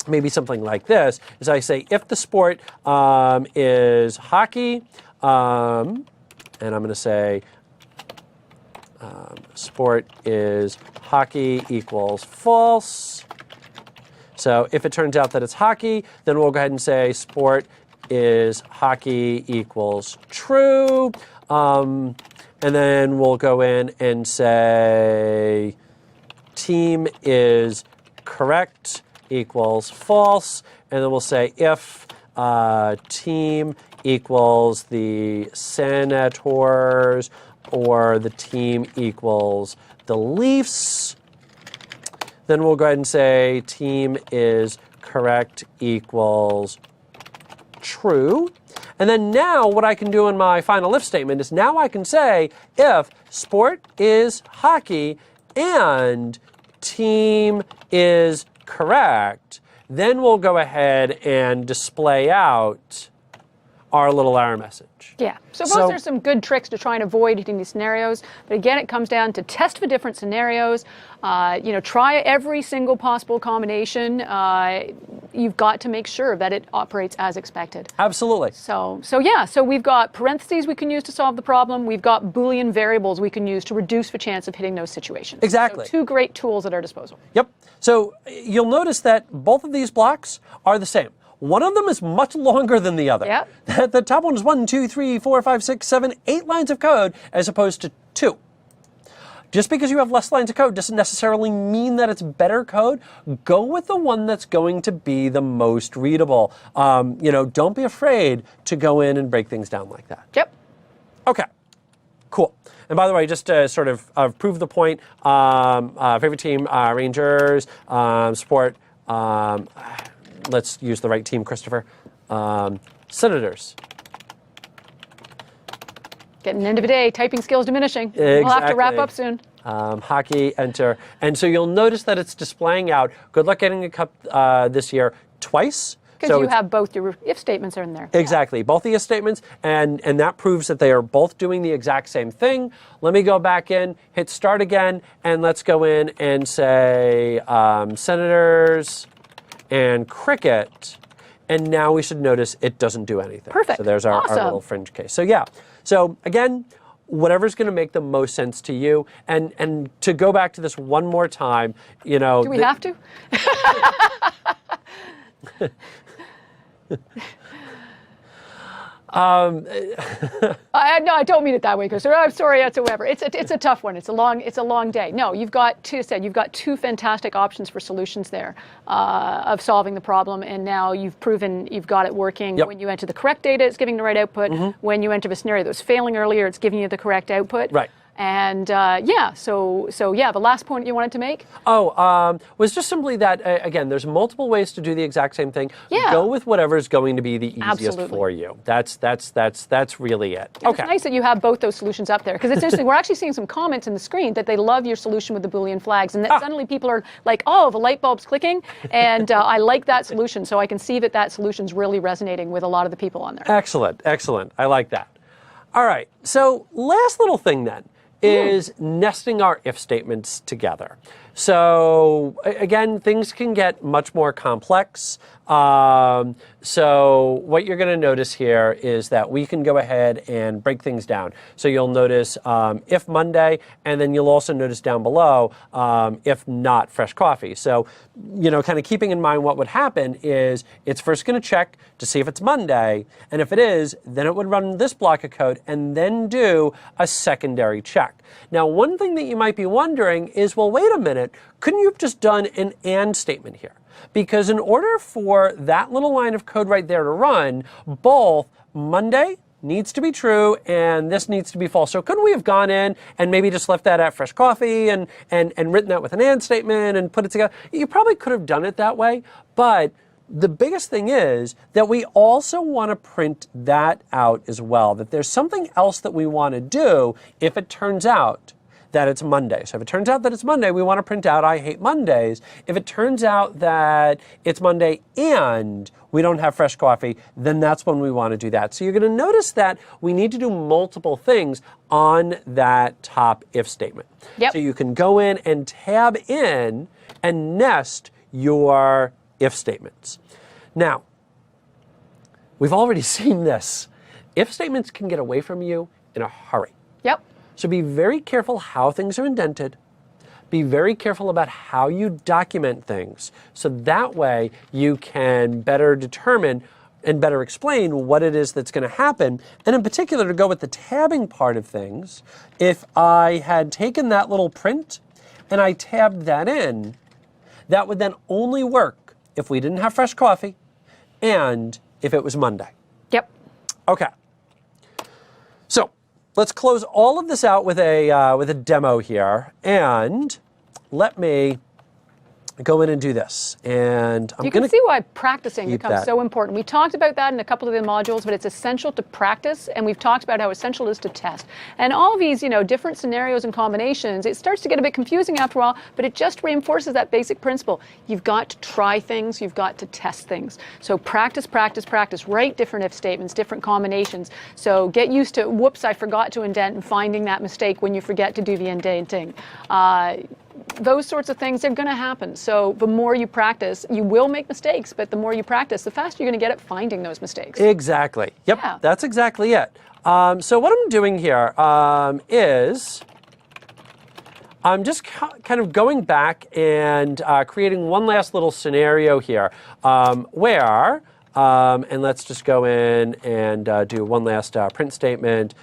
maybe something like this, is I say if the sport is hockey, and I'm going to say sport is hockey equals false. So if it turns out that it's hockey, then we'll go ahead and say sport is hockey equals true. And then we'll go in and say team is correct equals false. And then we'll say if team equals the Senators, or the team equals the Leafs, then we'll go ahead and say team is correct equals true. And then now what I can do in my final if statement is now I can say if sport is hockey and team is correct, then we'll go ahead and display out our little error message. Yeah. So there's some good tricks to try and avoid hitting these scenarios. But again, it comes down to test for different scenarios. Try every single possible combination. You've got to make sure that it operates as expected. Absolutely. So we've got parentheses we can use to solve the problem. We've got Boolean variables we can use to reduce the chance of hitting those situations. Exactly. So two great tools at our disposal. Yep. So you'll notice that both of these blocks are the same. One of them is much longer than the other. Yep. The top one is 1, 2, 3, 4, 5, 6, 7, 8 lines of code as opposed to 2. Just because you have less lines of code doesn't necessarily mean that it's better code. Go with the one that's going to be the most readable. Don't be afraid to go in and break things down like that. Yep. Okay. Cool. And by the way, just to sort of prove the point, favorite team, Rangers, sport, let's use the right team, Christopher. Senators. Getting the end of the day, typing skills diminishing. Exactly. We'll have to wrap up soon. Hockey, enter. And so you'll notice that it's displaying out. Good luck getting a cup this year twice. Because you have both your if statements are in there. Exactly, both the if statements, and that proves that they are both doing the exact same thing. Let me go back in, hit start again, and let's go in and say Senators and cricket, and now we should notice it doesn't do anything. Perfect. So there's our little fringe case. So yeah, so again, whatever's going to make the most sense to you, and to go back to this one more time, Do we have to? No, I don't mean it that way, Chris. I'm sorry whatsoever. It's a tough one. It's a long day. No, you've got two fantastic options for solutions there of solving the problem, and now you've proven you've got it working. Yep. When you enter the correct data, it's giving the right output. Mm-hmm. When you enter a scenario that was failing earlier, it's giving you the correct output. Right. And the last point you wanted to make? Was just simply that, again, there's multiple ways to do the exact same thing. Yeah. Go with whatever's going to be the easiest Absolutely. for you. That's really it. It's nice that you have both those solutions up there, because it's interesting. We're actually seeing some comments in the screen that they love your solution with the Boolean flags, and that suddenly people are like, oh, the light bulb's clicking, and I like that solution, so I can see that solution's really resonating with a lot of the people on there. Excellent. I like that. All right, so last little thing then is nesting our if statements together. So again, things can get much more complex. So what you're going to notice here is that we can go ahead and break things down. So you'll notice if Monday, and then you'll also notice down below if not fresh coffee. So, you know, kind of keeping in mind what would happen is it's first going to check to see if it's Monday, and if it is, then it would run this block of code and then do a secondary check. Now, one thing that you might be wondering is, well, wait a minute, couldn't you have just done an and statement here? Because in order for that little line of code right there to run, both Monday needs to be true and this needs to be false. So couldn't we have gone in and maybe just left that at fresh coffee and written that with an and statement and put it together? You probably could have done it that way, but the biggest thing is that we also want to print that out as well, that there's something else that we want to do if it turns out that it's Monday. So if it turns out that it's Monday, we want to print out I hate Mondays. If it turns out that it's Monday and we don't have fresh coffee, then that's when we want to do that. So you're going to notice that we need to do multiple things on that top if statement. Yep. So you can go in and tab in and nest your if statements. Now, we've already seen this. If statements can get away from you in a hurry. Yep. So be very careful how things are indented. Be very careful about how you document things. So that way you can better determine and better explain what it is that's going to happen. And in particular, to go with the tabbing part of things, if I had taken that little print and I tabbed that in, that would then only work if we didn't have fresh coffee and if it was Monday. Yep. Okay. So let's close all of this out with a demo here, and let me go in and do this. And you can see why practicing becomes so important. We talked about that in a couple of the modules, but it's essential to practice, and we've talked about how essential it is to test. And all of these, you know, different scenarios and combinations, it starts to get a bit confusing after a while, but it just reinforces that basic principle. You've got to try things, you've got to test things. So practice, practice, practice. Write different if statements, different combinations. So get used to, whoops, I forgot to indent, and finding that mistake when you forget to do the indenting. Those sorts of things are going to happen. So the more you practice, you will make mistakes, but the more you practice, the faster you're going to get at finding those mistakes. Exactly. Yep, yeah. That's exactly it. So what I'm doing here is I'm just kind of going back and creating one last little scenario here where, and let's just go in and do one last print statement.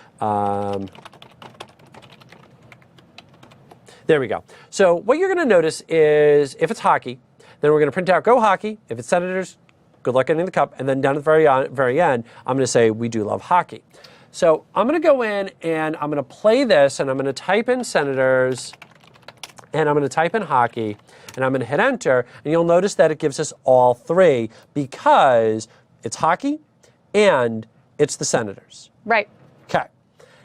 There we go. So what you're going to notice is if it's hockey, then we're going to print out go hockey. If it's Senators, good luck getting the cup. And then down at the very end, I'm going to say we do love hockey. So I'm going to go in and I'm going to play this, and I'm going to type in Senators, and I'm going to type in hockey, and I'm going to hit enter. And you'll notice that it gives us all three because it's hockey and it's the Senators. Right. Okay.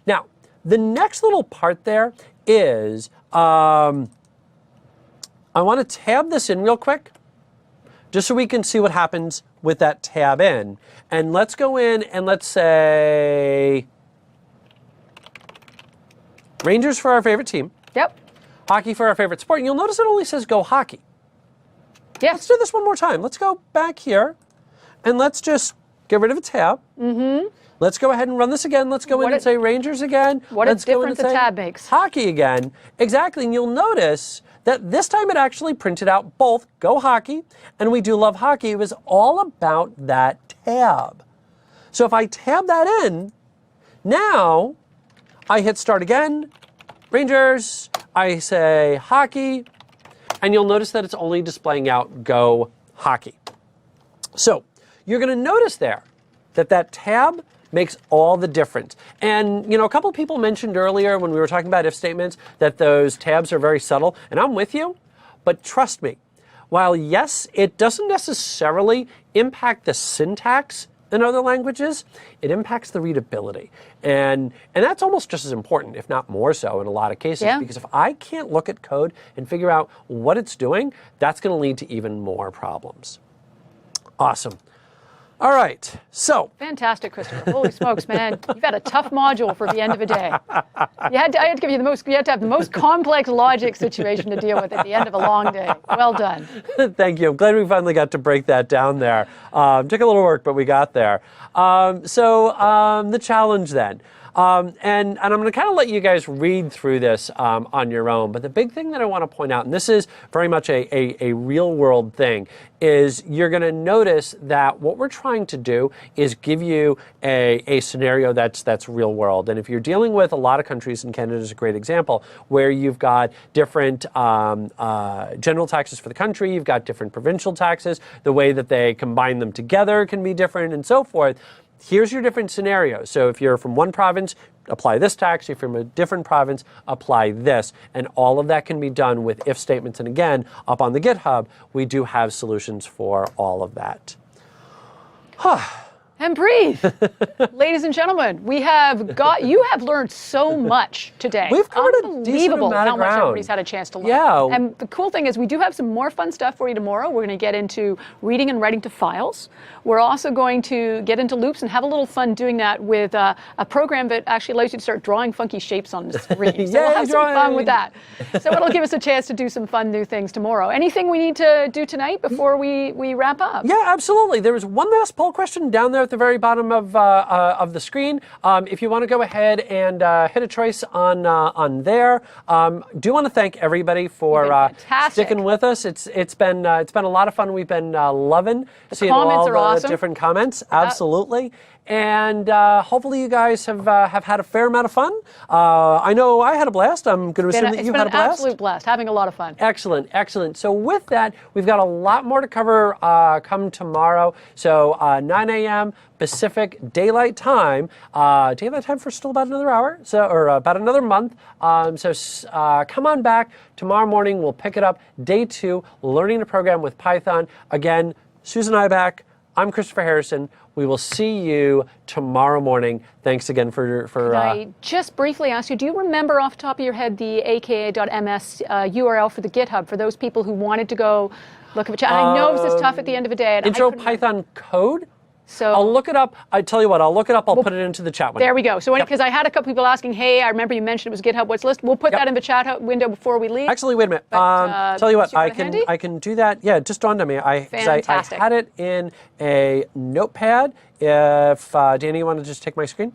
Now, the next little part there is I want to tab this in real quick just so we can see what happens with that tab in. And let's go in and let's say Rangers for our favorite team. Yep. Hockey for our favorite sport. And you'll notice it only says go hockey. Yes. Let's do this one more time. Let's go back here and let's just get rid of a tab. Mm-hmm. Let's go ahead and run this again. Let's go in and say Rangers again. What a difference the tab makes. Hockey again. Exactly. And you'll notice that this time it actually printed out both go hockey and we do love hockey. It was all about that tab. So if I tab that in, now I hit start again, Rangers, I say hockey, and you'll notice that it's only displaying out go hockey. So you're going to notice there that that tab makes all the difference. And, you know, a couple people mentioned earlier when we were talking about if statements that those tabs are very subtle, and I'm with you, but trust me, while yes, it doesn't necessarily impact the syntax in other languages, it impacts the readability. And that's almost just as important, if not more so in a lot of cases, because if I can't look at code and figure out what it's doing, that's going to lead to even more problems. Awesome. All right, so. Fantastic, Christopher. Holy smokes, man. You've had a tough module for the end of a day. I had to give you you had to have the most complex logic situation to deal with at the end of a long day. Well done. Thank you. I'm glad we finally got to break that down there. Took a little work, but we got there. The challenge then. And I'm going to kind of let you guys read through this on your own. But the big thing that I want to point out, and this is very much a real world thing, is you're going to notice that what we're trying to do is give you a scenario that's real world. And if you're dealing with a lot of countries, and Canada is a great example, where you've got different general taxes for the country, you've got different provincial taxes, the way that they combine them together can be different, and so forth. Here's your different scenarios. So if you're from one province, apply this tax. If you're from a different province, apply this. And all of that can be done with if statements. And again, up on the GitHub, we do have solutions for all of that. And breathe. Ladies and gentlemen, you have learned so much today. We've covered a decent amount of how much ground. everybody's had a chance to learn. Yeah. And the cool thing is we do have some more fun stuff for you tomorrow. We're going to get into reading and writing to files. We're also going to get into loops and have a little fun doing that with a program that actually allows you to start drawing funky shapes on the screen. So we'll have some fun with that. So it'll give us a chance to do some fun new things tomorrow. Anything we need to do tonight before we wrap up? Yeah, absolutely. There was one last poll question down there at the very bottom of the screen. If you want to go ahead and hit a choice on there, do want to thank everybody for sticking with us. It's been a lot of fun. We've been loving seeing all the awesome. different comments. Absolutely. And hopefully you guys have had a fair amount of fun. I know I had a blast. I'm going to assume that you had a blast. It's been an absolute blast. Having a lot of fun. Excellent, excellent. So with that, we've got a lot more to cover come tomorrow. So 9 a.m. Pacific Daylight Time. Daylight time for still about another hour, or about another month. So come on back tomorrow morning. We'll pick it up. Day 2, learning to program with Python. Again, Susan Ibach. I'm Christopher Harrison. We will see you tomorrow morning. Thanks again for Can I just briefly ask you, do you remember off the top of your head the aka.ms URL for the GitHub for those people who wanted to go look at the chat? I know this is tough at the end of the day. And intro Python code? So I'll look it up. I tell you what, I'll look it up. I'll put it into the chat window. There we go. So because I had a couple people asking, hey, I remember you mentioned it was GitHub What's List. We'll put that in the chat window before we leave. Actually, wait a minute. Tell you what, I can do that. Yeah, it just dawned on me. I had it in a notepad. If Danny, you want to just take my screen?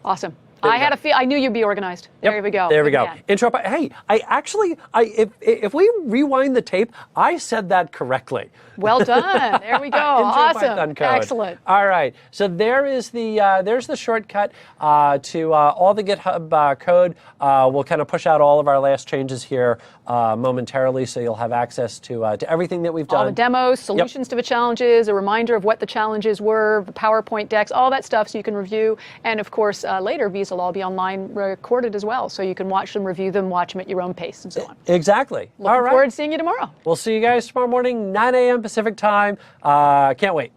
Awesome. I knew you'd be organized. Yep. There we go. There we go. Intro. Hey, if we rewind the tape, I said that correctly. Well done. There we go. Awesome. Excellent. All right. So there's the shortcut to all the GitHub code. We'll kind of push out all of our last changes here momentarily, so you'll have access to everything that we've done. All the demos, solutions to the challenges, a reminder of what the challenges were, the PowerPoint decks, all that stuff, so you can review. And of course, later these will all be online recorded as well, so you can watch them, review them, watch them at your own pace, and so on. Exactly. Looking forward to seeing you tomorrow. We'll see you guys tomorrow morning, 9 a.m. Pacific time. Can't wait.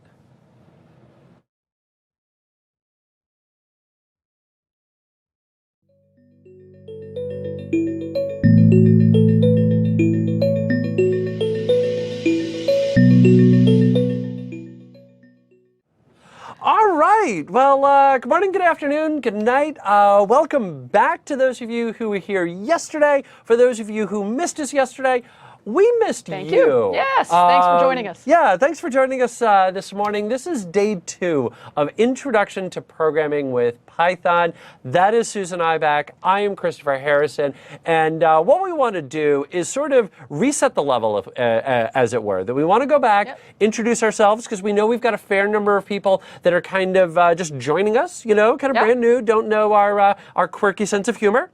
All right. Well, good morning, good afternoon, good night. Welcome back to those of you who were here yesterday. For those of you who missed us yesterday, we missed you. Thank you. Yes, thanks for joining us. Yeah, thanks for joining us this morning. This is day 2 of Introduction to Programming with Python. That is Susan Ibach. I am Christopher Harrison. And what we want to do is sort of reset the level, of, as it were. That we want to go back, introduce ourselves, because we know we've got a fair number of people that are kind of just joining us, kind of brand new, don't know our quirky sense of humor.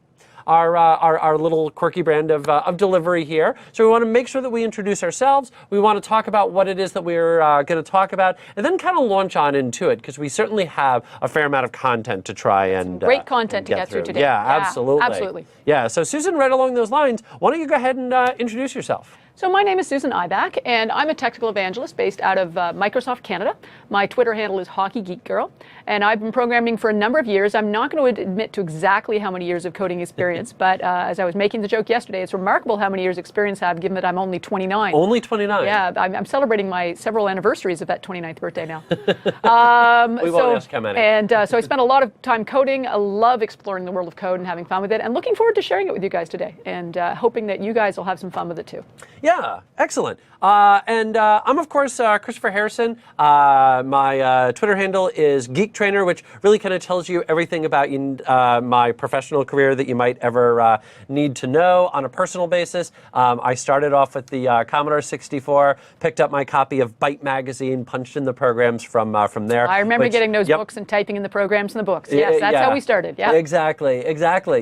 Our little quirky brand of delivery here. So we want to make sure that we introduce ourselves. We want to talk about what it is that we're going to talk about, and then kind of launch on into it, because we certainly have a fair amount of content to try and great content to get through today. Yeah, absolutely. Absolutely. Yeah. So Susan, right along those lines, why don't you go ahead and introduce yourself? So my name is Susan Ibach, and I'm a technical evangelist based out of Microsoft Canada. My Twitter handle is Hockey Geek Girl, and I've been programming for a number of years. I'm not going to admit to exactly how many years of coding experience, but as I was making the joke yesterday, it's remarkable how many years experience I have, given that I'm only 29. Only 29? Yeah, I'm celebrating my several anniversaries of that 29th birthday now. We won't ask how many. And so I spent a lot of time coding. I love exploring the world of code and having fun with it, and looking forward to sharing it with you guys today, and hoping that you guys will have some fun with it too. Yeah, excellent. And I'm, of course, Christopher Harrison. My Twitter handle is Geek Trainer, which really kind of tells you everything about my professional career that you might ever need to know on a personal basis. I started off with the Commodore 64, picked up my copy of Byte magazine, punched in the programs from there. I remember getting those books and typing in the programs in the books. Yes, that's how we started. Yeah, exactly.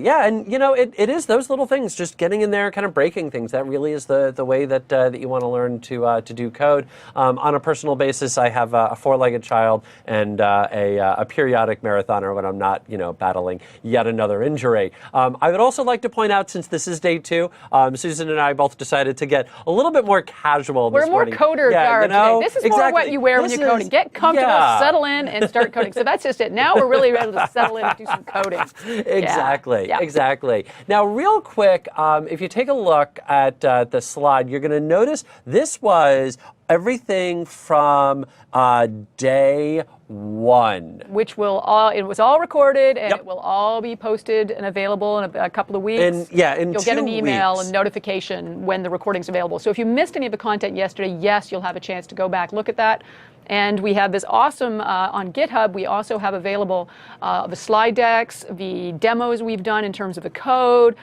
Yeah, and it is those little things, just getting in there, kind of breaking things. That really is the way that you want to learn to do code. On a personal basis, I have a four-legged child and a periodic marathoner when I'm not, battling yet another injury. I would also like to point out, since this is day 2, Susan and I both decided to get a little bit more casual this morning. We're more coder garb today. This is more what you wear when you're coding. Get comfortable, settle in, and start coding. So that's just it. Now we're really ready to settle in and do some coding. Exactly. Now, real quick, if you take a look at the slide, you're going to notice this was everything from day 1. Which it was all recorded, and it will all be posted and available in a couple of weeks. You'll get an email and notification when the recording's available. So if you missed any of the content yesterday, yes, you'll have a chance to go back, look at that. And we have this awesome, on GitHub, we also have available the slide decks, the demos we've done in terms of the code.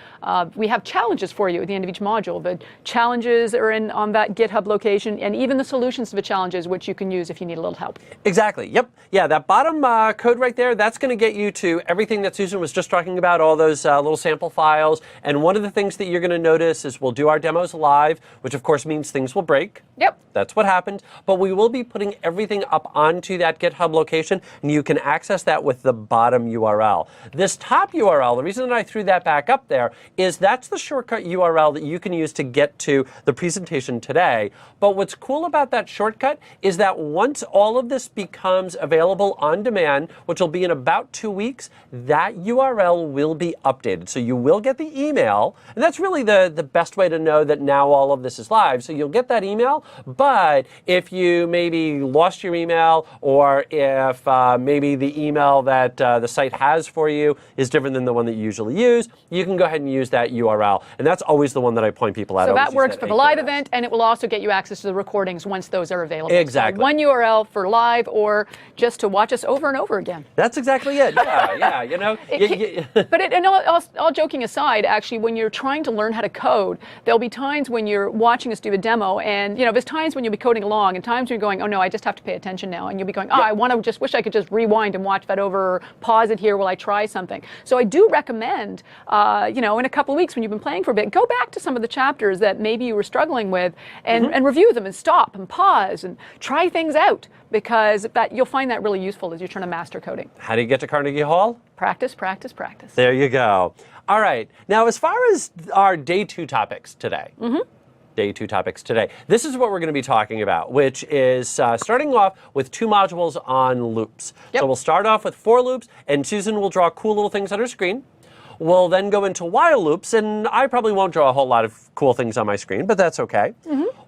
We have challenges for you at the end of each module. The challenges are on that GitHub location, and even the solutions to the challenges, which you can use if you need a little help. Exactly. Yep. Yeah, that bottom code right there, that's going to get you to everything that Susan was just talking about, all those little sample files. And one of the things that you're going to notice is we'll do our demos live, which of course means things will break. Yep. That's what happened. But we will be putting everything up onto that GitHub location, and you can access that with the bottom URL. This top URL, the reason that I threw that back up there is that's the shortcut URL that you can use to get to the presentation today. But what's cool about that shortcut is that once all of this becomes available on demand, which will be in about 2 weeks, that URL will be updated. So you will get the email, and that's really the best way to know that now all of this is live. So you'll get that email, but if you maybe lost your email, or if maybe the email that the site has for you is different than the one that you usually use, you can go ahead and use that URL. And that's always the one that I point people out. So that works for the live event, and it will also get you access to the recordings once those are available. Exactly. So one URL for live, or just to watch us over and over again. That's exactly it. Yeah. But all joking aside, actually, when you're trying to learn how to code, there'll be times when you're watching us do a demo, and there's times when you'll be coding along, and times when you're going, oh no, I just have to pay attention now, and you'll be going, I wish I could just rewind and watch that over, or pause it here while I try something. So I do recommend, in a couple of weeks when you've been playing for a bit, go back to some of the chapters that maybe you were struggling with, and review them, and stop and pause and try things out, because you'll find that really useful as you're trying to master coding. How do you get to Carnegie Hall? Practice. There you go. All right. Now, as far as our day 2 topics today, day 2 topics today. This is what we're going to be talking about, which is starting off with 2 modules on loops. Yep. So we'll start off with 4 loops, and Susan will draw cool little things on her screen. We'll then go into while loops, and I probably won't draw a whole lot of cool things on my screen, but that's okay.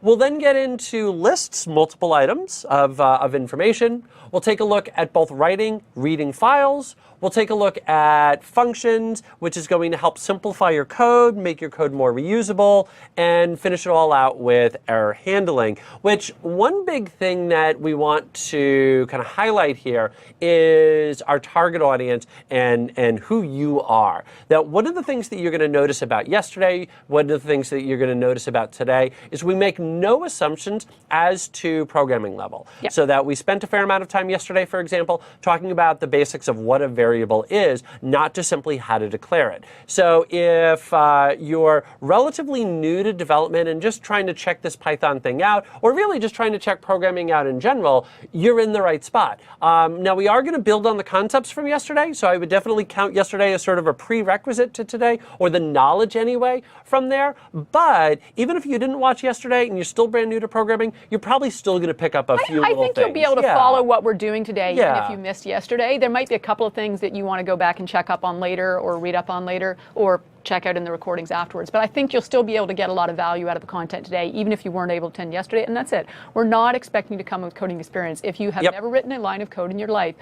We'll then get into lists, multiple items of information. We'll take a look at both writing, reading files. We'll take a look at functions, which is going to help simplify your code, make your code more reusable, and finish it all out with error handling, which one big thing that we want to kind of highlight here is our target audience and who you are. Now, one of the things that you're going to notice about yesterday, one of the things that you're going to notice about today is we make no assumptions as to programming level. Yep. So that we spent a fair amount of time yesterday, for example, talking about the basics of what a variable is, not just simply how to declare it. So if you're relatively new to development and just trying to check this Python thing out, or really just trying to check programming out in general, you're in the right spot. Now, we are going to build on the concepts from yesterday, so I would definitely count yesterday as sort of a prerequisite to today, or the knowledge anyway from there. But even if you didn't watch yesterday and you're still brand new to programming, you're probably still going to pick up a few little things. I think you'll be able to follow what we're doing today, even Yeah. if you missed yesterday. There might be a couple of things that you want to go back and check up on later, or read up on later, or check out in the recordings afterwards. But I think you'll still be able to get a lot of value out of the content today, even if you weren't able to attend yesterday. And that's it. We're not expecting you to come with coding experience. If you have never written a line of code in your life,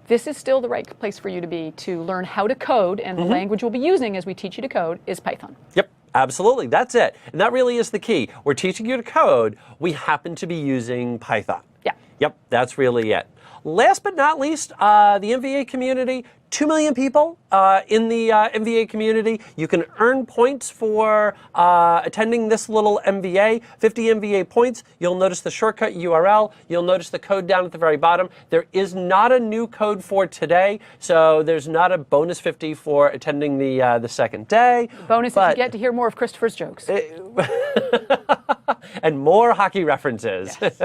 this is still the right place for you to be to learn how to code, and the language we'll be using as we teach you to code is Python. Yep. Absolutely, that's it. And that really is the key. We're teaching you to code. We happen to be using Python. Yeah. Yep, that's really it. Last but not least, the MVA community. 2 million people in the MVA community. You can earn points for attending this little MVA, 50 MVA points. You'll notice the shortcut URL. You'll notice the code down at the very bottom. There is not a new code for today, so there's not a bonus 50 for attending the second day. Bonus if you get to hear more of Christopher's jokes. And more hockey references. Yes.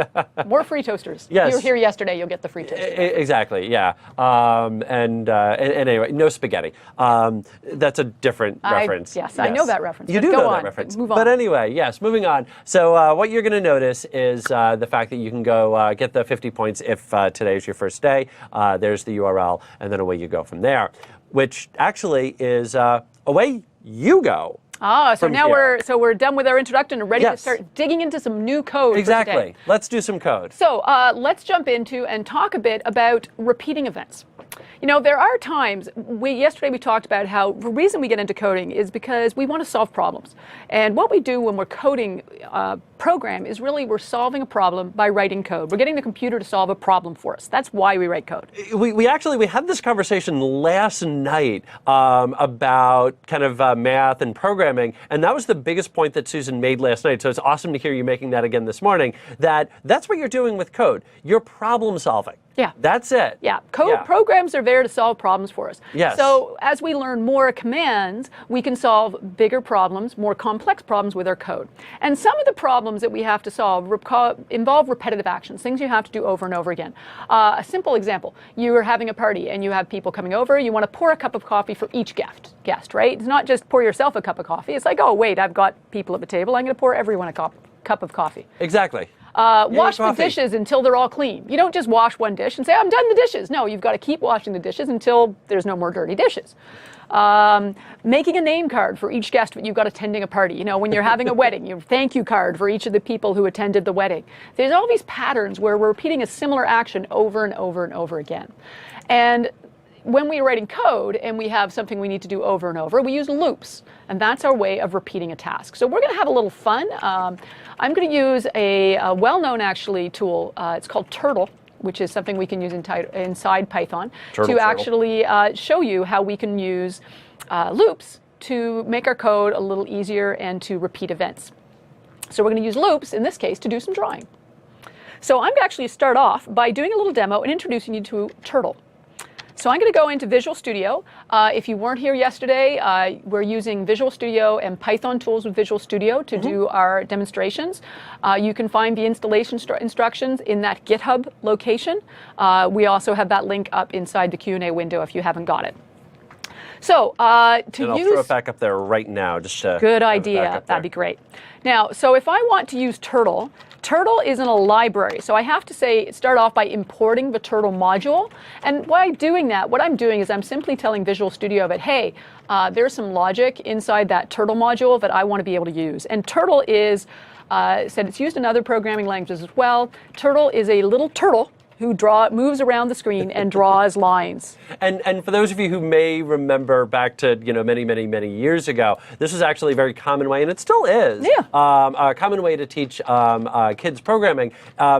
More free toasters. Yes. If you were here yesterday, you'll get the free toasters. Exactly, yeah. And anyway, no spaghetti. That's a different reference. Yes, I know that reference. You do know that reference. Move on. But anyway, yes, moving on. So what you're going to notice is the fact that you can go get the 50 points if today is your first day. There's the URL, and then away you go from there, which actually is away you go. So now we're done with our introduction and ready to start digging into some new code. Exactly. For today. Let's do some code. So let's jump into and talk a bit about repeating events. You know, there are times, yesterday we talked about how the reason we get into coding is because we want to solve problems. And what we do when we're coding a program is really we're solving a problem by writing code. We're getting the computer to solve a problem for us. That's why we write code. We actually had this conversation last night about kind of math and programming, and that was the biggest point that Susan made last night. So it's awesome to hear you making that again this morning, that's what you're doing with code. You're problem solving. Yeah. That's it. Yeah. Programs are there to solve problems for us. Yes. So as we learn more commands, we can solve bigger problems, more complex problems with our code. And some of the problems that we have to solve involve repetitive actions, things you have to do over and over again. A simple example, you are having a party and you have people coming over, you want to pour a cup of coffee for each guest, right? It's not just pour yourself a cup of coffee. It's like, oh, wait, I've got people at the table. I'm going to pour everyone a cup of coffee. Exactly. Wash the dishes until they're all clean. You don't just wash one dish and say, I'm done the dishes. No, you've got to keep washing the dishes until there's no more dirty dishes. Making a name card for each guest that you've got attending a party. You know, when you're having a wedding, your thank you card for each of the people who attended the wedding. There's all these patterns where we're repeating a similar action over and over and over again. And when we're writing code and we have something we need to do over and over, we use loops. And that's our way of repeating a task. So we're going to have a little fun. I'm going to use a well-known, actually, tool. It's called Turtle, which is something we can use inside Python to actually show you how we can use loops to make our code a little easier and to repeat events. So we're going to use loops, in this case, to do some drawing. So I'm going to actually start off by doing a little demo and introducing you to Turtle. So I'm going to go into Visual Studio. If you weren't here yesterday, we're using Visual Studio and Python tools with Visual Studio to do our demonstrations. You can find the installation instructions in that GitHub location. We also have that link up inside the Q&A window if you haven't got it. So I'll throw it back up there right now. Just to good idea. That'd be great. Now, so if I want to use Turtle, Turtle is in a library. So I have to start off by importing the Turtle module. And by doing that, what I'm doing is I'm simply telling Visual Studio that, hey, there's some logic inside that Turtle module that I want to be able to use. And Turtle is, it's used in other programming languages as well. Turtle is a little turtle who moves around the screen and draws lines. And for those of you who may remember back to many years ago, this was actually a very common way, and it still is. Yeah. A common way to teach kids programming,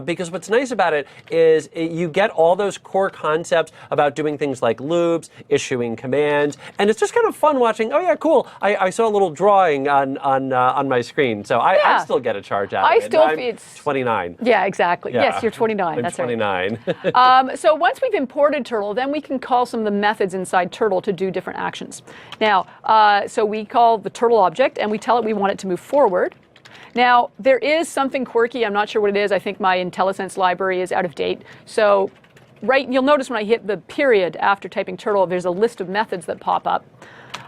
because what's nice about it is you get all those core concepts about doing things like loops, issuing commands, and it's just kind of fun watching. Oh yeah, cool! I saw a little drawing on my screen, so I still get a charge out of it. I'm 29. Yeah, exactly. Yeah. Yes, you're 29. I'm That's 29. Right. So once we've imported Turtle, then we can call some of the methods inside Turtle to do different actions. Now, so we call the Turtle object, and we tell it we want it to move forward. Now, there is something quirky. I'm not sure what it is. I think my IntelliSense library is out of date. So you'll notice when I hit the period after typing Turtle, there's a list of methods that pop up.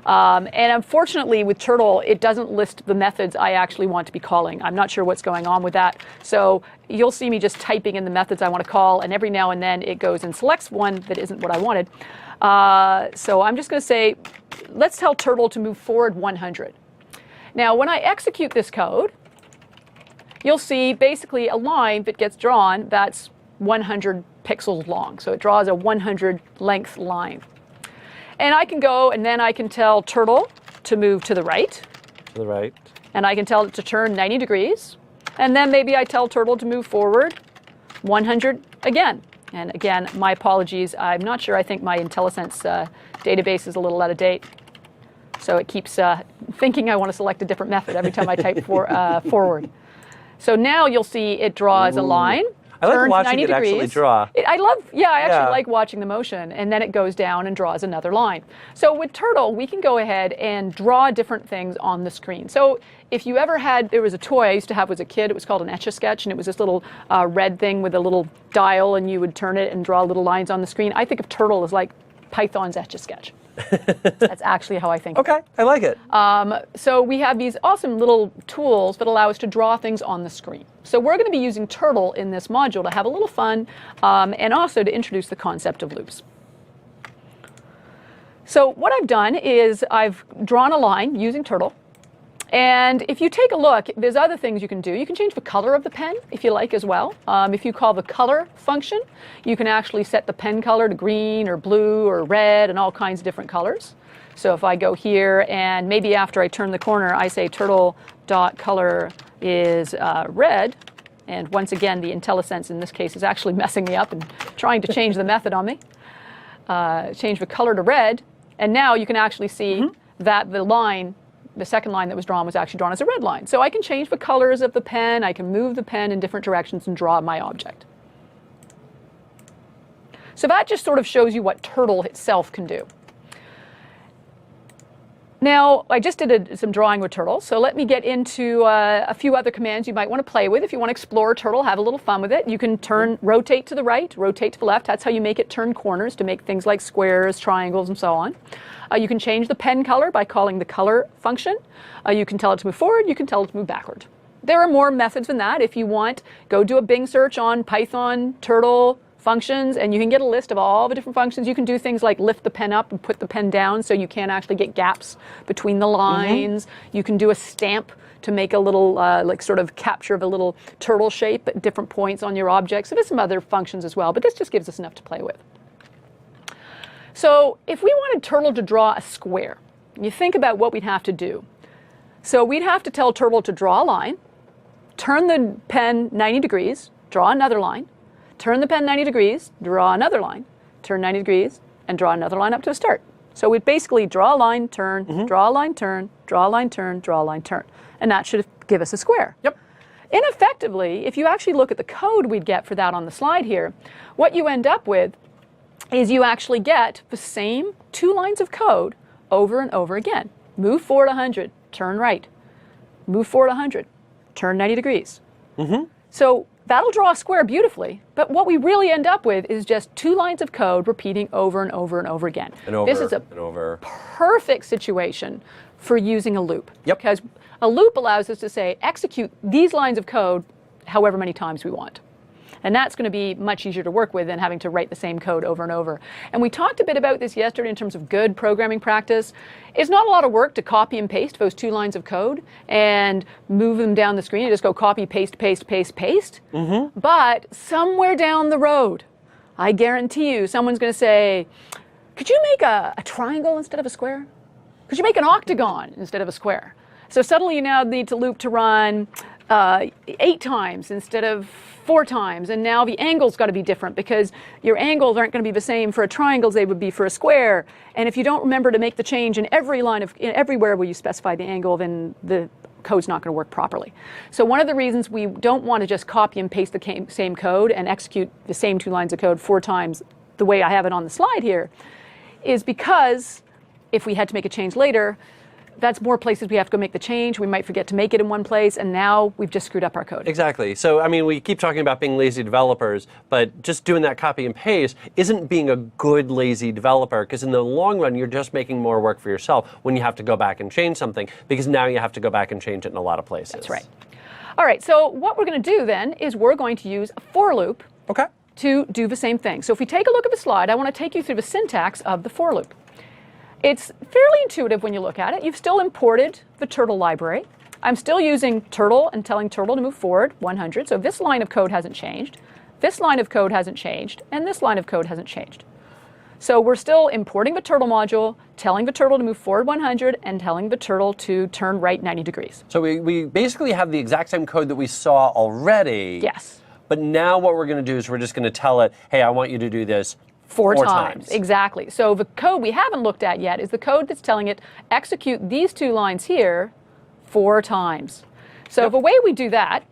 And unfortunately, with Turtle, it doesn't list the methods I actually want to be calling. I'm not sure what's going on with that. So you'll see me just typing in the methods I want to call, and every now and then it goes and selects one that isn't what I wanted. So I'm just going to say, let's tell Turtle to move forward 100. Now, when I execute this code, you'll see basically a line that gets drawn that's 100 pixels long. So it draws a 100 length line. And I can go, and then I can tell Turtle to move to the right. To the right. And I can tell it to turn 90 degrees. And then maybe I tell Turtle to move forward 100 again. And again, my apologies. I'm not sure. I think my IntelliSense database is a little out of date. So it keeps thinking I want to select a different method every time I type forward. So now you'll see it draws a line. I like watching it actually draw. I actually like watching the motion, and then it goes down and draws another line. So with Turtle, we can go ahead and draw different things on the screen. So if you ever there was a toy I used to have as a kid, it was called an Etch-a-Sketch, and it was this little red thing with a little dial, and you would turn it and draw little lines on the screen. I think of Turtle as like Python's Etch-a-Sketch. That's actually how I think. Okay, I like it. So we have these awesome little tools that allow us to draw things on the screen. So we're going to be using Turtle in this module to have a little fun and also to introduce the concept of loops. So what I've done is I've drawn a line using Turtle. And if you take a look, there's other things you can do. You can change the color of the pen if you like as well. If you call the color function, you can actually set the pen color to green or blue or red and all kinds of different colors. So if I go here and maybe after I turn the corner, I say turtle.color is red. And once again, the IntelliSense in this case is actually messing me up and trying to change the method on me. Change the color to red. And now you can actually see that the second line that was drawn was actually drawn as a red line. So I can change the colors of the pen, I can move the pen in different directions and draw my object. So that just sort of shows you what Turtle itself can do. Now, I just did some drawing with Turtle, so let me get into a few other commands you might want to play with. If you want to explore Turtle, have a little fun with it. You can rotate to the right, rotate to the left. That's how you make it turn corners to make things like squares, triangles, and so on. You can change the pen color by calling the color function. You can tell it to move forward, you can tell it to move backward. There are more methods than that. If you want, go do a Bing search on Python, Turtle, functions, and you can get a list of all the different functions. You can do things like lift the pen up and put the pen down so you can't actually get gaps between the lines. You can do a stamp to make a little like sort of capture of a little turtle shape at different points on your object. So there's some other functions as well, but this just gives us enough to play with. So if we wanted Turtle to draw a square, you think about what we'd have to do. So we'd have to tell Turtle to draw a line, turn the pen 90 degrees, draw another line, turn the pen 90 degrees, draw another line, turn 90 degrees, and draw another line up to a start. So we'd basically draw a line, turn, draw a line, turn, draw a line, turn, draw a line, turn. And that should give us a square. Yep. And effectively, if you actually look at the code we'd get for that on the slide here, what you end up with is you actually get the same 2 lines of code over and over again. Move forward 100, turn right. Move forward 100, turn 90 degrees. So that'll draw a square beautifully, but what we really end up with is just 2 lines of code repeating over and over and over again. This is a perfect situation for using a loop. Yep. Because a loop allows us to say, execute these lines of code however many times we want. And that's going to be much easier to work with than having to write the same code over and over. And we talked a bit about this yesterday in terms of good programming practice. It's not a lot of work to copy and paste those 2 lines of code and move them down the screen and just go copy, paste, paste, paste, paste. But somewhere down the road, I guarantee you someone's going to say, could you make a triangle instead of a square? Could you make an octagon instead of a square? So suddenly you now need to loop to run 8 times instead of 4 times, and now the angle's got to be different because your angles aren't going to be the same for a triangle as they would be for a square. And if you don't remember to make the change in everywhere where you specify the angle, then the code's not going to work properly. So one of the reasons we don't want to just copy and paste the same code and execute the same 2 lines of code 4 times the way I have it on the slide here is because if we had to make a change later, that's more places we have to go make the change. We might forget to make it in one place, and now we've just screwed up our code. Exactly. So, I mean, we keep talking about being lazy developers, but just doing that copy and paste isn't being a good lazy developer, because in the long run, you're just making more work for yourself when you have to go back and change something, because now you have to go back and change it in a lot of places. That's right. All right, so what we're going to do then is we're going to use a for loop to do the same thing. So if we take a look at the slide, I want to take you through the syntax of the for loop. It's fairly intuitive when you look at it. You've still imported the turtle library. I'm still using turtle and telling turtle to move forward 100. So this line of code hasn't changed. This line of code hasn't changed. And this line of code hasn't changed. So we're still importing the turtle module, telling the turtle to move forward 100, and telling the turtle to turn right 90 degrees. So we basically have the exact same code that we saw already. Yes. But now what we're going to do is we're just going to tell it, hey, I want you to do this 4 times. Exactly. So the code we haven't looked at yet is the code that's telling it execute these 2 lines here 4 times. So the way we do that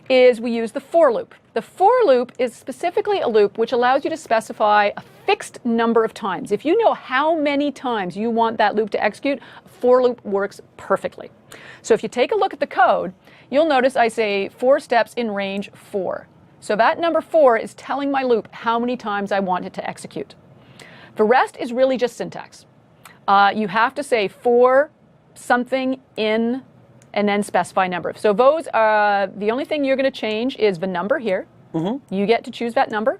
is we use the for loop. The for loop is specifically a loop which allows you to specify a fixed number of times. If you know how many times you want that loop to execute, a for loop works perfectly. So if you take a look at the code, you'll notice I say 4 steps in range 4. So that number 4 is telling my loop how many times I want it to execute. The rest is really just syntax. You have to say for something in and then specify number. So those are the only thing you're going to change is the number here. You get to choose that number.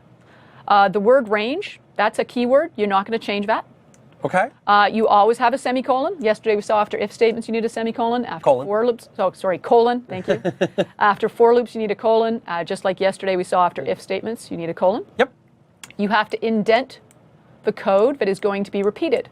The word range, that's a keyword. You're not going to change that. Okay. You always have a semicolon. Yesterday we saw after if statements you need a semicolon. After for loops, colon, thank you. After for loops you need a colon. Just like yesterday we saw after if statements you need a colon. Yep. You have to indent the code that is going to be repeated.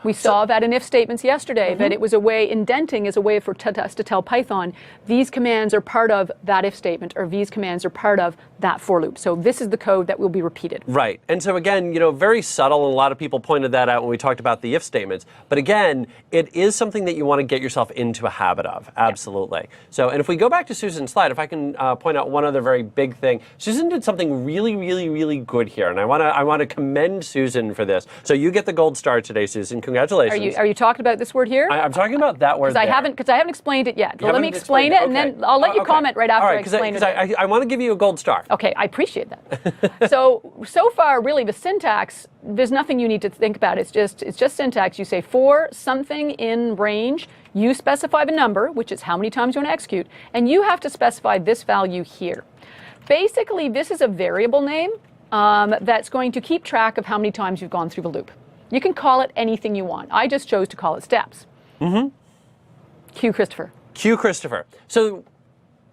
We saw that in if statements yesterday, that it was a way, indenting is a way for us to tell Python, these commands are part of that if statement, or these commands are part of that for loop. So this is the code that will be repeated. Right. And so again, very subtle, and a lot of people pointed that out when we talked about the if statements. But again, it is something that you want to get yourself into a habit of. Absolutely. Yeah. So, and if we go back to Susan's slide, if I can point out one other very big thing, Susan did something really, really, really good here. And I want to commend Susan for this. So you get the gold star today, Susan. Congratulations. Are you talking about this word here? I'm talking about that word there. Because I haven't explained it yet. Let me explain it, and then I'll let you comment right after I explain it. I want to give you a gold star. Okay, I appreciate that. So far, really, the syntax, there's nothing you need to think about. It's just syntax. You say for something in range, you specify the number, which is how many times you want to execute, and you have to specify this value here. Basically, this is a variable name that's going to keep track of how many times you've gone through the loop. You can call it anything you want. I just chose to call it steps. Cue Christopher. Cue Christopher. So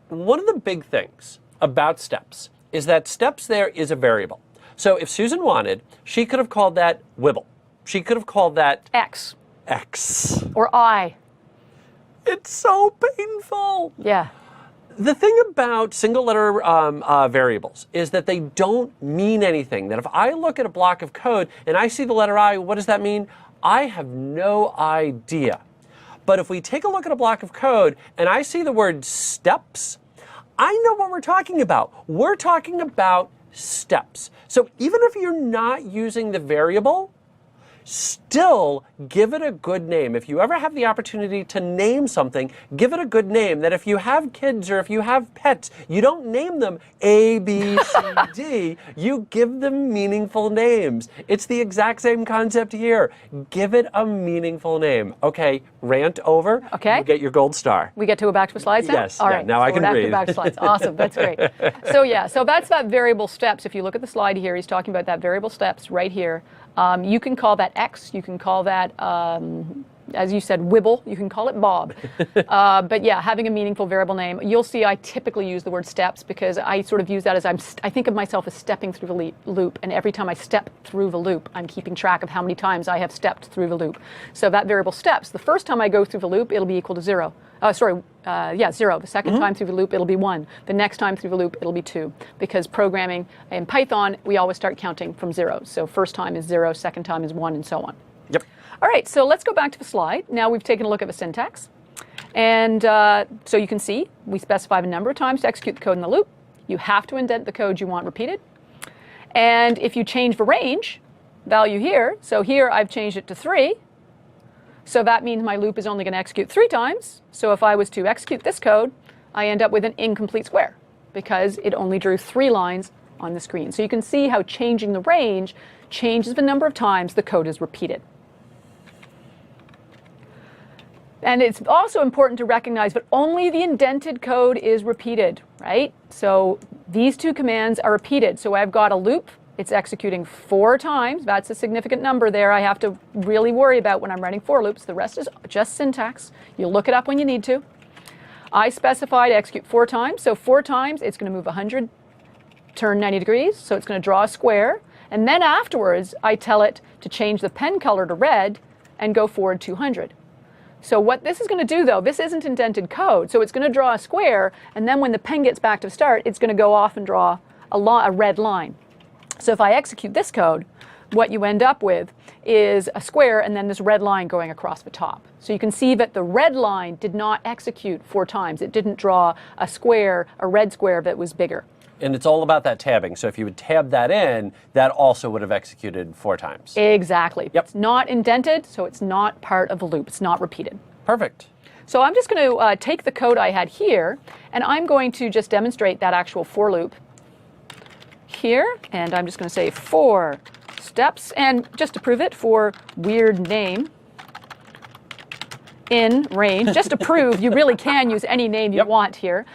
one of the big things about steps is that steps there is a variable. So if Susan wanted, she could have called that Wibble. She could have called that X. Or I. It's so painful. Yeah. The thing about single letter variables is that they don't mean anything. That if I look at a block of code and I see the letter I, what does that mean? I have no idea. But if we take a look at a block of code and I see the word steps, I know what we're talking about. We're talking about steps. So even if you're not using the variable, still give it a good name. If you ever have the opportunity to name something, give it a good name. That if you have kids or if you have pets, you don't name them A, B, C, D. You give them meaningful names. It's the exact same concept here. Give it a meaningful name. Okay, rant over. Okay. You get your gold star. We get to go back to the slides now? Yes. All right. Now I can read. Back to slides. Awesome. That's great. So that's that variable steps. If you look at the slide here, he's talking about that variable steps right here. You can call that X. You can call that as you said, Wibble. You can call it Bob. But yeah, having a meaningful variable name. You'll see I typically use the word steps because I sort of use that as I think of myself as stepping through the loop. And every time I step through the loop, I'm keeping track of how many times I have stepped through the loop. So that variable steps, the first time I go through the loop, it'll be equal to 0. 0. The second time through the loop, it'll be 1. The next time through the loop, it'll be 2. Because programming in Python, we always start counting from 0. So first time is 0, second time is 1, and so on. Yep. All right, so let's go back to the slide. Now we've taken a look at the syntax. And so you can see we specify the number of times to execute the code in the loop. You have to indent the code you want repeated. And if you change the range value here, so here I've changed it to 3. So that means my loop is only going to execute 3 times. So if I was to execute this code, I end up with an incomplete square because it only drew 3 lines on the screen. So you can see how changing the range changes the number of times the code is repeated. And it's also important to recognize that only the indented code is repeated, right? So these 2 commands are repeated. So I've got a loop. It's executing 4 times. That's a significant number there I have to really worry about when I'm writing for loops. The rest is just syntax. You'll look it up when you need to. I specify to execute 4 times. So 4 times, it's going to move 100, turn 90 degrees. So it's going to draw a square. And then afterwards, I tell it to change the pen color to red and go forward 200. So what this is going to do, though, this isn't indented code. So it's going to draw a square. And then when the pen gets back to start, it's going to go off and draw a red line. So if I execute this code, what you end up with is a square and then this red line going across the top. So you can see that the red line did not execute 4 times. It didn't draw a square, a red square that was bigger. And it's all about that tabbing. So if you would tab that in, that also would have executed 4 times. Exactly. Yep. It's not indented, so it's not part of the loop. It's not repeated. Perfect. So I'm just going to take the code I had here, and I'm going to just demonstrate that actual for loop here, and I'm just going to say 4 steps, and just to prove it, for weird name in range, just to prove you really can use any name you want here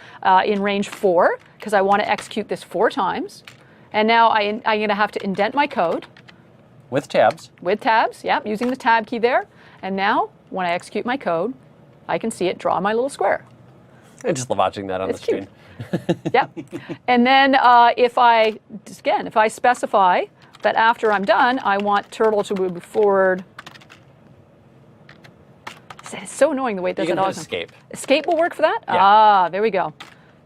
in range 4, because I want to execute this 4 times. And now I'm going to have to indent my code. With tabs. With tabs, yep, using the tab key there. And now, when I execute my code, I can see it draw my little square. I just love watching that on the screen. Yep. And then if I specify that after I'm done, I want turtle to move forward. It's so annoying the way it does You it. can hit escape. Escape will work for that? Yeah. Ah, there we go.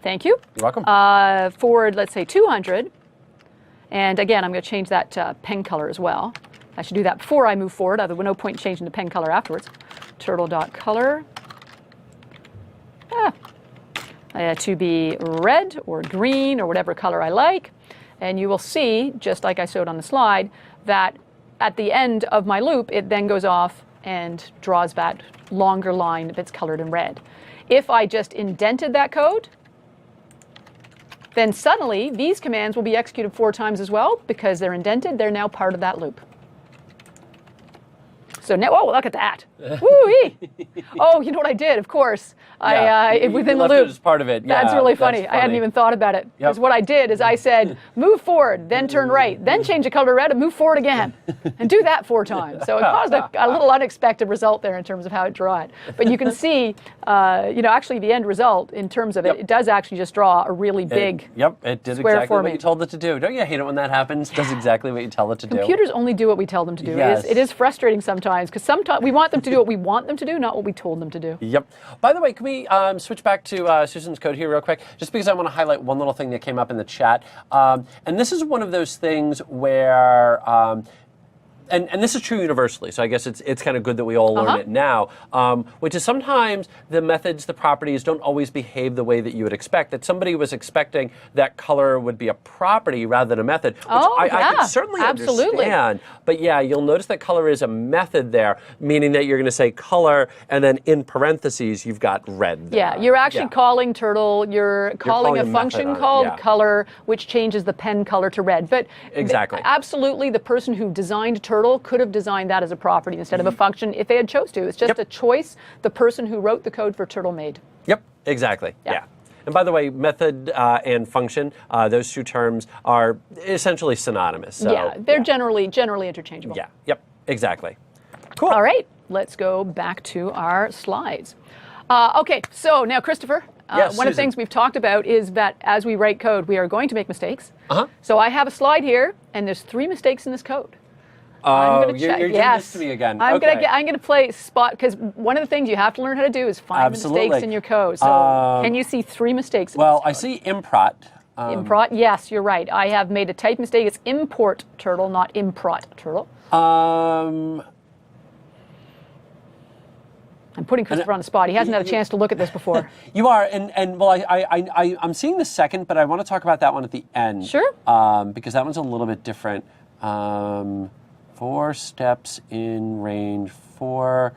Thank you. You're welcome. Forward, let's say 200. And again, I'm going to change that pen color as well. I should do that before I move forward. There's no point in changing the pen color afterwards. Turtle.color. To be red or green or whatever color I like. And you will see, just like I showed on the slide, that at the end of my loop, it then goes off and draws that longer line that's colored in red. If I just indented that code, then suddenly these commands will be executed 4 times as well because they're indented. They're now part of that loop. So now, oh, look at that. Woo-wee. Oh, you know what I did? Of course. Within the loop. It as part of it. Yeah, that's really funny. I hadn't even thought about it. Because what I did is I said, move forward, then turn right, then change the color to red and move forward again. And do that 4 times. So it caused a little unexpected result there in terms of how it draw it. But you can see, actually the end result in terms of it does actually just draw a really big it did square exactly for what me. you told it to do. Don't you hate it when that happens? It does exactly what you tell it to do. Computers only do what we tell them to do. Yes. It is frustrating sometimes because sometimes we want them to do what we want them to do, not what we told them to do. Yep. By the way, can we switch back to Susan's code here real quick? Just because I want to highlight one little thing that came up in the chat. And this is one of those things where and this is true universally, so I guess it's kind of good that we all learn it now, which is sometimes the methods, the properties don't always behave the way that you would expect, that somebody was expecting that color would be a property rather than a method, which I can certainly understand. But yeah, you'll notice that color is a method there, meaning that you're going to say color, and then in parentheses, you've got red there. Yeah, you're actually calling turtle, you're calling a function called color, which changes the pen color to red. But absolutely, the person who designed turtle could have designed that as a property instead of a function if they had chose to. It's just a choice the person who wrote the code for turtle made. Yep, exactly. Yeah. And by the way, method and function, those two terms are essentially synonymous. So, they're generally interchangeable. Yeah, yep, exactly. Cool. All right. let's go back to our slides. Okay, so now, Christopher, Yes, one of the Susan. things we've talked about is that as we write code, we are going to make mistakes. Uh-huh. So I have a slide here, and there's 3 mistakes in this code. Oh, gonna you're check. doing Yes. this to me again. I'm Okay. gonna play spot, because one of the things you have to learn how to do is find the Absolutely. mistakes in your code. So can you see 3 mistakes? In Well, this I code? see improt. Improt. Yes, you're right. I have made a type mistake. It's import turtle, not improt turtle. Um, I'm putting Christopher on the spot. He hasn't had a chance to look at this before. you are, and well, I'm seeing the second, but I want to talk about that one at the end. Sure. Because that one's a little bit different. 4 steps in range 4.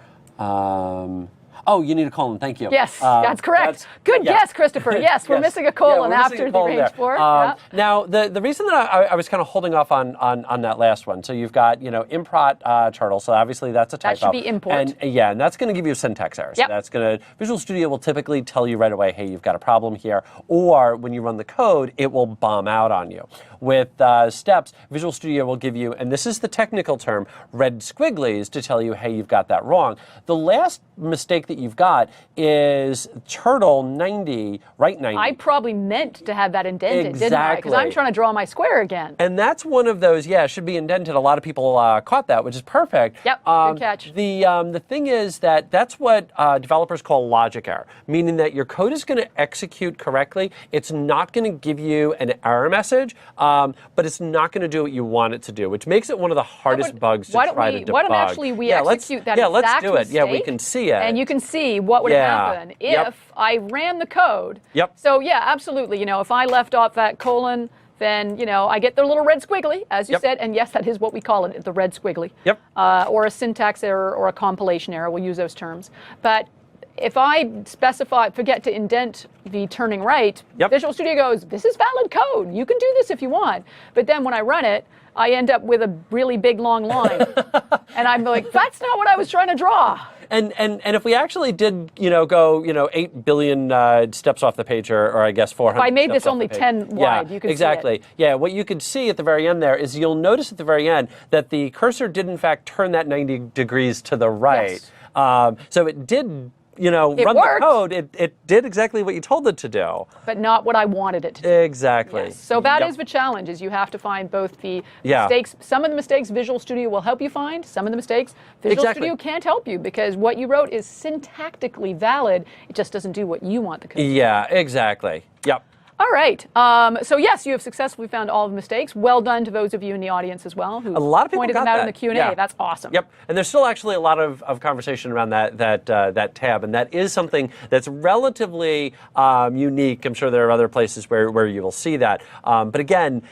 Oh, you need a colon. Thank you. Yes, that's correct. Good yeah. guess, Christopher. Yes, we're Yes. missing a colon Yeah, we're missing after a colon the range there. 4. Yeah. Now, the reason that I was kind of holding off on that last one, so you've got, improt turtle, so obviously that's a typo. That should be import. And that's going to give you a syntax error. So Yep. that's going to, Visual Studio will typically tell you right away, hey, you've got a problem here. Or when you run the code, it will bomb out on you. With steps, Visual Studio will give you, and this is the technical term, red squigglies to tell you, hey, you've got that wrong. The last mistake that you've got is turtle 90, right 90. I probably meant to have that indented, didn't I? Because I'm Exactly. trying to draw my square again. And that's one of those, it should be indented. A lot of people caught that, which is perfect. Yep, good catch. The thing is that's what developers call logic error, meaning that your code is going to execute correctly. It's not going to give you an error message, but it's not going to do what you want it to do, which makes it one of the hardest bugs to try to debug. Why don't actually we execute that let's exact do it. Yeah, we mistake, can see it. and you can see what would happen if Yep. I ran the code. Yep. So yeah, absolutely. If I left off that colon, then I get the little red squiggly, as you Yep. said, and yes, that is what we call it, the red squiggly. Yep. Or a syntax error or a compilation error. We'll use those terms. But if I forget to indent the turning right, Yep. Visual Studio goes, this is valid code. You can do this if you want. But then when I run it, I end up with a really big long line. And I'm like, that's not what I was trying to draw. And if we actually did, go, 8 billion steps off the page, or I guess 400. If I made steps this off only the page. 10 wide, you could exactly. see it. Yeah, what you could see at the very end there is you'll notice at the very end that the cursor did in fact turn that 90 degrees to the right. Yes. So it did. Run worked. the code, it did exactly what you told it to do. But not what I wanted it to do. Exactly. Yes. So that Yep. is the challenge, is you have to find both the Yeah. mistakes. Some of the mistakes Visual Studio will help you find. Some of the mistakes Visual Exactly. Studio can't help you, because what you wrote is syntactically valid. It just doesn't do what you want the code to do. Yeah, exactly. Yep. All right. So yes, you have successfully found all of the mistakes. Well done to those of you in the audience as well who A lot of people pointed got them out that. in the Q&A. Yeah. That's awesome. Yep, and there's still actually a lot of conversation around that tab, and that is something that's relatively unique. I'm sure there are other places where you will see that. But again,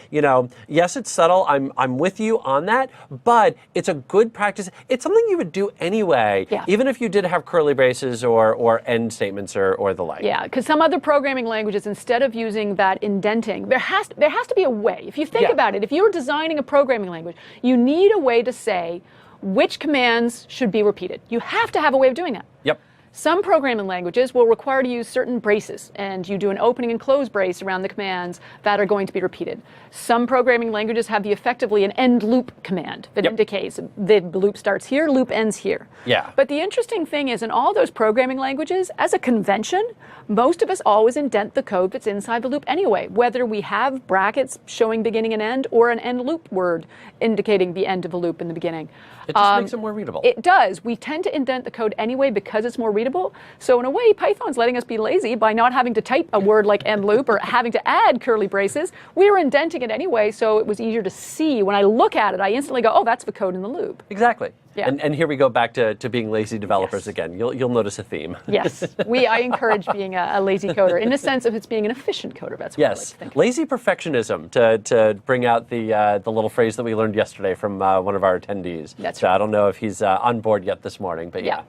yes, it's subtle. I'm with you on that, but it's a good practice. It's something you would do anyway, Yeah. even if you did have curly braces or end statements or the like. Yeah, because some other programming languages, instead of using that indenting, there has to be a way. If you think Yeah. about it, if you were designing a programming language, you need a way to say which commands should be repeated. You have to have a way of doing that. Yep. Some programming languages will require to use certain braces, and you do an opening and close brace around the commands that are going to be repeated. Some programming languages have effectively an end loop command that Yep. indicates the loop starts here, loop ends here. Yeah. But the interesting thing is, in all those programming languages, as a convention, most of us always indent the code that's inside the loop anyway, whether we have brackets showing beginning and end or an end loop word indicating the end of a loop in the beginning. It just makes it more readable. It does. We tend to indent the code anyway because it's more readable. So in a way, Python's letting us be lazy by not having to type a word like end loop or having to add curly braces. We were indenting it anyway, so it was easier to see. When I look at it, I instantly go, oh, that's the code in the loop. Exactly. Yeah. And here we go back to being lazy developers Yes. again. You'll notice a theme. Yes, I encourage being a lazy coder in the sense of it's being an efficient coder. That's what I like Yes, to think. lazy perfectionism, to bring out the little phrase that we learned yesterday from one of our attendees. That's so right. I don't know if he's on board yet this morning, but yeah.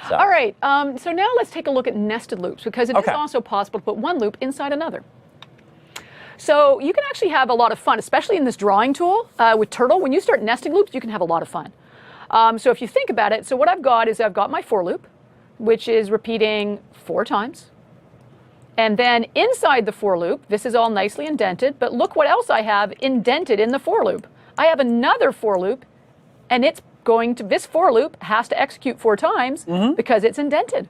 So. All right, so now let's take a look at nested loops, because it is Okay. also possible to put one loop inside another. So you can actually have a lot of fun, especially in this drawing tool with Turtle. When you start nesting loops, you can have a lot of fun. So if you think about it, so what I've got my for loop, which is repeating 4 times. And then inside the for loop, this is all nicely indented, but look what else I have indented in the for loop. I have another for loop, and it's this for loop has to execute 4 times because it's indented.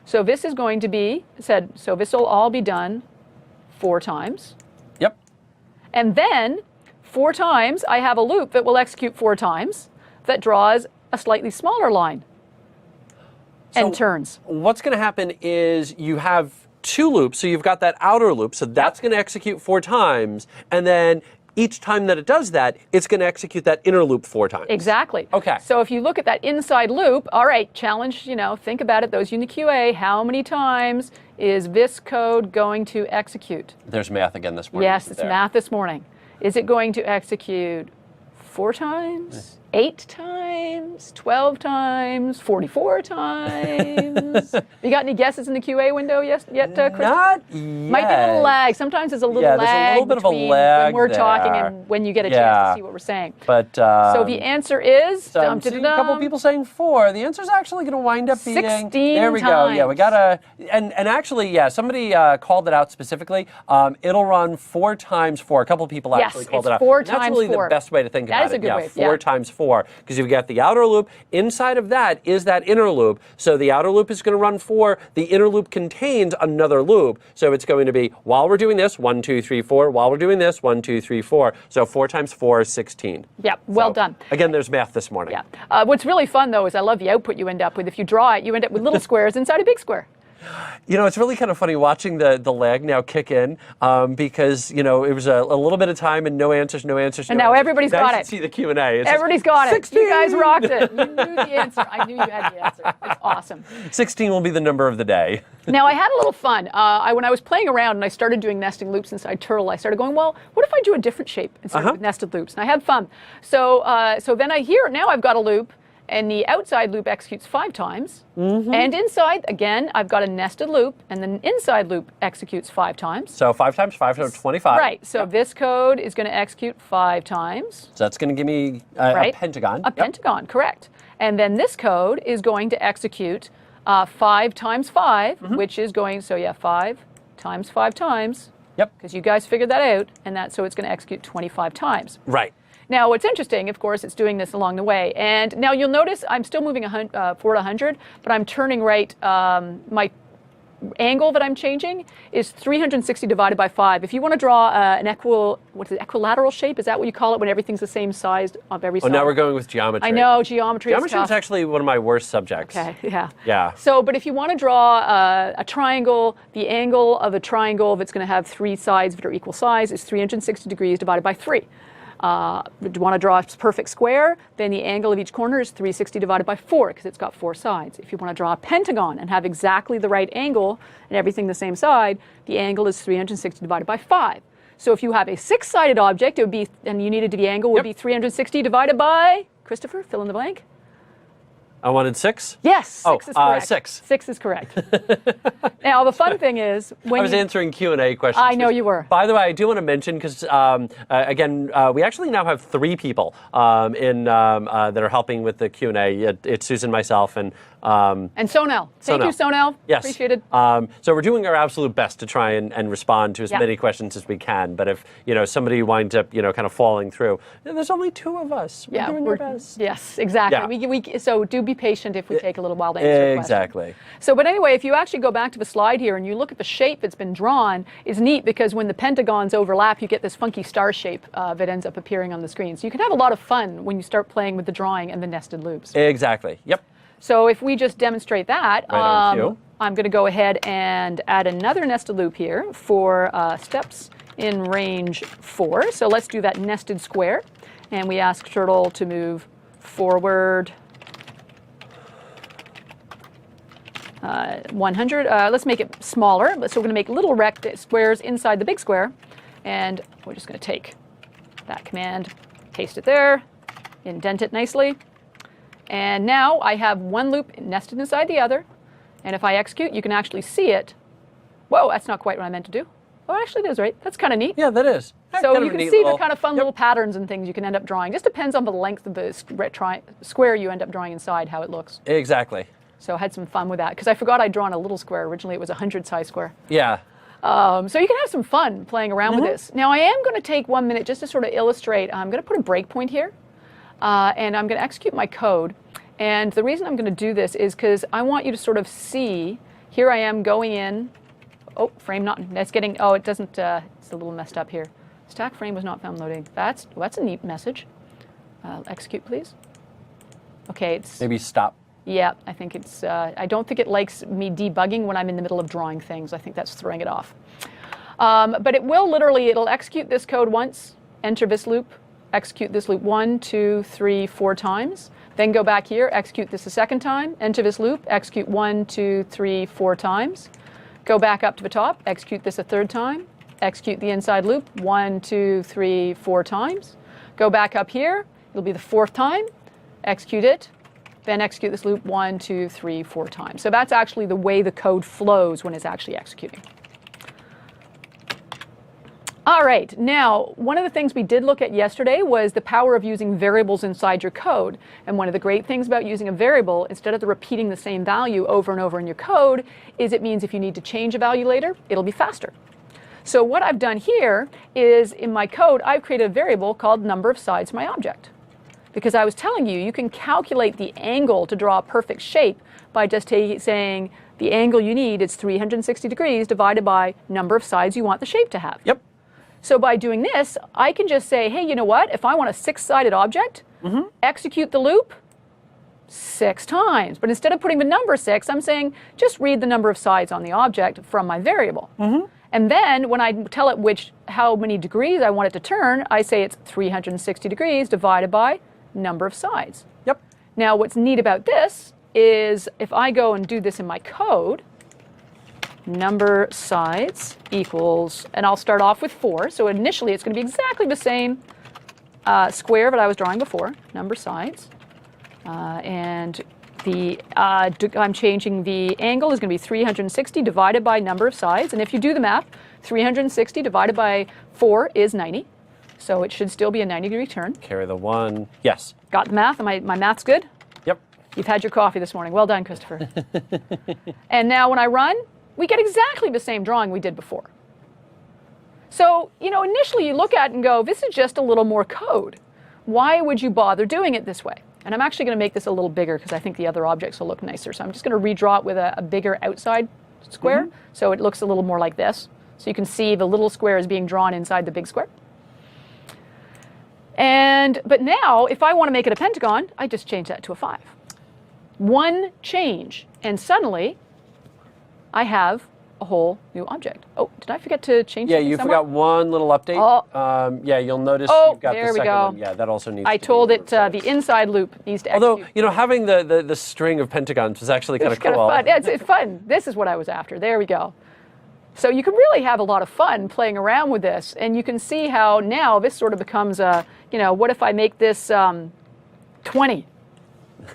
So this is going to be so this will all be done 4 times. Yep. And then 4 times, I have a loop that will execute 4 times that draws a slightly smaller line and turns. What's going to happen is you have 2 loops, so you've got that outer loop, so that's going to execute 4 times, and then each time that it does that, it's going to execute that inner loop 4 times. Exactly. Okay. So if you look at that inside loop, all right, challenge, think about it, those unit QA, how many times is this code going to execute? There's math again this morning. Yes, it's math this morning. Is it going to execute 4 times, 8 times, 12 times, 44 times? You got any guesses in the QA window yet, Chris? Not yet. Might be a little lag. Sometimes there's a little lag there's a little bit of a lag when we're talking there. and when you get a chance to see what we're saying. But so the answer is I'm seeing a couple people saying 4. The answer is actually going to wind up being 16 There we go. Yeah, we got to and actually, somebody called it out specifically. It'll run 4 times 4. A couple of people actually called it out. 4 and times 4. That's really the best way to think about it. That is a good way. 4 times 4, because you've got the outer loop. Inside of that is that inner loop. So the outer loop is going to run 4. The inner loop contains another loop. So it's going to be, while we're doing this, 1, 2, 3, 4. While we're doing this, 1, 2, 3, 4. So 4 times 4 is 16. Yeah, well done. Again, there's math this morning. Yeah. What's really fun, though, is I love the output you end up with. If you draw it, you end up with little squares inside a big square. It's really kind of funny watching the lag now kick in because, it was a little bit of time and no answers. And now everybody's got it. See the Q&A. Everybody's got it. 16. You guys rocked it. You knew the answer. I knew you had the answer. It's awesome. 16 will be the number of the day. Now, I had a little fun. When I was playing around and I started doing nesting loops inside Turtle, I started going, well, what if I do a different shape instead of nested loops? And I had fun. So then now I've got a loop. And the outside loop executes 5 times. And inside, again, I've got a nested loop, and the inside loop executes 5 times. So 5 times 5, so 25. Right, so this code is going to execute 5 times. So that's going to give me a pentagon. A pentagon, correct. And then this code is going to execute 5 times 5, which is going, 5 times 5 times. Yep. Because you guys figured that out, and so it's going to execute 25 times. Right. Now, what's interesting, of course, it's doing this along the way. And now you'll notice I'm still moving forward 100, but I'm turning right. My angle that I'm changing is 360 divided by 5. If you want to draw an equilateral shape, is that what you call it when everything's the same size of every side? Oh, now we're going with geometry. I know, geometry is Geometry is actually one of my worst subjects. Okay, yeah. Yeah. So, but if you want to draw a triangle, the angle of a triangle that's going to have 3 sides that are equal size is 360 degrees divided by 3. Do you want to draw a perfect square? Then the angle of each corner is 360 divided by 4 because it's got 4 sides. If you want to draw a pentagon and have exactly the right angle and everything the same side, the angle is 360 divided by 5. So if you have a 6-sided object, it would be, and you needed the angle would be 360 divided by, Christopher, fill in the blank. I wanted 6? Yes, 6 is correct. 6. 6 is correct. Now, the fun thing is when I was answering Q&A questions. I know you were. By the way, I do want to mention, because, again, we actually now have 3 people that are helping with the Q&A. It's Susan, myself, and Sonal. Thank you, Sonal. Yes. Appreciated. So we're doing our absolute best to try and respond to as many questions as we can. But if, somebody winds up, kind of falling through, there's only 2 of us. We're doing our best. Yes, exactly. Yeah. So do be patient if we take a little while to answer the question. Exactly. So, but anyway, if you actually go back to the slide here and you look at the shape that's been drawn, it's neat because when the pentagons overlap, you get this funky star shape that ends up appearing on the screen. So you can have a lot of fun when you start playing with the drawing and the nested loops. Exactly. Yep. So if we just demonstrate that, on cue. I'm going to go ahead and add another nested loop here for steps in range 4. So let's do that nested square. And we ask Turtle to move forward 100. Let's make it smaller. So we're going to make little squares inside the big square. And we're just going to take that command, paste it there, indent it nicely. And now I have one loop nested inside the other. And if I execute, you can actually see it. Whoa, that's not quite what I meant to do. Oh, actually it is, right? That's kind of neat. Yeah, that is. So you can see the kind of fun little patterns and things you can end up drawing. Just depends on the length of the square you end up drawing inside, how it looks. Exactly. So I had some fun with that. Because I forgot I'd drawn a little square. Originally it was a 100-size square. Yeah. So you can have some fun playing around with this. Now I am going to take 1 minute just to sort of illustrate. I'm going to put a breakpoint here. and I'm going to execute my code. And the reason I'm going to do this is because I want you to sort of see, here I am going in. Oh, frame not, that's getting, oh, it doesn't, it's a little messed up here. Stack frame was not found loading. That's a neat message. Execute, please. Okay, it's... Maybe stop. Yeah, I think it's, I don't think it likes me debugging when I'm in the middle of drawing things. I think that's throwing it off. But it will literally, it'll execute this code once, enter this loop, execute this loop 1, 2, 3, 4 times. Then go back here, execute this a second time, enter this loop, execute 1, 2, 3, 4 times. Go back up to the top, execute this a third time, execute the inside loop 1, 2, 3, 4 times. Go back up here, it'll be the fourth time, execute it, then execute this loop 1, 2, 3, 4 times. So that's actually the way the code flows when it's actually executing. All right, now, one of the things we did look at yesterday was the power of using variables inside your code. And one of the great things about using a variable, instead of repeating the same value over and over in your code, is it means if you need to change a value later, it'll be faster. So what I've done here is, in my code, I've created a variable called number of sides for my object. Because I was telling you, you can calculate the angle to draw a perfect shape by just saying the angle you need is 360 degrees divided by number of sides you want the shape to have. Yep. So by doing this, I can just say, hey, you know what? If I want a 6-sided object, execute the loop 6 times. But instead of putting the number 6, I'm saying just read the number of sides on the object from my variable. And then when I tell it how many degrees I want it to turn, I say it's 360 degrees divided by number of sides. Yep. Now what's neat about this is if I go and do this in my code, number sides equals, and I'll start off with 4. So initially it's going to be exactly the same square that I was drawing before, number sides. And I'm changing the angle is going to be 360 divided by number of sides. And if you do the math, 360 divided by 4 is 90. So it should still be a 90-degree turn. Carry the 1. Yes. Got the math? My math's good? Yep. You've had your coffee this morning. Well done, Christopher. And now when I run, we get exactly the same drawing we did before. So, you know, initially you look at it and go, this is just a little more code. Why would you bother doing it this way? And I'm actually going to make this a little bigger because I think the other objects will look nicer. So I'm just going to redraw it with a bigger outside square. So it looks a little more like this. So you can see the little square is being drawn inside the big square. But now, if I want to make it a pentagon, I just change that to a 5. One change, and suddenly I have a whole new object. Oh, did I forget to change something you somewhere? forgot one little update. Oh. Yeah, you'll notice you've got there the we second go. one. Yeah, that also needs I to told be it the inside loop needs to Although, execute. you know, having the string of pentagons was actually kind of cool. Fun. Yeah, it's fun. This is what I was after. There we go. So you can really have a lot of fun playing around with this. And you can see how now this sort of becomes what if I make this 20?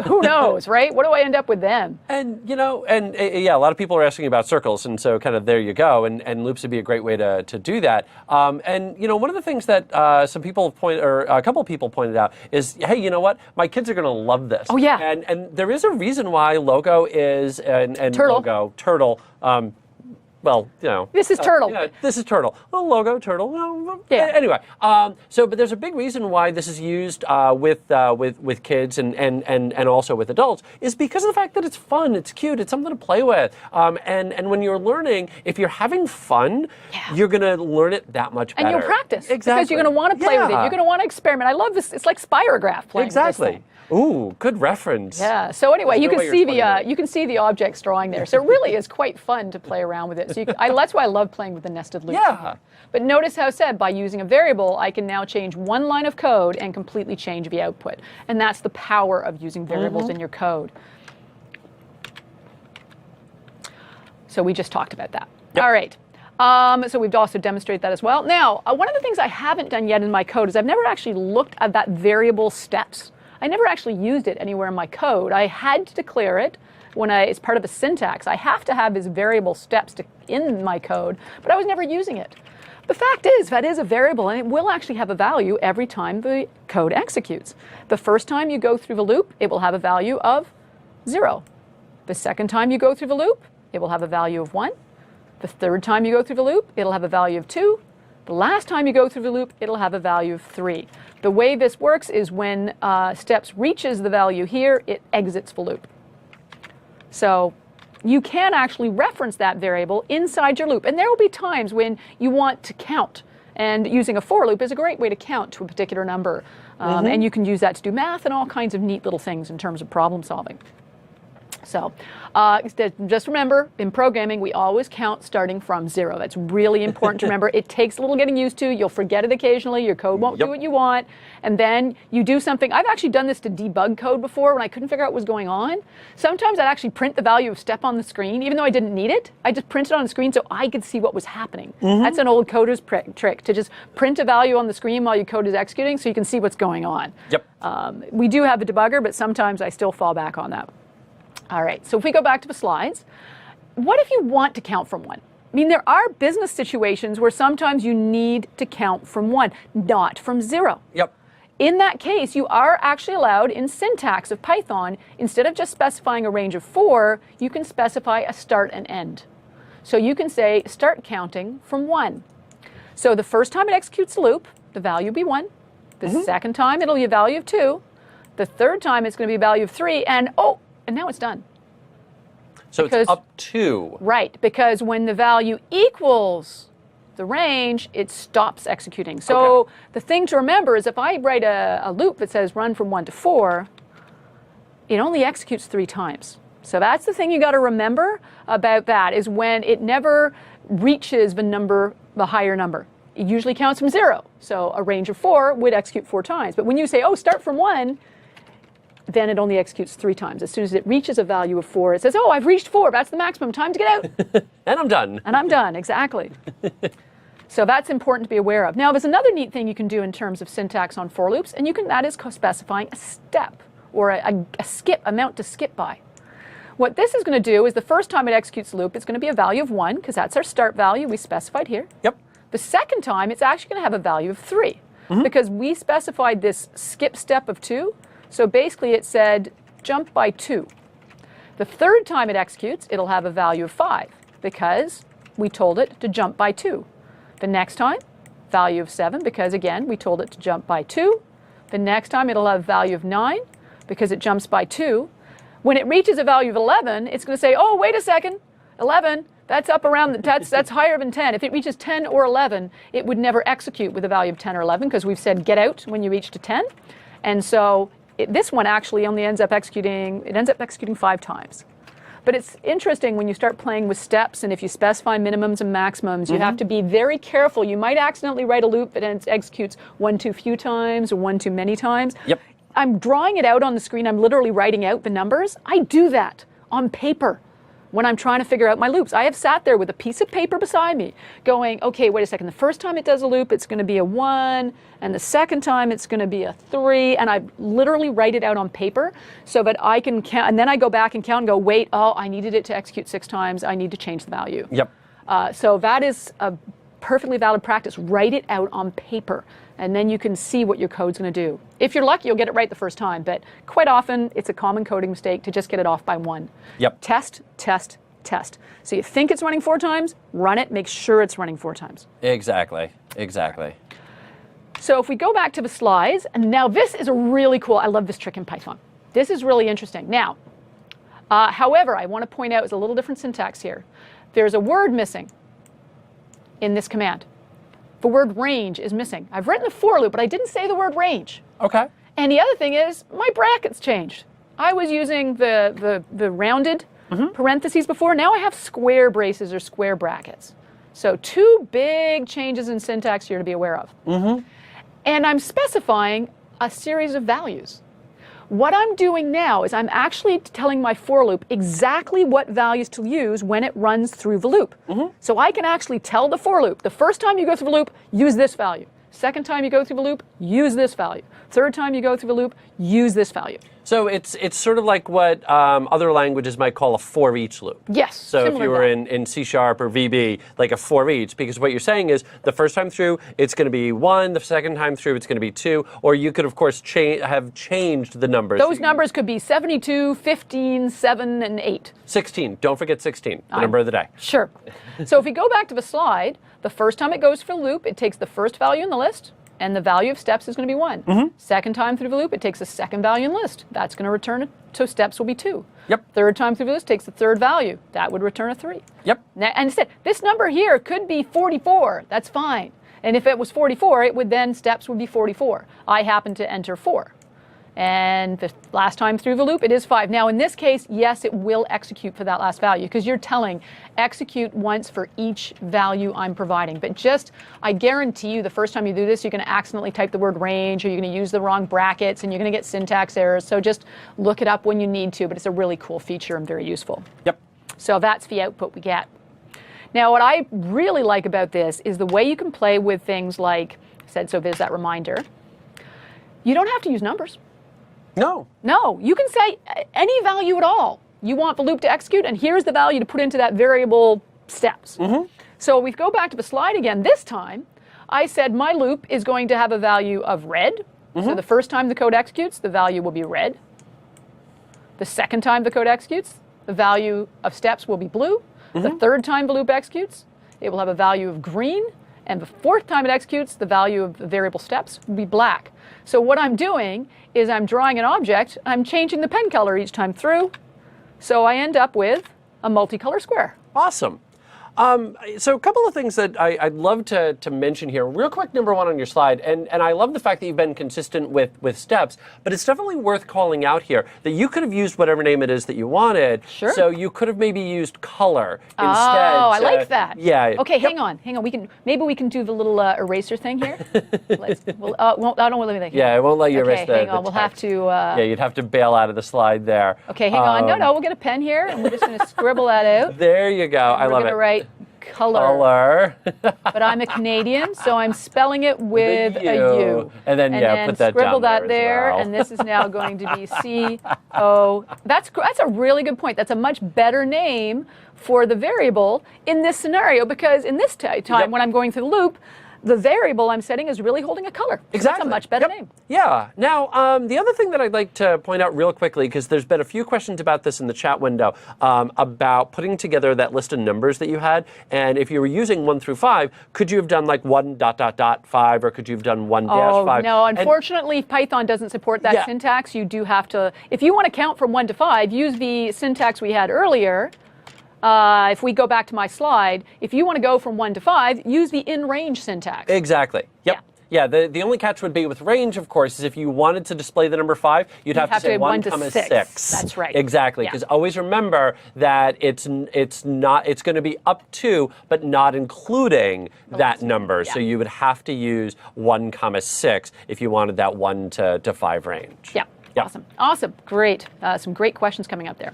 Who knows, right? What do I end up with then? And, yeah, a lot of people are asking about circles, and so kind of there you go, and loops would be a great way to do that. And, one of the things that a couple of people pointed out is, hey, you know what? My kids are going to love this. Oh, yeah. And there is a reason why logo is, and turtle, well, This is turtle. This is turtle. Well, logo, turtle. Yeah. Anyway, but there's a big reason why this is used with kids and also with adults is because of the fact that it's fun, it's cute, it's something to play with. And when you're learning, if you're having fun, you're going to learn it that much better. And you'll practice. Exactly. Because you're going to want to play with it. You're going to want to experiment. I love this. It's like spirograph playing with this thing. Ooh, good reference. Yeah. So anyway, you can see the objects drawing there. So it really is quite fun to play around with it. So that's why I love playing with the nested loops. Yeah. But notice how it said by using a variable, I can now change one line of code and completely change the output. And that's the power of using variables in your code. So we just talked about that. Yep. All right. So we've also demonstrated that as well. Now, one of the things I haven't done yet in my code is I've never actually looked at that variable steps. I never actually used it anywhere in my code. I had to declare it it's part of a syntax. I have to have these variable steps in my code, but I was never using it. The fact is, that is a variable, and it will actually have a value every time the code executes. The first time you go through the loop, it will have a value of 0. The second time you go through the loop, it will have a value of 1. The third time you go through the loop, it'll have a value of 2. The last time you go through the loop, it'll have a value of 3. The way this works is when steps reaches the value here, it exits the loop. So you can actually reference that variable inside your loop. And there will be times when you want to count. And using a for loop is a great way to count to a particular number. And you can use that to do math and all kinds of neat little things in terms of problem solving. So just remember, in programming, we always count starting from 0. That's really important to remember. It takes a little getting used to. You'll forget it occasionally. Your code won't do what you want. And then you do something. I've actually done this to debug code before when I couldn't figure out what was going on. Sometimes I'd actually print the value of step on the screen, even though I didn't need it. I just printed it on the screen so I could see what was happening. That's an old coder's trick, to just print a value on the screen while your code is executing so you can see what's going on. We do have a debugger, but sometimes I still fall back on that. All right, so if we go back to the slides, what if you want to count from 1? I mean, there are business situations where sometimes you need to count from 1, not from 0. In that case, you are actually allowed in syntax of Python, instead of just specifying a range of 4, you can specify a start and end. So you can say start counting from 1. So the first time it executes the loop, the value will be 1. The second time, it'll be a value of 2. The third time, it's going to be a value of 3. And now it's done. So it's up to. Right, because when the value equals the range, it stops executing. So the thing to remember is if I write a loop that says run from 1 to 4, it only executes 3 times. So that's the thing you got to remember about that, is when it never reaches the higher number. It usually counts from 0. So a range of 4 would execute 4 times. But when you say, start from 1, then it only executes 3 times. As soon as it reaches a value of 4, it says, I've reached 4. That's the maximum. Time to get out. And I'm done. And I'm done, exactly. So that's important to be aware of. Now, there's another neat thing you can do in terms of syntax on for loops, and that is specifying a step or a skip amount to skip by. What this is going to do is the first time it executes the loop, it's going to be a value of 1, because that's our start value we specified here. The second time, it's actually going to have a value of 3, because we specified this skip step of 2. So basically it said jump by 2. The third time it executes, it'll have a value of 5 because we told it to jump by 2. The next time, value of 7 because again, we told it to jump by 2. The next time it'll have a value of 9 because it jumps by 2. When it reaches a value of 11, it's going to say, wait a second, 11, that's up around, that's higher than 10. If it reaches 10 or 11, it would never execute with a value of 10 or 11 because we've said get out when you reach to 10. And so this one actually only ends up executing 5 times. But it's interesting when you start playing with steps, and if you specify minimums and maximums, you have to be very careful. You might accidentally write a loop that executes 1 too few times or 1 too many times. I'm drawing it out on the screen. I'm literally writing out the numbers. I do that on paper when I'm trying to figure out my loops. I have sat there with a piece of paper beside me going, okay, wait a second. The first time it does a loop, it's going to be a 1. And the second time, it's going to be a 3. And I literally write it out on paper so that I can count. And then I go back and count and go, wait, I needed it to execute 6 times. I need to change the value. So that is a perfectly valid practice. Write it out on paper. And then you can see what your code's going to do. If you're lucky, you'll get it right the first time. But quite often, it's a common coding mistake to just get it off by 1. Test, test, test. So you think it's running 4 times, run it, make sure it's running 4 times. Exactly. So if we go back to the slides, and now this is a really cool, I love this trick in Python. This is really interesting. Now, however, I want to point out it's a little different syntax here. There's a word missing in this command. The word range is missing. I've written the for loop, but I didn't say the word range. And the other thing is, my brackets changed. I was using the rounded parentheses before. Now I have square braces or square brackets. So 2 big changes in syntax here to be aware of. And I'm specifying a series of values. What I'm doing now is I'm actually telling my for loop exactly what values to use when it runs through the loop. So I can actually tell the for loop, the first time you go through the loop, use this value. Second time you go through the loop, use this value. Third time you go through the loop, use this value. So it's sort of like what other languages might call a for each loop. Yes. So if similar you to were that. in C# or VB, like a for each, because what you're saying is the first time through it's going to be 1, the second time through it's going to be 2, or you could of course have changed the numbers. Those numbers could be 72, 15, 7, and 8. 16. Don't forget 16, the number of the day. Sure. So if we go back to the slide, the first time it goes for the loop, it takes the first value in the list, and the value of steps is going to be 1. Second time through the loop, it takes the second value in the list. That's going to return, so steps will be 2. Yep. Third time through the list takes the third value. That would return a 3. Yep. Now, and instead, this number here could be 44. That's fine. And if it was 44, it would then, steps would be 44. I happen to enter 4. And the last time through the loop, it is 5. Now, in this case, yes, it will execute for that last value because you're telling execute once for each value I'm providing. But just, I guarantee you, the first time you do this, you're going to accidentally type the word range, or you're going to use the wrong brackets, and you're going to get syntax errors. So just look it up when you need to, but it's a really cool feature and very useful. Yep. So that's the output we get. Now, what I really like about this is the way you can play with things like, I said, so there's that reminder. You don't have to use numbers. No. No, you can say any value at all. You want the loop to execute, and here's the value to put into that variable steps. So if we go back to the slide again, this time, I said my loop is going to have a value of red. So the first time the code executes, the value will be red. The second time the code executes, the value of steps will be blue. The third time the loop executes, it will have a value of green. And the fourth time it executes, the value of the variable steps will be black. So what I'm doing is I'm drawing an object, I'm changing the pen color each time through, so I end up with a multicolor square. Awesome. So a couple of things that I'd love to mention here. Real quick, number one on your slide, and I love the fact that you've been consistent with steps, but it's definitely worth calling out here that you could have used whatever name it is that you wanted. Sure. So you could have maybe used color instead. Oh, I like that. Yeah. Okay, hang on. Maybe we can do the little eraser thing here. I don't want to. Yeah, I won't let you erase the hang on. the We'll have text. to. Yeah, you'd have to bail out of the slide there. Okay, hang on. No, we'll get a pen here, and we're just going to scribble that out. There you go. I love We're it. going to write color. Color. But I'm a Canadian, so I'm spelling it with a U. And then, put that scribble down that there as well. and this is now going to be C-O. That's a really good point. That's a much better name for the variable in this scenario, because in this time when I'm going through the loop, the variable I'm setting is really holding a color. So Exactly. That's a much better name. Yeah. Now, the other thing that I'd like to point out real quickly, because there's been a few questions about this in the chat window, about putting together that list of numbers that you had. And if you were using 1 through 5, could you have done like 1.5, or could you have done 1-5? Oh, no, unfortunately, Python doesn't support that syntax. You do have to, if you want to count from 1 to 5, use the syntax we had earlier. If we go back to my slide, if you want to go from 1 to 5, use the in-range syntax. Exactly. Yep. Yeah, the only catch would be with range, of course, is if you wanted to display the number 5, you'd have to say 1, to 6. That's right. Exactly, because always remember that it's going to be up to, but not including that number. So you would have to use 1, 6 if you wanted that 1 to 5 range. Yeah. Yep. Awesome. Great. Some great questions coming up there.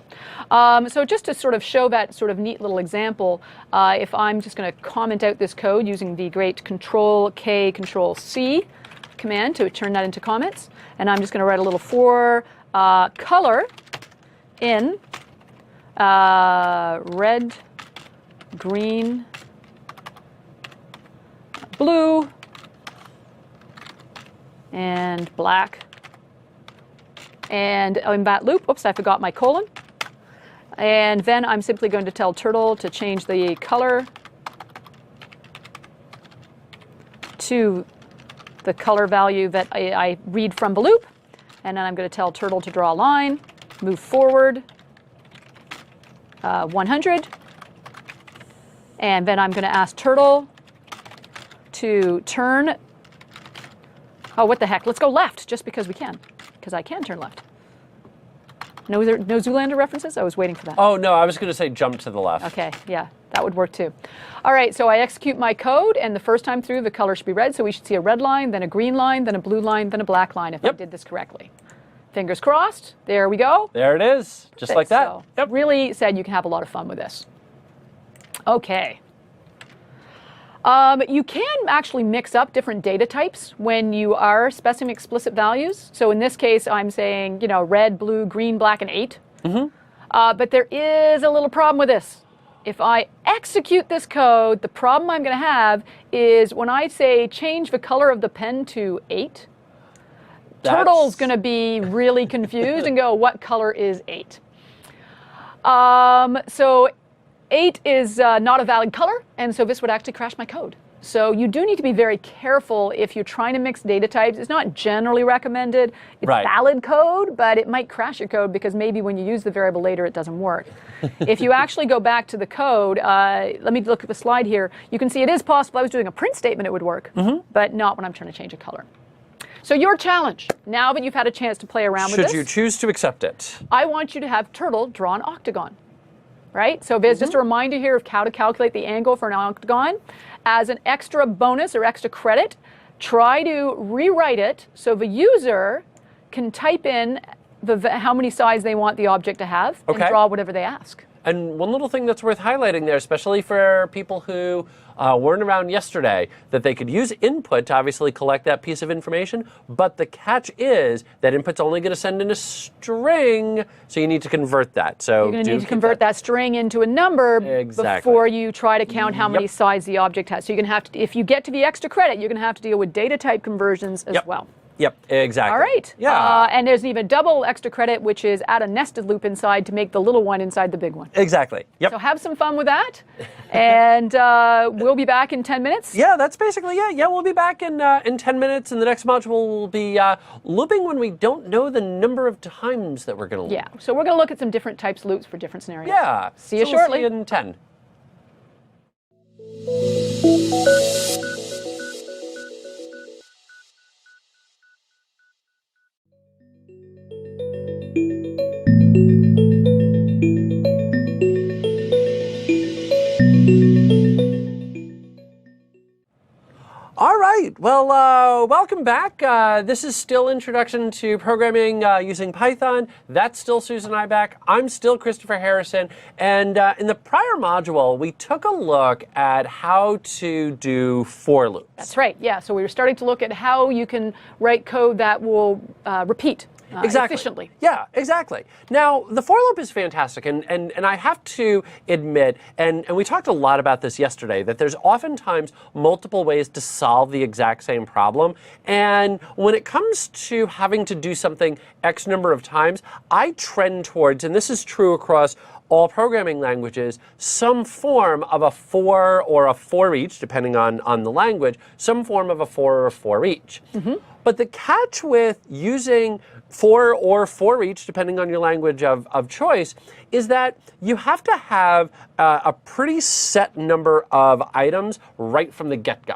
So just to sort of show that sort of neat little example, if I'm just going to comment out this code using the great Control-K, Control-C command to turn that into comments, and I'm just going to write a little for color in red, green, blue, and black. And in that loop, oops, I forgot my colon. And then I'm simply going to tell Turtle to change the color to the color value that I read from the loop. And then I'm going to tell Turtle to draw a line, move forward 100. And then I'm going to ask Turtle to turn, oh, what the heck, let's go left, just because we can. Because I can turn left. No Zoolander references? I was waiting for that. Oh, no, I was going to say jump to the left. Okay, yeah, that would work too. All right, so I execute my code, and the first time through, the color should be red, so we should see a red line, then a green line, then a blue line, then a black line, if I did this correctly. Fingers crossed. There we go. There it is, just like that. So, really said you can have a lot of fun with this. Okay. You can actually mix up different data types when you are specifying explicit values. So in this case, I'm saying, red, blue, green, black, and 8. But there is a little problem with this. If I execute this code, the problem I'm going to have is when I say change the color of the pen to 8, Turtle's going to be really confused and go, what color is 8? So 8 is not a valid color, and so this would actually crash my code. So you do need to be very careful if you're trying to mix data types. It's not generally recommended. It's valid code, but it might crash your code because maybe when you use the variable later, it doesn't work. If you actually go back to the code, let me look at the slide here. You can see it is possible. I was doing a print statement, it would work, but not when I'm trying to change a color. So your challenge, now that you've had a chance to play around with this. Should you choose to accept it? I want you to have Turtle draw an octagon. Right? So there's just a reminder here of how to calculate the angle for an octagon. As an extra bonus or extra credit, try to rewrite it so the user can type in how many sides they want the object to have and draw whatever they ask. And one little thing that's worth highlighting there, especially for people who weren't around yesterday, that they could use input to obviously collect that piece of information, but the catch is that input's only going to send in a string, so you need to convert that. So you're going to need to convert that string into a number before you try to count how many sides the object has. So you're going to have to, if you get to the extra credit, you're going to have to deal with data type conversions as well. Yep, exactly. All right. Yeah. And there's even double extra credit, which is add a nested loop inside to make the little one inside the big one. Exactly. Yep. So have some fun with that. And we'll be back in 10 minutes. Yeah, that's basically it. Yeah, we'll be back in 10 minutes, and the next module will be looping when we don't know the number of times that we're going to loop. Yeah, so we're going to look at some different types of loops for different scenarios. Yeah. See you shortly. We'll see you in 10. All right, well, welcome back. This is still Introduction to Programming using Python. That's still Susan Ibach. I'm still Christopher Harrison. And in the prior module, we took a look at how to do for loops. That's right, yeah. So we were starting to look at how you can write code that will repeat. Efficiently. Yeah, exactly. Now, the for loop is fantastic, and I have to admit, and we talked a lot about this yesterday, that there's oftentimes multiple ways to solve the exact same problem, and when it comes to having to do something X number of times, I trend towards, and this is true across all programming languages, some form of a for or a for each, depending on the language, some form of a for or a for each. But the catch with using for or for each, depending on your language of choice, is that you have to have a pretty set number of items right from the get-go.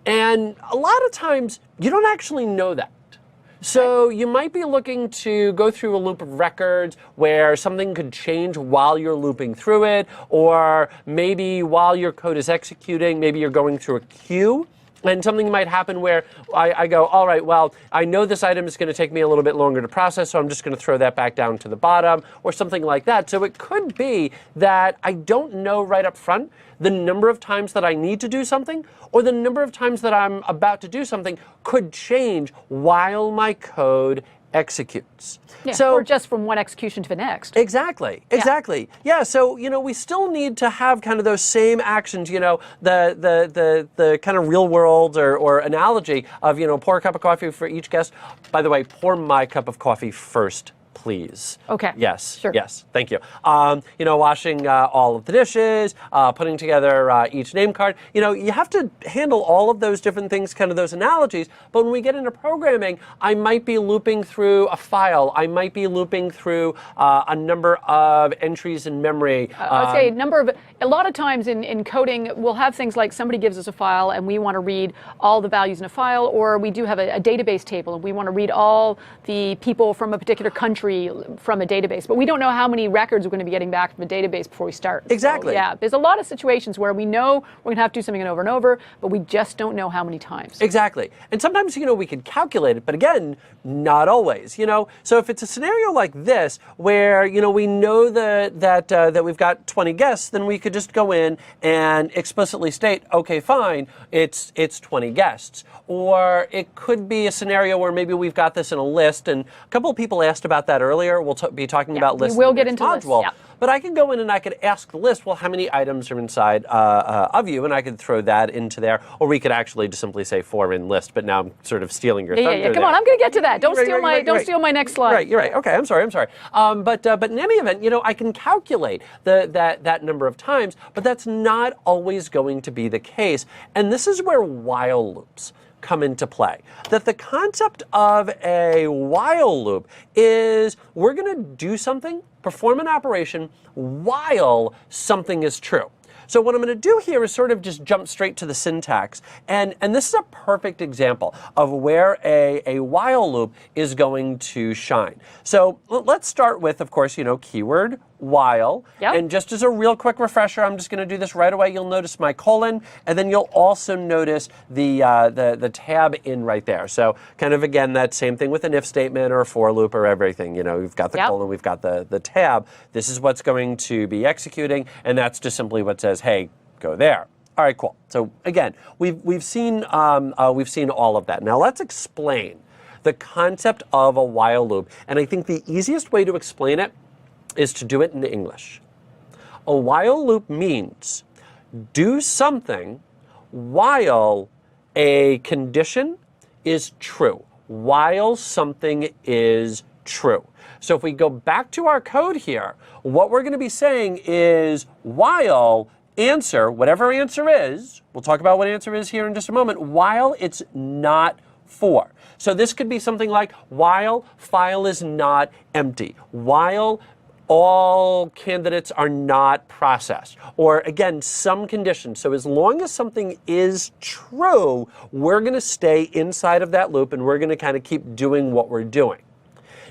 And a lot of times, you don't actually know that. So you might be looking to go through a loop of records where something could change while you're looping through it, or maybe while your code is executing, maybe you're going through a queue. And something might happen where I go, all right, well, I know this item is going to take me a little bit longer to process, so I'm just going to throw that back down to the bottom, or something like that. So it could be that I don't know right up front the number of times that I need to do something, or the number of times that I'm about to do something could change while my code executes. Yeah, or just from one execution to the next. Exactly. Yeah, so, we still need to have kind of those same actions, the kind of real world or analogy of, pour a cup of coffee for each guest. By the way, pour my cup of coffee first, please. Okay. Yes. Sure. Yes. Thank you. Washing all of the dishes, putting together each name card. You have to handle all of those different things, kind of those analogies. But when we get into programming, I might be looping through a file. I might be looping through a number of entries in memory. I'd say a lot of times in coding, we'll have things like somebody gives us a file and we want to read all the values in a file, or we do have a database table and we want to read all the people from a particular country entry from a database, but we don't know how many records we're going to be getting back from a database before we start. Exactly. So, yeah, there's a lot of situations where we know we're going to have to do something over and over, but we just don't know how many times. Exactly. And sometimes, we can calculate it, but again, not always, So if it's a scenario like this where, we know that we've got 20 guests, then we could just go in and explicitly state, okay, fine, it's 20 guests. Or it could be a scenario where maybe we've got this in a list, and a couple of people asked about that earlier. We'll be talking about lists. We will get into module. lists. Yeah. But I could go in and I could ask the list, well, how many items are inside of you? And I could throw that into there. Or we could actually just simply say 4 in list, but now I'm sort of stealing your thunder. Yeah. Come on, I'm going to get to that. Don't steal my next slide. Right, you're right. Okay, I'm sorry. But in any event, I can calculate that number of times, but that's not always going to be the case. And this is where while loops come into play. That the concept of a while loop is we're going to do something, perform an operation while something is true. So what I'm going to do here is sort of just jump straight to the syntax. And this is a perfect example of where a while loop is going to shine. So let's start with, of course, keyword while. Yep. And just as a real quick refresher, I'm just going to do this right away. You'll notice my colon, and then you'll also notice the tab in right there. So kind of, again, that same thing with an if statement or a for loop or everything. We've got the colon, we've got the tab. This is what's going to be executing, and that's just simply what says, hey, go there. All right, cool. So again, we've seen all of that. Now let's explain the concept of a while loop, and I think the easiest way to explain it is to do it in English. A while loop means do something while a condition is true, while something is true. So if we go back to our code here, what we're going to be saying is while answer, whatever answer is, we'll talk about what answer is here in just a moment, while it's not for. So this could be something like while file is not empty, while all candidates are not processed, or again, some conditions. So as long as something is true, we're going to stay inside of that loop and we're going to kind of keep doing what we're doing.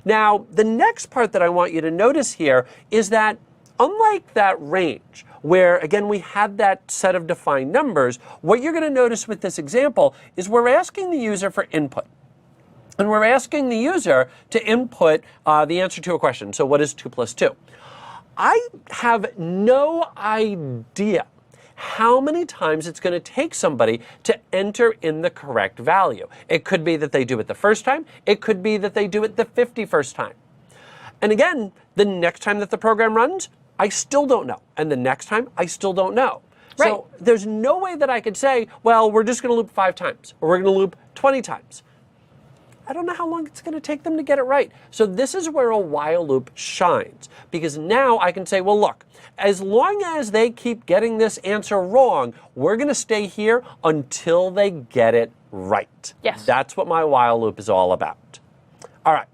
Now, the next part that I want you to notice here is that unlike that range, where again we had that set of defined numbers, what you're going to notice with this example is we're asking the user for input. And we're asking the user to input the answer to a question. So what is 2 plus 2? I have no idea how many times it's going to take somebody to enter in the correct value. It could be that they do it the first time. It could be that they do it the 51st time. And again, the next time that the program runs, I still don't know. And the next time, I still don't know. Right. So there's no way that I could say, well, we're just going to loop 5 times, or we're going to loop 20 times. I don't know how long it's going to take them to get it right. So this is where a while loop shines, because now I can say, well, look, as long as they keep getting this answer wrong, we're going to stay here until they get it right. Yes. That's what my while loop is all about. All right.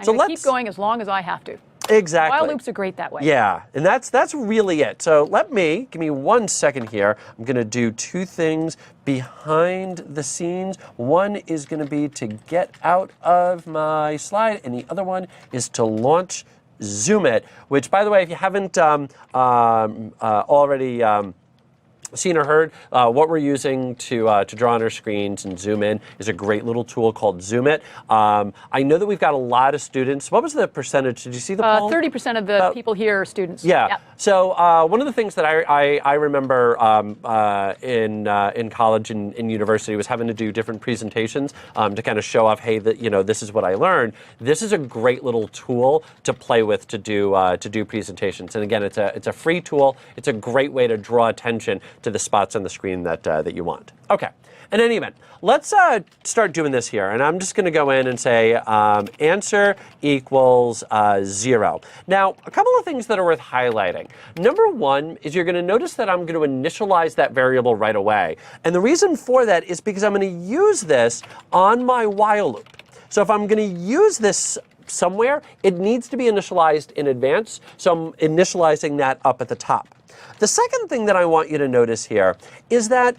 So let's keep going as long as I have to. Exactly. While loops are great that way. Yeah, and that's really it. So give me 1 second here. I'm going to do 2 things behind the scenes. One is going to be to get out of my slide, and the other one is to launch Zoom It, which, by the way, if you haven't already seen or heard, what we're using to draw on our screens and zoom in is a great little tool called Zoom It. I know that we've got a lot of students. What was the percentage? Did you see the poll? 30% of the people here are students. Yeah. Yep. So one of the things that I remember in college and in university was having to do different presentations to kind of show off, hey, this is what I learned. This is a great little tool to play with to do presentations. And again, it's a free tool. It's a great way to draw attention to the spots on the screen that you want. Okay. In any event, let's start doing this here. And I'm just going to go in and say answer equals 0. Now, a couple of things that are worth highlighting. Number one is you're going to notice that I'm going to initialize that variable right away. And the reason for that is because I'm going to use this on my while loop. So if I'm going to use this somewhere, it needs to be initialized in advance. So I'm initializing that up at the top. The second thing that I want you to notice here is that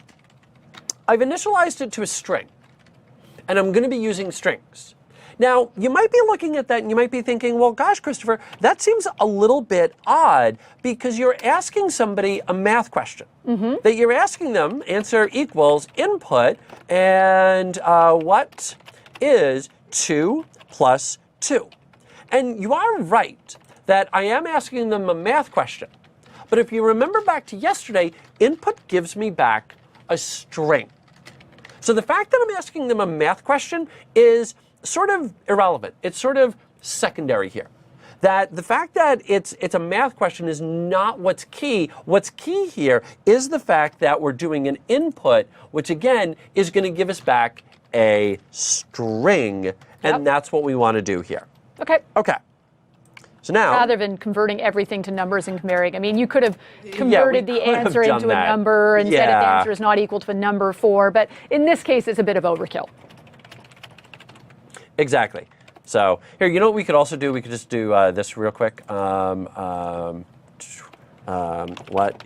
I've initialized it to a string, and I'm going to be using strings. Now, you might be looking at that and you might be thinking, well, gosh, Christopher, that seems a little bit odd because you're asking somebody a math question. That you're asking them, answer equals input, and what is 2 plus 2? And you are right that I am asking them a math question. But if you remember back to yesterday, input gives me back a string. So the fact that I'm asking them a math question is sort of irrelevant. It's sort of secondary here. That the fact that it's a math question is not what's key. What's key here is the fact that we're doing an input, which again is going to give us back a string, and that's what we want to do here. Okay. Okay. So now, rather than converting everything to numbers and comparing, I mean, you could have converted the answer into a number and said the answer is not equal to a number 4, but in this case, it's a bit of overkill. Exactly. So here, you know what we could also do? We could just do this real quick. What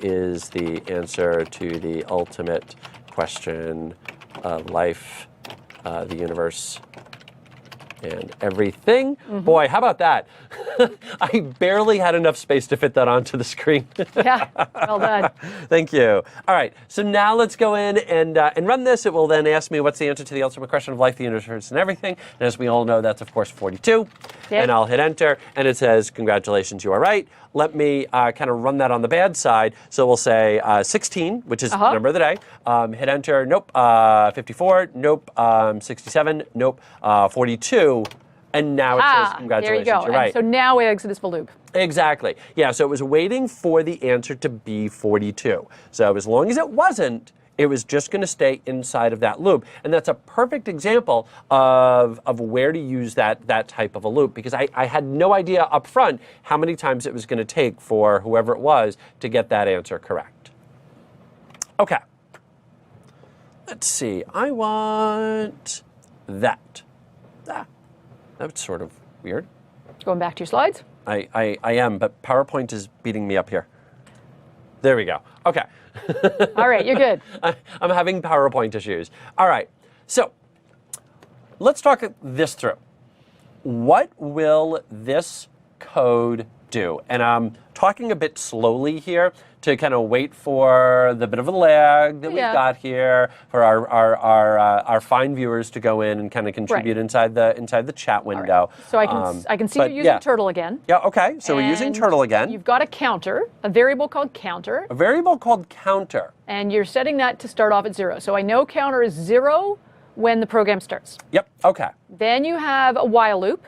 is the answer to the ultimate question of life, the universe, and everything? Boy, how about that? I barely had enough space to fit that onto the screen. Yeah, well done. Thank you. All right, so now let's go in and run this. It will then ask me what's the answer to the ultimate question of life, the universe, and everything. And as we all know, that's, of course, 42. Yep. And I'll hit enter, and it says, congratulations, you are right. Let me kind of run that on the bad side. So we'll say 16, which is the number of the day. Hit enter, nope. 54, nope. 67, nope. 42. And now it says, congratulations, there you go. You're right. And so now we exit this loop. Exactly. Yeah, so it was waiting for the answer to be 42. So as long as it wasn't, it was just going to stay inside of that loop. And that's a perfect example of where to use that type of a loop, because I had no idea up front how many times it was going to take for whoever it was to get that answer correct. Okay. Let's see. I want that. That's sort of weird. Going back to your slides? I am, but PowerPoint is beating me up here. There we go. Okay. All right, you're good. I'm having PowerPoint issues. All right. So let's talk this through. What will this code do? And I'm talking a bit slowly here to kind of wait for the bit of a lag that we've got here for our fine viewers to go in and kind of contribute inside the chat window. Right. So I can see you're using Turtle again. Yeah. Okay. So we're using Turtle again. You've got a counter, a variable called counter. A variable called counter. And you're setting that to start off at 0. So I know counter is 0 when the program starts. Yep. Okay. Then you have a while loop.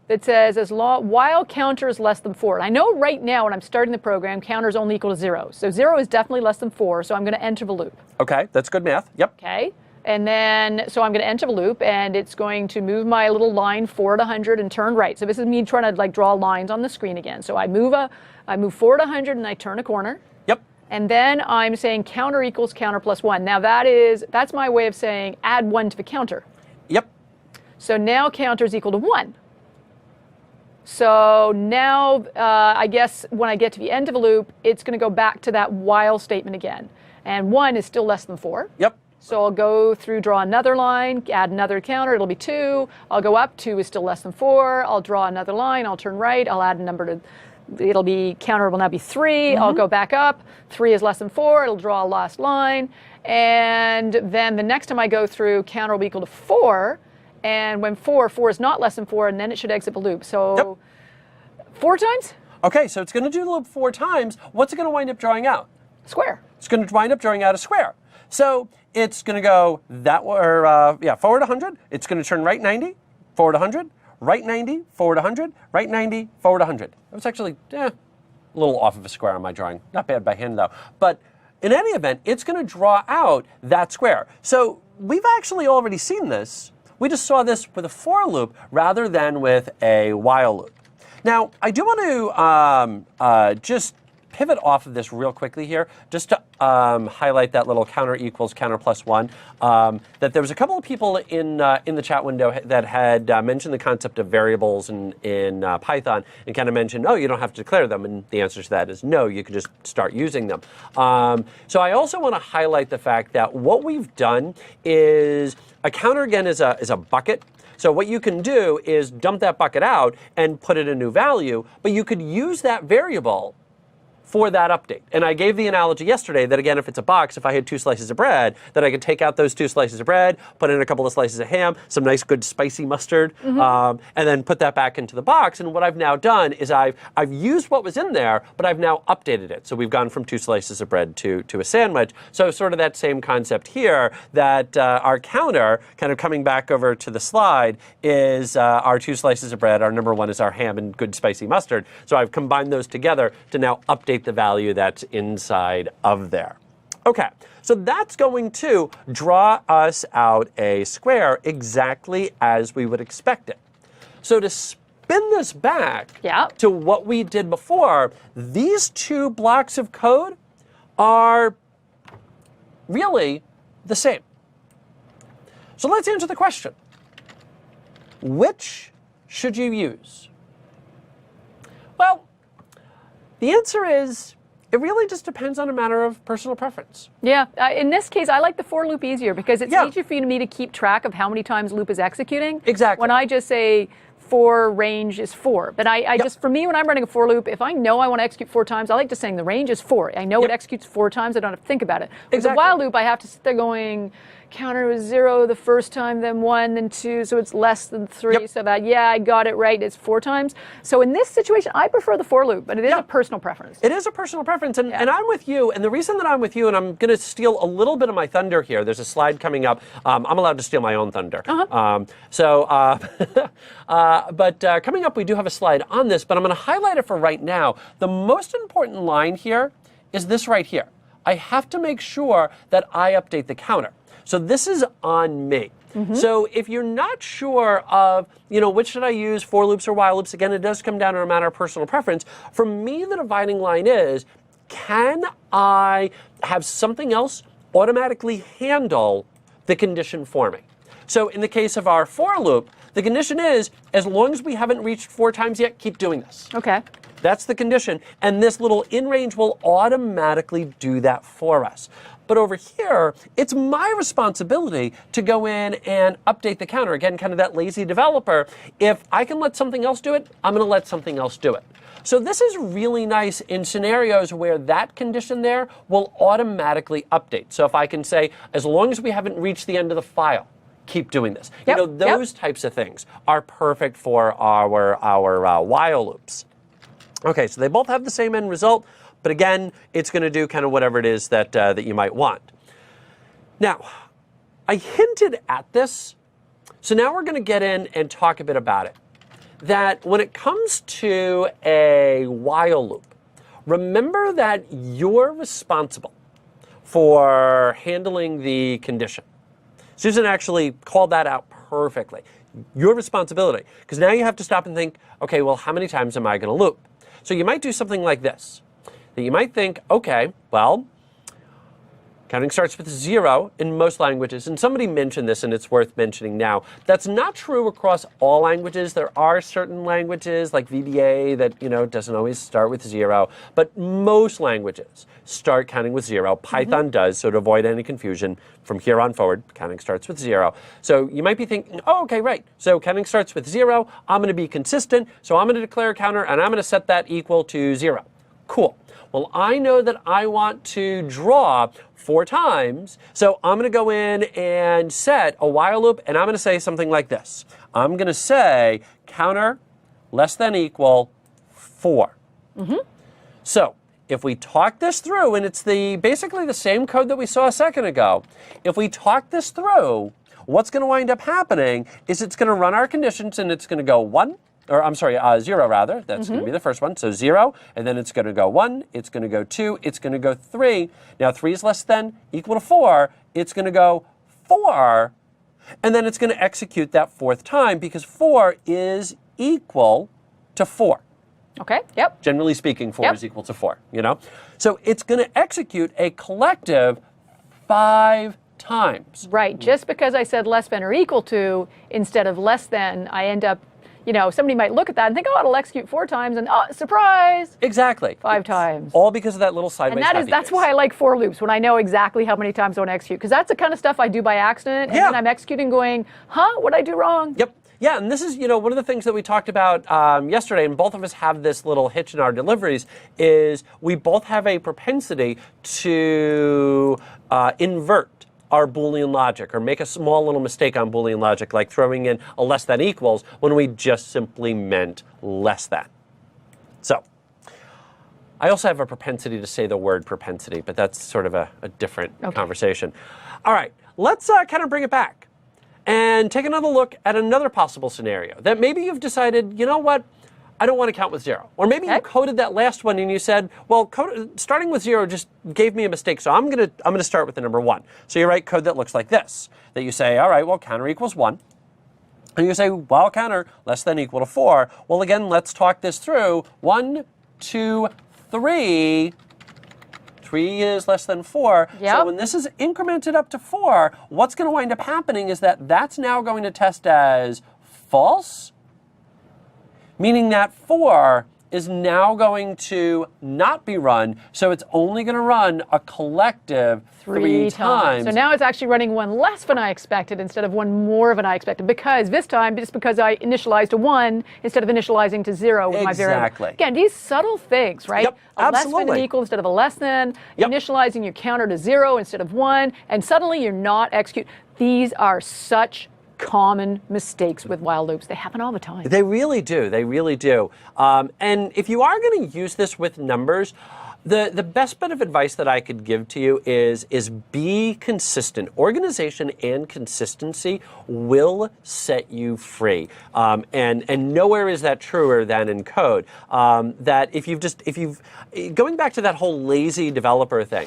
That says while counter is less than 4. And I know right now when I'm starting the program, counter is only equal to 0. So 0 is definitely less than 4, so I'm going to enter the loop. Okay, that's good math. Yep. Okay, and then, so I'm going to enter the loop, and it's going to move my little line forward 100 and turn right. So this is me trying to like draw lines on the screen again. So I move forward 100 and I turn a corner. Yep. And then I'm saying counter equals counter plus 1. Now that's my way of saying add 1 to the counter. Yep. So now counter is equal to 1. So now, I guess when I get to the end of a loop, it's going to go back to that while statement again. And 1 is still less than 4. Yep. So I'll go through, draw another line, add another counter, it'll be 2. I'll go up, 2 is still less than 4. I'll draw another line, I'll turn right, I'll add a number to, it'll be, counter will now be 3. I'll go back up, 3 is less than 4, it'll draw a last line. And then the next time I go through, counter will be equal to 4. And when 4 is not less than 4, and then it should exit the loop. So 4 times? Okay, so it's going to do the loop 4 times. What's it going to wind up drawing out? Square. It's going to wind up drawing out a square. So it's going to go forward 100. It's going to turn right 90, forward 100, right 90, forward 100, right 90, forward 100. That was actually a little off of a square on my drawing. Not bad by hand, though. But in any event, it's going to draw out that square. So we've actually already seen this. We just saw this with a for loop rather than with a while loop. Now, I do want to just pivot off of this real quickly here, just to highlight that little counter equals counter plus 1. That there was a couple of people in the chat window that had mentioned the concept of variables in Python and kind of mentioned, oh, you don't have to declare them, and the answer to that is no, you can just start using them. So I also want to highlight the fact that what we've done is a counter again is a bucket. So what you can do is dump that bucket out and put in a new value, but you could use that variable for that update. And I gave the analogy yesterday that, again, if it's a box, if I had 2 slices of bread, that I could take out those 2 slices of bread, put in a couple of slices of ham, some nice good spicy mustard, and then put that back into the box. And what I've now done is I've used what was in there, but I've now updated it. So we've gone from 2 slices of bread to a sandwich. So sort of that same concept here, that our counter, kind of coming back over to the slide, is our 2 slices of bread. Our number 1 is our ham and good spicy mustard. So I've combined those together to now update the value that's inside of there. Okay, so that's going to draw us out a square exactly as we would expect it. So to spin this back to what we did before, these 2 blocks of code are really the same. So let's answer the question. Which should you use? Well, the answer is, it really just depends on a matter of personal preference. Yeah, in this case, I like the for loop easier because it's easier for me to keep track of how many times loop is executing. Exactly. When I just say for range is 4. But I just, for me, when I'm running a for loop, if I know I want to execute 4 times, I like just saying the range is 4. I know it executes 4 times. I don't have to think about it. With the while loop, I have to sit there going, counter was 0 the first time, then 1, then 2, so it's less than 3. So that, I got it right, it's 4 times. So in this situation, I prefer the for loop, but it is a personal preference. It is a personal preference, and I'm with you. And the reason that I'm with you, and I'm going to steal a little bit of my thunder here, there's a slide coming up. I'm allowed to steal my own thunder. But coming up, we do have a slide on this, but I'm going to highlight it for right now. The most important line here is this right here. I have to make sure that I update the counter. So this is on me. So if you're not sure of, which should I use, for loops or while loops, again, it does come down to a matter of personal preference. For me, the dividing line is, can I have something else automatically handle the condition for me? So in the case of our for loop, the condition is, as long as we haven't reached 4 times yet, keep doing this. Okay. That's the condition. And this little in range will automatically do that for us. But over here, it's my responsibility to go in and update the counter. Again, kind of that lazy developer. If I can let something else do it, I'm going to let something else do it. So this is really nice in scenarios where that condition there will automatically update. So if I can say, as long as we haven't reached the end of the file, keep doing this. Those types of things are perfect for our while loops. Okay, so they both have the same end result. But again, it's going to do kind of whatever it is that you might want. Now, I hinted at this, so now we're going to get in and talk a bit about it. That when it comes to a while loop, remember that you're responsible for handling the condition. Susan actually called that out perfectly. Your responsibility. Because now you have to stop and think, okay, well, how many times am I going to loop? So you might do something like this. That you might think, okay, well, counting starts with 0 in most languages. And somebody mentioned this, and it's worth mentioning now. That's not true across all languages. There are certain languages, like VBA, that doesn't always start with 0. But most languages start counting with 0. Python does, so to avoid any confusion, from here on forward, counting starts with 0. So you might be thinking, oh, okay, right. So counting starts with 0. I'm going to be consistent. So I'm going to declare a counter, and I'm going to set that equal to 0. Cool. Well, I know that I want to draw 4 times, so I'm going to go in and set a while loop, and I'm going to say something like this. I'm going to say counter less than equal 4. So if we talk this through, and it's basically the same code that we saw a second ago, if we talk this through, what's going to wind up happening is it's going to run our conditions, and it's going to go 0 rather. That's going to be the first one. So 0, and then it's going to go 1, it's going to go 2, it's going to go 3. Now 3 is less than equal to 4. It's going to go 4, and then it's going to execute that 4th time because 4 is equal to 4. Okay, yep. Generally speaking, 4 is equal to 4, So it's going to execute a collective 5 times. Right, just because I said less than or equal to instead of less than, I end up somebody might look at that and think, oh, it'll execute 4 times, and surprise! Exactly. 5 times. All because of that little sideways happy And that's face. why I like for loops, when I know exactly how many times I want to execute. Because that's the kind of stuff I do by accident, and then I'm executing going, huh, what did I do wrong? Yep. Yeah, and this is, one of the things that we talked about yesterday, and both of us have this little hitch in our deliveries, is we both have a propensity to invert our Boolean logic, or make a small little mistake on Boolean logic, like throwing in a less than equals when we just simply meant less than. So, I also have a propensity to say the word propensity, but that's sort of a different conversation. All right, let's kind of bring it back and take another look at another possible scenario that maybe you've decided, you know what, I don't want to count with 0. Or maybe you coded that last one and you said, well, starting with 0 just gave me a mistake, so I'm gonna start with the number 1. So you write code that looks like this, that you say, all right, well, counter equals 1. And you say, well, counter less than equal to 4. Well, again, let's talk this through. 1, 2, 3. 3 is less than 4. Yep. So when this is incremented up to 4, what's going to wind up happening is that that's now going to test as false, meaning that 4 is now going to not be run, so it's only going to run a collective 3 times. So now it's actually running 1 less than I expected instead of 1 more than I expected, because this time, just because I initialized to 1 instead of initializing to 0 with my variable. Exactly. Again, these subtle things, right? Yep, a less absolutely. than an equal instead of a less than, initializing your counter to 0 instead of 1, and suddenly you're not execute. These are such common mistakes with while loops. They happen all the time. They really do. They really do. And if you are going to use this with numbers, the best bit of advice that I could give to you is be consistent. Organization and consistency will set you free. And nowhere is that truer than in code. That if you've going back to that whole lazy developer thing,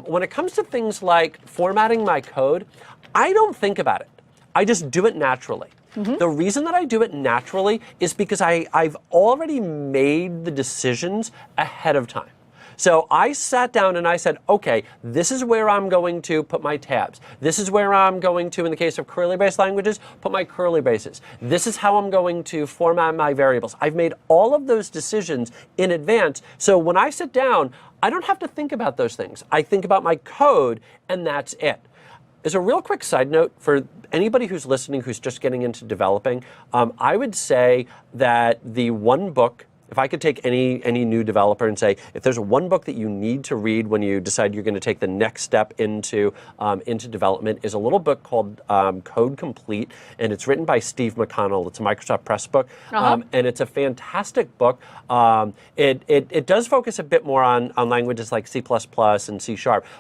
when it comes to things like formatting my code, I don't think about it. I just do it naturally. The reason that I do it naturally is because I've already made the decisions ahead of time. So I sat down and I said, okay, this is where I'm going to put my tabs. This is where I'm going to, in the case of curly-brace languages, put my curly braces. This is how I'm going to format my variables. I've made all of those decisions in advance. So when I sit down, I don't have to think about those things. I think about my code, and that's it. As a real quick side note, for anybody who's listening who's just getting into developing, I would say that the one book, if I could take any new developer and say, if there's one book that you need to read when you decide you're going to take the next step into development, is a little book called Code Complete, and it's written by Steve McConnell. It's a Microsoft Press book, and it's a fantastic book. It does focus a bit more on languages like C++ and C#,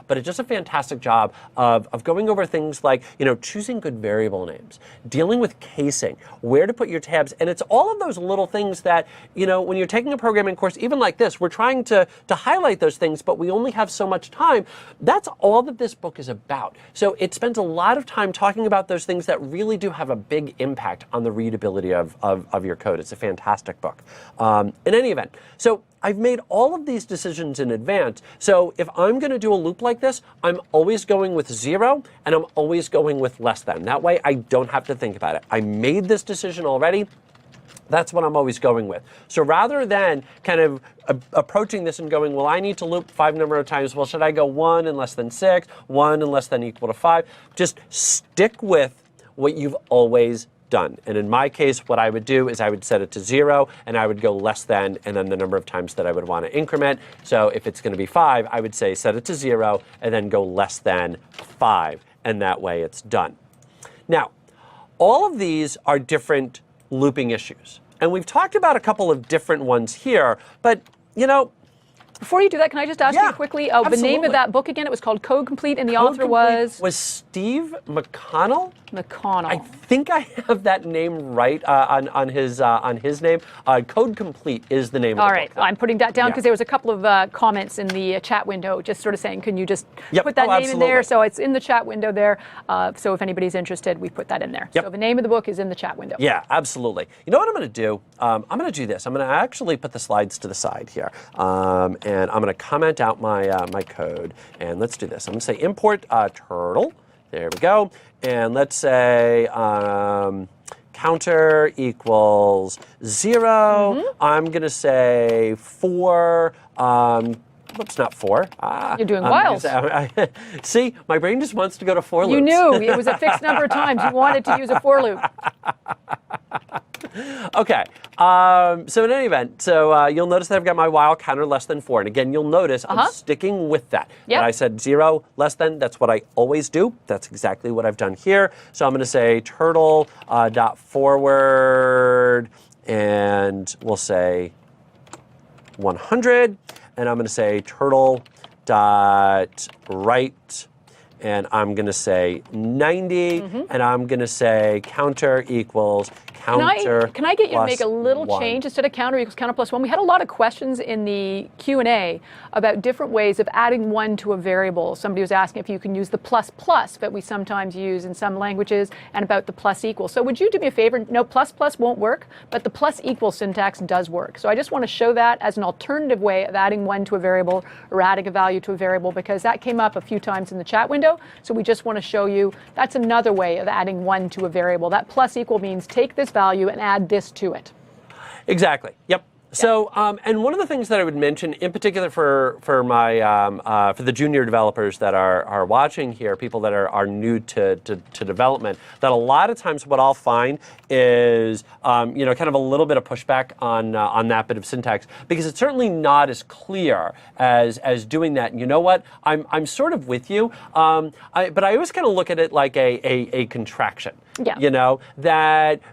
but it does a fantastic job of going over things like, choosing good variable names, dealing with casing, where to put your tabs, and it's all of those little things that, when you're taking a programming course, even like this, we're trying to highlight those things, but we only have so much time. That's all that this book is about. So it spends a lot of time talking about those things that really do have a big impact on the readability of your code. It's a fantastic book. In any event, so I've made all of these decisions in advance. So if I'm going to do a loop like this, I'm always going with 0, and I'm always going with less than. That way, I don't have to think about it. I made this decision already. That's what I'm always going with. So rather than kind of approaching this and going, well, I need to loop 5 number of times. Well, should I go 1 and less than 6, 1 and less than equal to 5? Just stick with what you've always done. And in my case, what I would do is I would set it to 0, and I would go less than, and then the number of times that I would want to increment. So if it's going to be 5, I would say set it to 0, and then go less than 5. And that way it's done. Now, all of these are different looping issues. And we've talked about a couple of different ones here, but, Before you do that, can I just ask you quickly, the name of that book again? It was called Code Complete, and the author was Steve McConnell. I think I have that name right on his name. Code Complete is the name of the book. All right, I'm putting that down because there was a couple of comments in the chat window just sort of saying, can you just put that name in there? So it's in the chat window there. So if anybody's interested, we put that in there. So the name of the book is in the chat window. Yeah, absolutely. You know what I'm going to do? I'm going to do this. I'm going to actually put the slides to the side here. And I'm going to comment out my code. And let's do this. I'm going to say import turtle. There we go. And let's say counter equals 0. I'm going to say 4. Whoops, not 4. You're doing whiles. See, my brain just wants to go to for loops. You knew. It was a fixed number of times. You wanted to use a for loop. Okay, so in any event, you'll notice that I've got my while counter less than 4. And again, you'll notice I'm sticking with that. Yep. When I said 0 less than, that's what I always do. That's exactly what I've done here. So I'm going to say turtle dot forward, and we'll say 100. And I'm going to say turtle dot right, and I'm going to say 90, and I'm going to say counter equals counter. Can I get you to make a little 1. change instead of counter equals counter plus 1? We had a lot of questions in the Q&A about different ways of adding 1 to a variable. Somebody was asking if you can use the plus plus that we sometimes use in some languages, and about the plus equal. So would you do me a favor? No, plus plus won't work, but the plus equal syntax does work. So I just want to show that as an alternative way of adding 1 to a variable or adding a value to a variable, because that came up a few times in the chat window. So we just want to show you that's another way of adding 1 to a variable. That plus equal means take this value and add this to it. Exactly. Yep. So, and one of the things that I would mention, in particular for my for the junior developers that are watching here, people that are new to development, that a lot of times what I'll find is kind of a little bit of pushback on that bit of syntax, because it's certainly not as clear as doing that. And you know what? I'm sort of with you, but I always kind of look at it like a contraction. Yeah.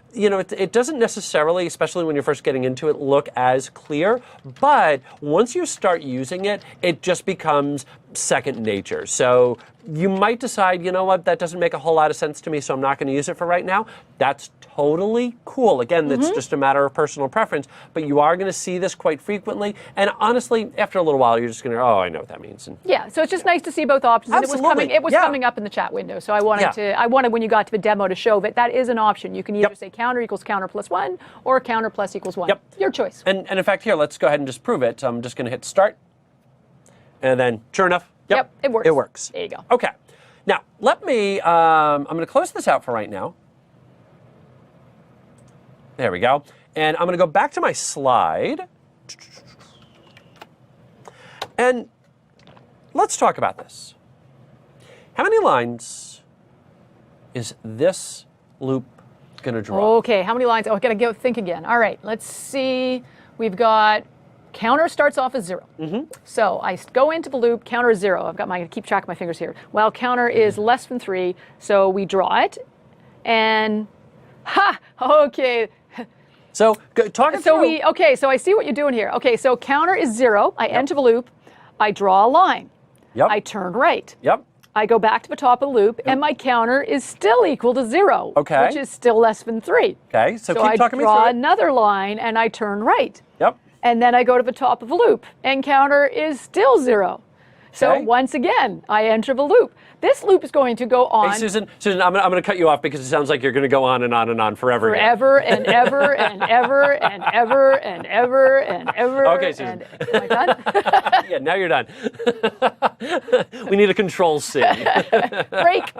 It doesn't necessarily, especially when you're first getting into it, look as clear. But once you start using it, it just becomes second nature. So you might decide, you know what, that doesn't make a whole lot of sense to me, so I'm not going to use it for right now. That's totally cool. Again, that's just a matter of personal preference, but you are going to see this quite frequently. And honestly, after a little while, you're just going to, oh, I know what that means. And yeah, so it's just nice to see both options. Absolutely. And it was coming up in the chat window, so I wanted when you got to the demo to show that is an option. You can either say counter equals counter plus 1 or counter plus equals 1. Yep. Your choice. And in fact, here, let's go ahead and just prove it. So I'm just going to hit start. And then, sure enough, yep, it works. It works. There you go. Okay. Now, let me, I'm going to close this out for right now. There we go. And I'm going to go back to my slide. And let's talk about this. How many lines is this loop going to draw? Okay, how many lines? Oh, I got to go think again. All right, let's see. We've got counter starts off as 0. So I go into the loop, counter is 0. I've got my, keep track of my fingers here. Well, counter is less than 3, so we draw it. And, okay. So talk it through. So I see what you're doing here. Okay, so counter is 0. I enter the loop. I draw a line. Yep. I turn right. Yep. I go back to the top of the loop, and my counter is still equal to 0, okay, which is still less than 3. Okay, so keep talking me through I draw it. another line, and I turn right. Yep. And then I go to the top of the loop, and counter is still 0. So once again, I enter the loop. This loop is going to go on. Hey, Susan, I'm going to cut you off because it sounds like you're going to go on and on and on forever. Forever and ever and ever and ever and ever and ever. Okay, Susan. Am I done? Yeah, now you're done. We need a control C. break.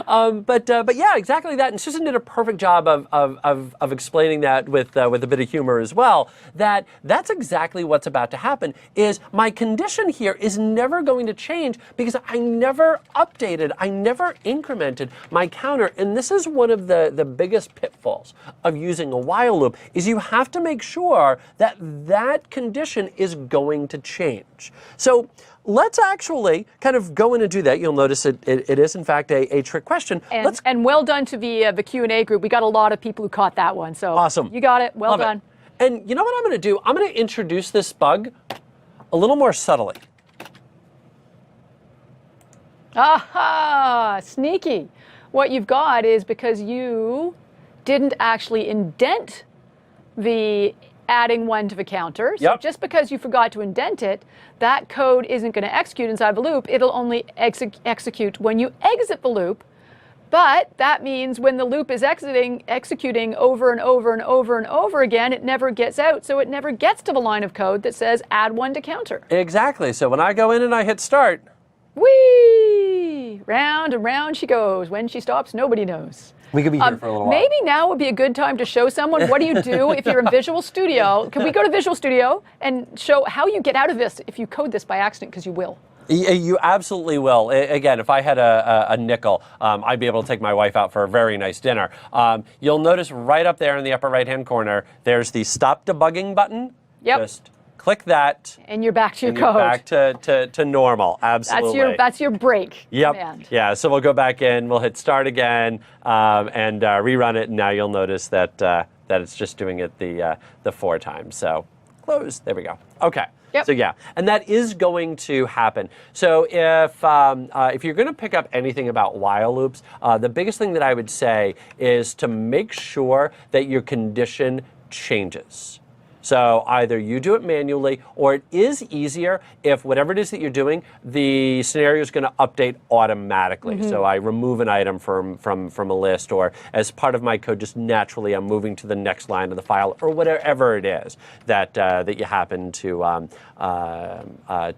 But yeah, exactly that. And Susan did a perfect job of explaining that with a bit of humor as well. That's exactly what's about to happen. Is my condition here is never going to change because I never updated, I never incremented my counter. And this is one of the biggest pitfalls of using a while loop, is you have to make sure that that condition is going to change. So let's actually kind of go in and do that. You'll notice it is, in fact, a trick question. And well done to the Q&A group. We got a lot of people who caught that one. So awesome. You got it. Well Love done. It. And you know what I'm going to do? I'm going to introduce this bug a little more subtly. Aha! Sneaky. What you've got is because you didn't actually indent the adding 1 to the counter. So just because you forgot to indent it, that code isn't going to execute inside the loop. It'll only execute when you exit the loop. But that means when the loop is executing over and over and over and over again, it never gets out. So it never gets to the line of code that says add 1 to counter. Exactly. So when I go in and I hit start, whee! Round and round she goes. When she stops, nobody knows. We could be here for a little while. Maybe now would be a good time to show someone what do you do if you're in Visual Studio. Can we go to Visual Studio and show how you get out of this if you code this by accident, because you will. You absolutely will. Again, if I had a nickel, I'd be able to take my wife out for a very nice dinner. You'll notice right up there in the upper right-hand corner, there's the Stop Debugging button. Yep. Just click that. And you're back to your and code. You're back to normal. Absolutely. That's your break. Yep. Command. Yeah. So we'll go back in. We'll hit start again and rerun it. And now you'll notice that it's just doing it the 4 times. So close. There we go. Okay. Yep. So yeah, and that is going to happen. So if you're going to pick up anything about while loops, the biggest thing that I would say is to make sure that your condition changes. So either you do it manually, or it is easier if whatever it is that you're doing, the scenario is going to update automatically. So I remove an item from a list, or as part of my code, just naturally I'm moving to the next line of the file, or whatever it is that you happen to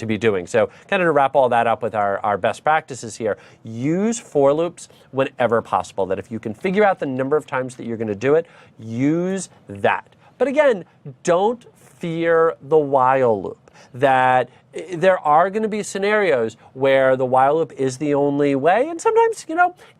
be doing. So kind of to wrap all that up with our best practices here, use for loops whenever possible. That if you can figure out the number of times that you're going to do it, use that. But again, don't fear the while loop. That there are going to be scenarios where the while loop is the only way, and sometimes,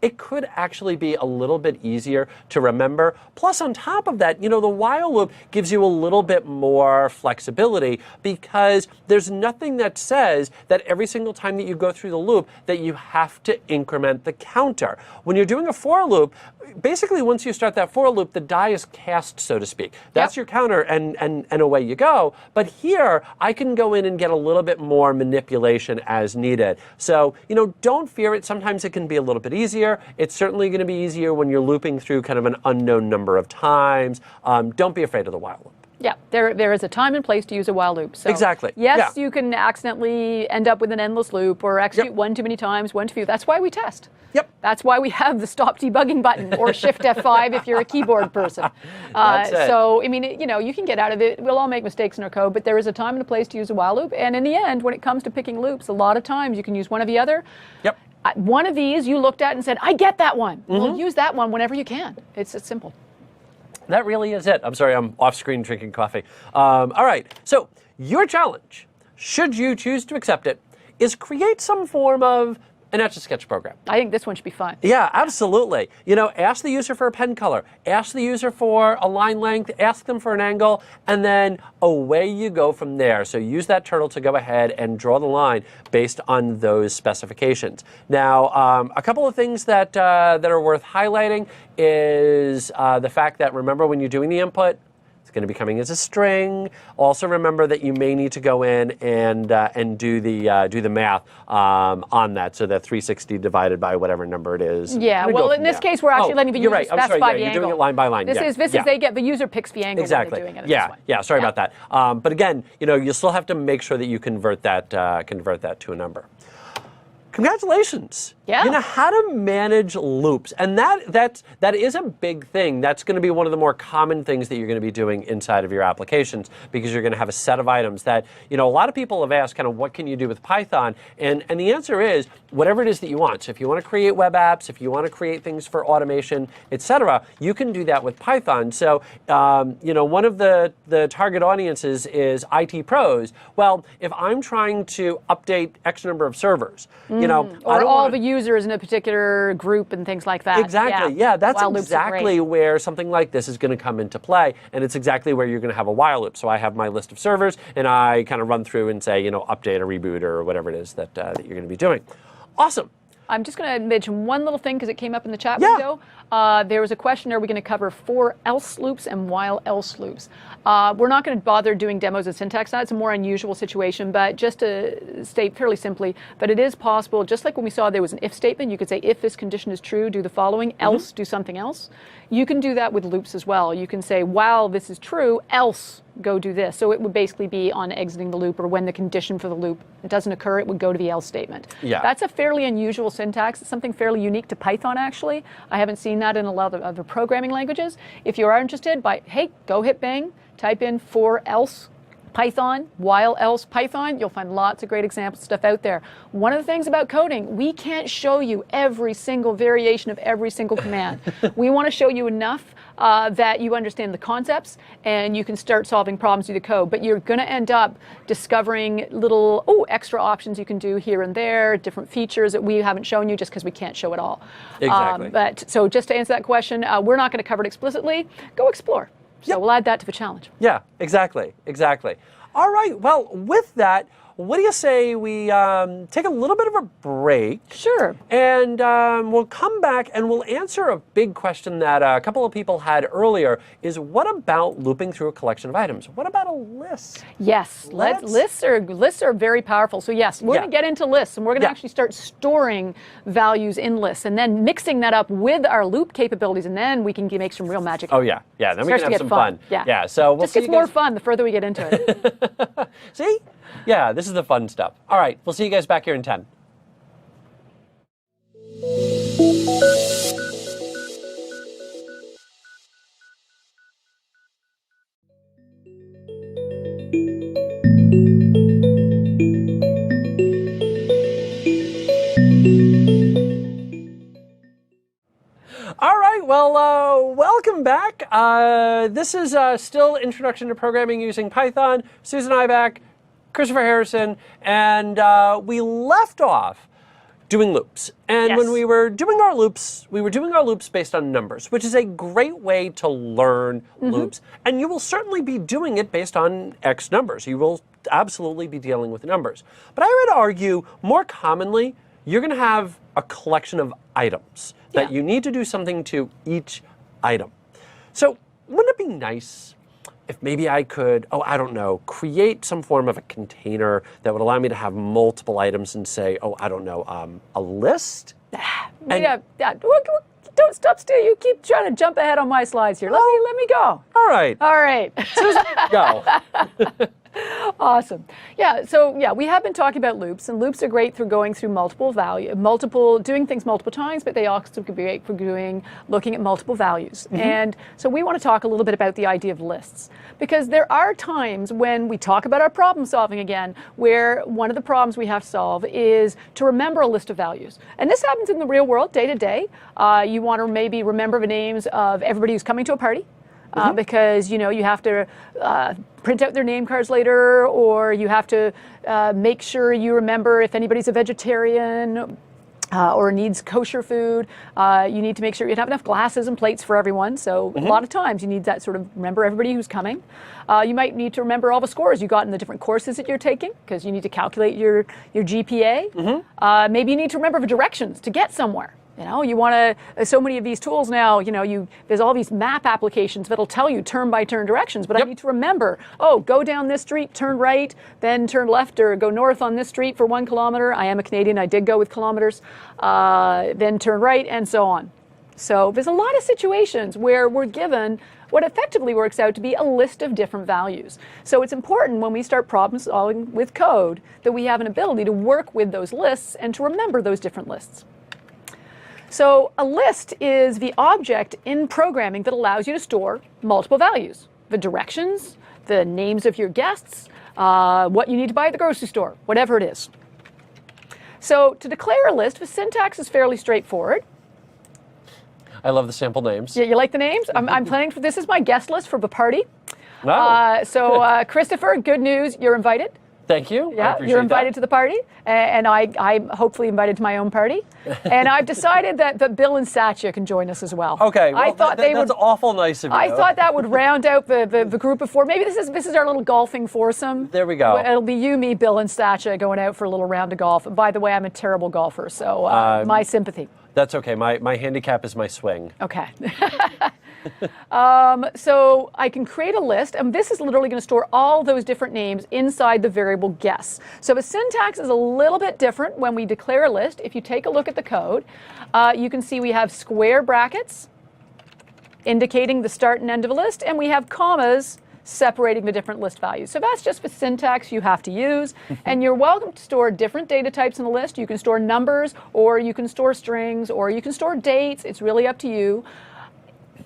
it could actually be a little bit easier to remember. Plus, on top of that, the while loop gives you a little bit more flexibility because there's nothing that says that every single time that you go through the loop that you have to increment the counter. When you're doing a for loop, basically once you start that for loop, the die is cast, so to speak. That's your counter, and away you go. But here, I can go in and get a little bit more manipulation as needed. So, don't fear it. Sometimes it can be a little bit easier. It's certainly going to be easier when you're looping through kind of an unknown number of times. Don't be afraid of the while loop. Yeah, there is a time and place to use a while loop. So exactly. Yes, you can accidentally end up with an endless loop or execute one too many times, one too few. That's why we test. Yep. That's why we have the stop debugging button or Shift F5 if you're a keyboard person. That's it. So, I mean, you can get out of it. We'll all make mistakes in our code, but there is a time and a place to use a while loop. And in the end, when it comes to picking loops, a lot of times you can use one or the other. Yep. One of these you looked at and said, I get that one. Well, use that one whenever you can. It's simple. That really is it. I'm sorry, I'm off screen drinking coffee. All right, so your challenge, should you choose to accept it, is create some form of an Etch-a-Sketch program. I think this one should be fun. Yeah, absolutely. Ask the user for a pen color, ask the user for a line length, ask them for an angle, and then away you go from there. So use that turtle to go ahead and draw the line based on those specifications. Now, a couple of things that are worth highlighting is the fact that, remember, when you're doing the input, going to be coming as a string. Also remember that you may need to go in and do the math on that, so that 360 divided by whatever number it is. Yeah, well, in this case, we're actually letting the user specify the angle. You're doing it line by line. This is the user picks the angle. Exactly. When they're doing it Yeah. Sorry about that. But again, you still have to make sure that you convert that to a number. Congratulations. Yeah. How to manage loops. And that is a big thing. That's going to be one of the more common things that you're going to be doing inside of your applications, because you're going to have a set of items that, a lot of people have asked kind of what can you do with Python? And the answer is whatever it is that you want. So if you want to create web apps, if you want to create things for automation, etc., you can do that with Python. So, one of the target audiences is IT pros. Well, if I'm trying to update X number of servers, or all the users in a particular group and things like that. Exactly. Yeah, that's exactly where something like this is going to come into play, and it's exactly where you're going to have a while loop. So I have my list of servers, and I kind of run through and say, update or reboot or whatever it is that you're going to be doing. Awesome. I'm just going to mention one little thing because it came up in the chat window. There was a question, are we going to cover for else loops and while else loops? We're not going to bother doing demos of syntax. That's a more unusual situation, but just to state fairly simply, but it is possible, just like when we saw there was an if statement, you could say if this condition is true, do the following, else do something else. You can do that with loops as well. You can say, while this is true, else go do this. So it would basically be on exiting the loop, or when the condition for the loop doesn't occur, it would go to the else statement. Yeah. That's a fairly unusual syntax. It's something fairly unique to Python, actually. I haven't seen that in a lot of other programming languages. If you are interested, hey, go hit bang, type in for else Python, while else Python, you'll find lots of great example stuff out there. One of the things about coding, we can't show you every single variation of every single command. We want to show you enough that you understand the concepts and you can start solving problems through the code. But you're going to end up discovering little extra options you can do here and there, different features that we haven't shown you just because we can't show it all. Exactly. But so just to answer that question, we're not going to cover it explicitly. Go explore. So we'll add that to the challenge. Yeah, exactly. All right, well, with that, what do you say we take a little bit of a break? Sure. And we'll come back and we'll answer a big question that a couple of people had earlier, is what about looping through a collection of items? What about a list? Yes, lists are very powerful. So yes, we're going to get into lists, and we're going to actually start storing values in lists and then mixing that up with our loop capabilities, and then we can make some real magic. Oh yeah, then we can have some fun. Yeah, so we'll just see gets more fun the further we get into it. See? Yeah, this is the fun stuff. All right, we'll see you guys back here in 10. All right, well, welcome back. This is still Introduction to Programming Using Python. Susan Ibach, Christopher Harrison, and we left off doing loops. And when we were doing our loops, based on numbers, which is a great way to learn loops. And you will certainly be doing it based on X numbers. You will absolutely be dealing with numbers. But I would argue more commonly, you're going to have a collection of items that you need to do something to each item. So wouldn't it be nice if maybe I could, I don't know, create some form of a container that would allow me to have multiple items and say, a list? Don't stop still. You keep trying to jump ahead on my slides here. Let me go. All right. All right. Susan, go. Awesome. So we have been talking about loops, and loops are great for going through doing things multiple times, but they also could be great for looking at multiple values. And so we want to talk a little bit about the idea of lists, because there are times when we talk about our problem solving again, where one of the problems we have to solve is to remember a list of values. And this happens in the real world, day to day. You want to maybe remember the names of everybody who's coming to a party. Because you have to print out their name cards later, or you have to make sure you remember if anybody's a vegetarian or needs kosher food. You need to make sure you have enough glasses and plates for everyone. So a lot of times you need that sort of remember everybody who's coming. You might need to remember all the scores you got in the different courses that you're taking, because you need to calculate your GPA. Maybe you need to remember the directions to get somewhere. You want to, so many of these tools now, there's all these map applications that'll tell you turn-by-turn directions, but I need to remember, go down this street, turn right, then turn left, or go north on this street for 1 kilometer. I am a Canadian, I did go with kilometers. Then turn right, and so on. So there's a lot of situations where we're given what effectively works out to be a list of different values. So it's important when we start problem solving with code that we have an ability to work with those lists and to remember those different lists. So a list is the object in programming that allows you to store multiple values. The directions, the names of your guests, what you need to buy at the grocery store, whatever it is. So to declare a list, the syntax is fairly straightforward. I love the sample names. Yeah, you like the names? I'm planning for, this is my guest list for the party. Wow. Christopher, good news, you're invited. Thank you. Yeah, you're invited to the party, and I'm hopefully invited to my own party. And I've decided that Bill and Satya can join us as well. Okay, well, that's awful nice of you. I thought that would round out the group of four. Maybe this is our little golfing foursome. There we go. It'll be you, me, Bill, and Satya going out for a little round of golf. And by the way, I'm a terrible golfer, so my sympathy. That's okay. My handicap is my swing. Okay. So I can create a list, and this is literally going to store all those different names inside the variable guess. So the syntax is a little bit different when we declare a list. If you take a look at the code, you can see we have square brackets indicating the start and end of a list, and we have commas separating the different list values. So that's just the syntax you have to use, and you're welcome to store different data types in the list. You can store numbers, or you can store strings, or you can store dates. It's really up to you.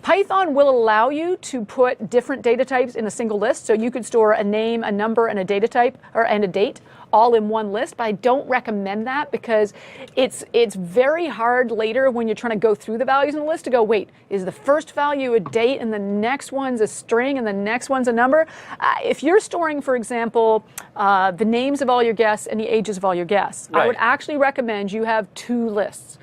Python will allow you to put different data types in a single list. So you could store a name, a number, and a data type, and a date all in one list, but I don't recommend that because it's very hard later when you're trying to go through the values in the list to go, wait, is the first value a date and the next one's a string and the next one's a number? If you're storing, for example, the names of all your guests and the ages of all your guests, I would actually recommend you have two lists.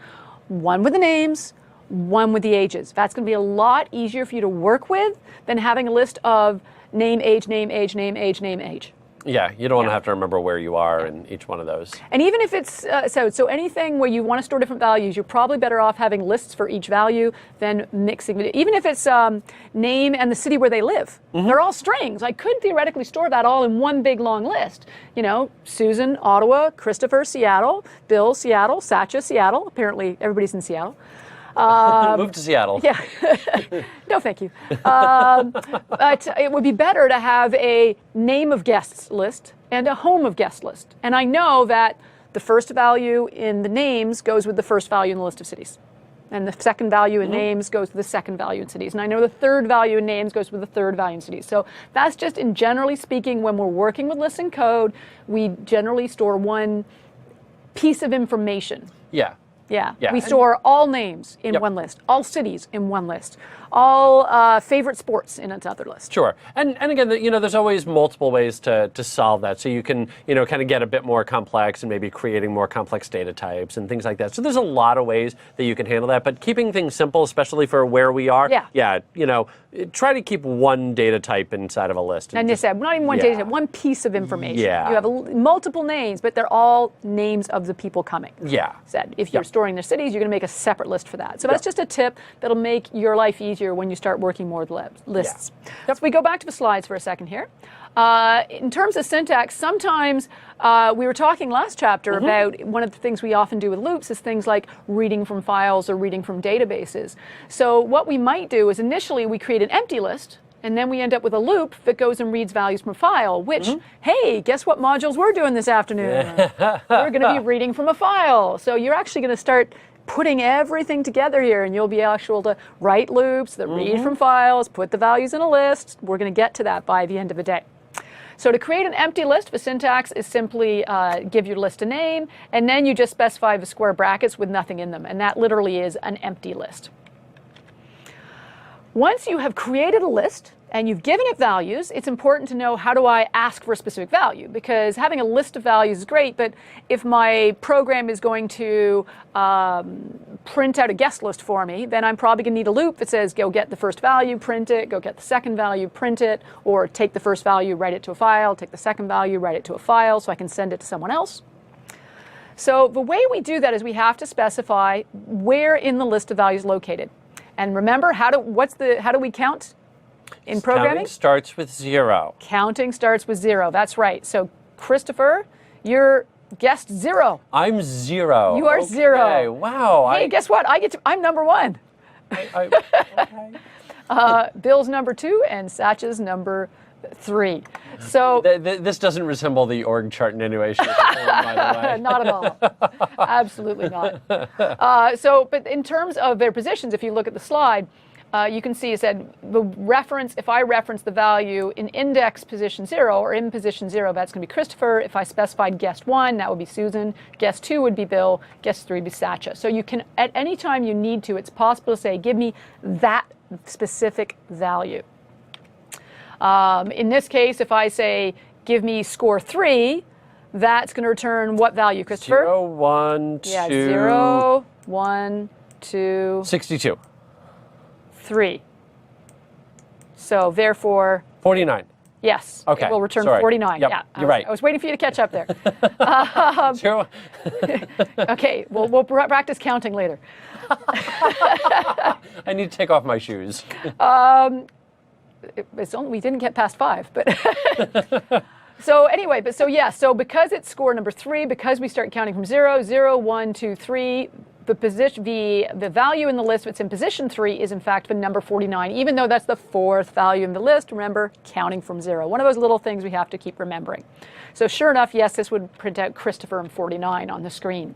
One with the names, one with the ages. That's going to be a lot easier for you to work with than having a list of name, age, name, age, name, age, name, age. Yeah, you don't want to have to remember where you are in each one of those. And even if it's, so anything where you want to store different values, you're probably better off having lists for each value than mixing it. Even if it's name and the city where they live. They're all strings. I could theoretically store that all in one big long list. You know, Susan, Ottawa, Christopher, Seattle, Bill, Seattle, Satcha, Seattle. Apparently everybody's in Seattle. Move to Seattle. Yeah. No, thank you. But it would be better to have a name of guests list and a home of guest list. And I know that the first value in the names goes with the first value in the list of cities. And the second value in names goes with the second value in cities. And I know the third value in names goes with the third value in cities. So that's just in generally speaking, when we're working with lists and code, we generally store one piece of information. Yeah. Yeah. We store all names in one list, all cities in one list, all favorite sports in another list. Sure. And again, you know, there's always multiple ways to solve that. So you can, you know, kind of get a bit more complex and maybe creating more complex data types and things like that. So there's a lot of ways that you can handle that. But keeping things simple, especially for where we are, you know, try to keep one data type inside of a list. And you said, not even one data type, one piece of information. Yeah. You have multiple names, but they're all names of the people coming. Yeah. Said, if you're storing their cities, you're going to make a separate list for that. So that's just a tip that'll make your life easier when you start working more with lists. So we go back to the slides for a second here. In terms of syntax, sometimes we were talking last chapter about one of the things we often do with loops is things like reading from files or reading from databases. So what we might do is initially we create an empty list, and then we end up with a loop that goes and reads values from a file, which, hey, guess what modules we're doing this afternoon? We're going to be reading from a file. So you're actually going to start putting everything together here, and you'll be able to write loops that read from files, put the values in a list. We're going to get to that by the end of the day. So to create an empty list, the syntax is simply give your list a name, and then you just specify the square brackets with nothing in them, and that literally is an empty list. Once you have created a list and you've given it values, it's important to know, how do I ask for a specific value? Because having a list of values is great, but if my program is going to print out a guest list for me, then I'm probably going to need a loop that says, go get the first value, print it, go get the second value, print it, or take the first value, write it to a file, take the second value, write it to a file so I can send it to someone else. So the way we do that is we have to specify where in the list of values located. And remember, how do we count in programming? Counting starts with 0. Counting starts with 0. That's right. So, Christopher, you're guest 0. I'm 0. You are 0. Wow. Hey, guess what? I'm number 1. Bill's number 2 and Satcha's number 3. So this doesn't resemble the org chart in any way, shape, or form, by the way. Not at all. Absolutely not. But in terms of their positions, if you look at the slide, you can see it said the reference, if I reference the value in index position 0 or in position 0, that's going to be Christopher. If I specified guest 1, that would be Susan. Guest 2 would be Bill. Guest 3 would be Satcha. So you can, at any time you need to, it's possible to say, give me that specific value. In this case, if I say, give me score 3, that's going to return what value, Christopher? 0, 1, 2. Yeah, 0, 1, 2. 62. 3. So therefore. 49. Yes. Okay. It will return Sorry. 49. Yep, Yeah. you're right. I was waiting for you to catch up there. Okay. We'll practice counting later. I need to take off my shoes. We didn't get past 5, but so anyway, so because it's score number 3, because we start counting from 0, 0, 1, 2, 3, the value in the list that's in position 3 is in fact the number 49, even though that's the 4th value in the list. Remember, counting from 0. One of those little things we have to keep remembering. So sure enough, yes, this would print out Christopher and 49 on the screen.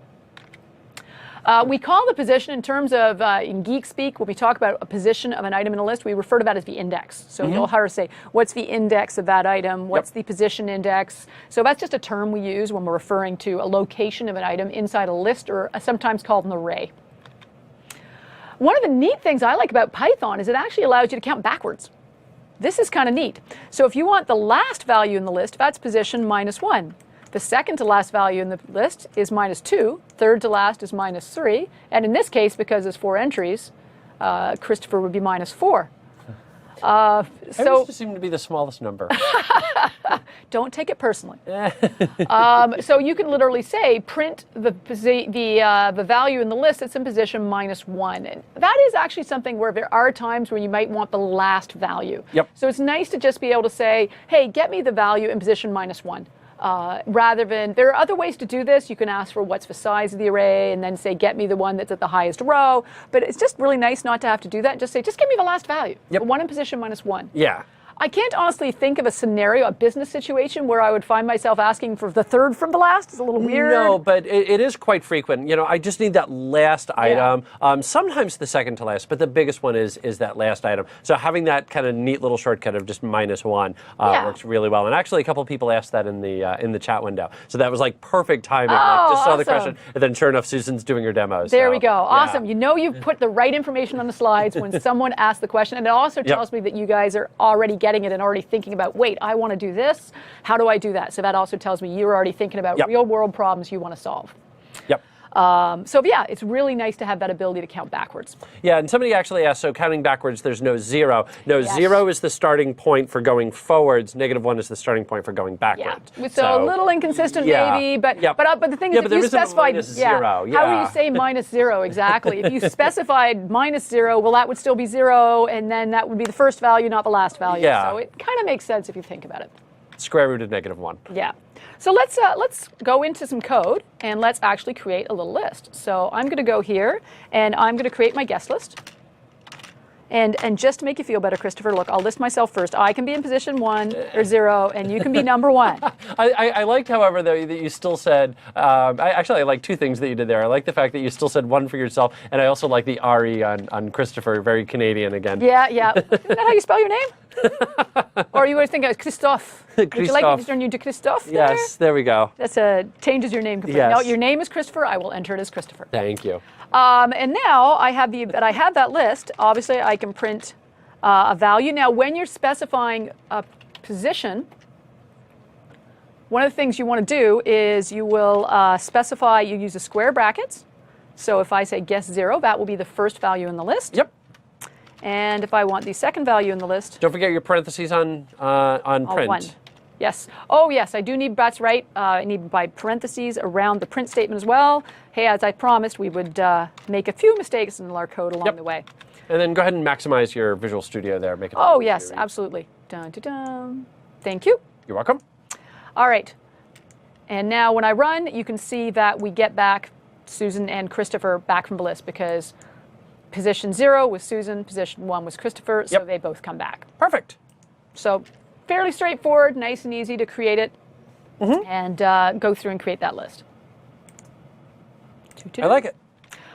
We call the position in terms of, in geek speak, when we talk about a position of an item in a list, we refer to that as the index. So you'll hear us say, what's the index of that item? What's the position index? So that's just a term we use when we're referring to a location of an item inside a list, or sometimes called an array. One of the neat things I like about Python is it actually allows you to count backwards. This is kind of neat. So if you want the last value in the list, that's position -1. The second to last value in the list is -2. Third to last is -3. And in this case, because there's 4 entries, Christopher would be -4. I just assumed to be the smallest number. Don't take it personally. So you can literally say, print the value in the list that's in position -1. And that is actually something where there are times where you might want the last value. Yep. So it's nice to just be able to say, hey, get me the value in position -1. Rather than, there are other ways to do this. You can ask for what's the size of the array and then say, get me the one that's at the highest row. But it's just really nice not to have to do that. Just say, just give me the last value. Yep. The one in position -1. Yeah. I can't honestly think of a scenario, a business situation, where I would find myself asking for the third from the last. It's a little weird. No, but it is quite frequent. You know, I just need that last item. Sometimes the second to last, but the biggest one is that last item. So having that kind of neat little shortcut of just -1 works really well. And actually, a couple of people asked that in the chat window. So that was like perfect timing. Oh, just saw the awesome. question, and then sure enough, Susan's doing her demo. There so, we go. yeah. Awesome. You know you've put the right information on the slides when someone asks the question. And it also tells me that you guys are already getting it and already thinking about, wait, I want to do this. How do I do that? So that also tells me you're already thinking about real world problems you want to solve. Yep. So yeah, it's really nice to have that ability to count backwards. Yeah, and somebody actually asked, so counting backwards, there's no 0. No, 0 is the starting point for going forwards. -1 is the starting point for going backwards. Yeah. So a little inconsistent maybe, but the thing is, if you specified -0. How do you say -0 exactly? If you specified -0, well, that would still be 0, and then that would be the first value, not the last value. Yeah. So it kind of makes sense if you think about it. Square root of -1. Yeah. So let's go into some code and let's actually create a little list. So I'm going to go here and I'm going to create my guest list. And just to make you feel better, Christopher, look, I'll list myself first. I can be in position 1 or 0, and you can be number 1. I liked, however, though, that you still said, I like 2 things that you did there. I like the fact that you still said 1 for yourself, and I also like the RE on Christopher, very Canadian again. Yeah. Isn't that how you spell your name? Or you always think of Christophe. Would you like me to turn you to Christophe? Yes, there we go. That's changes your name completely. Yes. No, your name is Christopher. I will enter it as Christopher. Thank you. And now I have that list. Obviously, I can print a value. Now, when you're specifying a position, one of the things you want to do is you will specify, you use the square brackets. So if I say guess 0, that will be the first value in the list. Yep. And if I want the second value in the list, don't forget your parentheses on print. 1. Yes. Oh, yes, I do need, that's right. I need by parentheses around the print statement as well. Hey, as I promised, we would make a few mistakes in our code along the way. And then go ahead and maximize your Visual Studio there. Make it yes, absolutely. Dun, dun, dun. Thank you. You're welcome. All right. And now when I run, you can see that we get back Susan and Christopher back from the list because position 0 was Susan, position 1 was Christopher, so they both come back. Perfect. So fairly straightforward, nice and easy to create it and go through and create that list. I like it.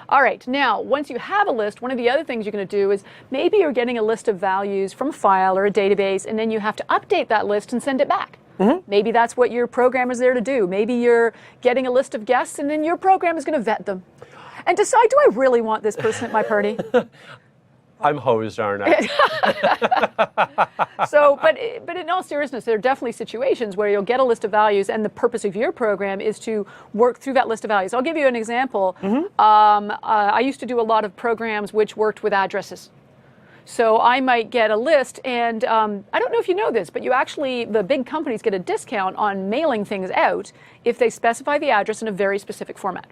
All right, now once you have a list, one of the other things you're going to do is maybe you're getting a list of values from a file or a database, and then you have to update that list and send it back. Maybe that's what your program is there to do. Maybe you're getting a list of guests, and then your program is going to vet them and decide, do I really want this person at my party? I'm hosed, aren't I? So, but in all seriousness, there are definitely situations where you'll get a list of values, and the purpose of your program is to work through that list of values. I'll give you an example. I used to do a lot of programs which worked with addresses. So I might get a list, and I don't know if you know this, but the big companies get a discount on mailing things out if they specify the address in a very specific format.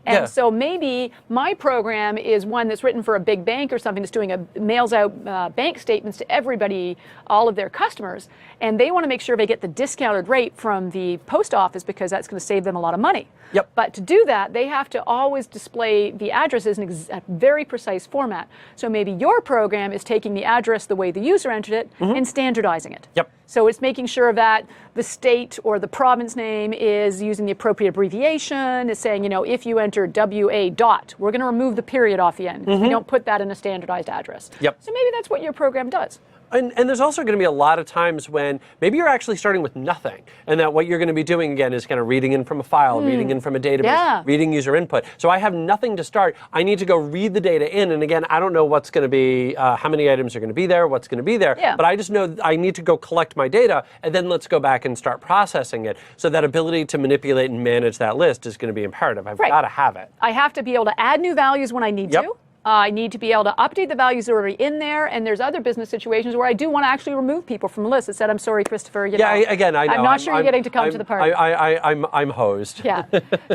And so maybe my program is one that's written for a big bank or something that's mails out bank statements to everybody, all of their customers, and they want to make sure they get the discounted rate from the post office because that's going to save them a lot of money. But to do that, they have to always display the addresses in a very precise format. So maybe your program is taking the address the way the user entered it and standardizing it. So it's making sure that the state or the province name is using the appropriate abbreviation. It's saying, if you enter enter WA dot, we're going to remove the period off the end. We don't put that in a standardized address. Yep. So maybe that's what your program does. And there's also going to be a lot of times when maybe you're actually starting with nothing, and that what you're going to be doing again is kind of reading in from a file, reading in from a database, reading user input. So I have nothing to start. I need to go read the data in, and again, I don't know what's going to be, how many items are going to be there, what's going to be there, but I just know I need to go collect my data, and then let's go back and start processing it. So that ability to manipulate and manage that list is going to be imperative. I've got to have it. I have to be able to add new values when I need to. I need to be able to update the values that are already in there, and there's other business situations where I do want to actually remove people from the list. It said, I'm sorry, Christopher. You know, again, I know. I'm not sure you're getting to come to the party. I'm hosed. Yeah.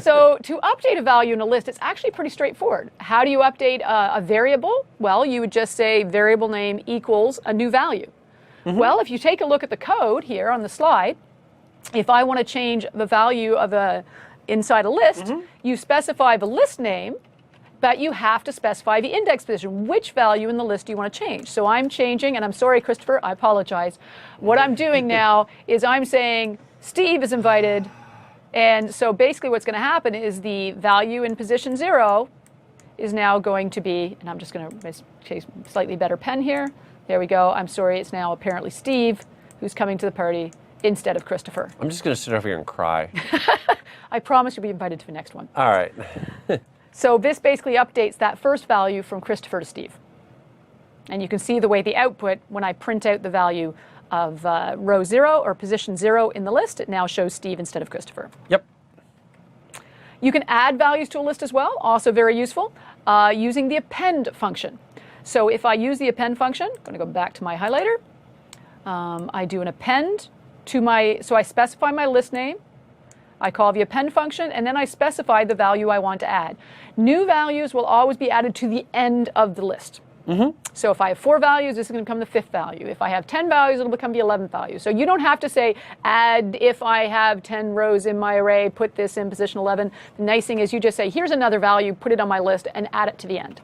So to update a value in a list, it's actually pretty straightforward. How do you update a variable? Well, you would just say variable name equals a new value. Well, if you take a look at the code here on the slide, if I want to change the value of inside a list, you specify the list name, but you have to specify the index position. Which value in the list do you want to change? So I'm changing, and I'm sorry, Christopher, I apologize. What I'm doing now is I'm saying Steve is invited, and so basically what's going to happen is the value in position 0 is now going to be, and I'm just going to take a slightly better pen here. There we go. I'm sorry, it's now apparently Steve who's coming to the party instead of Christopher. I'm just going to sit over here and cry. I promise you'll be invited to the next one. All right. So this basically updates that first value from Christopher to Steve. And you can see the way the output, when I print out the value of row 0 or position 0 in the list, it now shows Steve instead of Christopher. Yep. You can add values to a list as well, also very useful, using the append function. So if I use the append function, I'm going to go back to my highlighter. I do an append to so I specify my list name. I call the append function, and then I specify the value I want to add. New values will always be added to the end of the list. So if I have 4 values, this is going to become the 5th value. If I have 10 values, it'll become the 11th value. So you don't have to say, add if I have 10 rows in my array, put this in position 11. The nice thing is you just say, here's another value, put it on my list, and add it to the end.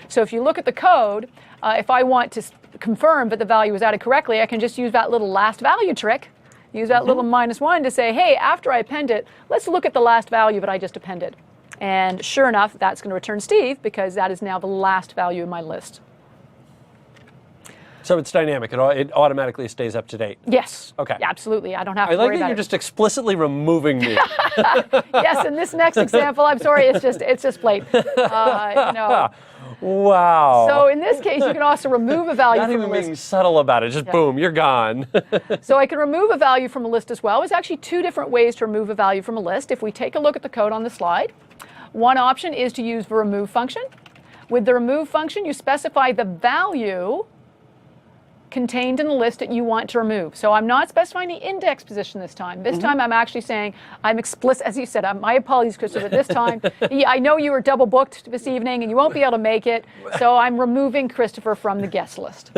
So if you look at the code, if I want to confirm that the value was added correctly, I can just use that little last value trick. Use that little -1 to say, hey, after I append it, let's look at the last value that I just appended. And sure enough, that's going to return Steve because that is now the last value in my list. So it's dynamic. It automatically stays up to date. Yes. Okay. Yeah, absolutely. I don't have to worry about it. I worry like that you're just explicitly removing me. Yes, in this next example, I'm sorry, it's just plain. Wow. So in this case, you can also remove a value from a list. Not even being subtle about it. Just boom, you're gone. So I can remove a value from a list as well. There's actually 2 different ways to remove a value from a list. If we take a look at the code on the slide, one option is to use the remove function. With the remove function, you specify the value contained in the list that you want to remove. So I'm not specifying the index position this time. This time I'm actually saying, I'm explicit, as you said, my apologies, Christopher, this time. I know you were double booked this evening and you won't be able to make it, so I'm removing Christopher from the guest list.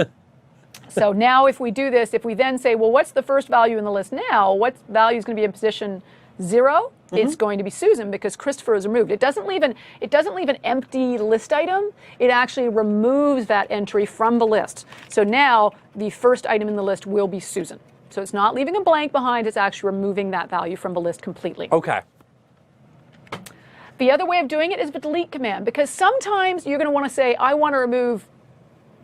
So now if we do this, if we then say, well, what's the first value in the list now? What value is going to be in position 0? It's going to be Susan because Christopher is removed. It doesn't leave an empty list item. It actually removes that entry from the list. So now the first item in the list will be Susan. So it's not leaving a blank behind. It's actually removing that value from the list completely. Okay. The other way of doing it is the delete command, because sometimes you're going to want to say, I want to remove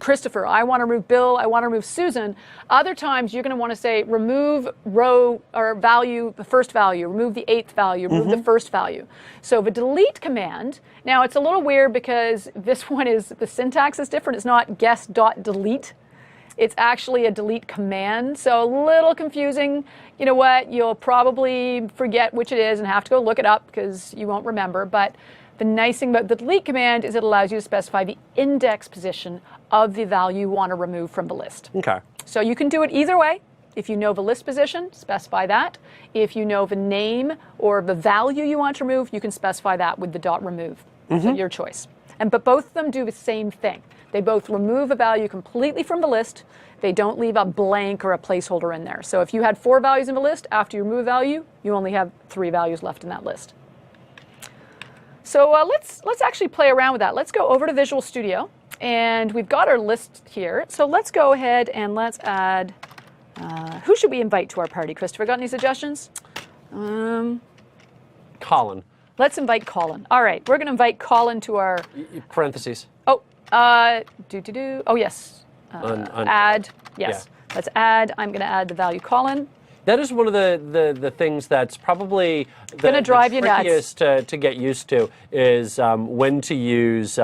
Christopher, I want to remove Bill, I want to remove Susan. Other times you're going to want to say remove row or value, the first value, remove the 8th value, remove the first value. So the delete command, now it's a little weird because this one is, the syntax is different. It's not guest.delete. It's actually a delete command. So a little confusing. You know what? You'll probably forget which it is and have to go look it up because you won't remember. But the nice thing about the delete command is it allows you to specify the index position of the value you want to remove from the list. Okay. So you can do it either way. If you know the list position, specify that. If you know the name or the value you want to remove, you can specify that with the .remove. So your choice. But both of them do the same thing. They both remove a value completely from the list. They don't leave a blank or a placeholder in there. So if you had 4 values in the list, after you remove a value, you only have 3 values left in that list. So let's actually play around with that. Let's go over to Visual Studio. And we've got our list here. So let's go ahead and let's add, who should we invite to our party? Christopher, got any suggestions? Colin. Let's invite Colin. All right, we're going to invite Colin to our Parentheses. Oh, Oh yes, add. Yes, yeah. let's add. I'm going to add the value Colin. That is one of the things that's probably Gonna drive you nuts. trickiest to get used to is when to use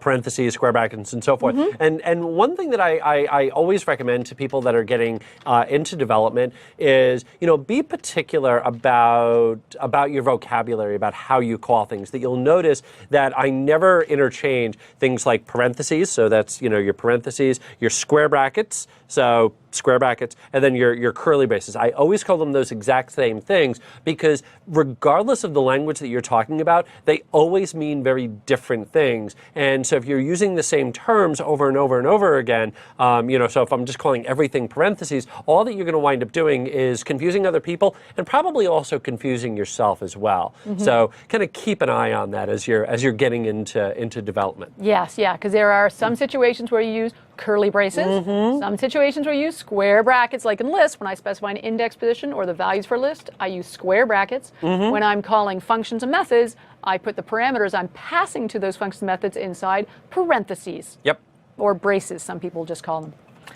parentheses, square brackets, and so forth. And one thing that I always recommend to people that are getting into development is, be particular about your vocabulary, about how you call things. That you'll notice that I never interchange things like parentheses, so that's your parentheses, your square brackets, so square brackets, and then your curly braces. I always call them those exact same things because regardless of the language that you're talking about, they always mean very different things. And so if you're using the same terms over and over and over again, so if I'm just calling everything parentheses, all that you're going to wind up doing is confusing other people and probably also confusing yourself as well. So kind of keep an eye on that as you're getting into development. Yes, yeah, because there are some situations where you use curly braces, some situations where you use square brackets, like in lists. When I specify an index position or the values for a list, I use square brackets. When I'm calling functions and methods, I put the parameters I'm passing to those functions and methods inside parentheses. Yep. Or braces, some people just call them.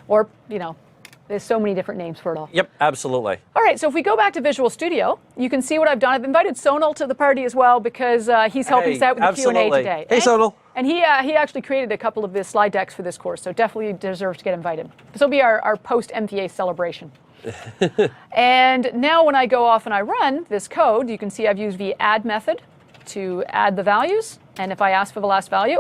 Or, there's so many different names for it all. Yep, absolutely. All right, so if we go back to Visual Studio, you can see what I've done. I've invited Sonal to the party as well because he's helping us out with the Q&A today. Hey, Sonal. And he actually created a couple of the slide decks for this course, so definitely deserves to get invited. This will be our post-MVA celebration. And now when I go off and I run this code, you can see I've used the add method to add the values. And if I ask for the last value,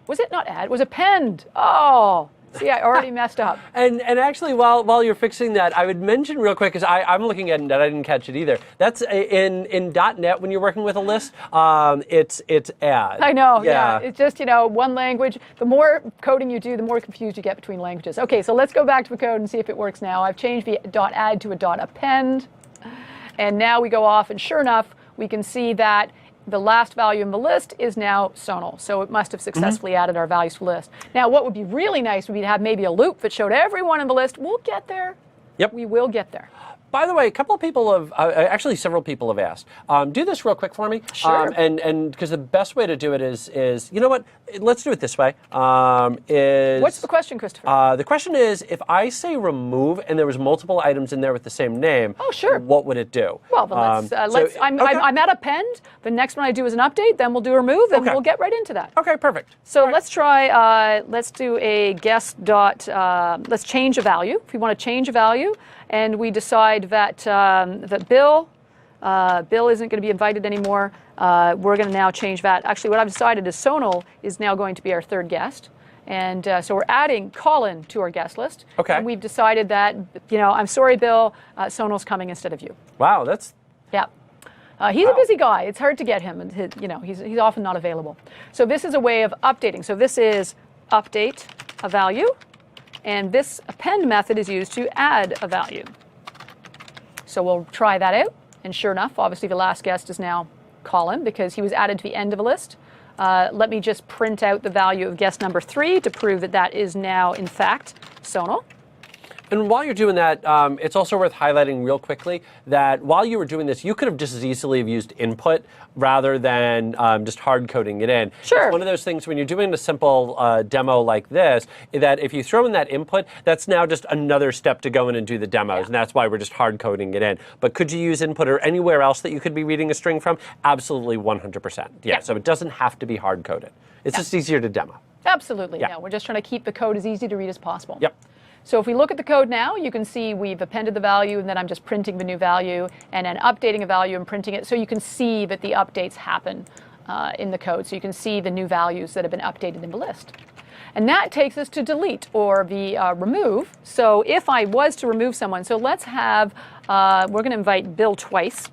was it not add? It was append. Oh. See, I already messed up. And actually, while you're fixing that, I would mention real quick, because I'm looking at it, I didn't catch it either. That's in .NET, when you're working with a list, it's add. I know, yeah. It's just, one language. The more coding you do, the more confused you get between languages. Okay, so let's go back to the code and see if it works now. I've changed the .add to a .append. And now we go off, and sure enough, we can see that the last value in the list is now Sonal. So it must have successfully added our values to the list. Now, what would be really nice would be to have maybe a loop that showed everyone in the list. We'll get there. Yep. We will get there. By the way, a couple of people have, actually several people have asked, do this real quick for me. Sure. And because the best way to do it is, you know what, let's do it this way. What's the question, Christopher? The question is, if I say remove and there was multiple items in there with the same name, sure. What would it do? Well, then I'm at append. The next one I do is an update. Then we'll do remove, and we'll get right into that. Okay, perfect. So let's try, let's do a guest dot, let's change a value. If we want to change a value, and we decide that that Bill isn't going to be invited anymore. We're going to now change that. Actually, what I've decided is Sonal is now going to be our third guest. And so we're adding Colin to our guest list. Okay. And we've decided that, I'm sorry, Bill, Sonal's coming instead of you. Wow, that's... Yeah. He's a busy guy. It's hard to get him. And he's often not available. So this is a way of updating. So this is update a value. And this append method is used to add a value. So we'll try that out. And sure enough, obviously the last guest is now Colin because he was added to the end of a list. Let me just print out the value of guest number 3 to prove that that is now, in fact, Sonal. And while you're doing that, it's also worth highlighting real quickly that while you were doing this, you could have just as easily have used input rather than just hard coding it in. Sure. It's one of those things when you're doing a simple demo like this, that if you throw in that input, that's now just another step to go in and do the demos, Yeah. and that's why we're just hard coding it in. But could you use input or anywhere else that you could be reading a string from? Absolutely 100%. Yeah, so it doesn't have to be hard coded. It's just easier to demo. Absolutely, Yeah. no. We're just trying to keep the code as easy to read as possible. Yep. So if we look at the code now, you can see we've appended the value, and then I'm just printing the new value, and then updating a value and printing it. So you can see that the updates happen in the code. So you can see the new values that have been updated in the list. And that takes us to delete or the remove. So if I was to remove someone, so let's have, we're going to invite Bill twice.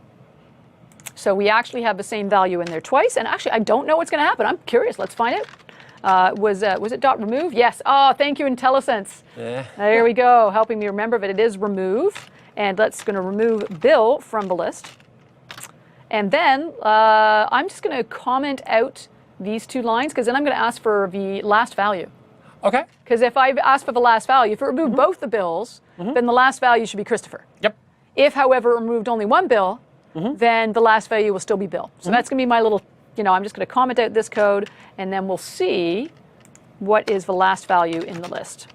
So we actually have the same value in there twice. And actually, I don't know what's going to happen. I'm curious. Let's find out. Was it .remove? Yes. Oh, thank you, IntelliSense. Yeah. There we go, helping me remember that it is remove. And let's going to remove Bill from the list. And then I'm just going to comment out these 2 lines, because then I'm going to ask for the last value. Okay. Because if I ask for the last value, if it removed both the Bills, then the last value should be Christopher. Yep. If, however, it removed only one Bill, then the last value will still be Bill. So that's going to be my little, I'm just going to comment out this code, and then we'll see what is the last value in the list.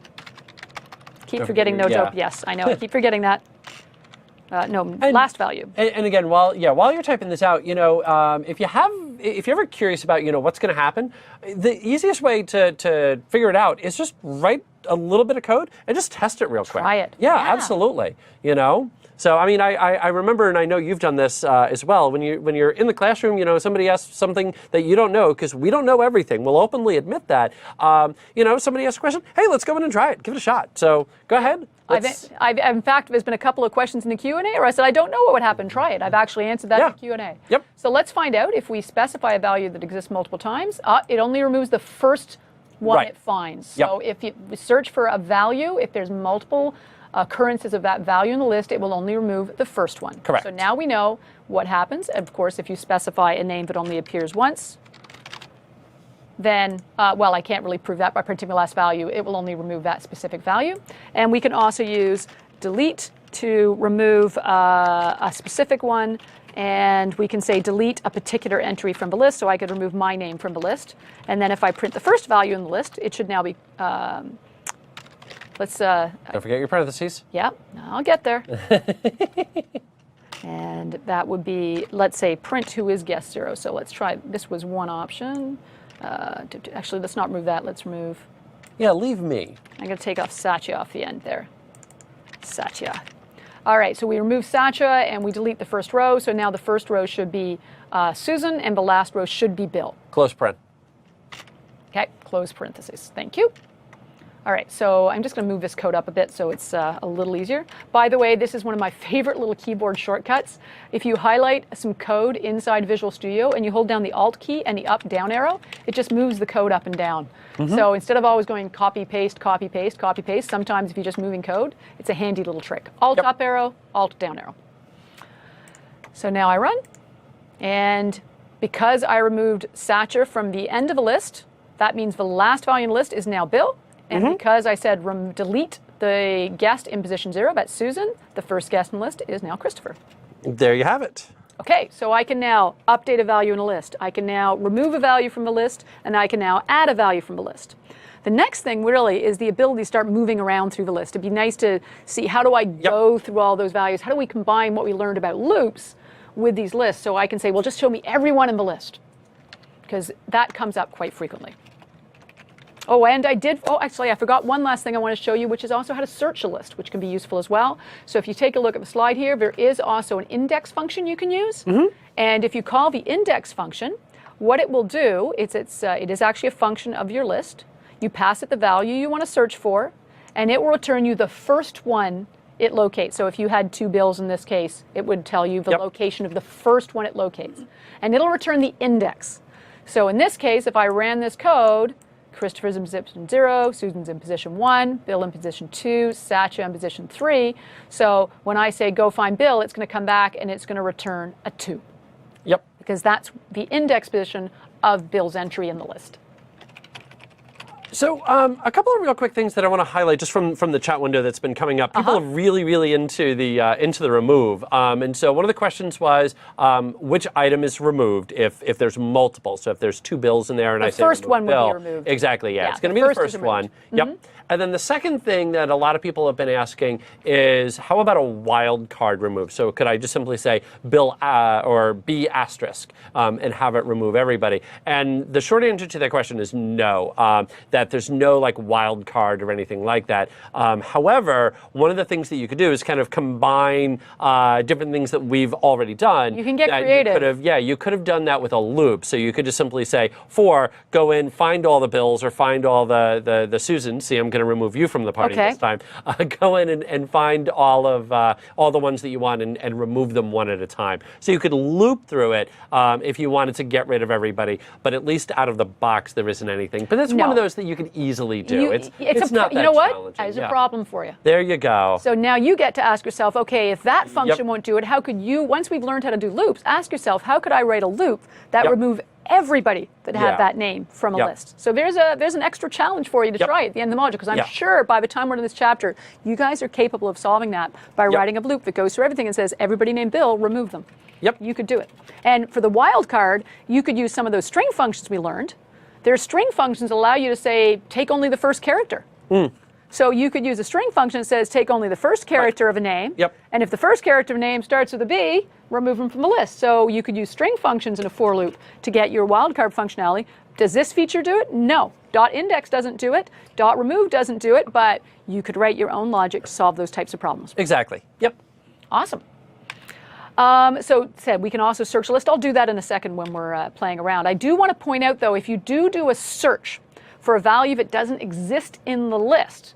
Keep forgetting no dope. Yes, I know. I keep forgetting that. Last value. And again, while you're typing this out, if you're ever curious about, what's going to happen, the easiest way to figure it out is just write a little bit of code and just test it real quick. Try it. Yeah, absolutely. So I mean, I remember, and I know you've done this as well. When you're in the classroom, somebody asks something that you don't know, because we don't know everything. We'll openly admit that. Somebody asks a question. Hey, let's go in and try it. Give it a shot. So go ahead. In fact, there's been a couple of questions in the Q&A where I said, I don't know what would happen. Try it. I've actually answered that in the Q&A. Yep. So let's find out if we specify a value that exists multiple times. It only removes the first one it finds. So if you search for a value, if there's multiple occurrences of that value in the list, it will only remove the first one. Correct. So now we know what happens. Of course, if you specify a name that only appears once, then, I can't really prove that by printing the last value. It will only remove that specific value. And we can also use delete to remove a specific one. And we can say delete a particular entry from the list. So I could remove my name from the list. And then if I print the first value in the list, it should now be, don't forget your parentheses. Yeah, I'll get there. And that would be, let's say, print who is guest 0. So let's try, this was one option. Actually, let's not remove that. Let's remove. Yeah, leave me. I'm going to take off Satya off the end there. Satya. All right, so we remove Satya and we delete the first row. So now the first row should be Susan and the last row should be Bill. Close print. Okay, close parentheses. Thank you. All right, so I'm just going to move this code up a bit so it's a little easier. By the way, this is one of my favorite little keyboard shortcuts. If you highlight some code inside Visual Studio and you hold down the Alt key and the up-down arrow, it just moves the code up and down. So instead of always going copy, paste, copy, paste, copy, paste, sometimes if you're just moving code, it's a handy little trick. Alt up arrow, Alt down arrow. So now I run, and because I removed Satcher from the end of a list, that means the last value in the list is now Bill. And because I said delete the guest in position 0, that's Susan, the first guest in the list is now Christopher. There you have it. Okay, so I can now update a value in a list. I can now remove a value from the list, and I can now add a value from the list. The next thing really is the ability to start moving around through the list. It'd be nice to see, how do I go through all those values? How do we combine what we learned about loops with these lists? So I can say, well, just show me everyone in the list, because that comes up quite frequently. Oh, and actually, I forgot one last thing I want to show you, which is also how to search a list, which can be useful as well. So if you take a look at the slide here, there is also an index function you can use. And if you call the index function, what it will do is it is actually a function of your list. You pass it the value you want to search for, and it will return you the first one it locates. So if you had 2 bills in this case, it would tell you the location of the first one it locates. And it'll return the index. So in this case, if I ran this code, Christopher's in position 0, Susan's in position 1, Bill in position 2, Satya in position 3. So when I say go find Bill, it's going to come back and it's going to return a 2. Yep. Because that's the index position of Bill's entry in the list. So a couple of real quick things that I want to highlight just from the chat window that's been coming up. People are really into the remove. And so one of the questions was which item is removed if there's multiple. So if there's 2 bills in there and I say first one Bill, would be removed. Exactly, yeah. It's going to be the first one. Yep. And then the second thing that a lot of people have been asking is, how about a wild card remove? So could I just simply say Bill or B asterisk and have it remove everybody? And the short answer to that question is no, that there's no like wild card or anything like that. However, one of the things that you could do is kind of combine different things that we've already done. You can get creative. You could have done that with a loop. So you could just simply say, go in, find all the Bills or find all the Susans. See, I'm going to remove you from the party this time. Go in and find all the ones that you want and remove them one at a time. So you could loop through it if you wanted to get rid of everybody, but at least out of the box there isn't anything. But that's one of those that you can easily do. It's not that challenging. There's a problem for you. There you go. So now you get to ask yourself, okay, if that function won't do it, how could you, once we've learned how to do loops, ask yourself, how could I write a loop that remove everybody that had that name from a list? So there's an extra challenge for you to try at the end of the module, because I'm sure by the time we're in this chapter, you guys are capable of solving that by writing a loop that goes through everything and says, everybody named Bill, remove them. Yep. You could do it. And for the wildcard, you could use some of those string functions we learned. Their string functions allow you to say, take only the first character. So you could use a string function that says, take only the first character of a name. Yep. And if the first character of a name starts with a B, remove them from the list. So you could use string functions in a for loop to get your wildcard functionality. Does this feature do it? No. .index doesn't do it. .remove doesn't do it, but you could write your own logic to solve those types of problems. Exactly. Yep. Awesome. So said we can also search a list. I'll do that in a second when we're playing around. I do want to point out, though, if you do a search for a value that doesn't exist in the list,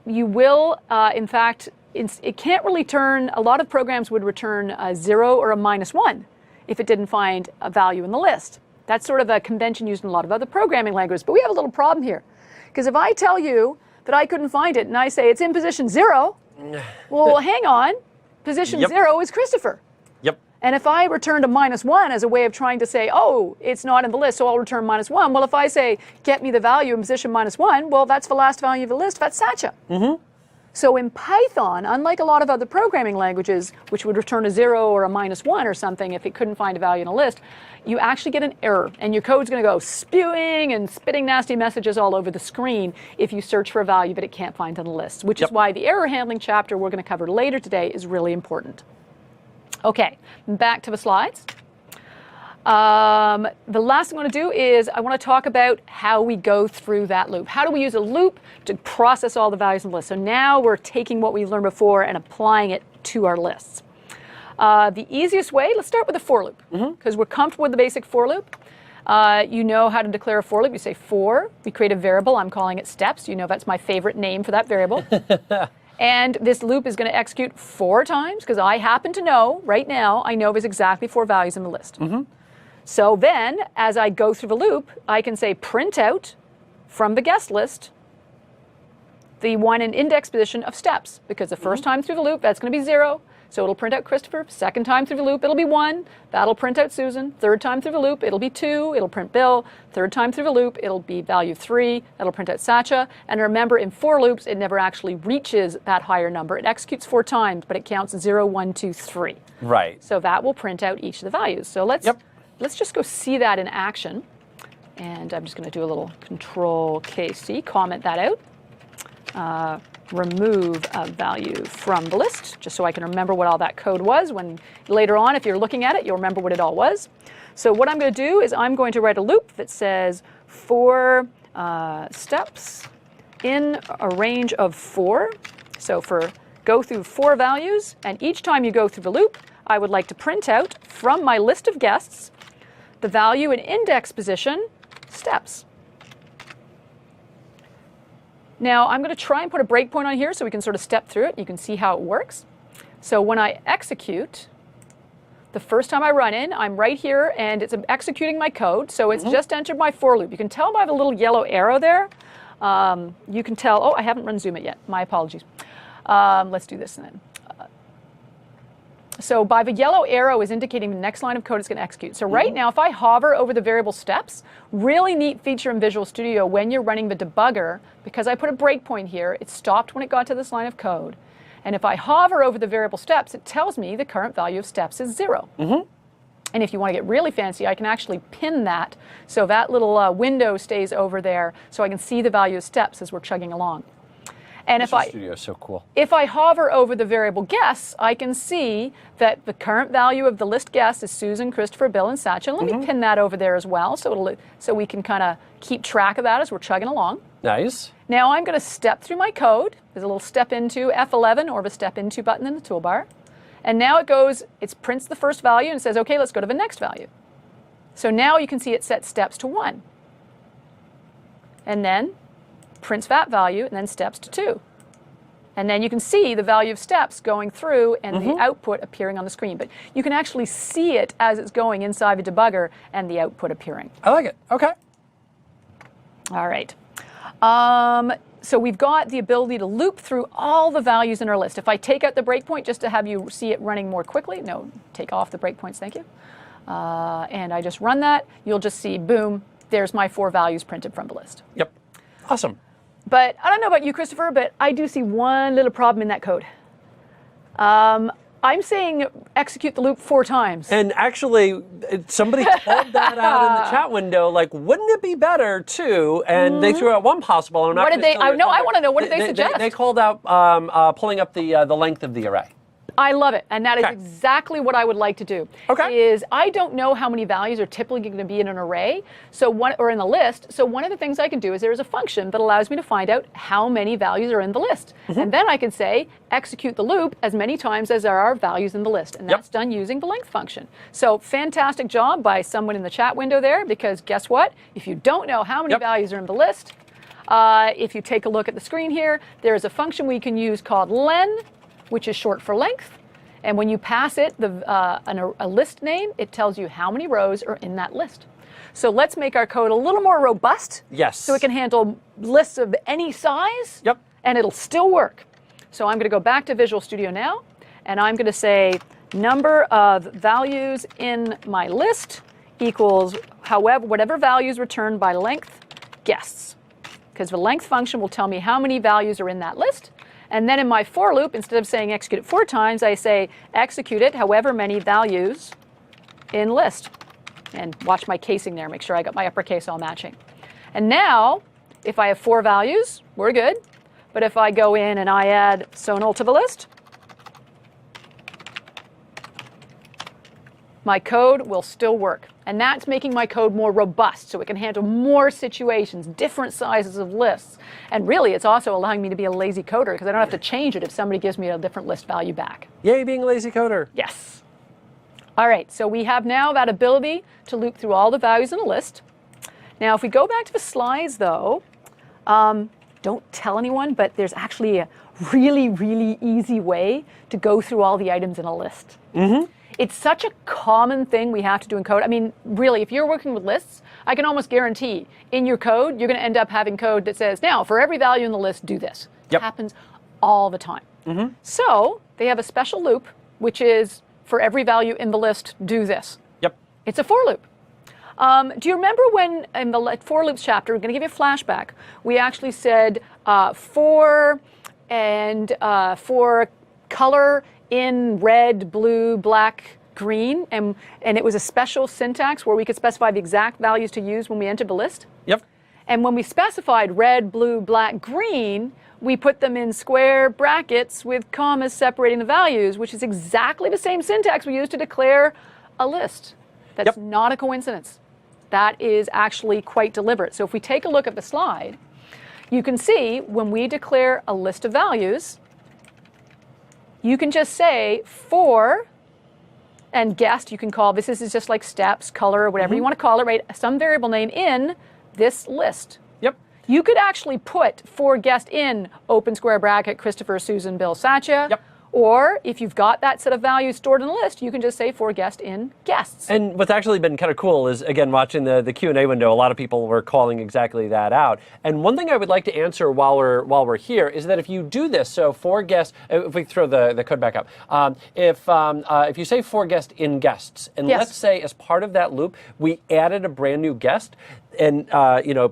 you will, in fact, it can't really return, a lot of programs would return a 0 or a -1 if it didn't find a value in the list. That's sort of a convention used in a lot of other programming languages. But we have a little problem here. Because if I tell you that I couldn't find it and I say it's in position 0, well, hang on. Position 0 is Christopher. Yep. And if I returned a -1 as a way of trying to say, oh, it's not in the list, so I'll return -1. Well, if I say, get me the value in position -1, well, that's the last value of the list. That's Satcha. So in Python, unlike a lot of other programming languages, which would return a 0 or a -1 or something if it couldn't find a value in a list, you actually get an error. And your code's going to go spewing and spitting nasty messages all over the screen if you search for a value that it can't find on the list, which is why the error handling chapter we're going to cover later today is really important. Okay, back to the slides. The last thing I want to do is I want to talk about how we go through that loop. How do we use a loop to process all the values in the list? So now we're taking what we learned before and applying it to our lists. The easiest way, let's start with a for loop, because we're comfortable with the basic for loop. You know how to declare a for loop. You say for, we create a variable. I'm calling it steps. You know that's my favorite name for that variable. And this loop is going to execute 4 times, because I happen to know, right now, I know there's exactly 4 values in the list. So then, as I go through the loop, I can say print out from the guest list the one in index position of steps, because the first time through the loop, that's going to be 0. So it'll print out Christopher. Second time through the loop, it'll be 1. That'll print out Susan. Third time through the loop, it'll be 2. It'll print Bill. Third time through the loop, it'll be value 3. That'll print out Satcha. And remember, in for loops, it never actually reaches that higher number. It executes 4 times, but it counts 0, 1, 2, 3. Right. So that will print out each of the values. So let's just go see that in action. And I'm just going to do a little Control-KC, comment that out. Remove a value from the list, just so I can remember what all that code was when later on, if you're looking at it, you'll remember what it all was. So what I'm going to do is I'm going to write a loop that says for steps in a range of 4. So go through 4 values, and each time you go through the loop, I would like to print out from my list of guests the value in index position steps. Now, I'm going to try and put a breakpoint on here so we can sort of step through it. You can see how it works. So when I execute, the first time I run in, I'm right here, and it's executing my code. So it's just entered my for loop. You can tell by the little yellow arrow there. You can tell, oh, I haven't run Zoom it yet. My apologies. Let's do this then. So by the yellow arrow is indicating the next line of code it's going to execute. So right now, if I hover over the variable steps, really neat feature in Visual Studio when you're running the debugger, because I put a breakpoint here, it stopped when it got to this line of code. And if I hover over the variable steps, it tells me the current value of steps is 0. And if you want to get really fancy, I can actually pin that so that little window stays over there so I can see the value of steps as we're chugging along. And Visual Studio is so cool. If I hover over the variable guests, I can see that the current value of the list guests is Susan, Christopher, Bill, and Satcha. And let me pin that over there as well, so we can kind of keep track of that as we're chugging along. Nice. Now I'm going to step through my code. There's a little step into F11 or the step into button in the toolbar. And now it prints the first value and says, okay, let's go to the next value. So now you can see it sets steps to 1. And then prints that value and then steps to 2. And then you can see the value of steps going through and the output appearing on the screen. But you can actually see it as it's going inside the debugger and the output appearing. I like it. Okay. All right. So we've got the ability to loop through all the values in our list. If I take out the breakpoint just to have you see it running more quickly, no, take off the breakpoints, thank you. And I just run that, you'll just see, boom, there's my 4 values printed from the list. Yep. Awesome. But I don't know about you, Christopher, but I do see one little problem in that code. I I'm saying execute the loop 4 times. And actually, somebody called that out in the chat window, like, wouldn't it be better to? And they threw out one possible. And I'm not What did they? No, I want to know. What did they suggest? They called out pulling up the length of the array. I love it, and that is exactly what I would like to do. Okay. Is I don't know how many values are typically going to be in an array, or in the list. So one of the things I can do is there's a function that allows me to find out how many values are in the list, and then I can say execute the loop as many times as there are values in the list, and that's done using the length function. So fantastic job by someone in the chat window there, because guess what? If you don't know how many values are in the list, if you take a look at the screen here, there is a function we can use called len, which is short for length. And when you pass it a list name, it tells you how many rows are in that list. So let's make our code a little more robust. Yes. So it can handle lists of any size. Yep. And it'll still work. So I'm going to go back to Visual Studio now, and I'm going to say number of values in my list equals whatever values returned by length guests. Because the length function will tell me how many values are in that list. And then in my for loop, instead of saying execute it 4 times, I say execute it however many values in list. And watch my casing there, make sure I got my uppercase all matching. And now, if I have 4 values, we're good. But if I go in and I add Sonal to the list, my code will still work. And that's making my code more robust, so it can handle more situations, different sizes of lists. And really, it's also allowing me to be a lazy coder, because I don't have to change it if somebody gives me a different list value back. Yay, being a lazy coder. Yes. All right, so we have now that ability to loop through all the values in a list. Now, if we go back to the slides, though, don't tell anyone, but there's actually a really, really easy way to go through all the items in a list. It's such a common thing we have to do in code. I mean, really, if you're working with lists, I can almost guarantee in your code, you're going to end up having code that says, now, for every value in the list, do this. It happens all the time. So they have a special loop, which is for every value in the list, do this. It's a for loop. Do you remember when in the for loops chapter, we're going to give you a flashback, we actually said for color in red, blue, black, green, and it was a special syntax where we could specify the exact values to use when we entered the list? And when we specified red, blue, black, green, we put them in square brackets with commas separating the values, which is exactly the same syntax we use to declare a list. That's not a coincidence. That is actually quite deliberate. So if we take a look at the slide, you can see when we declare a list of values, you can just say for, and guessed you can call, this is just like steps, color, or whatever you want to call it, right? Some variable name in this list. You could actually put for guest in open square bracket, Christopher, Susan, Bill, Satya. Or if you've got that set of values stored in a list, you can just say for guest in guests. And what's actually been kind of cool is, again, watching the Q&A window, a lot of people were calling exactly that out. And one thing I would like to answer while we're here is that if you do this, so for guest, if we throw the code back up, if you say for guest in guests, and let's say as part of that loop, we added a brand new guest, and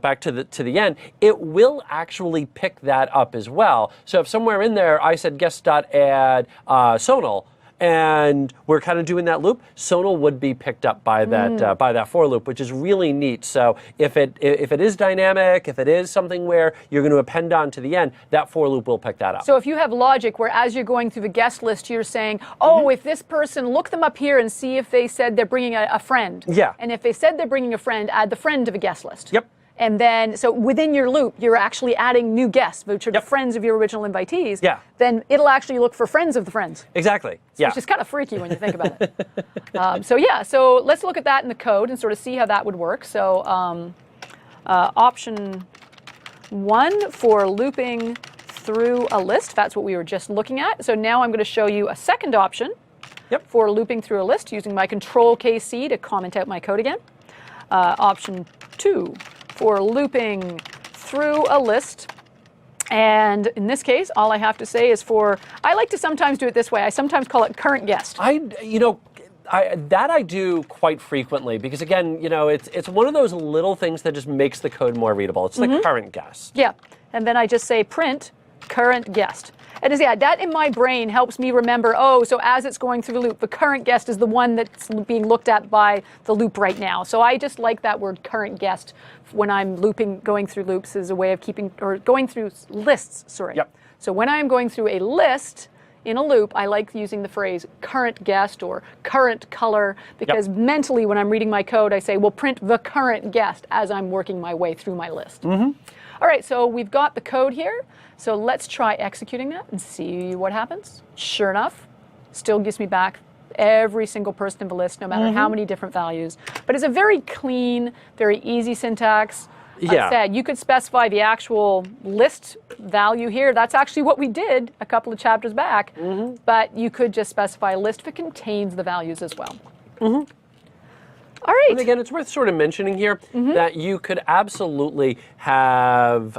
back to the end, it will actually pick that up as well. So if somewhere in there I said guest.add Sonal, and we're kind of doing that loop, Sonal would be picked up by that for loop, which is really neat. So if it is dynamic, if it is something where you're going to append on to the end, that for loop will pick that up. So if you have logic where as you're going through the guest list, you're saying, oh, if this person, look them up here and see if they said they're bringing a friend. And if they said they're bringing a friend, add the friend to the guest list. And then, so within your loop, you're actually adding new guests, which are the friends of your original invitees. Then it'll actually look for friends of the friends. Exactly. Which is kind of freaky when you think about it. So let's look at that in the code and sort of see how that would work. So option 1 for looping through a list, that's what we were just looking at. So now I'm going to show you a second option for looping through a list using my Control KC to comment out my code again. Option 2 for looping through a list. And in this case, all I have to say is I like to sometimes do it this way. I sometimes call it current guest. I do quite frequently because, again, it's one of those little things that just makes the code more readable. It's the current guest. And then I just say print current guest. And yeah, that in my brain helps me remember, oh, so as it's going through the loop, the current guest is the one that's being looked at by the loop right now. So I just like that word current guest when I'm going through loops as a way of going through lists, sorry. Yep. So when I'm going through a list in a loop, I like using the phrase current guest or current color because mentally when I'm reading my code, I say, well, print the current guest as I'm working my way through my list. All right, so we've got the code here. So let's try executing that and see what happens. Sure enough, still gives me back every single person in the list, no matter how many different values. But it's a very clean, very easy syntax. Yeah. I said you could specify the actual list value here. That's actually what we did a couple of chapters back. But you could just specify a list if it contains the values as well. All right. And again, it's worth sort of mentioning here that you could absolutely have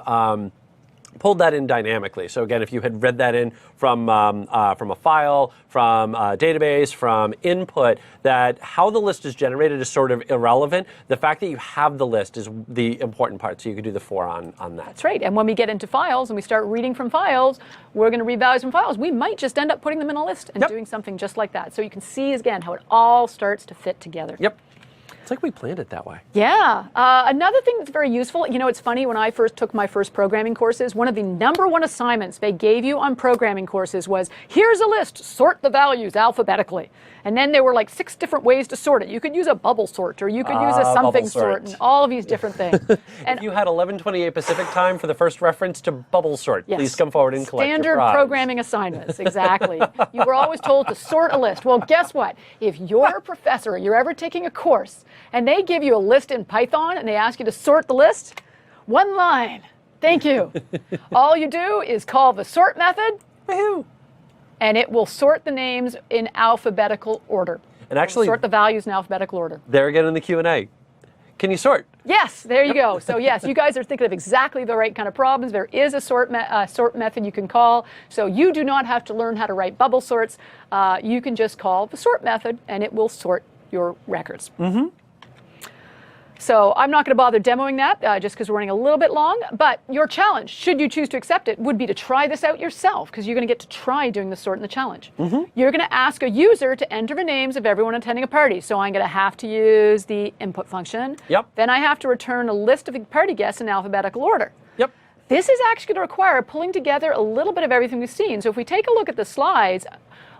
pulled that in dynamically. So again, if you had read that in from a file, from a database, from input, that how the list is generated is sort of irrelevant. The fact that you have the list is the important part. So you could do the for on that. That's right. And when we get into files and we start reading from files, we're going to read values from files. We might just end up putting them in a list and doing something just like that. So you can see again how it all starts to fit together. Yep. It's like we planned it that way. Yeah. Another thing that's very useful, you know, it's funny, when I first took my first programming courses, one of the #1 assignments they gave you on programming courses was, here's a list, sort the values alphabetically. And then there were like 6 different ways to sort it. You could use a bubble sort, or you could use a something sort, and all of these different things. And if you had 11:28 Pacific time for the first reference to bubble sort, please come forward and collect your prize. Standard programming assignments, exactly. You were always told to sort a list. Well, guess what? If you're a professor, you're ever taking a course, and they give you a list in Python, and they ask you to sort the list, one line, thank you. All you do is call the sort method, and it will sort the names in alphabetical order. And actually, sort the values in alphabetical order. There again in the Q&A. Can you sort? Yes, there you go. So yes, you guys are thinking of exactly the right kind of problems. There is a sort method you can call. So you do not have to learn how to write bubble sorts. You can just call the sort method, and it will sort your records. So I'm not going to bother demoing that just because we're running a little bit long. But your challenge, should you choose to accept it, would be to try this out yourself, because you're going to get to try doing the sort in the challenge. You're going to ask a user to enter the names of everyone attending a party. So I'm going to have to use the input function. Then I have to return a list of the party guests in alphabetical order. This is actually going to require pulling together a little bit of everything we've seen. So if we take a look at the slides,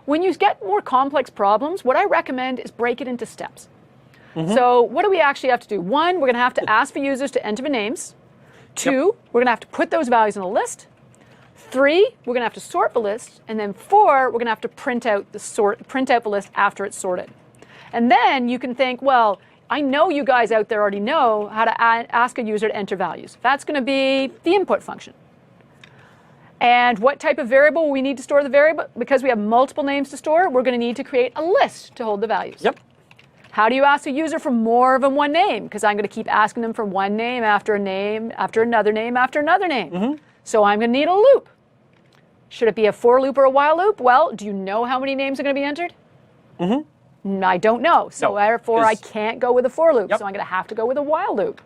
when you get more complex problems, what I recommend is break it into steps. So what do we actually have to do? 1, we're going to have to ask the users to enter the names. 2, we're going to have to put those values in a list. 3, we're going to have to sort the list. And then 4, we're going to have to print out the list after it's sorted. And then you can think, well, I know you guys out there already know how to ask a user to enter values. That's going to be the input function. And what type of variable we need to store the variable? Because we have multiple names to store, we're going to need to create a list to hold the values. How do you ask a user for more than one name? Because I'm going to keep asking them for one name, after another name, after another name. So I'm going to need a loop. Should it be a for loop or a while loop? Well, do you know how many names are going to be entered? I don't know. So therefore, I can't go with a for loop. So I'm going to have to go with a while loop.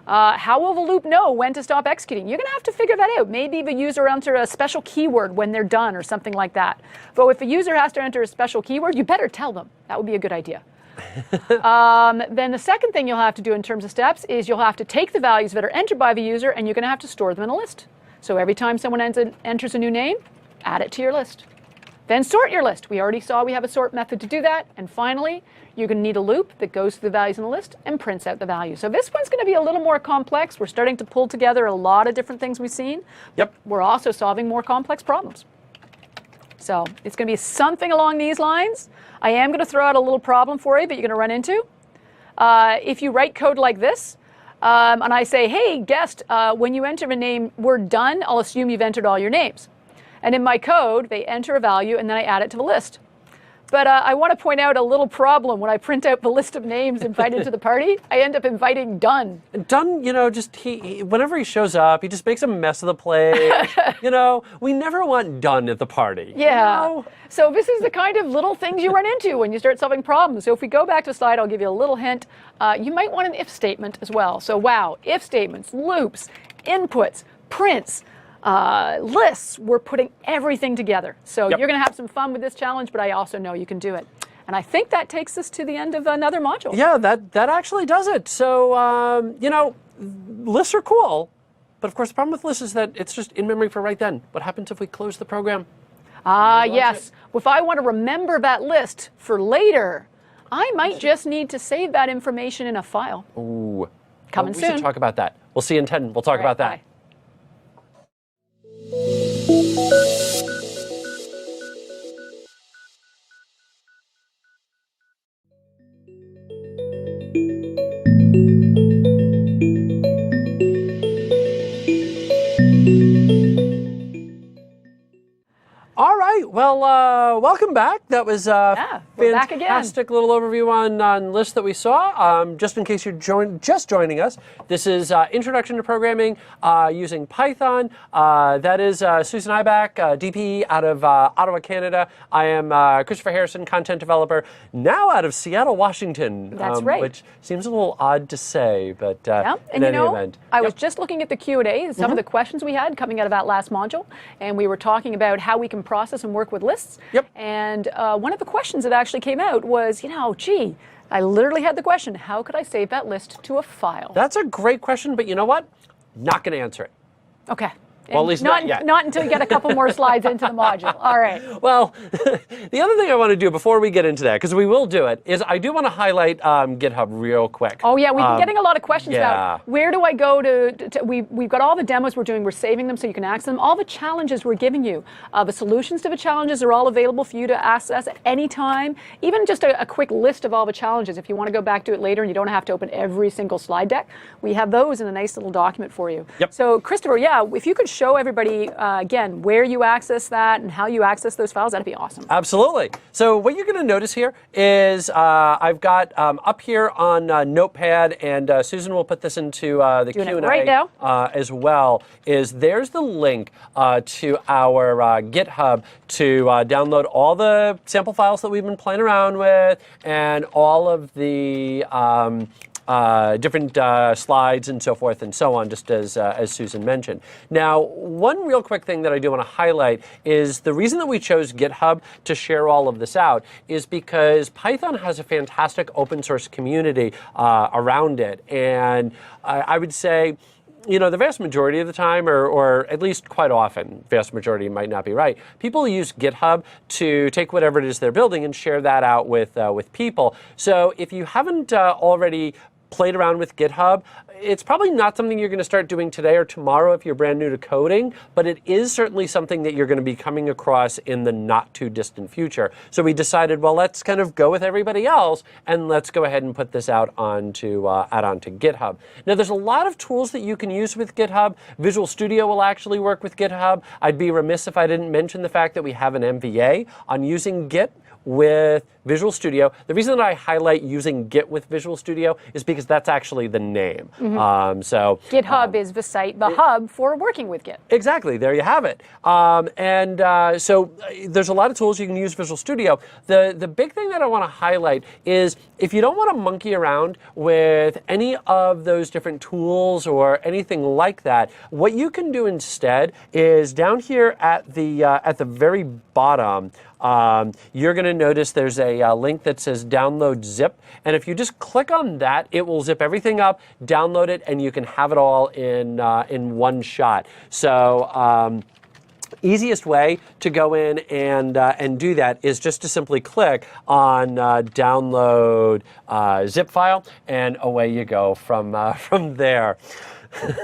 How will the loop know when to stop executing? You're going to have to figure that out. Maybe the user enter a special keyword when they're done or something like that. But if a user has to enter a special keyword, you better tell them. That would be a good idea. Then the second thing you'll have to do in terms of steps is you'll have to take the values that are entered by the user, and you're going to have to store them in a list. So every time someone enters a new name, add it to your list. Then sort your list. We already saw we have a sort method to do that. And finally, you're going to need a loop that goes through the values in the list and prints out the value. So this one's going to be a little more complex. We're starting to pull together a lot of different things we've seen. We're also solving more complex problems. So it's going to be something along these lines. I am going to throw out a little problem for you that you're going to run into. If you write code like this, and I say, hey, guest, when you enter a name, we're done, I'll assume you've entered all your names. And in my code, they enter a value, and then I add it to the list. But I want to point out a little problem. When I print out the list of names invited to the party, I end up inviting Dunn. Dunn, you know, just whenever he shows up, he just makes a mess of the place. You know, we never want Dunn at the party. Yeah. You know? So this is the kind of little things you run into when you start solving problems. So if we go back to the slide, I'll give you a little hint. You might want an if statement as well. So wow, if statements, loops, inputs, prints. lists, we're putting everything together. So Yep. you're going to have some fun with this challenge, but I also know you can do it. And I think that takes us to the end of another module. Yeah, that actually does it. So, lists are cool, but of course the problem with lists is that it's just in memory for right then. What happens if we close the program? Yes. If I want to remember that list for later, I might just need to save that information in a file. Ooh. Coming we soon. should talk about that. We'll see you in 10. We'll talk about that. Bye. All right. Well, welcome back. That was a we're back again. fantastic little overview on lists that we saw. Just in case you're just joining us, this is Introduction to Programming using Python. That is Susan Ibach, DP out of Ottawa, Canada. I am Christopher Harrison, content developer, now out of Seattle, Washington. That's right. Which seems a little odd to say, but And in any event. I was just looking at the Q&A, some of the questions we had coming out of that last module, and we were talking about how we can process and work with lists. Yep. And one of the questions that actually came out was, gee, I literally had the question, how could I save that list to a file? That's a great question, but you know what? Not going to answer it. Okay. Well, at least not yet. Not until you get a couple more slides into the module. All right. Well, the other thing I want to do before we get into that, because we will do it, is I do want to highlight GitHub real quick. Oh, yeah. We've been getting a lot of questions yeah. about where do I go to we've got all the demos we're doing. We're saving them so you can access them. All the challenges we're giving you. The solutions to the challenges are all available for you to access at any time. Even just a quick list of all the challenges. If you want to go back to it later and you don't have to open every single slide deck, we have those in a nice little document for you. Yep. So, Christopher, if you could show everybody, again, where you access that and how you access those files, that'd be awesome. Absolutely. So what you're going to notice here is I've got up here on Notepad, and Susan will put this into the Q&A right now. as well, is there's the link to our GitHub to download all the sample files that we've been playing around with and all of the different slides and so forth and so on, just as Susan mentioned. Now, one real quick thing that I do want to highlight is the reason that we chose GitHub to share all of this out is because Python has a fantastic open source community around it. And I would say, the vast majority of the time, or at least quite often, vast majority might not be right, people use GitHub to take whatever it is they're building and share that out with people. So if you haven't already played around with GitHub, it's probably not something you're going to start doing today or tomorrow if you're brand new to coding, but it is certainly something that you're going to be coming across in the not too distant future. So we decided, well, let's kind of go with everybody else and let's go ahead and put this out onto GitHub. Now, there's a lot of tools that you can use with GitHub. Visual Studio will actually work with GitHub. I'd be remiss if I didn't mention the fact that we have an MVA on using Git with Visual Studio. The reason that I highlight using Git with Visual Studio is because that's actually the name. So GitHub is the site, the hub for working with Git. Exactly. There you have it. So there's a lot of tools you can use Visual Studio. The big thing that I want to highlight is if you don't want to monkey around with any of those different tools or anything like that, what you can do instead is down here at the very bottom, you're going to notice there's a link that says download zip. And if you just click on that, it will zip everything up, download it, and you can have it all in one shot. So easiest way to go in and do that is just to simply click on download zip file, and away you go from there.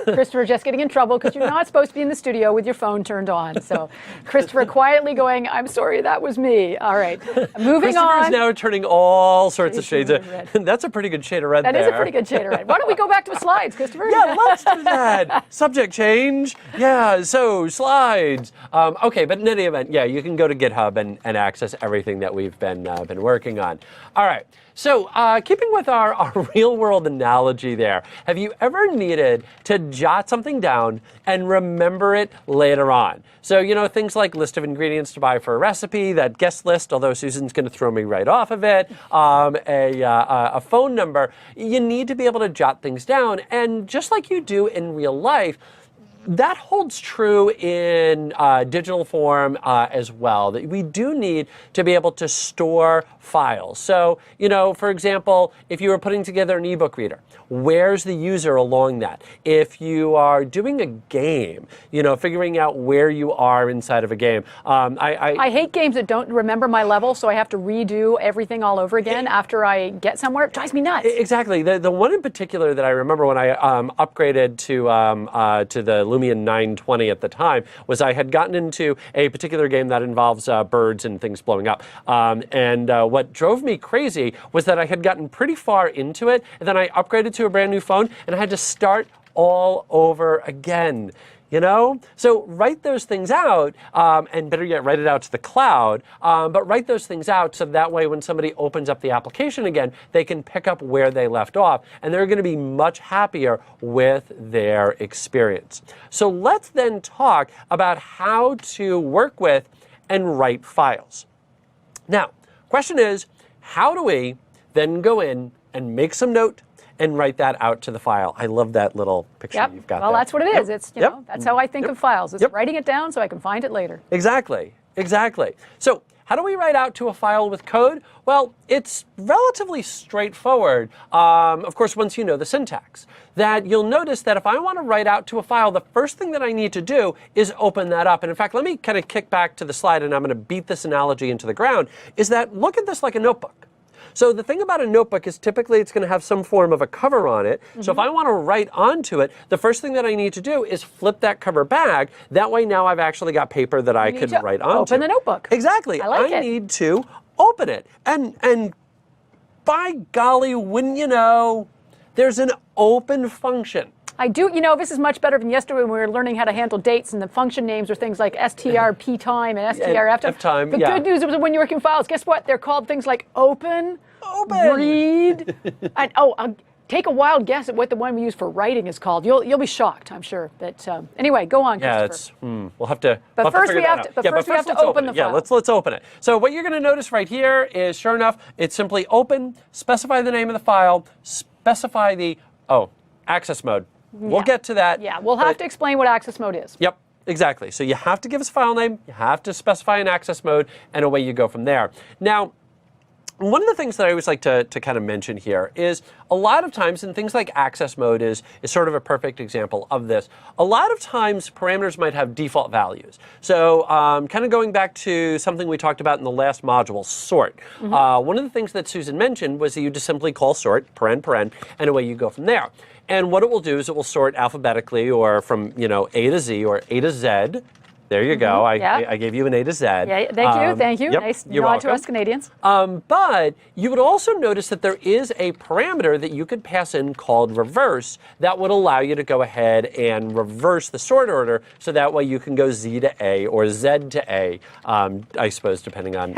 Christopher just getting in trouble because you're not supposed to be in the studio with your phone turned on. So Christopher quietly going, I'm sorry, that was me. All right, moving on. Christopher is now turning all sorts of shades of red. That's a pretty good shade of red there. That is a pretty good shade of red. Why don't we go back to the slides, Christopher? Yeah, let's do that. Subject change. Yeah, so slides. Okay, but in any event, yeah, you can go to GitHub and access everything that we've been working on. All right. So keeping with our real-world analogy there, have you ever needed to jot something down and remember it later on? So, things like list of ingredients to buy for a recipe, that guest list, although Susan's going to throw me right off of it, a phone number. You need to be able to jot things down. And just like you do in real life, that holds true in digital form as well, that we do need to be able to store files. So, for example, if you were putting together an ebook reader, where's the user along that? If you are doing a game, figuring out where you are inside of a game. I hate games that don't remember my level, so I have to redo everything all over again after I get somewhere. It drives me nuts. Exactly. The one in particular that I remember when I upgraded to the Lumion 920 at the time was I had gotten into a particular game that involves birds and things blowing up. And what drove me crazy was that I had gotten pretty far into it, and then I upgraded to a brand new phone, and I had to start all over again. So write those things out, and better yet, write it out to the cloud, but write those things out so that way when somebody opens up the application again, they can pick up where they left off, and they're going to be much happier with their experience. So let's then talk about how to work with and write files. Now, question is, how do we then go in and make some note and write that out to the file? I love that little picture you've got there. Well, that's what it is. It's, that's how I think of files. It's writing it down so I can find it later. Exactly. So how do we write out to a file with code? Well, it's relatively straightforward, of course, once you know the syntax. That you'll notice that if I want to write out to a file, the first thing that I need to do is open that up. And in fact, let me kind of kick back to the slide, and I'm going to beat this analogy into the ground, is that look at this like a notebook. So the thing about a notebook is typically it's going to have some form of a cover on it. Mm-hmm. So if I want to write onto it, the first thing that I need to do is flip that cover back. That way now I've actually got paper that I can write onto. Open the notebook. Exactly. I need to open it. And by golly, wouldn't you know, there's an open function. I do, this is much better than yesterday when we were learning how to handle dates, and the function names are things like strp time and strf time. The good news is when you're working files, guess what? They're called things like open, read, and take a wild guess at what the one we use for writing is called. You'll be shocked, I'm sure. But anyway, go on, Christopher. Yeah, we'll have to. But first we have to open the file. Yeah, let's open it. So what you're going to notice right here is, sure enough, it's simply open. Specify the name of the file. Specify the access mode. We'll get to that. Yeah, we'll have to explain what access mode is. Yep, exactly. So you have to give us a file name, you have to specify an access mode, and away you go from there. Now, one of the things that I always like to kind of mention here is a lot of times, and things like access mode is sort of a perfect example of this, a lot of times parameters might have default values. So kind of going back to something we talked about in the last module, sort. Mm-hmm. One of the things that Susan mentioned was that you just simply call sort, paren, and away you go from there. And what it will do is it will sort alphabetically or from, A to Z or A to Z. There you go. I gave you an A to Z. Yeah, thank you. Yep, nice you're nod welcome. to us Canadians. But you would also notice that there is a parameter that you could pass in called reverse that would allow you to go ahead and reverse the sort order, so that way you can go Z to A or Z to A, I suppose, depending on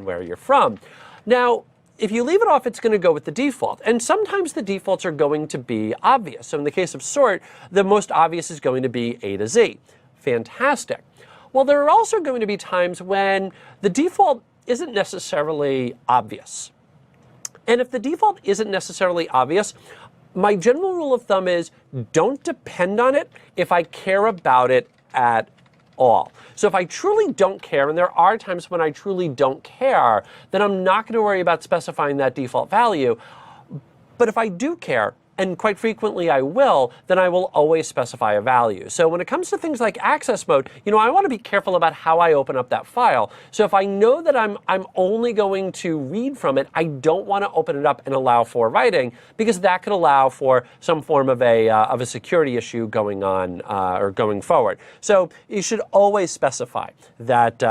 where you're from. Now, if you leave it off, it's going to go with the default. And sometimes the defaults are going to be obvious. So in the case of sort, the most obvious is going to be A to Z. Fantastic. Well, there are also going to be times when the default isn't necessarily obvious. And if the default isn't necessarily obvious, my general rule of thumb is don't depend on it if I care about it at all. So if I truly don't care, and there are times when I truly don't care, then I'm not going to worry about specifying that default value. But if I do care, and quite frequently I will, then I will always specify a value. So when it comes to things like access mode, I want to be careful about how I open up that file. So if I know that I'm only going to read from it, I don't want to open it up and allow for writing, because that could allow for some form of a security issue going on or going forward. So you should always specify that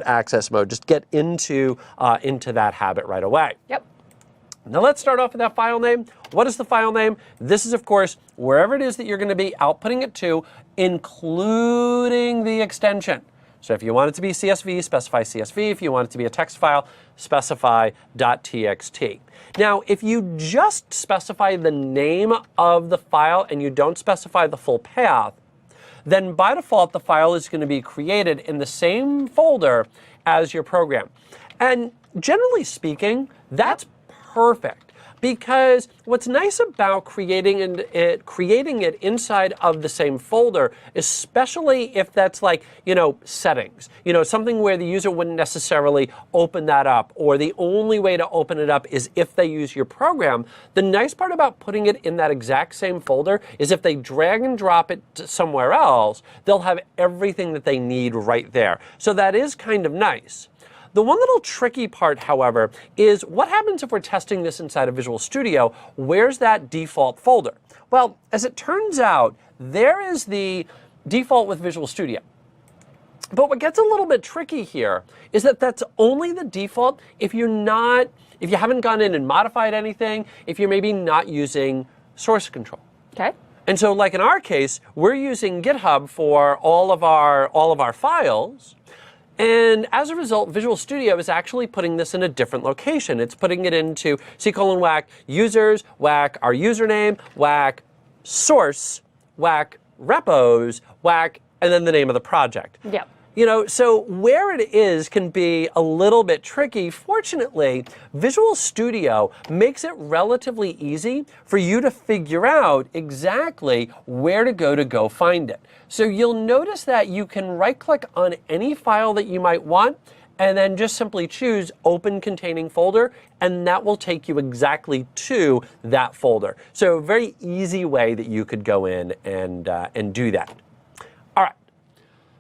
access mode. Just get into that habit right away. Yep. Now let's start off with that file name. What is the file name? This is, of course, wherever it is that you're going to be outputting it to, including the extension. So if you want it to be CSV, specify CSV. If you want it to be a text file, specify .txt. Now, if you just specify the name of the file and you don't specify the full path, then by default, the file is going to be created in the same folder as your program. And generally speaking, that's perfect, because what's nice about creating it inside of the same folder, especially if that's like, settings, something where the user wouldn't necessarily open that up, or the only way to open it up is if they use your program. The nice part about putting it in that exact same folder is if they drag and drop it to somewhere else, they'll have everything that they need right there. So that is kind of nice. The one little tricky part, however, is what happens if we're testing this inside of Visual Studio? Where's that default folder? Well, as it turns out, there is the default with Visual Studio. But what gets a little bit tricky here is that that's only the default if you haven't gone in and modified anything, if you're maybe not using source control. Okay. And so, like in our case, we're using GitHub for all of our files. And as a result, Visual Studio is actually putting this in a different location. It's putting it into C:\, users, whack our username, whack source, whack repos, whack, and then the name of the project. Yeah. So where it is can be a little bit tricky. Fortunately, Visual Studio makes it relatively easy for you to figure out exactly where to go find it. So you'll notice that you can right-click on any file that you might want, and then just simply choose Open Containing Folder, and that will take you exactly to that folder. So a very easy way that you could go in and do that. All right.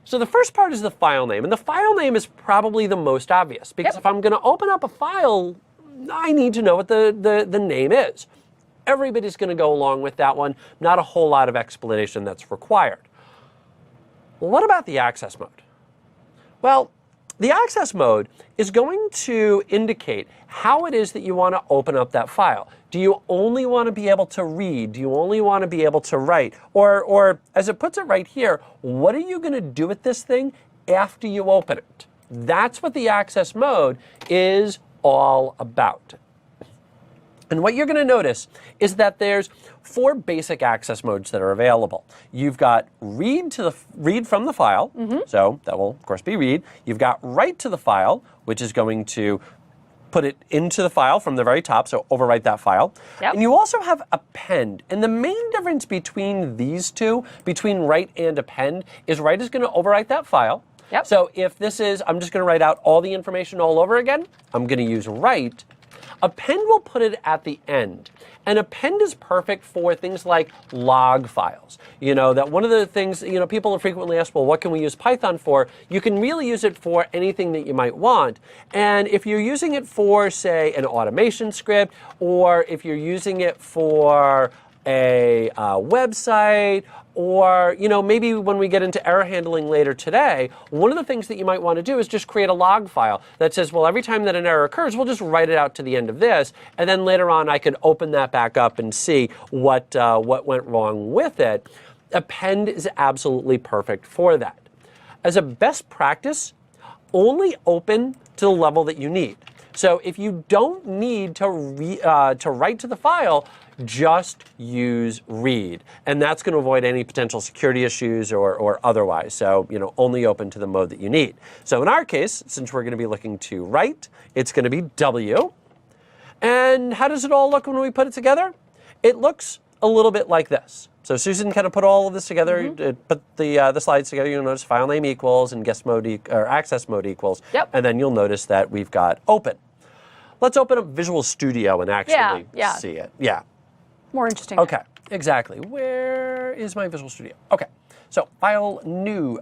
So the first part is the file name, and the file name is probably the most obvious, because if I'm going to open up a file, I need to know what the name is. Everybody's going to go along with that one. Not a whole lot of explanation that's required. Well, what about the access mode? Well, the access mode is going to indicate how it is that you want to open up that file. Do you only want to be able to read? Do you only want to be able to write? Or as it puts it right here, what are you going to do with this thing after you open it? That's what the access mode is all about. And what you're going to notice is that there's 4 basic access modes that are available. You've got read from the file, so that will of course be read. You've got write to the file, which is going to put it into the file from the very top, so overwrite that file. And you also have append. And the main difference between these two, between write and append, is write is going to overwrite that file. So if this is, I'm just going to write out all the information all over again, I'm going to use write. Append will put it at the end. And append is perfect for things like log files. That one of the things, people have frequently asked, well, what can we use Python for? You can really use it for anything that you might want. And if you're using it for, say, an automation script, or if you're using it for a website, or maybe when we get into error handling later today, one of the things that you might want to do is just create a log file that says, well, every time that an error occurs, we'll just write it out to the end of this, and then later on I could open that back up and see what went wrong with it. Append is absolutely perfect for that. As a best practice, only open to the level that you need. So if you don't need to write to the file, just use read. And that's going to avoid any potential security issues or otherwise. So, only open to the mode that you need. So in our case, since we're going to be looking to write, it's going to be W. And how does it all look when we put it together? It looks a little bit like this. So Susan kind of put all of this together, put the slides together. You'll notice file name equals and guest mode or access mode equals. And then you'll notice that we've got open. Let's open up Visual Studio and actually see it. More interesting. Okay, exactly. Where is my Visual Studio? Okay, so file, new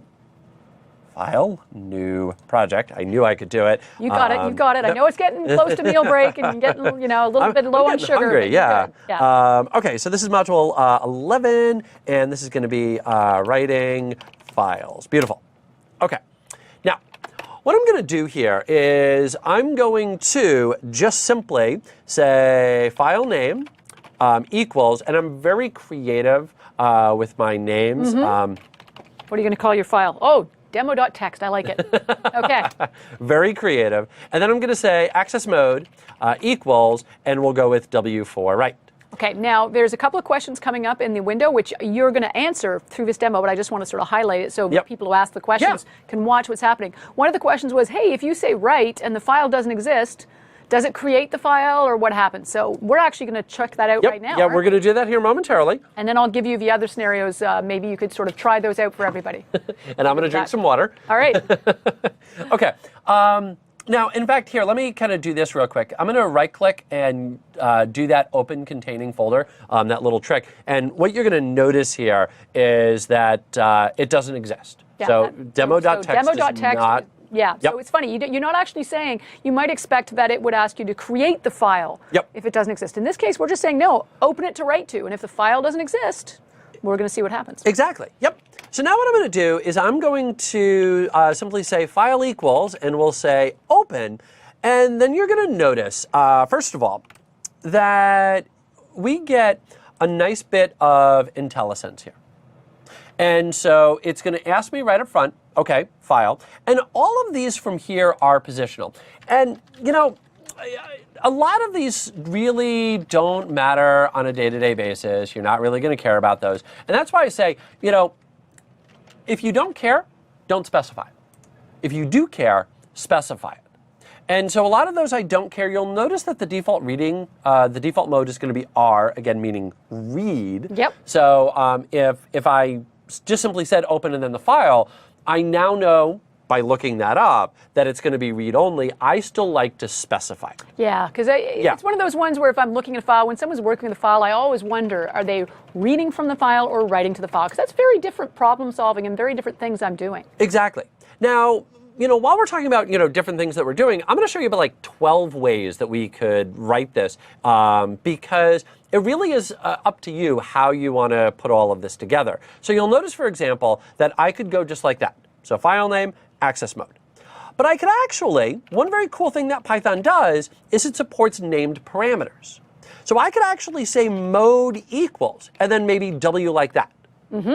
project. I knew I could do it. You got it. You got it. I know it's getting close to meal break and getting, a little bit low on sugar. Hungry, yeah. Okay, so this is module 11, and this is going to be writing files. Beautiful. Okay. Now, what I'm going to do here is I'm going to just simply say file name equals, and I'm very creative with my names. What are you going to call your file? Oh, demo.txt. I like it. Okay. Very creative. And then I'm going to say access mode equals, and we'll go with W for write. Okay, now there's a couple of questions coming up in the window which you're going to answer through this demo, but I just want to sort of highlight it so people who ask the questions can watch what's happening. One of the questions was, hey, if you say write and the file doesn't exist, Does it create the file or what happens? So we're actually going to check that out right now. Yeah, we're going to do that here momentarily. And then I'll give you the other scenarios. Maybe you could sort of try those out for everybody. And I'm going to drink some water. All right. Okay. Now, in fact, here, let me kind of do this real quick. I'm going to right-click and do that open containing folder, that little trick. And what you're going to notice here is that it doesn't exist. Yeah, so demo.txt is not... Yeah, Yep. so it's funny. You're not actually saying, you might expect that it would ask you to create the file if it doesn't exist. In this case, we're just saying, no, open it to write to. And if the file doesn't exist, we're going to see what happens. Exactly. Yep. So now what I'm going to do is I'm going to simply say file equals, and we'll say open. And then you're going to notice, first of all, that we get a nice bit of IntelliSense here. And so it's going to ask me right up front, okay, file. And all of these from here are positional. And, you know, a lot of these really don't matter on a day-to-day basis. You're not really going to care about those. And that's why I say, you know, if you don't care, don't specify it. If you do care, specify it. And so a lot of those I don't care, you'll notice that the default reading, the default mode is going to be R, again, meaning read. Yep. So if I just simply said open and then the file, I now know by looking that up that it's going to be read-only. I still like to specify it. Yeah, because it's one of those ones where if I'm looking at a file, when someone's working with a file, I always wonder, are they reading from the file or writing to the file? Because that's very different problem solving and very different things I'm doing. Exactly. Now, you know, while we're talking about, you know, different things that we're doing, I'm going to show you about like 12 ways that we could write this because it really is up to you how you want to put all of this together. So you'll notice, for example, that I could go just like that. So file name, access mode. But I could actually, one very cool thing that Python does is it supports named parameters. So I could actually say mode equals, and then maybe W like that.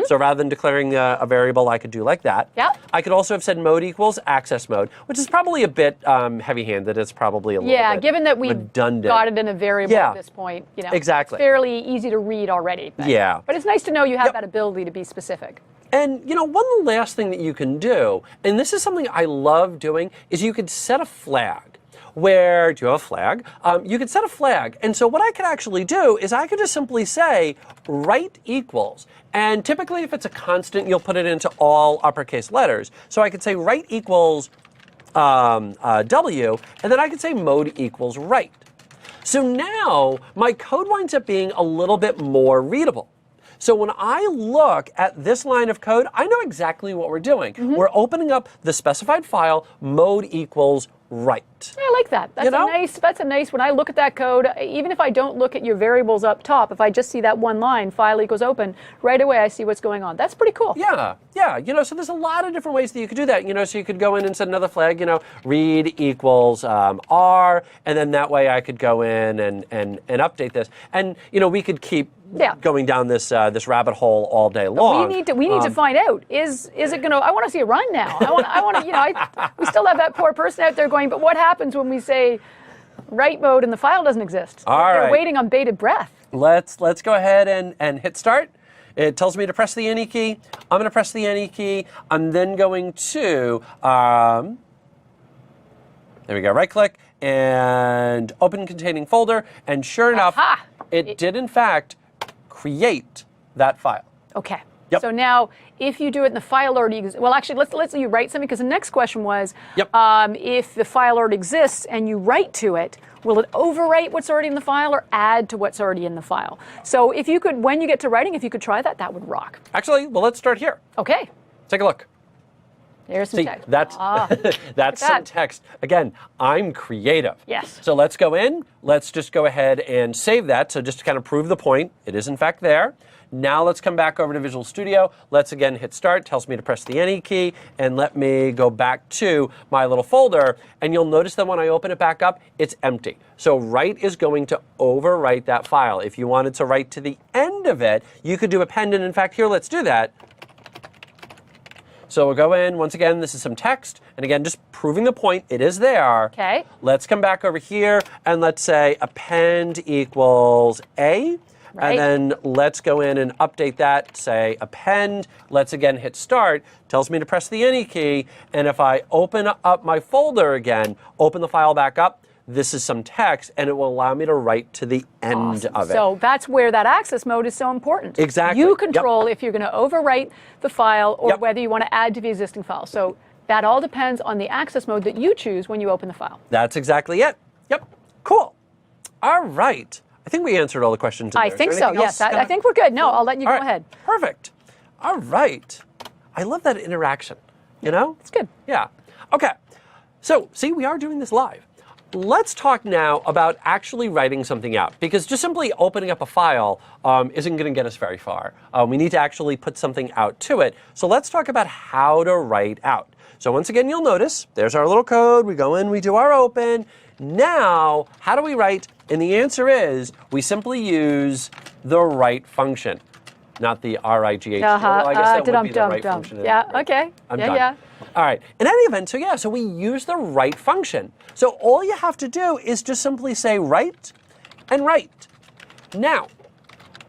So rather than declaring a variable, I could do like that. Yep. I could also have said mode equals access mode, which is probably a bit heavy-handed. It's probably a little bit given that we've redundant. got it in a variable at this point, you know, exactly. It's fairly easy to read already. But, but it's nice to know you have that ability to be specific. And, you know, one last thing that you can do, and this is something I love doing, is you could set a flag. Where, do you have a flag? You could set a flag. And so what I could actually do is I could just simply say write equals. And typically if it's a constant, you'll put it into all uppercase letters. So I could say write equals W, and then I could say mode equals write. So now my code winds up being a little bit more readable. So when I look at this line of code, I know exactly what we're doing. We're opening up the specified file, mode equals write. Yeah, I like that. That's a nice, when I look at that code, even if I don't look at your variables up top, if I just see that one line, file equals open, right away I see what's going on. That's pretty cool. Yeah, you know, so there's a lot of different ways that you could do that. You know, so you could go in and set another flag, you know, read equals R, and then that way I could go in and update this. And, you know, we could keep going down this this rabbit hole all day long. But we need to find out, is it going to, I want to see it run now. I want to, you know, we still have that poor person out there going, but what happens when we say write mode and the file doesn't exist? They're waiting on bated breath. Let's go ahead and hit start. It tells me to press the NE key. I'm going to press the NE key. I'm then going to, there we go, right click and open containing folder. And sure enough, it did in fact create that file. Okay. Yep. So now, if you do it and the file already exists, well, actually, let's say you write something, because the next question was, if the file already exists and you write to it, will it overwrite what's already in the file or add to what's already in the file? So if you could, when you get to writing, if you could try that, that would rock. Actually, well, let's start here. Okay. Take a look. There's some text. That's, that's some text. Again, I'm creative. Yes. So let's go in. Let's just go ahead and save that. So just to kind of prove the point, it is in fact there. Now let's come back over to Visual Studio. Let's again hit start. Tells me to press the NE key. And let me go back to my little folder. And you'll notice that when I open it back up, it's empty. So write is going to overwrite that file. If you wanted to write to the end of it, you could do append. And in fact, here, let's do that. So we'll go in. Once again, this is some text. And again, just proving the point, it is there. Okay. Let's come back over here and let's say append equals A. Right. And then let's go in and update that, say append. Let's again hit start. Tells me to press the NE key. And if I open up my folder again, open the file back up, this is some text, and it will allow me to write to the end of it. So that's where that access mode is so important. Exactly. You control if you're going to overwrite the file or Yep. whether you want to add to the existing file. So that all depends on the access mode that you choose when you open the file. That's exactly it. Yep. Cool. All right. I think we answered all the questions. I think so, yes. I think we're good. No, I'll let you go ahead. Perfect. All right. I love that interaction, you know? It's good. Yeah. Okay. So, see, we are doing this live. Let's talk now about actually writing something out, because just simply opening up a file isn't going to get us very far. We need to actually put something out to it. So let's talk about how to write out. So once again, you'll notice there's our little code. We go in, we do our open. Now, how do we write? And the answer is we simply use the write function, not the RIGH. Well, I guess that would be the write function. Yeah, okay. I'm yeah, done. yeah. All right. In any event, so we use the write function. So all you have to do is just simply say write and write. Now,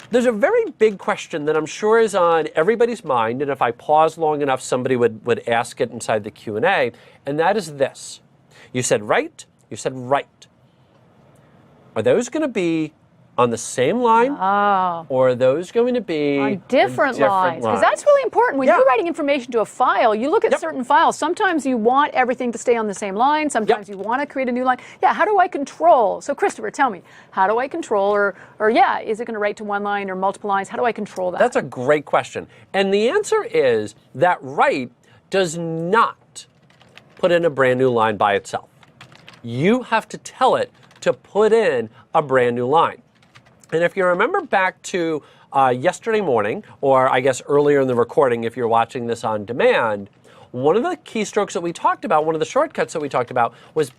there's a very big question that I'm sure is on everybody's mind, and if I pause long enough, somebody would ask it inside the Q&A, and that is this. You said write, you said write. Are those going to be on the same line, or are those going to be on different lines? Because that's really important. When you're writing information to a file, you look at certain files. Sometimes you want everything to stay on the same line. Sometimes you want to create a new line. Yeah, how do I control? So Christopher, tell me, how do I control, or is it going to write to one line or multiple lines? How do I control that? That's a great question. And the answer is that write does not put in a brand new line by itself. You have to tell it to put in a brand new line. And if you remember back to yesterday morning, or I guess earlier in the recording if you're watching this on demand, one of the keystrokes that we talked about, one of the shortcuts that we talked about was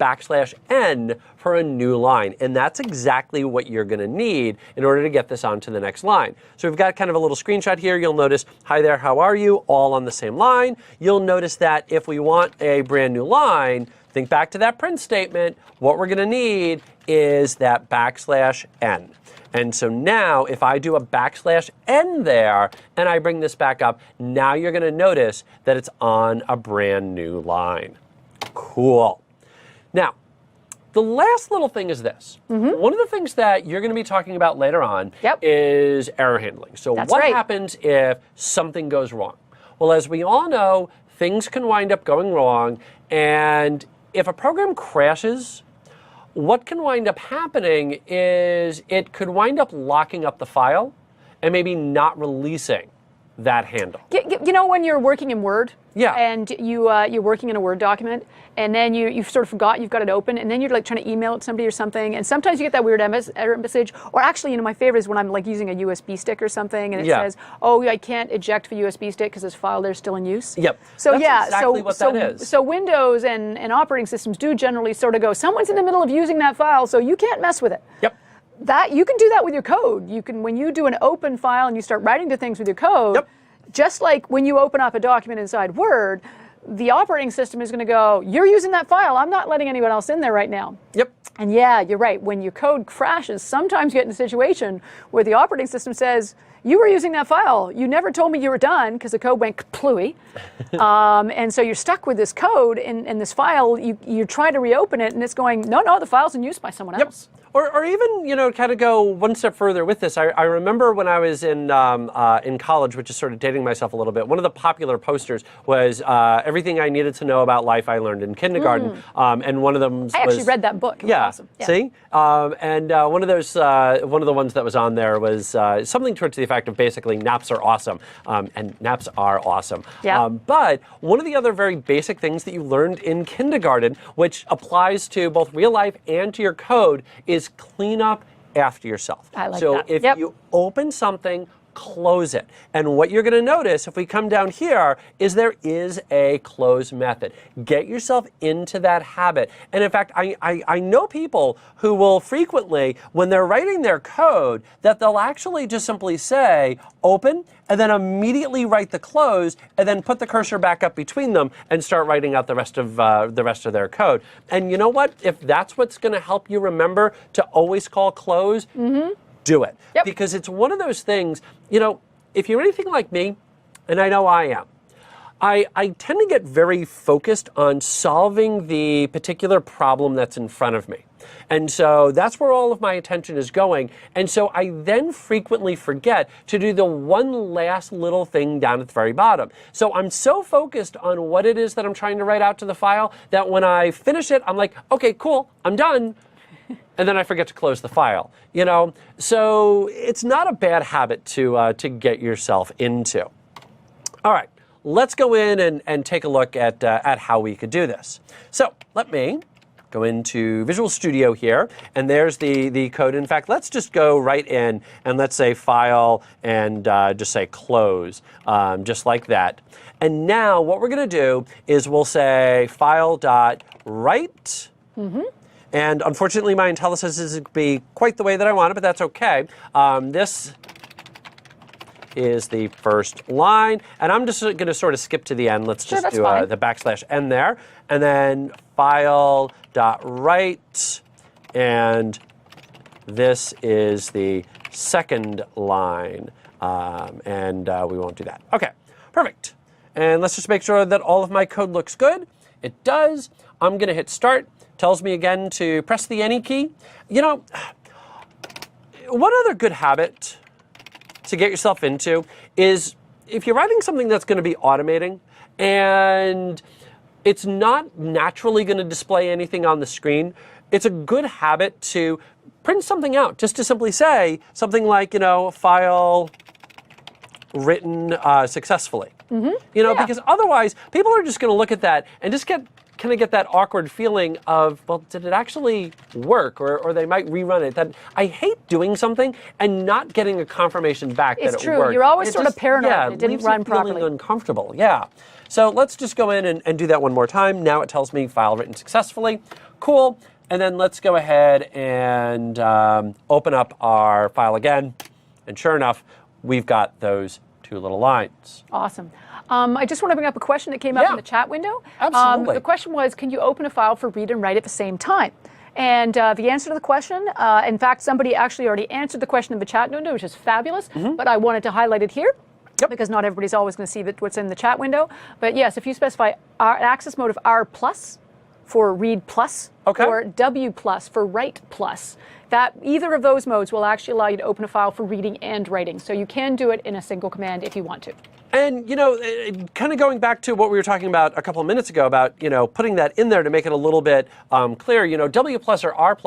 \n for a new line. And that's exactly what you're going to need in order to get this onto the next line. So we've got kind of a little screenshot here. You'll notice, hi there, how are you? All on the same line. You'll notice that if we want a brand new line, think back to that print statement. What we're going to need is that \n. And so now, if I do a \n there, and I bring this back up, now you're going to notice that it's on a brand new line. Cool. Now, the last little thing is this. One of the things that you're going to be talking about later on is error handling. So what happens if something goes wrong? Well, as we all know, things can wind up going wrong, and if a program crashes, what can wind up happening is it could wind up locking up the file and maybe not releasing that handle. You know when you're working in Word? Yeah. And you're working in a Word document, and then you've sort of forgot you've got it open, and then you're like trying to email it to somebody or something, and sometimes you get that weird error message. Or actually, my favorite is when I'm like using a USB stick or something, and it says, "Oh, I can't eject the USB stick because this file there's still in use." Yep. So that's exactly what that is. So Windows and operating systems do generally sort of go, someone's in the middle of using that file, so you can't mess with it. Yep. That you can do that with your code. You can, when you do an open file and you start writing to things with your code. Just like when you open up a document inside Word, the operating system is going to go, you're using that file, I'm not letting anyone else in there right now. Yep. And yeah, you're right. When your code crashes, sometimes you get in a situation where the operating system says, you were using that file. You never told me you were done because the code went kaplooey. And so you're stuck with this code in this file. You try to reopen it, and it's going, no, the file's in use by someone else. Or even, kind of go one step further with this. I remember when I was in college, which is sort of dating myself a little bit, one of the popular posters was everything I needed to know about life I learned in kindergarten. And one of them was... I actually read that book. It was awesome. Yeah. See? And one of the ones that was on there was something towards the effect of basically naps are awesome. And naps are awesome. Yeah. But one of the other very basic things that you learned in kindergarten, which applies to both real life and to your code, is clean up after yourself. I like so that. if you open something, close it. And what you're going to notice if we come down here is there is a close method. Get yourself into that habit. And in fact, I know people who will frequently, when they're writing their code, that they'll actually just simply say open and then immediately write the close and then put the cursor back up between them and start writing out the rest of their code. And you know what? If that's what's going to help you remember to always call close, do it. Because it's one of those things, if you're anything like me, and I know I am, I tend to get very focused on solving the particular problem that's in front of me. And so that's where all of my attention is going. And so I then frequently forget to do the one last little thing down at the very bottom. So I'm so focused on what it is that I'm trying to write out to the file that when I finish it, I'm like, okay, cool, I'm done. And then I forget to close the file, you know? So it's not a bad habit to get yourself into. All right, let's go in and take a look at how we could do this. So let me go into Visual Studio here, and there's the code. In fact, let's just go right in and let's say File and just say Close, just like that. And now what we're going to do is we'll say File.write. And unfortunately, my IntelliSense isn't be quite the way that I want it, but that's okay. This is the first line, and I'm just going to sort of skip to the end. Let's just do the \n there, and then file.write, and this is the second line, and we won't do that. Okay, perfect. And let's just make sure that all of my code looks good. It does. I'm going to hit Start. Tells me again to press the any key. You know, one other good habit to get yourself into is if you're writing something that's going to be automating and it's not naturally going to display anything on the screen, it's a good habit to print something out, just to simply say something like, you know, file written successfully. You know, because otherwise people are just going to look at that and just kind of get that awkward feeling of, well, did it actually work? Or they might rerun it. That I hate doing something and not getting a confirmation back that it worked. It's true. You're always sort of paranoid that it didn't run properly. Feeling uncomfortable. Yeah. So let's just go in and do that one more time. Now it tells me file written successfully. Cool. And then let's go ahead and open up our file again. And sure enough, we've got those two little lines. Awesome. I just want to bring up a question that came up in the chat window. Absolutely. The question was, can you open a file for read and write at the same time? And the answer to the question, in fact, somebody actually already answered the question in the chat window, which is fabulous, but I wanted to highlight it here. Because not everybody's always going to see what's in the chat window. But yes, if you specify access mode of R+ for read plus, or W+ for write plus, that either of those modes will actually allow you to open a file for reading and writing. So you can do it in a single command if you want to. And, you know, kind of going back to what we were talking about a couple of minutes ago about, you know, putting that in there to make it a little bit clear, you know, W+ or R+,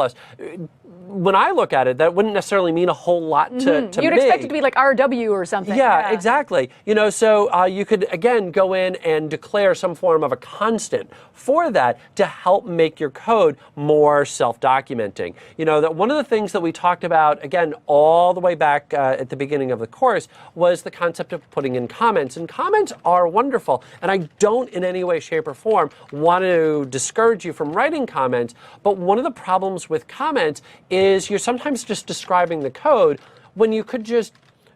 when I look at it, that wouldn't necessarily mean a whole lot to me. You'd expect it to be like RW or something. Yeah, exactly. You know, so you could, again, go in and declare some form of a constant for that to help make your code more self-documenting. You know, that one of the things that we talked about, again, all the way back at the beginning of the course was the concept of putting in comments. And comments are wonderful. And I don't in any way, shape, or form want to discourage you from writing comments. But one of the problems with comments is you're sometimes just describing the code when you could just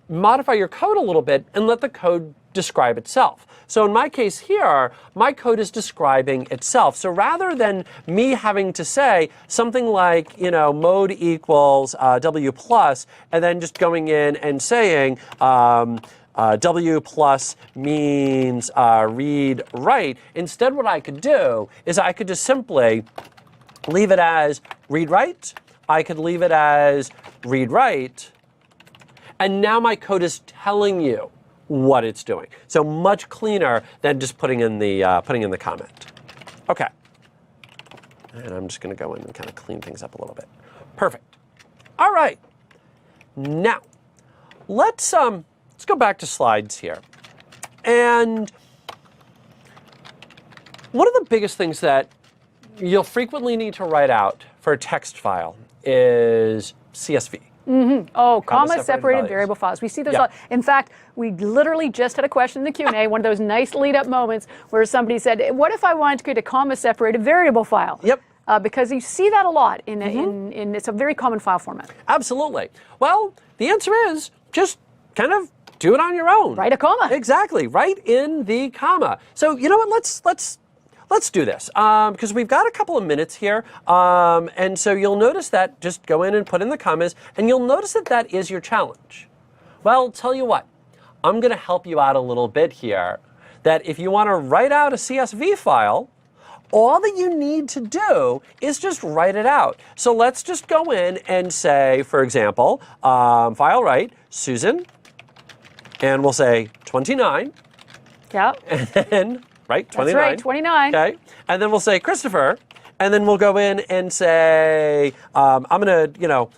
modify your code a little bit and let the code describe itself. So in my case here, my code is describing itself. So rather than me having to say something like, you know, mode equals W+, and then just going in and saying W+ means read write, instead what I could do is I could just simply leave it as read write. I could leave it as read write, and now my code is telling you what it's doing. So much cleaner than just putting in the comment. Okay, and I'm just going to go in and kind of clean things up a little bit. Perfect. All right, now let's go back to slides here, and one of the biggest things that you'll frequently need to write out for a text file is CSV. Oh, comma-separated variable files. We see those a lot. In fact, we literally just had a question in the Q&A, one of those nice lead-up moments where somebody said, what if I wanted to create a comma-separated variable file? Yep. Because you see that a lot in it's a very common file format. Absolutely. Well, the answer is just kind of do it on your own. Write a comma. Exactly. Write in the comma. So you know what? Let's do this because we've got a couple of minutes here, and so you'll notice that just go in and put in the commas, and you'll notice that that is your challenge. Well, tell you what, I'm going to help you out a little bit here that if you want to write out a CSV file, all that you need to do is just write it out. So let's just go in and say, for example, file write, Susan, and we'll say 29. Yeah. And then, right, 29. That's right, 29. Okay. And then we'll say Christopher, and then we'll go in and say, I'm going to,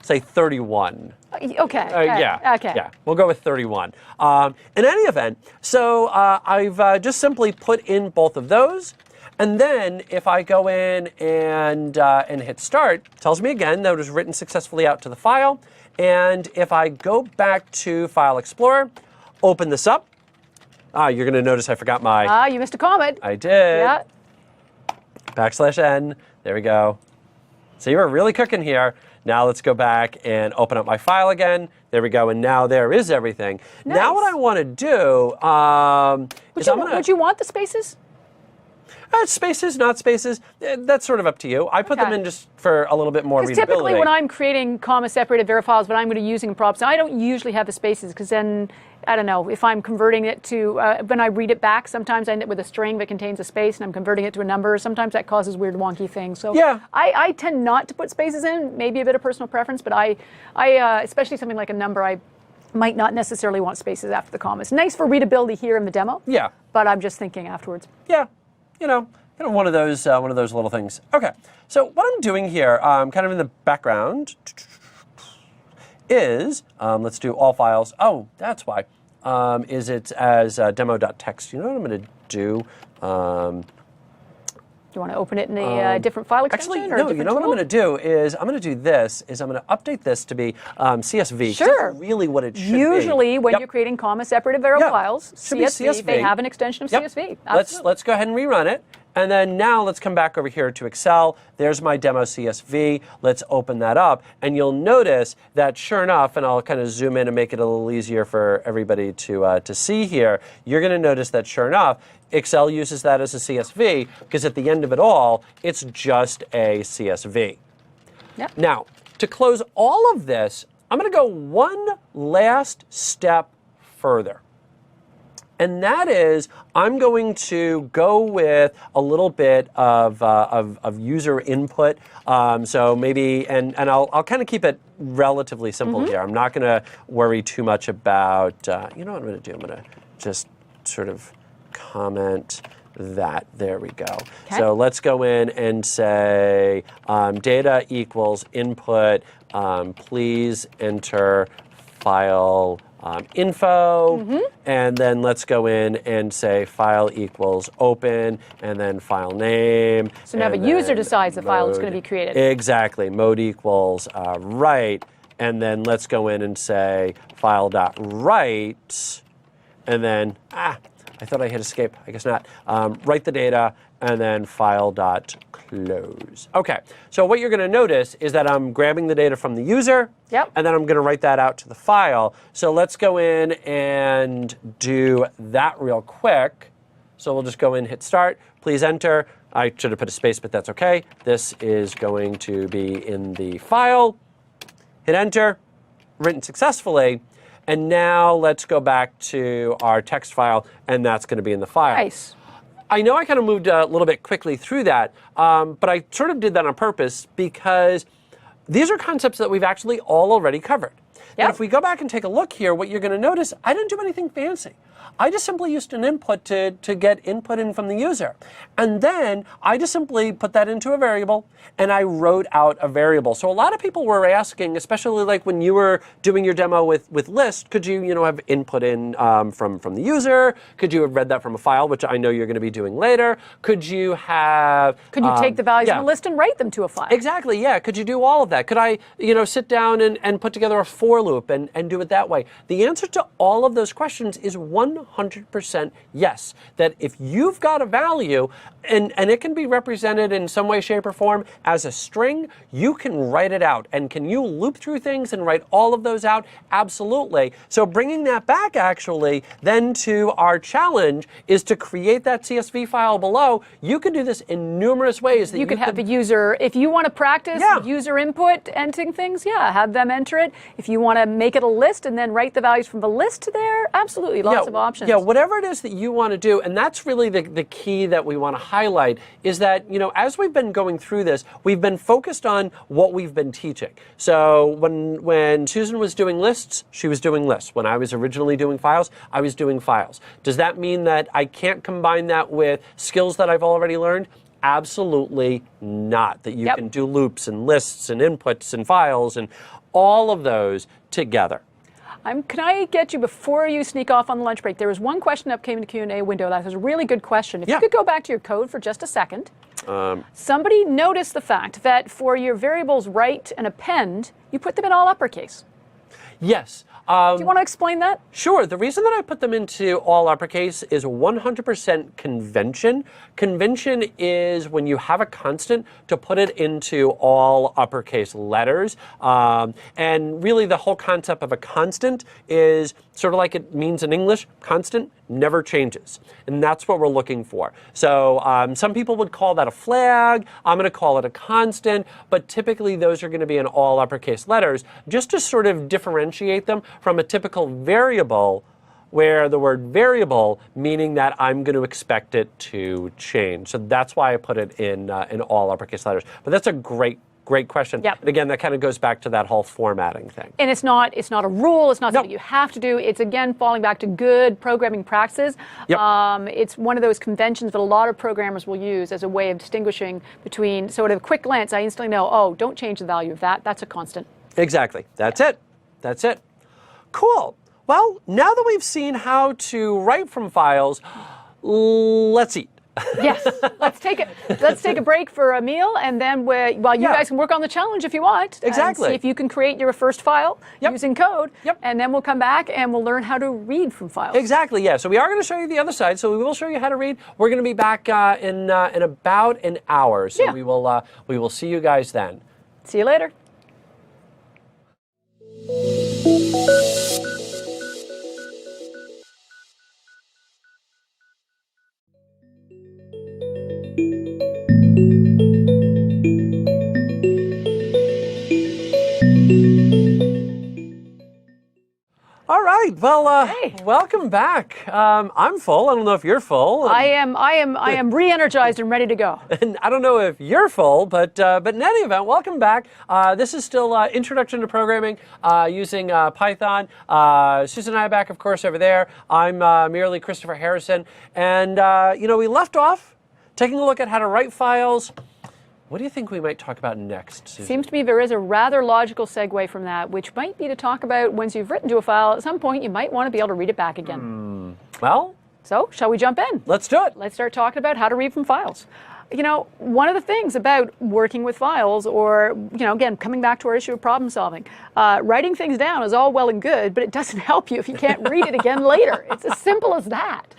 say 31. Okay. Yeah. Okay. Yeah. We'll go with 31. In any event, so I've just simply put in both of those. And then if I go in and hit start, it tells me again that it was written successfully out to the file. And if I go back to File Explorer, open this up, you're going to notice I forgot my... you missed a comment. I did. Yeah. \n. There we go. So you were really cooking here. Now let's go back and open up my file again. There we go. And now there is everything. Nice. Now what I want to do is Would you want the spaces? Spaces, not spaces, that's sort of up to you. I put them in just for a little bit more readability. Because typically when I'm creating comma-separated var files, when I'm going to be using props, I don't usually have the spaces because then, I don't know, if I'm converting it to, when I read it back, sometimes I end up with a string that contains a space and I'm converting it to a number. Sometimes that causes weird wonky things. So yeah. I tend not to put spaces in, maybe a bit of personal preference, but I especially something like a number, I might not necessarily want spaces after the commas. Nice for readability here in the demo. Yeah. But I'm just thinking afterwards. Yeah. Kind of one of those little things. Okay, so what I'm doing here, kind of in the background, is let's do all files. Oh, that's why. Is it as demo.txt? You know what I'm going to do? Do you want to open it in a different file extension? Actually, or no. a different You know what I'm tool? going to do is I'm going to do this. Is I'm going to update this to be CSV. Sure. That's really what it should Usually, be. when Yep. you're creating comma-separated variable files, Should be CSV, they have an extension of Yep. CSV. Absolutely. Let's go ahead and rerun it. And then now let's come back over here to Excel. There's my demo CSV. Let's open that up. And you'll notice that sure enough, and I'll kind of zoom in and make it a little easier for everybody to see here, you're going to notice that sure enough, Excel uses that as a CSV because at the end of it all, it's just a CSV. Yep. Now, to close all of this, I'm going to go one last step further. And that is, I'm going to go with a little bit of user input. So maybe, and I'll kind of keep it relatively simple here. I'm not going to worry too much about, you know what I'm going to do? I'm going to just sort of comment that. There we go. Okay. So let's go in and say data equals input. Please enter file info, and then let's go in and say file equals open, and then file name. So now the user decides the file is going to be created. Exactly. Mode equals write, and then let's go in and say file.write, and then, I thought I hit escape. I guess not. Write the data, and then file.close. Okay, so what you're going to notice is that I'm grabbing the data from the user, Yep. and then I'm going to write that out to the file. So let's go in and do that real quick. So we'll just go in, hit start. Please enter. I should have put a space, but that's okay. This is going to be in the file. Hit enter. Written successfully. And now let's go back to our text file, and that's going to be in the file. Nice. I know I kind of moved a little bit quickly through that, but I sort of did that on purpose because these are concepts that we've actually all already covered. Yep. And if we go back and take a look here, what you're going to notice, I didn't do anything fancy. I just simply used an input to get input in from the user. And then I just simply put that into a variable, and I wrote out a variable. So a lot of people were asking, especially like when you were doing your demo with list, could you have input in from the user? Could you have read that from a file, which I know you're going to be doing later? Could you have... Could you take the values from the list and write them to a file? Exactly, yeah. Could you do all of that? Could I, sit down and put together a for loop and do it that way? The answer to all of those questions is 100% yes. That if you've got a value, and it can be represented in some way, shape, or form as a string, you can write it out. And can you loop through things and write all of those out? Absolutely. So bringing that back, actually, then to our challenge is to create that CSV file below. You can do this in numerous ways. That you could have the user, if you want to practice user input entering things, have them enter it. If you want want to make it a list and then write the values from the list to there, absolutely, lots of options. Yeah, whatever it is that you want to do, and that's really the key that we want to highlight is that, as we've been going through this, we've been focused on what we've been teaching. So when Susan was doing lists, she was doing lists. When I was originally doing files, I was doing files. Does that mean that I can't combine that with skills that I've already learned? Absolutely not. That you can do loops and lists and inputs and files and all of those together. Can I get you, before you sneak off on the lunch break, there was one question that came in the Q&A window that was a really good question. If you could go back to your code for just a second. Somebody noticed the fact that for your variables write and append, you put them in all uppercase. Yes. Do you want to explain that? Sure. The reason that I put them into all uppercase is 100% convention. Convention is when you have a constant to put it into all uppercase letters. And really the whole concept of a constant is sort of like it means in English, constant never changes. And that's what we're looking for. So some people would call that a flag. I'm going to call it a constant. But typically those are going to be in all uppercase letters just to sort of differentiate them from a typical variable, where the word variable meaning that I'm going to expect it to change. So that's why I put it in all uppercase letters. But that's a great question. Yep. And again, that kind of goes back to that whole formatting thing. And it's not a rule. It's not something you have to do. It's, again, falling back to good programming practices. Yep. It's one of those conventions that a lot of programmers will use as a way of distinguishing between, sort of quick glance, I instantly know, oh, don't change the value of that. That's a constant. Exactly. That's it. That's it. Cool. Well, now that we've seen how to write from files, let's eat. Yes, let's take a break for a meal, and then you guys can work on the challenge if you want. Exactly. And see if you can create your first file using code. Yep. And then we'll come back and we'll learn how to read from files. Exactly. Yeah. So we are going to show you the other side. So we will show you how to read. We're going to be back in about an hour. So we will see you guys then. See you later. All right. Well, welcome back. I'm full. I don't know if you're full. I am re-energized and ready to go. And I don't know if you're full, but in any event, welcome back. This is still Introduction to Programming using Python. Susan and I are back, of course, over there. I'm merely Christopher Harrison. And, we left off taking a look at how to write files. What do you think we might talk about next, Susan? Seems to me there is a rather logical segue from that, which might be to talk about once you've written to a file, at some point you might want to be able to read it back again. Well, so shall we jump in? Let's do it. Let's start talking about how to read from files. One of the things about working with files, or, again, coming back to our issue of problem solving, writing things down is all well and good, but it doesn't help you if you can't read it again later. It's as simple as that.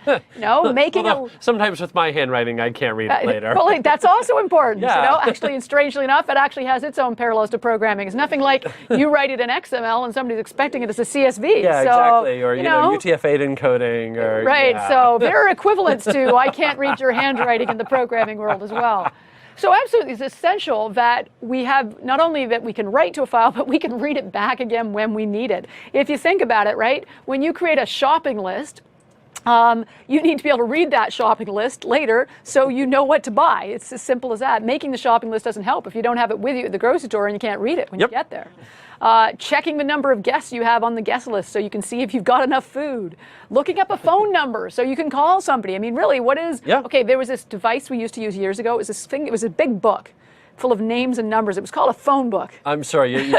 Sometimes with my handwriting, I can't read it later. Well, that's also important. Yeah. Actually, and strangely enough, it actually has its own parallels to programming. It's nothing like you write it in XML and somebody's expecting it as a CSV. Yeah, exactly. Or, UTF-8 encoding. Or, right. Yeah. So there are equivalents to I can't read your handwriting in the programming world as well. So absolutely, it's essential that we have not only that we can write to a file, but we can read it back again when we need it. If you think about it, right, when you create a shopping list, you need to be able to read that shopping list later so you know what to buy. It's as simple as that. Making the shopping list doesn't help if you don't have it with you at the grocery store and you can't read it when you get there. Checking the number of guests you have on the guest list so you can see if you've got enough food. Looking up a phone number so you can call somebody. I mean, really, what is... Yeah. Okay, there was this device we used to use years ago. It was this thing, it was a big book full of names and numbers. It was called a phone book. I'm sorry, you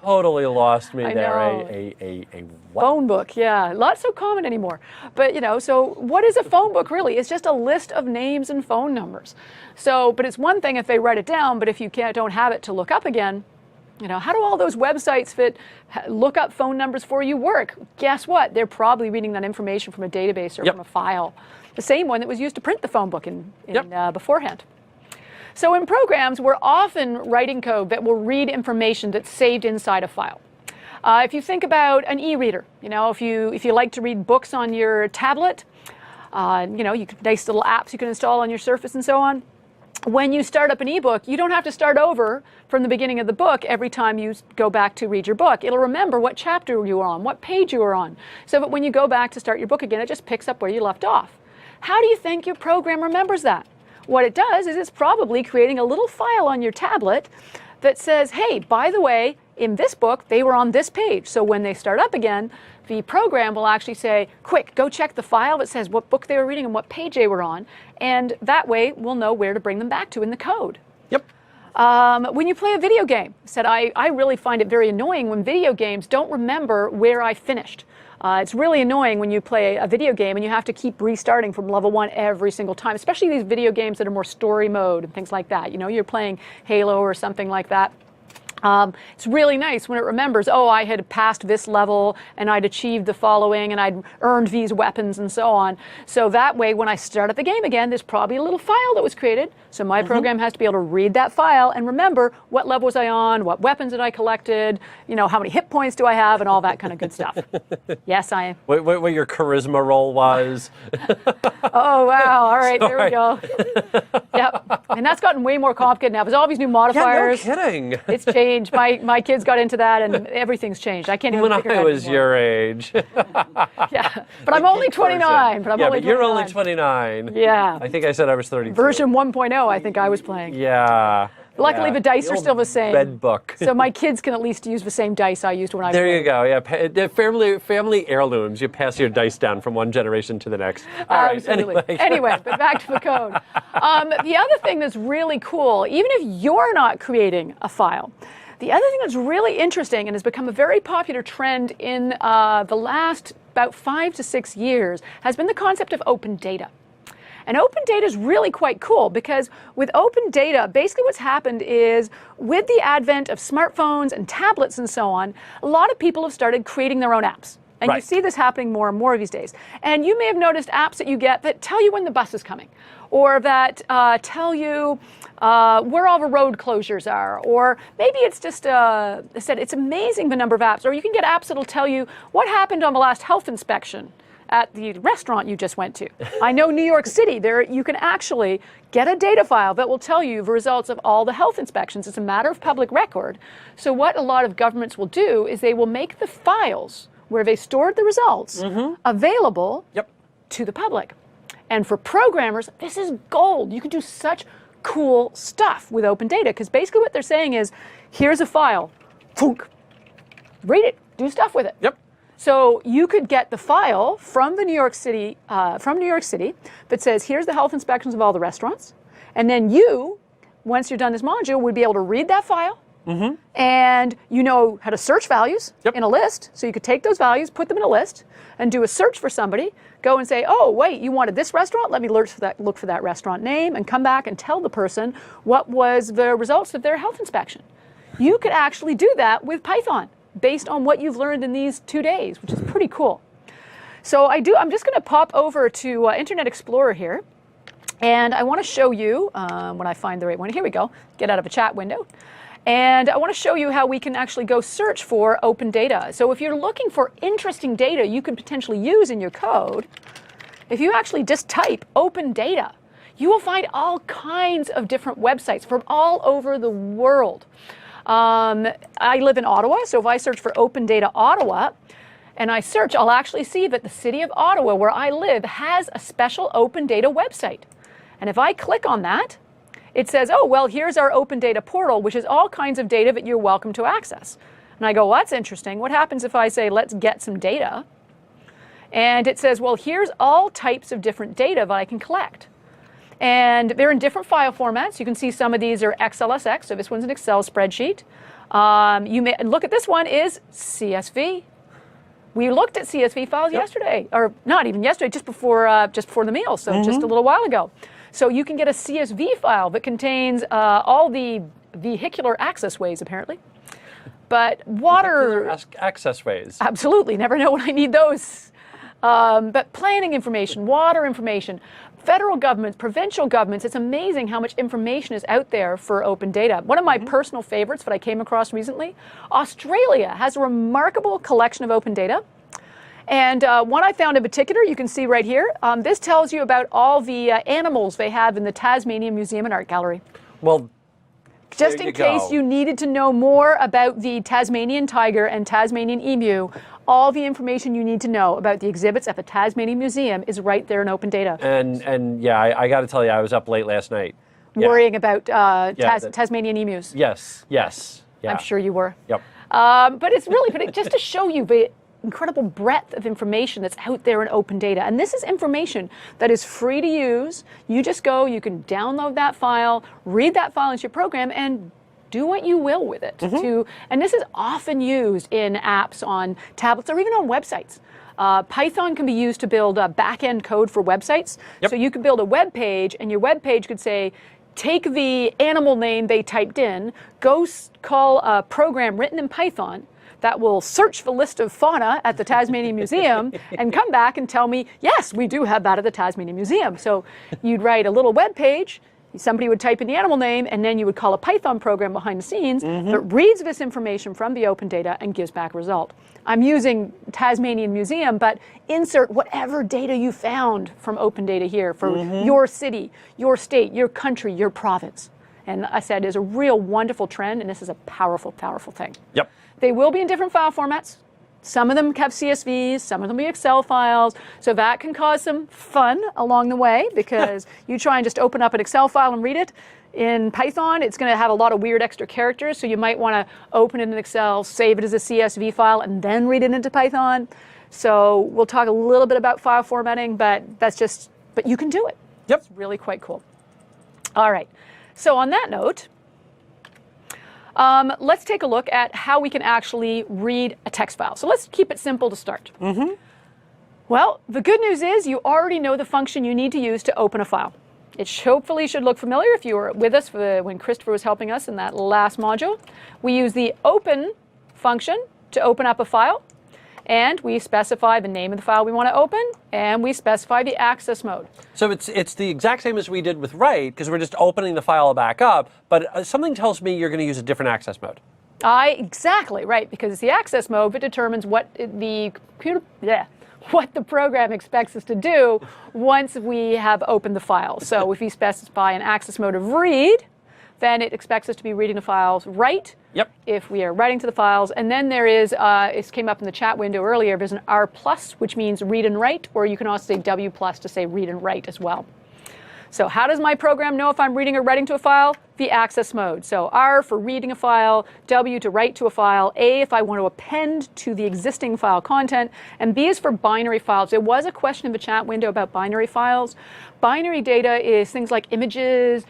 totally lost me there. A what? Phone book, yeah. Not so common anymore. But, so what is a phone book really? It's just a list of names and phone numbers. So, but it's one thing if they write it down, but if you don't have it to look up again, how do all those websites look up phone numbers for you work? Guess what? They're probably reading that information from a database or from a file. The same one that was used to print the phone book beforehand. So in programs, we're often writing code that will read information that's saved inside a file. If you think about an e-reader, if you like to read books on your tablet, nice little apps you can install on your Surface and so on. when you start up an ebook, you don't have to start over from the beginning of the book every time you go back to read your book. It'll remember what chapter you were on, what page you were on, so that when you go back to start your book again, it just picks up where you left off. How do you think your program remembers that? What it does is it's probably creating a little file on your tablet that says, hey, by the way, in this book, they were on this page. So when they start up again, the program will actually say, quick, go check the file that says what book they were reading and what page they were on. And that way, we'll know where to bring them back to in the code. Yep. When you play a video game, I really find it very annoying when video games don't remember where I finished. It's really annoying when you play a video game and you have to keep restarting from level 1 every single time, especially these video games that are more story mode and things like that. You know, you're playing Halo or something like that. It's really nice when it remembers, oh, I had passed this level and I'd achieved the following and I'd earned these weapons and so on. So that way, when I start up the game again, there's probably a little file that was created. So my program has to be able to read that file and remember what level was I on, what weapons did I collected, you know, how many hit points do I have, and all that kind of good stuff. Yes, I am. What your charisma roll was. Oh, wow. All right, there we go. Yep. And that's gotten way more complicated now. There's all these new modifiers. Yeah, no kidding. It's changed. My kids got into that, and everything's changed. I can't even figure it out When I was anymore. your age. Yeah, but I'm only 29. But you're only 29. Yeah. I think I said I was 32. Version 1.0, I think I was playing. Yeah. Luckily, yeah. the dice are old still the same. Red book. So my kids can at least use the same dice I used when I was There you playing. go. Yeah, family heirlooms. You pass your dice down from one generation to the next. All right. Absolutely. Anyway, but back to the code. The other thing that's really cool, even if you're not creating a file, the other thing that's really interesting and has become a very popular trend in the last about 5 to 6 years has been the concept of open data. And open data is really quite cool because with open data, basically what's happened is with the advent of smartphones and tablets and so on, a lot of people have started creating their own apps. And you see this happening more and more these days. And you may have noticed apps that you get that tell you when the bus is coming, or that tell you where all the road closures are, or maybe it's just, I said, it's amazing the number of apps, or you can get apps that'll tell you what happened on the last health inspection at the restaurant you just went to. I know New York City, there you can actually get a data file that will tell you the results of all the health inspections. It's a matter of public record. So what a lot of governments will do is they will make the files where they stored the results available to the public. And for programmers, this is gold. You can do such cool stuff with open data because basically what they're saying is, here's a file, thunk, read it, do stuff with it. Yep. So you could get the file from the New York City, that says, here's the health inspections of all the restaurants. And then you, once you're done this module, would be able to read that file. And you know how to search values in a list. So you could take those values, put them in a list, and do a search for somebody. Go and say, oh, wait, you wanted this restaurant? Let me look for that restaurant name, and come back and tell the person what was the results of their health inspection. You could actually do that with Python, based on what you've learned in these 2 days, which is pretty cool. So I'm just going to pop over to Internet Explorer here, and I want to show you, when I find the right one, here we go, get out of a chat window, and I want to show you how we can actually go search for open data. So if you're looking for interesting data you could potentially use in your code, if you actually just type open data, you will find all kinds of different websites from all over the world. I live in Ottawa, so if I search for Open Data Ottawa, and I search, I'll actually see that the city of Ottawa, where I live, has a special open data website. And if I click on that, it says, oh, well, here's our open data portal, which is all kinds of data that you're welcome to access. And I go, well, that's interesting. What happens if I say, let's get some data? And it says, well, here's all types of different data that I can collect. And they're in different file formats. You can see some of these are XLSX, so this one's an Excel spreadsheet. You may look at this one is CSV. We looked at CSV files yesterday, or not even yesterday, just before the meal, so just a little while ago. So you can get a CSV file that contains all the vehicular access ways, apparently. But water access ways. Absolutely, never know when I need those. But planning information, water information, federal governments, provincial governments, it's amazing how much information is out there for open data. One of my personal favorites that I came across recently, Australia has a remarkable collection of open data. And one I found in particular, you can see right here. This tells you about all the animals they have in the Tasmanian Museum and Art Gallery. Well, just in case you needed to know more about the Tasmanian tiger and Tasmanian emu, all the information you need to know about the exhibits at the Tasmanian Museum is right there in open data. And yeah, I got to tell you, I was up late last night. Worrying about Tasmanian emus. Yes. Yeah. I'm sure you were. Yep. But it's really, just to show you the incredible breadth of information that's out there in open data. And this is information that is free to use. You just go, you can download that file, read that file into your program, and do what you will with it. And this is often used in apps on tablets or even on websites. Python can be used to build a back-end code for websites. So you could build a web page, and your web page could say, take the animal name they typed in, go call a program written in Python that will search the list of fauna at the Tasmanian Museum and come back and tell me, yes, we do have that at the Tasmanian Museum. So you'd write a little web page, somebody would type in the animal name, and then you would call a Python program behind the scenes that reads this information from the open data and gives back a result. I'm using Tasmanian Museum, but insert whatever data you found from open data here for your city, your state, your country, your province. And I said it's a real wonderful trend, and this is a powerful, powerful thing. Yep. They will be in different file formats. Some of them have CSVs, some of them will be Excel files. So that can cause some fun along the way, because you try and just open up an Excel file and read it. In Python, it's going to have a lot of weird extra characters, so you might want to open it in Excel, save it as a CSV file, and then read it into Python. So we'll talk a little bit about file formatting, but you can do it. Yep. It's really quite cool. All right. So on that note, let's take a look at how we can actually read a text file. So let's keep it simple to start. Well, the good news is you already know the function you need to use to open a file. It hopefully should look familiar if you were with us when Christopher was helping us in that last module. We use the open function to open up a file, and we specify the name of the file we want to open, and we specify the access mode. So it's the exact same as we did with write, because we're just opening the file back up, but something tells me you're going to use a different access mode. Exactly, right, because it's the access mode that determines what the program expects us to do once we have opened the file. So if we specify an access mode of read, then it expects us to be reading the files write. Yep. If we are writing to the files. And then there is, it came up in the chat window earlier, there's an R+, which means read and write, or you can also say W+ to say read and write as well. So how does my program know if I'm reading or writing to a file? The access mode. So R for reading a file, W to write to a file, A if I want to append to the existing file content, and B is for binary files. There was a question in the chat window about binary files. Binary data is things like images,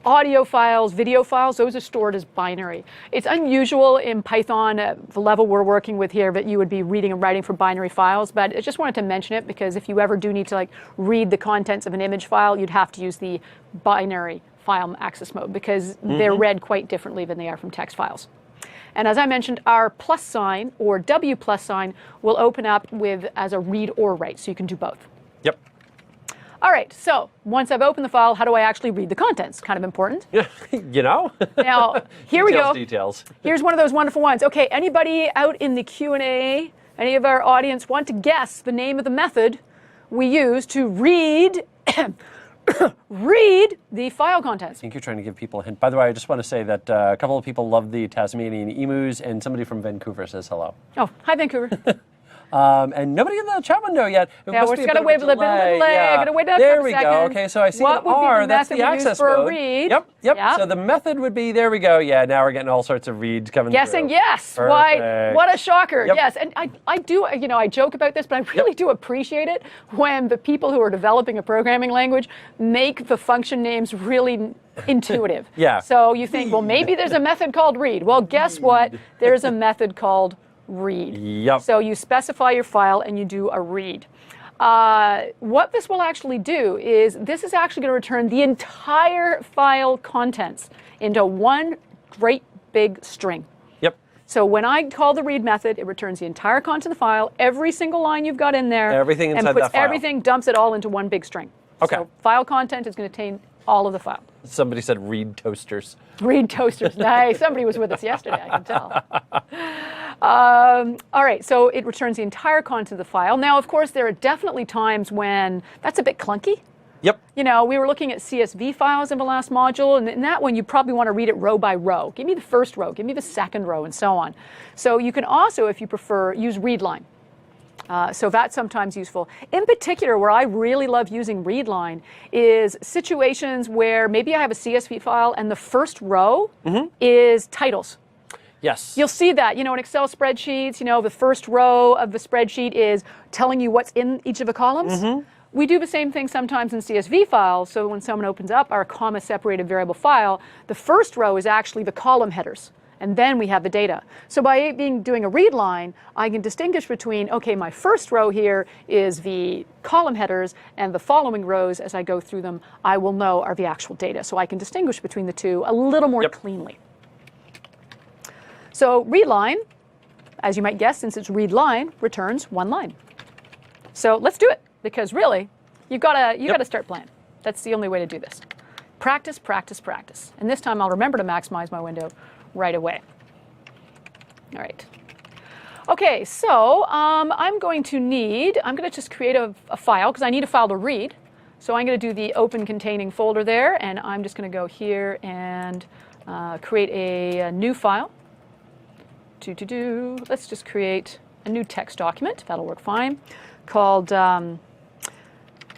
audio files, video files, those are stored as binary. It's unusual in Python at the level we're working with here that you would be reading and writing for binary files, but I just wanted to mention it because if you ever do need to read the contents of an image file, you'd have to use the binary file access mode because they're read quite differently than they are from text files. And as I mentioned, our plus sign or W+ sign will open up as a read or write, so you can do both. Yep. All right, so once I've opened the file, how do I actually read the contents? Kind of important. Yeah, you know? Now, here we go. Details. Here's one of those wonderful ones. Okay, anybody out in the Q&A, any of our audience want to guess the name of the method we use to read read the file contents? I think you're trying to give people a hint. By the way, I just want to say that a couple of people love the Tasmanian emus, and somebody from Vancouver says hello. Oh, hi, Vancouver. And nobody in the chat window yet. Yeah, we're just going to wait a little bit of a delay. Yeah. Going to wait up there for a we second. go. Okay, so I see what an R. That's the access for mode. A read? Yep. Yeah. So the method would be, there we go. Yeah, now we're getting all sorts of reads coming Guessing through. yes. Why? What a shocker. Yep. Yes, and I do, I joke about this, but I really do appreciate it when the people who are developing a programming language make the function names really intuitive. Yeah. So you think, well, maybe there's a method called read. Well, guess what? There's a method called read. Yep. So you specify your file and you do a read. What this will actually do is this is actually going to return the entire file contents into one great big string. Yep. So when I call the read method, it returns the entire content of the file, every single line you've got in there, everything inside and puts that file. everything, dumps it all into one big string. Okay. So file content is going to contain all of the file. Somebody said read toasters. Read toasters. Nice. Somebody was with us yesterday, I can tell. All right, so it returns the entire content of the file. Now, of course, there are definitely times when that's a bit clunky. Yep. You know, we were looking at CSV files in the last module, and in that one, you probably want to read it row by row. Give me the first row, give me the second row, and so on. So you can also, if you prefer, use readline. So that's sometimes useful. In particular, where I really love using readline is situations where maybe I have a CSV file and the first row is titles. Yes. You'll see that, you know, in Excel spreadsheets, you know, the first row of the spreadsheet is telling you what's in each of the columns. We do the same thing sometimes in CSV files. So when someone opens up our comma-separated variable file, the first row is actually the column headers. And then we have the data. So by doing a read line, I can distinguish between, okay, my first row here is the column headers, and the following rows, as I go through them, I will know are the actual data. So I can distinguish between the two a little more cleanly. So read line, as you might guess, since it's read line, returns one line. So let's do it, because really, you gotta start playing. That's the only way to do this. Practice, practice, practice. And this time I'll remember to maximize my window right away. All right. Okay, so I'm going to just create a file, because I need a file to read. So I'm going to do the open containing folder there, and I'm just going to go here and create a new file. Let's just create a new text document. That'll work fine. Called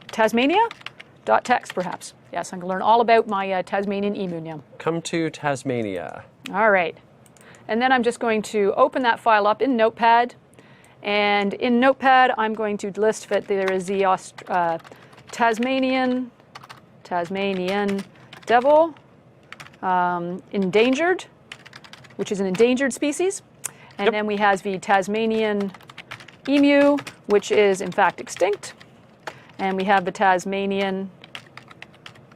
Tasmania.txt, perhaps. Yes, I'm going to learn all about my Tasmanian emu now. Come to Tasmania. All right. And then I'm just going to open that file up in Notepad. And in Notepad, I'm going to list that there is the Tasmanian devil, endangered, which is an endangered species. And then we have the Tasmanian emu, which is in fact extinct. And we have the Tasmanian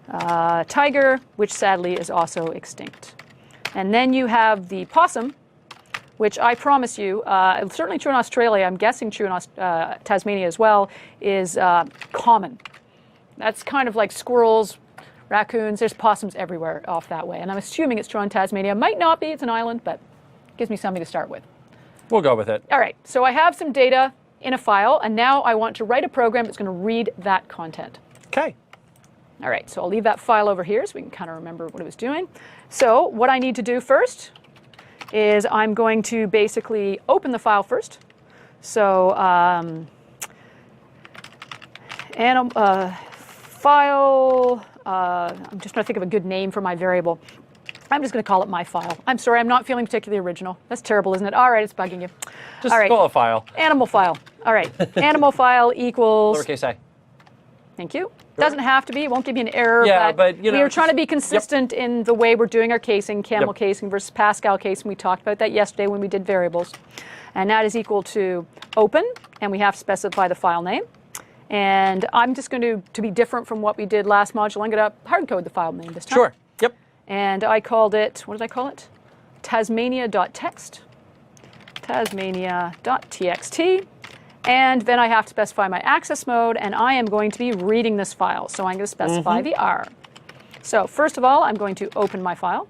tiger, which sadly is also extinct. And then you have the possum, which I promise you, certainly true in Australia, I'm guessing true in Tasmania as well, is common. That's kind of like squirrels, raccoons, there's possums everywhere off that way. And I'm assuming it's true in Tasmania. Might not be, it's an island, but it gives me something to start with. We'll go with it. All right, so I have some data in a file, and now I want to write a program that's going to read that content. Okay. All right, so I'll leave that file over here so we can kind of remember what it was doing. So what I need to do first is I'm going to basically open the file first. So file, I'm just trying to think of a good name for my variable. I'm just going to call it my file. I'm sorry, I'm not feeling particularly original. That's terrible, isn't it? All right, it's bugging you. Just all right. call it file. Animal file. All right, animal file equals. Lowercase a. Thank you. Doesn't have to be. It won't give you an error. Yeah, but you know, we are trying to be consistent in the way we're doing our casing, camel casing versus Pascal casing. We talked about that yesterday when we did variables. And that is equal to open, and we have to specify the file name. And I'm just going to be different from what we did last module, I'm going to hard code the file name this time. Sure. Yep. And I called it, what did I call it? Tasmania.txt. Tasmania.txt. And then I have to specify my access mode, and I am going to be reading this file. So I'm going to specify the R. So first of all, I'm going to open my file.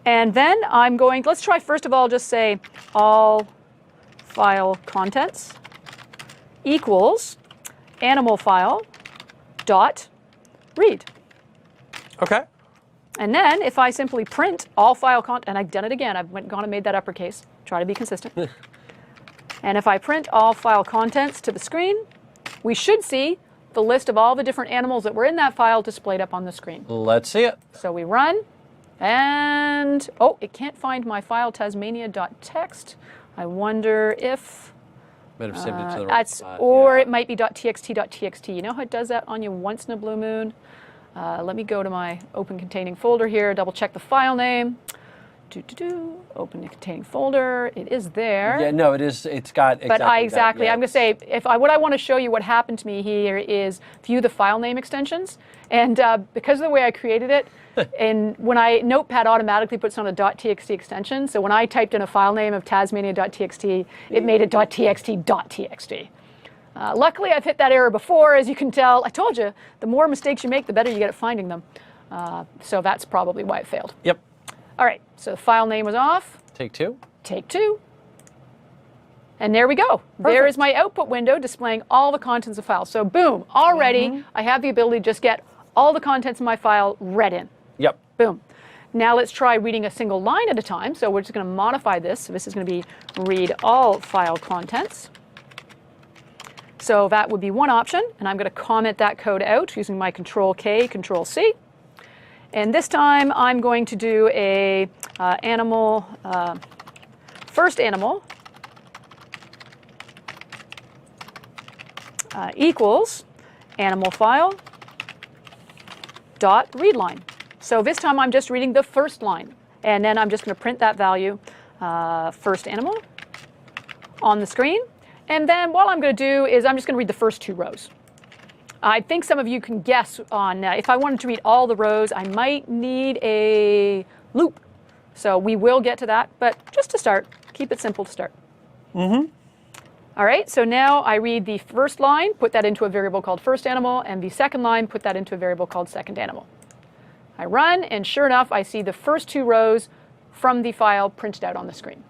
And then I'm going, let's try first of all, just say all file contents equals animal file dot read. Okay. And then if I simply print all file content, and I've done it again, I've gone and made that uppercase, try to be consistent. And if I print all file contents to the screen, we should see the list of all the different animals that were in that file displayed up on the screen. Let's see it. So we run, and oh, it can't find my file tasmania.txt. I wonder if might have saved it to the right spot. Or it might be .txt.txt. You know how it does that on you once in a blue moon? Let me go to my open containing folder here, double check the file name. Open the containing folder. It is there. Yeah, no, it is. It's got exactly. But exactly. That, yeah. I'm going to say what I want to show you what happened to me here is view the file name extensions, and because of the way I created it, and when Notepad automatically puts on a .txt extension, so when I typed in a file name of Tasmania.txt, it made it .txt.txt. Luckily, I've hit that error before, as you can tell. I told you, the more mistakes you make, the better you get at finding them. So that's probably why it failed. Yep. All right, so the file name was off. Take two. take 2. And there we go. Perfect. There is my output window displaying all the contents of the file. So boom, already I have the ability to just get all the contents of my file read in. Yep. Boom. Now let's try reading a single line at a time. So we're just going to modify this. So this is going to be read all file contents. So that would be one option. And I'm going to comment that code out using my Control-K, Control-C. And this time I'm going to do a first animal equals animal file dot read line. So this time I'm just reading the first line, and then I'm just going to print that value, first animal, on the screen. And then what I'm going to do is I'm just going to read the first 2 rows. I think some of you can guess on if I wanted to read all the rows, I might need a loop. So we will get to that, but just to start, keep it simple to start. All right, so now I read the first line, put that into a variable called first animal, and the second line, put that into a variable called second animal. I run, and sure enough, I see the first 2 rows from the file printed out on the screen.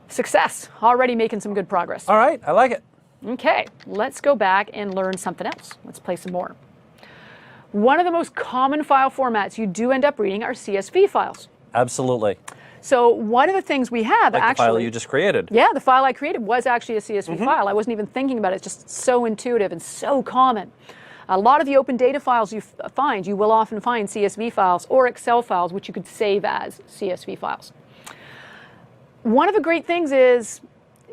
Success, already making some good progress. All right, I like it. Okay, let's go back and learn something else. Let's play some more. One of the most common file formats you do end up reading are CSV files. Absolutely. So one of the things we have Like actually... the file you just created. Yeah, the file I created was actually a CSV file. I wasn't even thinking about it. It's just so intuitive and so common. A lot of the open data files you find, you will often find CSV files or Excel files, which you could save as CSV files. One of the great things is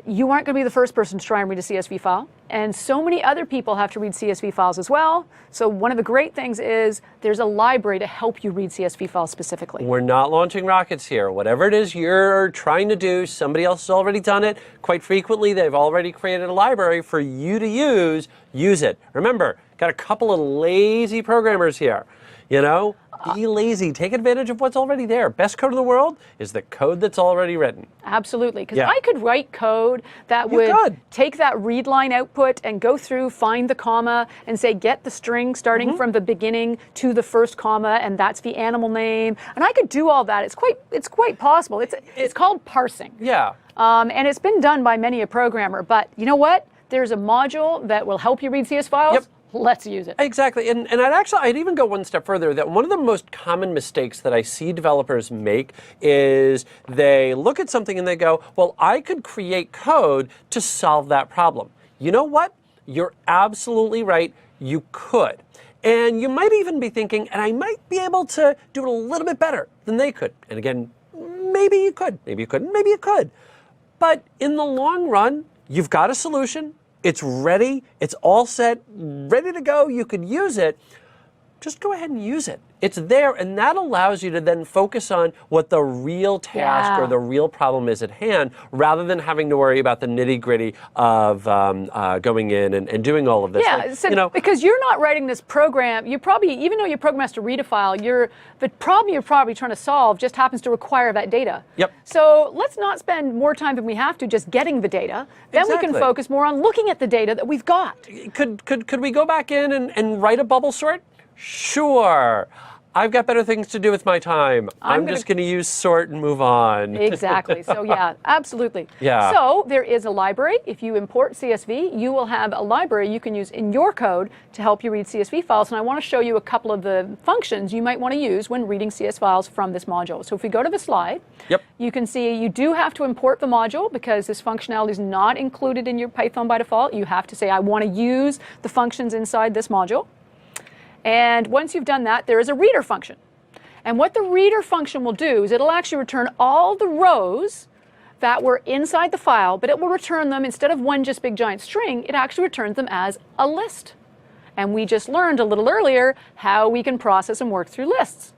you aren't going to be the first person to try and read a CSV file. And so many other people have to read CSV files as well. So one of the great things is there's a library to help you read CSV files specifically. We're not launching rockets here. Whatever it is you're trying to do, somebody else has already done it. Quite frequently, they've already created a library for you to use it. Remember, got a couple of lazy programmers here. You know, be lazy. Take advantage of what's already there. Best code in the world is the code that's already written. Absolutely, because I could write code that would take that read line output and go through, find the comma, and say get the string starting from the beginning to the first comma, and that's the animal name. And I could do all that. It's quite possible. It's called parsing. Yeah. And it's been done by many a programmer. But you know what? There's a module that will help you read CS files. Yep. Let's use it. Exactly, and I'd even go one step further, that one of the most common mistakes that I see developers make is they look at something and they go, well, I could create code to solve that problem. You know what? You're absolutely right, you could. And you might even be thinking, and I might be able to do it a little bit better than they could. And again, maybe you could, maybe you couldn't, maybe you could. But in the long run, you've got a solution. It's ready, it's all set, ready to go, you could use it. Just go ahead and use it. It's there, and that allows you to then focus on what the real task or the real problem is at hand, rather than having to worry about the nitty-gritty of going in and doing all of this. Yeah, like, so because you're not writing this program, you probably, even though your program has to read a file, the problem you're probably trying to solve just happens to require that data. Yep. So let's not spend more time than we have to just getting the data. Then we can focus more on looking at the data that we've got. Could we go back in and write a bubble sort? Sure. I've got better things to do with my time. I'm just going to use sort and move on. Exactly. So yeah, absolutely. Yeah. So there is a library. If you import CSV, you will have a library you can use in your code to help you read CSV files. And I want to show you a couple of the functions you might want to use when reading CS files from this module. So if we go to the slide, you can see you do have to import the module because this functionality is not included in your Python by default. You have to say, I want to use the functions inside this module. And once you've done that, there is a reader function. And what the reader function will do is it'll actually return all the rows that were inside the file, but it will return them, instead of one just big giant string, it actually returns them as a list. And we just learned a little earlier how we can process and work through lists.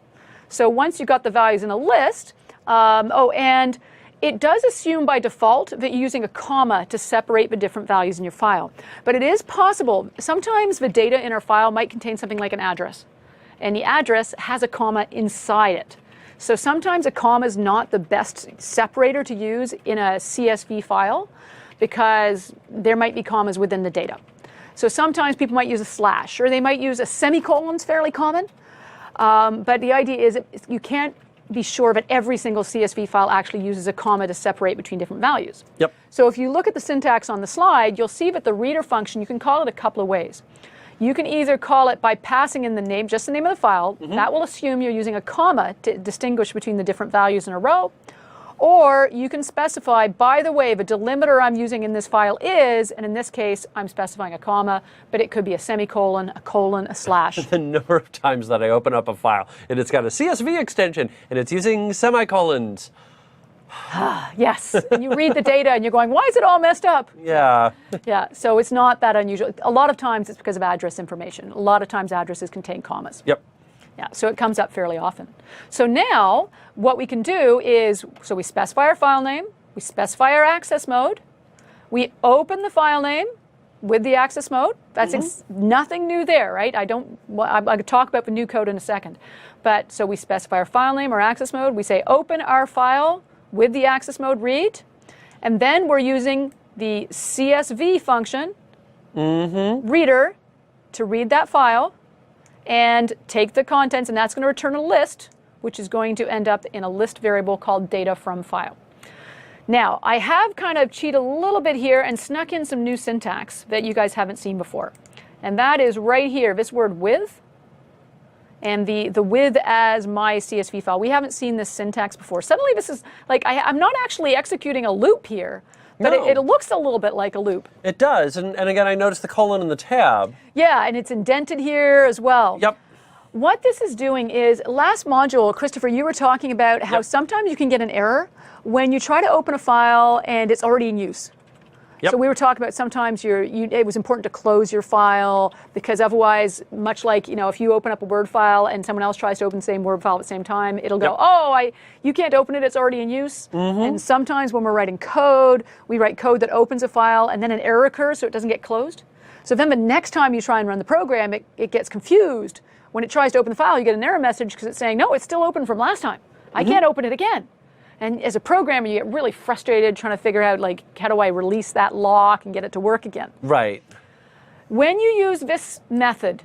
So once you've got the values in a list, and it does assume by default that you're using a comma to separate the different values in your file. But it is possible, sometimes the data in our file might contain something like an address. And the address has a comma inside it. So sometimes a comma is not the best separator to use in a CSV file because there might be commas within the data. So sometimes people might use a slash, or they might use a semicolon, it's fairly common. But the idea is you can't be sure that every single CSV file actually uses a comma to separate between different values. Yep. So if you look at the syntax on the slide, you'll see that the reader function, you can call it a couple of ways. You can either call it by passing in the name, just the name of the file. That will assume you're using a comma to distinguish between the different values in a row. Or you can specify, by the way, the delimiter I'm using in this file is, and in this case, I'm specifying a comma, but it could be a semicolon, a colon, a slash. The number of times that I open up a file and it's got a CSV extension and it's using semicolons. Yes, and you read the data and you're going, why is it all messed up? Yeah. Yeah, so it's not that unusual. A lot of times it's because of address information. A lot of times addresses contain commas. Yep. Yeah, so it comes up fairly often. So now what we can do is, so we specify our file name, we specify our access mode, we open the file name with the access mode. That's nothing new there, right? I could talk about the new code in a second. But so we specify our file name, our access mode, we say open our file with the access mode read, and then we're using the CSV function, reader, to read that file and take the contents, and that's going to return a list, which is going to end up in a list variable called data from file. Now, I have kind of cheated a little bit here and snuck in some new syntax that you guys haven't seen before. And that is right here, this word with, and the with as my CSV file. We haven't seen this syntax before. Suddenly this is like, I'm not actually executing a loop here, but No. it looks a little bit like a loop. It does. And again, I noticed the colon and the tab. Yeah, and it's indented here as well. Yep. What this is doing is, last module, Christopher, you were talking about how sometimes you can get an error when you try to open a file and it's already in use. Yep. So we were talking about sometimes it was important to close your file because otherwise, much like, if you open up a Word file and someone else tries to open the same Word file at the same time, it'll go, you can't open it, it's already in use. And sometimes when we're writing code, we write code that opens a file and then an error occurs so it doesn't get closed. So then the next time you try and run the program, it gets confused. When it tries to open the file, you get an error message because it's saying, no, it's still open from last time. I can't open it again. And as a programmer, you get really frustrated trying to figure out, like, how do I release that lock and get it to work again? Right. When you use this method,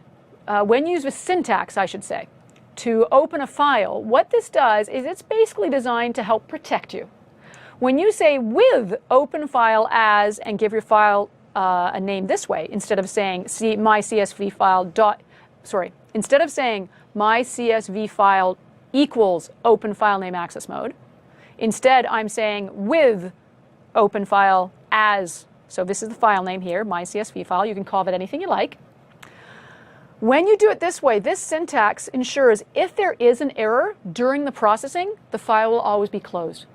when you use this syntax, I should say, to open a file, what this does is it's basically designed to help protect you. When you say with open file as and give your file a name this way, instead of saying my CSV file instead of saying my CSV file equals open file name access mode, instead, I'm saying with open file as, so this is the file name here, my CSV file. You can call it anything you like. When you do it this way, this syntax ensures if there is an error during the processing, the file will always be closed.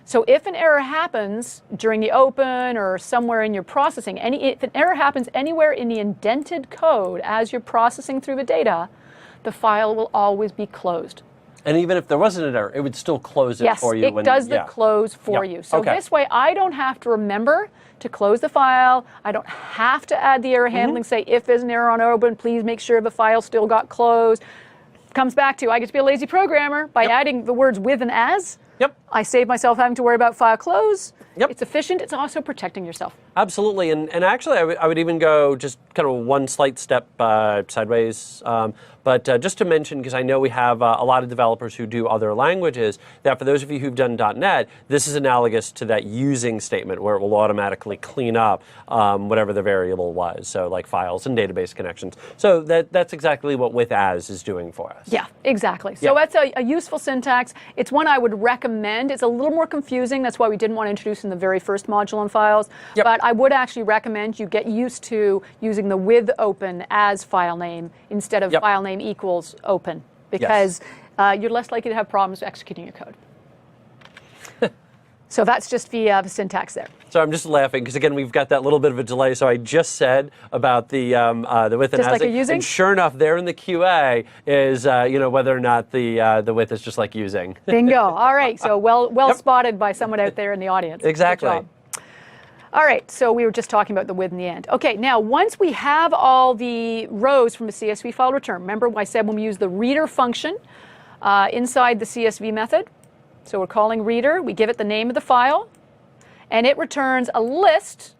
So if an error happens during the open or somewhere in your processing, if an error happens anywhere in the indented code as you're processing through the data, the file will always be closed. And even if there wasn't an error, it would still close it for you. Yes, it does the close for you. So this way, I don't have to remember to close the file. I don't have to add the error handling, say, if there's an error on open, please make sure the file still got closed. Comes back to, I get to be a lazy programmer by adding the words with and as. I save myself having to worry about file close. It's efficient. It's also protecting yourself. Absolutely. And actually, I would even go just kind of one slight step sideways. But just to mention, because I know we have a lot of developers who do other languages, that for those of you who've done .NET, this is analogous to that using statement where it will automatically clean up whatever the variable was, so like files and database connections. So that's exactly what with as is doing for us. Yeah, exactly. So that's a useful syntax. It's one I would recommend. It's a little more confusing. That's why we didn't want to introduce in the very first module on files. But I would actually recommend you get used to using the with open as file name instead of file name equals open, because you're less likely to have problems executing your code. So that's just the syntax there. So I'm just laughing because again we've got that little bit of a delay. So I just said about the with and just as, like you're using? and sure enough, there in the QA is whether or not the with is just like using. Bingo. All right. So well spotted by someone out there in the audience. Exactly. Good job. All right, so we were just talking about the with and the and. Okay, now once we have all the rows from a CSV file return, remember I said when we use the reader function inside the CSV method, so we're calling reader, we give it the name of the file, and it returns a list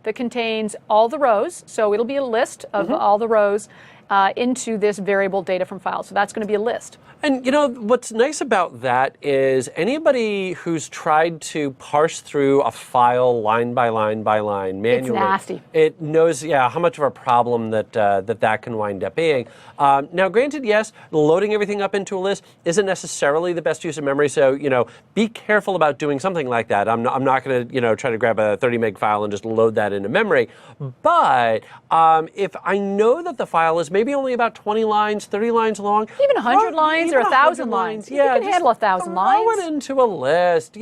that contains all the rows, so it'll be a list of all the rows into this variable data from file. So that's going to be a list. And what's nice about that is anybody who's tried to parse through a file line by line by line manually, it's nasty. It knows, how much of a problem that can wind up being. Now, granted, yes, loading everything up into a list isn't necessarily the best use of memory. So, be careful about doing something like that. I'm not going to, try to grab a 30 meg file and just load that into memory. But if I know that the file is maybe only about 20 lines, 30 lines long, even 100 lines or 1,000 lines. Yeah, you can handle 1,000 lines. Throw it into a list,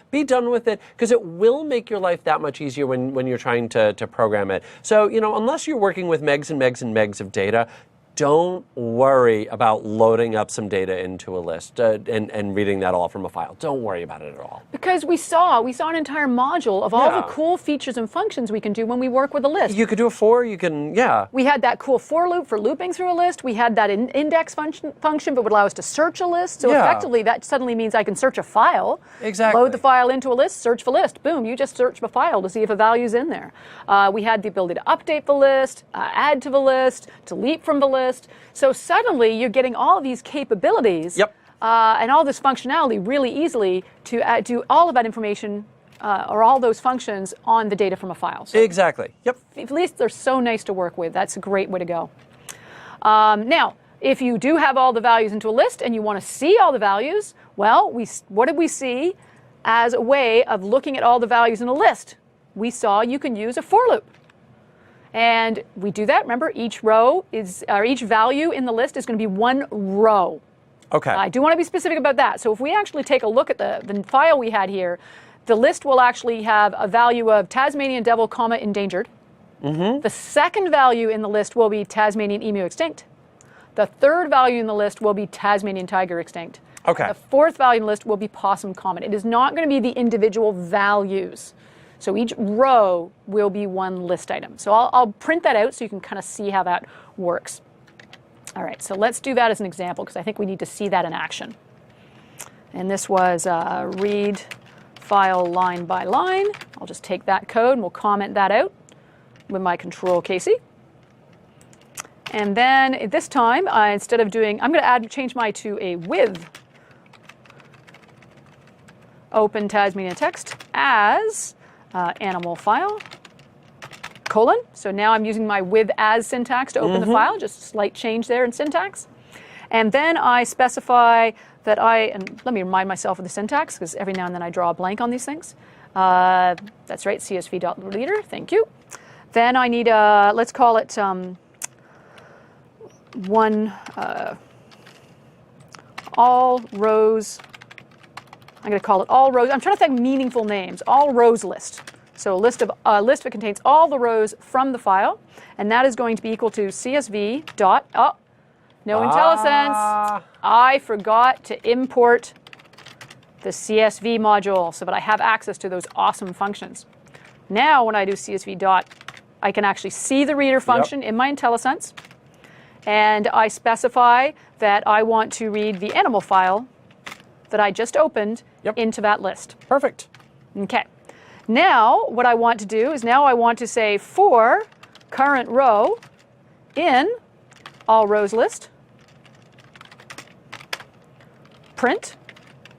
be done with it, because it will make your life that much easier when you're trying to program it. So, unless you're working with megs and megs and megs of data, don't worry about loading up some data into a list and reading that all from a file. Don't worry about it at all. Because we saw an entire module of all the cool features and functions we can do when we work with a list. You could do a for, you can, We had that cool for loop for looping through a list. We had that index function, but would allow us to search a list. So effectively, that suddenly means I can search a file. Exactly. Load the file into a list, search for list. Boom, you just search a file to see if a value's in there. We had the ability to update the list, add to the list, delete from the list. So suddenly you're getting all of these capabilities and all this functionality really easily to do all of that information or all those functions on the data from a file. So exactly. Yep. At least they're so nice to work with. That's a great way to go. Now, if you do have all the values into a list and you want to see all the values, well, what did we see as a way of looking at all the values in a list? We saw you can use a for loop. And we do that. Remember, each value in the list is going to be one row. Okay. I do want to be specific about that. So if we actually take a look at the file we had here, the list will actually have a value of Tasmanian devil, comma, endangered. Mm-hmm. The second value in the list will be Tasmanian emu extinct. The third value in the list will be Tasmanian tiger extinct. Okay. The fourth value in the list will be possum common. It is not going to be the individual values. So each row will be one list item. So I'll print that out so you can kind of see how that works. All right, so let's do that as an example because I think we need to see that in action. And this was read file line by line. I'll just take that code and we'll comment that out with my control Casey. And then this time, instead of doing, I'm going to change my to a with open Tasmanian text as animal file, colon. So now I'm using my with as syntax to open the file, just a slight change there in syntax. And then I specify that and let me remind myself of the syntax because every now and then I draw a blank on these things. That's right, csv.reader, thank you. Then I need let's call it all rows. I'm going to call it all rows. I'm trying to think meaningful names. All rows list. So a list that contains all the rows from the file, and that is going to be equal to csv dot. Oh, no IntelliSense. I forgot to import the CSV module, but I have access to those awesome functions. Now, when I do csv dot, I can actually see the reader function in my IntelliSense, and I specify that I want to read the animal file that I just opened into that list. Perfect. Okay. Now, what I want to do is I want to say for current row in all rows list, print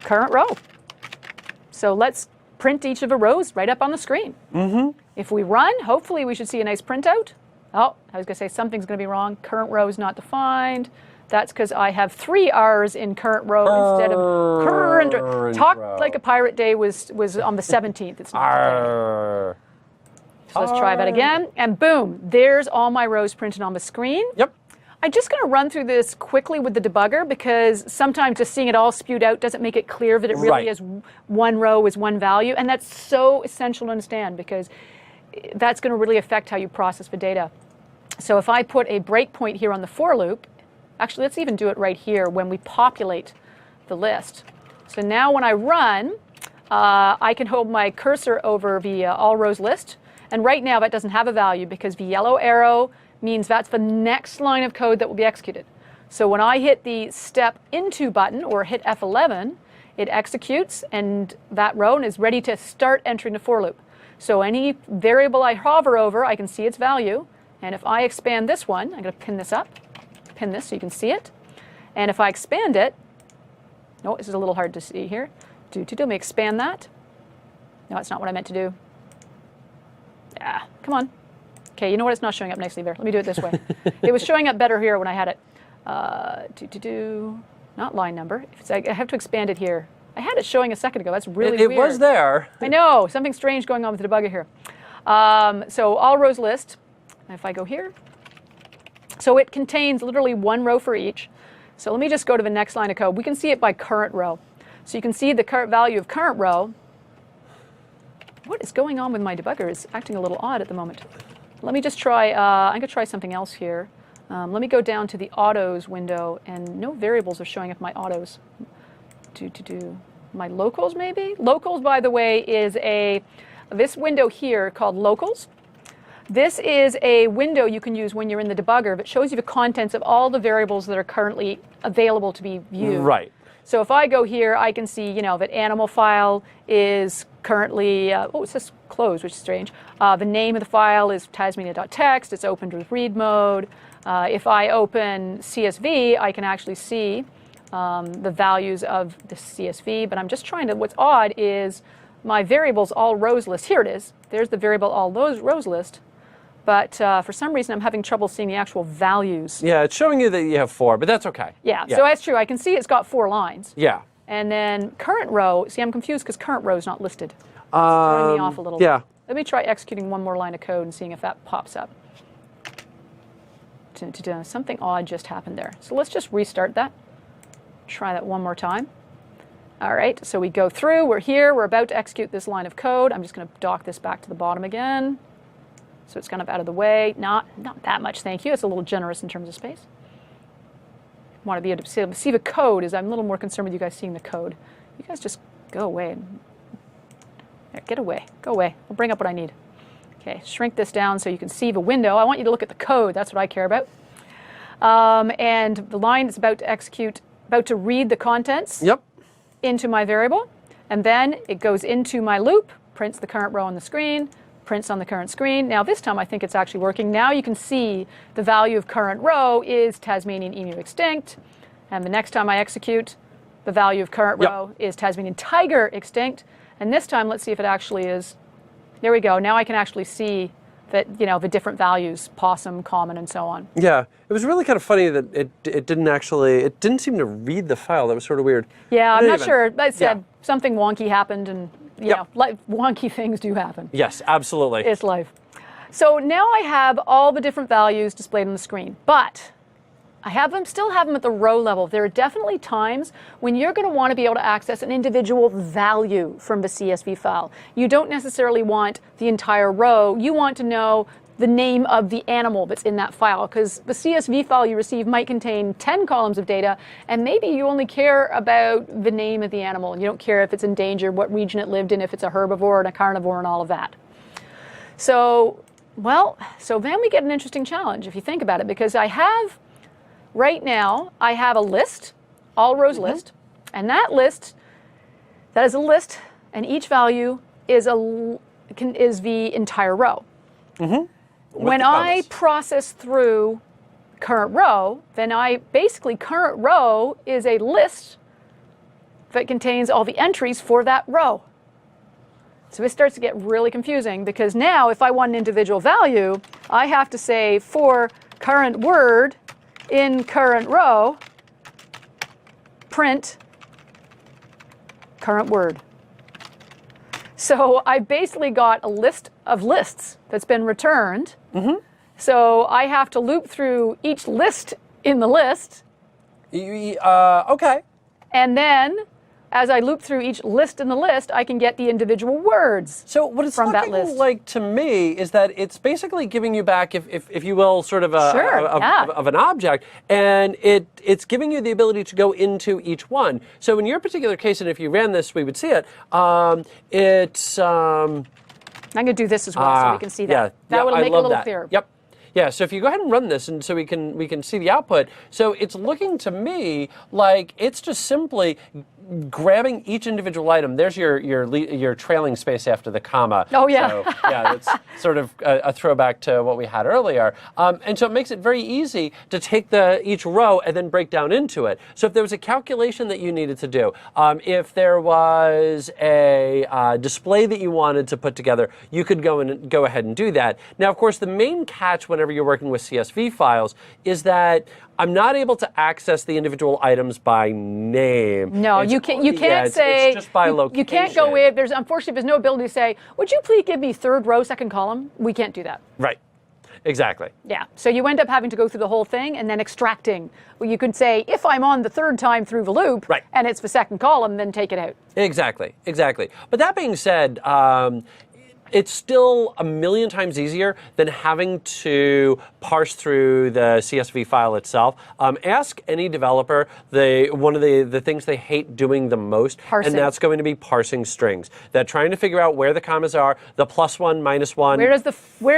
current row. So let's print each of the rows right up on the screen. Mm-hmm. If we run, hopefully we should see a nice printout. Oh, I was going to say something's going to be wrong. Current row is not defined. That's because I have 3 R's in current row instead of current. Talk row. Like a pirate day was on the 17th. It's not today. So let's try that again. And boom, there's all my rows printed on the screen. Yep. I'm just going to run through this quickly with the debugger because sometimes just seeing it all spewed out doesn't make it clear that it really is one row is one value. And that's so essential to understand because that's going to really affect how you process the data. So if I put a breakpoint here on the for loop, actually, let's even do it right here when we populate the list. So now when I run, I can hold my cursor over the all rows list. And right now that doesn't have a value because the yellow arrow means that's the next line of code that will be executed. So when I hit the step into button or hit F11, it executes and that row is ready to start entering the for loop. So any variable I hover over, I can see its value. And if I expand this one, I'm going to pin this up. pin this so you can see it. And if I expand it, no, this is a little hard to see here. Let me expand that. No, that's not what I meant to do. Ah, come on. Okay, you know what? It's not showing up nicely there. Let me do it this way. It was showing up better here when I had it. Not line number. I have to expand it here. I had it showing a second ago. That's really weird. It was there. I know. Something strange going on with the debugger here. So all rows list. And if I go here. So it contains literally one row for each. So let me just go to the next line of code. We can see it by current row. So you can see the current value of current row. What is going on with my debugger? It's acting a little odd at the moment. Let me just try, I'm going to try something else here. Let me go down to the autos window, and no variables are showing up in my autos. My locals maybe? Locals, by the way, is this window here called locals. This is a window you can use when you're in the debugger that shows you the contents of all the variables that are currently available to be viewed. Right. So if I go here, I can see, that animal file is currently, it says closed, which is strange. The name of the file is tasmania.txt. It's opened with read mode. If I open CSV, I can actually see the values of the CSV, but I'm just trying to, what's odd is my variables all rows list. Here it is. There's the variable all those rows list. But for some reason, I'm having trouble seeing the actual values. Yeah, it's showing you that you have 4, but that's okay. Yeah, so that's true. I can see it's got 4 lines. Yeah. And then current row, see, I'm confused because current row is not listed. It's throwing me off a little bit. Let me try executing one more line of code and seeing if that pops up. Something odd just happened there. So let's just restart that. Try that one more time. All right, so we go through. We're here. We're about to execute this line of code. I'm just going to dock this back to the bottom again. So it's kind of out of the way. Not that much, thank you. It's a little generous in terms of space. Want to be able to see the code. I'm a little more concerned with you guys seeing the code. You guys just go away. There, get away. Go away. I'll bring up what I need. Okay, shrink this down so you can see the window. I want you to look at the code. That's what I care about. And the line is about to execute, about to read the contents into my variable. And then it goes into my loop, prints the current row on the screen, prints on the current screen. Now this time I think it's actually working. Now you can see the value of current row is Tasmanian emu extinct. And the next time I execute, the value of current row is Tasmanian tiger extinct. And this time, let's see if it actually is. There we go. Now I can actually see that, the different values, possum, common, and so on. Yeah, it was really kind of funny that it didn't seem to read the file. That was sort of weird. Yeah, I'm not sure. I said something wonky happened, and wonky things do happen. Yes, absolutely. It's life. So now I have all the different values displayed on the screen, but I still have them at the row level. There are definitely times when you're going to want to be able to access an individual value from the CSV file. You don't necessarily want the entire row. You want to know the name of the animal that's in that file, because the CSV file you receive might contain 10 columns of data, and maybe you only care about the name of the animal, and you don't care if it's endangered, what region it lived in, if it's a herbivore and a carnivore and all of that. So then we get an interesting challenge if you think about it, because right now, I have a list, all rows list, and that is a list, and each value is the entire row. When I process through current row, then current row is a list that contains all the entries for that row. So this starts to get really confusing, because now if I want an individual value, I have to say for current word in current row, print current word. So I basically got a list of lists that's been returned. So I have to loop through each list in the list. Okay. And then, as I loop through each list in the list, I can get the individual words So what it's from that looking list. like to me is that it's basically giving you back, if you will, sort of of an object, and it's giving you the ability to go into each one. So in your particular case, and if you ran this, we would see it. I'm going to do this as well so we can see that. That will make it a little clearer. Yep. Yeah, so if you go ahead and run this, and so we can see the output. So it's looking to me like it's just simply grabbing each individual item. There's your trailing space after the comma. Oh yeah. So, yeah, that's sort of a throwback to what we had earlier. And so it makes it very easy to take each row and then break down into it. So if there was a calculation that you needed to do, if there was a display that you wanted to put together, you could go ahead and do that. Now, of course, the main catch whenever you're working with CSV files is that I'm not able to access the individual items by name. No, you can't say, it's just by location. You can't go in, unfortunately, there's no ability to say, would you please give me third row, second column? We can't do that. Right. Exactly. Yeah, so you end up having to go through the whole thing and then extracting. Well, you could say, if I'm on the third time through the loop, right, and it's the second column, then take it out. Exactly. But that being said, it's still a million times easier than having to parse through the CSV file itself. Ask any developer one of the things they hate doing the most, parsing. And that's going to be parsing strings. They're trying to figure out where the commas are, the +1, -1. Where's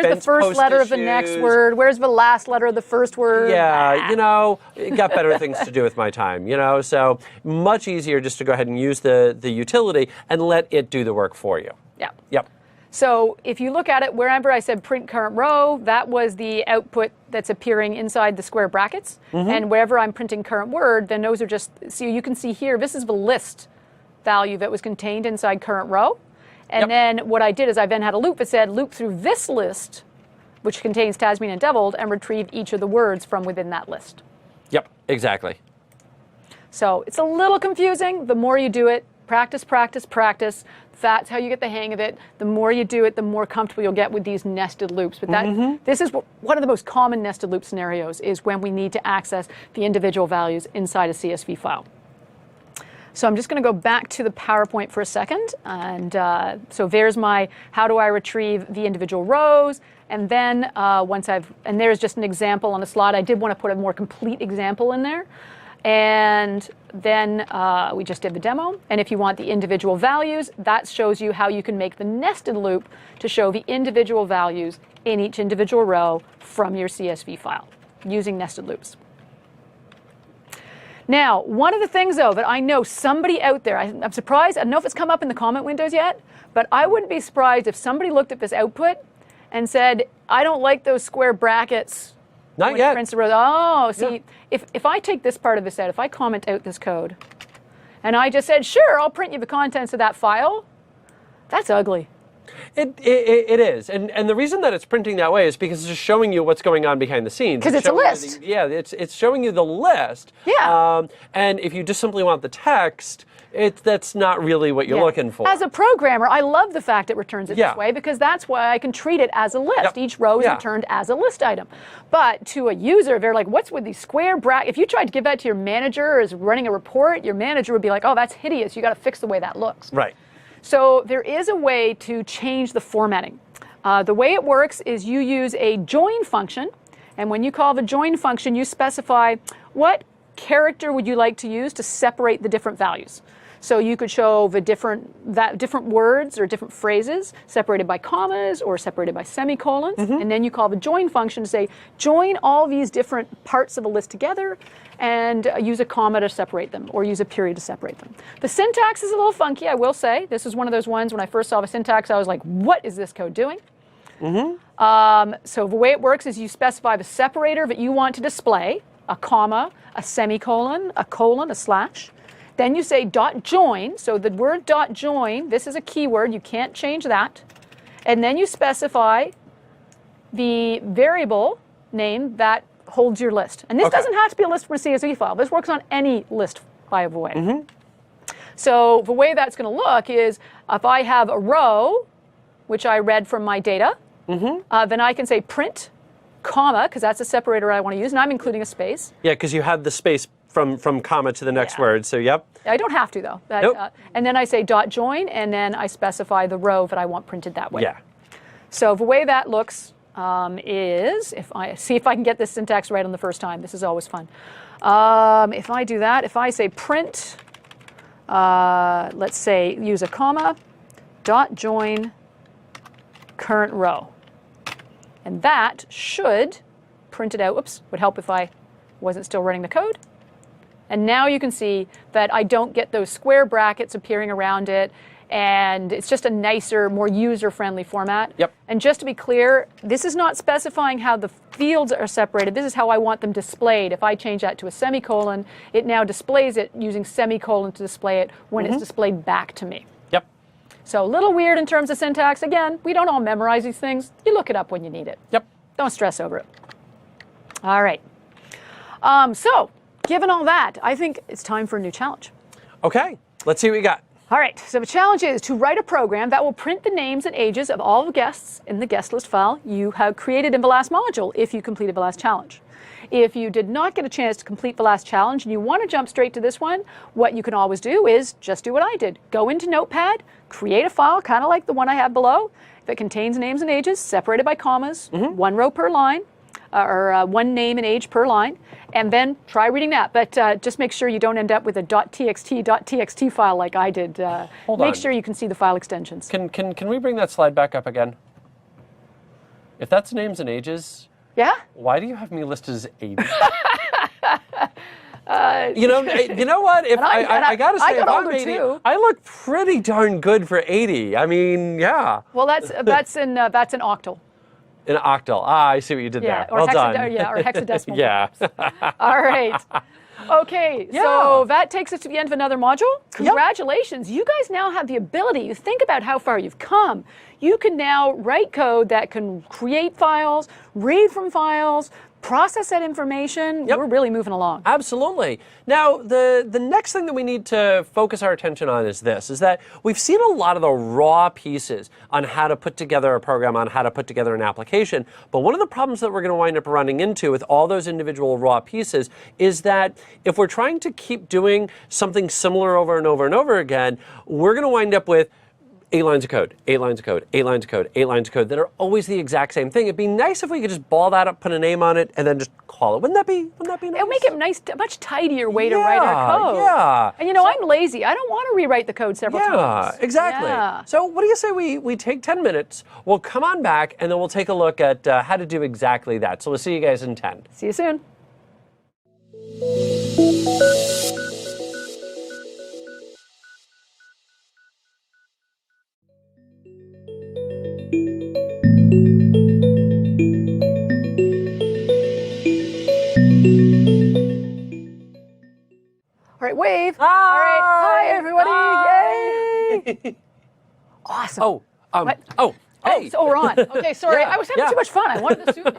the first letter of the next word? Where's the last letter of the first word? Yeah, got better things to do with my time, So much easier just to go ahead and use the utility and let it do the work for you. Yeah. Yep. So if you look at it, wherever I said print current row, that was the output that's appearing inside the square brackets. Mm-hmm. And wherever I'm printing current word, then those are just, so you can see here, this is the list value that was contained inside current row. And then what I did is I then had a loop that said loop through this list, which contains Tasmanian Deviled, and retrieve each of the words from within that list. Yep, exactly. So it's a little confusing. The more you do it, practice, practice, practice. That's how you get the hang of it. The more you do it, the more comfortable you'll get with these nested loops. But this is one of the most common nested loop scenarios is when we need to access the individual values inside a CSV file. So I'm just going to go back to the PowerPoint for a second. And so there's my how do I retrieve the individual rows. And then and there's just an example on the slide. I did want to put a more complete example in there. And then we just did the demo. And if you want the individual values, that shows you how you can make the nested loop to show the individual values in each individual row from your CSV file using nested loops. Now, one of the things, though, that I know somebody out there, I'm surprised, I don't know if it's come up in the comment windows yet, but I wouldn't be surprised if somebody looked at this output and said, I don't like those square brackets. Not yet. Oh, see, if I take this part of this out, if I comment out this code, and I just said, sure, I'll print you the contents of that file, that's ugly. It is, and the reason that it's printing that way is because it's just showing you what's going on behind the scenes. Because it's a list. It's showing you the list. Yeah. And if you just simply want the text, that's not really what you're looking for. As a programmer, I love the fact it returns it this way because that's why I can treat it as a list. Yep. Each row is returned as a list item. But to a user, they're like, what's with these square brackets? If you tried to give that to your manager as running a report, your manager would be like, oh, that's hideous. You got to fix the way that looks. Right. So there is a way to change the formatting. The way it works is you use a join function, and when you call the join function, you specify what character would you like to use to separate the different values. So you could show the different words or different phrases separated by commas or separated by semicolons, and then you call the join function to say, join all these different parts of a list together and use a comma to separate them or use a period to separate them. The syntax is a little funky, I will say. This is one of those ones when I first saw the syntax, I was like, what is this code doing? So the way it works is you specify the separator that you want to display, a comma, a semicolon, a colon, a slash. Then you say .join, so the word .join, this is a keyword, you can't change that. And then you specify the variable name that holds your list. And this doesn't have to be a list from a CSV file. This works on any list, by the way. So the way that's going to look is if I have a row, which I read from my data, then I can say print, comma, because that's a separator I want to use, and I'm including a space. Yeah, because you have the space from comma to the next word, so yep. I don't have to, though. And then I say .join, and then I specify the row that I want printed that way. Yeah. So the way that looks is, if I can get this syntax right on the first time. This is always fun. If I do that, if I say print, let's say use a comma, .join current row. And that should print it out. Oops, would help if I wasn't still running the code. And now you can see that I don't get those square brackets appearing around it, and it's just a nicer, more user-friendly format. Yep. And just to be clear, this is not specifying how the fields are separated. This is how I want them displayed. If I change that to a semicolon, it now displays it using semicolon to display it when it's displayed back to me. Yep. So a little weird in terms of syntax. Again, we don't all memorize these things. You look it up when you need it. Yep. Don't stress over it. All right. So, given all that, I think it's time for a new challenge. Okay, let's see what we got. All right, so the challenge is to write a program that will print the names and ages of all the guests in the guest list file you have created in the last module if you completed the last challenge. If you did not get a chance to complete the last challenge and you want to jump straight to this one, what you can always do is just do what I did. Go into Notepad, create a file, kind of like the one I have below, that contains names and ages separated by commas, one row per line, or one name and age per line, and then try reading that. But just make sure you don't end up with a .txt file like I did. Make sure you can see the file extensions. Can we bring that slide back up again? If that's names and ages, yeah? why do you have me listed as 80? You know what? If I gotta say, I if got I'm older 80, too. I look pretty darn good for 80. I mean, yeah. Well, that's an octal. An octal. Ah, I see what you did there. Or Well done. Yeah, or hexadecimal. Yeah. All right. Okay, so that takes us to the end of another module. Congratulations. You guys now have the ability, you think about how far you've come. You can now write code that can create files, read from files, process that information. We're really moving along. Absolutely. Now, the next thing that we need to focus our attention on is this, is that we've seen a lot of the raw pieces on how to put together a program, on how to put together an application. But one of the problems that we're going to wind up running into with all those individual raw pieces is that if we're trying to keep doing something similar over and over and over again, we're going to wind up with 8 lines of code, 8 lines of code, 8 lines of code, 8 lines of code that are always the exact same thing. It'd be nice if we could just ball that up, put a name on it, and then just call it. Wouldn't that be nice? It would make it a much tidier way to write our code. Yeah. And I'm lazy. I don't want to rewrite the code several times. Yeah, exactly. Yeah. So what do you say we take 10 minutes, we'll come on back, and then we'll take a look at how to do exactly that. So we'll see you guys in 10. See you soon. All right, wave. Hi. All right, hi everybody. Hi. Yay. Awesome. What? Hey. So we're on. Okay, sorry. Yeah, I was having too much fun. I wanted to suit you.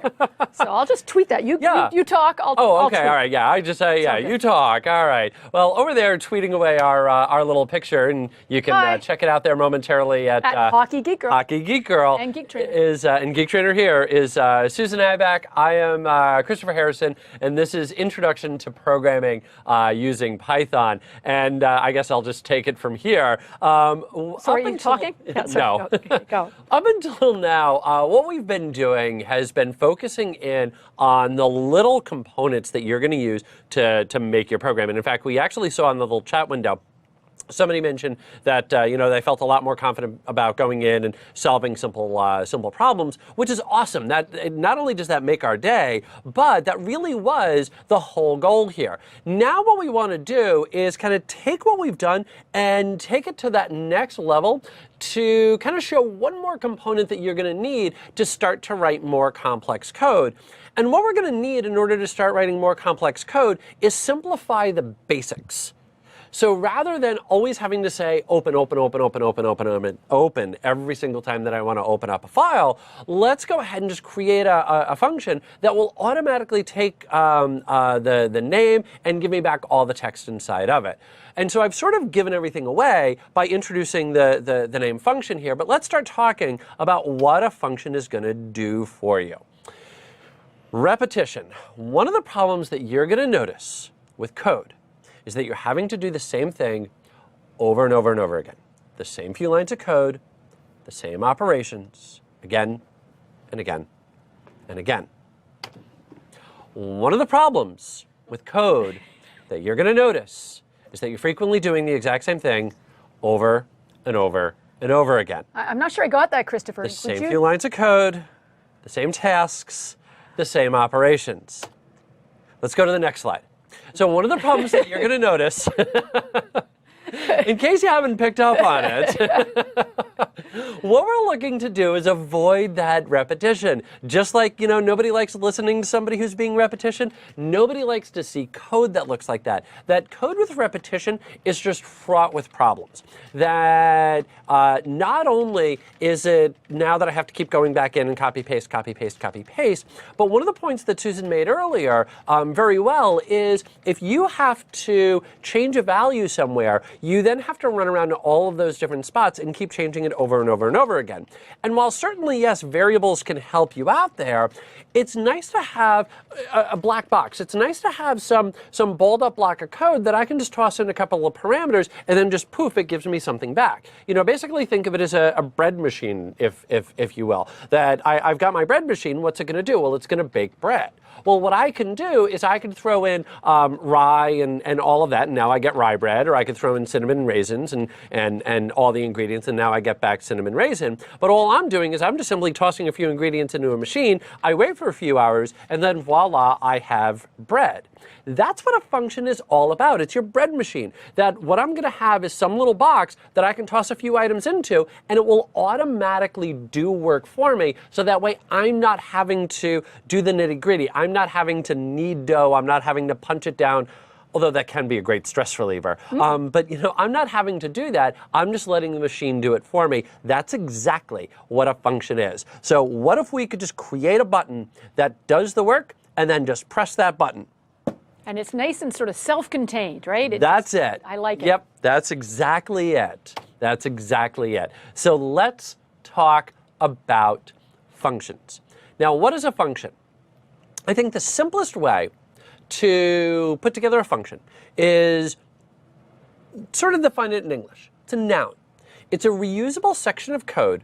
So I'll just tweet that. You talk. I'll okay. tweet. All right. Yeah. I just say, you talk. All right. Well, over there, tweeting away our little picture, and you can check it out there momentarily at Hockey Geek Girl. Hockey Geek Girl. And Geek Trainer. And Geek Trainer here is Susan Aback. I am Christopher Harrison, and this is Introduction to Programming using Python. And I guess I'll just take it from here. Sorry, are you talking? No. No. Okay, go. Up until now, what we've been doing has been focusing in on the little components that you're going to use to make your program. And in fact, we actually saw in the little chat window, somebody mentioned that they felt a lot more confident about going in and solving simple problems, which is awesome. That not only does that make our day, but that really was the whole goal here. Now what we want to do is kind of take what we've done and take it to that next level to kind of show one more component that you're going to need to start to write more complex code. And what we're going to need in order to start writing more complex code is simplify the basics. So rather than always having to say open every single time that I want to open up a file, let's go ahead and just create a function that will automatically take the name and give me back all the text inside of it. And so I've sort of given everything away by introducing the name function here, but let's start talking about what a function is going to do for you. Repetition. One of the problems that you're going to notice with code is that you're having to do the same thing over and over and over again. The same few lines of code, the same operations, again and again and again. One of the problems with code that you're going to notice is that you're frequently doing the exact same thing over and over and over again. I'm not sure I got that, Christopher. The same few lines of code, the same tasks, the same operations. Let's go to the next slide. So one of the problems that you're going to notice, in case you haven't picked up on it, what we're looking to do is avoid that repetition. Just like, nobody likes listening to somebody who's being repetition, nobody likes to see code that looks like that. That code with repetition is just fraught with problems. That not only is it now that I have to keep going back in and copy, paste, copy, paste, copy, paste, but one of the points that Susan made earlier very well is if you have to change a value somewhere, you then have to run around to all of those different spots and keep changing it over and over and over again. And while certainly, yes, variables can help you out there, it's nice to have a black box. It's nice to have some balled up block of code that I can just toss in a couple of parameters and then just poof, it gives me something back. Basically think of it as a bread machine, if you will. That I've got my bread machine, what's it going to do? Well, it's going to bake bread. Well, what I can do is I can throw in rye and all of that, and now I get rye bread, or I could throw in cinnamon raisins and all the ingredients, and now I get back cinnamon raisin. But all I'm doing is I'm just simply tossing a few ingredients into a machine, I wait for a few hours, and then voila, I have bread. That's what a function is all about. It's your bread machine. That what I'm going to have is some little box that I can toss a few items into, and it will automatically do work for me, so that way I'm not having to do the nitty-gritty. I'm not having to knead dough. I'm not having to punch it down, although that can be a great stress reliever. But I'm not having to do that. I'm just letting the machine do it for me. That's exactly what a function is. So what if we could just create a button that does the work, and then just press that button? And it's nice and sort of self-contained, right? That's it. I like it. Yep, that's exactly it. That's exactly it. So let's talk about functions. Now, what is a function? I think the simplest way to put together a function is sort of define it in English. It's a noun. It's a reusable section of code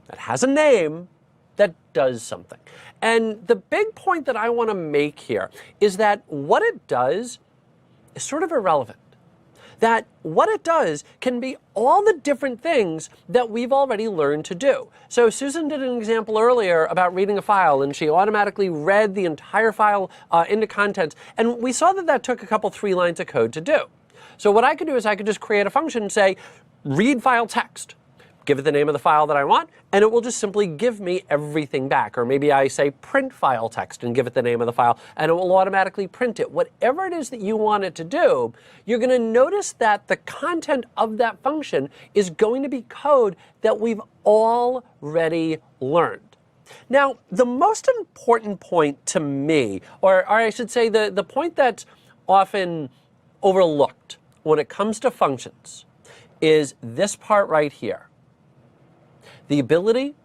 that has a name that does something. And the big point that I want to make here is that what it does is sort of irrelevant. That what it does can be all the different things that we've already learned to do. So Susan did an example earlier about reading a file, and she automatically read the entire file into contents. And we saw that that took a couple, 3 lines of code to do. So what I could do is I could just create a function and say, read file text. Give it the name of the file that I want, and it will just simply give me everything back. Or maybe I say print file text and give it the name of the file, and it will automatically print it. Whatever it is that you want it to do, you're going to notice that the content of that function is going to be code that we've already learned. Now, the most important point to me, or I should say the point that's often overlooked when it comes to functions, is this part right here. The ability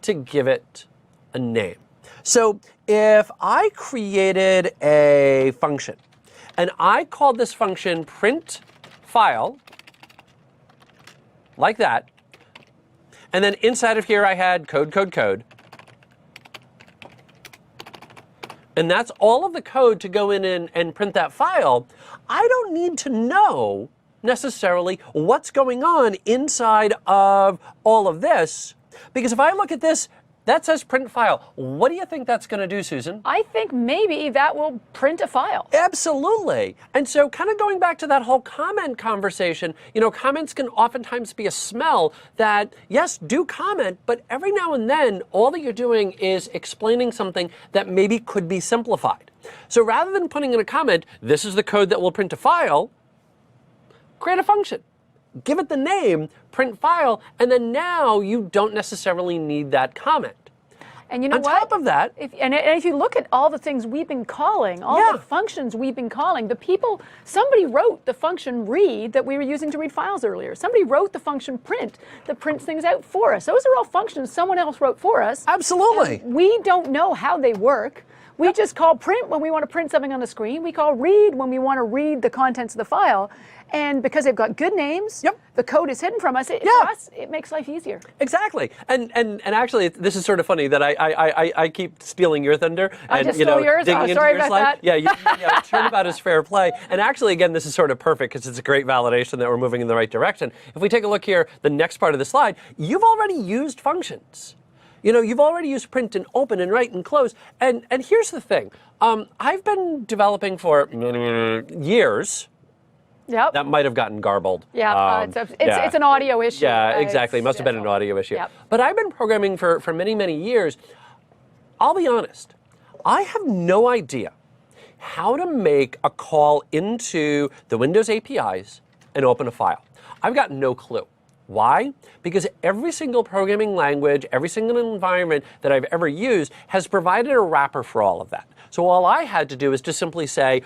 to give it a name. So if I created a function and I called this function print file, like that, and then inside of here I had code, code, code, and that's all of the code to go in and print that file, I don't need to know necessarily what's going on inside of all of this, because if I look at this, that says print file. What do you think that's going to do, Susan? I think maybe that will print a file. Absolutely. And so kind of going back to that whole comment conversation, comments can oftentimes be a smell that, yes, do comment, but every now and then, all that you're doing is explaining something that maybe could be simplified. So rather than putting in a comment, this is the code that will print a file, create a function. Give it the name, print file, and then now you don't necessarily need that comment. And you know On what? top of that, if you look at all the things we've been calling, all the functions we've been calling, somebody wrote the function read that we were using to read files earlier. Somebody wrote the function print that prints things out for us. Those are all functions someone else wrote for us. Absolutely. We don't know how they work. We just call print when we want to print something on the screen. We call read when we want to read the contents of the file. And because they've got good names, the code is hidden from us. For us, it makes life easier. Exactly. And actually, this is sort of funny that I keep stealing your thunder. I just stole yours. Digging into sorry your about slide. that. Yeah, turnabout is fair play. And actually, again, this is sort of perfect because it's a great validation that we're moving in the right direction. If we take a look here, the next part of the slide, you've already used functions. You know, you've already used print and open and write and close. And here's the thing. I've been developing for years. Yep. That might have gotten garbled. Yeah, it's an audio issue. Yeah, exactly. It must have been an audio issue. Yep. But I've been programming for many, many years. I'll be honest. I have no idea how to make a call into the Windows APIs and open a file. I've got no clue. Why? Because every single programming language, every single environment that I've ever used has provided a wrapper for all of that. So all I had to do is just simply say,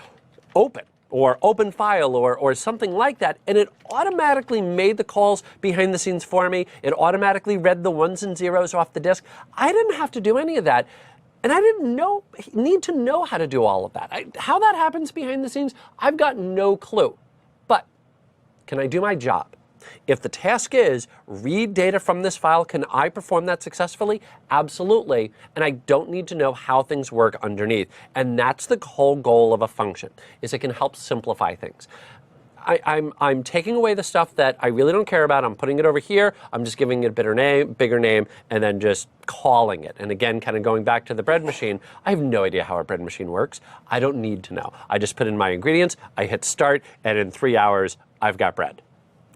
open, or open file, or something like that, and it automatically made the calls behind the scenes for me. It automatically read the ones and zeros off the disk. I didn't have to do any of that. And I didn't need to know how to do all of that. How that happens behind the scenes, I've got no clue. But can I do my job? If the task is read data from this file, can I perform that successfully? Absolutely. And I don't need to know how things work underneath. And that's the whole goal of a function, is it can help simplify things. I'm taking away the stuff that I really don't care about. I'm putting it over here. I'm just giving it a bigger name, and then just calling it. And again, kind of going back to the bread machine, I have no idea how a bread machine works. I don't need to know. I just put in my ingredients, I hit start, and in 3 hours, I've got bread.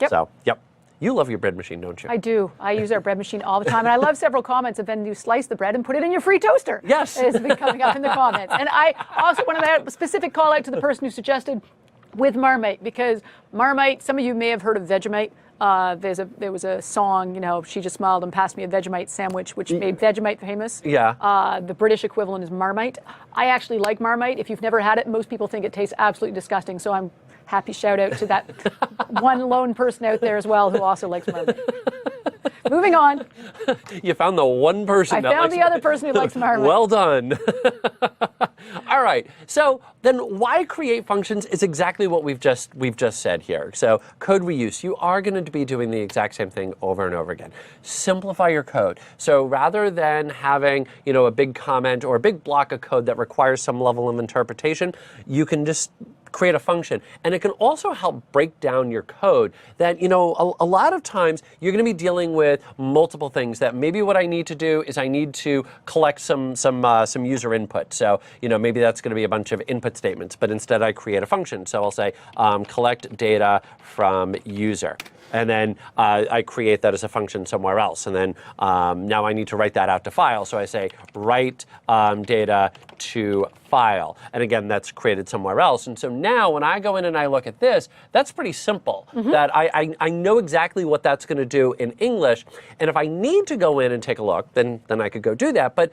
Yep. So, yep. You love your bread machine, don't you? I do. I use our bread machine all the time. And I love several comments of when you slice the bread and put it in your free toaster. Yes. It's been coming up in the comments. And I also want to specific call out to the person who suggested with Marmite, because Marmite, some of you may have heard of Vegemite. There was a song, you know, she just smiled and passed me a Vegemite sandwich, which made Vegemite famous. Yeah. The British equivalent is Marmite. I actually like Marmite. If you've never had it, most people think it tastes absolutely disgusting. So I'm happy shout out to that one lone person out there as well who also likes Marmite. Moving on. You found the one person that likes found the other person who likes Marmite. Well done. All right. So then why create functions is exactly what we've just said here. So code reuse, you are going to be doing the exact same thing over and over again. Simplify your code. So rather than having, you know, a big comment or a big block of code that requires some level of interpretation, you can just create a function. And it can also help break down your code that, you know, a lot of times you're going to be dealing with multiple things that maybe what I need to do is I need to collect some user input. So, you know, maybe that's going to be a bunch of input statements, but instead I create a function. So I'll say collect data from user. And then I create that as a function somewhere else. And then now I need to write that out to file. So I say write data to file. And again, that's created somewhere else. And so now when I go in and I look at this, that's pretty simple. Mm-hmm. That I know exactly what that's going to do in English. And if I need to go in and take a look, then I could go do that. But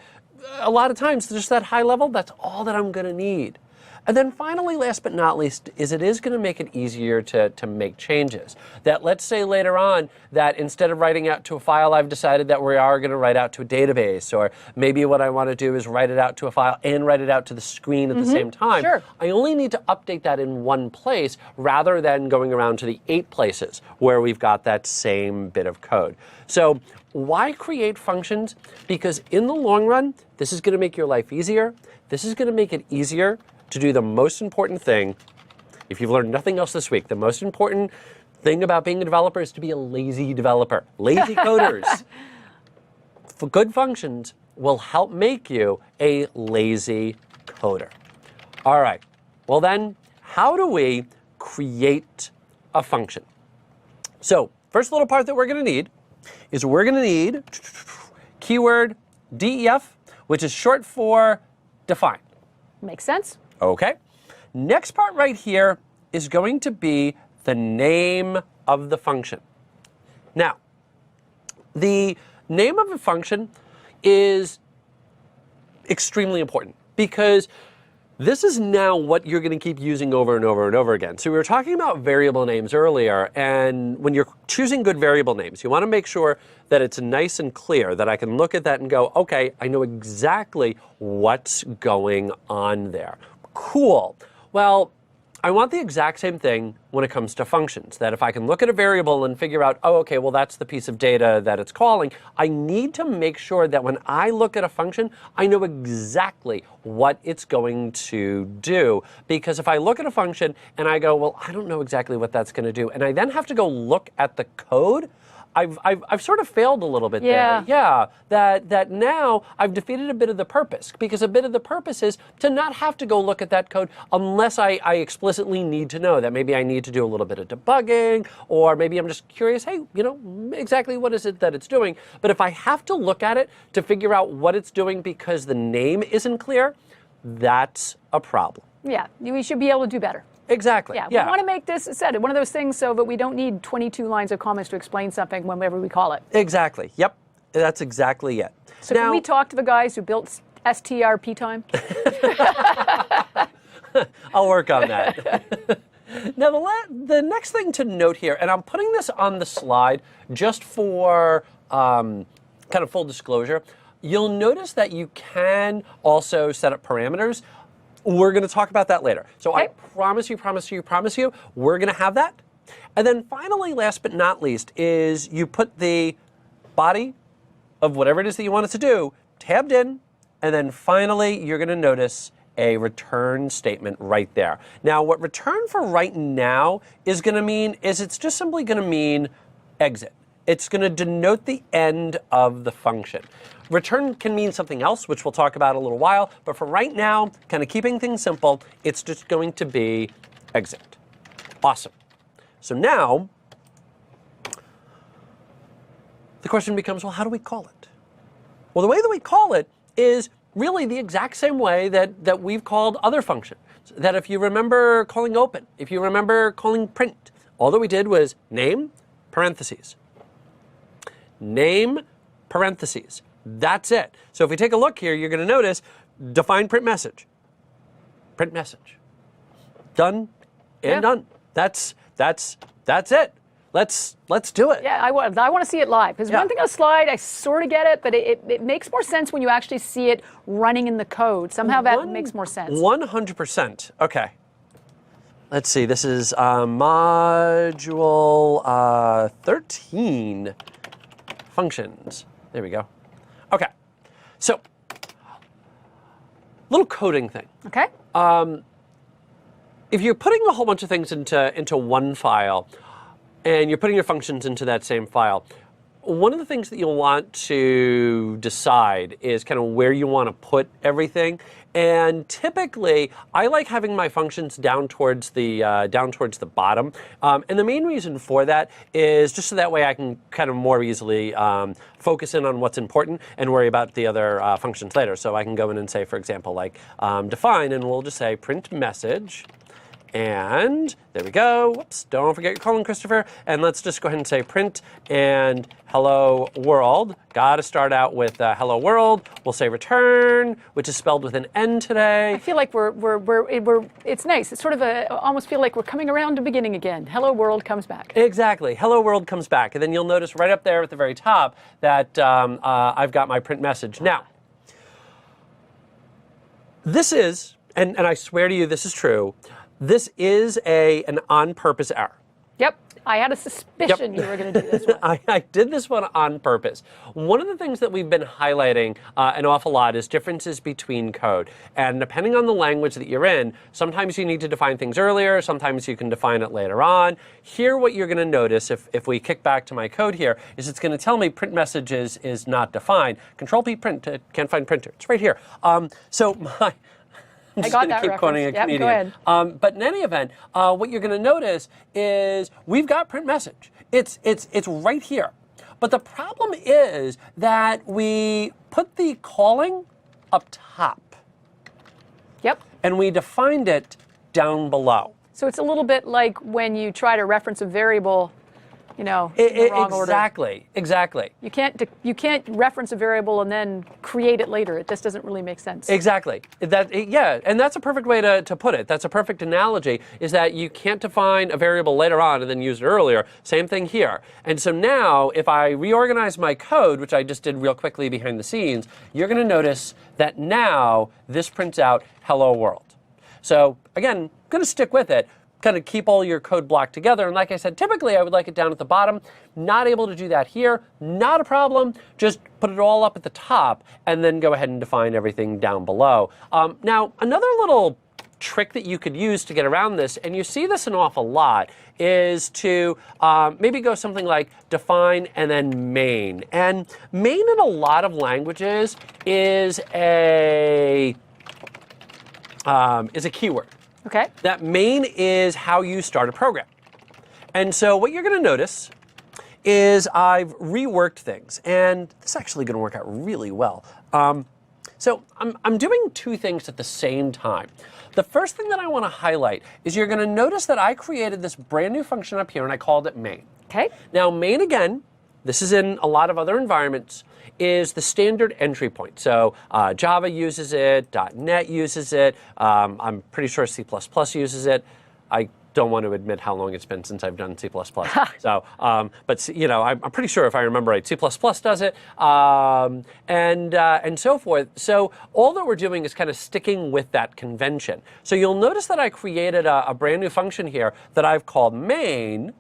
a lot of times, just that high level, that's all that I'm going to need. And then finally, last but not least, is it is going to make it easier to make changes. That let's say later on that instead of writing out to a file, I've decided that we are going to write out to a database, or maybe what I want to do is write it out to a file and write it out to the screen at the same time. Sure. I only need to update that in one place rather than going around to the 8 places where we've got that same bit of code. So why create functions? Because in the long run, this is going to make your life easier. This is going to make it easier to do the most important thing. If you've learned nothing else this week, the most important thing about being a developer is to be a lazy developer. Lazy coders. For good functions will help make you a lazy coder. All right. Well then, how do we create a function? So, first little part that we're going to need is we're going to need keyword def, which is short for define. Makes sense. Okay. Next part right here is going to be the name of the function. Now, the name of a function is extremely important because this is now what you're going to keep using over and over and over again. So we were talking about variable names earlier, and when you're choosing good variable names, you want to make sure that it's nice and clear, that I can look at that and go, okay, I know exactly what's going on there. Cool. Well, I want the exact same thing when it comes to functions, that if I can look at a variable and figure out, oh, okay, well, that's the piece of data that it's calling, I need to make sure that when I look at a function, I know exactly what it's going to do. Because if I look at a function and I go, well, I don't know exactly what that's going to do, and I then have to go look at the code, I've sort of failed a little bit Yeah. there. Yeah, that now I've defeated a bit of the purpose, because a bit of the purpose is to not have to go look at that code unless I explicitly need to know that maybe I need to do a little bit of debugging, or maybe I'm just curious, hey, exactly what is it that it's doing? But if I have to look at it to figure out what it's doing because the name isn't clear, that's a problem. Yeah, we should be able to do better. Exactly. Yeah, we want to make this, one of those things so that we don't need 22 lines of comments to explain something whenever we call it. Exactly. Yep. That's exactly it. So now, can we talk to the guys who built STRP time? I'll work on that. Now, the next thing to note here, and I'm putting this on the slide just for kind of full disclosure, you'll notice that you can also set up parameters. We're going to talk about that later. So okay. I promise you, we're going to have that. And then finally, last but not least, is you put the body of whatever it is that you want it to do tabbed in, and then finally, you're going to notice a return statement right there. Now, what return for right now is going to mean is it's just simply going to mean exit. It's going to denote the end of the function. Return can mean something else, which we'll talk about in a little while, but for right now, kind of keeping things simple, it's just going to be exit. Awesome. So now, the question becomes, well, how do we call it? Well, the way that we call it is really the exact same way that we've called other functions. That if you remember calling open, if you remember calling print, all that we did was name, parentheses. Name, parentheses. That's it. So if we take a look here, you're going to notice define print message. Print message. Done and done. That's it. Let's do it. Yeah, I want to see it live, because one thing on a slide, I sort of get it, but it makes more sense when you actually see it running in the code. Somehow that makes more sense. 100%. Okay. Let's see. This is module 13 functions. There we go. Okay. So, little coding thing. Okay. If you're putting a whole bunch of things into one file, and you're putting your functions into that same file, one of the things that you'll want to decide is kind of where you want to put everything. And typically, I like having my functions down towards the bottom. And the main reason for that is just so that way I can kind of more easily focus in on what's important and worry about the other functions later. So I can go in and say, for example, like define, and we'll just say print message. And there we go. Whoops, don't forget your colon, Christopher. And let's just go ahead and say print and hello world. Got to start out with hello world. We'll say return, which is spelled with an N today. I feel like it's nice. It's sort of almost feel like we're coming around to beginning again. Hello world comes back. Exactly. Hello world comes back. And then you'll notice right up there at the very top that I've got my print message. Now, this is, and I swear to you this is true, this is an on-purpose error. Yep. I had a suspicion you were going to do this one. I did this one on purpose. One of the things that we've been highlighting an awful lot is differences between code. And depending on the language that you're in, sometimes you need to define things earlier, sometimes you can define it later on. Here, what you're going to notice, if we kick back to my code here, is it's going to tell me print message is not defined. Control-P print, can't find printer. It's right here. I'm just going to keep quoting a comedian. Go ahead. But in any event, what you're going to notice is we've got print message. It's right here. But the problem is that we put the calling up top. Yep. And we defined it down below. So it's a little bit like when you try to reference a variable, in the wrong order. Exactly. You can't reference a variable and then create it later. It just doesn't really make sense. Exactly. And that's a perfect way to put it. That's a perfect analogy, is that you can't define a variable later on and then use it earlier. Same thing here. And so now, if I reorganize my code, which I just did real quickly behind the scenes, you're going to notice that now this prints out hello world. So again, I'm going to stick with it. Kind of keep all your code block together. And like I said, typically I would like it down at the bottom. Not able to do that here. Not a problem. Just put it all up at the top and then go ahead and define everything down below. Now, another little trick that you could use to get around this, and you see this an awful lot, is to maybe go something like define and then main. And main in a lot of languages is a keyword. Okay. That main is how you start a program. And so what you're going to notice is I've reworked things, and this is actually going to work out really well. So I'm doing two things at the same time. The first thing that I want to highlight is you're going to notice that I created this brand new function up here, and I called it main. Okay. Now, main, again, this is in a lot of other environments, is the standard entry point. So Java uses it, .NET uses it, I'm pretty sure C++ uses it. I don't want to admit how long it's been since I've done C++. So, but you know, I'm pretty sure if I remember right, C++ does it, and so forth. So all that we're doing is kind of sticking with that convention. So you'll notice that I created a brand new function here that I've called main,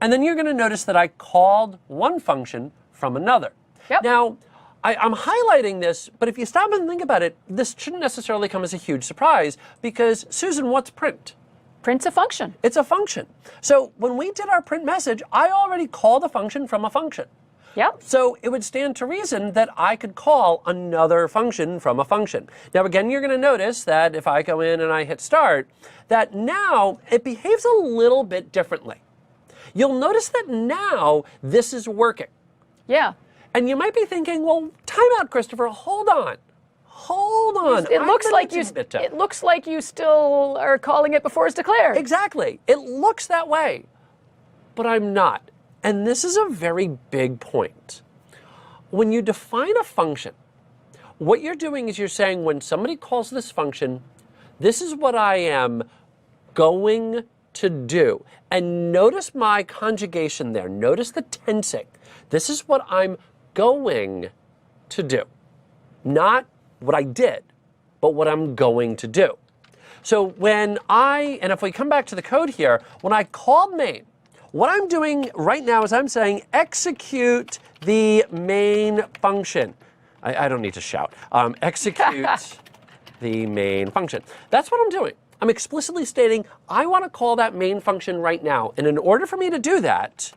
and then you're going to notice that I called one function from another. Yep. Now, I'm highlighting this, but if you stop and think about it, this shouldn't necessarily come as a huge surprise, because Susan, what's print? Print's a function. It's a function. So when we did our print message, I already called a function from a function. Yep. So it would stand to reason that I could call another function from a function. Now again, you're going to notice that if I go in and I hit start, that now it behaves a little bit differently. You'll notice that now this is working. Yeah. And you might be thinking, well, time out, Christopher, hold on. Hold on. It looks like you still are calling it before it's declared. Exactly. It looks that way. But I'm not. And this is a very big point. When you define a function, what you're doing is you're saying when somebody calls this function, this is what I am going to do. And notice my conjugation there. Notice the tensing. This is what I'm going to do. Not what I did, but what I'm going to do. So and if we come back to the code here, when I called main, what I'm doing right now is I'm saying execute the main function. I don't need to shout. Execute the main function. That's what I'm doing. I'm explicitly stating I want to call that main function right now. And in order for me to do that,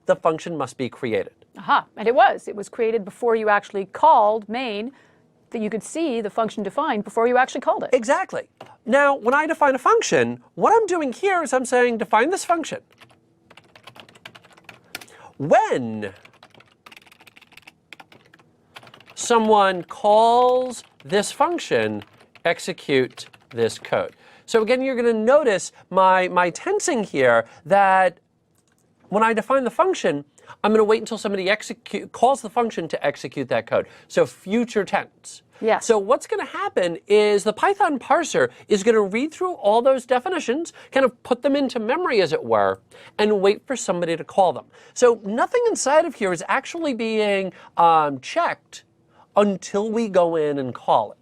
the function must be created. Aha, and it was. It was created before you actually called main, that you could see the function defined before you actually called it. Exactly. Now, when I define a function, what I'm doing here is I'm saying define this function. When someone calls this function, execute this code. So again, you're going to notice my tensing here that when I define the function, I'm going to wait until somebody calls the function to execute that code. So future tense. Yeah. So what's going to happen is the Python parser is going to read through all those definitions, kind of put them into memory, as it were, and wait for somebody to call them. So nothing inside of here is actually being checked until we go in and call it.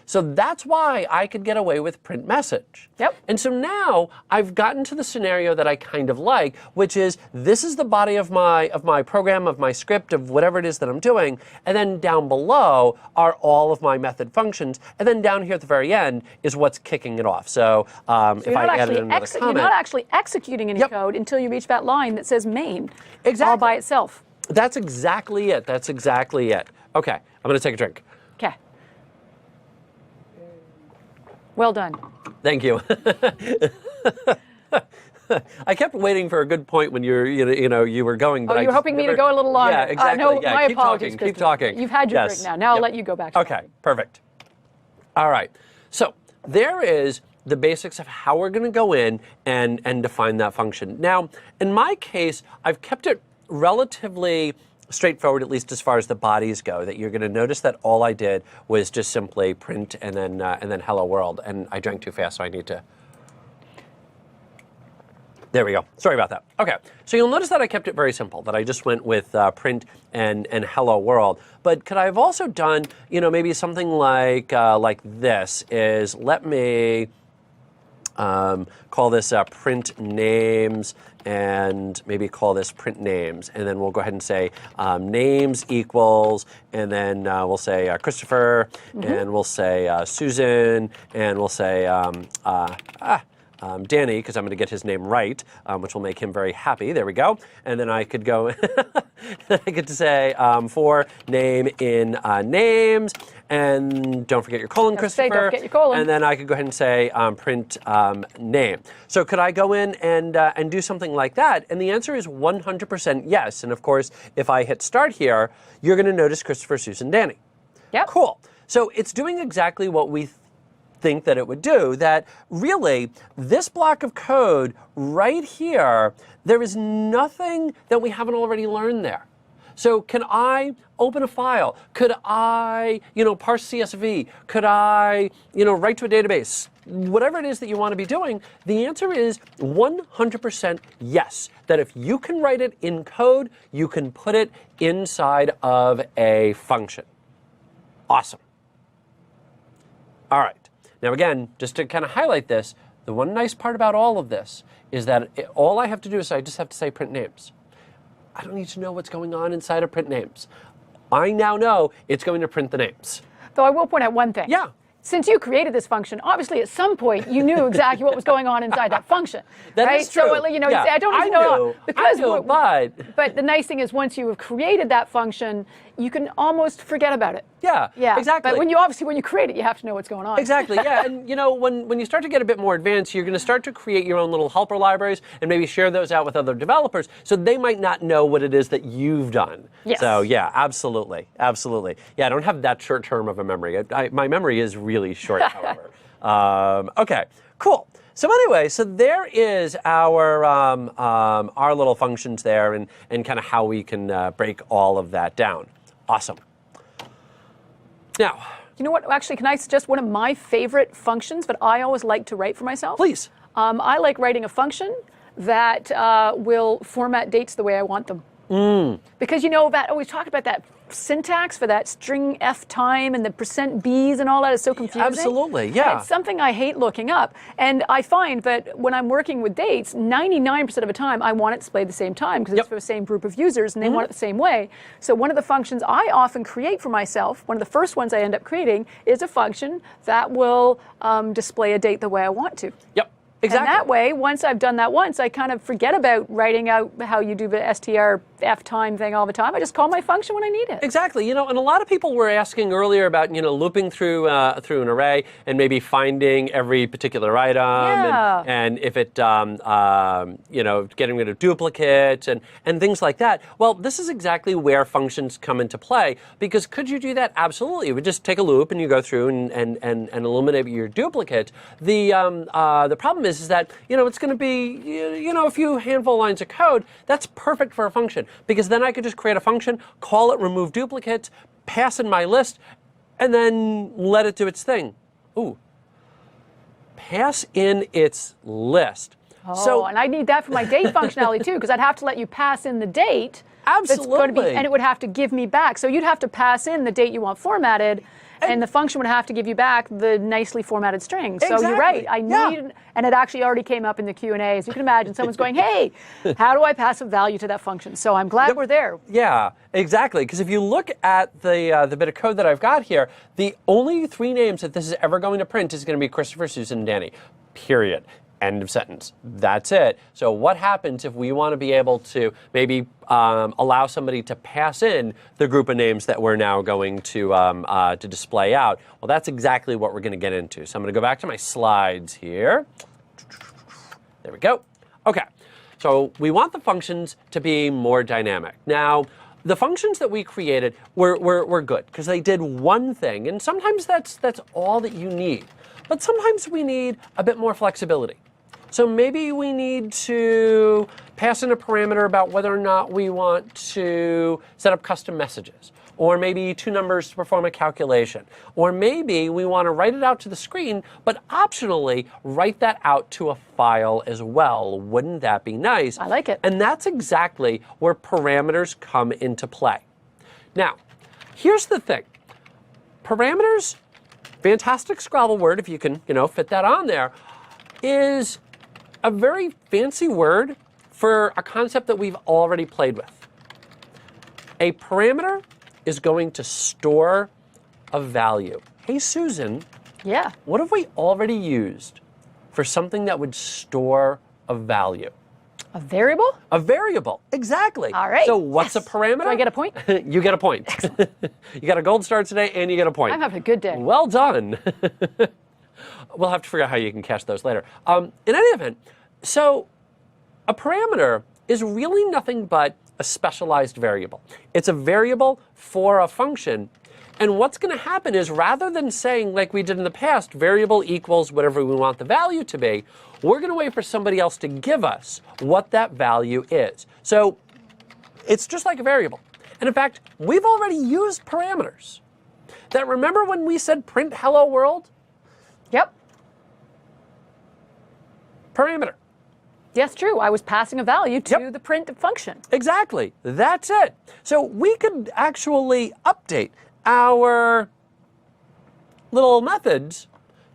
So that's why I could get away with print message. Yep. And so now I've gotten to the scenario that I kind of like, which is this is the body of my program, of my script, of whatever it is that I'm doing, and then down below are all of my method functions, and then down here at the very end is what's kicking it off. So, if I added another comment, you're not actually executing any code until you reach that line that says main. Exactly. All by itself. That's exactly it. That's exactly it. Okay, I'm going to take a drink. Okay. Well done. Thank you. I kept waiting for a good point when you were going. But you were hoping me to go a little longer. Yeah, exactly. No, yeah, my keep apologies, talking. Keep talking. You've had your drink now. Now I'll let you go back. Okay, perfect. All right. So there is the basics of how we're going to go in and define that function. Now, in my case, I've kept it relatively straightforward, at least as far as the bodies go, that you're going to notice that all I did was just simply print and then hello world. And I drank too fast, so I need to. There we go. Sorry about that. Okay, so you'll notice that I kept it very simple, that I just went with print and hello world. But could I have also done, maybe something like this is let me call this print names, and maybe call this print names. And then we'll go ahead and say names equals, and then we'll say Christopher, and we'll say Susan, and we'll say Danny, because I'm going to get his name right, which will make him very happy. There we go. And then I could go, I get to say for name in names, and don't forget your colon, Christopher. Don't forget your colon. And then I could go ahead and say print name. So could I go in and do something like that? And the answer is 100% yes. And of course, if I hit start here, you're going to notice Christopher, Susan, Danny. Yep. Cool. So it's doing exactly what we think that it would do, that really this block of code right here, there is nothing that we haven't already learned there. So can I open a file? Could I, parse CSV? Could I, write to a database? Whatever it is that you want to be doing, the answer is 100% yes. That if you can write it in code, you can put it inside of a function. Awesome. All right. Now again, just to kind of highlight this, the one nice part about all of this is that all I have to do is I just have to say print names. I don't need to know what's going on inside of print names. I now know it's going to print the names. Though I will point out one thing. Yeah. Since you created this function, obviously at some point you knew exactly what was going on inside that function. That right? is true. So Yeah. I don't need to know because but the nice thing is once you have created that function, you can almost forget about it. Yeah, exactly. But when you create it, you have to know what's going on. Exactly, yeah. And when you start to get a bit more advanced, you're going to start to create your own little helper libraries and maybe share those out with other developers, so they might not know what it is that you've done. Yes. So yeah, absolutely. Yeah, I don't have that short term of a memory. My memory is really short, however. Okay, cool. So anyway, so there is our little functions there, and kind of how we can break all of that down. Awesome. Now, you know what? Actually, can I suggest one of my favorite functions that I always like to write for myself? Please. I like writing a function that will format dates the way I want them. Because that we talked about that syntax for that string f time and the %b's and all that is so confusing. Absolutely, yeah. It's something I hate looking up. And I find that when I'm working with dates, 99% of the time I want it displayed the same time because it's for the same group of users and they want it the same way. So one of the functions I often create for myself, one of the first ones I end up creating, is a function that will display a date the way I want to. Yep. Exactly. And that way, once I've done that once, I kind of forget about writing out how you do the strf time thing all the time. I just call my function when I need it. Exactly. And a lot of people were asking earlier about, looping through an array and maybe finding every particular item and if it, getting rid of duplicates and things like that. Well, this is exactly where functions come into play, because could you do that? Absolutely. You would just take a loop and you go through and eliminate your duplicate. The problem is that, it's going to be, a few handful of lines of code. That's perfect for a function, because then I could just create a function, call it remove duplicates, pass in my list, and then let it do its thing. Ooh. Pass in its list. Oh, and I need that for my date functionality too, because I'd have to let you pass in the date. Absolutely. And it would have to give me back. So you'd have to pass in the date you want formatted, and the function would have to give you back the nicely formatted string. So you're right. I need, and it actually already came up in the Q&A. As you can imagine, someone's going, hey, how do I pass a value to that function? So I'm glad we're there. Yeah, exactly. Because if you look at the bit of code that I've got here, the only 3 names that this is ever going to print is going to be Christopher, Susan, and Danny, period. End of sentence. That's it. So what happens if we want to be able to maybe allow somebody to pass in the group of names that we're now going to display out? Well, that's exactly what we're going to get into. So I'm going to go back to my slides here. There we go. Okay. So we want the functions to be more dynamic. Now, the functions that we created were good because they did one thing, and sometimes that's all that you need. But sometimes we need a bit more flexibility. So maybe we need to pass in a parameter about whether or not we want to set up custom messages, or maybe 2 numbers to perform a calculation, or maybe we want to write it out to the screen, but optionally write that out to a file as well. Wouldn't that be nice? I like it. And that's exactly where parameters come into play. Now, here's the thing. Parameters, fantastic Scrabble word if you can, fit that on there. is a very fancy word for a concept that we've already played with. A parameter is going to store a value. Hey, Susan. Yeah. What have we already used for something that would store a value? A variable? A variable, exactly. All right. So what's a parameter? Do I get a point? You get a point. You got a gold star today and you get a point. I'm having a good day. Well done. We'll have to figure out how you can catch those later. In any event, so a parameter is really nothing but a specialized variable. It's a variable for a function. And what's going to happen is, rather than saying, like we did in the past, variable equals whatever we want the value to be, we're going to wait for somebody else to give us what that value is. So it's just like a variable. And in fact, we've already used parameters. That, remember when we said print hello world? Yep. Parameter. Yes, true. I was passing a value to the print function. Exactly. That's it. So we could actually update our little methods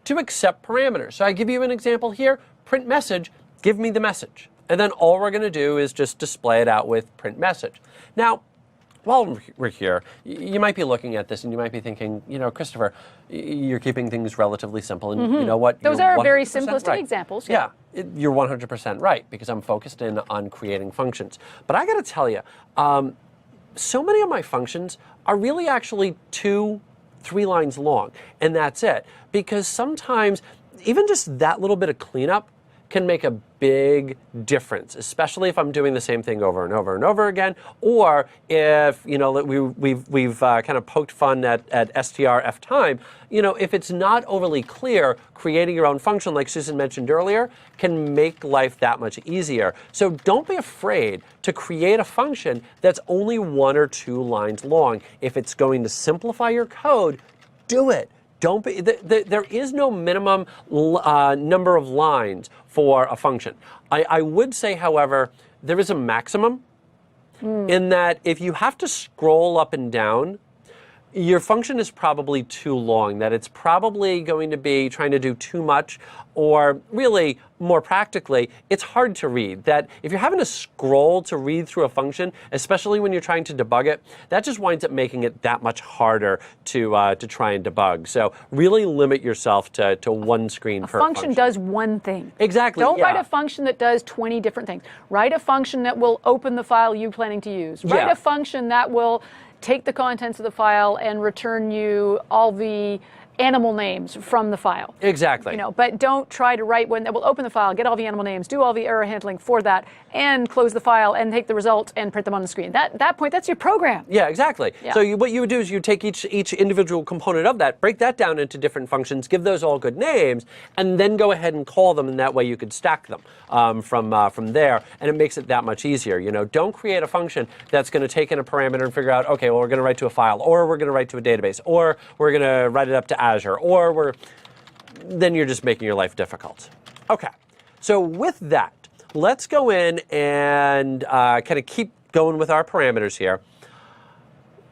to accept parameters. So I give you an example here, print message, give me the message. And then all we're going to do is just display it out with print message. Now, while we're here, you might be looking at this and you might be thinking, you know, Christopher, you're keeping things relatively simple. And you know what? Those You're are very 100% simplistic right. examples. Yeah, you're 100% right, because I'm focused in on creating functions. But I got to tell you, so many of my functions are really actually 2-3 lines long, and that's it. Because sometimes even just that little bit of cleanup can make a big difference, especially if I'm doing the same thing over and over and over again, or if, you know, we've kind of poked fun at strf time. You know, if it's not overly clear, creating your own function, like Susan mentioned earlier, can make life that much easier. So don't be afraid to create a function that's only 1 or 2 lines long. If it's going to simplify your code, do it. Don't be, there is no minimum number of lines for a function. I would say, however, there is a maximum in that if you have to scroll up and down, your function is probably too long, that it's probably going to be trying to do too much, or really, more practically, it's hard to read. That if you're having to scroll to read through a function, especially when you're trying to debug it, that just winds up making it that much harder to try and debug. So really limit yourself to one screen per function. A function does one thing. Exactly. Don't write a function that does 20 different things. Write a function that will open the file you're planning to use. Write a function that will take the contents of the file and return you all the animal names from the file. Exactly. You know, but don't try to write one that will open the file, get all the animal names, do all the error handling for that, and close the file and take the results and print them on the screen. That point, that's your program. Yeah, exactly. Yeah. So what you would do is you take each individual component of that, break that down into different functions, give those all good names, and then go ahead and call them, and that way you could stack them from there, and it makes it that much easier. You know, don't create a function that's going to take in a parameter and figure out, okay, well, we're going to write to a file, or we're going to write to a database, or we're going to write it up to Azure, or then you're just making your life difficult. Okay, so with that, let's go in and kind of keep going with our parameters here.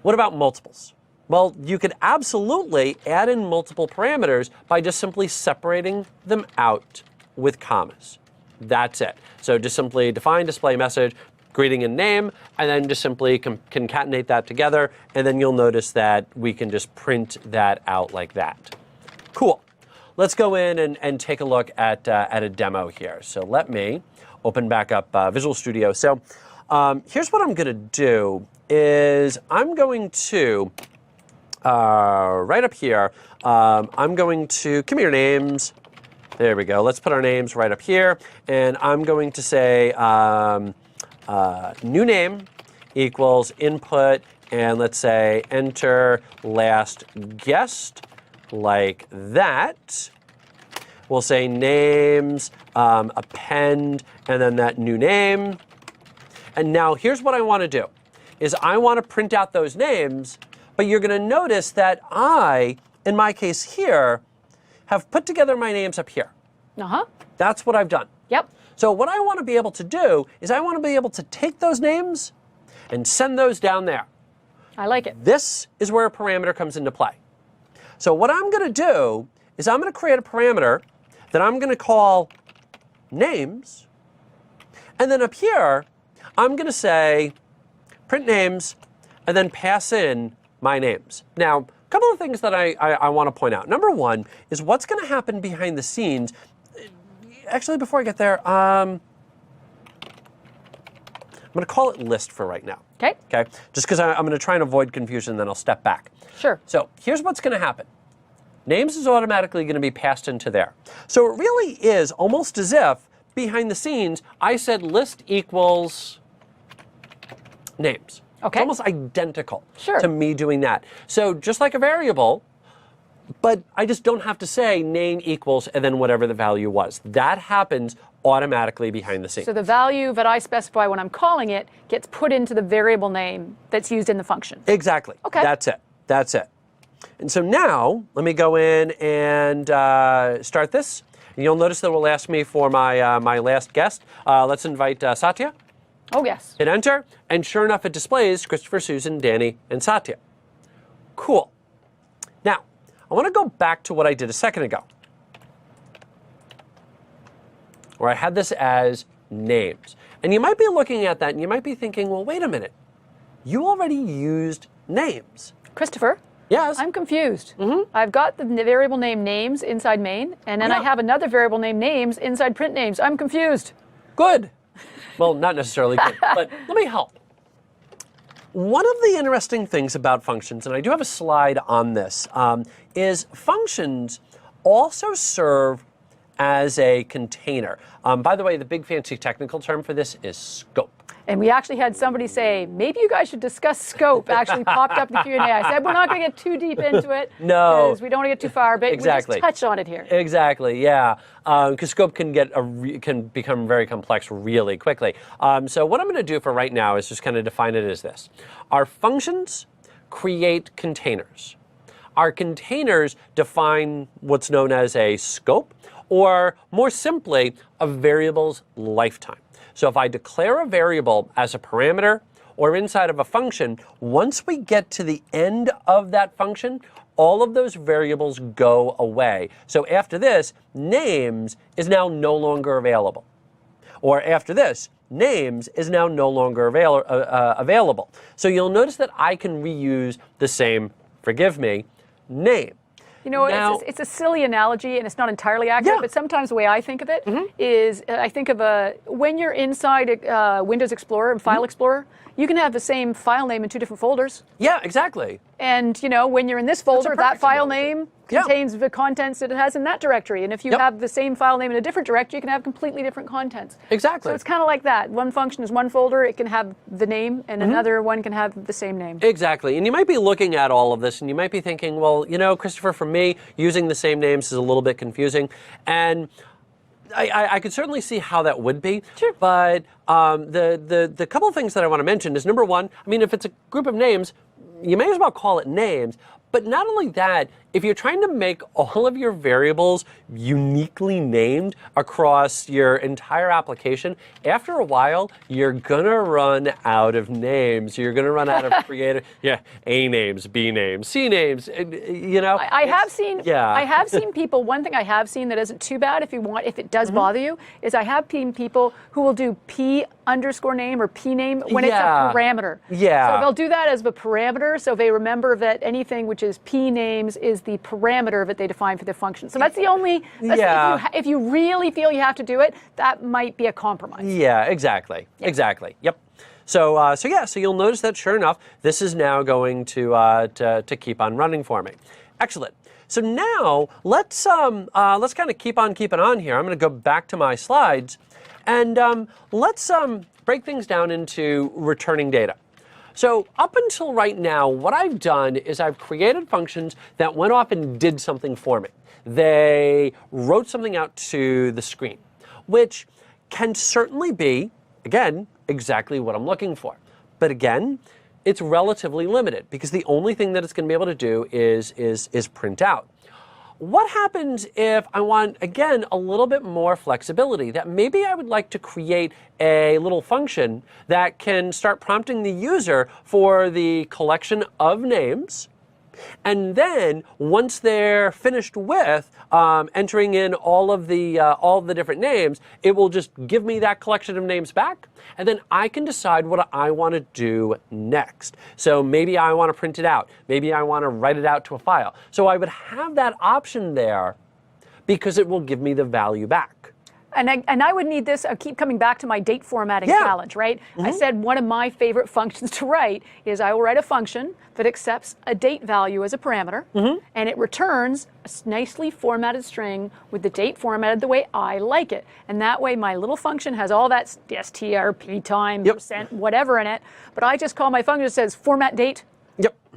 What about multiples? Well, you could absolutely add in multiple parameters by just simply separating them out with commas. That's it. So just simply define display message, greeting and name, and then just simply concatenate that together, and then you'll notice that we can just print that out like that. Cool. Let's go in and take a look at a demo here. So let me open back up Visual Studio. So here's what I'm going to do is I'm going to, right up here, I'm going to, give me your names. There we go. Let's put our names right up here. And I'm going to say new name equals input, and let's say enter last guest, like that. We'll say names, append, and then that new name. And now here's what I want to do, is I want to print out those names, but you're going to notice that I, in my case here, have put together my names up here. Uh-huh. That's what I've done. Yep. So what I want to be able to do is I want to be able to take those names and send those down there. I like it. This is where a parameter comes into play. So what I'm going to do is I'm going to create a parameter that I'm going to call names. And then up here, I'm going to say print names and then pass in my names. Now, a couple of things that I want to point out. Number one is what's going to happen behind the scenes. Actually, before I get there, I'm going to call it list for right now. Okay. Okay. Just because I'm going to try and avoid confusion, then I'll step back. Sure. So here's what's going to happen. Names is automatically going to be passed into there. So it really is almost as if behind the scenes I said list equals names. Okay. It's almost identical Sure. to me doing that. So just like a variable, but I just don't have to say name equals and then whatever the value was. That happens automatically behind the scenes. So the value that I specify when I'm calling it gets put into the variable name that's used in the function. Exactly. Okay. That's it. That's it. And so now, let me go in and start this. And you'll notice that it will ask me for my, my last guest. Let's invite Satya. Oh, yes. Hit enter, and sure enough, it displays Christopher, Susan, Danny, and Satya. Cool. Now, I want to go back to what I did a second ago, where I had this as names. And you might be looking at that, and you might be thinking, well, wait a minute. You already used names. Christopher? Yes. I'm confused. I've got the variable name names inside main, and then I have another variable name names inside print names. I'm confused. Good. Well, not necessarily good, but let me help. One of the interesting things about functions, and I do have a slide on this, is functions also serve as a container. By the way, the big fancy technical term for this is scope. And we actually had somebody say, maybe you guys should discuss scope, actually popped up in the Q&A. I said, we're not going to get too deep into it. No. Because we don't want to get too far, but Exactly. we just touch on it here. Exactly, yeah. Because scope can can become very complex really quickly. So what I'm going to do for right now is just kind of define it as this. Our functions create containers. Our containers define what's known as a scope, or more simply, a variable's lifetime. So if I declare a variable as a parameter or inside of a function, once we get to the end of that function, all of those variables go away. So after this, names is now no longer available. Or after this, names is now no longer available. So you'll notice that I can reuse the same, forgive me, name. You know, Now, it's a silly analogy, and it's not entirely accurate, Yeah. but sometimes the way I think of it is I think of when you're inside Windows Explorer and File Explorer, you can have the same file name in two different folders. Yeah, exactly. And, you know, when you're in this folder, that perfect file analogy. name Yeah. contains the contents that it has in that directory. And if you Yep. have the same file name in a different directory, you can have completely different contents. Exactly. So it's kind of like that. One function is one folder, it can have the name, and another one can have the same name. Exactly. And you might be looking at all of this and you might be thinking, well, you know, Christopher, for me, using the same names is a little bit confusing. And I could certainly see how that would be. Sure. But the couple of things that I want to mention is, number one, I mean, if it's a group of names, you may as well call it names. But not only that, if you're trying to make all of your variables uniquely named across your entire application, after a while, you're going to run out of names. You're going to run out of creative, A names, B names, C names, you know. I have seen Yeah. people, one thing I have seen that isn't too bad if it does bother you, is I have seen people who will do P underscore name or P name when it's a parameter. Yeah. So they'll do that as the parameter, so they remember that anything which is P names is the parameter that they define for their function. So that's the only, if you really feel you have to do it, that might be a compromise. Yeah, exactly. Yeah. Exactly. Yep. So you'll notice that sure enough, this is now going to keep on running for me. Excellent. So now let's kind of keep on keeping on here. I'm going to go back to my slides, and let's break things down into returning data. So up until right now, what I've done is I've created functions that went off and did something for me. They wrote something out to the screen, which can certainly be, again, exactly what I'm looking for. But again, it's relatively limited because the only thing that it's going to be able to do is print out. What happens if I want, again, a little bit more flexibility? That maybe I would like to create a little function that can start prompting the user for the collection of names And then once they're finished with entering in all of the different names, it will just give me that collection of names back, and then I can decide what I want to do next. So maybe I want to print it out. Maybe I want to write it out to a file. So I would have that option there because it will give me the value back. And I would need this, I keep coming back to my date formatting challenge, right? I said one of my favorite functions to write is I will write a function that accepts a date value as a parameter, and it returns a nicely formatted string with the date formatted the way I like it. And that way my little function has all that strp time, percent, whatever in it, but I just call my function that says format date.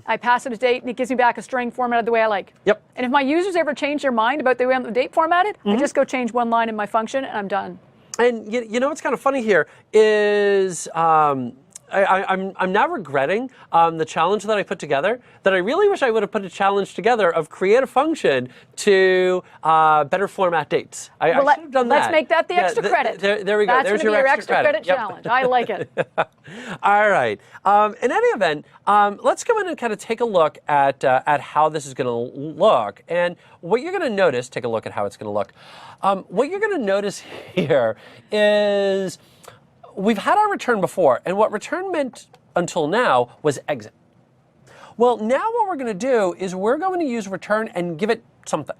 I pass it a date, and it gives me back a string formatted the way I like. And if my users ever change their mind about the way the date formatted, I just go change one line in my function, and I'm done. And you know what's kind of funny here is I'm now regretting the challenge that I put together, that I really wish I would have put a challenge together of create a function to better format dates. I should have done that. Let's make that the extra credit. There we go. That's There's your extra credit challenge. I like it. All right. In any event, let's go in and kind of take a look at how this is going to look. And what you're going to notice, take a look at how it's going to look. What you're going to notice here is we've had our return before, and what return meant until now was exit. Well, now what we're going to do is we're going to use return and give it something.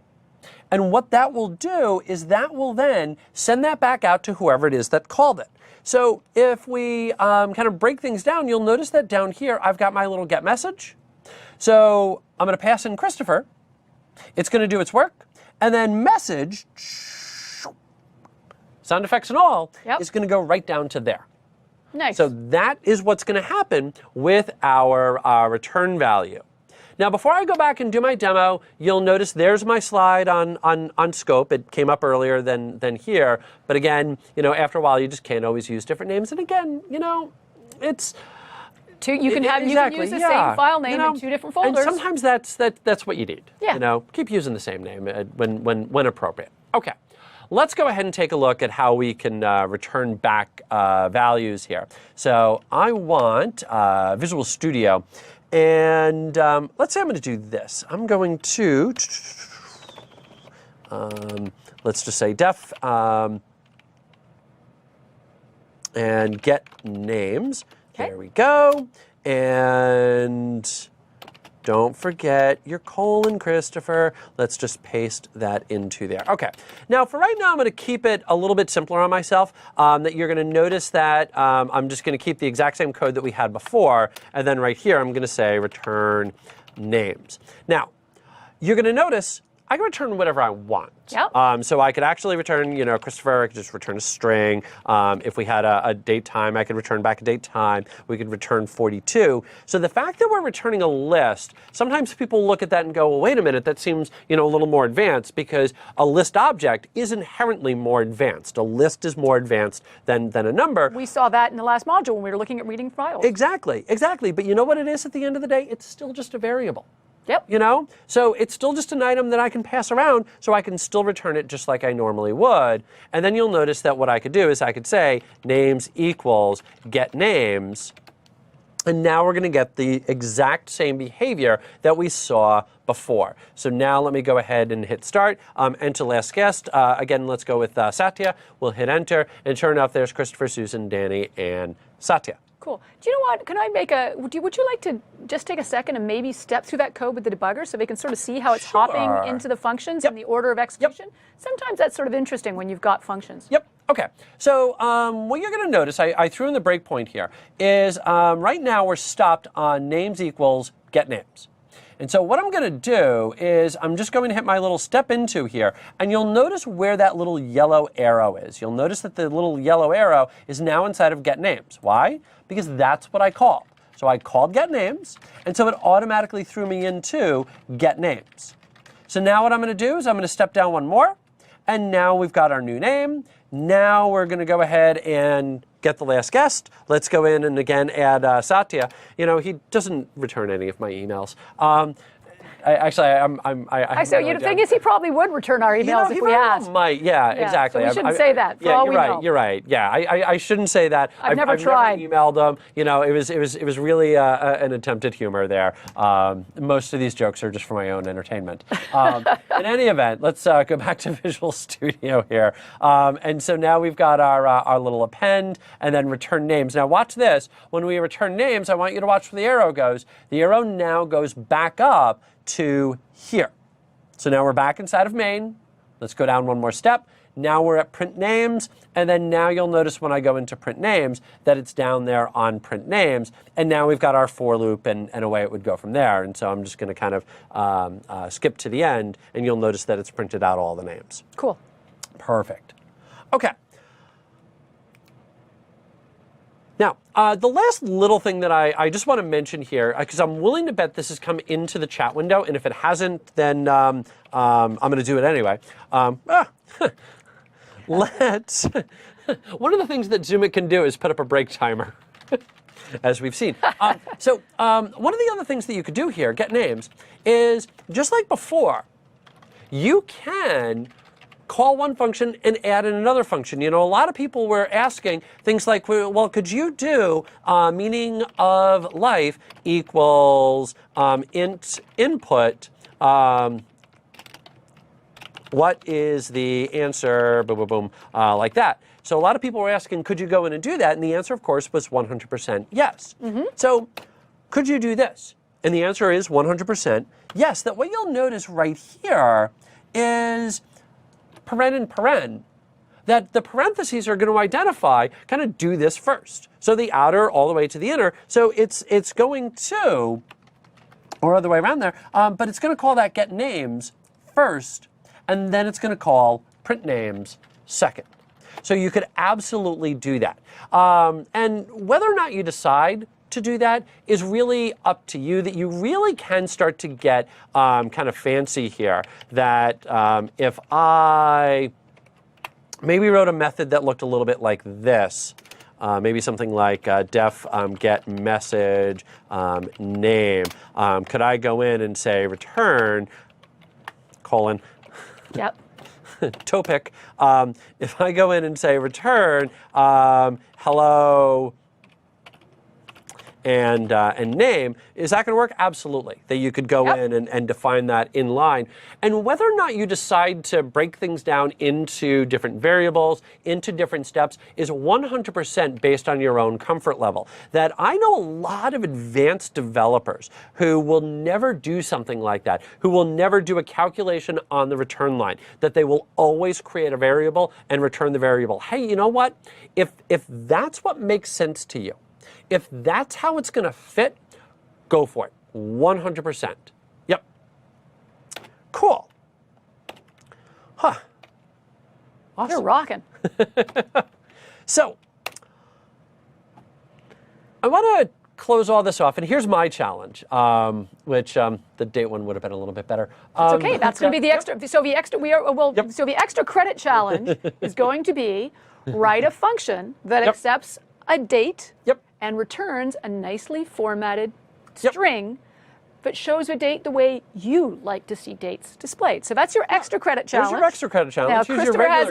And what that will do is that will then send that back out to whoever it is that called it. So if we kind of break things down, you'll notice that down here I've got my little get message. So I'm going to pass in Christopher. It's going to do its work. And then message, sound effects and all, is going to go right down to there. Nice. So that is what's going to happen with our return value. Now, before I go back and do my demo, you'll notice there's my slide on scope. It came up earlier than here. But again, after a while, you just can't always use different names. And again, it's... You can use the same file name in two different folders. And sometimes that's what you need. Yeah. Keep using the same name when appropriate. Okay. Let's go ahead and take a look at how we can return back values here. So I want Visual Studio, and let's say I'm going to do this. I'm going to, let's just say def, and get names. Okay. There we go. And don't forget your colon, Christopher. Let's just paste that into there. Okay. Now, for right now, I'm going to keep it a little bit simpler on myself. That you're going to notice that I'm just going to keep the exact same code that we had before. And then right here, I'm going to say return names. Now, you're going to notice I can return whatever I want. So I could actually return, Christopher. I could just return a string. If we had a date time, I could return back a date time. We could return 42. So the fact that we're returning a list, sometimes people look at that and go, well, wait a minute, that seems, a little more advanced, because a list object is inherently more advanced. A list is more advanced than a number. We saw that in the last module when we were looking at reading files. Exactly. But you know what it is at the end of the day? It's still just a variable. So it's still just an item that I can pass around, so I can still return it just like I normally would. And then you'll notice that what I could do is I could say names equals get names. And now we're going to get the exact same behavior that we saw before. So now let me go ahead and hit start. Enter last guest. Again, let's go with Satya. We'll hit enter. And sure enough, there's Christopher, Susan, Danny, and Satya. Cool. Do you know what? Can I make would you like to just take a second and maybe step through that code with the debugger so they can sort of see how it's hopping into the functions and the order of execution? Sometimes that's sort of interesting when you've got functions. Okay. So what you're going to notice, I threw in the breakpoint here, is right now we're stopped on names equals get names. And so what I'm going to do is I'm just going to hit my little step into here, and you'll notice where that little yellow arrow is. You'll notice that the little yellow arrow is now inside of get names. Why? Because that's what I called. So I called get names, and so it automatically threw me into get names. So now what I'm going to do is I'm going to step down one more, and now we've got our new name. Now we're going to go ahead and get the last guest. Let's go in and again add Satya. He doesn't return any of my emails. Actually, So the thing is, he probably would return our emails if we asked. Might, exactly. So we shouldn't say that. For all we know. You're right. Yeah, I shouldn't say that. I've never tried. Never emailed them. It was really an attempt at humor there. Most of these jokes are just for my own entertainment. In any event, let's go back to Visual Studio here. And so now we've got our little append and then return names. Now watch this. When we return names, I want you to watch where the arrow goes. The arrow now goes back up to here. So now we're back inside of main. Let's go down one more step. Now we're at print names, and then now you'll notice when I go into print names that it's down there on print names, and now we've got our for loop and away it would go from there. And so I'm just going to kind of skip to the end, and you'll notice that it's printed out all the names. Cool. Perfect. Okay. Now, the last little thing that I just want to mention here, because I'm willing to bet this has come into the chat window, and if it hasn't, then I'm going to do it anyway. Let's. One of the things that Zoomit can do is put up a break timer, as we've seen. One of the other things that you could do here, get names, is just like before, you can call one function and add in another function. A lot of people were asking things like, well, could you do meaning of life equals int input, what is the answer, boom, boom, boom, like that. So a lot of people were asking, could you go in and do that? And the answer, of course, was 100% yes. So could you do this? And the answer is 100% yes. That what you'll notice right here is paren and paren, that the parentheses are going to identify, kind of do this first. So the outer all the way to the inner. So it's going to, or other way around there, but it's going to call that get names first, and then it's going to call print names second. So you could absolutely do that. And whether or not you decide to do that is really up to you, that you really can start to get kind of fancy here. That if I maybe wrote a method that looked a little bit like this, maybe something like def get message name, could I go in and say return colon Yep. topic. If I go in and say return hello and name, is that going to work? Absolutely. That you could go in and define that in line. And whether or not you decide to break things down into different variables, into different steps, is 100% based on your own comfort level. That I know a lot of advanced developers who will never do something like that, who will never do a calculation on the return line, that they will always create a variable and return the variable. Hey, you know what? If that's what makes sense to you, if that's how it's going to fit, go for it. 100%. Yep. Cool. Huh. Awesome. You're rocking. So, I want to close all this off, and here's my challenge, which the date one would have been a little bit better. It's okay. That's going to be the extra. So the extra. So the extra credit challenge is going to be write a function that accepts a date and returns a nicely formatted string, but shows a date the way you like to see dates displayed. So that's your extra credit challenge. There's your extra credit challenge. Now, Christopher has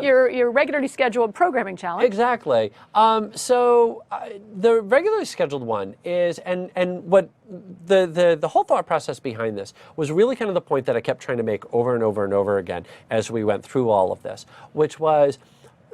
your regularly scheduled programming challenge. Exactly. So the regularly scheduled one is, and what the whole thought process behind this was really kind of the point that I kept trying to make over and over and over again as we went through all of this, which was,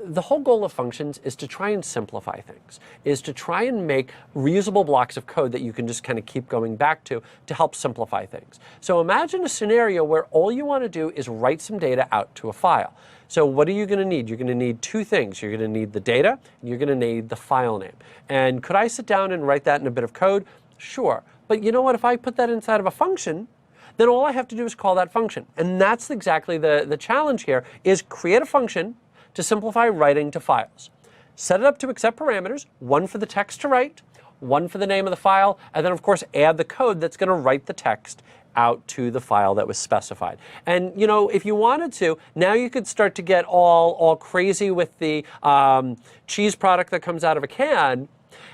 the whole goal of functions is to try and simplify things, is to try and make reusable blocks of code that you can just kind of keep going back to help simplify things. So imagine a scenario where all you want to do is write some data out to a file. So what are you going to need? You're going to need two things. You're going to need the data, and you're going to need the file name. And could I sit down and write that in a bit of code? Sure. But you know what? If I put that inside of a function, then all I have to do is call that function. And that's exactly the challenge here, is create a function to simplify writing to files. Set it up to accept parameters, one for the text to write, one for the name of the file, and then of course add the code that's going to write the text out to the file that was specified. And you know, if you wanted to, now you could start to get all crazy with the cheese product that comes out of a can,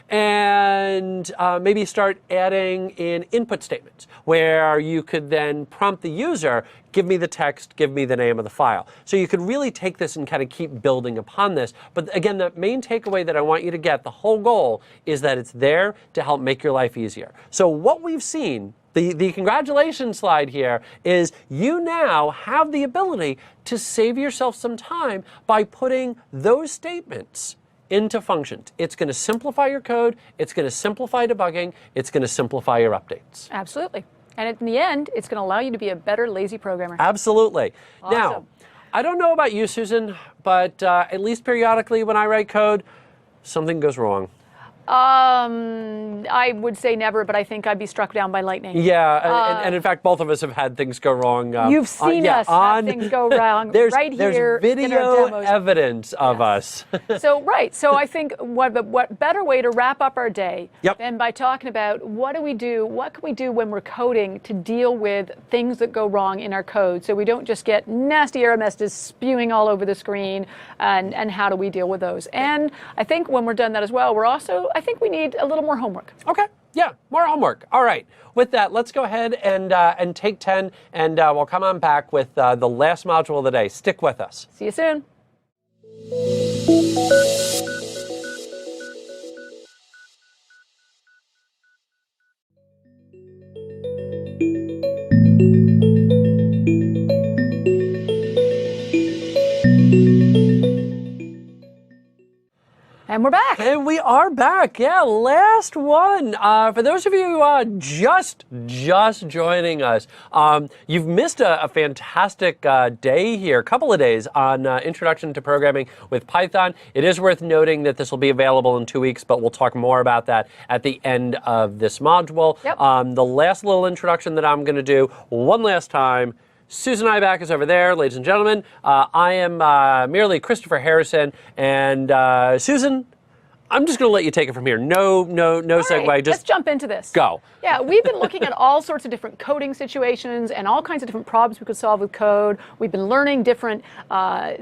And maybe start adding in input statements where you could then prompt the user, give me the text, give me the name of the file. So you could really take this and kind of keep building upon this. But again, the main takeaway that I want you to get, the whole goal is that it's there to help make your life easier. So what we've seen, the congratulations slide here, is you now have the ability to save yourself some time by putting those statements into functions. It's going to simplify your code, it's going to simplify debugging, it's going to simplify your updates. Absolutely. And in the end, it's going to allow you to be a better lazy programmer. Absolutely. Awesome. Now, I don't know about you, Susan, but at least periodically when I write code, something goes wrong. I would say never, but I think I'd be struck down by lightning. Yeah, and in fact, both of us have had things go wrong. You've seen us have things go wrong right here There's video in our demos. evidence of us. So I think what better way to wrap up our day than by talking about what can we do when we're coding to deal with things that go wrong in our code, so we don't just get nasty error messages spewing all over the screen, and how do we deal with those? And I think when we're done that as well, I think we need a little more homework. Okay. Yeah, more homework. All right. With that, let's go ahead and take 10, and we'll come on back with the last module of the day. Stick with us. See you soon. And we're back. And we are back. Yeah, last one. For those of you just joining us, you've missed a fantastic day here, a couple of days on Introduction to Programming with Python. It is worth noting that this will be available in 2 weeks, but we'll talk more about that at the end of this module. Yep. The last little introduction that I'm going to do one last time. Susan Ibach is over there, ladies and gentlemen. I am merely Christopher Harrison, and Susan, I'm just going to let you take it from here. No segue. Right, just let's jump into this. Go. Yeah, we've been looking at all sorts of different coding situations and all kinds of different problems we could solve with code. We've been learning different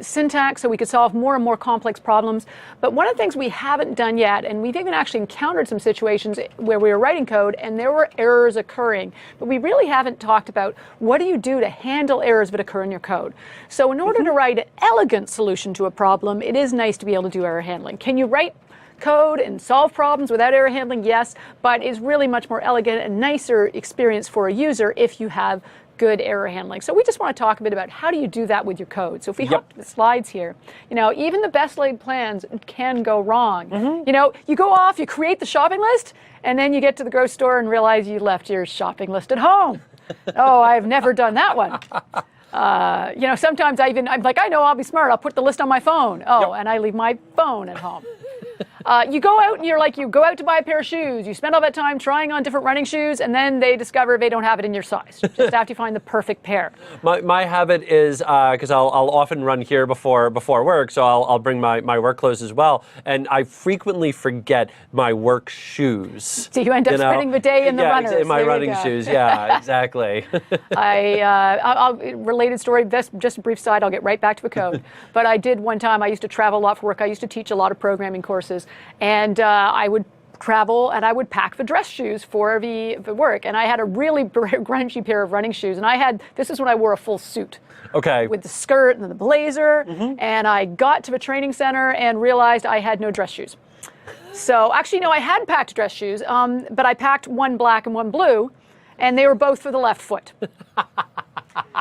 syntax so we could solve more and more complex problems. But one of the things we haven't done yet, and we've even actually encountered some situations where we were writing code and there were errors occurring, but we really haven't talked about what do you do to handle errors that occur in your code. So in order to write an elegant solution to a problem, it is nice to be able to do error handling. Can you write code and solve problems without error handling? Yes, but it's really much more elegant and nicer experience for a user if you have good error handling. So we just want to talk a bit about how do you do that with your code. So if we hop to the slides here, even the best laid plans can go wrong. You go off, you create the shopping list, and then you get to the grocery store and realize you left your shopping list at home. Oh, I've never done that one. Sometimes I'm like, I know, I'll be smart. I'll put the list on my phone. And I leave my phone at home. You go out and you go out to buy a pair of shoes. You spend all that time trying on different running shoes, and then they discover they don't have it in your size. Just after you find the perfect pair. My habit is, because I'll often run here before work, so I'll bring my work clothes as well, and I frequently forget my work shoes. So you end up spending the day in the runners. In my running shoes, yeah, exactly. Related story, just a brief side, I'll get right back to the code. But I did one time, I used to travel a lot for work. I used to teach a lot of programming courses, and I would travel and I would pack the dress shoes for the work. And I had a really grungy pair of running shoes, and this is when I wore a full suit. Okay. With the skirt and the blazer, and I got to the training center and realized I had no dress shoes. So actually, no, I had packed dress shoes, but I packed one black and one blue, and they were both for the left foot.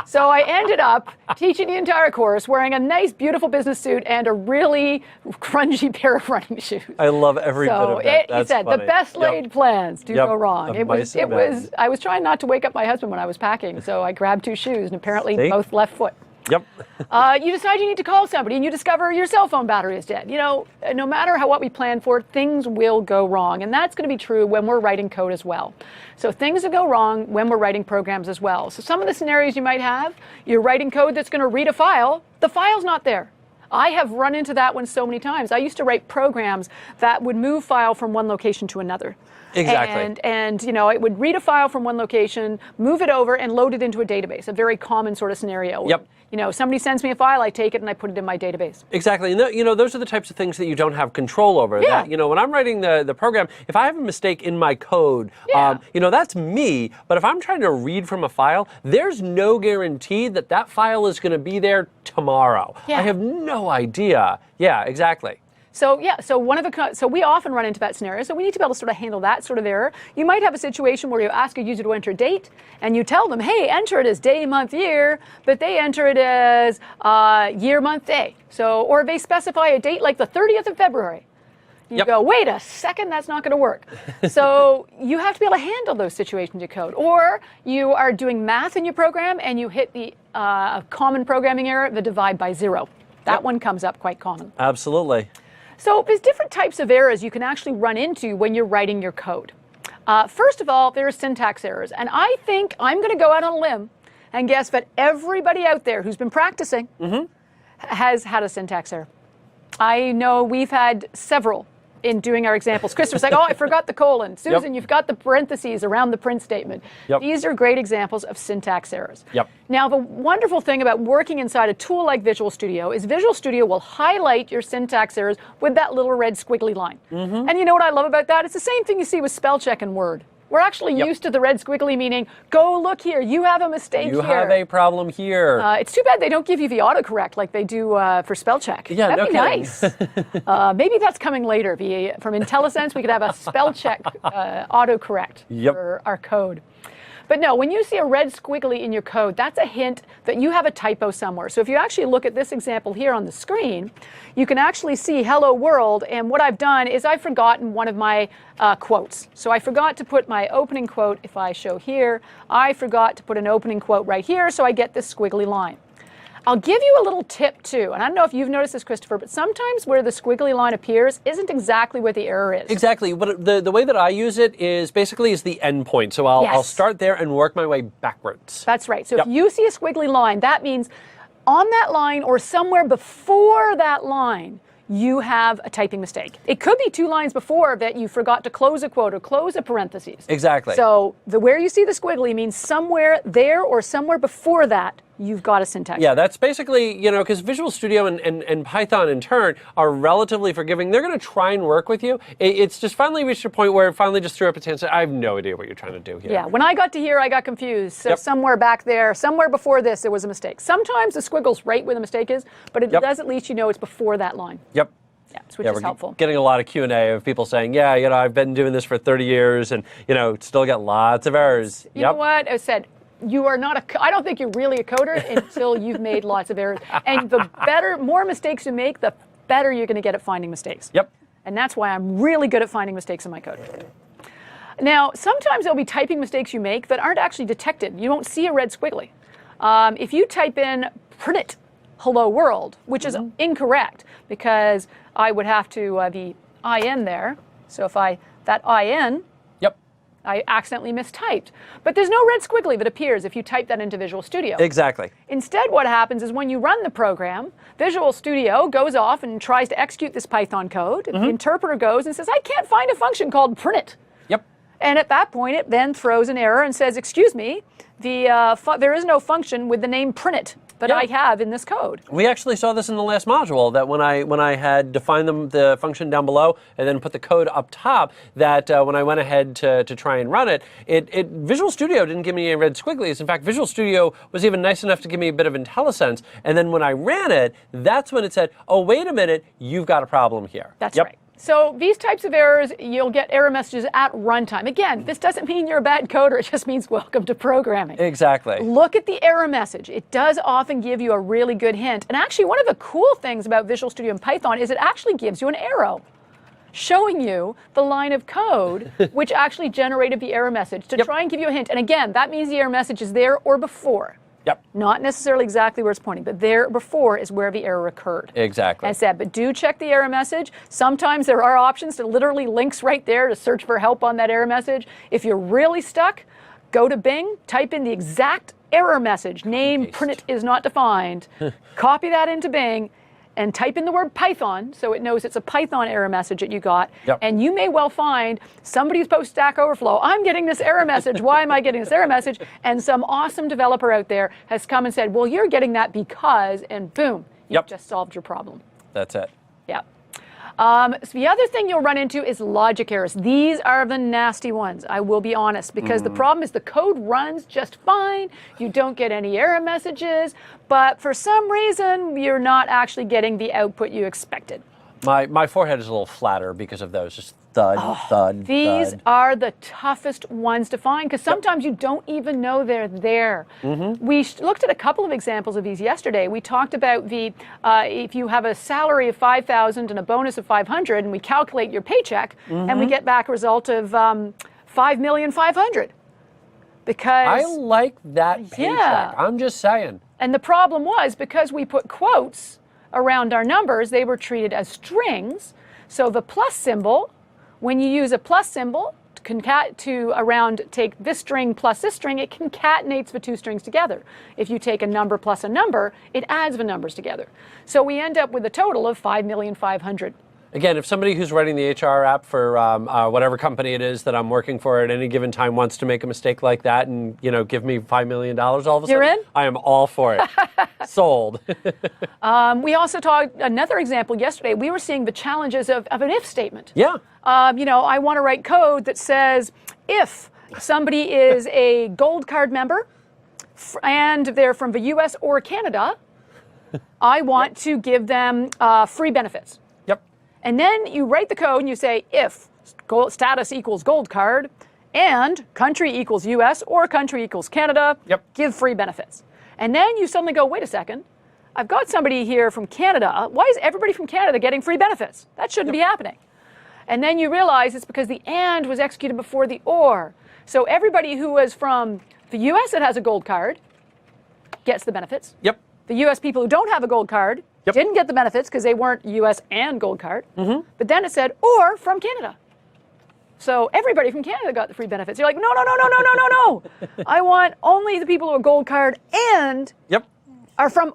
So I ended up teaching the entire course wearing a nice, beautiful business suit and a really grungy pair of running shoes. I love every bit of that. That's he said, funny. the best laid plans do go wrong. I was trying not to wake up my husband when I was packing, so I grabbed two shoes and apparently both left foot. Yep. You decide you need to call somebody and you discover your cell phone battery is dead. No matter what we plan for, things will go wrong. And that's going to be true when we're writing code as well. So things will go wrong when we're writing programs as well. So some of the scenarios you might have, you're writing code that's going to read a file, the file's not there. I have run into that one so many times. I used to write programs that would move file from one location to another. Exactly. And it would read a file from one location, move it over, and load it into a database. A very common sort of scenario. Yep. Somebody sends me a file, I take it and I put it in my database. Exactly. And those are the types of things that you don't have control over. Yeah. That, when I'm writing the program, if I have a mistake in my code, Yeah. that's me. But if I'm trying to read from a file, there's no guarantee that that file is going to be there tomorrow. Yeah. I have no idea. Yeah, exactly. So we often run into that scenario. So we need to be able to sort of handle that sort of error. You might have a situation where you ask a user to enter a date, and you tell them, hey, enter it as day, month, year, but they enter it as year, month, day. Or they specify a date like the 30th of February. You Yep. go, wait a second, that's not going to work. So you have to be able to handle those situations in code. Or you are doing math in your program, and you hit the common programming error, the divide by zero. That Yep. one comes up quite common. Absolutely. So there's different types of errors you can actually run into when you're writing your code. First of all, there are syntax errors. And I think I'm going to go out on a limb and guess that everybody out there who's been practicing has had a syntax error. I know we've had several in doing our examples. Christopher's like, oh, I forgot the colon. Susan, you've got the parentheses around the print statement. Yep. These are great examples of syntax errors. Yep. Now, the wonderful thing about working inside a tool like Visual Studio is Visual Studio will highlight your syntax errors with that little red squiggly line. And you know what I love about that? It's the same thing you see with spell check in Word. We're actually Yep. used to the red squiggly meaning, go look here, you have a mistake You here. have a problem here. It's too bad they don't give you the autocorrect like they do for spell check. Yeah, That'd no be kidding. nice. Maybe that's coming later. From IntelliSense, we could have a spell check autocorrect Yep. for our code. But no, when you see a red squiggly in your code, that's a hint that you have a typo somewhere. So if you actually look at this example here on the screen, you can actually see hello world. And what I've done is I've forgotten one of my quotes. So I forgot to put my opening quote. If I show here, I forgot to put an opening quote right here. So I get this squiggly line. I'll give you a little tip too, and I don't know if you've noticed this, Christopher, but sometimes where the squiggly line appears isn't exactly where the error is. Exactly. But the way that I use it is basically is the endpoint. So I'll start there and work my way backwards. That's right. So Yep. if you see a squiggly line, that means on that line or somewhere before that line, you have a typing mistake. It could be 2 lines before that you forgot to close a quote or close a parentheses. Exactly. So where you see the squiggly means somewhere there or somewhere before that, you've got a syntax. Yeah, that's basically, because Visual Studio and Python in turn are relatively forgiving. They're going to try and work with you. It's just finally reached a point where it finally just threw up its hand and said, I have no idea what you're trying to do here. Yeah, when I got to here, I got confused. So Yep. somewhere back there, somewhere before this, there was a mistake. Sometimes the squiggle's right where the mistake is, but it Yep. does at least it's before that line. Yep. Yeah, which Yeah, is we're helpful. getting a lot of Q&A of people saying, yeah, I've been doing this for 30 years and, still get lots of errors. You know what? I said, you are not I don't think you're really a coder until you've made lots of errors. And the more mistakes you make, the better you're going to get at finding mistakes. Yep. And that's why I'm really good at finding mistakes in my code. Now, sometimes there'll be typing mistakes you make that aren't actually detected. You won't see a red squiggly. If you type in print hello world, which is incorrect because I would have to the IN there. So if that IN, I accidentally mistyped. But there's no red squiggly that appears if you type that into Visual Studio. Exactly. Instead, what happens is when you run the program, Visual Studio goes off and tries to execute this Python code. The interpreter goes and says, I can't find a function called print. Yep. And at that point, it then throws an error and says, excuse me, there is no function with the name print that I have in this code. We actually saw this in the last module, that when I had defined the function down below and then put the code up top, that when I went ahead to try and run it, Visual Studio didn't give me any red squigglies. In fact, Visual Studio was even nice enough to give me a bit of IntelliSense. And then when I ran it, that's when it said, oh, wait a minute, you've got a problem here. That's right. So these types of errors, you'll get error messages at runtime. Again, this doesn't mean you're a bad coder. It just means welcome to programming. Exactly. Look at the error message. It does often give you a really good hint. And actually, one of the cool things about Visual Studio and Python is it actually gives you an arrow showing you the line of code which actually generated the error message to try and give you a hint. And again, that means the error message is there or before. Yep. Not necessarily exactly where it's pointing, but there before is where the error occurred. Exactly. As I said, but do check the error message. Sometimes there are options to literally links right there to search for help on that error message. If you're really stuck, go to Bing, type in the exact error message, name print is not defined, copy that into Bing, and type in the word Python, so it knows it's a Python error message that you got. Yep. And you may well find somebody's post Stack Overflow, I'm getting this error message. Why am I getting this error message? And some awesome developer out there has come and said, well, you're getting that because, and boom, you've just solved your problem. That's it. Yeah. So the other thing you'll run into is logic errors. These are the nasty ones, I will be honest, because the problem is the code runs just fine. You don't get any error messages, but for some reason, you're not actually getting the output you expected. My forehead is a little flatter because of those. Just thud, thud, These thud. are the toughest ones to find because sometimes you don't even know they're there. We looked at a couple of examples of these yesterday. We talked about the if you have a salary of 5,000 and a bonus of 500, and we calculate your paycheck, and we get back a result of 5,500,000. Because I like that paycheck. I'm just saying. And the problem was because we put quotes around our numbers, they were treated as strings. So the plus symbol, when you use a plus symbol to take this string plus this string, it concatenates the two strings together. If you take a number plus a number, it adds the numbers together. So we end up with a total of 5,500,000. Again, if somebody who's writing the HR app for whatever company it is that I'm working for at any given time wants to make a mistake like that and give me $5 million all of a sudden, you're in? I am all for it. Sold. We also talked another example yesterday. We were seeing the challenges of an if statement. Yeah. I want to write code that says if somebody is a gold card member and they're from the US or Canada, I want to give them free benefits. And then you write the code and you say, if status equals gold card and country equals US or country equals Canada, give free benefits. And then you suddenly go, wait a second, I've got somebody here from Canada. Why is everybody from Canada getting free benefits? That shouldn't be happening. And then you realize it's because the and was executed before the or. So everybody who was from the US that has a gold card gets the benefits. The US people who don't have a gold card didn't get the benefits because they weren't US and gold card. But then it said, or from Canada. So everybody from Canada got the free benefits. You're like, no. I want only the people who are gold card and are from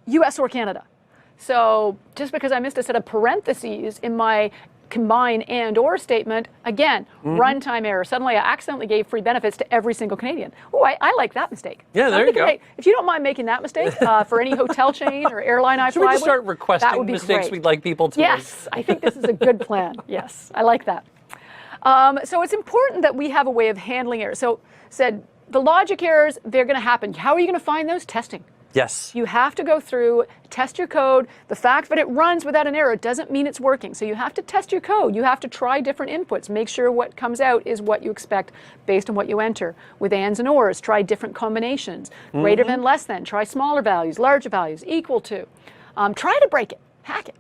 US or Canada. So just because I missed a set of parentheses in my combine and or statement, again, runtime error. Suddenly I accidentally gave free benefits to every single Canadian. Oh, I like that mistake. Yeah, there you go. If you don't mind making that mistake for any hotel chain or airline I fly with, should we just start requesting mistakes great. we'd like people to make? Yes, I think this is a good plan. Yes, I like that. So it's important that we have a way of handling errors. So said the logic errors, they're going to happen. How are you going to find those? Testing. Yes. You have to go through, test your code. The fact that it runs without an error doesn't mean it's working. So you have to test your code. You have to try different inputs. Make sure what comes out is what you expect based on what you enter. With ands and ors, try different combinations. Greater than, less than. Try smaller values, larger values, equal to. Try to break it, hack it.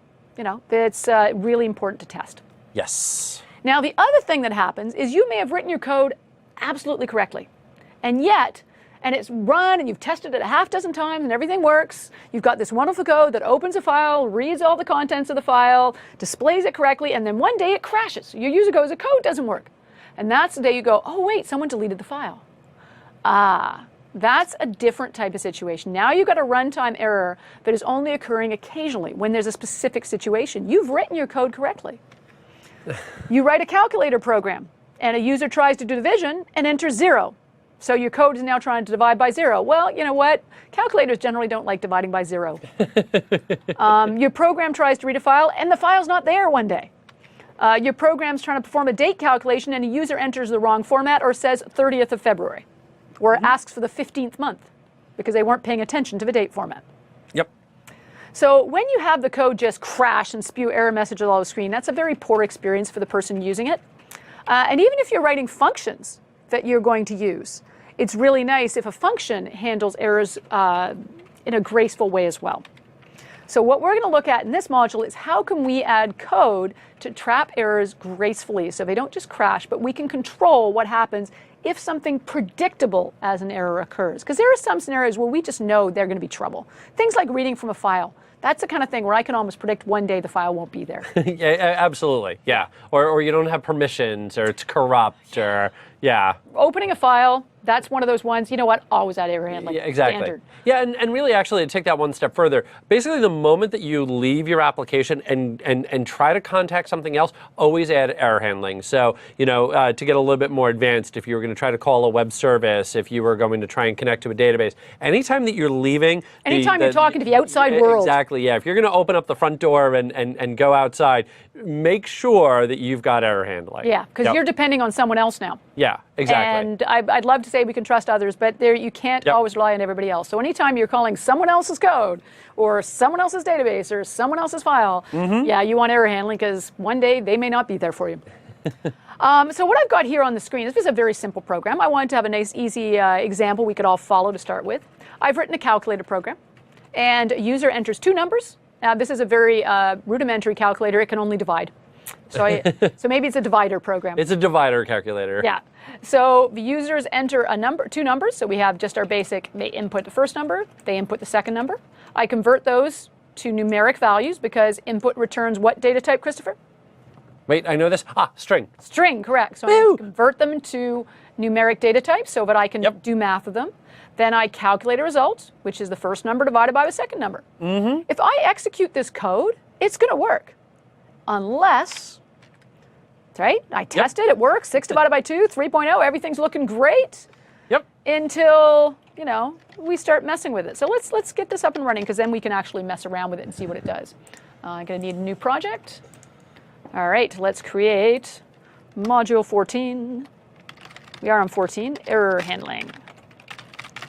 It's really important to test. Yes. Now, the other thing that happens is you may have written your code absolutely correctly. And yet, and it's run and you've tested it a half dozen times and everything works. You've got this wonderful code that opens a file, reads all the contents of the file, displays it correctly, and then one day it crashes. Your user goes, the code doesn't work. And that's the day you go, oh wait, someone deleted the file. That's a different type of situation. Now you've got a runtime error that is only occurring occasionally when there's a specific situation. You've written your code correctly. You write a calculator program and a user tries to do division and enters 0. So your code is now trying to divide by 0. Well, you know what? Calculators generally don't like dividing by 0. Your program tries to read a file, and the file's not there one day. Your program's trying to perform a date calculation, and a user enters the wrong format or says 30th of February, or asks for the 15th month because they weren't paying attention to the date format. So when you have the code just crash and spew error messages all over the screen, that's a very poor experience for the person using it. And even if you're writing functions that you're going to use, it's really nice if a function handles errors in a graceful way as well. So what we're going to look at in this module is how can we add code to trap errors gracefully so they don't just crash, but we can control what happens if something predictable as an error occurs. Because there are some scenarios where we just know they're going to be trouble. Things like reading from a file. That's the kind of thing where I can almost predict one day the file won't be there. Yeah, absolutely. Yeah. Or you don't have permissions, or it's corrupt, or Yeah. Opening a file, that's one of those ones, you know what, always add error handling. Yeah, exactly. Standard. Yeah, and really actually to take that one step further, basically the moment that you leave your application and try to contact something else, always add error handling. So, to get a little bit more advanced, if you were going to try to call a web service, if you were going to try and connect to a database, anytime that you're leaving... Anytime you're talking to the outside world. Exactly, yeah. If you're going to open up the front door and go outside, make sure that you've got error handling. Yeah, because you're depending on someone else now. Yeah, exactly. And I'd love to say we can trust others, but you can't always rely on everybody else. So anytime you're calling someone else's code or someone else's database or someone else's file, you want error handling because one day they may not be there for you. So what I've got here on the screen, this is a very simple program. I wanted to have a nice, easy example we could all follow to start with. I've written a calculator program, and a user enters two numbers. Now, this is a very rudimentary calculator. It can only divide. So maybe it's a divider program. It's a divider calculator. Yeah. So the users enter two numbers. So we have just our basic, they input the first number, they input the second number. I convert those to numeric values because input returns what data type, Christopher? Wait, I know this. String. String, correct. So I convert them to numeric data types so that I can do math with them. Then I calculate a result, which is the first number divided by the second number. If I execute this code, it's going to work. Unless, right? I test it, it works. 6 divided by 2, 3.0, everything's looking great. Until, we start messing with it. So let's get this up and running because then we can actually mess around with it and see what it does. I'm going to need a new project. All right, let's create module 14. We are on 14, error handling.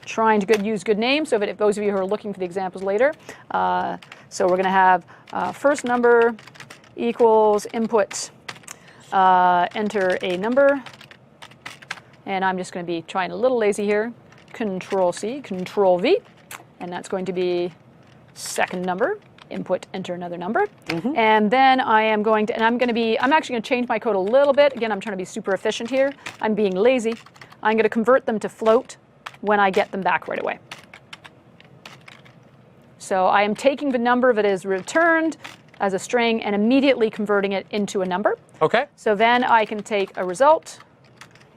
Trying to use good names so that if those of you who are looking for the examples later. So we're going to have first number equals input, enter a number, and I'm just going to be trying a little lazy here. Control-C, Control-V, and that's going to be second number, input, enter another number. And then I'm actually going to change my code a little bit. Again, I'm trying to be super efficient here. I'm being lazy. I'm going to convert them to float when I get them back right away. So I am taking the number that is returned as a string and immediately converting it into a number. Okay. So then I can take a result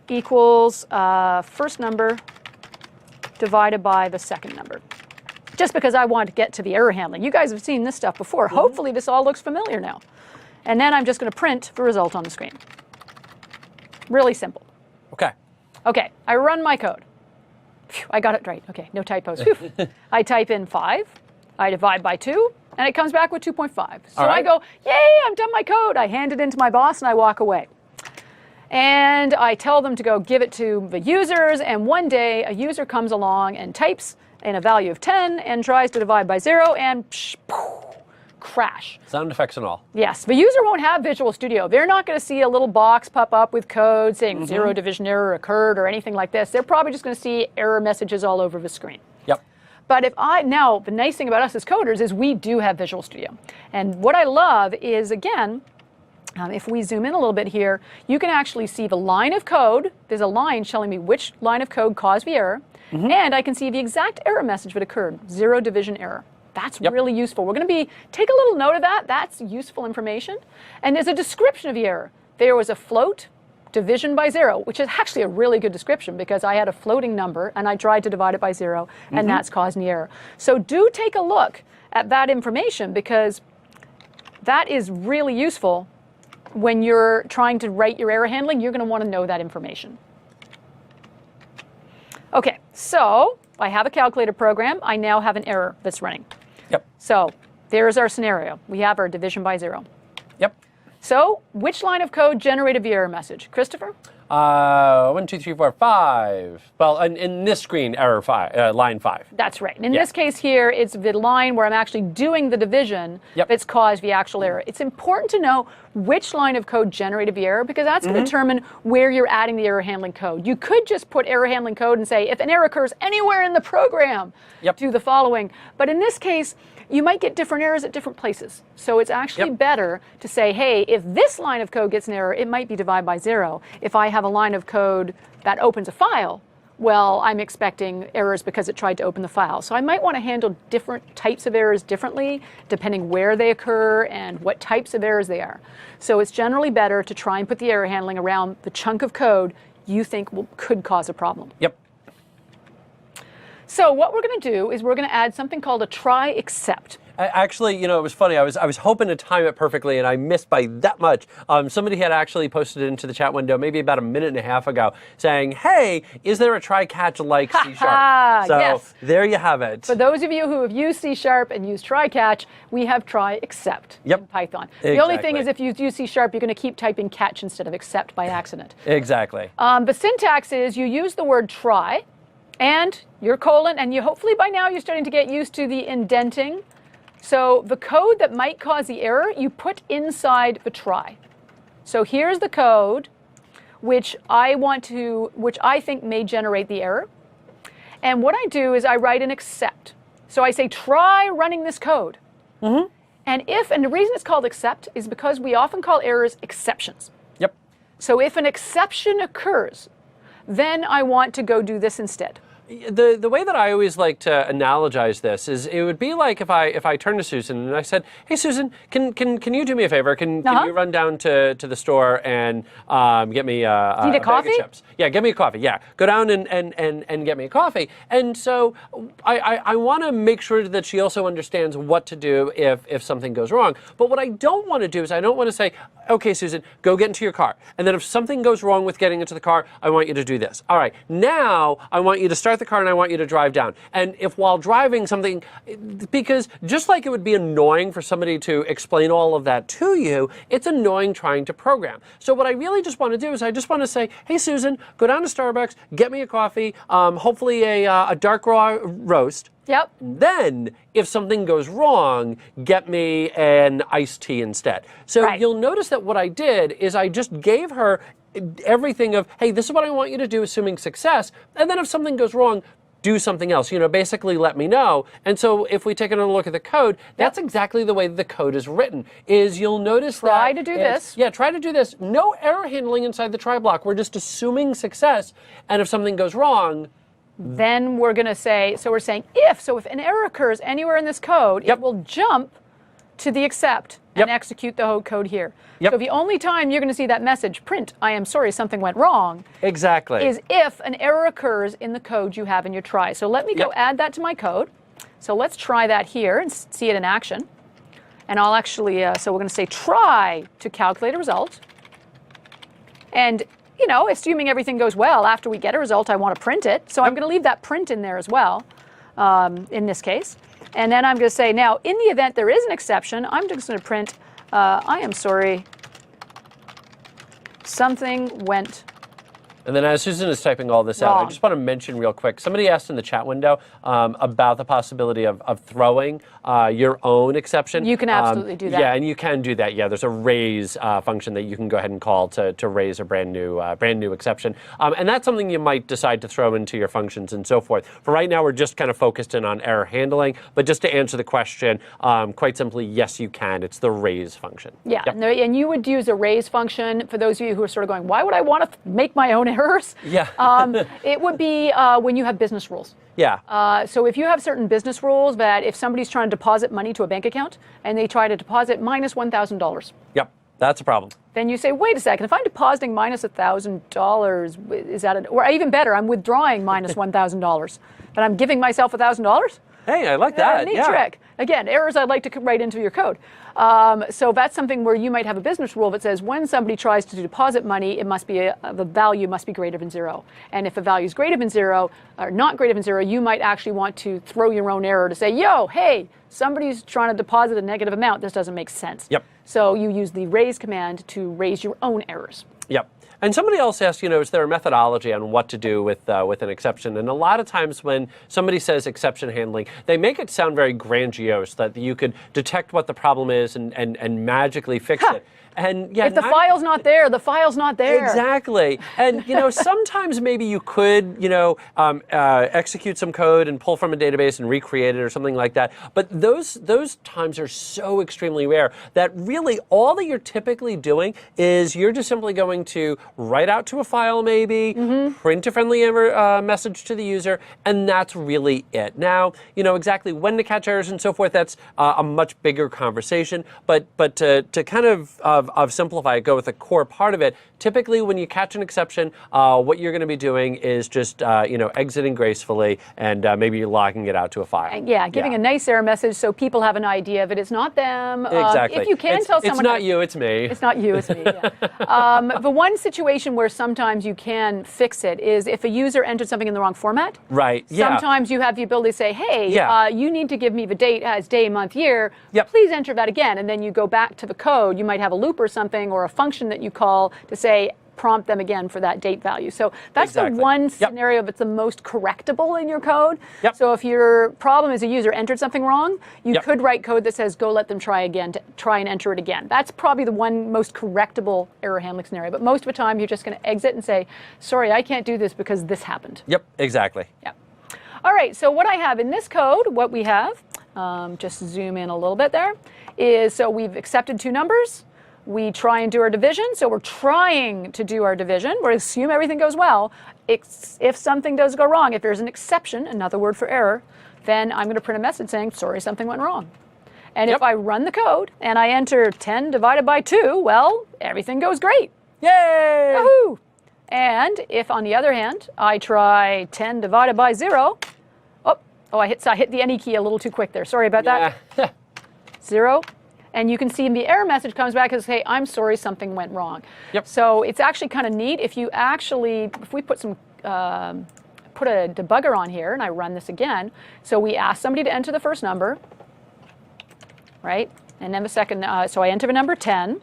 equals first number divided by the second number. Just because I want to get to the error handling. You guys have seen this stuff before. Hopefully this all looks familiar now. And then I'm just going to print the result on the screen. Really simple. Okay. Okay, I run my code. Phew, I got it right. Okay, no typos. Phew. I type in 5, I divide by 2, and it comes back with 2.5. So I go, yay, I've done my code. I hand it into my boss and I walk away. And I tell them to go give it to the users, and one day a user comes along and types in a value of 10 and tries to divide by 0 and crash. Sound effects and all. Yes, the user won't have Visual Studio. They're not going to see a little box pop up with code saying 0 division error occurred or anything like this. They're probably just going to see error messages all over the screen. Yep. But now, the nice thing about us as coders is we do have Visual Studio. And what I love is, again, if we zoom in a little bit here, you can actually see the line of code. There's a line showing me which line of code caused the error. And I can see the exact error message that occurred, 0 division error. That's really useful. We're going to take a little note of that. That's useful information. And there's a description of the error. There was a float division by 0, which is actually a really good description because I had a floating number and I tried to divide it by 0, and that's causing the error. So do take a look at that information because that is really useful when you're trying to write your error handling. You're going to want to know that information. Okay, so I have a calculator program. I now have an error that's running. Yep. So there's our scenario. We have our division by 0. Yep. So which line of code generated the error message? Christopher? 1, 2, 3, 4, 5. Well, in this screen, error 5, line 5. That's right. In this case here, it's the line where I'm actually doing the division that's caused the actual error. It's important to know which line of code generated the error because that's going to determine where you're adding the error handling code. You could just put error handling code and say, if an error occurs anywhere in the program, do the following. But in this case, you might get different errors at different places. So it's actually better to say, hey, if this line of code gets an error, it might be divide by 0. If I have a line of code that opens a file, well, I'm expecting errors because it tried to open the file. So I might want to handle different types of errors differently, depending where they occur and what types of errors they are. So it's generally better to try and put the error handling around the chunk of code you think could cause a problem. Yep. So what we're going to do is we're going to add something called a try except. Actually, it was funny. I was hoping to time it perfectly, and I missed by that much. Somebody had actually posted it into the chat window maybe about a minute and a half ago, saying, "Hey, is there a try catch like C#?" So yes. There you have it. For those of you who have used C# and used try catch, we have try except in Python. Exactly. The only thing is if you use C#, you're going to keep typing catch instead of except by accident. Exactly. The syntax is you use the word try and your colon, and you hopefully by now you're starting to get used to the indenting. So the code that might cause the error, you put inside the try. So here's the code which I think may generate the error. And what I do is I write an except. So I say try running this code. And the reason it's called except is because we often call errors exceptions. Yep. So if an exception occurs, then I want to go do this instead. The way that I always like to analogize this is it would be like if I turned to Susan and I said, "Hey Susan, can you do me a favor? Can you run down to the store and get me a Need a coffee? bag of chips? Yeah, get me a coffee. Yeah, go down and get me a coffee." And so I want to make sure that she also understands what to do if something goes wrong. But what I don't want to do is I don't want to say, "Okay, Susan, go get into your car." And then if something goes wrong with getting into the car, I want you to do this. All right, now I want you to start the car and I want you to drive down. And if while driving something, because just like it would be annoying for somebody to explain all of that to you, it's annoying trying to program. So what I really just want to do is I just want to say, "Hey Susan, go down to Starbucks, get me a coffee, hopefully a dark raw roast." Yep. Then, if something goes wrong, get me an iced tea instead. So you'll notice that what I did is I just gave her everything of, "Hey, this is what I want you to do, assuming success." And then if something goes wrong, do something else. Basically let me know. And so if we take another look at the code, that's exactly the way the code is written. Is you'll notice try to do this. Yeah, try to do this. No error handling inside the try block. We're just assuming success. And if something goes wrong, then we're going to say, so we're saying if an error occurs anywhere in this code, it will jump to the except and execute the whole code here. So the only time you're going to see that message, print, "I am sorry, something went wrong," is if an error occurs in the code you have in your try. So let me go add that to my code. So let's try that here and see it in action. And I'll actually, so we're going to say try to calculate a result. And assuming everything goes well, after we get a result, I want to print it. So I'm going to leave that print in there as well, in this case. And then I'm going to say, now, in the event there is an exception, I'm just going to print, "I am sorry, something went." And then as Susan is typing all this out, I just want to mention real quick, somebody asked in the chat window about the possibility of throwing your own exception. You can absolutely do that. Yeah, and you can do that. Yeah, there's a raise function that you can go ahead and call to raise a brand new exception. And that's something you might decide to throw into your functions and so forth. For right now, we're just kind of focused in on error handling. But just to answer the question, quite simply, yes, you can. It's the raise function. Yeah, and you would use a raise function. For those of you who are sort of going, why would I want to make my own errors? Yeah. It would be when you have business rules. Yeah. So if you have certain business rules that if somebody's trying to deposit money to a bank account and they try to deposit minus $1,000. Yep, that's a problem. Then you say, wait a second, if I'm depositing minus $1,000, is that or even better, I'm withdrawing minus $1,000, but I'm giving myself $1,000? Hey, I like that. Neat trick. Again, errors I'd like to write into your code. So that's something where you might have a business rule that says when somebody tries to deposit money, it must be the value must be greater than 0. And if the value is greater than 0 or not greater than 0, you might actually want to throw your own error to say, yo, hey, somebody's trying to deposit a negative amount. This doesn't make sense. Yep. So you use the raise command to raise your own errors. Yep. And somebody else asked, is there a methodology on what to do with an exception? And a lot of times when somebody says exception handling, they make it sound very grandiose, that you could detect what the problem is and magically fix it. And yeah, if the file's not there, the file's not there. Exactly. And sometimes maybe you could execute some code and pull from a database and recreate it or something like that. But those times are so extremely rare that really all that you're typically doing is you're just simply going to write out to a file maybe, print a friendly message to the user, and that's really it. Now, exactly when to catch errors and so forth, that's a much bigger conversation. But to kind of of simplify it, go with the core part of it. Typically, when you catch an exception, what you're going to be doing is just exiting gracefully and maybe you're logging it out to a file. Yeah, giving a nice error message so people have an idea of it. It's not them. Exactly. If you can tell someone, it's not you, it's me. It's not you, it's me. Yeah. The one situation where sometimes you can fix it is if a user entered something in the wrong format. Right. Yeah. Sometimes you have the ability to say, hey, you need to give me the date as day, month, year. Yep. Please enter that again. And then you go back to the code. You might have a loop or something or a function that you call to say, prompt them again for that date value. So that's the one scenario that's the most correctable in your code. Yep. So if your problem is a user entered something wrong, you could write code that says, go let them try again, to try and enter it again. That's probably the one most correctable error handling scenario. But most of the time, you're just going to exit and say, sorry, I can't do this because this happened. Yep, exactly. Yep. All right, so what I have in this code, what we have, just zoom in a little bit there, is so we've accepted two numbers. We try and do our division, so we're trying to do our division. We assume everything goes well. If something does go wrong, if there's an exception, another word for error, then I'm going to print a message saying, sorry, something went wrong. And if I run the code and I enter 10 divided by 2, well, everything goes great. Yay! Yahoo! And if, on the other hand, I try 10 divided by 0, I hit the any key a little too quick there. Sorry about that. 0. And you can see the error message comes back and says, hey, I'm sorry, something went wrong. Yep. So it's actually kind of neat if you actually, if we put some, put a debugger on here and I run this again. So we ask somebody to enter the first number, right? And then the second, so I enter the number 10.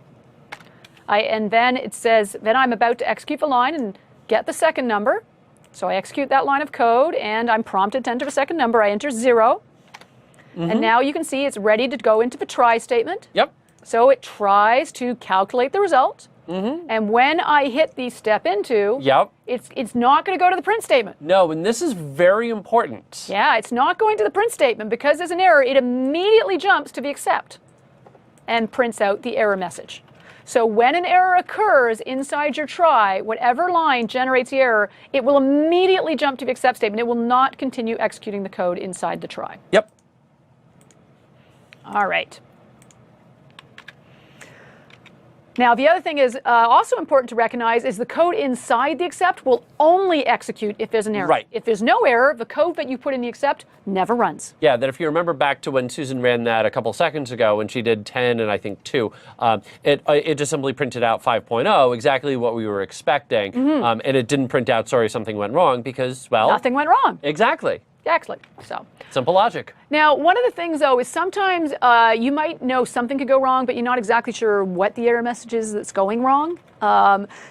And then it says, then I'm about to execute the line and get the second number. So I execute that line of code and I'm prompted to enter the second number. I enter 0. And now you can see it's ready to go into the try statement. Yep. So it tries to calculate the result. And when I hit the step into, it's not going to go to the print statement. No, and this is very important. Yeah, it's not going to the print statement because there's an error. It immediately jumps to the accept and prints out the error message. So when an error occurs inside your try, whatever line generates the error, it will immediately jump to the accept statement. It will not continue executing the code inside the try. Yep. All right. Now, the other thing is also important to recognize is the code inside the accept will only execute if there's an error. Right. If there's no error, the code that you put in the accept never runs. Yeah, that if you remember back to when Susan ran that a couple seconds ago, when she did 10 and I think 2, it just simply printed out 5.0, exactly what we were expecting. And it didn't print out, sorry, something went wrong because, well... Nothing went wrong. Exactly. Exactly. So simple logic. Now, one of the things, though, is sometimes you might know something could go wrong, but you're not exactly sure what the error message is that's going wrong.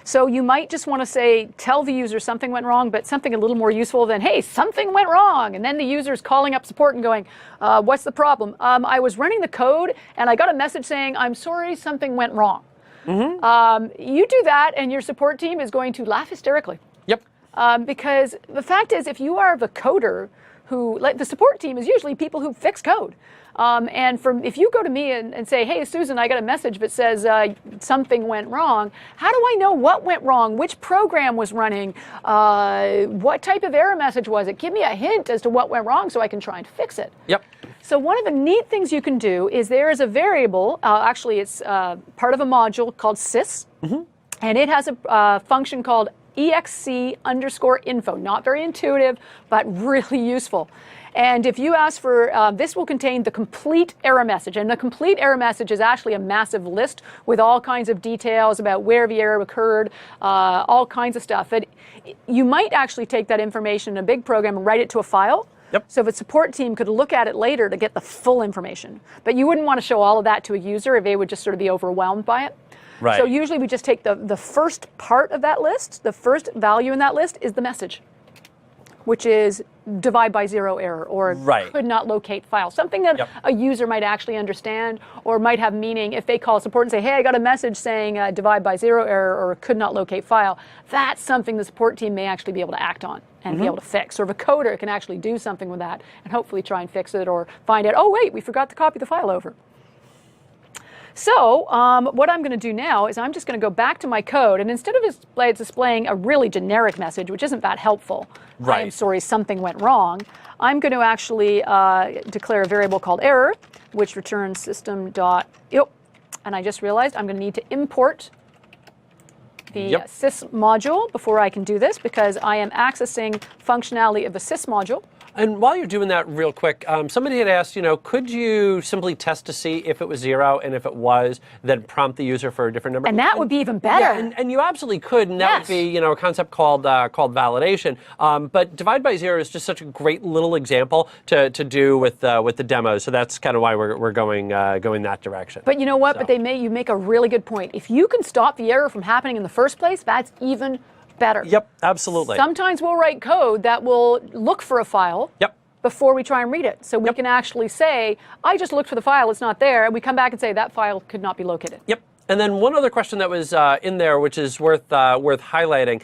So you might just want to say, tell the user something went wrong, but something a little more useful than, hey, something went wrong. And then the user's calling up support and going, what's the problem? I was running the code, and I got a message saying, I'm sorry, something went wrong. You do that, and your support team is going to laugh hysterically. Yep. Because the fact is, if you are the coder, like the support team is usually people who fix code. And if you go to me and say, hey, Susan, I got a message that says something went wrong, how do I know what went wrong? Which program was running? What type of error message was it? Give me a hint as to what went wrong so I can try and fix it. Yep. So one of the neat things you can do is there is a variable, actually it's part of a module called sys, and it has a function called exc_info. Not very intuitive, but really useful. And if you ask for, this will contain the complete error message. And the complete error message is actually a massive list with all kinds of details about where the error occurred, all kinds of stuff. You might actually take that information in a big program and write it to a file. Yep. So the support team could look at it later to get the full information. But you wouldn't want to show all of that to a user if they would just sort of be overwhelmed by it. Right. So usually we just take the first part of that list, the first value in that list is the message, which is divide by 0 error or could not locate file. Something that a user might actually understand or might have meaning if they call support and say, hey, I got a message saying divide by 0 error or could not locate file. That's something the support team may actually be able to act on and be able to fix. Or the coder can actually do something with that and hopefully try and fix it or find out, oh, wait, we forgot to copy the file over. So what I'm going to do now is I'm just going to go back to my code, and instead of displaying a really generic message, which isn't that helpful, I'm sorry, something went wrong, I'm going to actually declare a variable called error, which returns system dot, and I just realized I'm going to need to import the Yep. sys module before I can do this, because I am accessing functionality of the sys module. And while you're doing that real quick, somebody had asked, could you simply test to see if it was 0, and if it was, then prompt the user for a different number? And that would be even better. Yeah, and you absolutely could, and that would be, a concept called validation. But divide by 0 is just such a great little example to do with the demo. So that's kind of why we're going that direction. But you know what? So. But you make a really good point. If you can stop the error from happening in the first place, that's even better. Yep, absolutely. Sometimes we'll write code that will look for a file before we try and read it. So we can actually say, I just looked for the file, it's not there, and we come back and say that file could not be located. Yep. And then one other question that was in there, which is worth highlighting,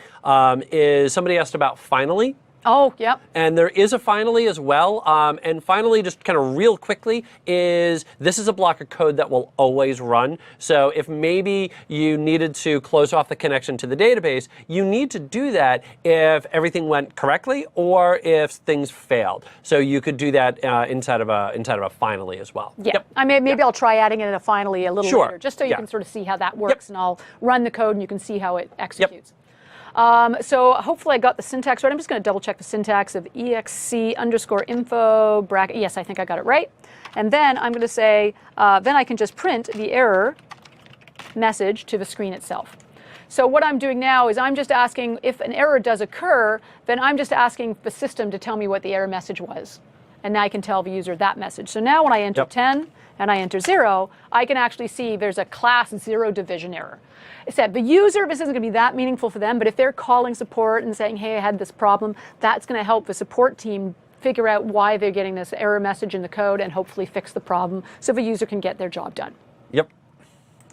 is somebody asked about finally. Oh, yep. And there is a finally as well. And finally, just kind of real quickly, this is a block of code that will always run. So if maybe you needed to close off the connection to the database, you need to do that if everything went correctly or if things failed. So you could do that inside of a finally as well. Yeah. Yep. Maybe I'll try adding it in a finally a little later, just so you can sort of see how that works. And I'll run the code and you can see how it executes. So hopefully I got the syntax right. I'm just going to double check the syntax of exc_info bracket. Yes, I think I got it right. And then I'm going to say, then I can just print the error message to the screen itself. So what I'm doing now is I'm just asking if an error does occur, then I'm just asking the system to tell me what the error message was. And now I can tell the user that message. So now when I enter 10 and I enter 0, I can actually see there's a class 0 division error. It said the user, this isn't going to be that meaningful for them, but if they're calling support and saying, hey, I had this problem, that's going to help the support team figure out why they're getting this error message in the code and hopefully fix the problem so the user can get their job done. Yep.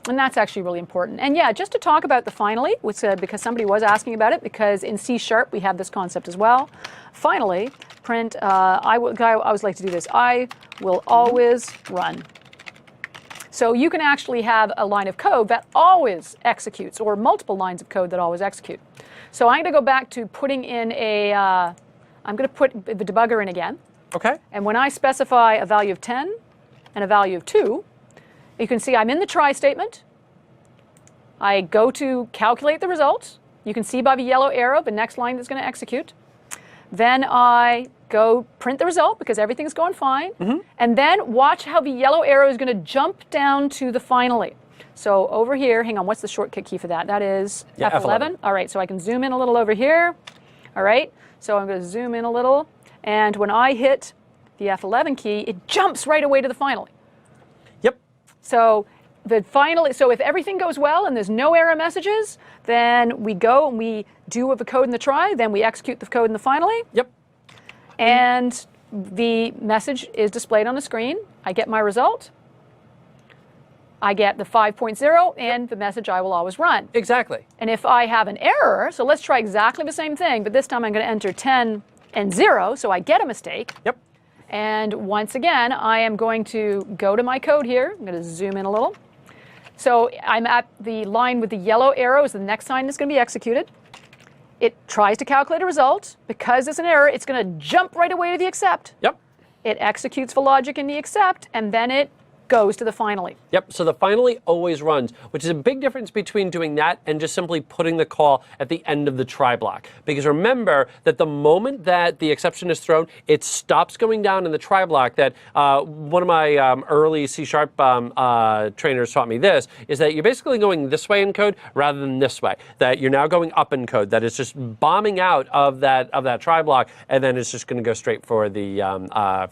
And that's actually really important. And yeah, just to talk about the finally, which, because somebody was asking about it, because in C# we have this concept as well. Finally, print, I always like to do this, I will always run. So you can actually have a line of code that always executes, or multiple lines of code that always execute. So I'm going to go back to putting in I'm going to put the debugger in again. Okay. And when I specify a value of 10 and a value of 2, you can see I'm in the try statement. I go to calculate the result. You can see by the yellow arrow the next line that's going to execute. Then I go print the result because everything's going fine. And then watch how the yellow arrow is going to jump down to the finally. So over here, hang on, what's the shortcut key for that? That is F11. All right, so I can zoom in a little over here. All right, so I'm going to zoom in a little. And when I hit the F11 key, it jumps right away to the finally. Yep. So so if everything goes well and there's no error messages, then we go and we do the code in the try, then we execute the code in the finally. Yep. And the message is displayed on the screen. I get my result. I get the 5.0 and the message I will always run. Exactly. And if I have an error, so let's try exactly the same thing, but this time I'm going to enter 10 and 0, so I get a mistake. Yep. And once again, I am going to go to my code here. I'm going to zoom in a little. So I'm at the line with the yellow arrow is the next line that's going to be executed. It tries to calculate a result. Because it's an error, it's going to jump right away to the accept. Yep. It executes the logic in the accept, and then it goes to the finally. Yep, so the finally always runs, which is a big difference between doing that and just simply putting the call at the end of the try block. Because remember that the moment that the exception is thrown, it stops going down in the try block. That one of my early C# trainers taught me this, is that you're basically going this way in code rather than this way. That you're now going up in code, that it's just bombing out of that try block, and then it's just going to go straight for the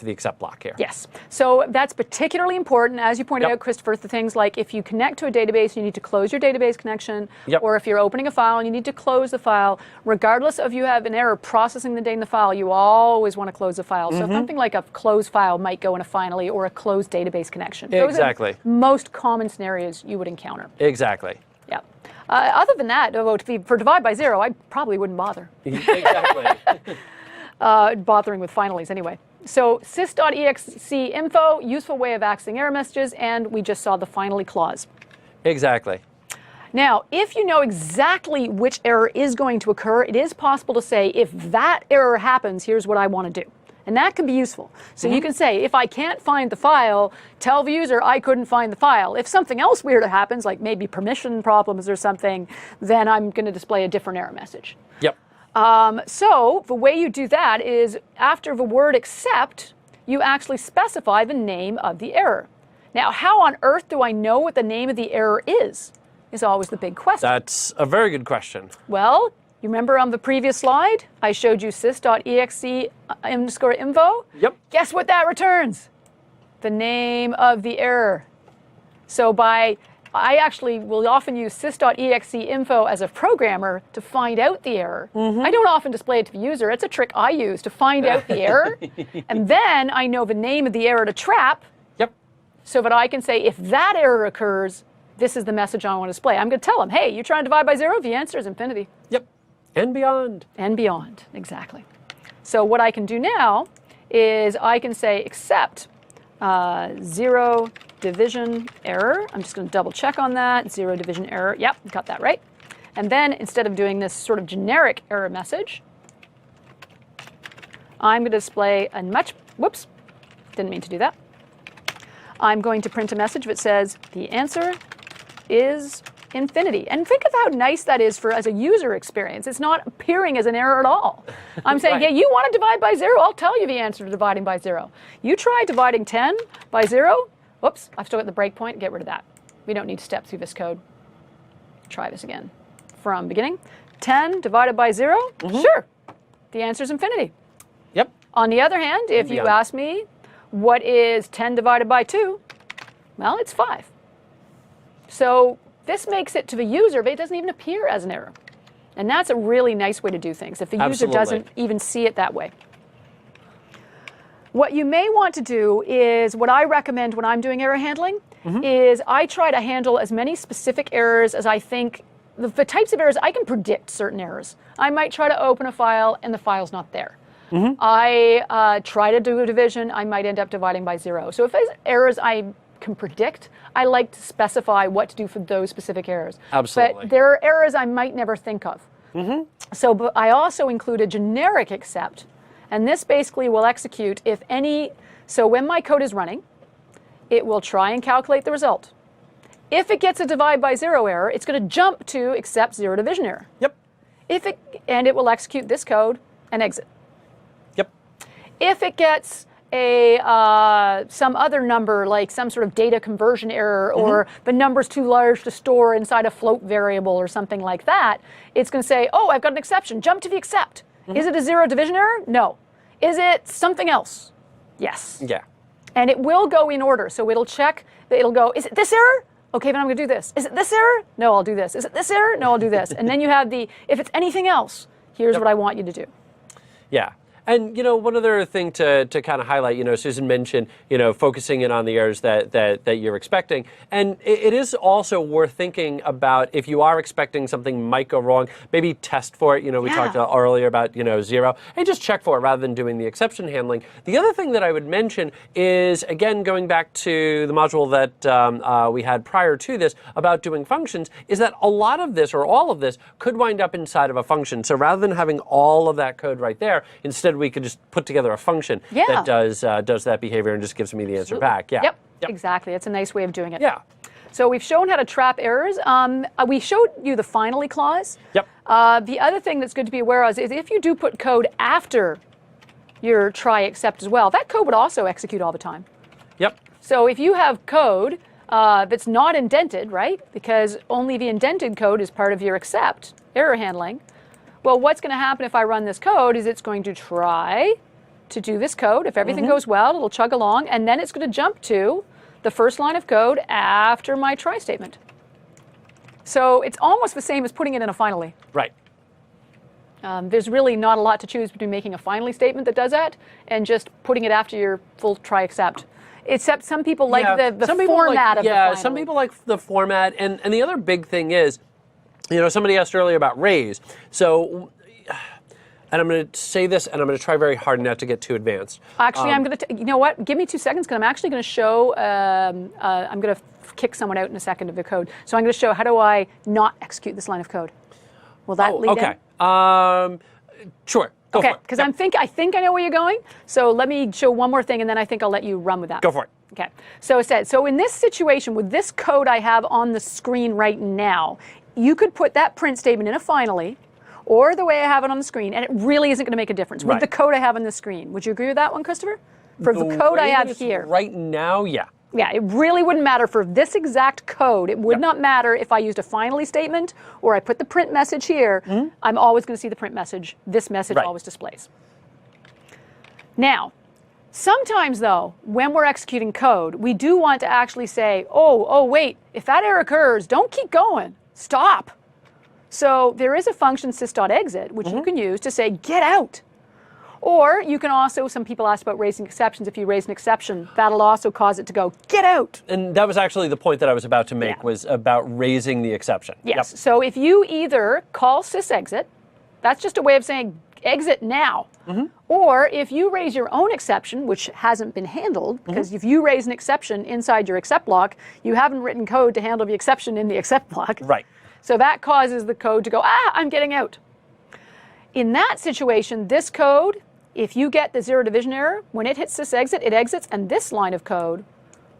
accept block here. Yes, so that's particularly important. As you pointed out, Christopher, the things like if you connect to a database, you need to close your database connection, or if you're opening a file and you need to close the file, regardless of you have an error processing the data in the file, you always want to close the file. So something like a closed file might go in a finally, or a closed database connection. Exactly. Those are most common scenarios you would encounter. Exactly. Yeah. Other than that, for divide by 0, I probably wouldn't bother. Exactly. Bothering with finallys anyway. So sys.exc_info, useful way of accessing error messages, and we just saw the finally clause. Exactly. Now, if you know exactly which error is going to occur, it is possible to say, if that error happens, here's what I want to do. And that can be useful. So you can say, if I can't find the file, tell the user I couldn't find the file. If something else weird happens, like maybe permission problems or something, then I'm going to display a different error message. Yep. So the way you do that is after the word except, you actually specify the name of the error. Now, how on earth do I know what the name of the error is always the big question. That's a very good question. Well, you remember on the previous slide, I showed you sys.exe_info? Yep. Guess what that returns? The name of the error. So I actually will often use sys.exe_info as a programmer to find out the error. I don't often display it to the user. It's a trick I use to find out the error. And then I know the name of the error to trap. Yep. So that I can say, if that error occurs, this is the message I want to display. I'm going to tell them, hey, you're trying to divide by 0? The answer is infinity. Yep. And beyond. And beyond, exactly. So what I can do now is I can say except 0 division error. I'm just going to double check on that. 0 division error. Yep, got that right. And then instead of doing this sort of generic error message, I'm going to display a whoops, didn't mean to do that. I'm going to print a message that says the answer is infinity. And think of how nice that is as a user experience. It's not appearing as an error at all. I'm saying, yeah, you want to divide by 0? I'll tell you the answer to dividing by 0. You try dividing 10 by 0. Whoops, I've still got the breakpoint. Get rid of that. We don't need to step through this code. Try this again. From beginning. 10 divided by 0? Sure. The answer is infinity. Yep. On the other hand, if you ask me, what is 10 divided by 2? Well, it's 5. So this makes it to the user, but it doesn't even appear as an error. And that's a really nice way to do things, if the user doesn't even see it that way. What you may want to do is, what I recommend when I'm doing error handling, is I try to handle as many specific errors as I think, the types of errors, I can predict certain errors. I might try to open a file and the file's not there. I try to do a division, I might end up dividing by 0. So if there's errors I can predict, I like to specify what to do for those specific errors. Absolutely. But there are errors I might never think of. So but I also include a generic except, and this basically will execute if any, so when my code is running, it will try and calculate the result. If it gets a divide by 0 error, it's going to jump to except 0 division error. Yep. And it will execute this code and exit. Yep. If it gets some other number, like some sort of data conversion error, or the number's too large to store inside a float variable or something like that, it's going to say, oh, I've got an exception. Jump to the except. Is it a 0 division error? No. Is it something else? Yes. Yeah. And it will go in order. So it'll check, it'll go, is it this error? Okay, then I'm going to do this. Is it this error? No, I'll do this. Is it this error? No, I'll do this. And then you have the, if it's anything else, here's what I want you to do. Yeah. And, one other thing to kind of highlight, Susan mentioned, focusing in on the errors that you're expecting. And it is also worth thinking about if you are expecting something might go wrong, maybe test for it. We talked earlier about, 0, and just check for it rather than doing the exception handling. The other thing that I would mention is, again, going back to the module that we had prior to this about doing functions, is that a lot of this or all of this could wind up inside of a function. So rather than having all of that code right there, instead we could just put together a function that does that behavior and just gives me the answer back. Yeah. Yep. Exactly. It's a nice way of doing it. Yeah. So we've shown how to trap errors. We showed you the finally clause. Yep. The other thing that's good to be aware of is if you do put code after your try except as well, that code would also execute all the time. Yep. So if you have code that's not indented, right? Because only the indented code is part of your except error handling. Well, what's going to happen if I run this code is it's going to try to do this code. If everything goes well, it'll chug along, and then it's going to jump to the first line of code after my try statement. So it's almost the same as putting it in a finally. Right. There's really not a lot to choose between making a finally statement that does that and just putting it after your full try except. Except some people like the format of the finally. Some people like the format, and the other big thing is, somebody asked earlier about raise. So, and I'm going to say this, and I'm going to try very hard not to get too advanced. Actually, I'm going to, you know what? Give me 2 seconds, because I'm actually going to show, I'm going to kick someone out in a second of the code. So I'm going to show how do I not execute this line of code. Will that lead in? Sure. Go okay, for it. because Yep. I think I know where you're going. So let me show one more thing, and then I think I'll let you run with that. Go for it. Okay. So it said, so in this situation, with this code I have on the screen right now, you could put that print statement in a finally, or the way I have it on the screen, and it really isn't going to make a difference with the code I have on the screen. Would you agree with that one, Christopher? For the code I have here. Right now, yeah. Yeah, it really wouldn't matter for this exact code. It would not matter if I used a finally statement or I put the print message here. I'm always going to see the print message. This message always displays. Now, sometimes though, when we're executing code, we do want to actually say, oh, wait, if that error occurs, don't keep going. Stop. So there is a function sys.exit, which you can use to say, get out. Or you can also, some people ask about raising exceptions. If you raise an exception, that'll also cause it to go, get out. And that was actually the point that I was about to make, was about raising the exception. Yes. Yep. So if you either call sysexit, that's just a way of saying exit now. Or if you raise your own exception, which hasn't been handled, because if you raise an exception inside your except block, you haven't written code to handle the exception in the except block. Right. So that causes the code to go, I'm getting out. In that situation, this code, if you get the zero division error, when it hits this exit, it exits, and this line of code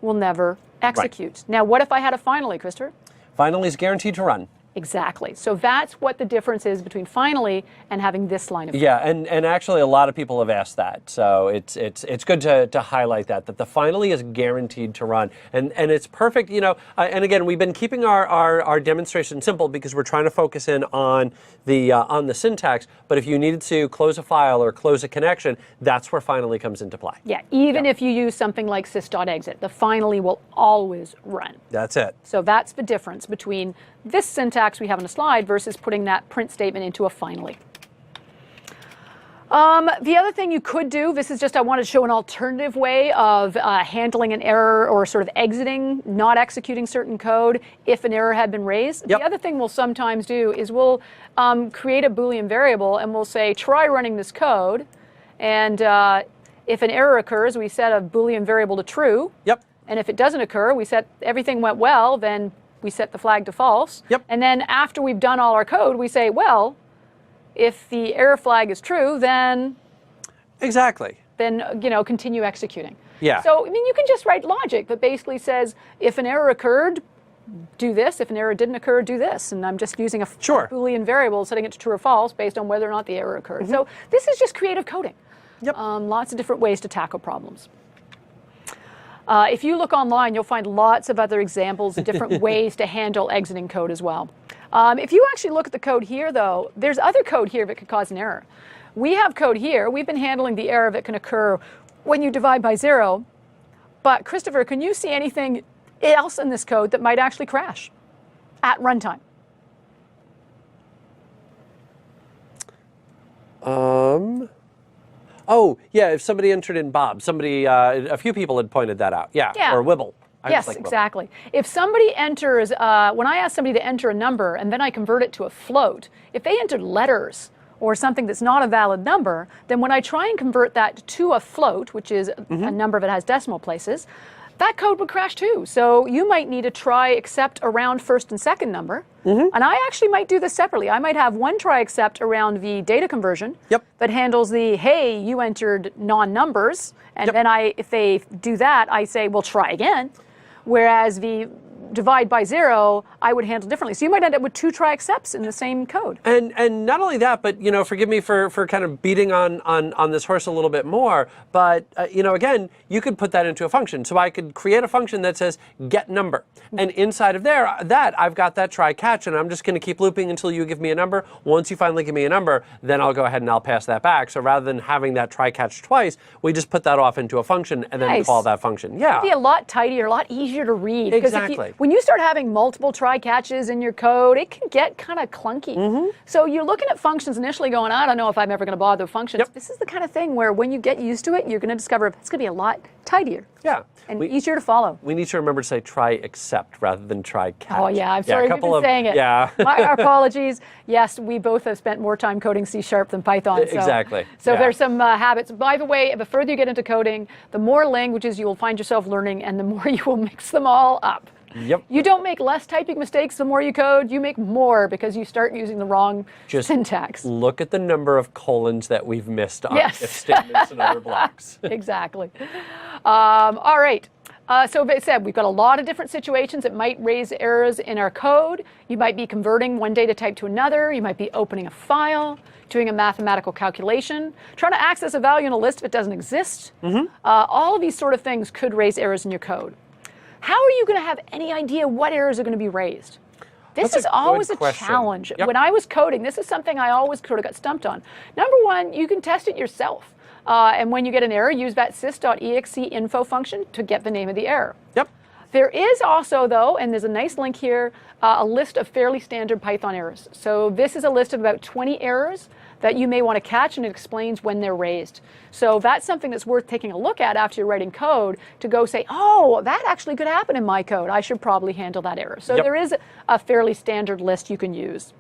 will never execute. Right. Now, what if I had a finally, Christopher? Finally is guaranteed to run. Exactly. So that's what the difference is between finally and having this line of code. Yeah, and actually a lot of people have asked that. So it's good to highlight that the finally is guaranteed to run. And it's perfect, you know, and again, we've been keeping our demonstration simple because we're trying to focus in on the syntax, but if you needed to close a file or close a connection, that's where finally comes into play. Yeah, even if you use something like sys.exit, the finally will always run. That's it. So that's the difference between this syntax we have on the slide versus putting that print statement into a finally. The other thing you could do, this is just I wanted to show an alternative way of handling an error or sort of exiting, not executing certain code if an error had been raised. The other thing we'll sometimes do is we'll create a Boolean variable and we'll say, try running this code. And if an error occurs, we set a Boolean variable to true. And if it doesn't occur, we set everything went well, then we set the flag to false. And then after we've done all our code, we say, well, if the error flag is true, then then continue executing. So I mean, you can just write logic that basically says, if an error occurred, do this. If an error didn't occur, do this. And I'm just using a Boolean variable, setting it to true or false based on whether or not the error occurred. So this is just creative coding. Lots of different ways to tackle problems. If you look online, you'll find lots of other examples of different ways to handle exiting code as well. If you actually look at the code here, though, there's other code here that could cause an error. We have code here. We've been handling the error that can occur when you divide by 0. But Christopher, can you see anything else in this code that might actually crash at runtime? Oh, yeah, if somebody entered in Bob, a few people had pointed that out. Yeah. Or Wibble. Yes, exactly. If somebody enters, when I ask somebody to enter a number and then I convert it to a float, if they entered letters or something that's not a valid number, then when I try and convert that to a float, which is a number that has decimal places, that code would crash too. So you might need to try except around first and second number. And I actually might do this separately. I might have one try except around the data conversion that handles the, hey, you entered non-numbers. And then if they do that, I say, well, try again. Whereas the divide by 0, I would handle differently. So you might end up with 2 try excepts in the same code. And not only that, but forgive me for kind of beating on this horse a little bit more, but again, you could put that into a function. So I could create a function that says get number. And inside of that I've got that try catch, and I'm just going to keep looping until you give me a number. Once you finally give me a number, then I'll go ahead and I'll pass that back. So rather than having that try catch twice, we just put that off into a function and then call that function. It'd be a lot tidier, a lot easier to read. Exactly. When you start having multiple try catches in your code, it can get kind of clunky. So you're looking at functions initially going, I don't know if I'm ever going to bother with functions. This is the kind of thing where when you get used to it, you're going to discover it's going to be a lot tidier. And easier to follow. We need to remember to say try except rather than try catch. Oh yeah, I'm sorry, we've been saying it. Our apologies. Yes, we both have spent more time coding C# than Python. So, exactly. So there's some habits. By the way, the further you get into coding, the more languages you will find yourself learning and the more you will mix them all up. Yep. You don't make less typing mistakes the more you code, you make more because you start using the wrong syntax. Look at the number of colons that we've missed on Yes. if statements and other blocks. Exactly. All right. So as I said, we've got a lot of different situations that might raise errors in our code. You might be converting one data type to another. You might be opening a file, doing a mathematical calculation, trying to access a value in a list if it doesn't exist. All of these sort of things could raise errors in your code. How are you going to have any idea what errors are going to be raised? This is always a challenge. Yep. When I was coding, this is something I always sort of got stumped on. Number one, you can test it yourself. And when you get an error, use that sys.exe info function to get the name of the error. Yep. There is also, though, and there's a nice link here, a list of fairly standard Python errors. So this is a list of about 20 errors that you may want to catch, and it explains when they're raised. So that's something that's worth taking a look at after you're writing code to go say, oh, that actually could happen in my code. I should probably handle that error. So there is a fairly standard list you can use.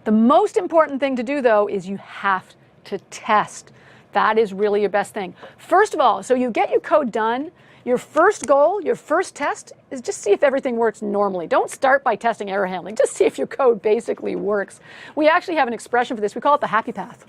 The most important thing to do, though, is you have to test. That is really your best thing. First of all, so you get your code done, your first goal, your first test is just see if everything works normally. Don't start by testing error handling. Just see if your code basically works. We actually have an expression for this. We call it the happy path.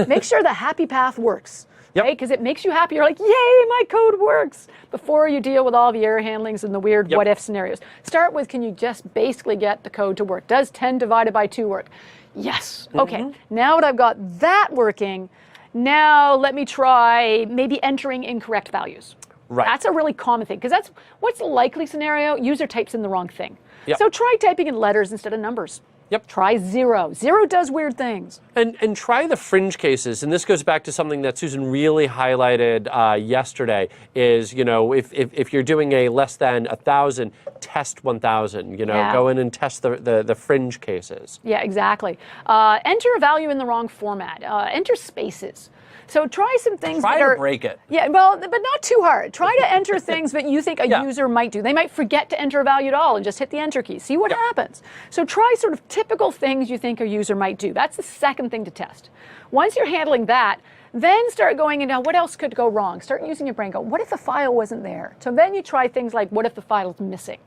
Make sure the happy path works. Yep. Because it makes you happy. You're like, yay, my code works. Before you deal with all the error handlings and the weird what-if scenarios. Start with, can you just basically get the code to work? Does 10 divided by 2 work? Yes. Okay. Now that I've got that working, now let me try maybe entering incorrect values. Right. That's a really common thing, because that's what's the likely scenario? User types in the wrong thing. Yep. So try typing in letters instead of numbers. Yep. Try 0. 0 does weird things. And try the fringe cases, and this goes back to something that Susan really highlighted yesterday, is, you know, if you're doing a less than 1,000, test 1,000, you know, go in and test the fringe cases. Yeah, exactly. Enter a value in the wrong format. Enter spaces. So try some things Try to break it. Yeah, well, but not too hard. Try to enter things that you think a user might do. They might forget to enter a value at all and just hit the enter key. See what happens. So try sort of typical things you think a user might do. That's the second thing to test. Once you're handling that, then start going into what else could go wrong. Start using your brain. Go, what if the file wasn't there? So then you try things like, what if the file is missing?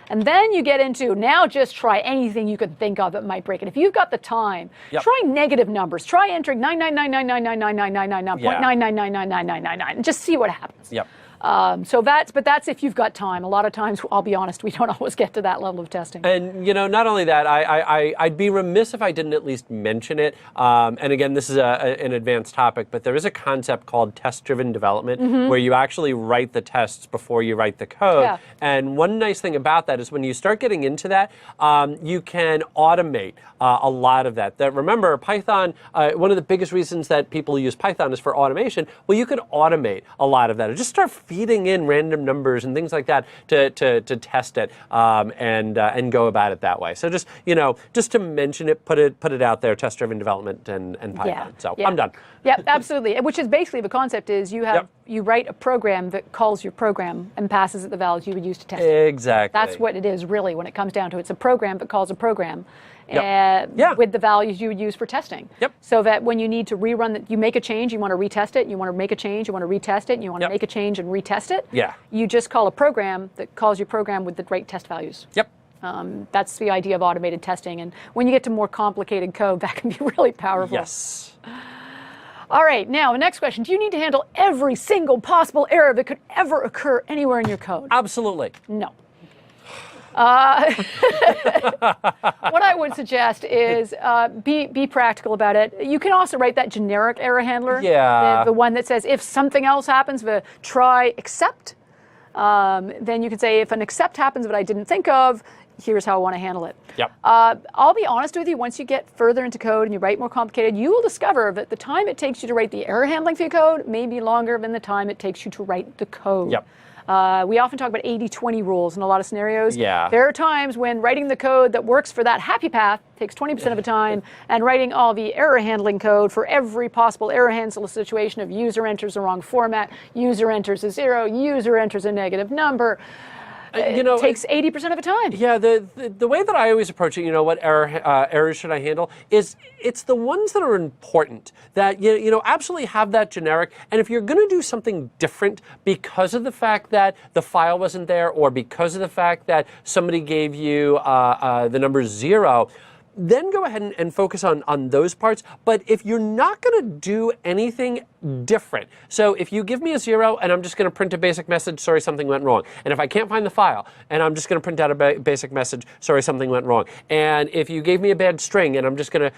And then you get into, now just try anything you can think of that might break it. If you've got the time, try negative numbers. Try entering 99999999999.9999999 and just see what happens. Yep. But that's if you've got time. A lot of times, I'll be honest, we don't always get to that level of testing. And, you know, not only that, I'd be remiss if I didn't at least mention it. And again, this is an advanced topic, but there is a concept called test-driven development where you actually write the tests before you write the code. Yeah. And one nice thing about that is when you start getting into that, you can automate a lot of that. Remember, Python, one of the biggest reasons that people use Python is for automation. Well, you can automate a lot of that. Or just start feeding in random numbers and things like that to test it and go about it that way. So just, you know, just to mention it, put it out there, test-driven development and Python. So I'm done. Yeah, absolutely. Which is basically the concept is you have you write a program that calls your program and passes it the values you would use to test it. Exactly. That's what it is really when it comes down to it. It's a program that calls a program. With the values you would use for testing. So that when you need to rerun, you make a change, you want to retest it, you want to make a change, you want to retest it, and you want to make a change and retest it. You just call a program that calls your program with the right test values. That's the idea of automated testing. And when you get to more complicated code, that can be really powerful. Yes. All right, now the next question. Do you need to handle every single possible error that could ever occur anywhere in your code? Absolutely. No. What I would suggest is be practical about it. You can also write that generic error handler. The one that says if something else happens, try except. Then you can say if an except happens that I didn't think of, here's how I want to handle it. I'll be honest with you, once you get further into code and you write more complicated, you will discover that the time it takes you to write the error handling for your code may be longer than the time it takes you to write the code. We often talk about 80-20 rules in a lot of scenarios. There are times when writing the code that works for that happy path takes 20% of the time, and writing all the error handling code for every possible error handle situation of user enters the wrong format, user enters a 0, user enters a negative number. takes 80% of the time. Yeah, the way that I always approach it, what errors should I handle, is it's the ones that are important, that absolutely have that generic. And if you're going to do something different because of the fact that the file wasn't there, or because of the fact that somebody gave you the number 0, then go ahead and focus on those parts. But if you're not going to do anything different, so if you give me a 0 and I'm just going to print a basic message, sorry, something went wrong. And if I can't find the file and I'm just going to print out a basic message, sorry, something went wrong. And if you gave me a bad string and I'm just going to,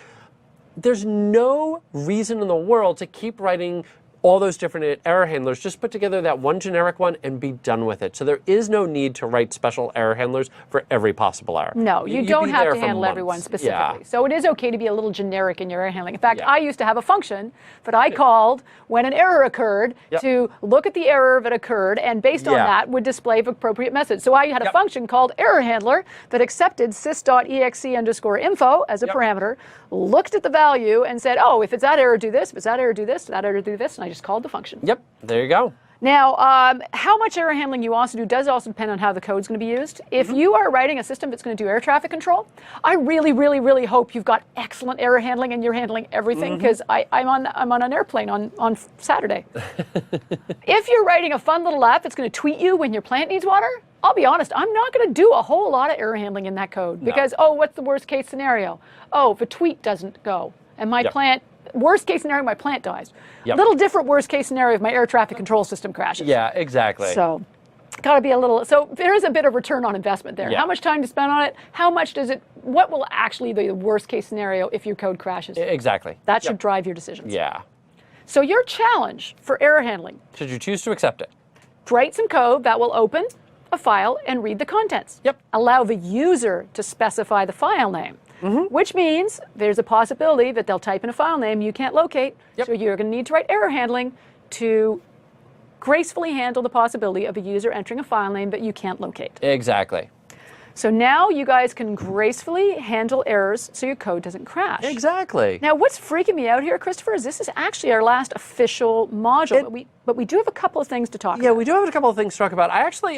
there's no reason in the world to keep writing all those different error handlers. Just put together that one generic one and be done with it. So there is no need to write special error handlers for every possible error. No, you don't have to handle everyone specifically. Yeah. So it is okay to be a little generic in your error handling. In fact, I used to have a function that I called when an error occurred to look at the error that occurred, and based on that would display the appropriate message. So I had a function called error handler that accepted sys.exe_info as a parameter, looked at the value and said, oh, if it's that error, do this. If it's that error, do this. If that error, do this. And I just called the function. Yep, there you go. Now, how much error handling you also do does also depend on how the code's going to be used. If you are writing a system that's going to do air traffic control, I really, really, really hope you've got excellent error handling and you're handling everything, because I'm on an airplane on Saturday. If you're writing a fun little app that's going to tweet you when your plant needs water, I'll be honest, I'm not going to do a whole lot of error handling in that code, because, what's the worst case scenario? Oh, the tweet doesn't go, and my plant, worst case scenario, my plant dies. Little different worst case scenario if my air traffic control system crashes. Yeah, exactly. So, got to be a little, so there is a bit of return on investment there. How much time to spend on it? How much does it, what will actually be the worst case scenario if your code crashes? Exactly. That should drive your decisions. Yeah. So your challenge for error handling, should you choose to accept it, write some code that will open a file and read the contents. Allow the user to specify the file name. Which means there's a possibility that they'll type in a file name you can't locate, so you're going to need to write error handling to gracefully handle the possibility of a user entering a file name that you can't locate. Exactly. So now you guys can gracefully handle errors so your code doesn't crash. Exactly. Now what's freaking me out here, Christopher, is this is actually our last official module, but we do have a couple of things to talk about. Yeah, we do have a couple of things to talk about. I actually,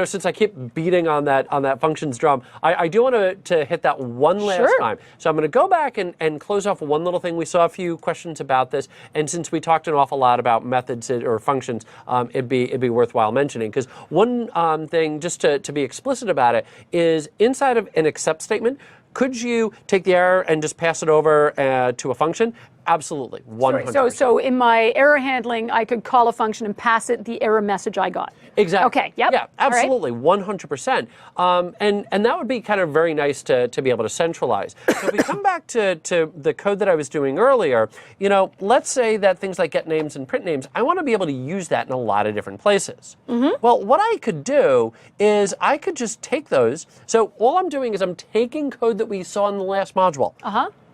since I keep beating on that functions drum, I do want to hit that one last time. So I'm going to go back and close off one little thing. We saw a few questions about this, and since we talked an awful lot about methods or functions, it'd be worthwhile mentioning, because one thing, just to be explicit about it, is inside of an accept statement, could you take the error and just pass it over to a function? Absolutely, 100%. So in my error handling, I could call a function and pass it the error message I got. Exactly. Okay. Yep. Yeah, absolutely, 100%. And that would be kind of very nice to be able to centralize. So if we come back to the code that I was doing earlier, let's say that things like get names and print names, I want to be able to use that in a lot of different places. Well, what I could do is I could just take those. So all I'm doing is I'm taking code that we saw in the last module.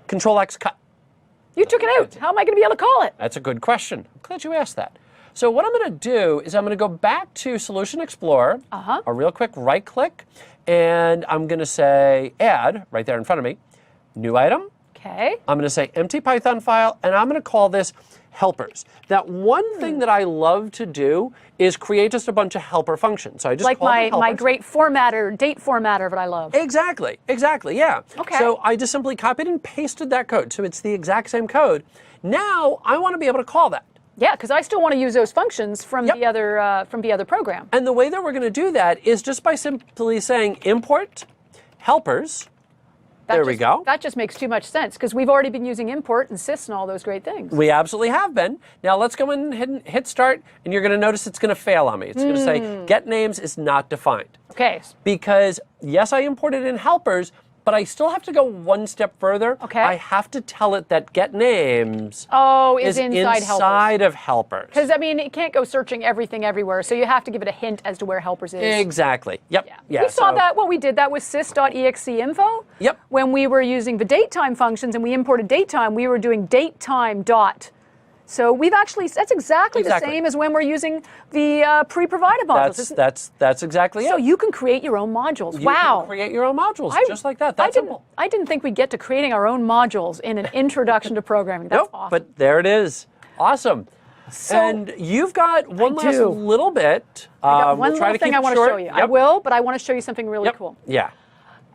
Control X cut. You took it out. How am I going to be able to call it? That's a good question. I'm glad you asked that. So what I'm going to do is I'm going to go back to Solution Explorer, a real quick right click, and I'm going to say add, right there in front of me, new item. Okay. I'm going to say empty Python file, and I'm going to call this helpers. That one thing that I love to do is create just a bunch of helper functions. So I just like call them my great formatter, date formatter that I love. Exactly, yeah. Okay. So I just simply copied and pasted that code. So it's the exact same code. Now I want to be able to call that. Yeah, because I still want to use those functions from the other program. And the way that we're going to do that is just by simply saying import helpers. There we go. That just makes too much sense, because we've already been using import and sys and all those great things. We absolutely have been. Now let's go in and hit start, and you're going to notice it's going to fail on me. It's going to say get names is not defined. Okay. Because yes, I imported in helpers, but I still have to go one step further. Okay. I have to tell it that get names is inside of helpers. Because, I mean, it can't go searching everything everywhere, so you have to give it a hint as to where helpers is. Exactly. Yep. Yeah. We saw that. Well, we did that with sys.exe_info. Yep. When we were using the datetime functions and we imported datetime, we were doing datetime dot. So we've actually, that's exactly the same as when we're using the pre-provided modules. That's exactly it. So you can create your own modules. You can create your own modules just like that. That's simple. I didn't think we'd get to creating our own modules in an introduction to programming. That's awesome. But there it is. Awesome. And you've got one last do. little bit. I got one we'll try little to thing keep I it want to short. show you. Yep. I will, but I want to show you something really cool. Yeah.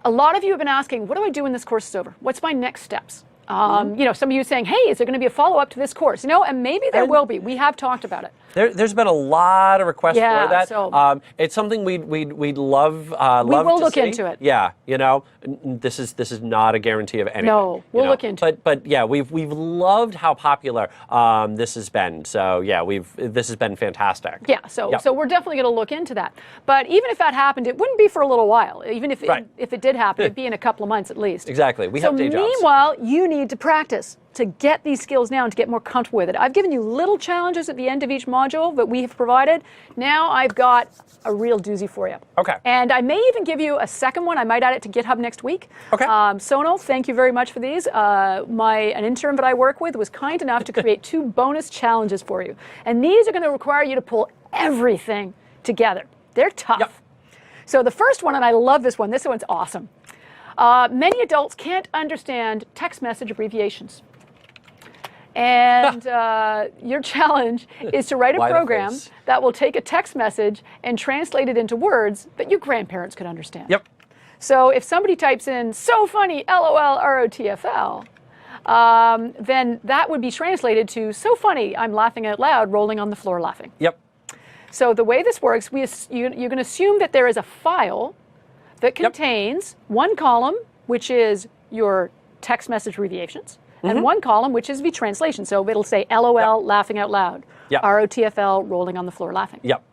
A lot of you have been asking, what do I do when this course is over? What's my next steps? You know, some of you saying, hey, is there going to be a follow-up to this course? You know, and maybe there will be. We have talked about it. There's been a lot of requests for that. So it's something we'd love we love will to look see. into it. Yeah, you know, this is not a guarantee of anything. No, we'll look into it. But yeah, we've loved how popular this has been. So yeah, this has been fantastic. Yeah, so we're definitely going to look into that. But even if that happened, it wouldn't be for a little while. Even if if it did happen, it'd be in a couple of months at least. Exactly. We have day jobs. Meanwhile, you need to practice to get these skills now and to get more comfortable with it. I've given you little challenges at the end of each module that we have provided. Now I've got a real doozy for you. Okay. And I may even give you a second one. I might add it to GitHub next week. Okay. Sonal, thank you very much for these. An intern that I work with was kind enough to create 2 bonus challenges for you. And these are going to require you to pull everything together. They're tough. Yep. So the first one, and I love this one. This one's awesome. Many adults can't understand text message abbreviations. And your challenge is to write a program that will take a text message and translate it into words that your grandparents could understand. Yep. So if somebody types in "so funny," LOL, ROTFL, then that would be translated to "so funny, I'm laughing out loud, rolling on the floor laughing." Yep. So the way this works, you're going to assume that there is a file that contains one column, which is your text message abbreviations, and one column, which is the translation. So it'll say LOL, laughing out loud, ROTFL, rolling on the floor laughing. Yep.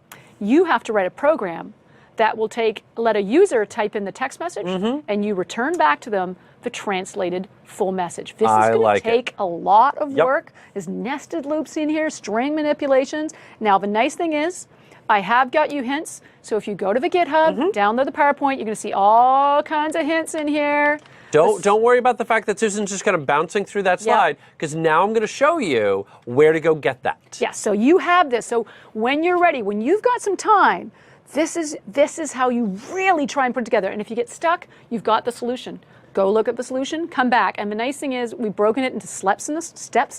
You have to write a program that will let a user type in the text message, and you return back to them the translated full message. This is going to take a lot of work. There's nested loops in here, string manipulations. Now, the nice thing is, I have got you hints. So if you go to the GitHub, download the PowerPoint, you're going to see all kinds of hints in here. Don't worry about the fact that Susan's just kind of bouncing through that slide, because now I'm going to show you where to go get that. Yeah, so you have this. So when you're ready, when you've got some time, this is how you really try and put it together. And if you get stuck, you've got the solution. Go look at the solution, come back. And the nice thing is we've broken it into steps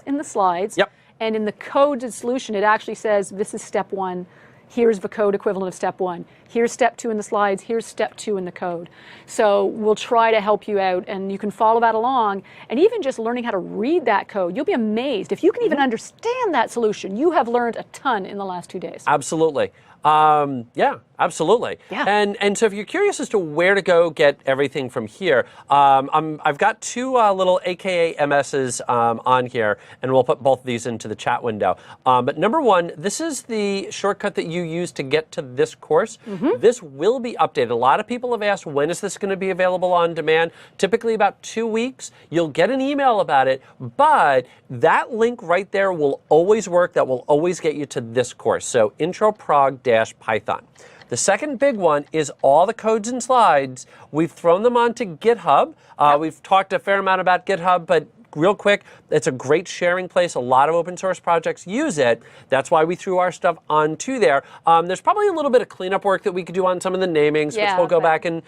in the slides. Yep. And in the code solution, it actually says this is step 1. Here's the code equivalent of step 1. Here's step 2 in the slides. Here's step 2 in the code. So we'll try to help you out, and you can follow that along. And even just learning how to read that code, you'll be amazed. If you can even understand that solution, you have learned a ton in the last 2 days. Absolutely. Yeah, absolutely. Yeah. And so if you're curious as to where to go get everything from here, I've got 2 little AKA MSs on here, and we'll put both of these into the chat window. But number 1, this is the shortcut that you use to get to this course. This will be updated. A lot of people have asked, when is this going to be available on demand? Typically about 2 weeks. You'll get an email about it, but that link right there will always work. That will always get you to this course. So introprog-python. The second big one is all the codes and slides. We've thrown them onto GitHub. We've talked a fair amount about GitHub, but real quick, it's a great sharing place. A lot of open source projects use it. That's why we threw our stuff onto there. There's probably a little bit of cleanup work that we could do on some of the namings, which we'll go back and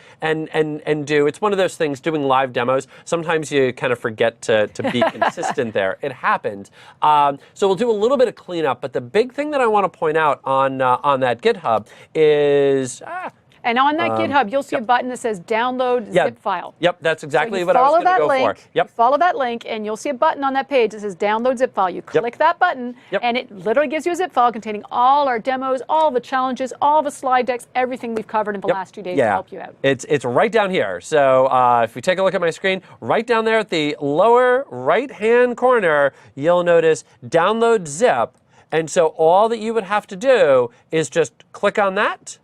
do. It's one of those things, doing live demos. Sometimes you kind of forget to be consistent there. It happens. So we'll do a little bit of cleanup, but the big thing that I want to point out on that GitHub is... And on that GitHub, you'll see a button that says download zip file. Yep, that's exactly so what I was going to go for. Yep. Follow that link, and you'll see a button on that page that says download zip file. You click that button, and it literally gives you a zip file containing all our demos, all the challenges, all the slide decks, everything we've covered in the last 2 days to help you out. It's right down here. So if we take a look at my screen, right down there at the lower right-hand corner, you'll notice download zip. And so all that you would have to do is just click on that,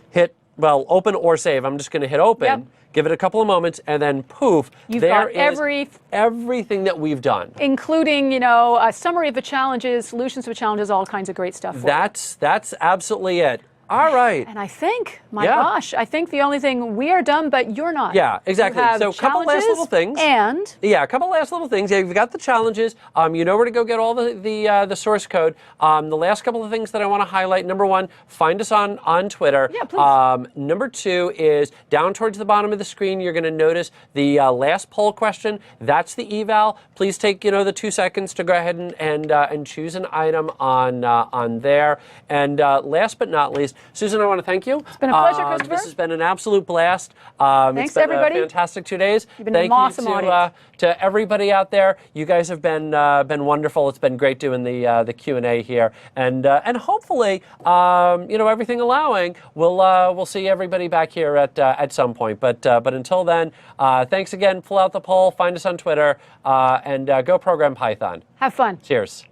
hit, open or save. I'm just going to hit open, give it a couple of moments, and then poof, there is everything that we've done. Including, a summary of the challenges, solutions to the challenges, all kinds of great stuff. That's absolutely it. All right. And I think, my Yeah. gosh, I think the only thing, we are done, but you're not. Yeah, exactly. You have So a couple last challenges little things. And Yeah, a couple last little things. Yeah, you've got the challenges. You know where to go get all the source code. The last couple of things that I want to highlight. Number one, find us on Twitter. Yeah, please. Number two is down towards the bottom of the screen. You're going to notice the last poll question. That's the eval. Please take the 2 seconds to go ahead and choose an item on there. And last but not least, Susan, I want to thank you. It's been a pleasure, Christopher. This has been an absolute blast. Thanks, it's been everybody. A fantastic 2 days. You've been Thank an awesome you audience. to everybody out there. You guys have been wonderful. It's been great doing the Q&A here, and hopefully, everything allowing, we'll see everybody back here at some point. But until then, thanks again. Fill out the poll. Find us on Twitter, and go program Python. have fun. Cheers.